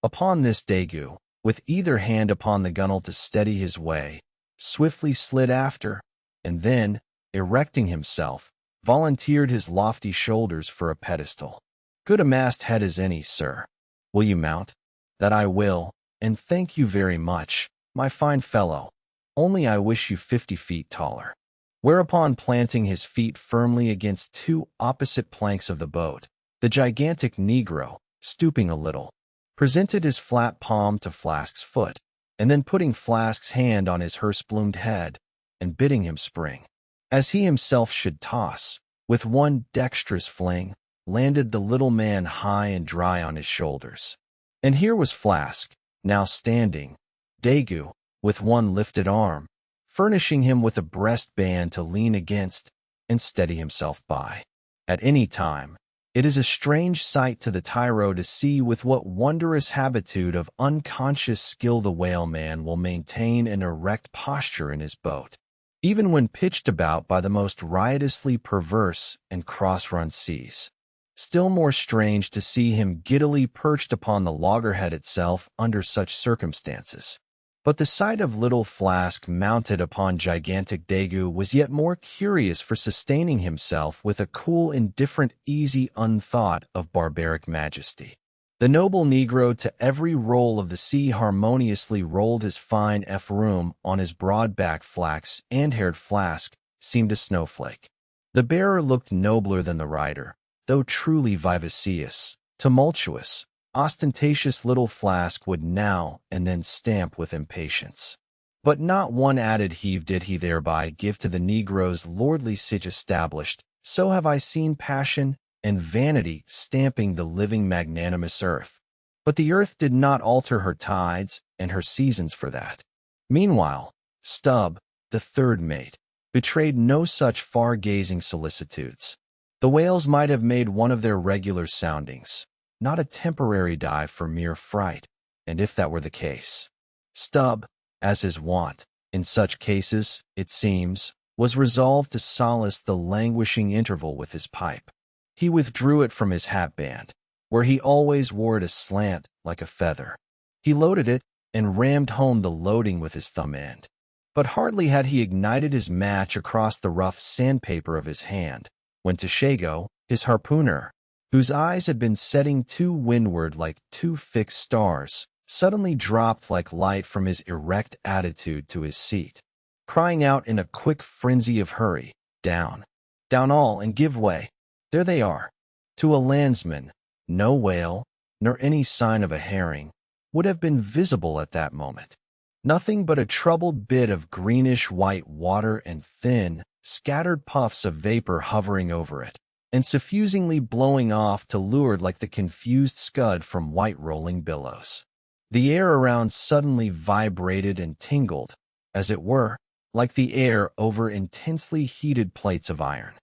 Upon this Dagu, with either hand upon the gunwale to steady his way, swiftly slid after, and then, erecting himself, volunteered his lofty shoulders for a pedestal. "Good a mast-head as any, sir. Will you mount?" "That I will, and thank you very much, my fine fellow. Only I wish you 50 feet taller." Whereupon, planting his feet firmly against 2 opposite planks of the boat, the gigantic Negro, stooping a little, presented his flat palm to Flask's foot, and then putting Flask's hand on his hearse-plumed head, and bidding him spring, as he himself should toss, with one dexterous fling, landed the little man high and dry on his shoulders. And here was Flask, now standing, Dagu, with one lifted arm, furnishing him with a breastband to lean against and steady himself by. At any time, it is a strange sight to the tyro to see with what wondrous habitude of unconscious skill the whaleman will maintain an erect posture in his boat, even when pitched about by the most riotously perverse and cross-run seas. Still more strange to see him giddily perched upon the loggerhead itself under such circumstances. But the sight of little Flask mounted upon gigantic Dagu was yet more curious for sustaining himself with a cool, indifferent, easy unthought of barbaric majesty. The noble Negro to every roll of the sea harmoniously rolled his fine F-room on his broad-backed flax and haired Flask seemed a snowflake. The bearer looked nobler than the rider, though truly vivacious, tumultuous, ostentatious little Flask would now and then stamp with impatience. But not one added heave did he thereby give to the Negro's lordly sich established. So have I seen passion and vanity stamping the living magnanimous earth. But the earth did not alter her tides and her seasons for that. Meanwhile, Stub, the 3rd mate, betrayed no such far-gazing solicitudes. The whales might have made one of their regular soundings, not a temporary dive for mere fright, and if that were the case, Stub, as his wont, in such cases, it seems, was resolved to solace the languishing interval with his pipe. He withdrew it from his hatband, where he always wore it aslant like a feather. He loaded it and rammed home the loading with his thumb end. But hardly had he ignited his match across the rough sandpaper of his hand, when Tashago, his harpooner, whose eyes had been setting to windward like 2 fixed stars, suddenly dropped like light from his erect attitude to his seat, crying out in a quick frenzy of hurry, "Down! Down all and give way! There they are!" To a landsman, no whale, nor any sign of a herring, would have been visible at that moment. Nothing but a troubled bit of greenish-white water and thin, scattered puffs of vapor hovering over it, and suffusingly blowing off to leeward like the confused scud from white rolling billows. The air around suddenly vibrated and tingled, as it were, like the air over intensely heated plates of iron.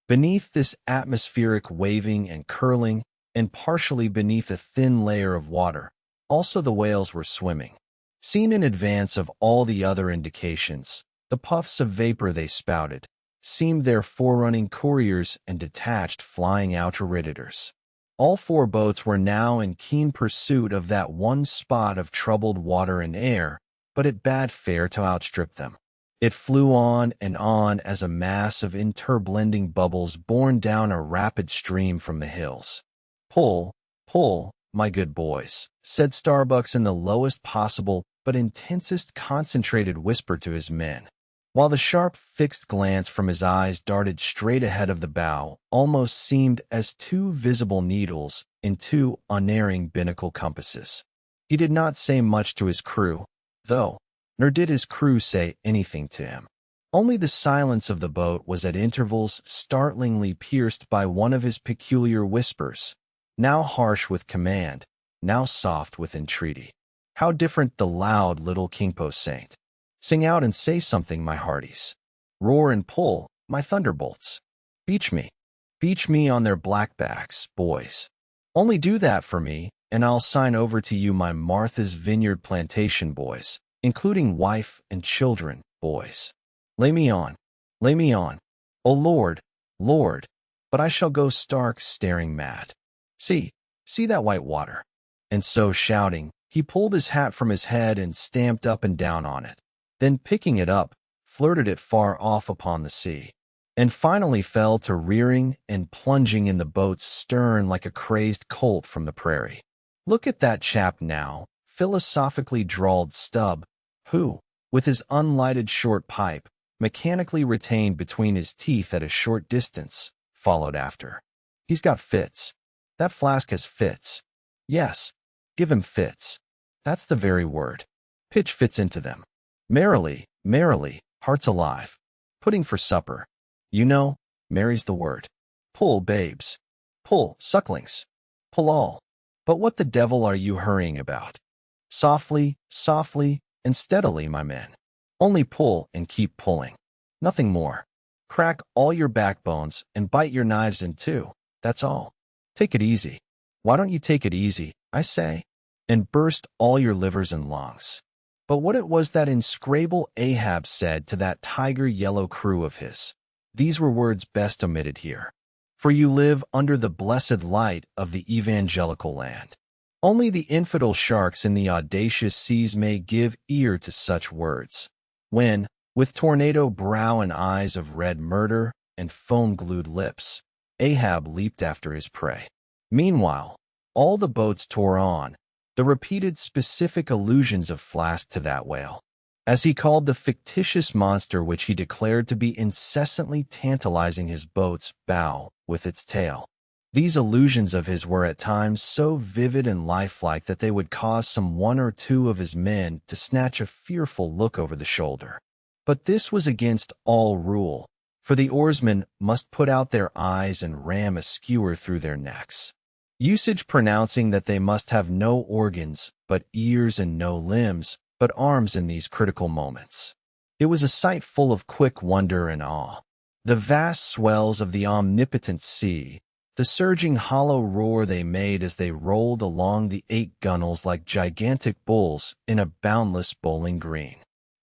Beneath this atmospheric waving and curling, and partially beneath a thin layer of water, also the whales were swimming. Seen in advance of all the other indications, the puffs of vapor they spouted seemed their forerunning couriers and detached flying outridders. All 4 boats were now in keen pursuit of that one spot of troubled water and air, but it bade fair to outstrip them. It flew on and on as a mass of interblending bubbles borne down a rapid stream from the hills. "Pull, pull, my good boys," said Starbucks in the lowest possible but intensest concentrated whisper to his men, while the sharp fixed glance from his eyes darted straight ahead of the bow almost seemed as 2 visible needles in 2 unerring binnacle compasses. He did not say much to his crew, though, nor did his crew say anything to him. Only the silence of the boat was at intervals startlingly pierced by one of his peculiar whispers, now harsh with command, now soft with entreaty. How different the loud little Kingpo saint. "Sing out and say something, my hearties. Roar and pull, my thunderbolts. Beach me on their black backs, boys. Only do that for me, and I'll sign over to you my Martha's Vineyard plantation, boys, including wife and children, boys. Lay me on. Oh Lord, Lord, but I shall go stark staring mad. See that white water." And so, shouting, he pulled his hat from his head and stamped up and down on it. Then, picking it up, flirted it far off upon the sea, and finally fell to rearing and plunging in the boat's stern like a crazed colt from the prairie. "Look at that chap now," philosophically drawled Stub, who, with his unlighted short pipe, mechanically retained between his teeth at a short distance, followed after. "He's got fits. That flask has fits. Yes, give him fits. That's the very word. Pitch fits into them. Merrily, hearts alive. Pudding for supper. You know, merry's the word. Pull, babes. Pull, sucklings. Pull all. But what the devil are you hurrying about? Softly, and steadily, my men. Only pull and keep pulling. Nothing more. Crack all your backbones and bite your knives in 2. That's all. Take it easy. Why don't you take it easy, I say? And burst all your livers and lungs." But what it was that inscrutable Ahab said to that tiger-yellow crew of his, these were words best omitted here. For you live under the blessed light of the evangelical land. Only the infidel sharks in the audacious seas may give ear to such words. When, with tornado brow and eyes of red murder and foam-glued lips, Ahab leaped after his prey. Meanwhile, all the boats tore on, the repeated specific allusions of Flask to that whale, as he called the fictitious monster which he declared to be incessantly tantalizing his boat's bow with its tail. These allusions of his were at times so vivid and lifelike that they would cause some 1 or 2 of his men to snatch a fearful look over the shoulder. But this was against all rule, for the oarsmen must put out their eyes and ram a skewer through their necks. Usage pronouncing that they must have no organs but ears and no limbs but arms in these critical moments. It was a sight full of quick wonder and awe. The vast swells of the omnipotent sea, the surging hollow roar they made as they rolled along the 8 gunnels like gigantic bulls in a boundless bowling green.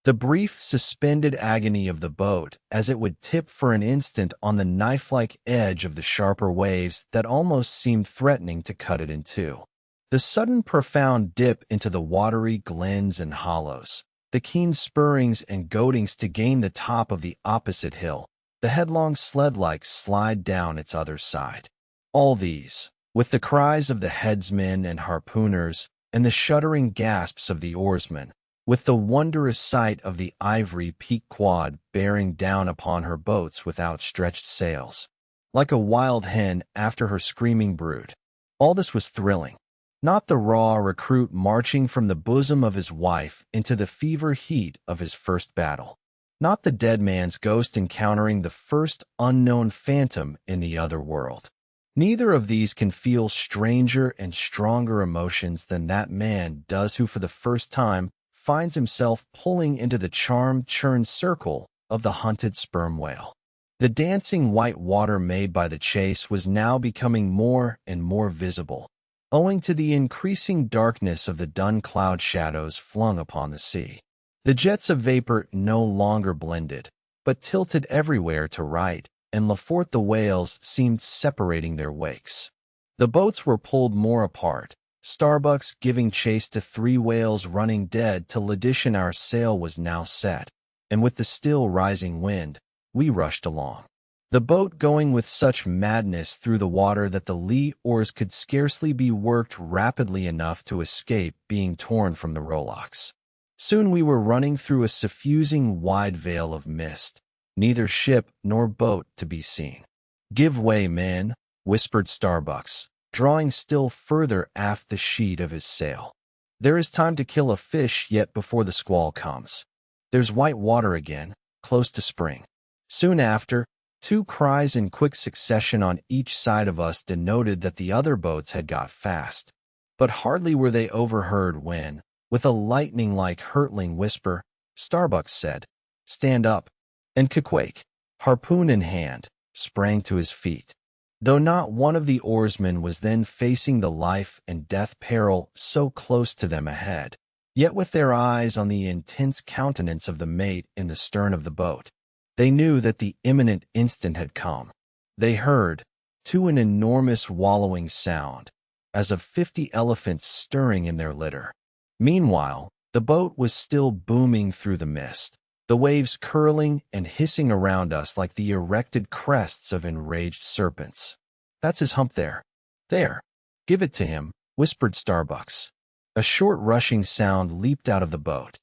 The brief, suspended agony of the boat as it would tip for an instant on the knife-like edge of the sharper waves that almost seemed threatening to cut it in 2. The sudden profound dip into the watery glens and hollows, the keen spurrings and goadings to gain the top of the opposite hill, the headlong sled-like slide down its other side. All these, with the cries of the headsmen and harpooners, and the shuddering gasps of the oarsmen, with the wondrous sight of the ivory Pequod bearing down upon her boats with outstretched sails, like a wild hen after her screaming brood. All this was thrilling. Not the raw recruit marching from the bosom of his wife into the fever heat of his first battle. Not the dead man's ghost encountering the first unknown phantom in the other world. Neither of these can feel stranger and stronger emotions than that man does who for the first time finds himself pulling into the charm-churned circle of the hunted sperm whale. The dancing white water made by the chase was now becoming more and more visible, owing to the increasing darkness of the dun cloud shadows flung upon the sea. The jets of vapor no longer blended, but tilted everywhere to right, and athwart the whales seemed separating their wakes. The boats were pulled more apart, Starbucks giving chase to 3 whales running dead till addition our sail was now set, and with the still rising wind, we rushed along. The boat going with such madness through the water that the lee oars could scarcely be worked rapidly enough to escape being torn from the rowlocks. Soon we were running through a suffusing wide veil of mist, neither ship nor boat to be seen. "Give way, men," whispered Starbucks, drawing still further aft the sheet of his sail. "There is time to kill a fish yet before the squall comes. There's white water again, close to spring." Soon after, 2 cries in quick succession on each side of us denoted that the other boats had got fast. But hardly were they overheard when, with a lightning-like hurtling whisper, Starbucks said, "Stand up," and Queequeg, harpoon in hand, sprang to his feet. Though not one of the oarsmen was then facing the life and death peril so close to them ahead, yet with their eyes on the intense countenance of the mate in the stern of the boat, they knew that the imminent instant had come. They heard, to an enormous wallowing sound, as of 50 elephants stirring in their litter. Meanwhile, the boat was still booming through the mist, the waves curling and hissing around us like the erected crests of enraged serpents. "That's his hump there. There. Give it to him," whispered Starbucks. A short rushing sound leaped out of the boat.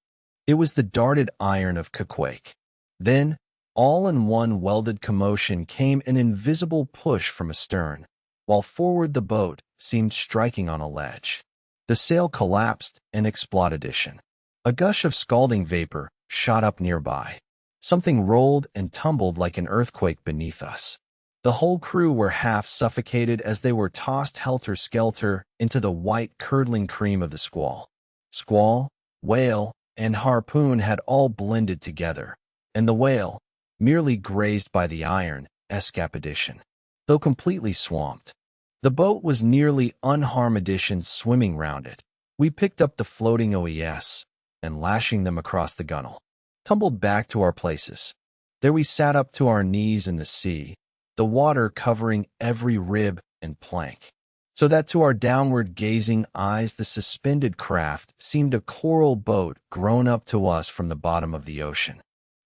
It was the darted iron of Queequeg. Then, all in one welded commotion came an invisible push from astern, while forward the boat seemed striking on a ledge. The sail collapsed and exploded. A gush of scalding vapor shot up nearby. Something rolled and tumbled like an earthquake beneath us. The whole crew were half suffocated as they were tossed helter-skelter into the white curdling cream of the squall. Squall, whale, and harpoon had all blended together, and the whale, merely grazed by the iron, escaped, though completely swamped. The boat was nearly unharmed, swimming round it. We picked up the floating OES, and lashing them across the gunwale, tumbled back to our places. There we sat up to our knees in the sea, the water covering every rib and plank, so that to our downward-gazing eyes the suspended craft seemed a coral boat grown up to us from the bottom of the ocean.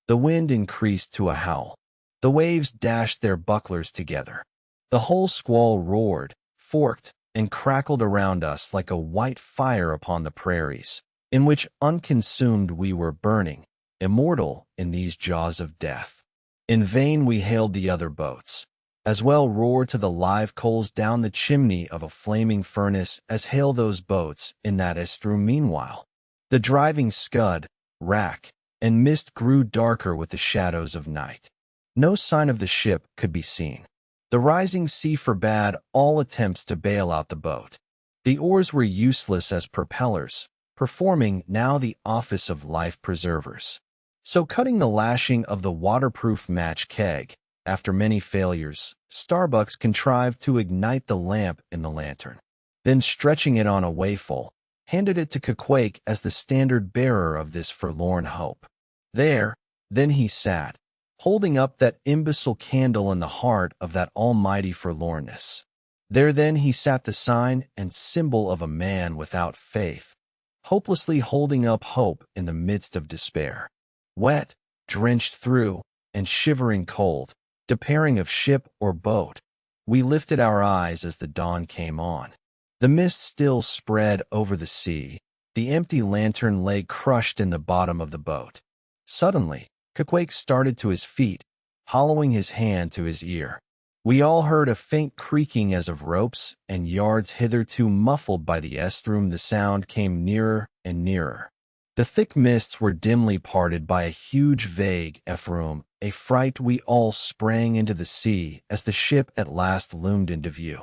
The wind increased to a howl. The waves dashed their bucklers together. The whole squall roared, forked, and crackled around us like a white fire upon the prairies, in which unconsumed we were burning, immortal in these jaws of death. In vain we hailed the other boats. As well roar to the live coals down the chimney of a flaming furnace as hail those boats in that Astir. Meanwhile, the driving scud, rack, and mist grew darker with the shadows of night. No sign of the ship could be seen. The rising sea forbade all attempts to bail out the boat. The oars were useless as propellers, performing now the office of life preservers. So cutting the lashing of the waterproof match keg, after many failures, Starbucks contrived to ignite the lamp in the lantern. Then stretching it on a wayful, handed it to Queequeg as the standard bearer of this forlorn hope. There, then he sat, holding up that imbecile candle in the heart of that almighty forlornness. There then he sat, the sign and symbol of a man without faith, hopelessly holding up hope in the midst of despair. Wet, drenched through, and shivering cold, despairing of ship or boat, we lifted our eyes as the dawn came on. The mist still spread over the sea. The empty lantern lay crushed in the bottom of the boat. Suddenly, Queequeg started to his feet, hollowing his hand to his ear. We all heard a faint creaking as of ropes and yards hitherto muffled by the estuary. The sound came nearer and nearer. The thick mists were dimly parted by a huge vague ephraim, a fright. We all sprang into the sea as the ship at last loomed into view,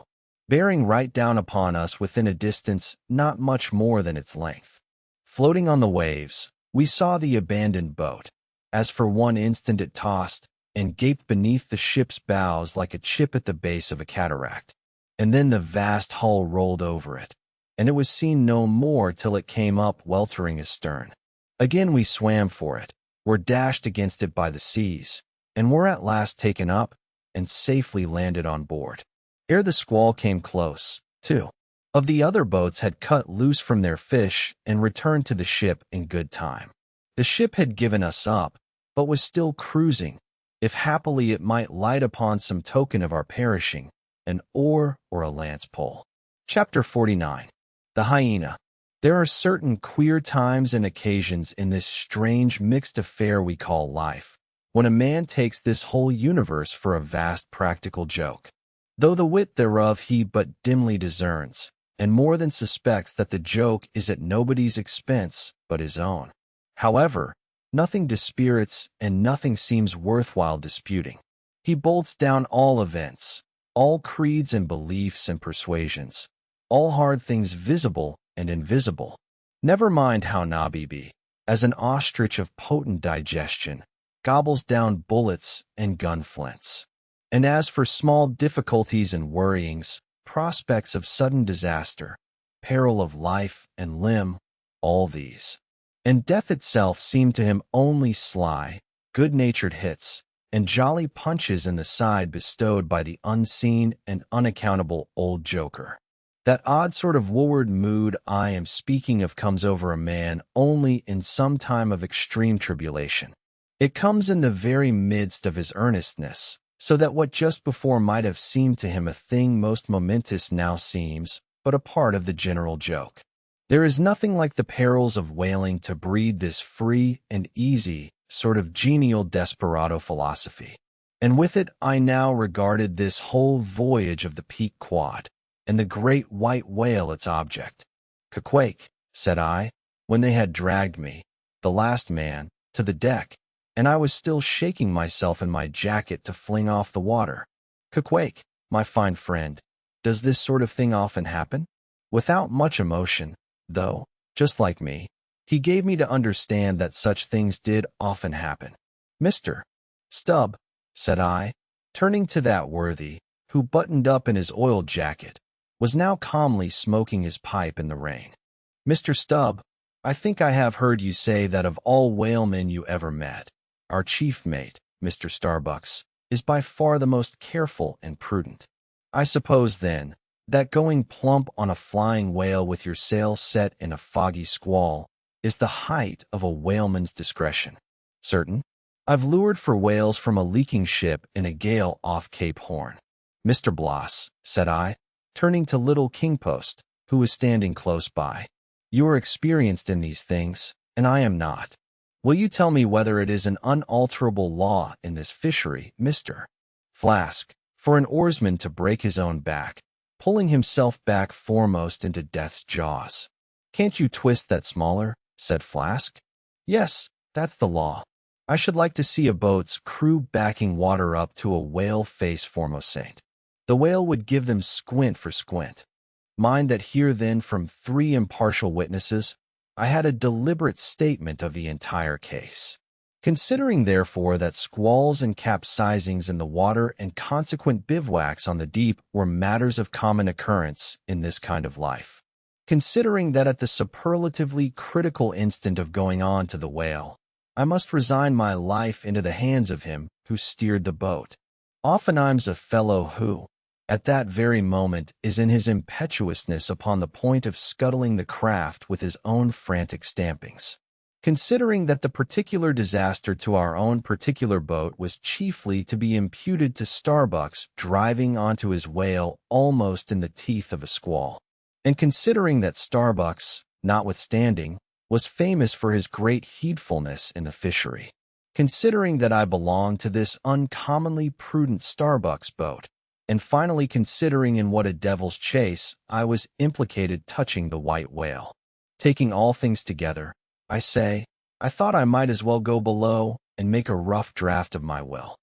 bearing right down upon us within a distance not much more than its length. Floating on the waves, we saw the abandoned boat, as for one instant it tossed and gaped beneath the ship's bows like a chip at the base of a cataract, and then the vast hull rolled over it, and it was seen no more till it came up weltering astern. Again we swam for it, were dashed against it by the seas, and were at last taken up and safely landed on board. Ere the squall came close, 2 of the other boats had cut loose from their fish and returned to the ship in good time. The ship had given us up, but was still cruising, if happily it might light upon some token of our perishing, an oar or a lance pole. Chapter 49. The Hyena. There are certain queer times and occasions in this strange mixed affair we call life, when a man takes this whole universe for a vast practical joke, though the wit thereof he but dimly discerns, and more than suspects that the joke is at nobody's expense but his own. However, nothing dispirits and nothing seems worthwhile disputing. He bolts down all events, all creeds and beliefs and persuasions, all hard things visible and invisible. Never mind how Nobby be, as an ostrich of potent digestion, gobbles down bullets and gun flints. And as for small difficulties and worryings, prospects of sudden disaster, peril of life and limb, all these, and death itself seem to him only sly, good-natured hits, and jolly punches in the side bestowed by the unseen and unaccountable old joker. That odd sort of woolward mood I am speaking of comes over a man only in some time of extreme tribulation. It comes in the very midst of his earnestness, so that what just before might have seemed to him a thing most momentous now seems but a part of the general joke. There is nothing like the perils of whaling to breed this free and easy sort of genial desperado philosophy. And with it I now regarded this whole voyage of the Peak Quad, and the great white whale its object. "Queequeg," said I, when they had dragged me, the last man, to the deck, and I was still shaking myself in my jacket to fling off the water. "Queequeg, my fine friend, does this sort of thing often happen?" Without much emotion, though, just like me, he gave me to understand that such things did often happen. "Mr. Stub," said I, turning to that worthy, who, buttoned up in his oiled jacket, was now calmly smoking his pipe in the rain. "Mr. Stub, I think I have heard you say that of all whalemen you ever met, our chief mate, Mr. Starbucks, is by far the most careful and prudent. I suppose, then, that going plump on a flying whale with your sails set in a foggy squall is the height of a whaleman's discretion." "Certain. I've lured for whales from a leaking ship in a gale off Cape Horn." "Mr. Bloss," said I, turning to little Kingpost, who was standing close by, "you are experienced in these things, and I am not. Will you tell me whether it is an unalterable law in this fishery, Mr. Flask, for an oarsman to break his own back, pulling himself back foremost into death's jaws?" "Can't you twist that smaller?" said Flask. "Yes, that's the law. I should like to see a boat's crew backing water up to a whale face foremost. The whale would give them squint for squint. Mind that here then from 3 impartial witnesses, I had a deliberate statement of the entire case. Considering therefore that squalls and capsizings in the water and consequent bivouacs on the deep were matters of common occurrence in this kind of life, considering that at the superlatively critical instant of going on to the whale, I must resign my life into the hands of him who steered the boat, oftentimes a fellow who, at that very moment, is in his impetuousness upon the point of scuttling the craft with his own frantic stampings. Considering that the particular disaster to our own particular boat was chiefly to be imputed to Starbucks driving onto his whale almost in the teeth of a squall, And considering that Starbucks, notwithstanding, was famous for his great heedfulness in the fishery, considering that I belonged to this uncommonly prudent Starbucks boat, and finally considering in what a devil's chase I was implicated touching the white whale. Taking all things together, I say, I thought I might as well go below and make a rough draft of my will.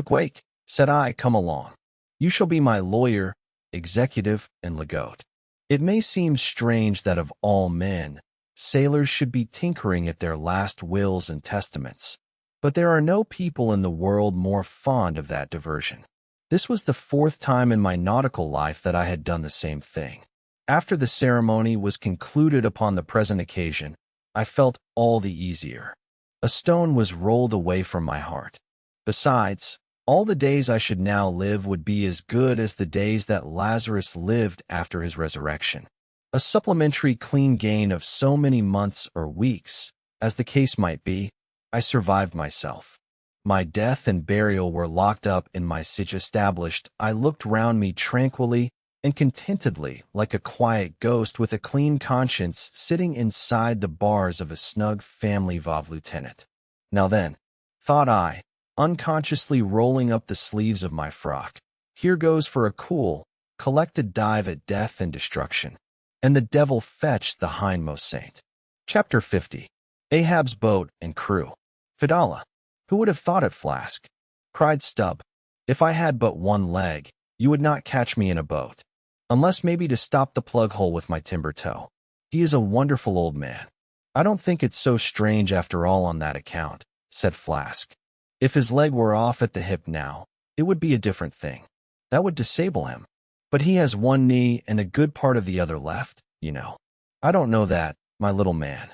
"Quake," said I, "come along. You shall be my lawyer, executive, and legate." It may seem strange that of all men, sailors should be tinkering at their last wills and testaments, but there are no people in the world more fond of that diversion. This was the 4th time in my nautical life that I had done the same thing. After the ceremony was concluded upon the present occasion, I felt all the easier. A stone was rolled away from my heart. Besides, all the days I should now live would be as good as the days that Lazarus lived after his resurrection. A supplementary clean gain of so many months or weeks, as the case might be, I survived myself. My death and burial were locked up in my sitch established. I looked round me tranquilly and contentedly, like a quiet ghost with a clean conscience sitting inside the bars of a snug family veuve lieutenant. Now then, thought I, unconsciously rolling up the sleeves of my frock, here goes for a cool, collected dive at death and destruction. And the devil fetched the hindmost saint. Chapter 50. Ahab's boat and crew. Fedallah. Who would have thought it, Flask? Cried Stub. If I had but one leg, you would not catch me in a boat. Unless maybe to stop the plug hole with my timber toe. He is a wonderful old man. I don't think it's so strange after all on that account, said Flask. If his leg were off at the hip now, it would be a different thing. That would disable him. But he has one knee and a good part of the other left, you know. I don't know that, my little man.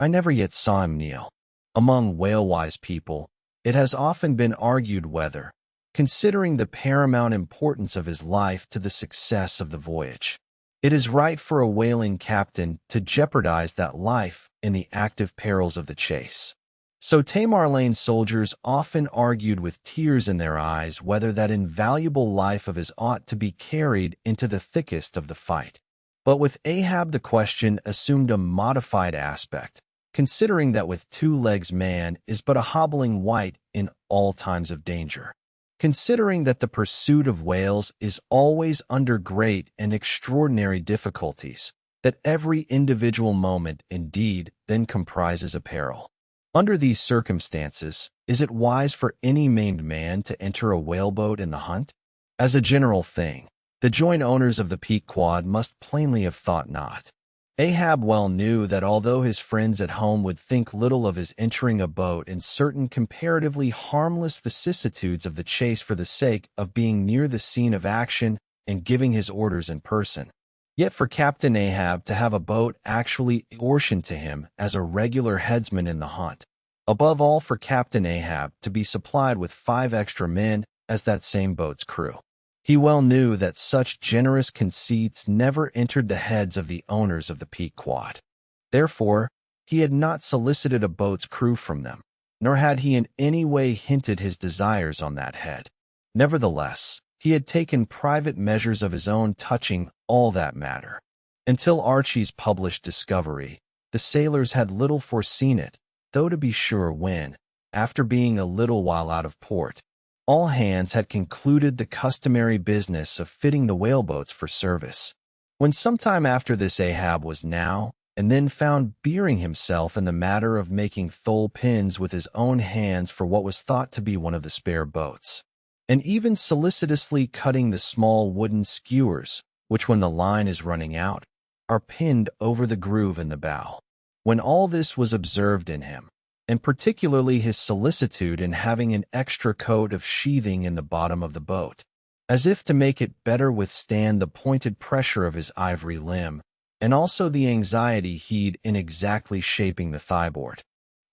I never yet saw him kneel. Among whale-wise people, it has often been argued whether, considering the paramount importance of his life to the success of the voyage, it is right for a whaling captain to jeopardize that life in the active perils of the chase. So Tamerlane soldiers often argued with tears in their eyes whether that invaluable life of his ought to be carried into the thickest of the fight. But with Ahab the question assumed a modified aspect, considering that with 2 legs man is but a hobbling wight in all times of danger. Considering that the pursuit of whales is always under great and extraordinary difficulties, that every individual moment, indeed, then comprises a peril. Under these circumstances, is it wise for any maimed man to enter a whaleboat in the hunt? As a general thing, the joint owners of the Pequod must plainly have thought not. Ahab well knew that although his friends at home would think little of his entering a boat in certain comparatively harmless vicissitudes of the chase for the sake of being near the scene of action and giving his orders in person, yet for Captain Ahab to have a boat actually apportioned to him as a regular headsman in the hunt, above all for Captain Ahab to be supplied with 5 extra men as that same boat's crew. He well knew that such generous conceits never entered the heads of the owners of the Pequod. Therefore, he had not solicited a boat's crew from them, nor had he in any way hinted his desires on that head. Nevertheless, he had taken private measures of his own touching all that matter. Until Archie's published discovery, the sailors had little foreseen it, though to be sure when, after being a little while out of port, all hands had concluded the customary business of fitting the whaleboats for service. When some time after this Ahab was now and then found beering himself in the matter of making thole pins with his own hands for what was thought to be one of the spare boats, and even solicitously cutting the small wooden skewers, which when the line is running out, are pinned over the groove in the bow. When all this was observed in him, and particularly his solicitude in having an extra coat of sheathing in the bottom of the boat, as if to make it better withstand the pointed pressure of his ivory limb, and also the anxiety he'd in exactly shaping the thigh-board,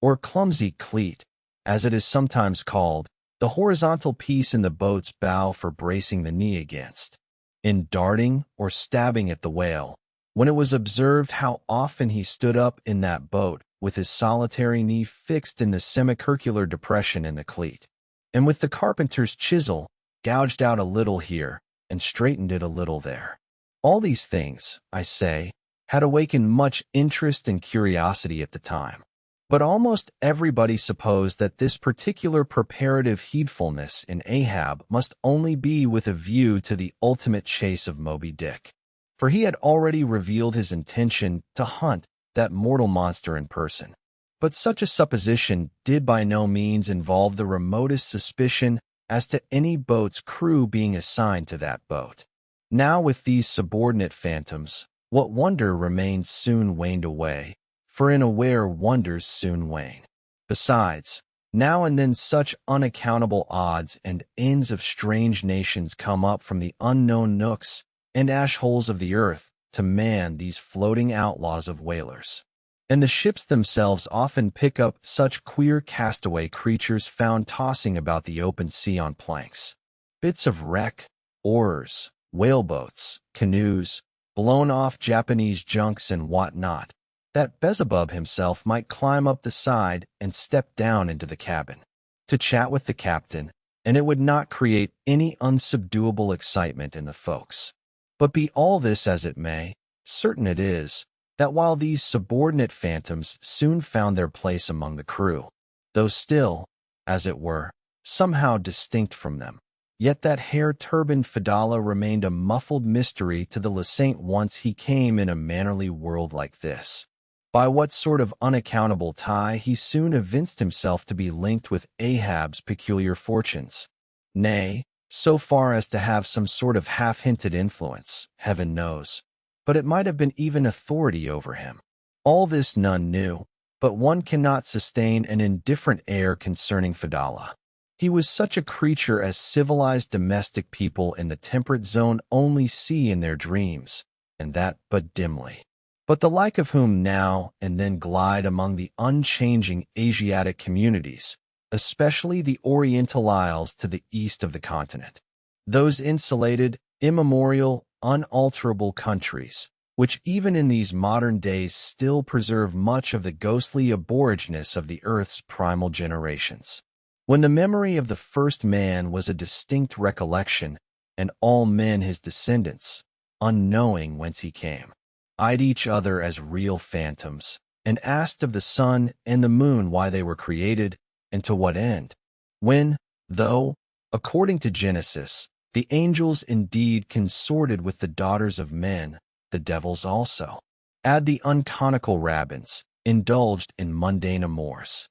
or clumsy cleat, as it is sometimes called, the horizontal piece in the boat's bow for bracing the knee against, in darting or stabbing at the whale, when it was observed how often he stood up in that boat with his solitary knee fixed in the semicircular depression in the cleat, and with the carpenter's chisel gouged out a little here and straightened it a little there. All these things, I say, had awakened much interest and curiosity at the time. But almost everybody supposed that this particular preparative heedfulness in Ahab must only be with a view to the ultimate chase of Moby-Dick, for he had already revealed his intention to hunt that mortal monster in person. But such a supposition did by no means involve the remotest suspicion as to any boat's crew being assigned to that boat. Now with these subordinate phantoms, what wonder remained soon waned away, for in a where wonders soon wane. Besides, now and then such unaccountable odds and ends of strange nations come up from the unknown nooks and ash-holes of the earth to man these floating outlaws of whalers. And the ships themselves often pick up such queer castaway creatures found tossing about the open sea on planks. Bits of wreck, oars, whaleboats, canoes, blown-off Japanese junks and what-not, that Beelzebub himself might climb up the side and step down into the cabin to chat with the captain, and it would not create any unsubduable excitement in the folks. But be all this as it may, certain it is that while these subordinate phantoms soon found their place among the crew, though still, as it were, somehow distinct from them, yet that hair-turbaned Fedallah remained a muffled mystery to the Saint once he came in a mannerly world like this. By what sort of unaccountable tie he soon evinced himself to be linked with Ahab's peculiar fortunes. Nay, so far as to have some sort of half-hinted influence, heaven knows. But it might have been even authority over him. All this none knew, but one cannot sustain an indifferent air concerning Fedallah. He was such a creature as civilized domestic people in the temperate zone only see in their dreams, and that but dimly. But the like of whom now and then glide among the unchanging Asiatic communities, especially the Oriental Isles to the east of the continent. Those insulated, immemorial, unalterable countries, which even in these modern days still preserve much of the ghostly aboriginess of the earth's primal generations. When the memory of the first man was a distinct recollection, and all men his descendants, unknowing whence he came, eyed each other as real phantoms, and asked of the sun and the moon why they were created, and to what end. When, though, according to Genesis, the angels indeed consorted with the daughters of men, the devils also, add the unconical rabbins, indulged in mundane amours.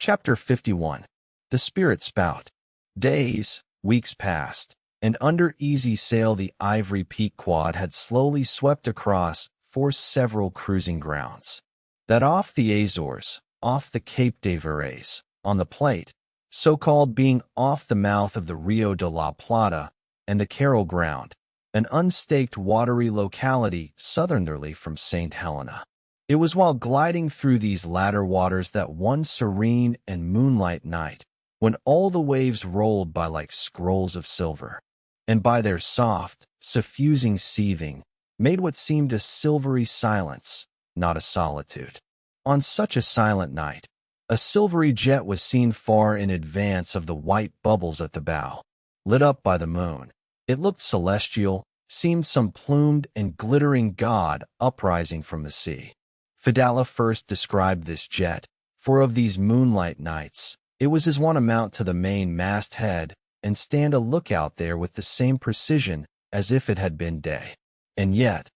Chapter 51. The Spirit Spout. Days, weeks passed, and under easy sail the Ivory Pequod had slowly swept across for several cruising grounds. That off the Azores, off the Cape de Verres, on the Plate, so-called being off the mouth of the Rio de la Plata, and the Carroll Ground, an unstaked watery locality southernerly from St. Helena. It was while gliding through these latter waters that one serene and moonlight night, when all the waves rolled by like scrolls of silver, and by their soft, suffusing seething, made what seemed a silvery silence, not a solitude. On such a silent night, a silvery jet was seen far in advance of the white bubbles at the bow, lit up by the moon. It looked celestial, seemed some plumed and glittering god uprising from the sea. Fedallah first described this jet, for of these moonlight nights, it was as one amount to the main Mast-Head, and stand a lookout there with the same precision as if it had been day. And yet,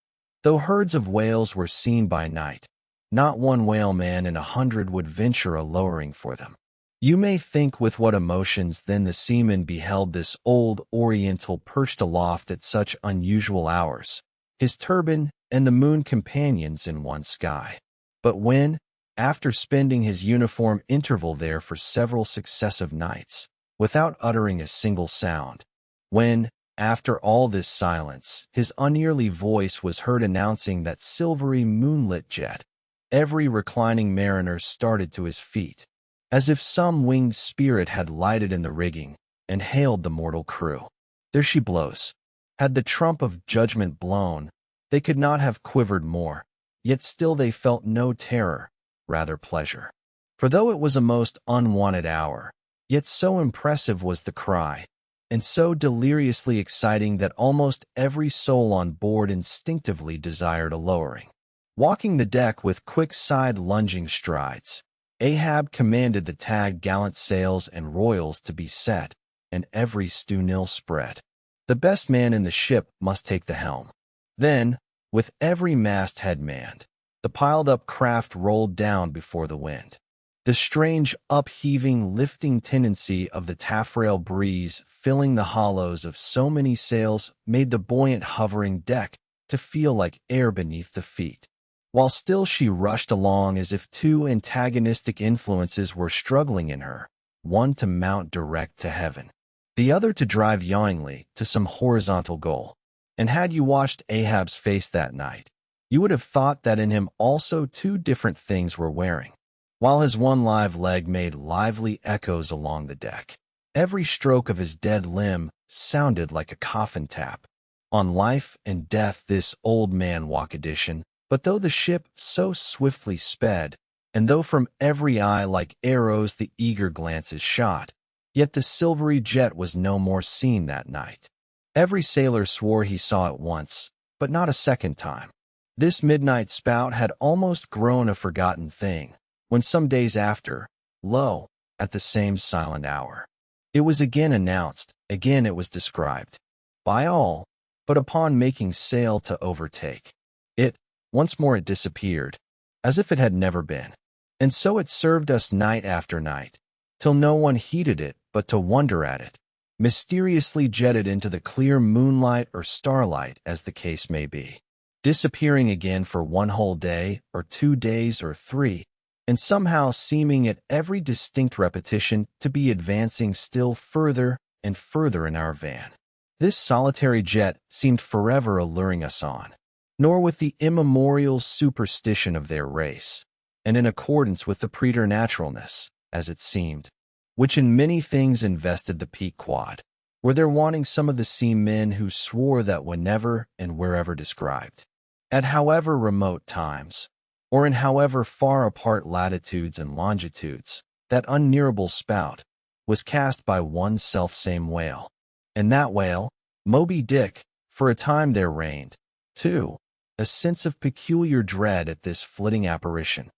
though herds of whales were seen by night, not one whaleman in 100 would venture a lowering for them. You may think with what emotions then the seaman beheld this old Oriental perched aloft at such unusual hours, his turban and the moon companions in one sky. But when, after spending his uniform interval there for several successive nights, without uttering a single sound, when, after all this silence, his unearthly voice was heard announcing that silvery moonlit jet, every reclining mariner started to his feet, as if some winged spirit had lighted in the rigging, and hailed the mortal crew. There she blows. Had the trump of judgment blown, they could not have quivered more, yet still they felt no terror, rather pleasure. For though it was a most unwanted hour, Yet so impressive was the cry, and so deliriously exciting that almost every soul on board instinctively desired a lowering. Walking the deck with quick side-lunging strides, Ahab commanded the tag-gallant sails and royals to be set, and every stew-nil spread. The best man in the ship must take the helm. Then, with every mast-head manned, the piled-up craft rolled down before the wind. The strange, upheaving, lifting tendency of the taffrail breeze filling the hollows of so many sails made the buoyant hovering deck to feel like air beneath the feet. While still she rushed along as if two antagonistic influences were struggling in her, one to mount direct to heaven, the other to drive yawingly to some horizontal goal. And had you watched Ahab's face that night, you would have thought that in him also two different things were wearing. While his one live leg made lively echoes along the deck, every stroke of his dead limb sounded like a coffin tap. On life and death this old man walk edition, but though the ship so swiftly sped, and though from every eye like arrows the eager glances shot, yet the silvery jet was no more seen that night. Every sailor swore he saw it once, but not a second time. This midnight spout had almost grown a forgotten thing, when some days after, lo, at the same silent hour, it was again announced, again it was described, by all, but upon making sail to overtake it, once more it disappeared, as if it had never been. And so it served us night after night, till no one heeded it but to wonder at it, mysteriously jetted into the clear moonlight or starlight as the case may be, disappearing again for one whole day, or 2 days, or 3, and somehow seeming at every distinct repetition to be advancing still further and further in our van. This solitary jet seemed forever alluring us on, nor with the immemorial superstition of their race, and in accordance with the preternaturalness, as it seemed, which in many things invested the Pequod, were there wanting some of the seamen who swore that whenever and wherever described, at however remote times, or in however far apart latitudes and longitudes, that unnearable spout was cast by one self-same whale, and that whale, Moby-Dick, for a time there reigned, too, a sense of peculiar dread at this flitting apparition,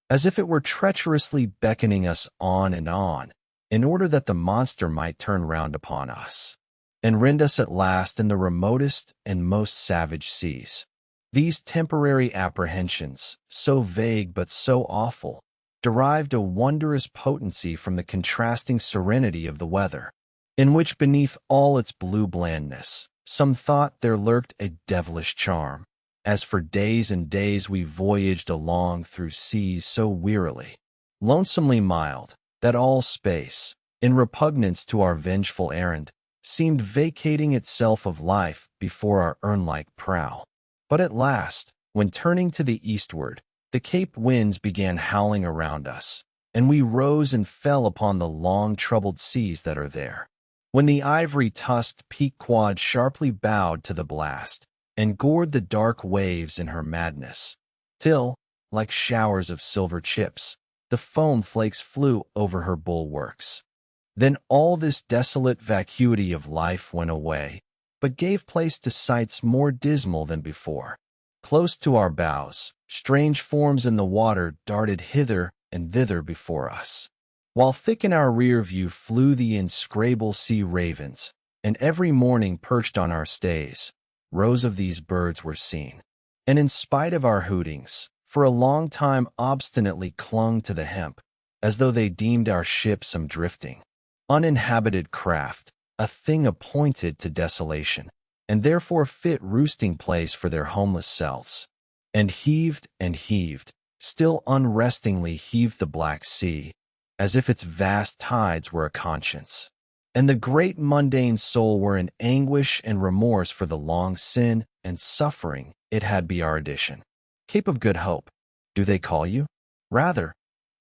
as if it were treacherously beckoning us on, in order that the monster might turn round upon us, and rend us at last in the remotest and most savage seas. These temporary apprehensions, so vague but so awful, derived a wondrous potency from the contrasting serenity of the weather, in which beneath all its blue blandness, some thought there lurked a devilish charm, as for days and days we voyaged along through seas so wearily, lonesomely mild, that all space, in repugnance to our vengeful errand, seemed vacating itself of life before our urn-like prow. But at last, when turning to the eastward, the Cape winds began howling around us, and we rose and fell upon the long troubled seas that are there. When the ivory-tusked Pequod sharply bowed to the blast, and gored the dark waves in her madness, till, like showers of silver chips, the foam flakes flew over her bulwarks. Then all this desolate vacuity of life went away, but gave place to sights more dismal than before. Close to our bows, strange forms in the water darted hither and thither before us, while thick in our rear view flew the inscrutable sea ravens, and every morning perched on our stays, rows of these birds were seen, and in spite of our hootings, for a long time obstinately clung to the hemp, as though they deemed our ship some drifting, uninhabited craft, a thing appointed to desolation, and therefore fit roosting place for their homeless selves. And heaved, still unrestingly heaved the black sea, as if its vast tides were a conscience, and the great mundane soul were in anguish and remorse for the long sin and suffering it had be our addition. Cape of Good Hope, do they call you? Rather,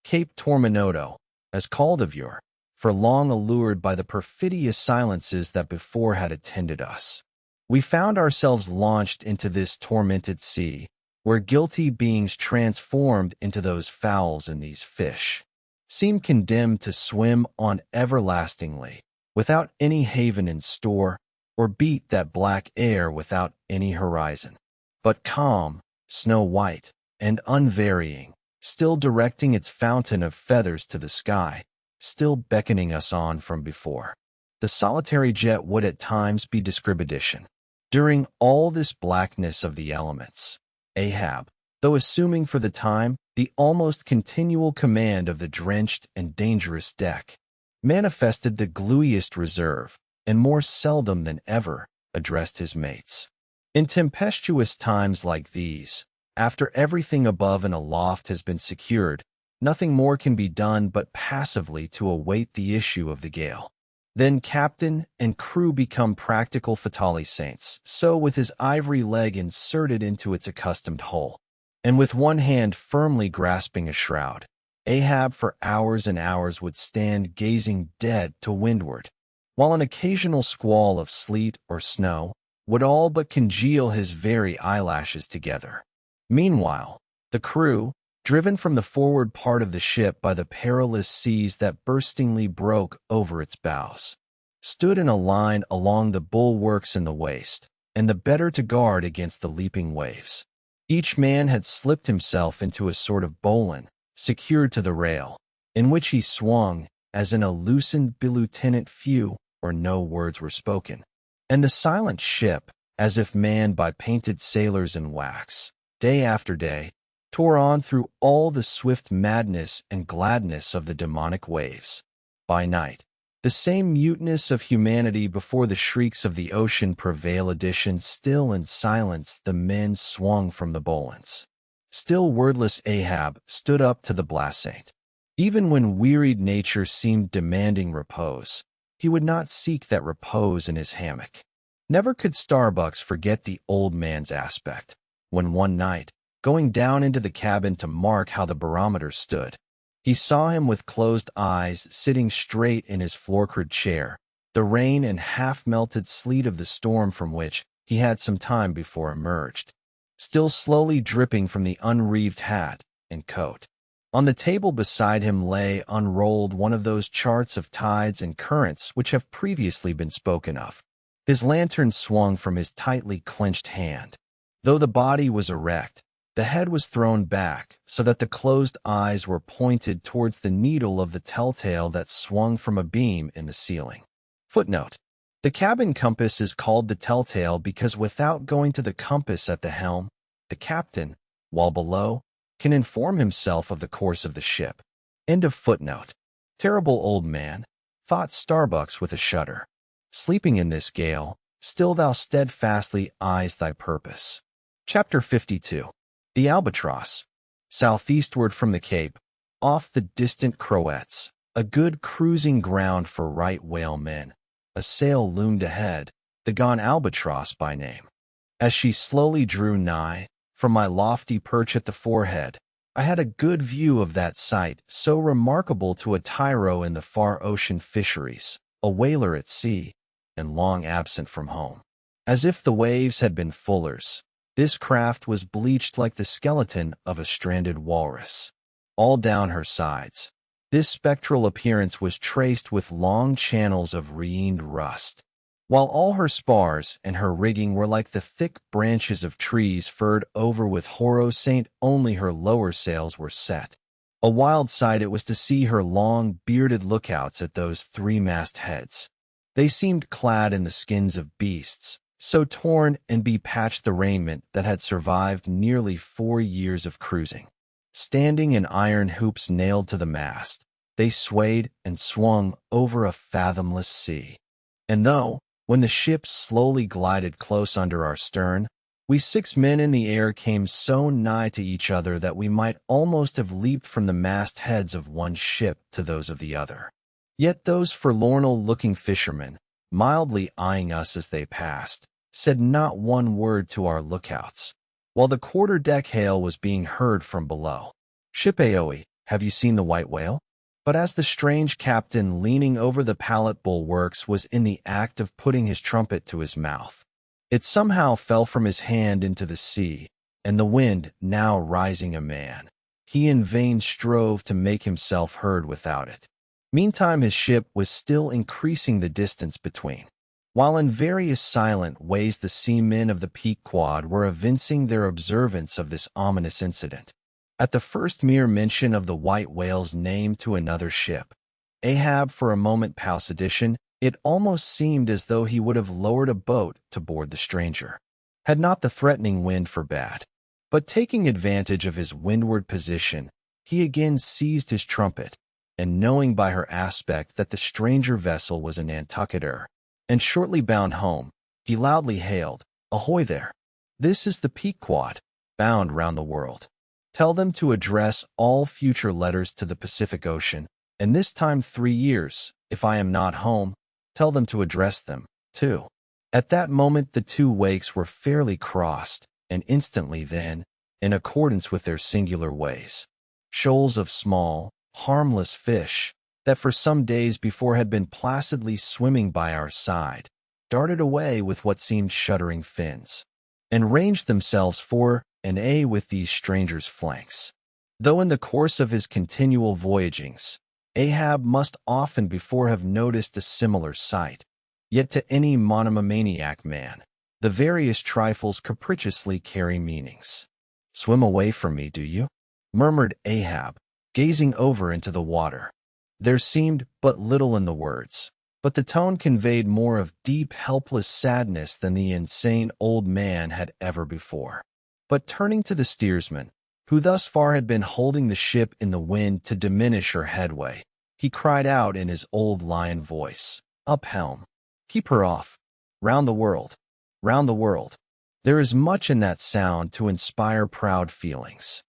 Cape Tormenodo, as called of yore, for long allured by the perfidious silences that before had attended us. We found ourselves launched into this tormented sea, where guilty beings transformed into those fowls and these fish, seemed condemned to swim on everlastingly, without any haven in store, or beat that black air without any horizon. But calm, snow-white, and unvarying, still directing its fountain of feathers to the sky, still beckoning us on from before. The solitary jet would at times be discrimination. During all this blackness of the elements, Ahab, though assuming for the time the almost continual command of the drenched and dangerous deck, manifested the gluiest reserve, and more seldom than ever addressed his mates. In tempestuous times like these, after everything above and aloft has been secured, nothing more can be done but passively to await the issue of the gale. Then captain and crew become practical Fedallah saints, so with his ivory leg inserted into its accustomed hole, and with one hand firmly grasping a shroud, Ahab for hours and hours would stand gazing dead to windward, while an occasional squall of sleet or snow would all but congeal his very eyelashes together. Meanwhile, the crew, driven from the forward part of the ship by the perilous seas that burstingly broke over its bows, stood in a line along the bulwarks in the waist, and the better to guard against the leaping waves. Each man had slipped himself into a sort of bowline, secured to the rail, in which he swung, as in a loosened lieutenant few or no words were spoken. And the silent ship, as if manned by painted sailors in wax, day after day, tore on through all the swift madness and gladness of the demonic waves. By night, the same muteness of humanity before the shrieks of the ocean prevail. Still in silence the men swung from the bowlines. Still wordless Ahab stood up to the blasphemate. Even when wearied nature seemed demanding repose, he would not seek that repose in his hammock. Never could Starbucks forget the old man's aspect, when one night, going down into the cabin to mark how the barometer stood, he saw him with closed eyes sitting straight in his floor-crud chair, the rain and half-melted sleet of the storm from which he had some time before emerged, still slowly dripping from the unreeved hat and coat. On the table beside him lay unrolled one of those charts of tides and currents which have previously been spoken of. His lantern swung from his tightly clenched hand. Though the body was erect, the head was thrown back so that the closed eyes were pointed towards the needle of the telltale that swung from a beam in the ceiling. Footnote: the cabin compass is called the telltale because without going to the compass at the helm, the captain, while below, can inform himself of the course of the ship. End of footnote. Terrible old man, thought Starbucks with a shudder. Sleeping in this gale, still thou steadfastly eyes thy purpose. Chapter 52. The Albatross. Southeastward from the Cape, off the distant Croats, a good cruising ground for right whale men, a sail loomed ahead, the gone Albatross by name. As she slowly drew nigh, from my lofty perch at the forehead, I had a good view of that sight so remarkable to a tyro in the far ocean fisheries, a whaler at sea, and long absent from home. As if the waves had been fullers, this craft was bleached like the skeleton of a stranded walrus. All down her sides, this spectral appearance was traced with long channels of reined rust, while all her spars and her rigging were like the thick branches of trees furred over with hoarhound. Only her lower sails were set. A wild sight it was to see her long, bearded lookouts at those three mast-heads. They seemed clad in the skins of beasts, so torn and be-patched the raiment that had survived nearly 4 years of cruising. Standing in iron hoops nailed to the mast, they swayed and swung over a fathomless sea. And though, when the ship slowly glided close under our stern, we 6 men in the air came so nigh to each other that we might almost have leaped from the mast-heads of one ship to those of the other. Yet those forlorn-looking fishermen, mildly eyeing us as they passed, said not one word to our lookouts, while the quarter-deck hail was being heard from below. "Ship Aoe, have you seen the white whale?" But as the strange captain leaning over the pallet bulwarks was in the act of putting his trumpet to his mouth, it somehow fell from his hand into the sea, and the wind now rising a man, he in vain strove to make himself heard without it. Meantime his ship was still increasing the distance between, while in various silent ways the seamen of the Pequod were evincing their observance of this ominous incident. At the first mere mention of the white whale's name to another ship, Ahab for a moment paused. It almost seemed as though he would have lowered a boat to board the stranger, had not the threatening wind forbade. But taking advantage of his windward position, he again seized his trumpet, and knowing by her aspect that the stranger vessel was a Nantucketer, and shortly bound home, he loudly hailed, "Ahoy there! This is the Pequod, bound round the world. Tell them to address all future letters to the Pacific Ocean, and this time 3 years, if I am not home, tell them to address them, too." At that moment the two wakes were fairly crossed, and instantly then, in accordance with their singular ways, shoals of small, harmless fish, that for some days before had been placidly swimming by our side, darted away with what seemed shuddering fins, and ranged themselves fore and aye with these strangers' flanks. Though in the course of his continual voyagings, Ahab must often before have noticed a similar sight, yet to any monomaniac man, the various trifles capriciously carry meanings. "Swim away from me, do you?" murmured Ahab, gazing over into the water. There seemed but little in the words, but the tone conveyed more of deep, helpless sadness than the insane old man had ever before. But turning to the steersman, who thus far had been holding the ship in the wind to diminish her headway, he cried out in his old lion voice, "Up helm! Keep her off! Round the world! Round the world!" There is much in that sound to inspire proud feelings.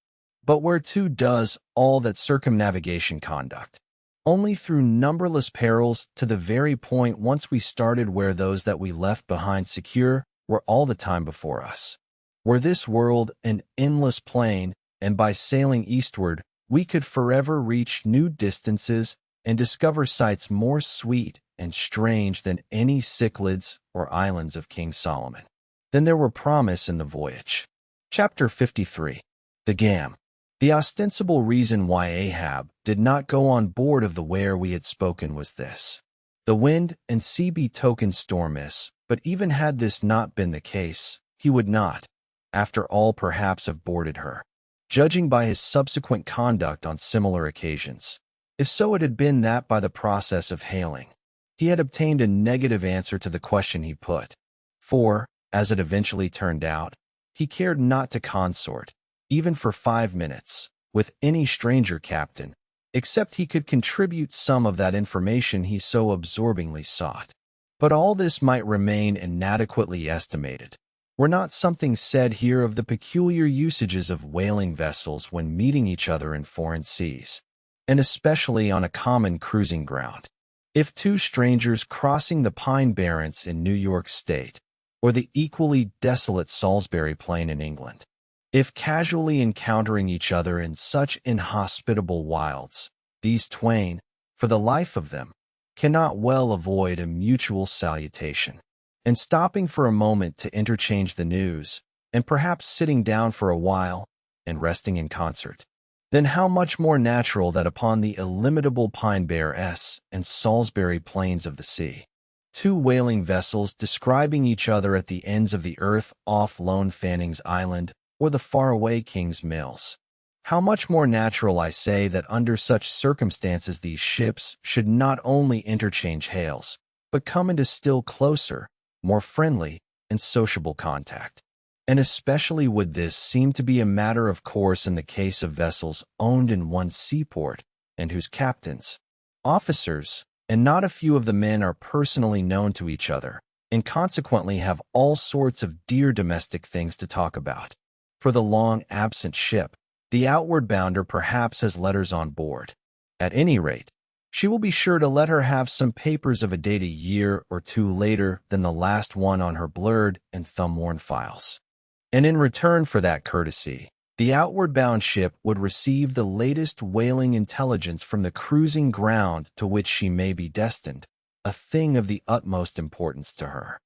But whereto does all that circumnavigation conduct? Only through numberless perils to the very point once we started, where those that we left behind secure were all the time before us. Were this world an endless plain, and by sailing eastward we could forever reach new distances and discover sights more sweet and strange than any Cyclades or islands of King Solomon, then there were promise in the voyage. Chapter 53. The Gam. The ostensible reason why Ahab did not go on board of the where we had spoken was this. The wind and sea betokened stormists, but even had this not been the case, he would not, after all, perhaps have boarded her, judging by his subsequent conduct on similar occasions. If so, it had been that by the process of hailing, he had obtained a negative answer to the question he put. For, as it eventually turned out, he cared not to consort, even for 5 minutes, with any stranger captain, except he could contribute some of that information he so absorbingly sought. But all this might remain inadequately estimated, were not something said here of the peculiar usages of whaling vessels when meeting each other in foreign seas, and especially on a common cruising ground. If two strangers crossing the Pine Barrens in New York State, or the equally desolate Salisbury Plain in England, if casually encountering each other in such inhospitable wilds, these twain, for the life of them, cannot well avoid a mutual salutation, and stopping for a moment to interchange the news, and perhaps sitting down for a while, and resting in concert, then how much more natural that upon the illimitable Pine Barrens and Salisbury Plains of the sea, two whaling vessels describing each other at the ends of the earth off Lone Fanning's Island or the faraway King's Mills. How much more natural, I say, that under such circumstances these ships should not only interchange hails, but come into still closer, more friendly, and sociable contact. And especially would this seem to be a matter of course in the case of vessels owned in one seaport, and whose captains, officers, and not a few of the men are personally known to each other, and consequently have all sorts of dear domestic things to talk about. For the long-absent ship, the outward bounder perhaps has letters on board. At any rate, she will be sure to let her have some papers of a date a year or two later than the last one on her blurred and thumb-worn files. And in return for that courtesy, the outward-bound ship would receive the latest whaling intelligence from the cruising ground to which she may be destined, a thing of the utmost importance to her.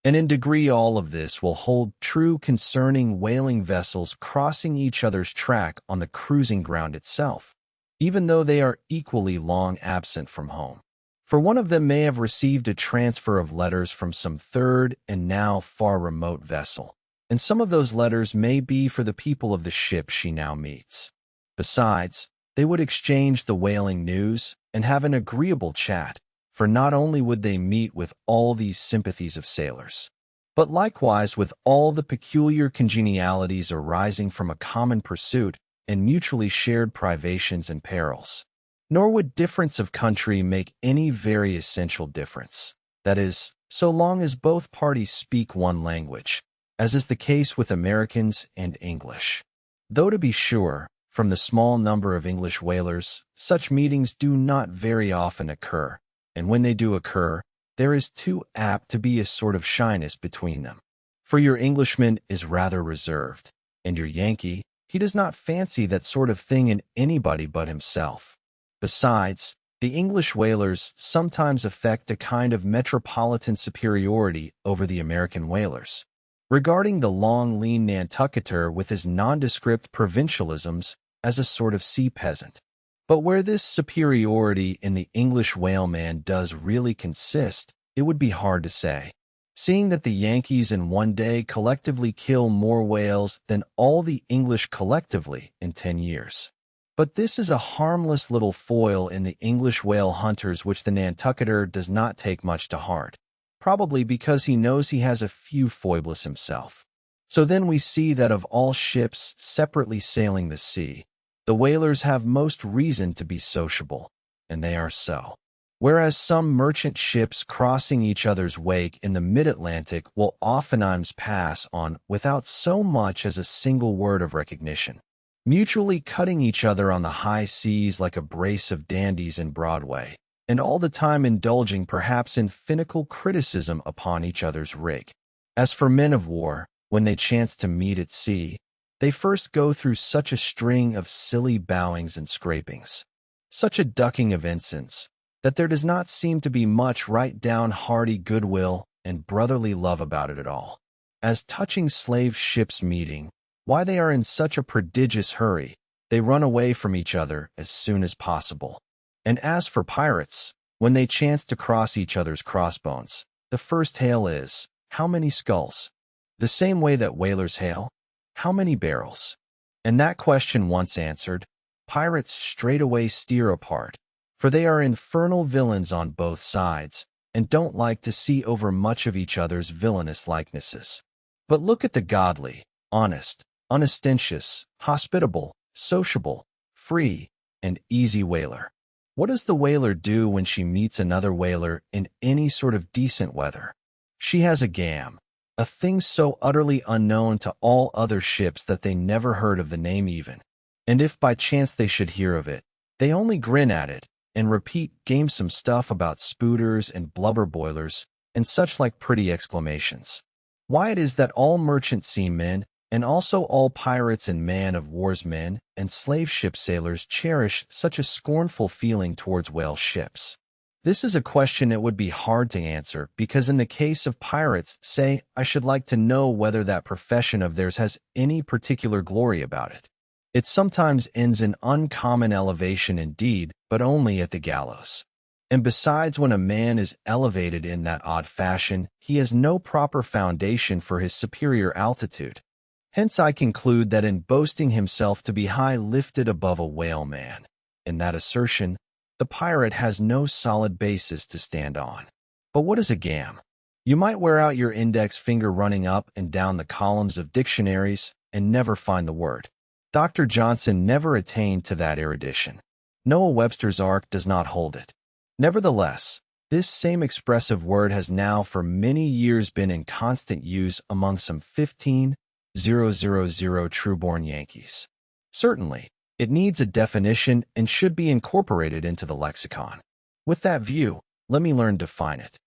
and in degree all of this will hold true concerning whaling vessels crossing each other's track on the cruising ground itself, even though they are equally long absent from home. For one of them may have received a transfer of letters from some third and now far remote vessel, and some of those letters may be for the people of the ship she now meets. Besides, they would exchange the whaling news and have an agreeable chat, for not only would they meet with all these sympathies of sailors, but likewise with all the peculiar congenialities arising from a common pursuit and mutually shared privations and perils. Nor would difference of country make any very essential difference, that is, so long as both parties speak one language, as is the case with Americans and English. Though to be sure, from the small number of English whalers, such meetings do not very often occur, and when they do occur, there is too apt to be a sort of shyness between them. For your Englishman is rather reserved, and your Yankee, he does not fancy that sort of thing in anybody but himself. Besides, the English whalers sometimes affect a kind of metropolitan superiority over the American whalers, regarding the long, lean Nantucketer with his nondescript provincialisms as a sort of sea peasant. But where this superiority in the English whaleman does really consist, it would be hard to say, seeing that the Yankees in one day collectively kill more whales than all the English collectively in 10 years. But this is a harmless little foil in the English whale hunters which the Nantucketer does not take much to heart, probably because he knows he has a few foibles himself. So then we see that of all ships separately sailing the sea, the whalers have most reason to be sociable, and they are so. Whereas some merchant ships crossing each other's wake in the mid-Atlantic will oftentimes pass on without so much as a single word of recognition, mutually cutting each other on the high seas like a brace of dandies in Broadway, and all the time indulging perhaps in finical criticism upon each other's rig. As for men of war, when they chance to meet at sea, they first go through such a string of silly bowings and scrapings, such a ducking of ensigns, that there does not seem to be much right down hearty goodwill and brotherly love about it at all. As touching slave ships meeting, why they are in such a prodigious hurry, they run away from each other as soon as possible. And as for pirates, when they chance to cross each other's crossbones, the first hail is, "How many skulls?" The same way that whalers hail, "How many barrels?" And that question once answered, pirates straightway steer apart, for they are infernal villains on both sides, and don't like to see over much of each other's villainous likenesses. But look at the godly, honest, unostentatious, hospitable, sociable, free, and easy whaler. What does the whaler do when she meets another whaler in any sort of decent weather? She has a gam, a thing so utterly unknown to all other ships that they never heard of the name even, and if by chance they should hear of it, they only grin at it and repeat gamesome stuff about spooters and blubber boilers and such like pretty exclamations. Why it is that all merchant seamen and also all pirates and man-of-war's men and slave ship sailors cherish such a scornful feeling towards whale ships. This is a question it would be hard to answer, because in the case of pirates, say, I should like to know whether that profession of theirs has any particular glory about it. It sometimes ends in uncommon elevation indeed, but only at the gallows. And besides, when a man is elevated in that odd fashion, he has no proper foundation for his superior altitude. Hence I conclude that in boasting himself to be high lifted above a whaleman, in that assertion, the pirate has no solid basis to stand on. But what is a gam? You might wear out your index finger running up and down the columns of dictionaries and never find the word. Dr. Johnson never attained to that erudition. Noah Webster's Ark does not hold it. Nevertheless, this same expressive word has now for many years been in constant use among some 15,000 true-born Yankees. Certainly, it needs a definition and should be incorporated into the lexicon. With that view, let me learn to define it.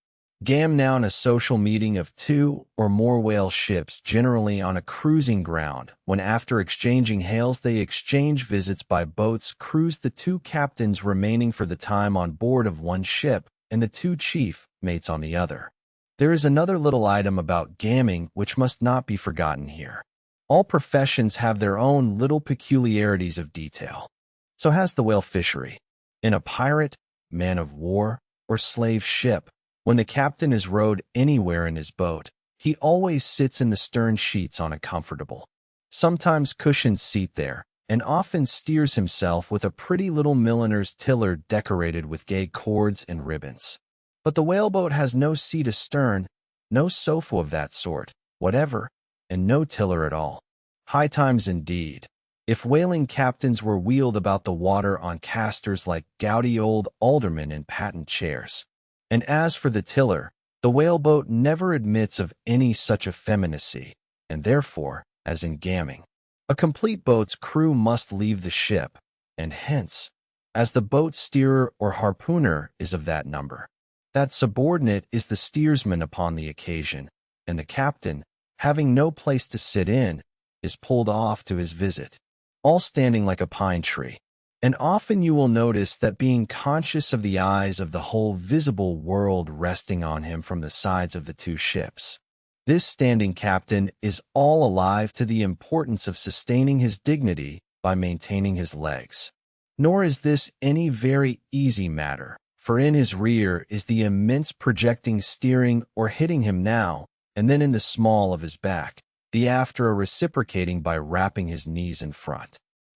Gam, noun, a social meeting of two or more whale ships generally on a cruising ground, when after exchanging hails they exchange visits by boats, cruise the two captains remaining for the time on board of one ship and the two chief mates on the other. There is another little item about gamming which must not be forgotten here. All professions have their own little peculiarities of detail. So has the whale fishery. In a pirate, man of war, or slave ship, when the captain is rowed anywhere in his boat, he always sits in the stern sheets on a comfortable, sometimes cushioned seat there, and often steers himself with a pretty little milliner's tiller decorated with gay cords and ribbons. But the whaleboat has no seat astern, no sofa of that sort, whatever, and no tiller at all. High times indeed, if whaling captains were wheeled about the water on casters like gouty old aldermen in patent chairs. And as for the tiller, the whaleboat never admits of any such effeminacy, and therefore, as in gamming, a complete boat's crew must leave the ship, and hence, as the boat steerer or harpooner is of that number, that subordinate is the steersman upon the occasion, and the captain, having no place to sit in, is pulled off to his visit, all standing like a pine tree. And often you will notice that being conscious of the eyes of the whole visible world resting on him from the sides of the two ships, this standing captain is all alive to the importance of sustaining his dignity by maintaining his legs. Nor is this any very easy matter, for in his rear is the immense projecting steering or hitting him now, and then in the small of his back, the after reciprocating by wrapping his knees in front.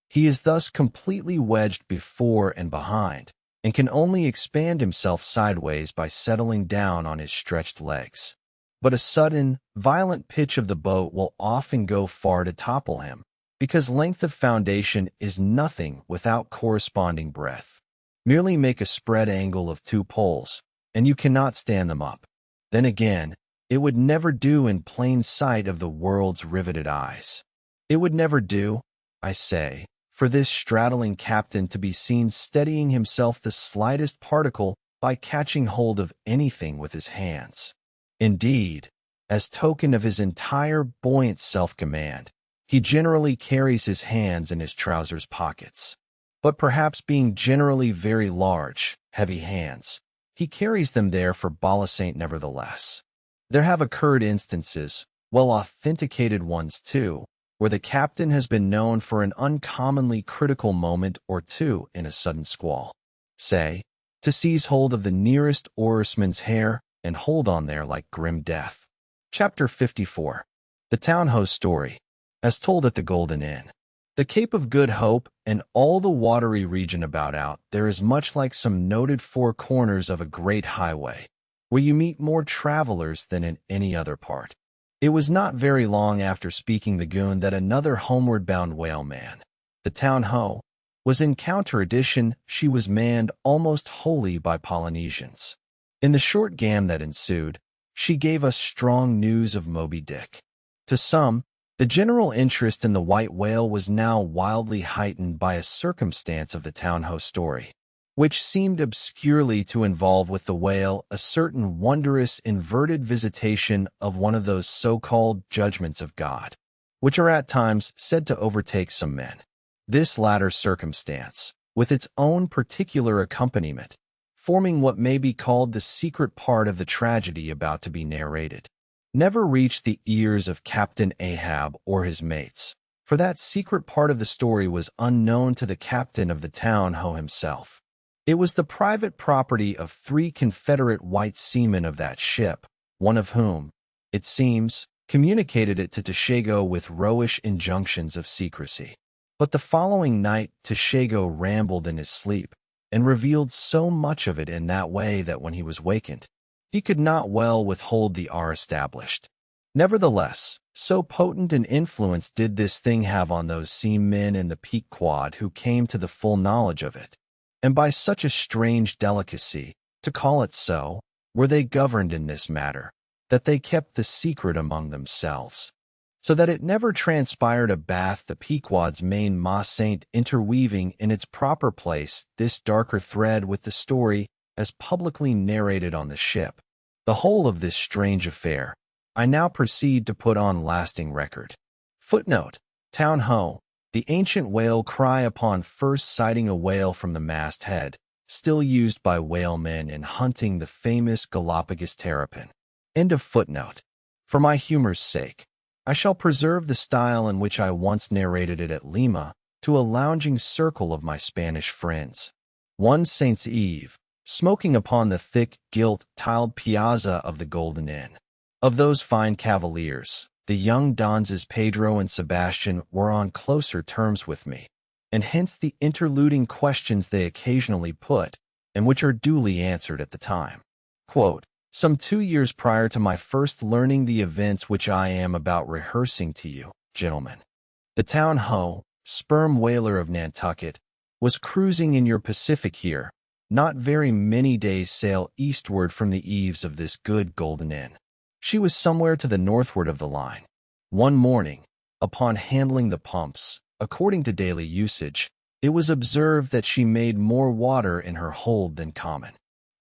He is thus completely wedged before and behind, and can only expand himself sideways by settling down on his stretched legs. But a sudden, violent pitch of the boat will often go far to topple him, because length of foundation is nothing without corresponding breadth. Merely make a spread angle of 2 poles, and you cannot stand them up. Then again, it would never do in plain sight of the world's riveted eyes. It would never do, I say, for this straddling captain to be seen steadying himself the slightest particle by catching hold of anything with his hands. Indeed, as token of his entire buoyant self-command, he generally carries his hands in his trousers pockets. But perhaps being generally very large, heavy hands, he carries them there for ballast nevertheless. There have occurred instances, well-authenticated ones too, where the captain has been known for an uncommonly critical moment or two in a sudden squall, say, to seize hold of the nearest oarsman's hair and hold on there like grim death. Chapter 54. The Town Ho's Story, as told at the Golden Inn. The Cape of Good Hope and all the watery region about out there is much like some noted 4 corners of a great highway, where you meet more travelers than in any other part. It was not very long after speaking the goon that another homeward-bound whaleman, the Town Ho, was in counter addition. She was manned almost wholly by Polynesians. In the short gam that ensued, she gave us strong news of Moby-Dick. To some, the general interest in the white whale was now wildly heightened by a circumstance of the Town Ho story, which seemed obscurely to involve with the whale a certain wondrous inverted visitation of one of those so-called judgments of God, which are at times said to overtake some men. This latter circumstance, with its own particular accompaniment, forming what may be called the secret part of the tragedy about to be narrated, never reached the ears of Captain Ahab or his mates, for that secret part of the story was unknown to the captain of the Town Ho himself. It was the private property of 3 Confederate white seamen of that ship, one of whom, it seems, communicated it to Tashago with roguish injunctions of secrecy. But the following night Tashago rambled in his sleep, and revealed so much of it in that way that when he was wakened, he could not well withhold the established. Nevertheless, so potent an influence did this thing have on those seamen in the Pequod who came to the full knowledge of it, and by such a strange delicacy, to call it so, were they governed in this matter, that they kept the secret among themselves, so that it never transpired abaft the Pequod's main Mast-Head, interweaving in its proper place this darker thread with the story as publicly narrated on the ship. The whole of this strange affair I now proceed to put on lasting record. Footnote: Town Ho, the ancient whale cry upon first sighting a whale from the Mast-Head, still used by whalemen in hunting the famous Galapagos terrapin. End of footnote. For my humor's sake, I shall preserve the style in which I once narrated it at Lima to a lounging circle of my Spanish friends. One Saint's Eve, smoking upon the thick, gilt-tiled piazza of the Golden Inn. Of those fine cavaliers, the young Donzes Pedro and Sebastian were on closer terms with me, and hence the interluding questions they occasionally put, and which are duly answered at the time. Quote, some 2 years prior to my first learning the events which I am about rehearsing to you, gentlemen, the town ho, sperm whaler of Nantucket, was cruising in your Pacific here, not very many days' sail eastward from the eaves of this good Golden Inn. She was somewhere to the northward of the line. One morning, upon handling the pumps, according to daily usage, it was observed that she made more water in her hold than common.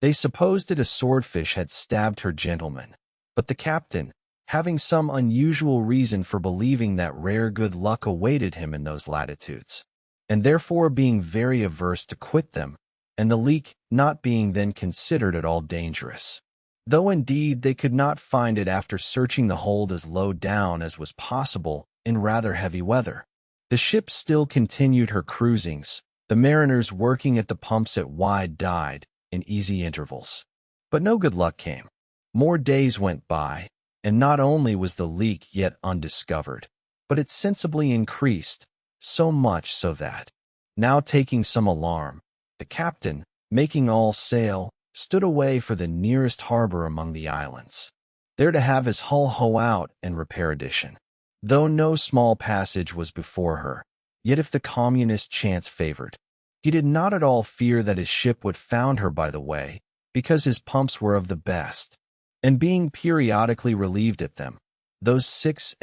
They supposed it a swordfish had stabbed her gentleman, but the captain, having some unusual reason for believing that rare good luck awaited him in those latitudes, and therefore being very averse to quit them, and the leak not being then considered at all dangerous, though indeed they could not find it after searching the hold as low down as was possible in rather heavy weather, the ship still continued her cruisings, the mariners working at the pumps at wide tide, in easy intervals. But no good luck came. More days went by, and not only was the leak yet undiscovered, but it sensibly increased, so much so that, now taking some alarm, the captain, making all sail, stood away for the nearest harbor among the islands, there to have his hull hoe out and repair addition. Though no small passage was before her, yet if the communist chance favored, he did not at all fear that his ship would found her by the way, because his pumps were of the best, and being periodically relieved at them, those 36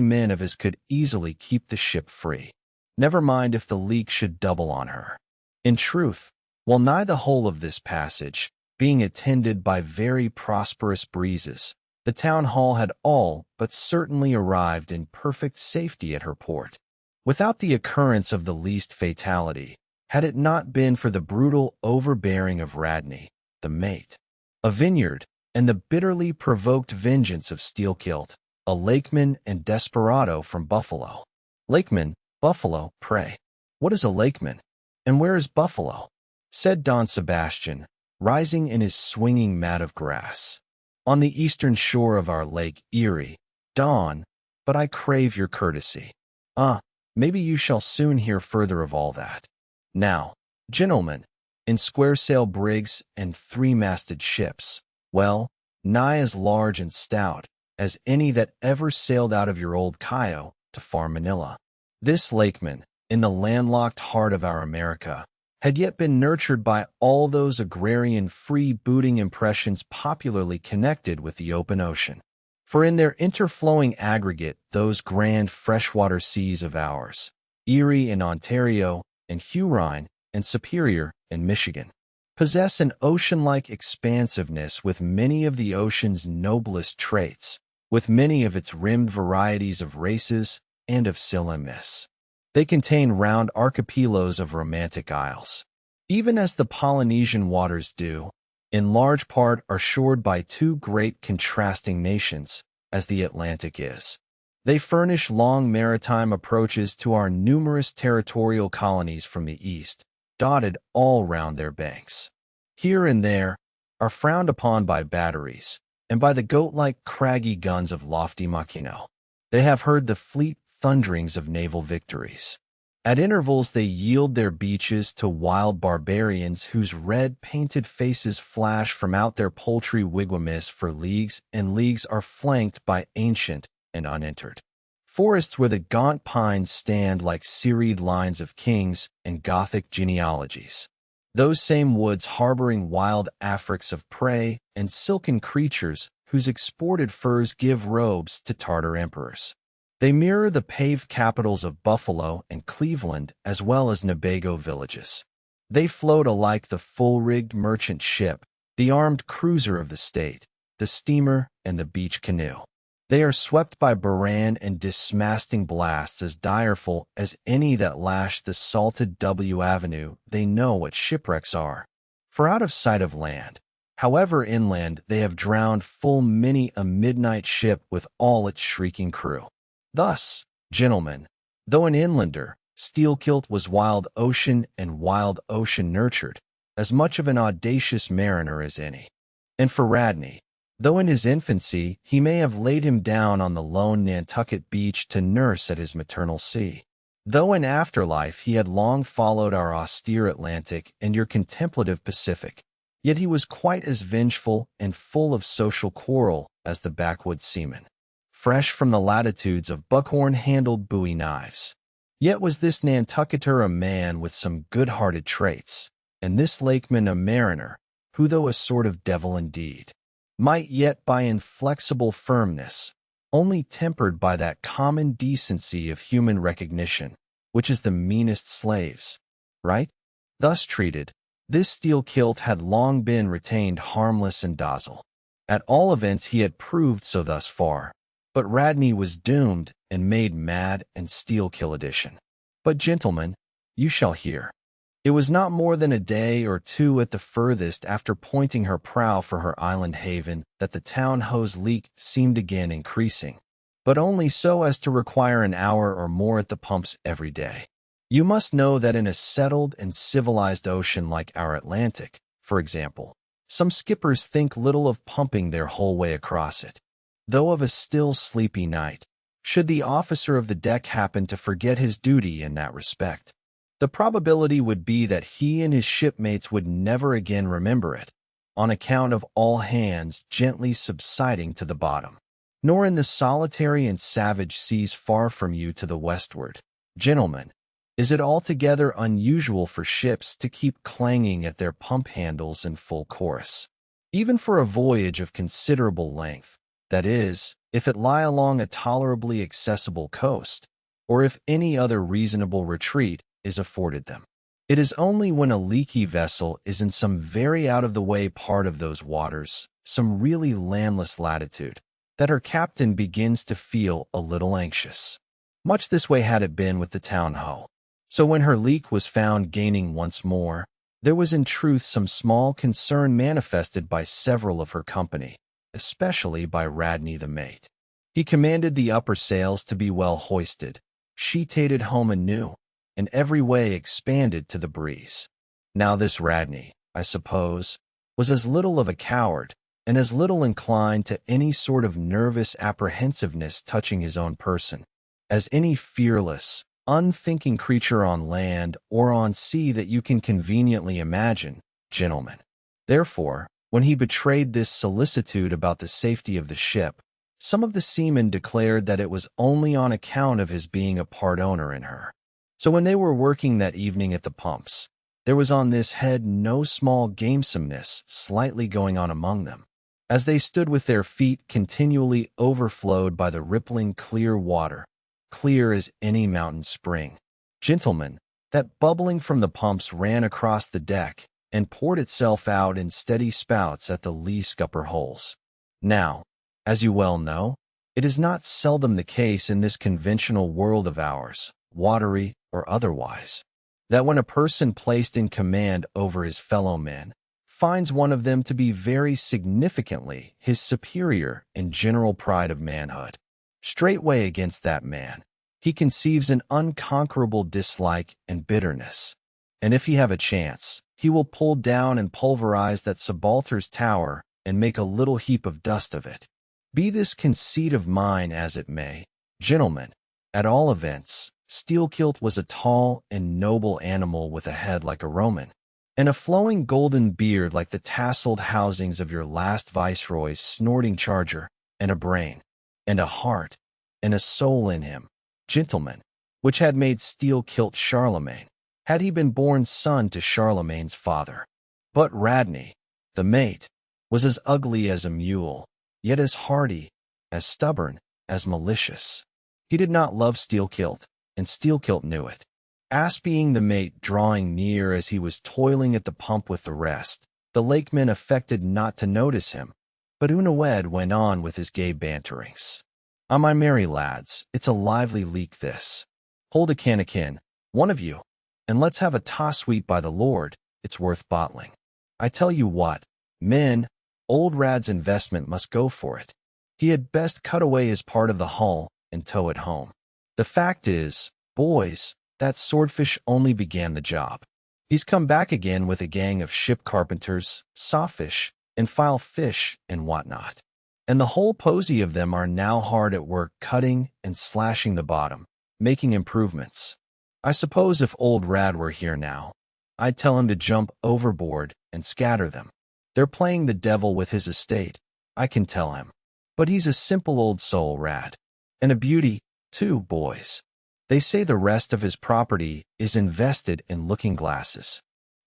men of his could easily keep the ship free. Never mind if the leak should double on her. In truth, while nigh the whole of this passage, being attended by very prosperous breezes, the town hall had all but certainly arrived in perfect safety at her port, without the occurrence of the least fatality, had it not been for the brutal overbearing of Radney, the mate, a vineyard, and the bitterly provoked vengeance of Steelkilt, a lakeman and desperado from Buffalo. Lakeman, Buffalo, pray. What is a lakeman? And where is Buffalo? Said Don Sebastian, rising in his swinging mat of grass. On the eastern shore of our Lake Erie, Don, but I crave your courtesy. Maybe you shall soon hear further of all that. Now, gentlemen, in square-sail brigs and three-masted ships, well, nigh as large and stout as any that ever sailed out of your old Cayo to far Manila. This lakeman, in the landlocked heart of our America, had yet been nurtured by all those agrarian free-booting impressions popularly connected with the open ocean. For in their interflowing aggregate, those grand freshwater seas of ours, Erie in Ontario, and Huron and Superior in Michigan, possess an ocean-like expansiveness with many of the ocean's noblest traits, with many of its rimmed varieties of races and of silliness. They contain round archipelagos of romantic isles, even as the Polynesian waters do, in large part are shored by two great contrasting nations, as the Atlantic is. They furnish long maritime approaches to our numerous territorial colonies from the east, dotted all round their banks. Here and there are frowned upon by batteries, and by the goat-like craggy guns of lofty Mackinaw. They have heard the fleet thunderings of naval victories. At intervals they yield their beaches to wild barbarians whose red-painted faces flash from out their paltry wigwams for leagues and leagues are flanked by ancient and unentered forests where the gaunt pines stand like serried lines of kings and Gothic genealogies. Those same woods harboring wild africs of prey and silken creatures whose exported furs give robes to Tartar emperors. They mirror the paved capitals of Buffalo and Cleveland as well as Nebago villages. They float alike the full-rigged merchant ship, the armed cruiser of the state, the steamer, and the beach canoe. They are swept by Baran and dismasting blasts as direful as any that lash the salted W Avenue. They know what shipwrecks are, for out of sight of land, However, inland they have drowned full many a midnight ship with all its shrieking crew. Thus, gentlemen, though an inlander, Steelkilt was wild ocean and wild ocean nurtured, as much of an audacious mariner as any. And for Radney, though in his infancy he may have laid him down on the lone Nantucket beach to nurse at his maternal sea, though in afterlife he had long followed our austere Atlantic and your contemplative Pacific, yet he was quite as vengeful and full of social quarrel as the backwoods seaman, fresh from the latitudes of buckhorn-handled bowie knives. Yet was this Nantucketer a man with some good-hearted traits, and this lakeman a mariner, who though a sort of devil indeed, might yet by inflexible firmness, only tempered by that common decency of human recognition, which is the meanest slaves, right? Thus treated, this Steelkilt had long been retained harmless and docile. At all events he had proved so thus far, but Radney was doomed and made mad and Steelkill edition. But gentlemen, you shall hear. It was not more than a day or two at the furthest after pointing her prow for her island haven that the town hose leak seemed again increasing, but only so as to require an hour or more at the pumps every day. You must know that in a settled and civilized ocean like our Atlantic, for example, some skippers think little of pumping their whole way across it. Though of a still sleepy night, should the officer of the deck happen to forget his duty in that respect, the probability would be that he and his shipmates would never again remember it, on account of all hands gently subsiding to the bottom. Nor in the solitary and savage seas far from you to the westward, gentlemen, is it altogether unusual for ships to keep clanging at their pump handles in full chorus, even for a voyage of considerable length, that is, if it lie along a tolerably accessible coast, or if any other reasonable retreat is afforded them. It is only when a leaky vessel is in some very out-of-the-way part of those waters, some really landless latitude, that her captain begins to feel a little anxious. Much this way had it been with the town-ho. So when her leak was found gaining once more, there was in truth some small concern manifested by several of her company, especially by Radney the mate. He commanded the upper sails to be well hoisted, sheeted home anew, and every way expanded to the breeze. Now this Radney, I suppose, was as little of a coward, and as little inclined to any sort of nervous apprehensiveness touching his own person, as any fearless, unthinking creature on land or on sea that you can conveniently imagine, gentlemen. Therefore, when he betrayed this solicitude about the safety of the ship, some of the seamen declared that it was only on account of his being a part owner in her. So when they were working that evening at the pumps, there was on this head no small gamesomeness slightly going on among them, as they stood with their feet continually overflowed by the rippling clear water, clear as any mountain spring. Gentlemen, that bubbling from the pumps ran across the deck and poured itself out in steady spouts at the lee scupper holes. Now, as you well know, it is not seldom the case in this conventional world of ours, watery or otherwise, that when a person placed in command over his fellow men finds one of them to be very significantly his superior in general pride of manhood, straightway against that man he conceives an unconquerable dislike and bitterness, and if he have a chance, he will pull down and pulverize that subaltern's tower and make a little heap of dust of it. Be this conceit of mine as it may, gentlemen, at all events, Steelkilt was a tall and noble animal with a head like a Roman, and a flowing golden beard like the tasseled housings of your last viceroy's snorting charger, and a brain, and a heart, and a soul in him, gentlemen, which had made Steelkilt Charlemagne, had he been born son to Charlemagne's father. But Radney, the mate, was as ugly as a mule, yet as hardy, as stubborn, as malicious. He did not love Steelkilt, and Steelkilt knew it. Aspying the mate drawing near as he was toiling at the pump with the rest, the lakemen affected not to notice him, but Unawed went on with his gay banterings. "Ah, my merry lads, it's a lively leak this. Hold a cannikin, one of you, and let's have a toss sweet by the Lord, it's worth bottling. I tell you what, Men, old Rad's investment must go for it. He had best cut away as part of the hull and tow it home. The fact is, boys, that swordfish only began the job. He's come back again with a gang of ship carpenters, sawfish, and file fish and whatnot. And the whole posy of them are now hard at work cutting and slashing the bottom, making improvements. I suppose if old Rad were here now, I'd tell him to jump overboard and scatter them. They're playing the devil with his estate, I can tell him. But he's a simple old soul, Rad. And a beauty, too, boys. They say the rest of his property is invested in looking-glasses.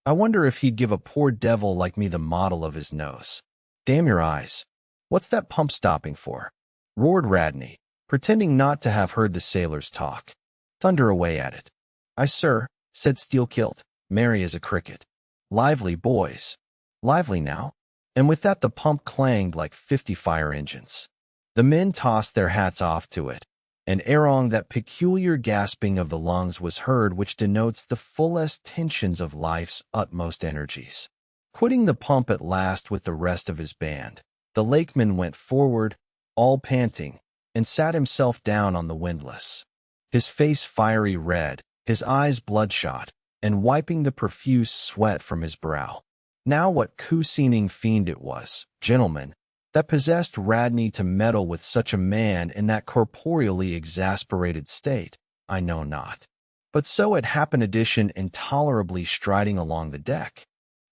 I wonder if he'd give a poor devil like me the model of his nose. Damn your eyes. What's that pump stopping for? Roared Radney, pretending not to have heard the sailors talk. Thunder away at it. Aye, sir, said Steelkilt, merry as a cricket. Lively, boys. Lively now. And with that the pump clanged like 50 fire engines. The men tossed their hats off to it, and erong that peculiar gasping of the lungs was heard which denotes the fullest tensions of life's utmost energies. Quitting the pump at last with the rest of his band, the lakeman went forward, all panting, and sat himself down on the windlass. His face fiery red, his eyes bloodshot, and wiping the profuse sweat from his brow. Now what cuseening fiend it was, gentlemen, that possessed Radney to meddle with such a man in that corporeally exasperated state, I know not. But so it happened addition intolerably striding along the deck.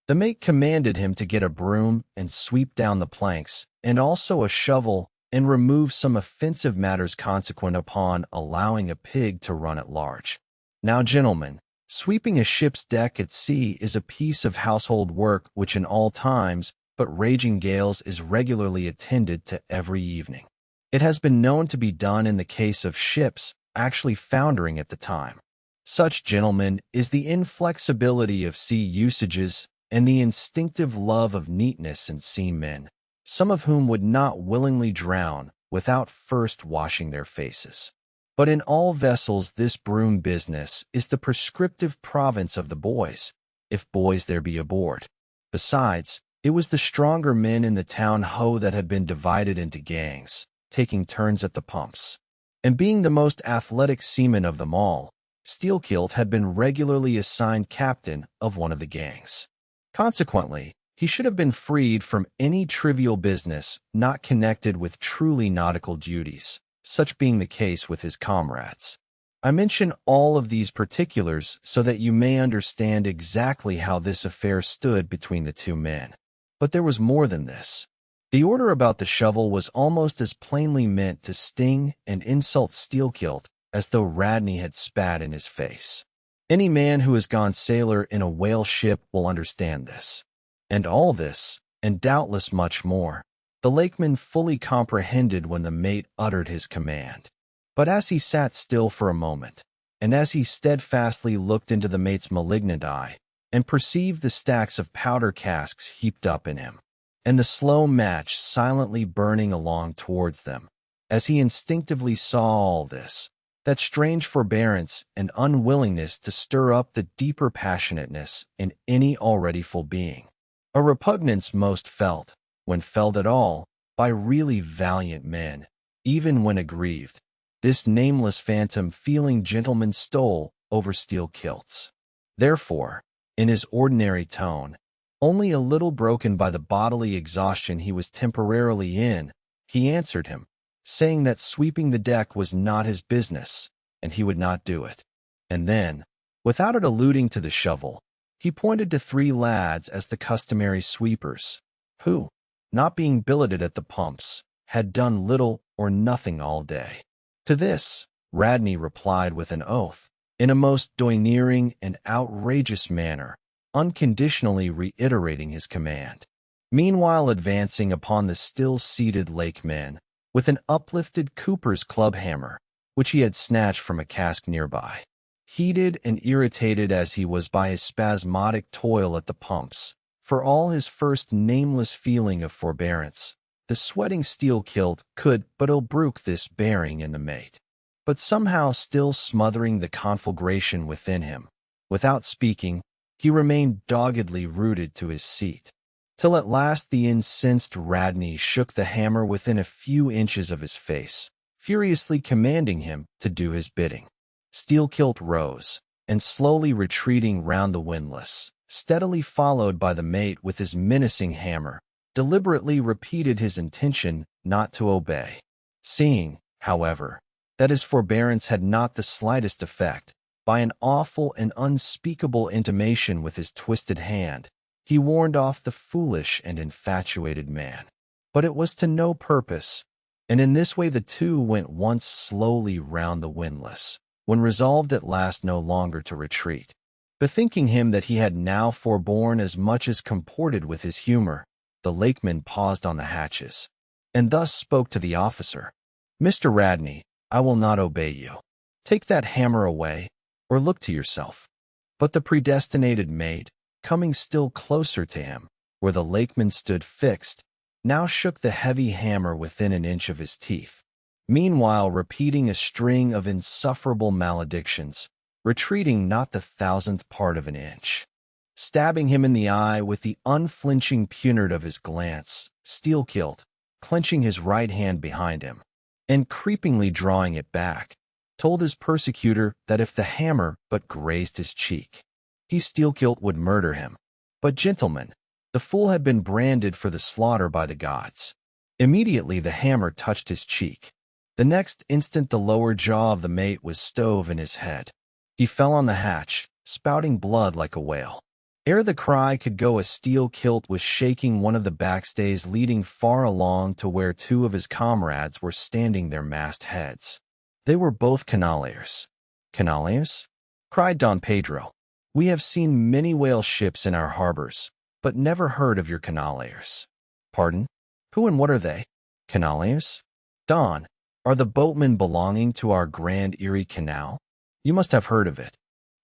The mate commanded him to get a broom and sweep down the planks, and also a shovel, and remove some offensive matters consequent upon allowing a pig to run at large. Now, gentlemen, sweeping a ship's deck at sea is a piece of household work which in all times but raging gales is regularly attended to every evening. It has been known to be done in the case of ships actually foundering at the time. Such, gentlemen, is the inflexibility of sea usages and the instinctive love of neatness in seamen, some of whom would not willingly drown without first washing their faces. But in all vessels this broom business is the prescriptive province of the boys, if boys there be aboard. Besides, it was the stronger men in the town ho that had been divided into gangs, taking turns at the pumps. And being the most athletic seaman of them all, Steelkilt had been regularly assigned captain of one of the gangs. Consequently, he should have been freed from any trivial business not connected with truly nautical duties, such being the case with his comrades. I mention all of these particulars so that you may understand exactly how this affair stood between the two men. But there was more than this. The order about the shovel was almost as plainly meant to sting and insult Steelkilt as though Radney had spat in his face. Any man who has gone sailor in a whale ship will understand this. And all this, and doubtless much more, the lakeman fully comprehended when the mate uttered his command. But as he sat still for a moment, and as he steadfastly looked into the mate's malignant eye, and perceived the stacks of powder casks heaped up in him, and the slow match silently burning along towards them, as he instinctively saw all this, that strange forbearance and unwillingness to stir up the deeper passionateness in any already full being, a repugnance most felt, when felt at all, by really valiant men, even when aggrieved, this nameless phantom feeling gentleman stole over Steelkilt's. Therefore, in his ordinary tone, only a little broken by the bodily exhaustion he was temporarily in, he answered him, saying that sweeping the deck was not his business, and he would not do it. And then, without it alluding to the shovel, he pointed to 3 lads as the customary sweepers, who, not being billeted at the pumps, had done little or nothing all day. To this, Radney replied with an oath, in a most domineering and outrageous manner, unconditionally reiterating his command. Meanwhile advancing upon the still-seated lakemen, with an uplifted cooper's club hammer, which he had snatched from a cask nearby. Heated and irritated as he was by his spasmodic toil at the pumps, for all his first nameless feeling of forbearance, the sweating Steelkilt could but ill brook this bearing in the mate. But somehow still smothering the conflagration within him, without speaking, he remained doggedly rooted to his seat. till at last the incensed Radney shook the hammer within a few inches of his face, furiously commanding him to do his bidding. Steelkilt rose, and slowly retreating round the windlass, steadily followed by the mate with his menacing hammer, deliberately repeated his intention not to obey. Seeing, however, that his forbearance had not the slightest effect, by an awful and unspeakable intimation with his twisted hand, he warned off the foolish and infatuated man. But it was to no purpose, and in this way the two went once slowly round the windlass, when resolved at last no longer to retreat. Bethinking him that he had now forborne as much as comported with his humor, the lakeman paused on the hatches, and thus spoke to the officer. "Mr. Radney, I will not obey you. Take that hammer away, or look to yourself." But the predestinated mate, coming still closer to him, where the lakeman stood fixed, now shook the heavy hammer within an inch of his teeth, meanwhile repeating a string of insufferable maledictions, retreating not the 1,000th part of an inch. Stabbing him in the eye with the unflinching punard of his glance, Steelkilt, clenching his right hand behind him, and creepingly drawing it back, told his persecutor that if the hammer but grazed his cheek, he Steelkilt would murder him. But, gentlemen, the fool had been branded for the slaughter by the gods. Immediately the hammer touched his cheek. The next instant the lower jaw of the mate was stove in his head. He fell on the hatch, spouting blood like a whale. Ere the cry could go, a Steelkilt was shaking one of the backstays leading far along to where two of his comrades were standing their mast-heads. They were both canaliers. "Canaliers?" cried Don Pedro. "We have seen many whale ships in our harbors, but never heard of your canaliers." "Pardon? Who and what are they?" "Canaliers? Don, are the boatmen belonging to our Grand Erie Canal? You must have heard of it."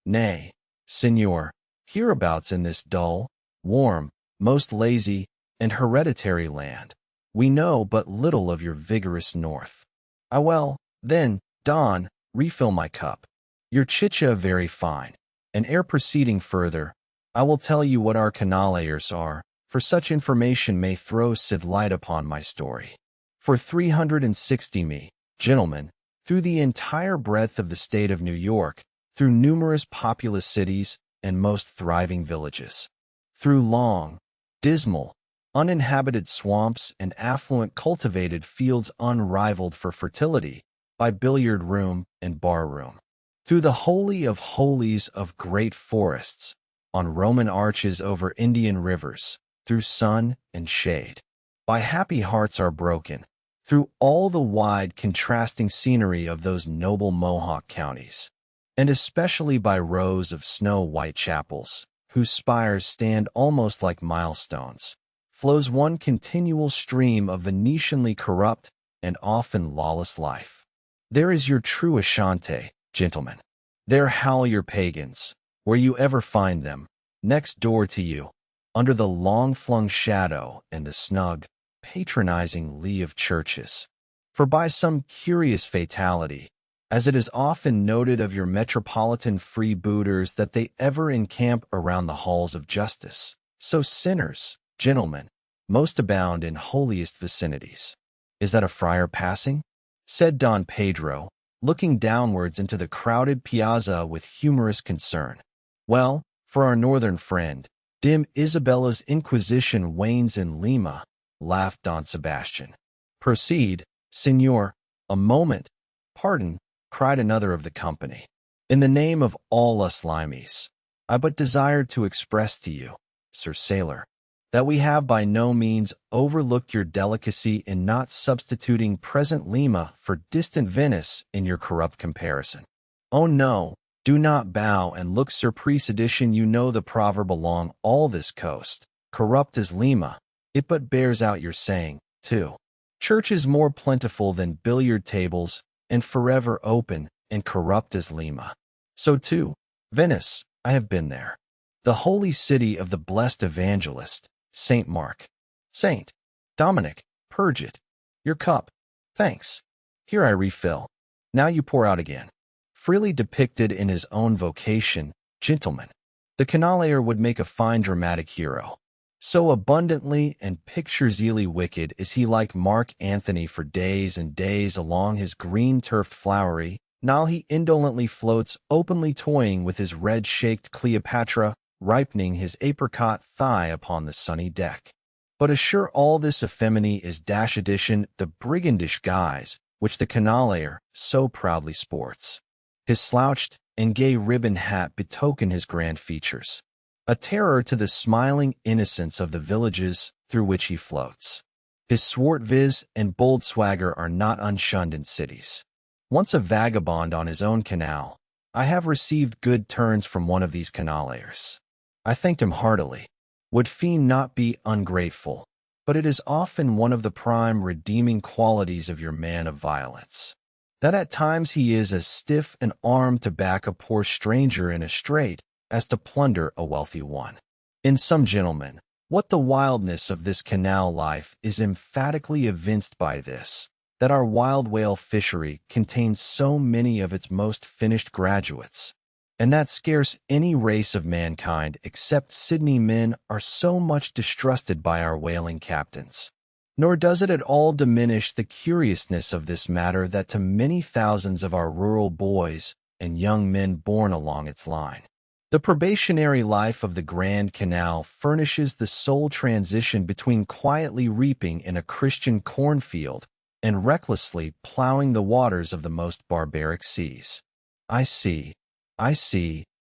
"Nay, Signor, hereabouts in this dull, warm, most lazy, and hereditary land, we know but little of your vigorous north." "Ah well, then, Don, refill my cup. Your chicha very fine, and ere proceeding further, I will tell you what our canaliers are, for such information may throw sid light upon my story. For 360 me, gentlemen, through the entire breadth of the state of New York, through numerous populous cities and most thriving villages, through long, dismal, uninhabited swamps and affluent cultivated fields unrivaled for fertility, by billiard room and bar room, through the holy of holies of great forests, on Roman arches over Indian rivers, through sun and shade, by happy hearts are broken, through all the wide contrasting scenery of those noble Mohawk counties, and especially by rows of snow-white chapels, whose spires stand almost like milestones, flows one continual stream of Venetianly corrupt and often lawless life. There is your true Ashanti, gentlemen. There howl your pagans, where you ever find them, next door to you, under the long-flung shadow and the snug, patronizing lee of churches. For by some curious fatality, as it is often noted of your metropolitan freebooters that they ever encamp around the halls of justice, so sinners, gentlemen, most abound in holiest vicinities. "Is that a friar passing?" said Don Pedro, looking downwards into the crowded piazza with humorous concern. "Well, for our northern friend, dim Isabella's Inquisition wanes in Lima," laughed Don Sebastian. "Proceed, Signor." "A moment. Pardon," cried another of the company. "In the name of all us limeys, I but desired to express to you, Sir Sailor, that we have by no means overlooked your delicacy in not substituting present Lima for distant Venice in your corrupt comparison. Oh no, do not bow and look, Sir Precedition, you know the proverb along all this coast, corrupt as Lima, it but bears out your saying, too. Churches more plentiful than billiard tables, and forever open and corrupt as Lima. So too, Venice, I have been there. The holy city of the blessed evangelist, Saint Mark. Saint Dominic, purge it. Your cup. Thanks. Here I refill. Now you pour out again. Freely depicted in his own vocation, gentlemen. The canalier would make a fine dramatic hero. So abundantly and picturesquely wicked is he like Mark Antony for days and days along his green-turfed flowery, while he indolently floats openly toying with his red-shaked Cleopatra, ripening his apricot thigh upon the sunny deck. But assure all this effeminacy is dash addition the brigandish guise which the canaller so proudly sports. His slouched and gay ribbon hat betoken his grand features, a terror to the smiling innocence of the villages through which he floats. His swart viz and bold swagger are not unshunned in cities. Once a vagabond on his own canal, I have received good turns from one of these canaliers. I thanked him heartily. Would fain not be ungrateful, but it is often one of the prime redeeming qualities of your man of violence, that at times he is as stiff an arm to back a poor stranger in a strait as to plunder a wealthy one. In some gentlemen, what the wildness of this canal life is emphatically evinced by this, that our wild whale fishery contains so many of its most finished graduates, and that scarce any race of mankind except Sydney men are so much distrusted by our whaling captains. Nor does it at all diminish the curiousness of this matter that to many thousands of our rural boys and young men born along its line, the probationary life of the Grand Canal furnishes the sole transition between quietly reaping in a Christian cornfield and recklessly plowing the waters of the most barbaric seas. I see,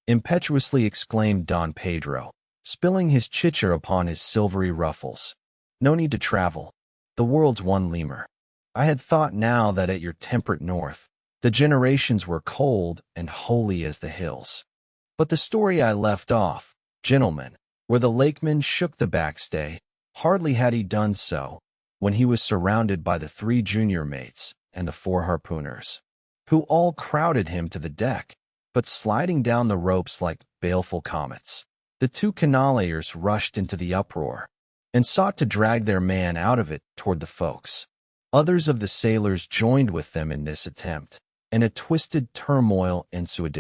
impetuously exclaimed Don Pedro, spilling his chicha upon his silvery ruffles. No need to travel. The world's one lemur. I had thought now that at your temperate north, the generations were cold and holy as the hills. But the story I left off, gentlemen, where the lakeman shook the backstay, hardly had he done so, when he was surrounded by the 3 junior mates and the 4 harpooners, who all crowded him to the deck, but sliding down the ropes like baleful comets. The 2 canaliers rushed into the uproar, and sought to drag their man out of it toward the folks. Others of the sailors joined with them in this attempt, and a twisted turmoil ensued.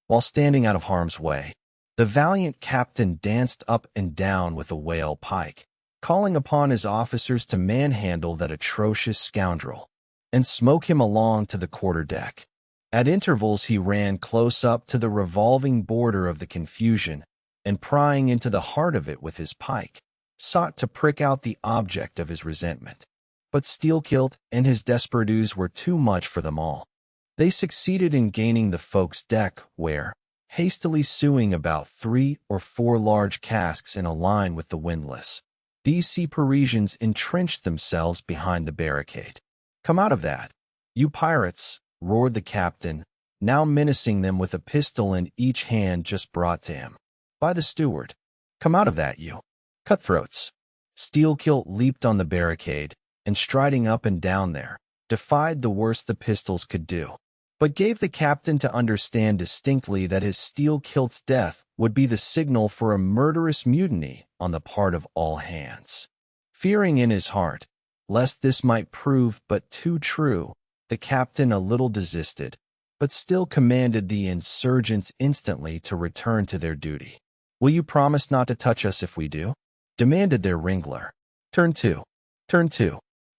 While standing out of harm's way, the valiant captain danced up and down with a whale pike, calling upon his officers to manhandle that atrocious scoundrel, and smoke him along to the quarter-deck. At intervals he ran close up to the revolving border of the confusion, and prying into the heart of it with his pike, sought to prick out the object of his resentment. But Steelkilt and his desperadoes were too much for them all. They succeeded in gaining the folk's deck, where, hastily sewing about 3 or 4 large casks in a line with the windlass, these sea Parisians entrenched themselves behind the barricade. "Come out of that, you pirates!" roared the captain, now menacing them with a pistol in each hand just brought to him by the steward. "Come out of that, you cutthroats!" Steelkilt leaped on the barricade, and striding up and down there, defied the worst the pistols could do, but gave the captain to understand distinctly that his Steelkilt's death would be the signal for a murderous mutiny on the part of all hands. Fearing in his heart, lest this might prove but too true, the captain a little desisted, but still commanded the insurgents instantly to return to their duty. "Will you promise not to touch us if we do?" demanded their wrangler. Turn to.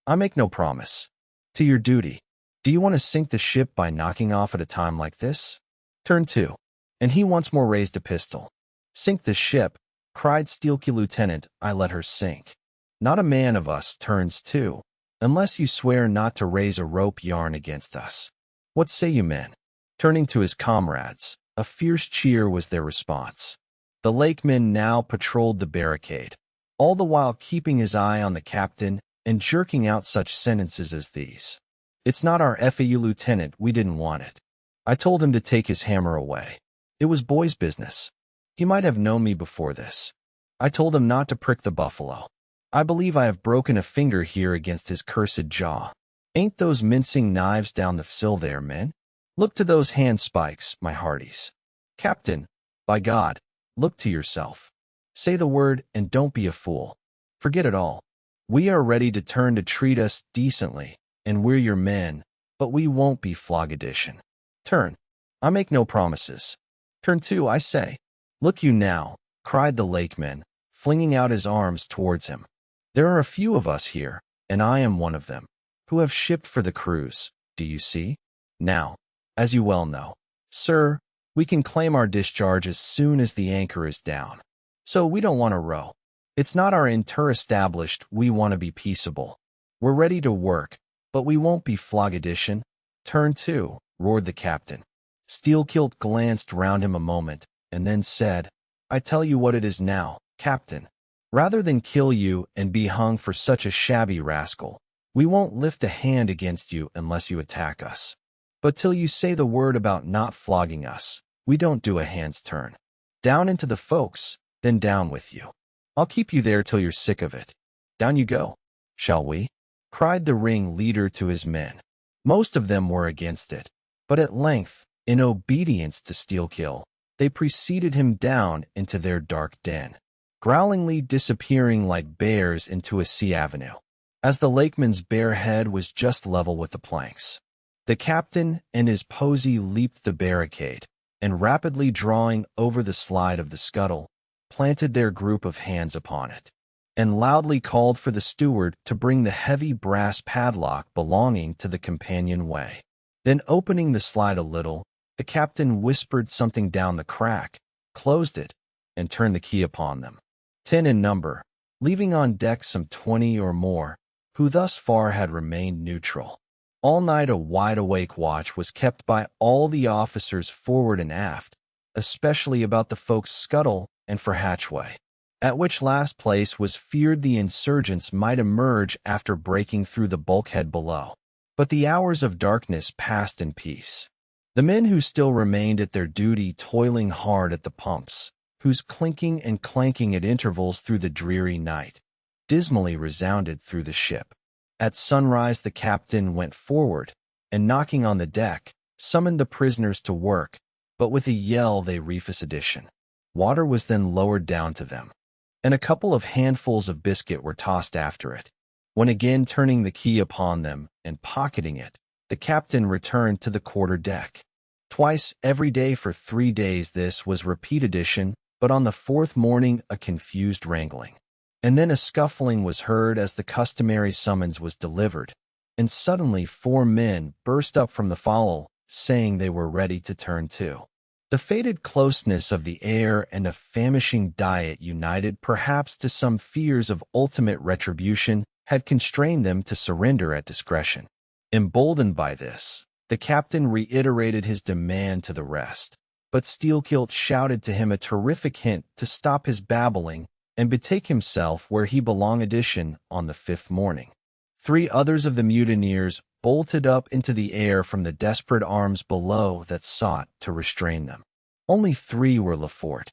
I make no promise. To your duty. Do you want to sink the ship by knocking off at a time like this? Turn 2. And he once more raised a pistol. "Sink the ship," cried Steelkilt. "Lieutenant, I let her sink. Not a man of us turns to, unless you swear not to raise a rope yarn against us. What say you, men?" Turning to his comrades, a fierce cheer was their response. The lakeman now patrolled the barricade, all the while keeping his eye on the captain and jerking out such sentences as these. "It's not our FAU, Lieutenant, we didn't want it. I told him to take his hammer away. It was boy's business. He might have known me before this. I told him not to prick the buffalo. I believe I have broken a finger here against his cursed jaw. Ain't those mincing knives down the sill there, men? Look to those hand spikes, my hearties. Captain, by God, look to yourself. Say the word and don't be a fool. Forget it all. We are ready to turn to treat us decently, and we're your men, but we won't be floggedition. Turn. I make no promises. Turn 2, I say. Look you now," cried the lakeman, flinging out his arms towards him. "There are a few of us here, and I am one of them, who have shipped for the cruise, do you see? Now, as you well know, sir, we can claim our discharge as soon as the anchor is down. So we don't want to row. It's not our inter-established, we want to be peaceable. We're ready to work, but we won't be flogadition." "Turn to," roared the captain. Steelkilt glanced round him a moment, and then said, "I tell you what it is now, Captain. Rather than kill you and be hung for such a shabby rascal, we won't lift a hand against you unless you attack us. But till you say the word about not flogging us, we don't do a hand's turn. Down into the folks, then down with you. I'll keep you there till you're sick of it. Down you go. Shall we?" cried the ring leader to his men. Most of them were against it, but at length, in obedience to Steelkill, they preceded him down into their dark den, growlingly disappearing like bears into a sea avenue, as the lakeman's bare head was just level with the planks. The captain and his posy leaped the barricade, and rapidly drawing over the slide of the scuttle, planted their group of hands upon it, and loudly called for the steward to bring the heavy brass padlock belonging to the companionway. Then opening the slide a little, the captain whispered something down the crack, closed it, and turned the key upon them. 10 in number, leaving on deck some 20 or more, who thus far had remained neutral. All night a wide-awake watch was kept by all the officers forward and aft, especially about the folk's scuttle and for hatchway, at which last place was feared the insurgents might emerge after breaking through the bulkhead below. But the hours of darkness passed in peace. The men who still remained at their duty toiling hard at the pumps, whose clinking and clanking at intervals through the dreary night dismally resounded through the ship. At sunrise the captain went forward, and knocking on the deck, summoned the prisoners to work, but with a yell they reefus addition. Water was then lowered down to them, and a couple of handfuls of biscuit were tossed after it, when again turning the key upon them and pocketing it, the captain returned to the quarter-deck. Twice every day for 3 days this was repeat addition, but on the 4th morning a confused wrangling, and then a scuffling was heard as the customary summons was delivered, and suddenly 4 men burst up from the fowl, saying they were ready to turn to. The fated closeness of the air and a famishing diet, united perhaps to some fears of ultimate retribution, had constrained them to surrender at discretion. Emboldened by this, the captain reiterated his demand to the rest, but Steelkilt shouted to him a terrific hint to stop his babbling and betake himself where he belonged. Addition on the 5th morning, 3 others of the mutineers bolted up into the air from the desperate arms below that sought to restrain them. Only 3 were Lefort.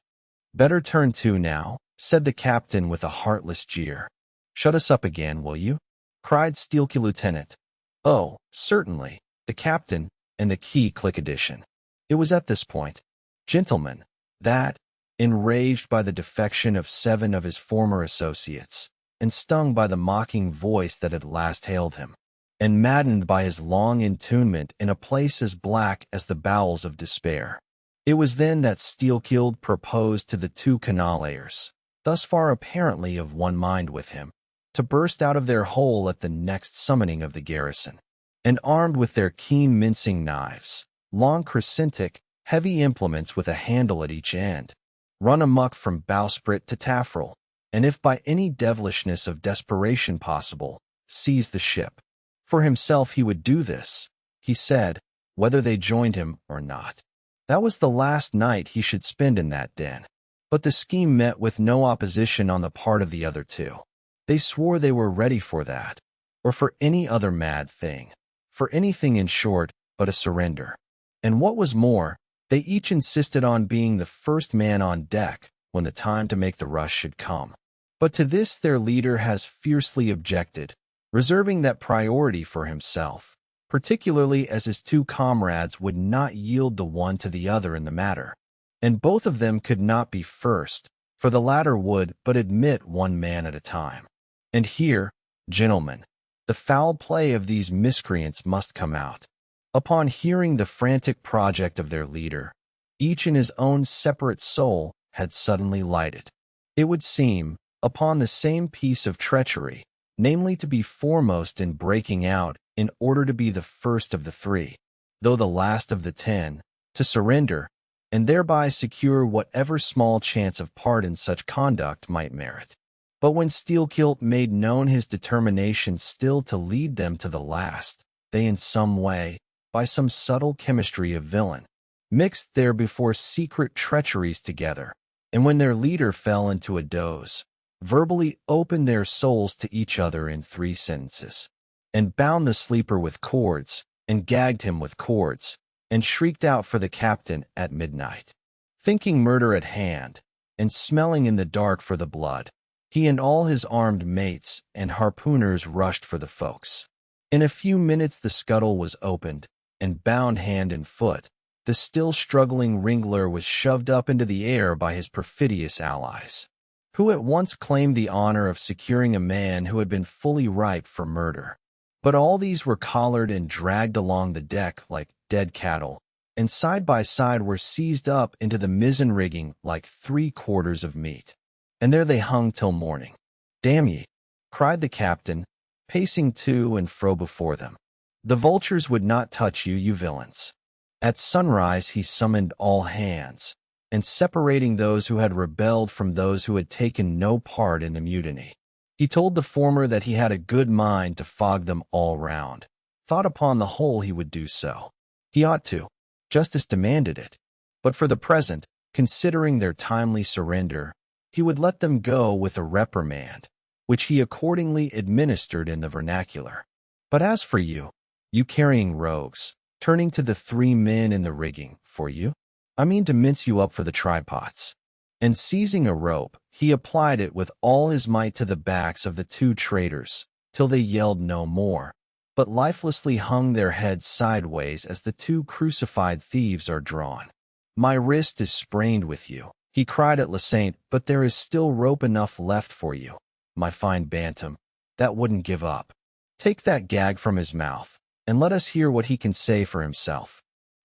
"Better turn to now," said the captain with a heartless jeer. "Shut us up again, will you?" cried Steelkill Lieutenant. "Oh, certainly," the captain and the key click addition. It was at this point, gentlemen, that, enraged by the defection of 7 of his former associates, and stung by the mocking voice that had last hailed him, and maddened by his long entombment in a place as black as the bowels of despair, it was then that Steelkill proposed to the 2 canaleiers, thus far apparently of one mind with him, to burst out of their hole at the next summoning of the garrison, and armed with their keen mincing knives, long crescentic, heavy implements with a handle at each end, run amuck from bowsprit to taffrail, and if by any devilishness of desperation possible, seize the ship. For himself he would do this, he said, whether they joined him or not. That was the last night he should spend in that den. But the scheme met with no opposition on the part of the other 2. They swore they were ready for that, or for any other mad thing, for anything in short but a surrender. And what was more, they each insisted on being the first man on deck when the time to make the rush should come. But to this their leader has fiercely objected, reserving that priority for himself, particularly as his 2 comrades would not yield the one to the other in the matter, and both of them could not be first, for the latter would but admit 1 man at a time. And here, gentlemen, the foul play of these miscreants must come out. Upon hearing the frantic project of their leader, each in his own separate soul had suddenly lighted. It would seem, upon the same piece of treachery, namely to be foremost in breaking out in order to be the first of the three, though the last of the 10, to surrender, and thereby secure whatever small chance of pardon such conduct might merit. But when Steelkilt made known his determination still to lead them to the last, they in some way, by some subtle chemistry of villain, mixed their before secret treacheries together, and when their leader fell into a doze, verbally opened their souls to each other in 3 sentences, and bound the sleeper with cords, and gagged him with cords, and shrieked out for the captain at midnight. Thinking murder at hand, and smelling in the dark for the blood, he and all his armed mates and harpooners rushed for the folks. In a few minutes the scuttle was opened, and bound hand and foot, the still struggling wrangler was shoved up into the air by his perfidious allies, who at once claimed the honor of securing a man who had been fully ripe for murder. But all these were collared and dragged along the deck like dead cattle, and side by side were seized up into the mizzen rigging like 3/4 of meat. And there they hung till morning. "Damn ye!" cried the captain, pacing to and fro before them. "The vultures would not touch you, you villains." At sunrise he summoned all hands, and separating those who had rebelled from those who had taken no part in the mutiny, he told the former that he had a good mind to fog them all round. Thought upon the whole he would do so. He ought to. Justice demanded it. But for the present, considering their timely surrender, he would let them go with a reprimand, which he accordingly administered in the vernacular. "But as for you, you carrying rogues," turning to the 3 men in the rigging, "for you, I mean to mince you up for the tripods." And seizing a rope, he applied it with all his might to the backs of the 2 traitors, till they yelled no more, but lifelessly hung their heads sideways as the 2 crucified thieves are drawn. "My wrist is sprained with you," he cried at Lasaint, "but there is still rope enough left for you, my fine bantam, that wouldn't give up. Take that gag from his mouth, and let us hear what he can say for himself."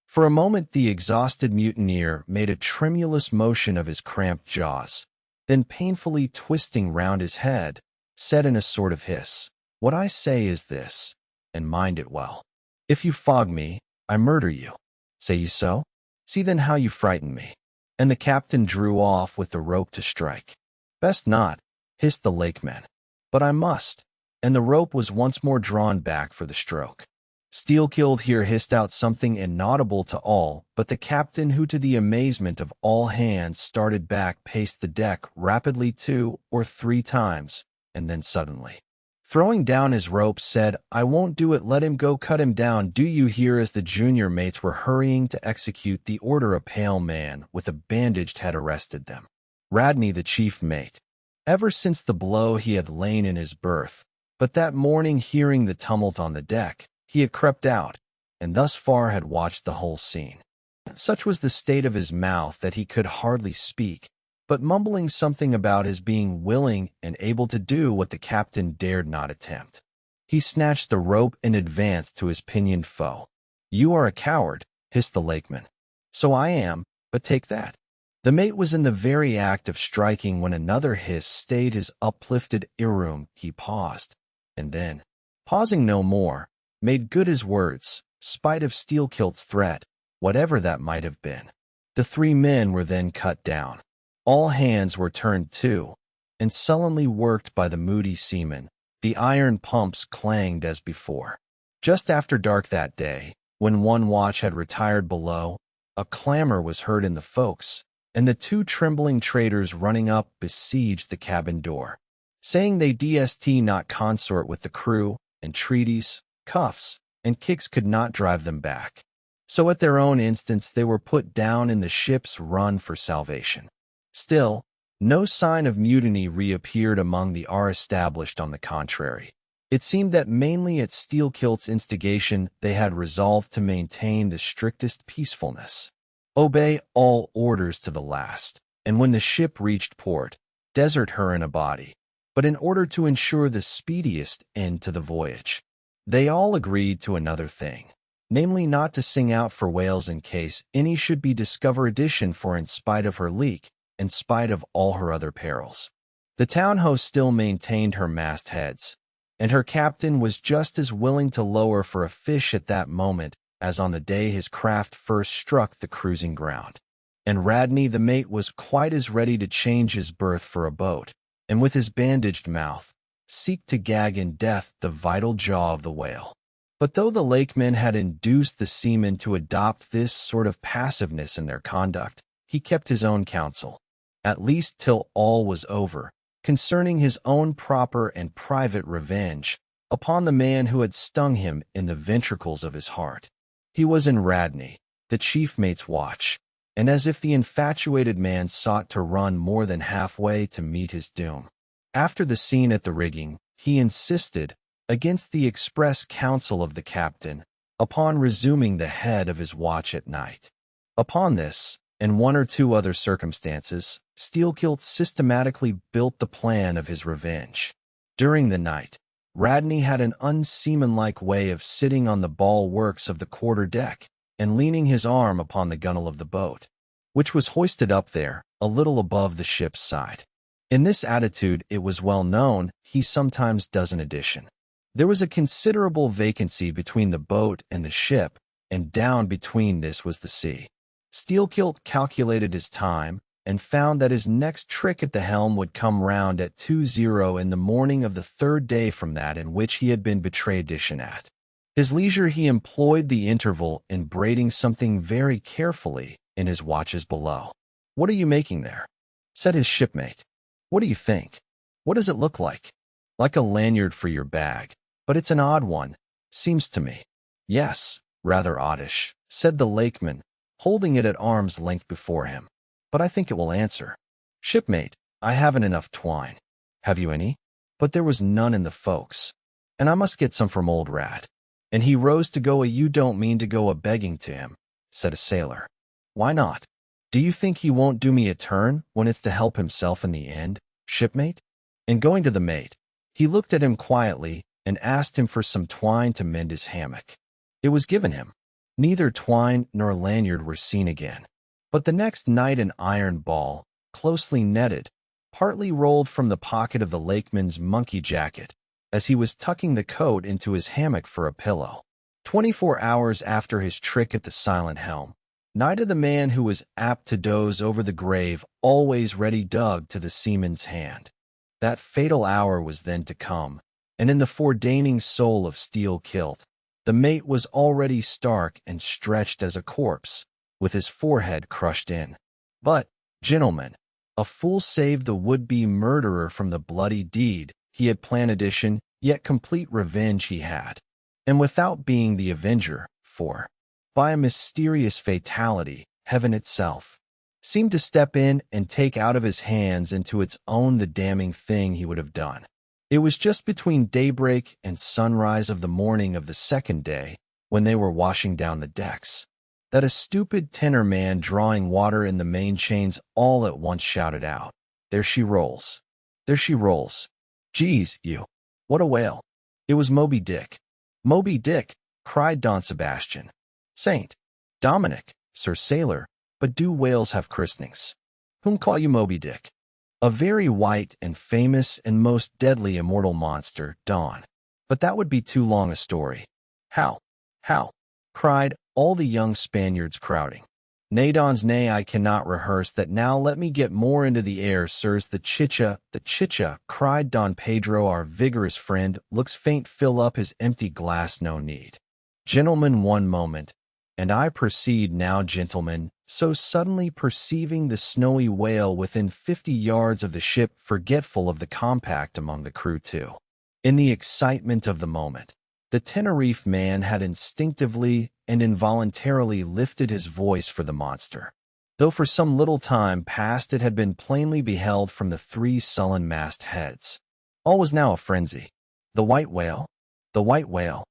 For a moment the exhausted mutineer made a tremulous motion of his cramped jaws, then painfully twisting round his head, said in a sort of hiss, "What I say is this, and mind it well. If you fog me, I murder you. Say you so? See then how you frighten me." And the captain drew off with the rope to strike. "Best not," hissed the lakeman. "But I must," and the rope was once more drawn back for the stroke. Steelkilt here hissed out something inaudible to all, but the captain, who to the amazement of all hands started back, paced the deck rapidly 2 or 3 times, and then suddenly, throwing down his rope, said, "I won't do it, let him go, cut him down, do you hear?" As the junior mates were hurrying to execute the order, a pale man with a bandaged head arrested them. Radney, the chief mate. Ever since the blow he had lain in his berth, but that morning, hearing the tumult on the deck, he had crept out, and thus far had watched the whole scene. Such was the state of his mouth that he could hardly speak, but mumbling something about his being willing and able to do what the captain dared not attempt, he snatched the rope and advanced to his pinioned foe. "You are a coward," hissed the lakeman. "So I am, but take that." The mate was in the very act of striking when another hiss stayed his uplifted earroom. He paused, and then, pausing no more, made good his words, spite of Steelkilt's threat, whatever that might have been. The 3 men were then cut down. All hands were turned to, and sullenly worked by the moody seamen. The iron pumps clanged as before. Just after dark that day, when one watch had retired below, a clamor was heard in the folks, and the 2 trembling traitors running up besieged the cabin door, saying they dst not consort with the crew, entreaties, cuffs, and kicks could not drive them back. So at their own instance they were put down in the ship's run for salvation. Still, no sign of mutiny reappeared among the established. On the contrary, it seemed that mainly at Steelkilt's instigation they had resolved to maintain the strictest peacefulness, obey all orders to the last, and when the ship reached port, desert her in a body. But in order to ensure the speediest end to the voyage, they all agreed to another thing, namely not to sing out for whales in case any should be discovered, for in spite of her leak, in spite of all her other perils. The town host still maintained her mastheads, and her captain was just as willing to lower for a fish at that moment as on the day his craft first struck the cruising ground. And Radney the mate was quite as ready to change his berth for a boat, and with his bandaged mouth, seek to gag in death the vital jaw of the whale. But though the lakemen had induced the seamen to adopt this sort of passiveness in their conduct, he kept his own counsel, at least till all was over, concerning his own proper and private revenge upon the man who had stung him in the ventricles of his heart. He was in Radney, the chief mate's watch, and as if the infatuated man sought to run more than halfway to meet his doom. After the scene at the rigging, he insisted, against the express counsel of the captain, upon resuming the head of his watch at night. Upon this, and one or two other circumstances, Steelkilt systematically built the plan of his revenge. During the night, Radney had an unseamanlike way of sitting on the bulwarks of the quarter-deck and leaning his arm upon the gunwale of the boat, which was hoisted up there, a little above the ship's side. In this attitude, it was well known, he sometimes does an addition. There was a considerable vacancy between the boat and the ship, and down between this was the sea. Steelkilt calculated his time, and found that his next trick at the helm would come round at 20 in the morning of the third day from that in which he had been betrayed at. His leisure he employed the interval in braiding something very carefully in his watches below. "What are you making there?" said his shipmate. "What do you think? What does it look like?" "Like a lanyard for your bag, but it's an odd one, seems to me." "Yes, rather oddish," said the lakeman, holding it at arm's length before him. "But I think it will answer." "Shipmate, I haven't enough twine." "Have you any?" But there was none in the folks, "and I must get some from old Rad." And he rose to go. "You don't mean to go a-begging to him," said a sailor. "Why not? Do you think he won't do me a turn when it's to help himself in the end, shipmate?" And going to the mate, he looked at him quietly and asked him for some twine to mend his hammock. It was given him. Neither twine nor lanyard were seen again. But the next night an iron ball, closely netted, partly rolled from the pocket of the lakeman's monkey jacket, as he was tucking the coat into his hammock for a pillow. 24 hours after his trick at the silent helm, night of the man who was apt to doze over the grave, always ready dug to the seaman's hand. That fatal hour was then to come, and in the foredaining soul of Steelkilt, the mate was already stark and stretched as a corpse, with his forehead crushed in. But, gentlemen, a fool saved the would-be murderer from the bloody deed he had planned addition, yet complete revenge he had, and without being the avenger, for, by a mysterious fatality, heaven itself seemed to step in and take out of his hands into its own the damning thing he would have done. It was just between daybreak and sunrise of the morning of the second day, when they were washing down the decks, that a stupid tenor man drawing water in the main chains all at once shouted out, "There she rolls! There she rolls! Geez, you! What a whale!" It was Moby-Dick. "Moby-Dick!" cried Don Sebastian. "Saint Dominic, Sir Sailor, but do whales have christenings? Whom call you Moby-Dick?" "A very white and famous and most deadly immortal monster, Don. But that would be too long a story." "How? How?" cried all the young Spaniards crowding. "Nay, Dons, nay, I cannot rehearse that now. Let me get more into the air, sirs. The chicha, cried Don Pedro, our vigorous friend, looks faint. Fill up his empty glass, no need. Gentlemen, one moment, and I proceed now, gentlemen." So suddenly perceiving the snowy whale within 50 yards of the ship, forgetful of the compact among the crew too. In the excitement of the moment, the Tenerife man had instinctively and involuntarily lifted his voice for the monster, though for some little time past it had been plainly beheld from the 3 sullen mast-heads. All was now a frenzy. "The white whale! The white whale!"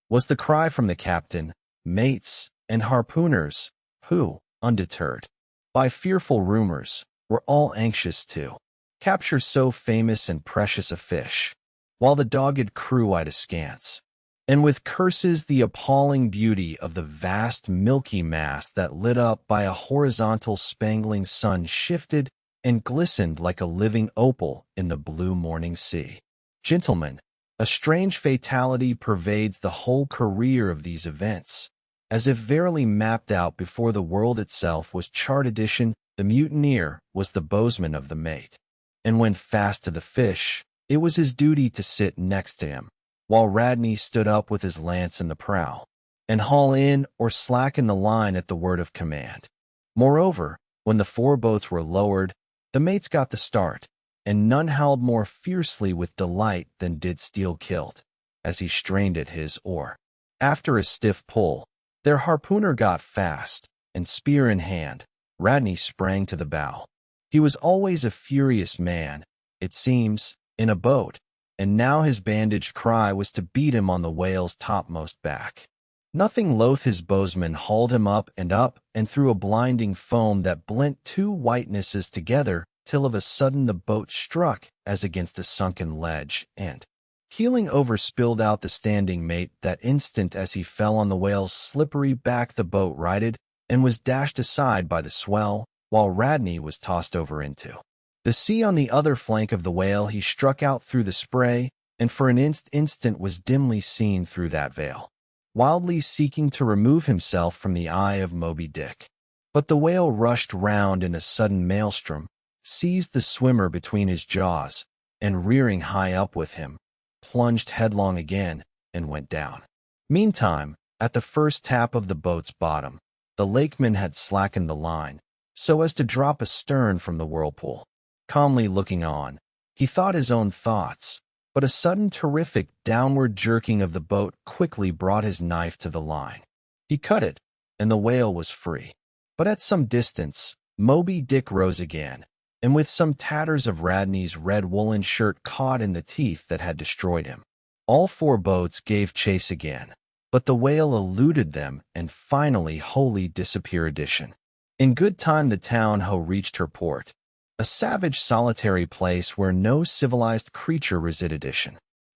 was the cry from the captain, mates, and harpooners, who, undeterred by fearful rumors, were all anxious to capture so famous and precious a fish, while the dogged crew eyed askance, and with curses the appalling beauty of the vast milky mass that lit up by a horizontal spangling sun shifted and glistened like a living opal in the blue morning sea. Gentlemen, a strange fatality pervades the whole career of these events. As if verily mapped out before the world itself was chart edition, the mutineer was the bowsman of the mate. And when fast to the fish, it was his duty to sit next to him, while Radney stood up with his lance in the prow, and haul in or slacken the line at the word of command. Moreover, when the 4 boats were lowered, the mates got the start, and none howled more fiercely with delight than did Steel-Kilt, as he strained at his oar. After a stiff pull, their harpooner got fast, and spear in hand, Radney sprang to the bow. He was always a furious man, it seems, in a boat, and now his bandaged cry was to beat him on the whale's topmost back. Nothing loath, his bowsman hauled him up, and through a blinding foam that blent 2 whitenesses together, till of a sudden the boat struck as against a sunken ledge, and, heeling over, spilled out the standing mate that instant as he fell on the whale's slippery back. The boat righted, and was dashed aside by the swell, while Radney was tossed over into the sea on the other flank of the whale. He struck out through the spray, and for an instant was dimly seen through that veil, wildly seeking to remove himself from the eye of Moby-Dick. But the whale rushed round in a sudden maelstrom, seized the swimmer between his jaws, and rearing high up with him, plunged headlong again, and went down. Meantime, at the first tap of the boat's bottom, the lakeman had slackened the line, so as to drop astern from the whirlpool. Calmly looking on, he thought his own thoughts, but a sudden terrific downward jerking of the boat quickly brought his knife to the line. He cut it, and the whale was free. But at some distance, Moby-Dick rose again, and with some tatters of Radney's red woolen shirt caught in the teeth that had destroyed him. All 4 boats gave chase again, but the whale eluded them and finally wholly disappeared. In good time the town-ho reached her port, a savage solitary place where no civilized creature resided.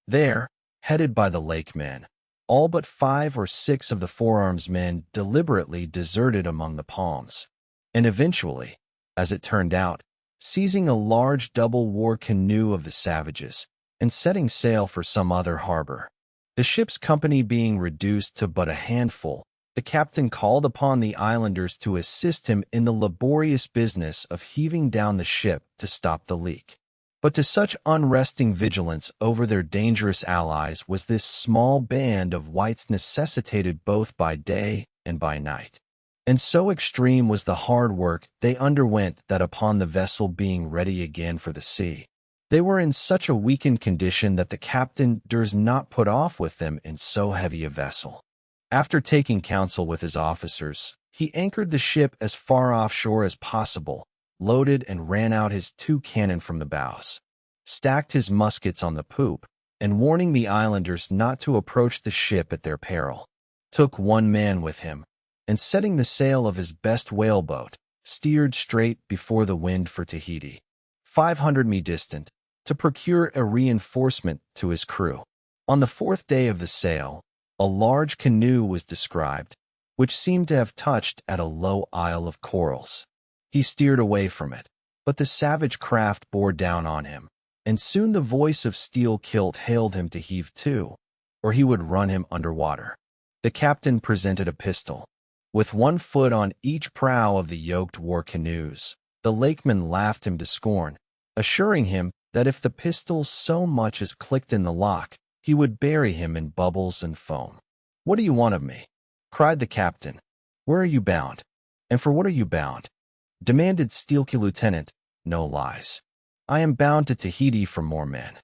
There, headed by the lakemen, all but 5 or 6 of the forearms men deliberately deserted among the palms, and eventually, as it turned out, seizing a large double-war canoe of the savages, and setting sail for some other harbor. The ship's company being reduced to but a handful, the captain called upon the islanders to assist him in the laborious business of heaving down the ship to stop the leak. But to such unresting vigilance over their dangerous allies was this small band of whites necessitated both by day and by night. And so extreme was the hard work they underwent that upon the vessel being ready again for the sea, they were in such a weakened condition that the captain durst not put off with them in so heavy a vessel. After taking counsel with his officers, he anchored the ship as far offshore as possible, loaded and ran out his 2 cannon from the bows, stacked his muskets on the poop, and warning the islanders not to approach the ship at their peril, took 1 man with him, and setting the sail of his best whaleboat, steered straight before the wind for Tahiti, 500 mi distant, to procure a reinforcement to his crew. On the 4th day of the sail, a large canoe was described, which seemed to have touched at a low isle of corals. He steered away from it, but the savage craft bore down on him, and soon the voice of Steel-Kilt hailed him to heave to, or he would run him under water. The captain presented a pistol. With 1 foot on each prow of the yoked war canoes, the lakeman laughed him to scorn, assuring him that if the pistol so much as clicked in the lock, he would bury him in bubbles and foam. "What do you want of me?" cried the captain. "Where are you bound? And for what are you bound?" demanded Steel-Kilt. "Lieutenant, no lies. I am bound to Tahiti for more men."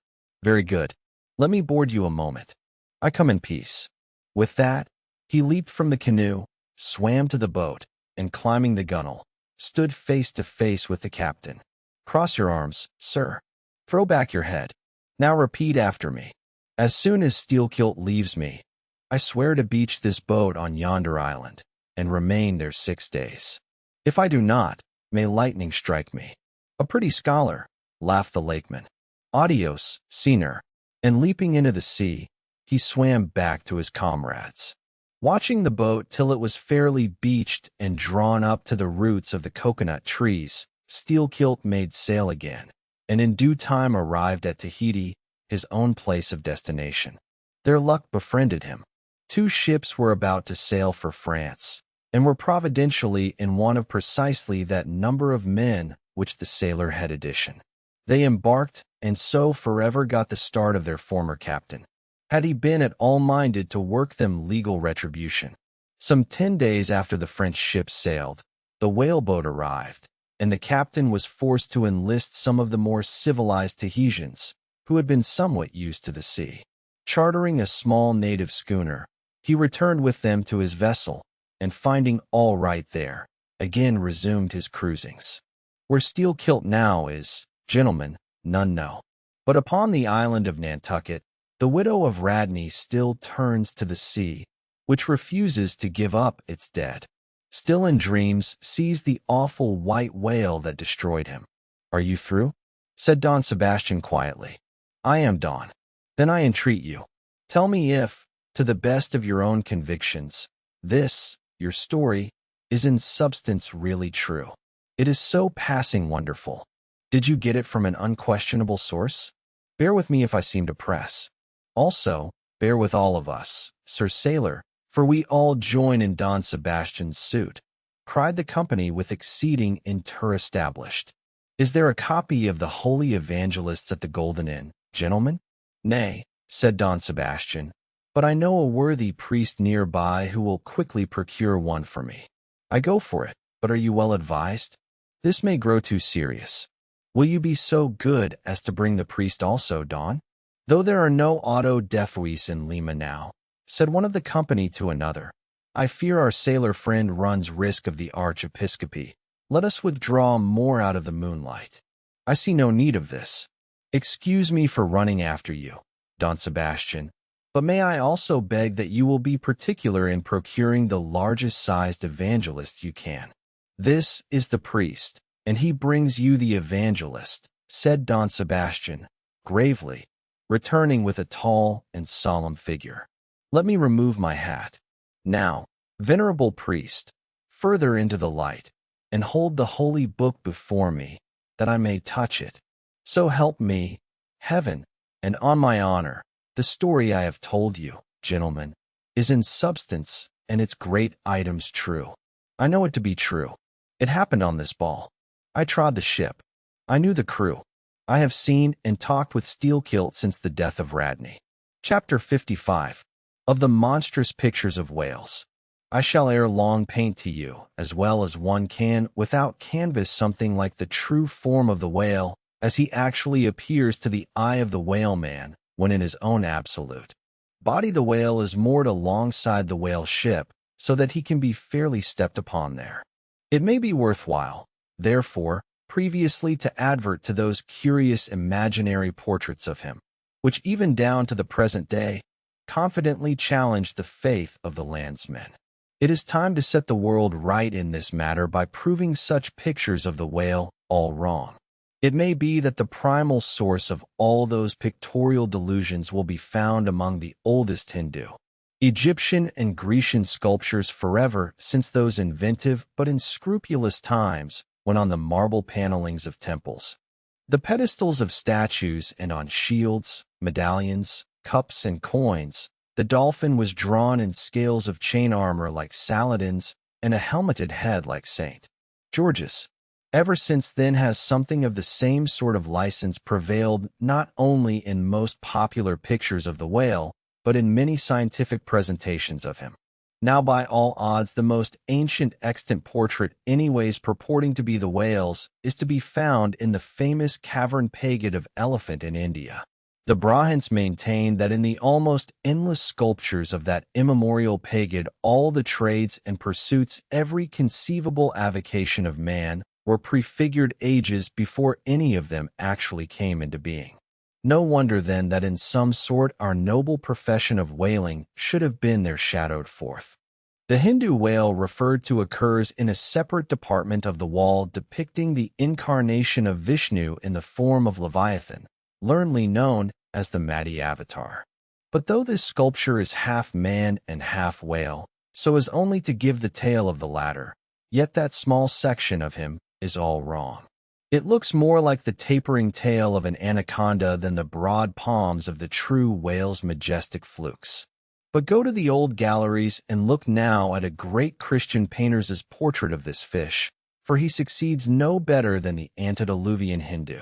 "Very good. Let me board you a moment. I come in peace." With that, he leaped from the canoe, swam to the boat, and climbing the gunwale, stood face to face with the captain. "Cross your arms, sir. Throw back your head. Now repeat after me. As soon as Steel-Kilt leaves me, I swear to beach this boat on yonder island, and remain there 6 days. If I do not, may lightning strike me." "A pretty scholar," laughed the lakeman. "Adios, senor." And leaping into the sea, he swam back to his comrades. Watching the boat till it was fairly beached and drawn up to the roots of the coconut trees, Steelkilt made sail again, and in due time arrived at Tahiti, his own place of destination. Their luck befriended him. 2 ships were about to sail for France, and were providentially in one of precisely that number of men which the sailor had edition. They embarked, and so forever got the start of their former captain, had he been at all minded to work them legal retribution. Some 10 days after the French ships sailed, the whaleboat arrived, and the captain was forced to enlist some of the more civilized Tahitians, who had been somewhat used to the sea. Chartering a small native schooner, he returned with them to his vessel, and finding all right there, again resumed his cruisings. Where Steelkilt now is, gentlemen, none know. But upon the island of Nantucket, the widow of Radney still turns to the sea, which refuses to give up its dead. Still in dreams sees the awful white whale that destroyed him. "Are you through?" said Don Sebastian quietly. "I am, Don." "Then I entreat you, tell me if, to the best of your own convictions, this, your story, is in substance really true. It is so passing wonderful. Did you get it from an unquestionable source? Bear with me if I seem to press. Also, bear with all of us, Sir Sailor, for we all join in Don Sebastian's suit," cried the company with exceeding established. "Is there a copy of the Holy Evangelists at the Golden Inn, gentlemen?" "Nay," said Don Sebastian, "but I know a worthy priest nearby who will quickly procure one for me." "I go for it, but are you well advised? This may grow too serious. Will you be so good as to bring the priest also, Don?" "Though there are no auto-defuis in Lima now," said one of the company to another, "I fear our sailor friend runs risk of the archiepiscopacy. Let us withdraw more out of the moonlight." "I see no need of this. Excuse me for running after you, Don Sebastian, but may I also beg that you will be particular in procuring the largest-sized evangelist you can." "This is the priest, and he brings you the evangelist," said Don Sebastian, gravely, returning with a tall and solemn figure. "Let me remove my hat. Now, venerable priest, further into the light, and hold the holy book before me, that I may touch it. So help me, heaven, and on my honor, the story I have told you, gentlemen, is in substance and its great items true. I know it to be true. It happened on this ball. I trod the ship. I knew the crew. I have seen and talked with Steelkilt since the death of Radney." Chapter 55. Of the monstrous pictures of whales. I shall ere long paint to you, as well as one can without canvas, something like the true form of the whale, as he actually appears to the eye of the whaleman when in his own absolute body the whale is moored alongside the whale ship, so that he can be fairly stepped upon there. It may be worthwhile, therefore, previously to advert to those curious imaginary portraits of him, which even down to the present day confidently challenge the faith of the landsmen. It is time to set the world right in this matter by proving such pictures of the whale all wrong. It may be that the primal source of all those pictorial delusions will be found among the oldest Hindu, Egyptian, and Grecian sculptures forever since those inventive but unscrupulous times when on the marble panelings of temples, the pedestals of statues, and on shields, medallions, cups, and coins, the dolphin was drawn in scales of chain armor like Saladin's and a helmeted head like St. George's. Ever since then has something of the same sort of license prevailed not only in most popular pictures of the whale, but in many scientific presentations of him. Now by all odds the most ancient extant portrait anyways purporting to be the whale's is to be found in the famous cavern pagod of elephant in India. The Brahmins maintain that in the almost endless sculptures of that immemorial pagod all the trades and pursuits, every conceivable avocation of man, were prefigured ages before any of them actually came into being. No wonder then that in some sort our noble profession of whaling should have been there shadowed forth. The Hindu whale referred to occurs in a separate department of the wall depicting the incarnation of Vishnu in the form of Leviathan, learnedly known as the Madi Avatar. But though this sculpture is half man and half whale, so as only to give the tale of the latter, yet that small section of him is all wrong. It looks more like the tapering tail of an anaconda than the broad palms of the true whale's majestic flukes. But go to the old galleries and look now at a great Christian painter's portrait of this fish, for he succeeds no better than the antediluvian Hindu.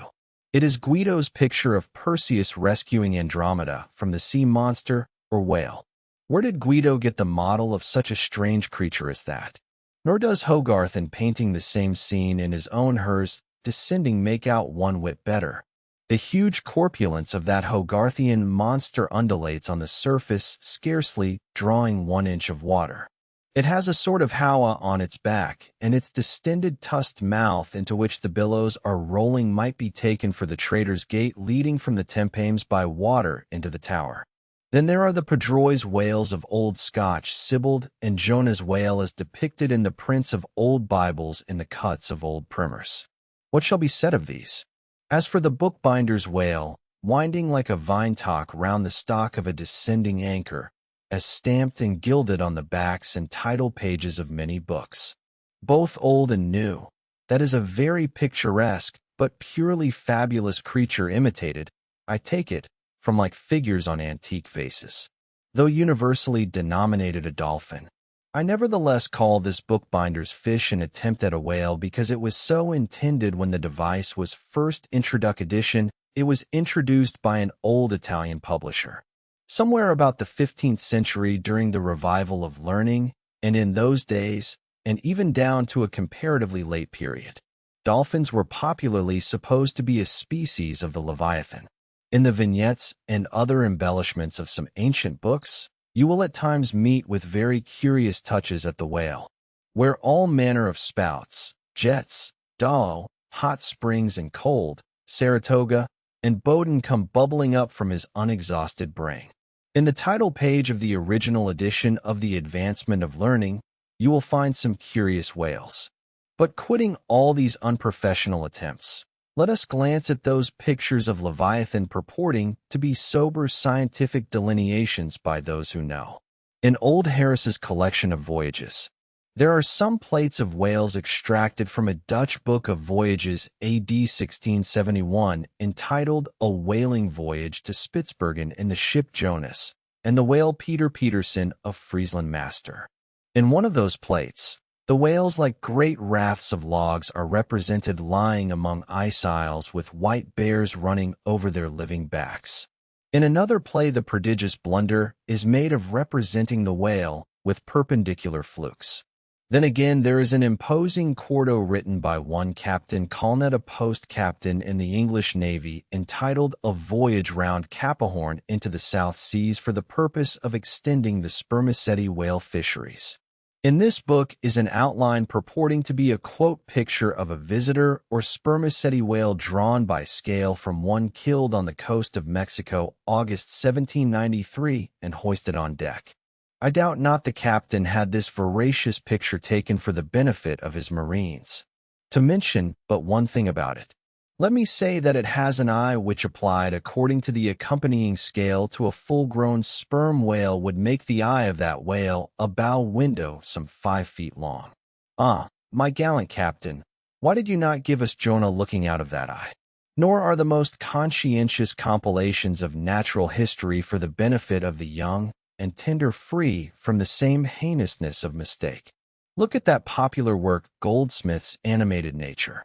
It is Guido's picture of Perseus rescuing Andromeda from the sea monster or whale. Where did Guido get the model of such a strange creature as that? Nor does Hogarth, in painting the same scene in his own hers, descending make out one whit better. The huge corpulence of that Hogarthian monster undulates on the surface, scarcely drawing 1 inch of water. It has a sort of hawa on its back, and its distended tusked mouth into which the billows are rolling might be taken for the Trader's Gate leading from the Thames by water into the Tower. Then there are the Pedroi's whales of Old Scotch, Sibbald, and Jonah's whale as depicted in the prints of old Bibles in the cuts of old primers. What shall be said of these? As for the bookbinder's whale, winding like a vine-talk round the stock of a descending anchor, as stamped and gilded on the backs and title pages of many books, both old and new, that is a very picturesque but purely fabulous creature imitated, I take it, from like figures on antique vases. Though universally denominated a dolphin, I nevertheless call this bookbinder's fish an attempt at a whale because it was so intended when the device was first introduced. It was introduced by an old Italian publisher, somewhere about the 15th century during the revival of learning, and in those days, and even down to a comparatively late period, dolphins were popularly supposed to be a species of the Leviathan. In the vignettes and other embellishments of some ancient books, you will at times meet with very curious touches at the whale, where all manner of spouts, jets, dough, hot springs and cold, Saratoga, and Bowden come bubbling up from his unexhausted brain. In the title page of the original edition of The Advancement of Learning, you will find some curious whales. But quitting all these unprofessional attempts, let us glance at those pictures of Leviathan purporting to be sober scientific delineations by those who know. In old Harris's collection of voyages, there are some plates of whales extracted from a Dutch book of voyages AD 1671 entitled A Whaling Voyage to Spitzbergen in the ship Jonas, and the whale Peter Peterson of Friesland Master. In one of those plates, the whales, like great rafts of logs, are represented lying among ice isles with white bears running over their living backs. In another play, the prodigious blunder is made of representing the whale with perpendicular flukes. Then again, there is an imposing quarto written by one Captain Colnett, a post-captain in the English Navy, entitled A Voyage Round Capehorn into the South Seas for the purpose of extending the spermaceti whale fisheries. In this book is an outline purporting to be a quote picture of a visitor or spermaceti whale drawn by scale from one killed on the coast of Mexico, August 1793, and hoisted on deck. I doubt not the captain had this voracious picture taken for the benefit of his marines. To mention but one thing about it, let me say that it has an eye which, applied according to the accompanying scale to a full-grown sperm whale, would make the eye of that whale a bow window some 5 feet long. Ah, my gallant captain, why did you not give us Jonah looking out of that eye? Nor are the most conscientious compilations of natural history for the benefit of the young and tender free from the same heinousness of mistake. Look at that popular work, Goldsmith's Animated Nature.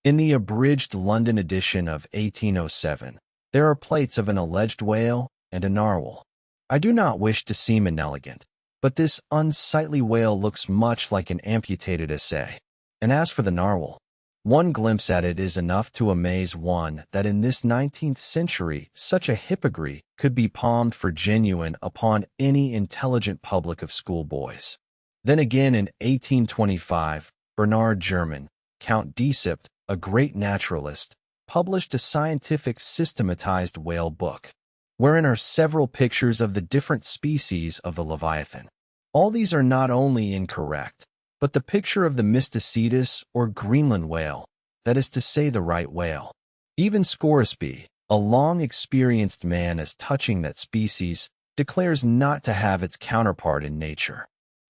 In the abridged London edition of 1807, there are plates of an alleged whale and a narwhal. I do not wish to seem inelegant, but this unsightly whale looks much like an amputated essay. And as for the narwhal, one glimpse at it is enough to amaze one that in this 19th century such a hippogriff could be palmed for genuine upon any intelligent public of schoolboys. Then again in 1825, Bernard German, Count d'Egypte, a great naturalist, published a scientific systematized whale book, wherein are several pictures of the different species of the Leviathan. All these are not only incorrect, but the picture of the Mysticetus or Greenland whale, that is to say the right whale. Even Scoresby, a long-experienced man as touching that species, declares not to have its counterpart in nature.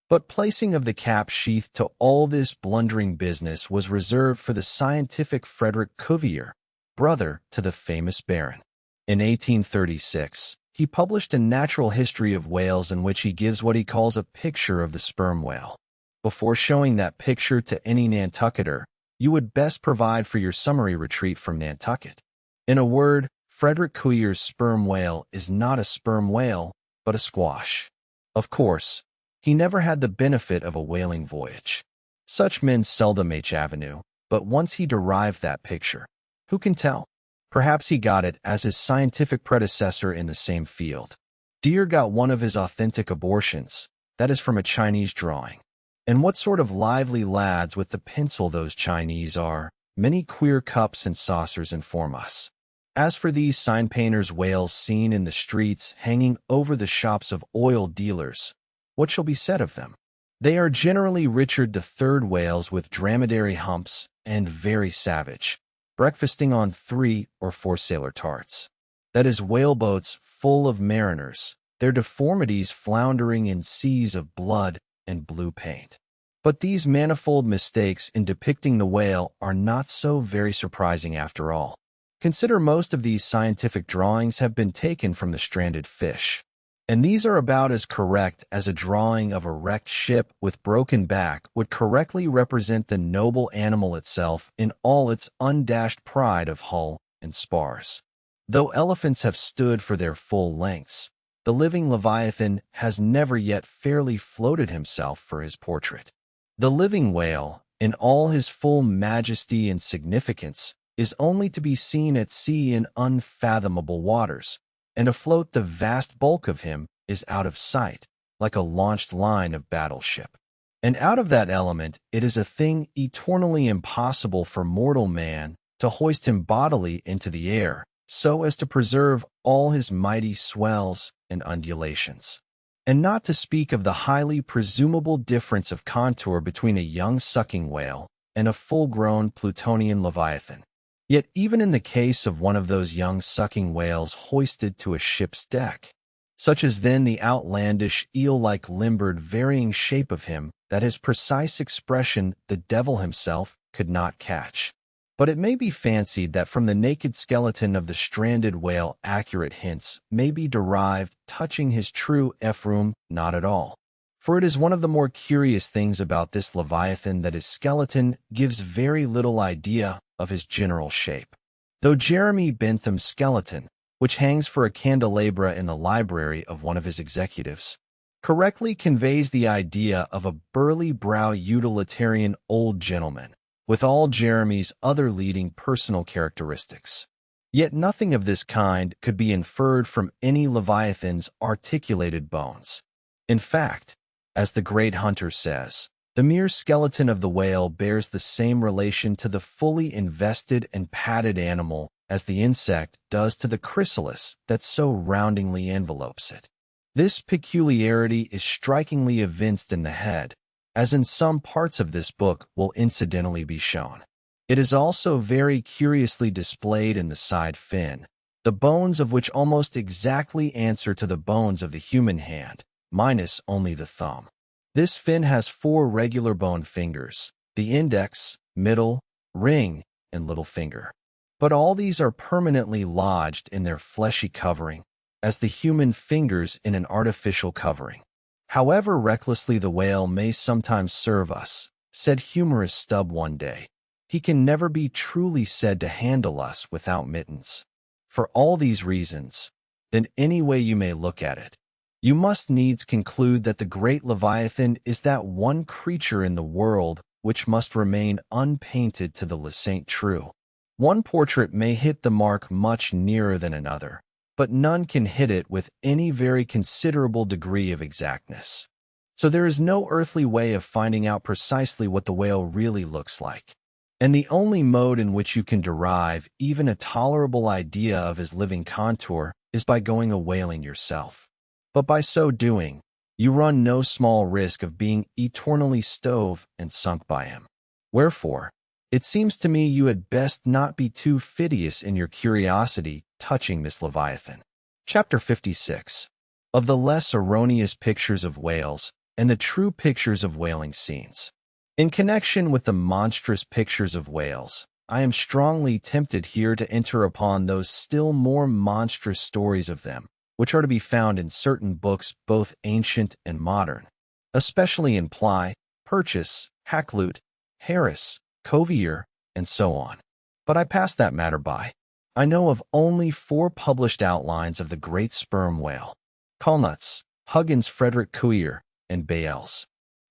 But placing of the cap sheath to all this blundering business was reserved for the scientific Frederick Cuvier, brother to the famous Baron. In 1836, he published a natural history of whales in which he gives what he calls a picture of the sperm whale. Before showing that picture to any Nantucketer, you would best provide for your summary retreat from Nantucket. In a word, Frederick Cuvier's sperm whale is not a sperm whale, but a squash. Of course, he never had the benefit of a whaling voyage. Such men seldom Avenue, but once he derived that picture, who can tell? Perhaps he got it as his scientific predecessor in the same field. Deere got one of his authentic abortions, that is from a Chinese drawing. And what sort of lively lads with the pencil those Chinese are, many queer cups and saucers inform us. As for these sign painters' whales seen in the streets hanging over the shops of oil dealers, what shall be said of them? They are generally Richard III whales with dromedary humps and very savage, breakfasting on 3 or 4 sailor tarts. That is, whaleboats full of mariners, their deformities floundering in seas of blood and blue paint. But these manifold mistakes in depicting the whale are not so very surprising after all. Consider most of these scientific drawings have been taken from the stranded fish. And these are about as correct as a drawing of a wrecked ship with broken back would correctly represent the noble animal itself in all its undashed pride of hull and spars. Though elephants have stood for their full lengths, the living Leviathan has never yet fairly floated himself for his portrait. The living whale, in all his full majesty and significance, is only to be seen at sea in unfathomable waters, and afloat the vast bulk of him is out of sight, like a launched line of battleship. And out of that element it is a thing eternally impossible for mortal man to hoist him bodily into the air, so as to preserve all his mighty swells and undulations. And not to speak of the highly presumable difference of contour between a young sucking whale and a full-grown Plutonian leviathan. Yet even in the case of one of those young sucking whales hoisted to a ship's deck, such as then the outlandish eel-like limbered varying shape of him that his precise expression the devil himself could not catch. But it may be fancied that from the naked skeleton of the stranded whale accurate hints may be derived touching his true Ephraim, not at all. For it is one of the more curious things about this Leviathan that his skeleton gives very little idea of his general shape. Though Jeremy Bentham's skeleton, which hangs for a candelabra in the library of one of his executives, correctly conveys the idea of a burly-brow utilitarian old gentleman, with all Jeremy's other leading personal characteristics. Yet nothing of this kind could be inferred from any Leviathan's articulated bones. In fact, as the great Hunter says, the mere skeleton of the whale bears the same relation to the fully invested and padded animal as the insect does to the chrysalis that so roundingly envelopes it. This peculiarity is strikingly evinced in the head, as in some parts of this book will incidentally be shown. It is also very curiously displayed in the side fin, the bones of which almost exactly answer to the bones of the human hand, minus only the thumb. This fin has 4 regular bone fingers, the index, middle, ring, and little finger. But all these are permanently lodged in their fleshy covering, as the human fingers in an artificial covering. However recklessly the whale may sometimes serve us, said humorous Stub one day, he can never be truly said to handle us without mittens. For all these reasons, then any way you may look at it, you must needs conclude that the great Leviathan is that one creature in the world which must remain unpainted to the Saint True. One portrait may hit the mark much nearer than another, but none can hit it with any very considerable degree of exactness. So there is no earthly way of finding out precisely what the whale really looks like. And the only mode in which you can derive even a tolerable idea of his living contour is by going a whaling yourself. But by so doing, you run no small risk of being eternally stove and sunk by him. Wherefore, it seems to me you had best not be too fastidious in your curiosity touching this Leviathan. Chapter 56. Of the less erroneous pictures of whales, and the true pictures of whaling scenes. In connection with the monstrous pictures of whales, I am strongly tempted here to enter upon those still more monstrous stories of them, which are to be found in certain books both ancient and modern, especially in Ply, Purchas, Hakluyt, Harris, Cuvier, and so on. But I pass that matter by. I know of only 4 published outlines of the great sperm whale: Colnuts, Huggins, Frederick Cuvier, and Bayles.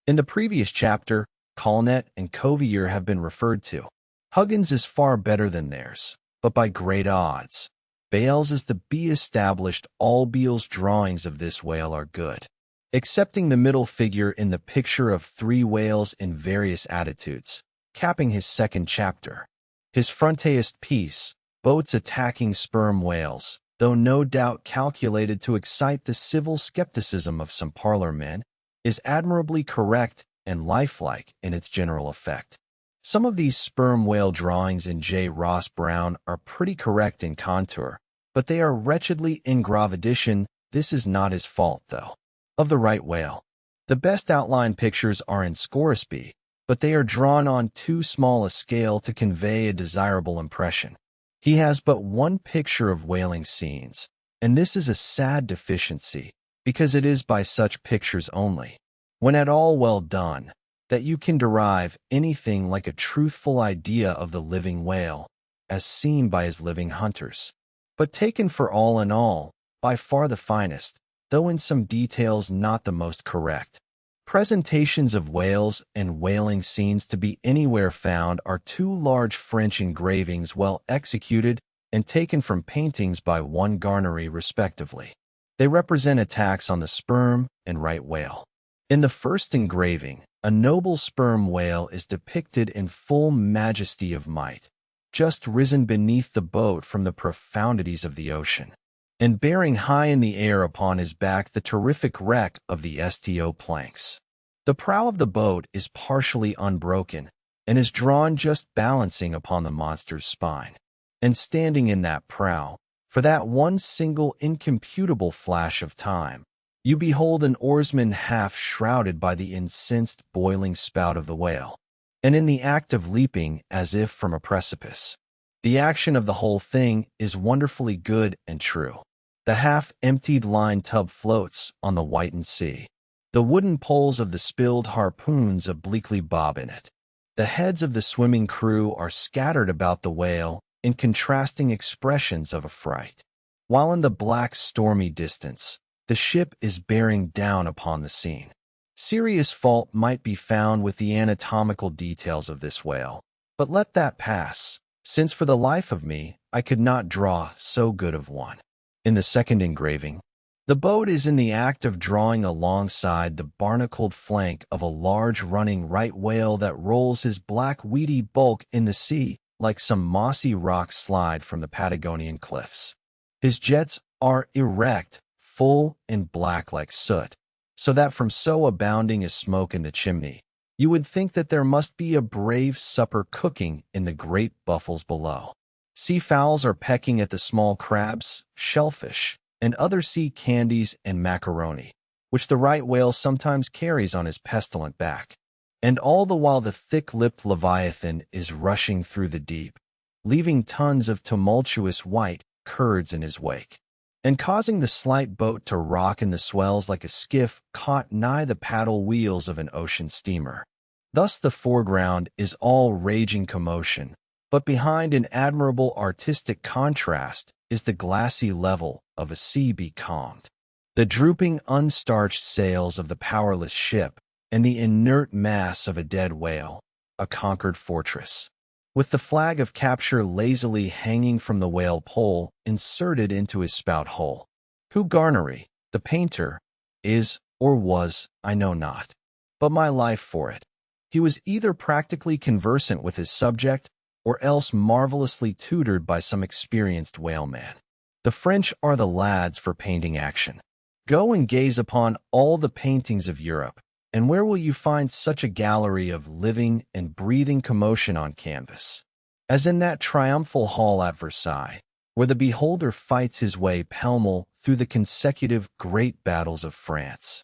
In the previous chapter, Colnet and Cuvier have been referred to. Huggins is far better than theirs, but by great odds. Bayles is the established. All Beale's drawings of this whale are good, excepting the middle figure in the picture of 3 whales in various attitudes, capping his second chapter. His frontiest piece, boats attacking sperm whales, though no doubt calculated to excite the civil skepticism of some parlor men, is admirably correct and lifelike in its general effect. Some of these sperm whale drawings in J. Ross Brown are pretty correct in contour, but they are wretchedly in gravidition. This is not his fault, though. Of the right whale, the best outline pictures are in Scoresby, but they are drawn on too small a scale to convey a desirable impression. He has but one picture of whaling scenes, and this is a sad deficiency, because it is by such pictures only, when at all well done, that you can derive anything like a truthful idea of the living whale, as seen by his living hunters. But taken for all in all, by far the finest, though in some details not the most correct. Presentations of whales and whaling scenes to be anywhere found are 2 large French engravings well executed and taken from paintings by one Garnery respectively. They represent attacks on the sperm and right whale. In the first engraving, a noble sperm whale is depicted in full majesty of might, just risen beneath the boat from the profundities of the ocean, and bearing high in the air upon his back the terrific wreck of the STO planks. The prow of the boat is partially unbroken, and is drawn just balancing upon the monster's spine. And standing in that prow, for that one single incomputable flash of time, you behold an oarsman half shrouded by the incensed boiling spout of the whale, and in the act of leaping as if from a precipice. The action of the whole thing is wonderfully good and true. The half-emptied line tub floats on the whitened sea. The wooden poles of the spilled harpoons obliquely bob in it. The heads of the swimming crew are scattered about the whale in contrasting expressions of affright, while in the black stormy distance, the ship is bearing down upon the scene. Serious fault might be found with the anatomical details of this whale, but let that pass, since for the life of me I could not draw so good of one. In the second engraving, the boat is in the act of drawing alongside the barnacled flank of a large running right whale that rolls his black weedy bulk in the sea like some mossy rock slide from the Patagonian cliffs. His jets are erect, full, and black like soot, so that from so abounding a smoke in the chimney, you would think that there must be a brave supper cooking in the great buffels below. Sea fowls are pecking at the small crabs, shellfish, and other sea candies and macaroni, which the right whale sometimes carries on his pestilent back. And all the while the thick-lipped Leviathan is rushing through the deep, leaving tons of tumultuous white curds in his wake, and causing the slight boat to rock in the swells like a skiff caught nigh the paddle wheels of an ocean steamer. Thus the foreground is all raging commotion, but behind an admirable artistic contrast is the glassy level of a sea becalmed, the drooping unstarched sails of the powerless ship, and the inert mass of a dead whale, a conquered fortress, with the flag of capture lazily hanging from the whale pole inserted into his spout hole. Who Garnery, the painter, is or was, I know not, but my life for it. He was either practically conversant with his subject, or else marvelously tutored by some experienced whaleman. The French are the lads for painting action. Go and gaze upon all the paintings of Europe, and where will you find such a gallery of living and breathing commotion on canvas, as in that triumphal hall at Versailles, where the beholder fights his way pell-mell through the consecutive great battles of France?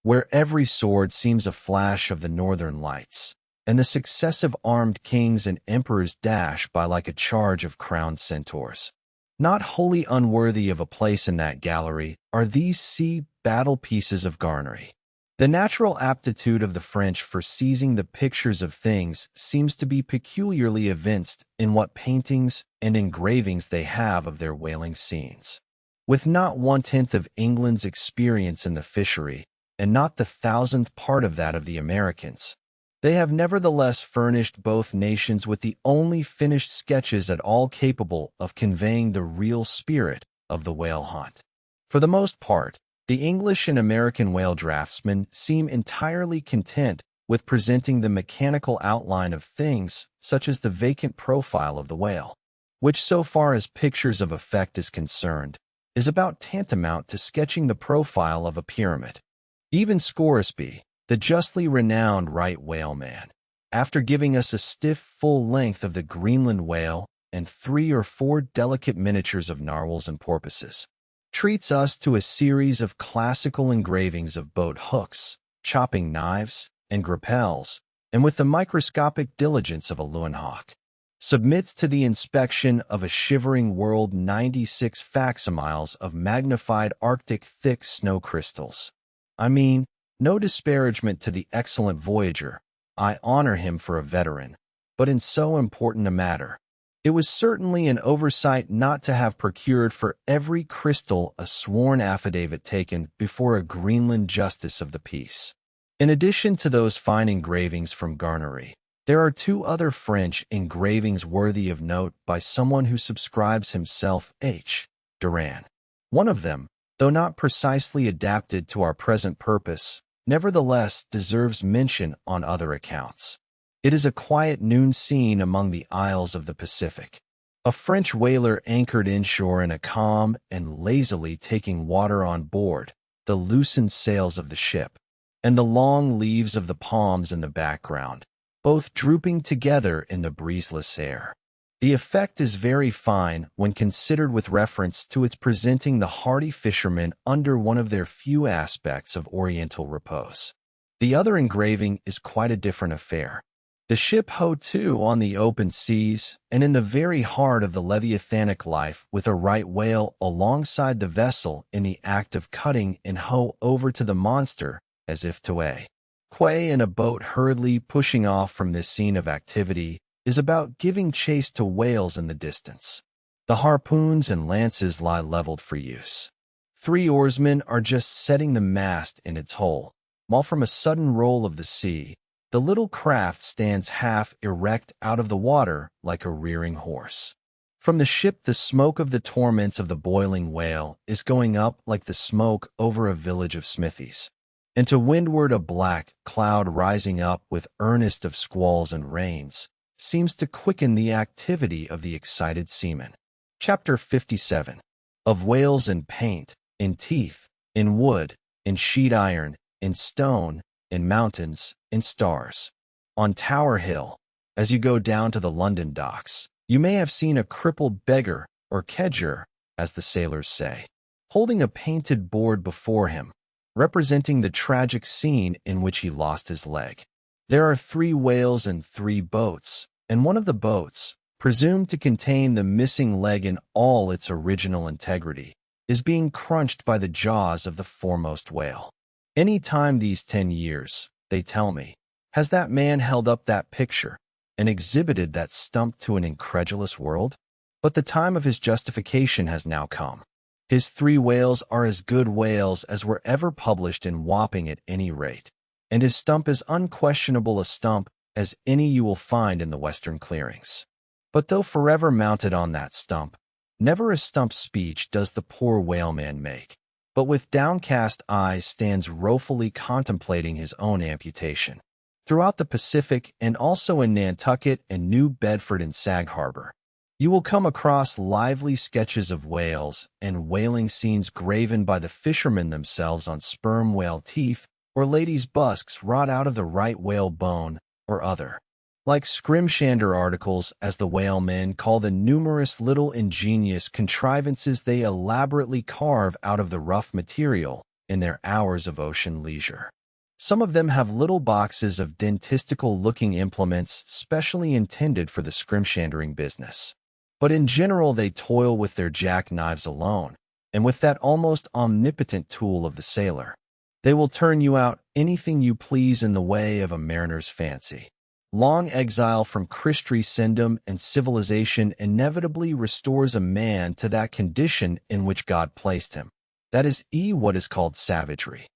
where every sword seems a flash of the northern lights, and the successive armed kings and emperors dash by like a charge of crowned centaurs. Not wholly unworthy of a place in that gallery are these sea battle pieces of garnery. The natural aptitude of the French for seizing the pictures of things seems to be peculiarly evinced in what paintings and engravings they have of their whaling scenes. With not 1/10 of England's experience in the fishery, and not the 1,000th part of that of the Americans, they have nevertheless furnished both nations with the only finished sketches at all capable of conveying the real spirit of the whale hunt. For the most part, the English and American whale draftsmen seem entirely content with presenting the mechanical outline of things, such as the vacant profile of the whale, which, so far as pictures of effect is concerned, is about tantamount to sketching the profile of a pyramid. Even Scoresby, the justly renowned right whale man, after giving us a stiff full length of the Greenland whale and 3 or 4 delicate miniatures of narwhals and porpoises, treats us to a series of classical engravings of boat hooks, chopping knives, and grappels, and with the microscopic diligence of a Leeuwenhoek, submits to the inspection of a shivering world 96 facsimiles of magnified Arctic thick snow crystals. I mean, no disparagement to the excellent voyager, I honor him for a veteran, but in so important a matter, it was certainly an oversight not to have procured for every crystal a sworn affidavit taken before a Greenland justice of the peace. In addition to those fine engravings from Garnery, there are 2 other French engravings worthy of note by someone who subscribes himself H. Durand. One of them, though not precisely adapted to our present purpose, nevertheless deserves mention on other accounts. It is a quiet noon scene among the isles of the Pacific. A French whaler anchored inshore in a calm and lazily taking water on board, the loosened sails of the ship, and the long leaves of the palms in the background, both drooping together in the breezeless air. The effect is very fine when considered with reference to its presenting the hardy fishermen under one of their few aspects of oriental repose. The other engraving is quite a different affair. The ship hove to on the open seas, and in the very heart of the leviathanic life, with a right whale alongside the vessel in the act of cutting and hoe over to the monster, as if to a quay, and a boat hurriedly pushing off from this scene of activity is about giving chase to whales in the distance. The harpoons and lances lie leveled for use. 3 oarsmen are just setting the mast in its hole, while from a sudden roll of the sea, the little craft stands half erect out of the water like a rearing horse. From the ship the smoke of the torments of the boiling whale is going up like the smoke over a village of smithies, and to windward a black cloud rising up with earnest of squalls and rains seems to quicken the activity of the excited seaman. Chapter 57. Of whales in paint, in teeth, in wood, in sheet iron, in stone, in mountains, in stars. On Tower Hill, as you go down to the London docks, you may have seen a crippled beggar, or kedger, as the sailors say, holding a painted board before him, representing the tragic scene in which he lost his leg. There are 3 whales and 3 boats, and one of the boats, presumed to contain the missing leg in all its original integrity, is being crunched by the jaws of the foremost whale. Any time these 10 years, they tell me, has that man held up that picture and exhibited that stump to an incredulous world? But the time of his justification has now come. His 3 whales are as good whales as were ever published in Wapping at any rate, and his stump is unquestionable a stump as any you will find in the western clearings. But though forever mounted on that stump, never a stump speech does the poor whaleman make, but with downcast eyes stands woefully contemplating his own amputation. Throughout the Pacific, and also in Nantucket and New Bedford and Sag Harbor, you will come across lively sketches of whales and whaling scenes graven by the fishermen themselves on sperm whale teeth or ladies' busks wrought out of the right whale bone or other, like scrimshander articles, as the whalemen call the numerous little ingenious contrivances they elaborately carve out of the rough material in their hours of ocean leisure. Some of them have little boxes of dentistical-looking implements specially intended for the scrimshandering business. But in general, they toil with their jackknives alone, and with that almost omnipotent tool of the sailor. They will turn you out anything you please in the way of a mariner's fancy. Long exile from Christendom and civilization inevitably restores a man to that condition in which God placed him. That is what is called savagery.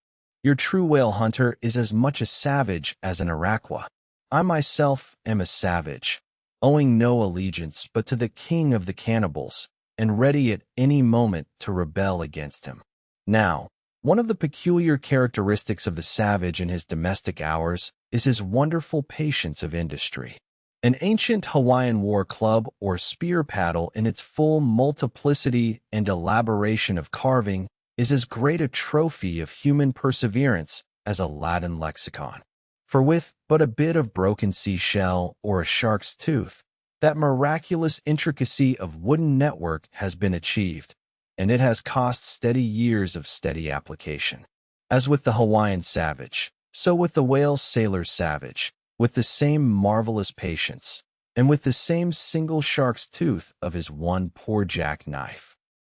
Your true whale hunter is as much a savage as an Iroquois. I myself am a savage, owing no allegiance but to the king of the cannibals, and ready at any moment to rebel against him. Now, one of the peculiar characteristics of the savage in his domestic hours is his wonderful patience of industry. An ancient Hawaiian war club or spear paddle in its full multiplicity and elaboration of carving is as great a trophy of human perseverance as a Latin lexicon. For with but a bit of broken seashell or a shark's tooth, that miraculous intricacy of wooden network has been achieved, and it has cost steady years of steady application. As with the Hawaiian savage, so with the whale sailor savage, with the same marvelous patience, and with the same single shark's tooth of his one poor jackknife.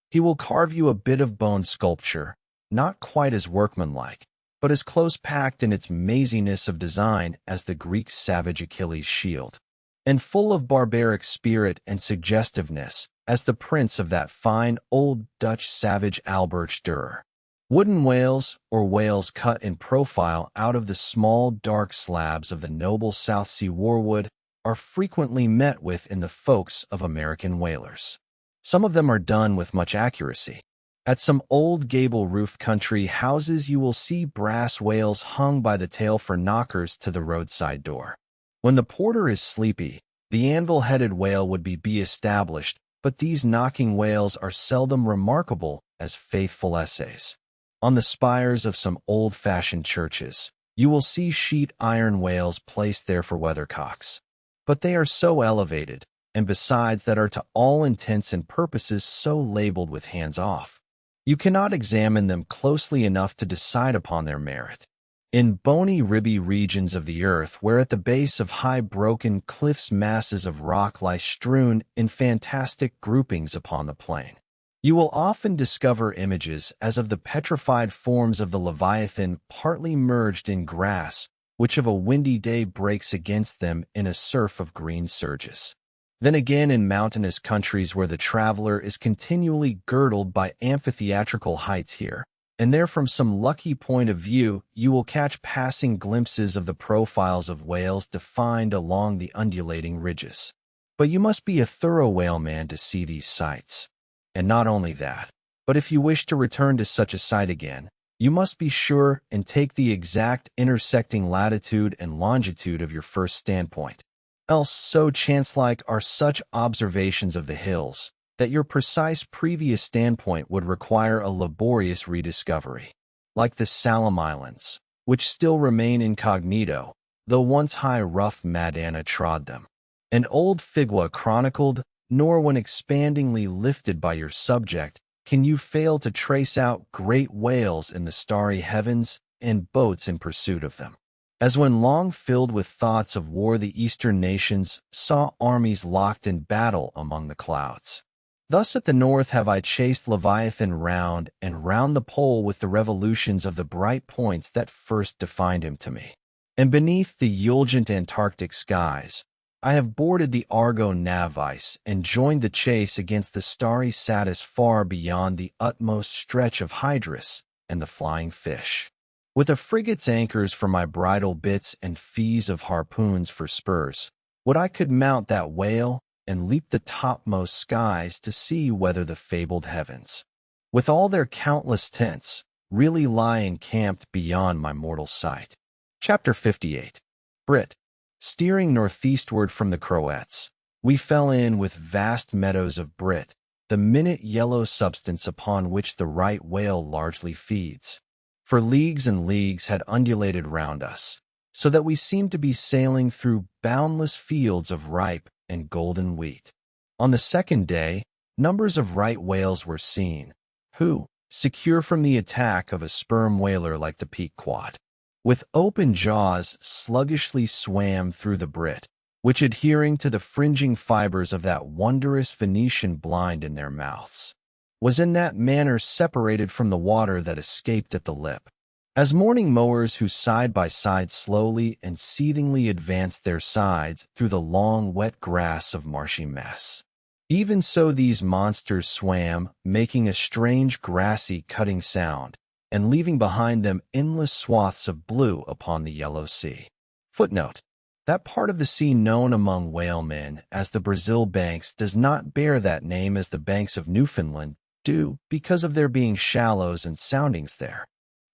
He will carve you a bit of bone sculpture, not quite as workmanlike, but as close-packed in its maziness of design as the Greek savage Achilles' shield, and full of barbaric spirit and suggestiveness as the prints of that fine old Dutch savage Albert Dürer. Wooden whales, or whales cut in profile out of the small dark slabs of the noble South Sea warwood, are frequently met with in the folks of American whalers. Some of them are done with much accuracy. At some old gable-roofed country houses you will see brass whales hung by the tail for knockers to the roadside door. When the porter is sleepy, the anvil-headed whale would be established, but these knocking whales are seldom remarkable as faithful essays. On the spires of some old-fashioned churches, you will see sheet iron whales placed there for weathercocks. But they are so elevated, and besides that are to all intents and purposes so labeled with hands off, you cannot examine them closely enough to decide upon their merit. In bony ribby regions of the earth where at the base of high broken cliffs masses of rock lie strewn in fantastic groupings upon the plain, you will often discover images as of the petrified forms of the Leviathan partly merged in grass, which of a windy day breaks against them in a surf of green surges. Then again in mountainous countries where the traveler is continually girdled by amphitheatrical heights here and there from some lucky point of view, you will catch passing glimpses of the profiles of whales defined along the undulating ridges. But you must be a thorough whaleman to see these sights. And not only that, but if you wish to return to such a sight again, you must be sure and take the exact intersecting latitude and longitude of your first standpoint. Else so chance-like are such observations of the hills, that your precise previous standpoint would require a laborious rediscovery. Like the Salem Islands, which still remain incognito, though once high rough Madana trod them. An old Figwa chronicled, nor when expandingly lifted by your subject, can you fail to trace out great whales in the starry heavens and boats in pursuit of them. As when long filled with thoughts of war the eastern nations saw armies locked in battle among the clouds. Thus at the north have I chased Leviathan round and round the pole with the revolutions of the bright points that first defined him to me. And beneath the effulgent Antarctic skies, I have boarded the Argo Navice and joined the chase against the starry Satis far beyond the utmost stretch of Hydrus and the flying fish. With a frigate's anchors for my bridle bits and fees of harpoons for spurs, would I could mount that whale and leap the topmost skies to see whether the fabled heavens, with all their countless tents, really lie encamped beyond my mortal sight. Chapter 58. Brit. Steering northeastward from the Croats, we fell in with vast meadows of brit, the minute yellow substance upon which the right whale largely feeds. For leagues and leagues had undulated round us, so that we seemed to be sailing through boundless fields of ripe and golden wheat. On the second day, numbers of right whales were seen, who, secure from the attack of a sperm whaler like the Pequod. With open jaws sluggishly swam through the Brit, which adhering to the fringing fibers of that wondrous Venetian blind in their mouths, was in that manner separated from the water that escaped at the lip. As morning mowers who side by side slowly and seethingly advanced their sides through the long wet grass of marshy mess. Even so these monsters swam, making a strange grassy cutting sound, and leaving behind them endless swaths of blue upon the yellow sea. Footnote: that part of the sea known among whalemen as the Brazil Banks does not bear that name as the banks of Newfoundland do because of there being shallows and soundings there,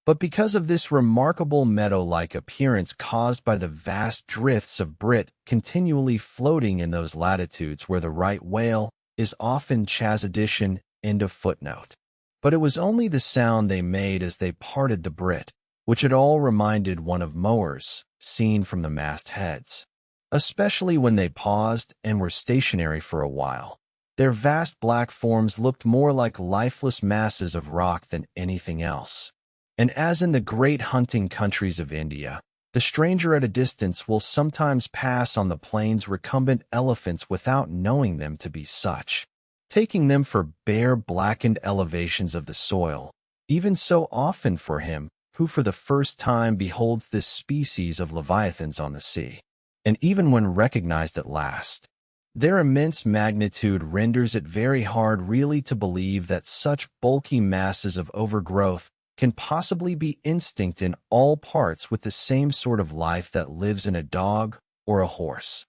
but because of this remarkable meadow-like appearance caused by the vast drifts of Brit continually floating in those latitudes where the right whale is often chasedition. End of footnote. But it was only the sound they made as they parted the Brit, which at all reminded one of mowers seen from the mastheads, especially when they paused and were stationary for a while. Their vast black forms looked more like lifeless masses of rock than anything else. And as in the great hunting countries of India, the stranger at a distance will sometimes pass on the plains recumbent elephants without knowing them to be such, taking them for bare blackened elevations of the soil, even so often for him who for the first time beholds this species of leviathans on the sea. And even when recognized at last, their immense magnitude renders it very hard really to believe that such bulky masses of overgrowth can possibly be instinct in all parts with the same sort of life that lives in a dog or a horse.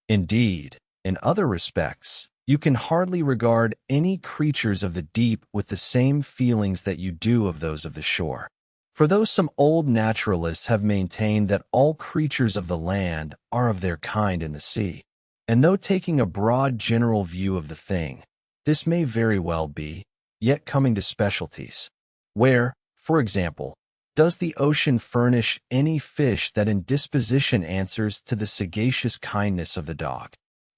Indeed, in other respects, you can hardly regard any creatures of the deep with the same feelings that you do of those of the shore. For though some old naturalists have maintained that all creatures of the land are of their kind in the sea, and though taking a broad general view of the thing, this may very well be, yet coming to specialties, where, for example, does the ocean furnish any fish that in disposition answers to the sagacious kindness of the dog?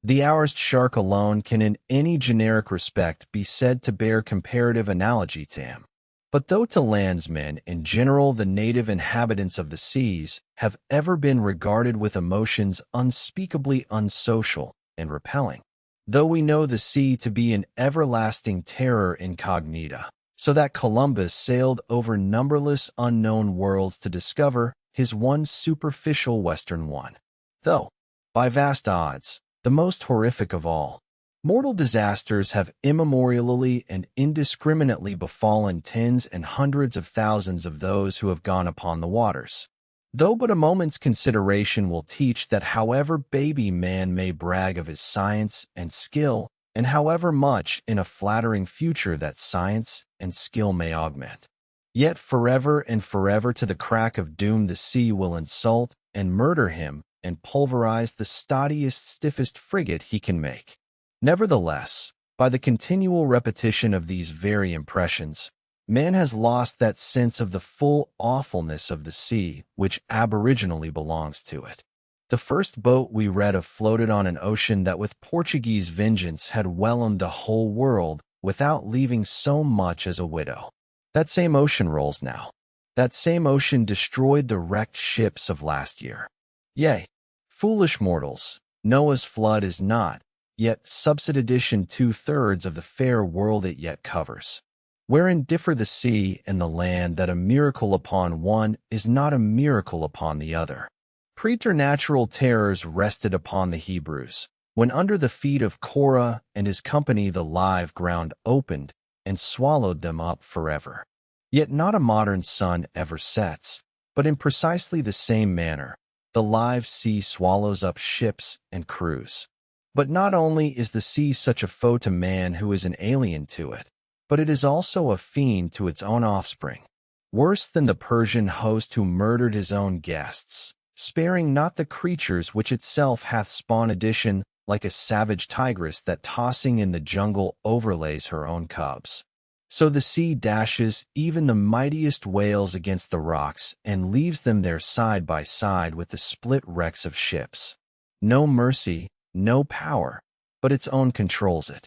The ourest shark alone can in any generic respect be said to bear comparative analogy to him. But though to landsmen in general the native inhabitants of the seas have ever been regarded with emotions unspeakably unsocial and repelling, though we know the sea to be an everlasting terror incognita, so that Columbus sailed over numberless unknown worlds to discover his one superficial western one, though, by vast odds, the most horrific of all, mortal disasters have immemorially and indiscriminately befallen tens and hundreds of thousands of those who have gone upon the waters. Though but a moment's consideration will teach that however baby man may brag of his science and skill, and however much in a flattering future that science and skill may augment, yet forever and forever to the crack of doom the sea will insult and murder him and pulverize the stoddiest, stiffest frigate he can make. Nevertheless, by the continual repetition of these very impressions, man has lost that sense of the full awfulness of the sea which aboriginally belongs to it. The first boat we read of floated on an ocean that with Portuguese vengeance had whelmed a whole world without leaving so much as a widow. That same ocean rolls now. That same ocean destroyed the wrecked ships of last year. Yea, foolish mortals, Noah's flood is not, yet subsidedition 2/3 of the fair world it yet covers. Wherein differ the sea and the land that a miracle upon one is not a miracle upon the other. Preternatural terrors rested upon the Hebrews, when under the feet of Korah and his company the live ground opened and swallowed them up forever. Yet not a modern sun ever sets, but in precisely the same manner, the live sea swallows up ships and crews. But not only is the sea such a foe to man who is an alien to it, but it is also a fiend to its own offspring, worse than the Persian host who murdered his own guests, sparing not the creatures which itself hath spawned addition, like a savage tigress that tossing in the jungle overlays her own cubs. So the sea dashes even the mightiest whales against the rocks and leaves them there side by side with the split wrecks of ships. No mercy, no power, but its own controls it.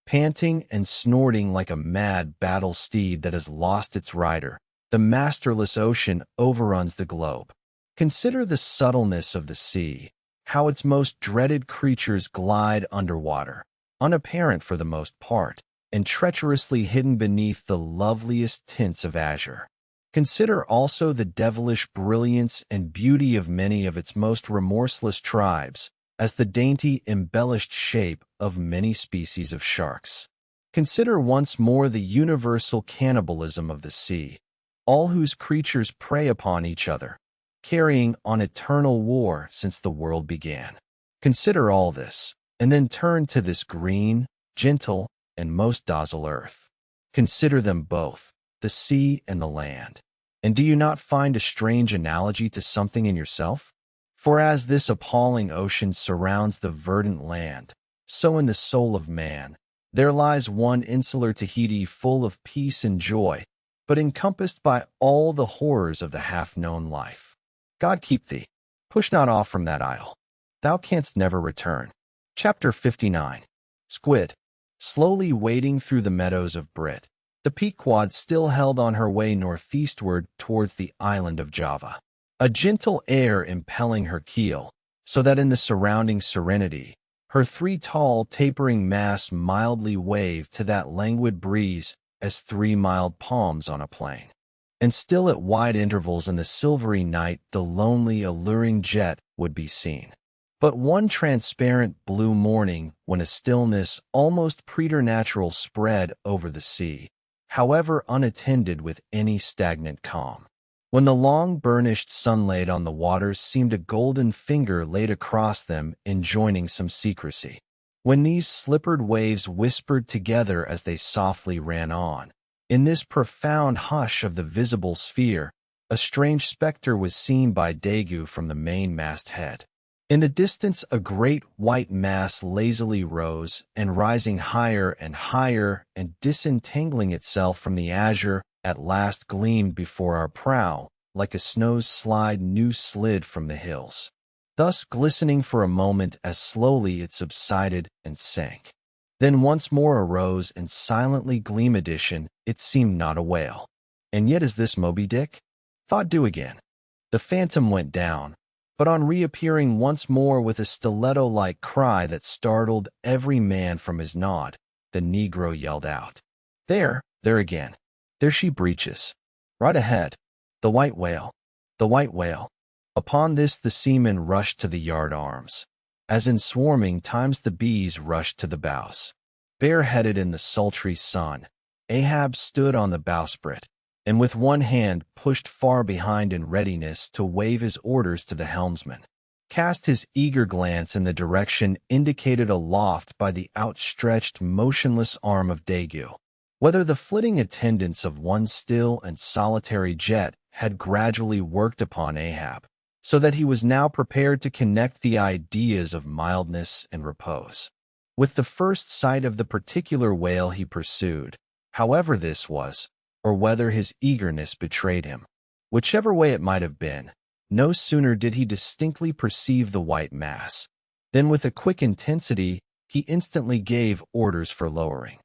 Panting and snorting like a mad battle steed that has lost its rider, the masterless ocean overruns the globe. Consider the subtleness of the sea, how its most dreaded creatures glide underwater, unapparent for the most part, and treacherously hidden beneath the loveliest tints of azure. Consider also the devilish brilliance and beauty of many of its most remorseless tribes, as the dainty, embellished shape of many species of sharks. Consider once more the universal cannibalism of the sea, all whose creatures prey upon each other, carrying on eternal war since the world began. Consider all this, and then turn to this green, gentle, and most docile earth. Consider them both, the sea and the land. And do you not find a strange analogy to something in yourself? For as this appalling ocean surrounds the verdant land, so in the soul of man, there lies one insular Tahiti full of peace and joy, but encompassed by all the horrors of the half-known life. God keep thee. Push not off from that isle. Thou canst never return. Chapter 59. Squid. Slowly wading through the meadows of Brit, the Pequod still held on her way northeastward towards the island of Java, a gentle air impelling her keel, so that in the surrounding serenity, her three tall, tapering masts mildly waved to that languid breeze as three mild palms on a plain. And still at wide intervals in the silvery night the lonely, alluring jet would be seen. But one transparent blue morning when a stillness almost preternatural spread over the sea, however unattended with any stagnant calm. When the long burnished sunlight on the waters seemed a golden finger laid across them enjoining some secrecy. When these slippered waves whispered together as they softly ran on, in this profound hush of the visible sphere, a strange specter was seen by Daegu from the main Mast-Head. In the distance a great white mass lazily rose, and rising higher and disentangling itself from the azure, at last gleamed before our prow, like a snow's slide new slid from the hills, thus glistening for a moment as slowly it subsided and sank. Then once more arose and silently gleam addition, it seemed not a whale. And yet is this Moby-Dick? Thought do again. The phantom went down, but on reappearing once more with a stiletto-like cry that startled every man from his nod, the negro yelled out, there again. There she breaches. Right ahead. The white whale. The white whale. Upon this the seamen rushed to the yard arms. As in swarming times the bees rushed to the bows. Bareheaded in the sultry sun, Ahab stood on the bowsprit, and with one hand pushed far behind in readiness to wave his orders to the helmsman, cast his eager glance in the direction indicated aloft by the outstretched, motionless arm of Daegu. Whether the flitting attendants of one still and solitary jet had gradually worked upon Ahab, so that he was now prepared to connect the ideas of mildness and repose with the first sight of the particular whale he pursued, however this was, or whether his eagerness betrayed him. Whichever way it might have been, no sooner did he distinctly perceive the white mass, than with a quick intensity he instantly gave orders for lowering.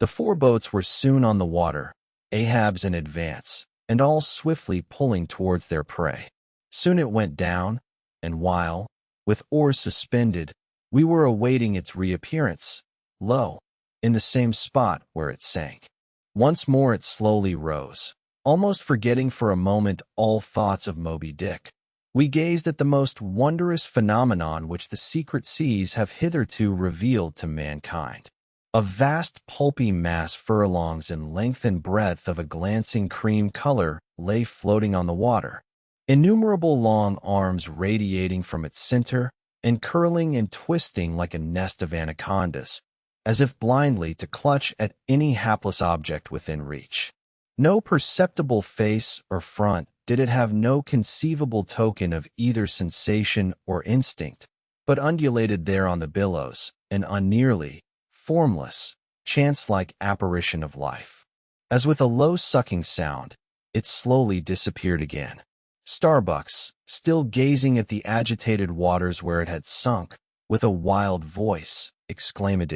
The 4 boats were soon on the water, Ahab's in advance, and all swiftly pulling towards their prey. Soon it went down, and while, with oars suspended, we were awaiting its reappearance, lo, in the same spot where it sank. Once more it slowly rose, almost forgetting for a moment all thoughts of Moby-Dick. We gazed at the most wondrous phenomenon which the secret seas have hitherto revealed to mankind. A vast pulpy mass furlongs in length and breadth of a glancing cream color lay floating on the water, innumerable long arms radiating from its center and curling and twisting like a nest of anacondas, as if blindly to clutch at any hapless object within reach. No perceptible face or front did it have, no conceivable token of either sensation or instinct, but undulated there on the billows, an unnearly, formless, chance-like apparition of life. As with a low sucking sound, it slowly disappeared again. Starbucks, still gazing at the agitated waters where it had sunk, with a wild voice, exclaimed,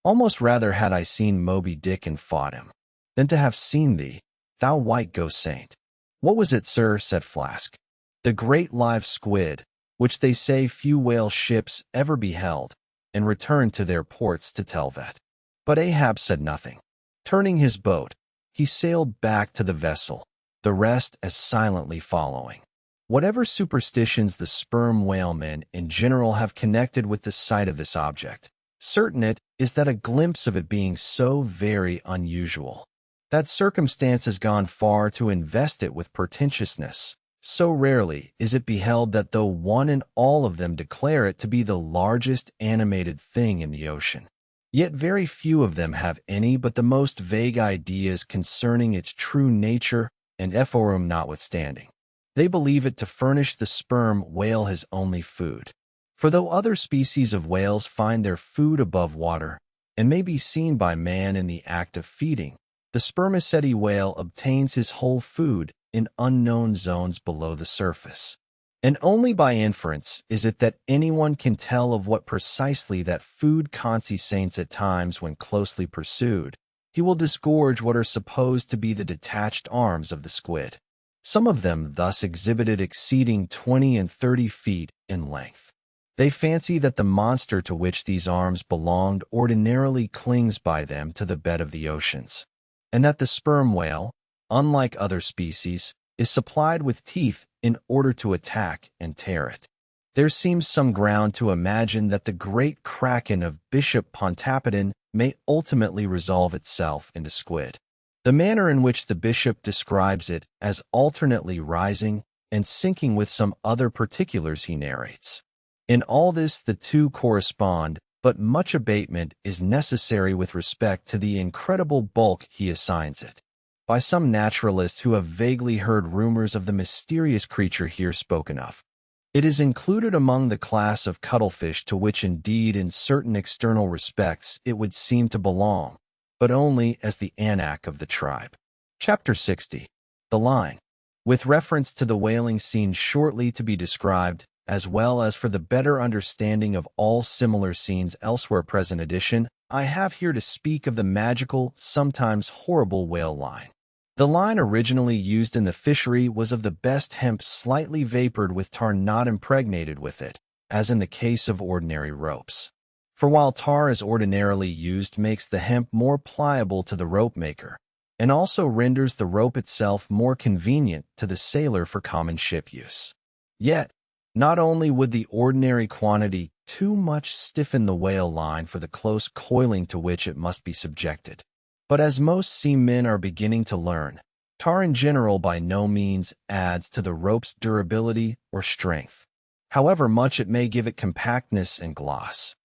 Almost rather had I seen Moby-Dick and fought him, than to have seen thee, thou white ghost saint. What was it, sir? Said Flask. The great live squid, which they say few whale ships ever beheld, and returned to their ports to tell that. But Ahab said nothing. Turning his boat, he sailed back to the vessel, the rest as silently following. Whatever superstitions the sperm whalemen in general have connected with the sight of this object, certain it is that a glimpse of it being so very unusual, that circumstance has gone far to invest it with portentousness. So rarely is it beheld that though one and all of them declare it to be the largest animated thing in the ocean, yet very few of them have any but the most vague ideas concerning its true nature, and Ephorum notwithstanding, they believe it to furnish the sperm whale his only food. For though other species of whales find their food above water, and may be seen by man in the act of feeding, the spermaceti whale obtains his whole food in unknown zones below the surface. And only by inference is it that anyone can tell of what precisely that food consistens at times when closely pursued. He will disgorge what are supposed to be the detached arms of the squid, some of them thus exhibited exceeding 20 and 30 feet in length. They fancy that the monster to which these arms belonged ordinarily clings by them to the bed of the oceans, and that the sperm whale, unlike other species, is supplied with teeth in order to attack and tear it. There seems some ground to imagine that the great kraken of Bishop Pontappetin may ultimately resolve itself into squid. The manner in which the bishop describes it as alternately rising and sinking with some other particulars he narrates. In all this the two correspond, but much abatement is necessary with respect to the incredible bulk he assigns it. By some naturalists who have vaguely heard rumors of the mysterious creature here spoken of, it is included among the class of cuttlefish to which indeed in certain external respects it would seem to belong, but only as the anak of the tribe. Chapter 60. The Line. With reference to the whaling scene shortly to be described, as well as for the better understanding of all similar scenes elsewhere present edition, I have here to speak of the magical, sometimes horrible whale line. The line originally used in the fishery was of the best hemp slightly vapored with tar not impregnated with it, as in the case of ordinary ropes. For while tar as ordinarily used makes the hemp more pliable to the rope maker, and also renders the rope itself more convenient to the sailor for common ship use, yet, not only would the ordinary quantity too much stiffen the whale line for the close coiling to which it must be subjected, but as most seamen are beginning to learn, tar in general by no means adds to the rope's durability or strength, however much it may give it compactness and gloss.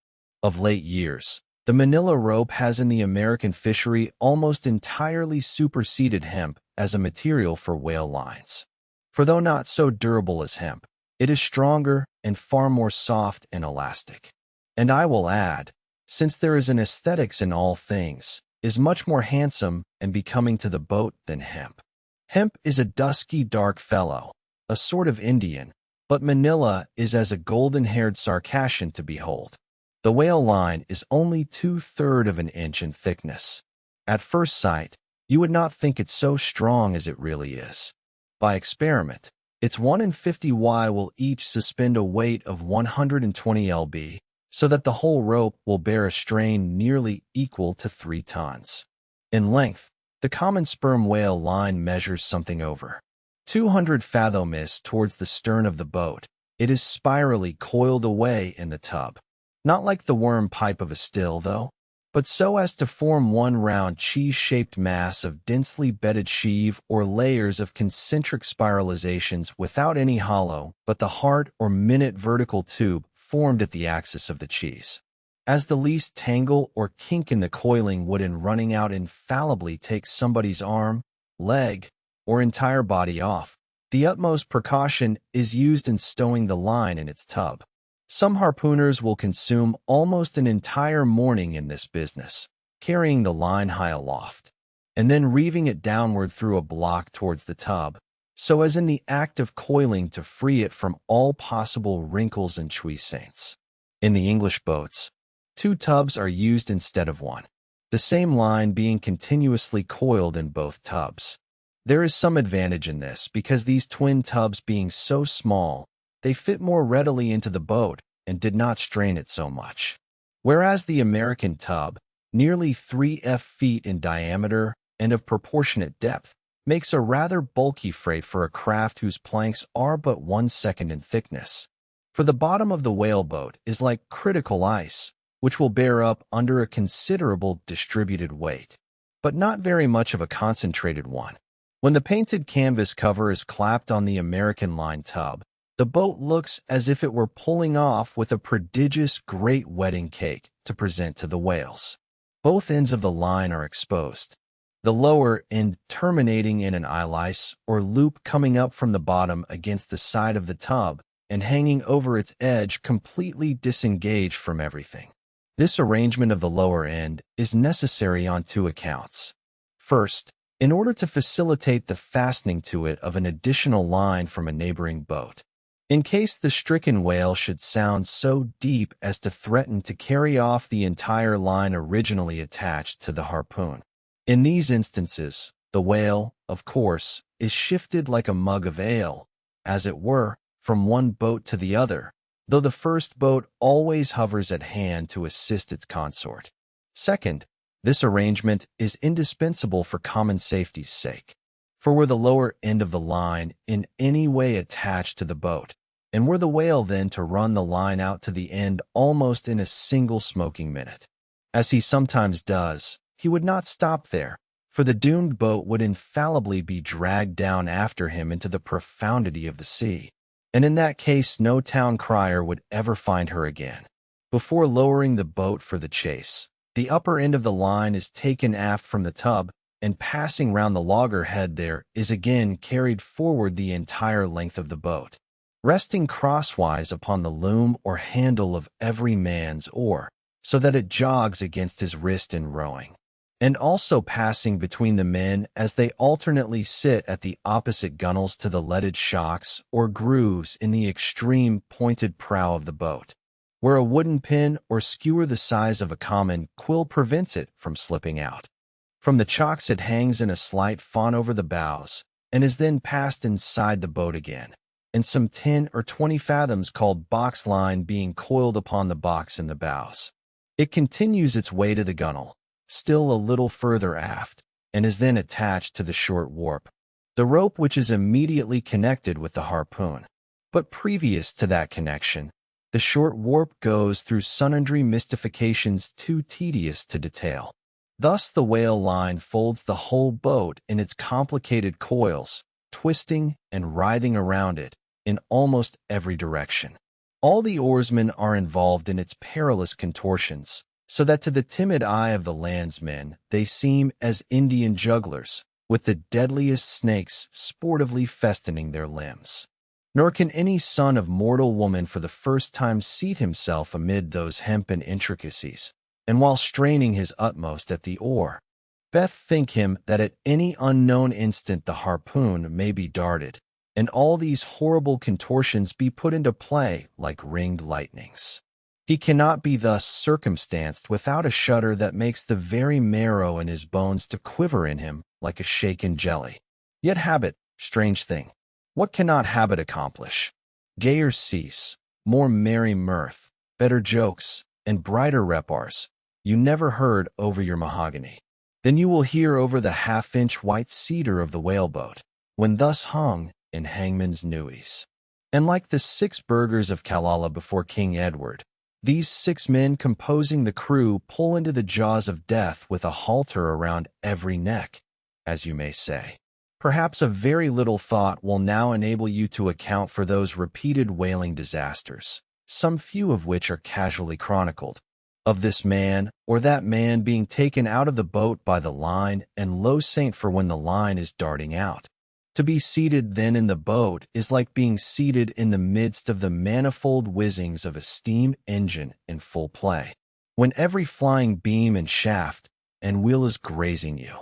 Of late years, the manila rope has in the American fishery almost entirely superseded hemp as a material for whale lines. For though not so durable as hemp, it is stronger and far more soft and elastic. And I will add, since there is an aesthetics in all things, is much more handsome and becoming to the boat than hemp. Hemp is a dusky dark fellow, a sort of Indian, but Manila is as a golden-haired Circassian to behold. The whale line is only 2/3 of an inch in thickness. At first sight, you would not think it so strong as it really is. By experiment, its 1 in 50 Y will each suspend a weight of 120 lb, so that the whole rope will bear a strain nearly equal to 3 tons. In length, the common sperm whale line measures something over 200 fathoms towards the stern of the boat. It is spirally coiled away in the tub, not like the worm pipe of a still, though, but so as to form one round cheese-shaped mass of densely bedded sheave or layers of concentric spiralizations without any hollow but the hard or minute vertical tube formed at the axis of the cheese. As the least tangle or kink in the coiling would in running out infallibly take somebody's arm, leg, or entire body off, the utmost precaution is used in stowing the line in its tub. Some harpooners will consume almost an entire morning in this business, carrying the line high aloft, and then reeving it downward through a block towards the tub, so as in the act of coiling to free it from all possible wrinkles and chuissaints. In the English boats, Two tubs are used instead of one, the same line being continuously coiled in both tubs. There is some advantage in this because these twin tubs being so small, they fit more readily into the boat and did not strain it so much. Whereas the American tub, nearly 3 feet in diameter and of proportionate depth, makes a rather bulky freight for a craft whose planks are but 1 second in thickness. For the bottom of the whaleboat is like critical ice, which will bear up under a considerable distributed weight, but not very much of a concentrated one. When the painted canvas cover is clapped on the American line tub, the boat looks as if it were pulling off with a prodigious great wedding cake to present to the whales. Both ends of the line are exposed, the lower end terminating in an eyelice or loop coming up from the bottom against the side of the tub and hanging over its edge completely disengaged from everything. This arrangement of the lower end is necessary on 2 accounts. First, in order to facilitate the fastening to it of an additional line from a neighboring boat, in case the stricken whale should sound so deep as to threaten to carry off the entire line originally attached to the harpoon. In these instances, the whale, of course, is shifted like a mug of ale, as it were, from one boat to the other, though the first boat always hovers at hand to assist its consort. Second, this arrangement is indispensable for common safety's sake, for were the lower end of the line in any way attached to the boat, and were the whale then to run the line out to the end almost in a single smoking minute, as he sometimes does, he would not stop there, for the doomed boat would infallibly be dragged down after him into the profundity of the sea, and in that case no town crier would ever find her again. Before lowering the boat for the chase, the upper end of the line is taken aft from the tub, and passing round the loggerhead there is again carried forward the entire length of the boat, resting crosswise upon the loom or handle of every man's oar, so that it jogs against his wrist in rowing, and also passing between the men as they alternately sit at the opposite gunwales to the leaded shocks or grooves in the extreme pointed prow of the boat, where a wooden pin or skewer the size of a common quill prevents it from slipping out. From the chocks it hangs in a slight fawn over the bows, and is then passed inside the boat again, and some 10 or 20 fathoms called box line being coiled upon the box in the bows. It continues its way to the gunwale, still a little further aft, and is then attached to the short warp, the rope which is immediately connected with the harpoon. But previous to that connection, the short warp goes through sundry mystifications too tedious to detail. Thus the whale line folds the whole boat in its complicated coils, twisting and writhing around it in almost every direction. All the oarsmen are involved in its perilous contortions, so that to the timid eye of the landsmen they seem as Indian jugglers, with the deadliest snakes sportively festoning their limbs. Nor can any son of mortal woman for the first time seat himself amid those hempen intricacies, and while straining his utmost at the oar, think him that at any unknown instant the harpoon may be darted, and all these horrible contortions be put into play like ringed lightnings. He cannot be thus circumstanced without a shudder that makes the very marrow in his bones to quiver in him like a shaken jelly. Yet habit, strange thing, what cannot habit accomplish? Gayer cease, more merry mirth, better jokes, and brighter repars, you never heard over your mahogany, than you will hear over the half-inch white cedar of the whaleboat, when thus hung in hangman's newies. And like the 6 burghers of Fedallah before King Edward, these 6 men composing the crew pull into the jaws of death with a halter around every neck, as you may say. Perhaps a very little thought will now enable you to account for those repeated whaling disasters, some few of which are casually chronicled, of this man or that man being taken out of the boat by the line and low saint for when the line is darting out. To be seated then in the boat is like being seated in the midst of the manifold whizzings of a steam engine in full play, when every flying beam and shaft and wheel is grazing you.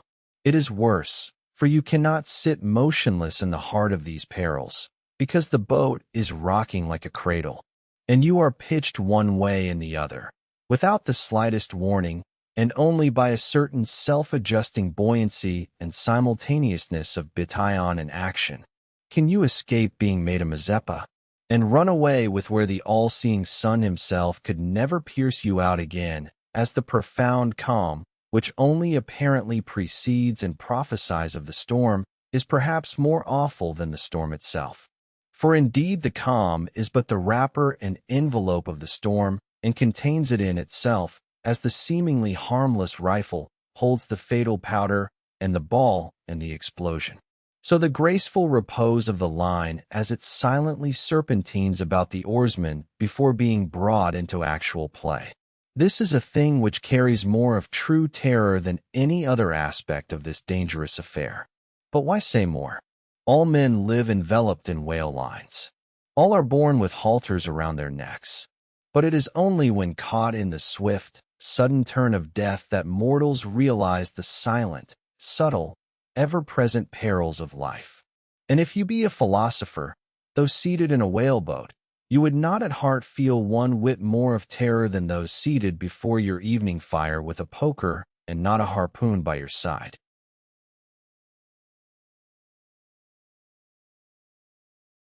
It is worse, for you cannot sit motionless in the heart of these perils, because the boat is rocking like a cradle, and you are pitched one way and the other, without the slightest warning, and only by a certain self-adjusting buoyancy and simultaneousness of bition and action, can you escape being made a Mazeppa, and run away with where the all-seeing sun himself could never pierce you out again, as the profound calm, which only apparently precedes and prophesies of the storm, is perhaps more awful than the storm itself. For indeed the calm is but the wrapper and envelope of the storm, and contains it in itself, as the seemingly harmless rifle holds the fatal powder and the ball and the explosion. So the graceful repose of the line as it silently serpentines about the oarsman before being brought into actual play. This is a thing which carries more of true terror than any other aspect of this dangerous affair. But why say more? All men live enveloped in whale lines. All are born with halters around their necks. But it is only when caught in the swift, sudden turn of death that mortals realize the silent, subtle, ever-present perils of life. And if you be a philosopher, though seated in a whaleboat, you would not at heart feel one whit more of terror than those seated before your evening fire with a poker and not a harpoon by your side.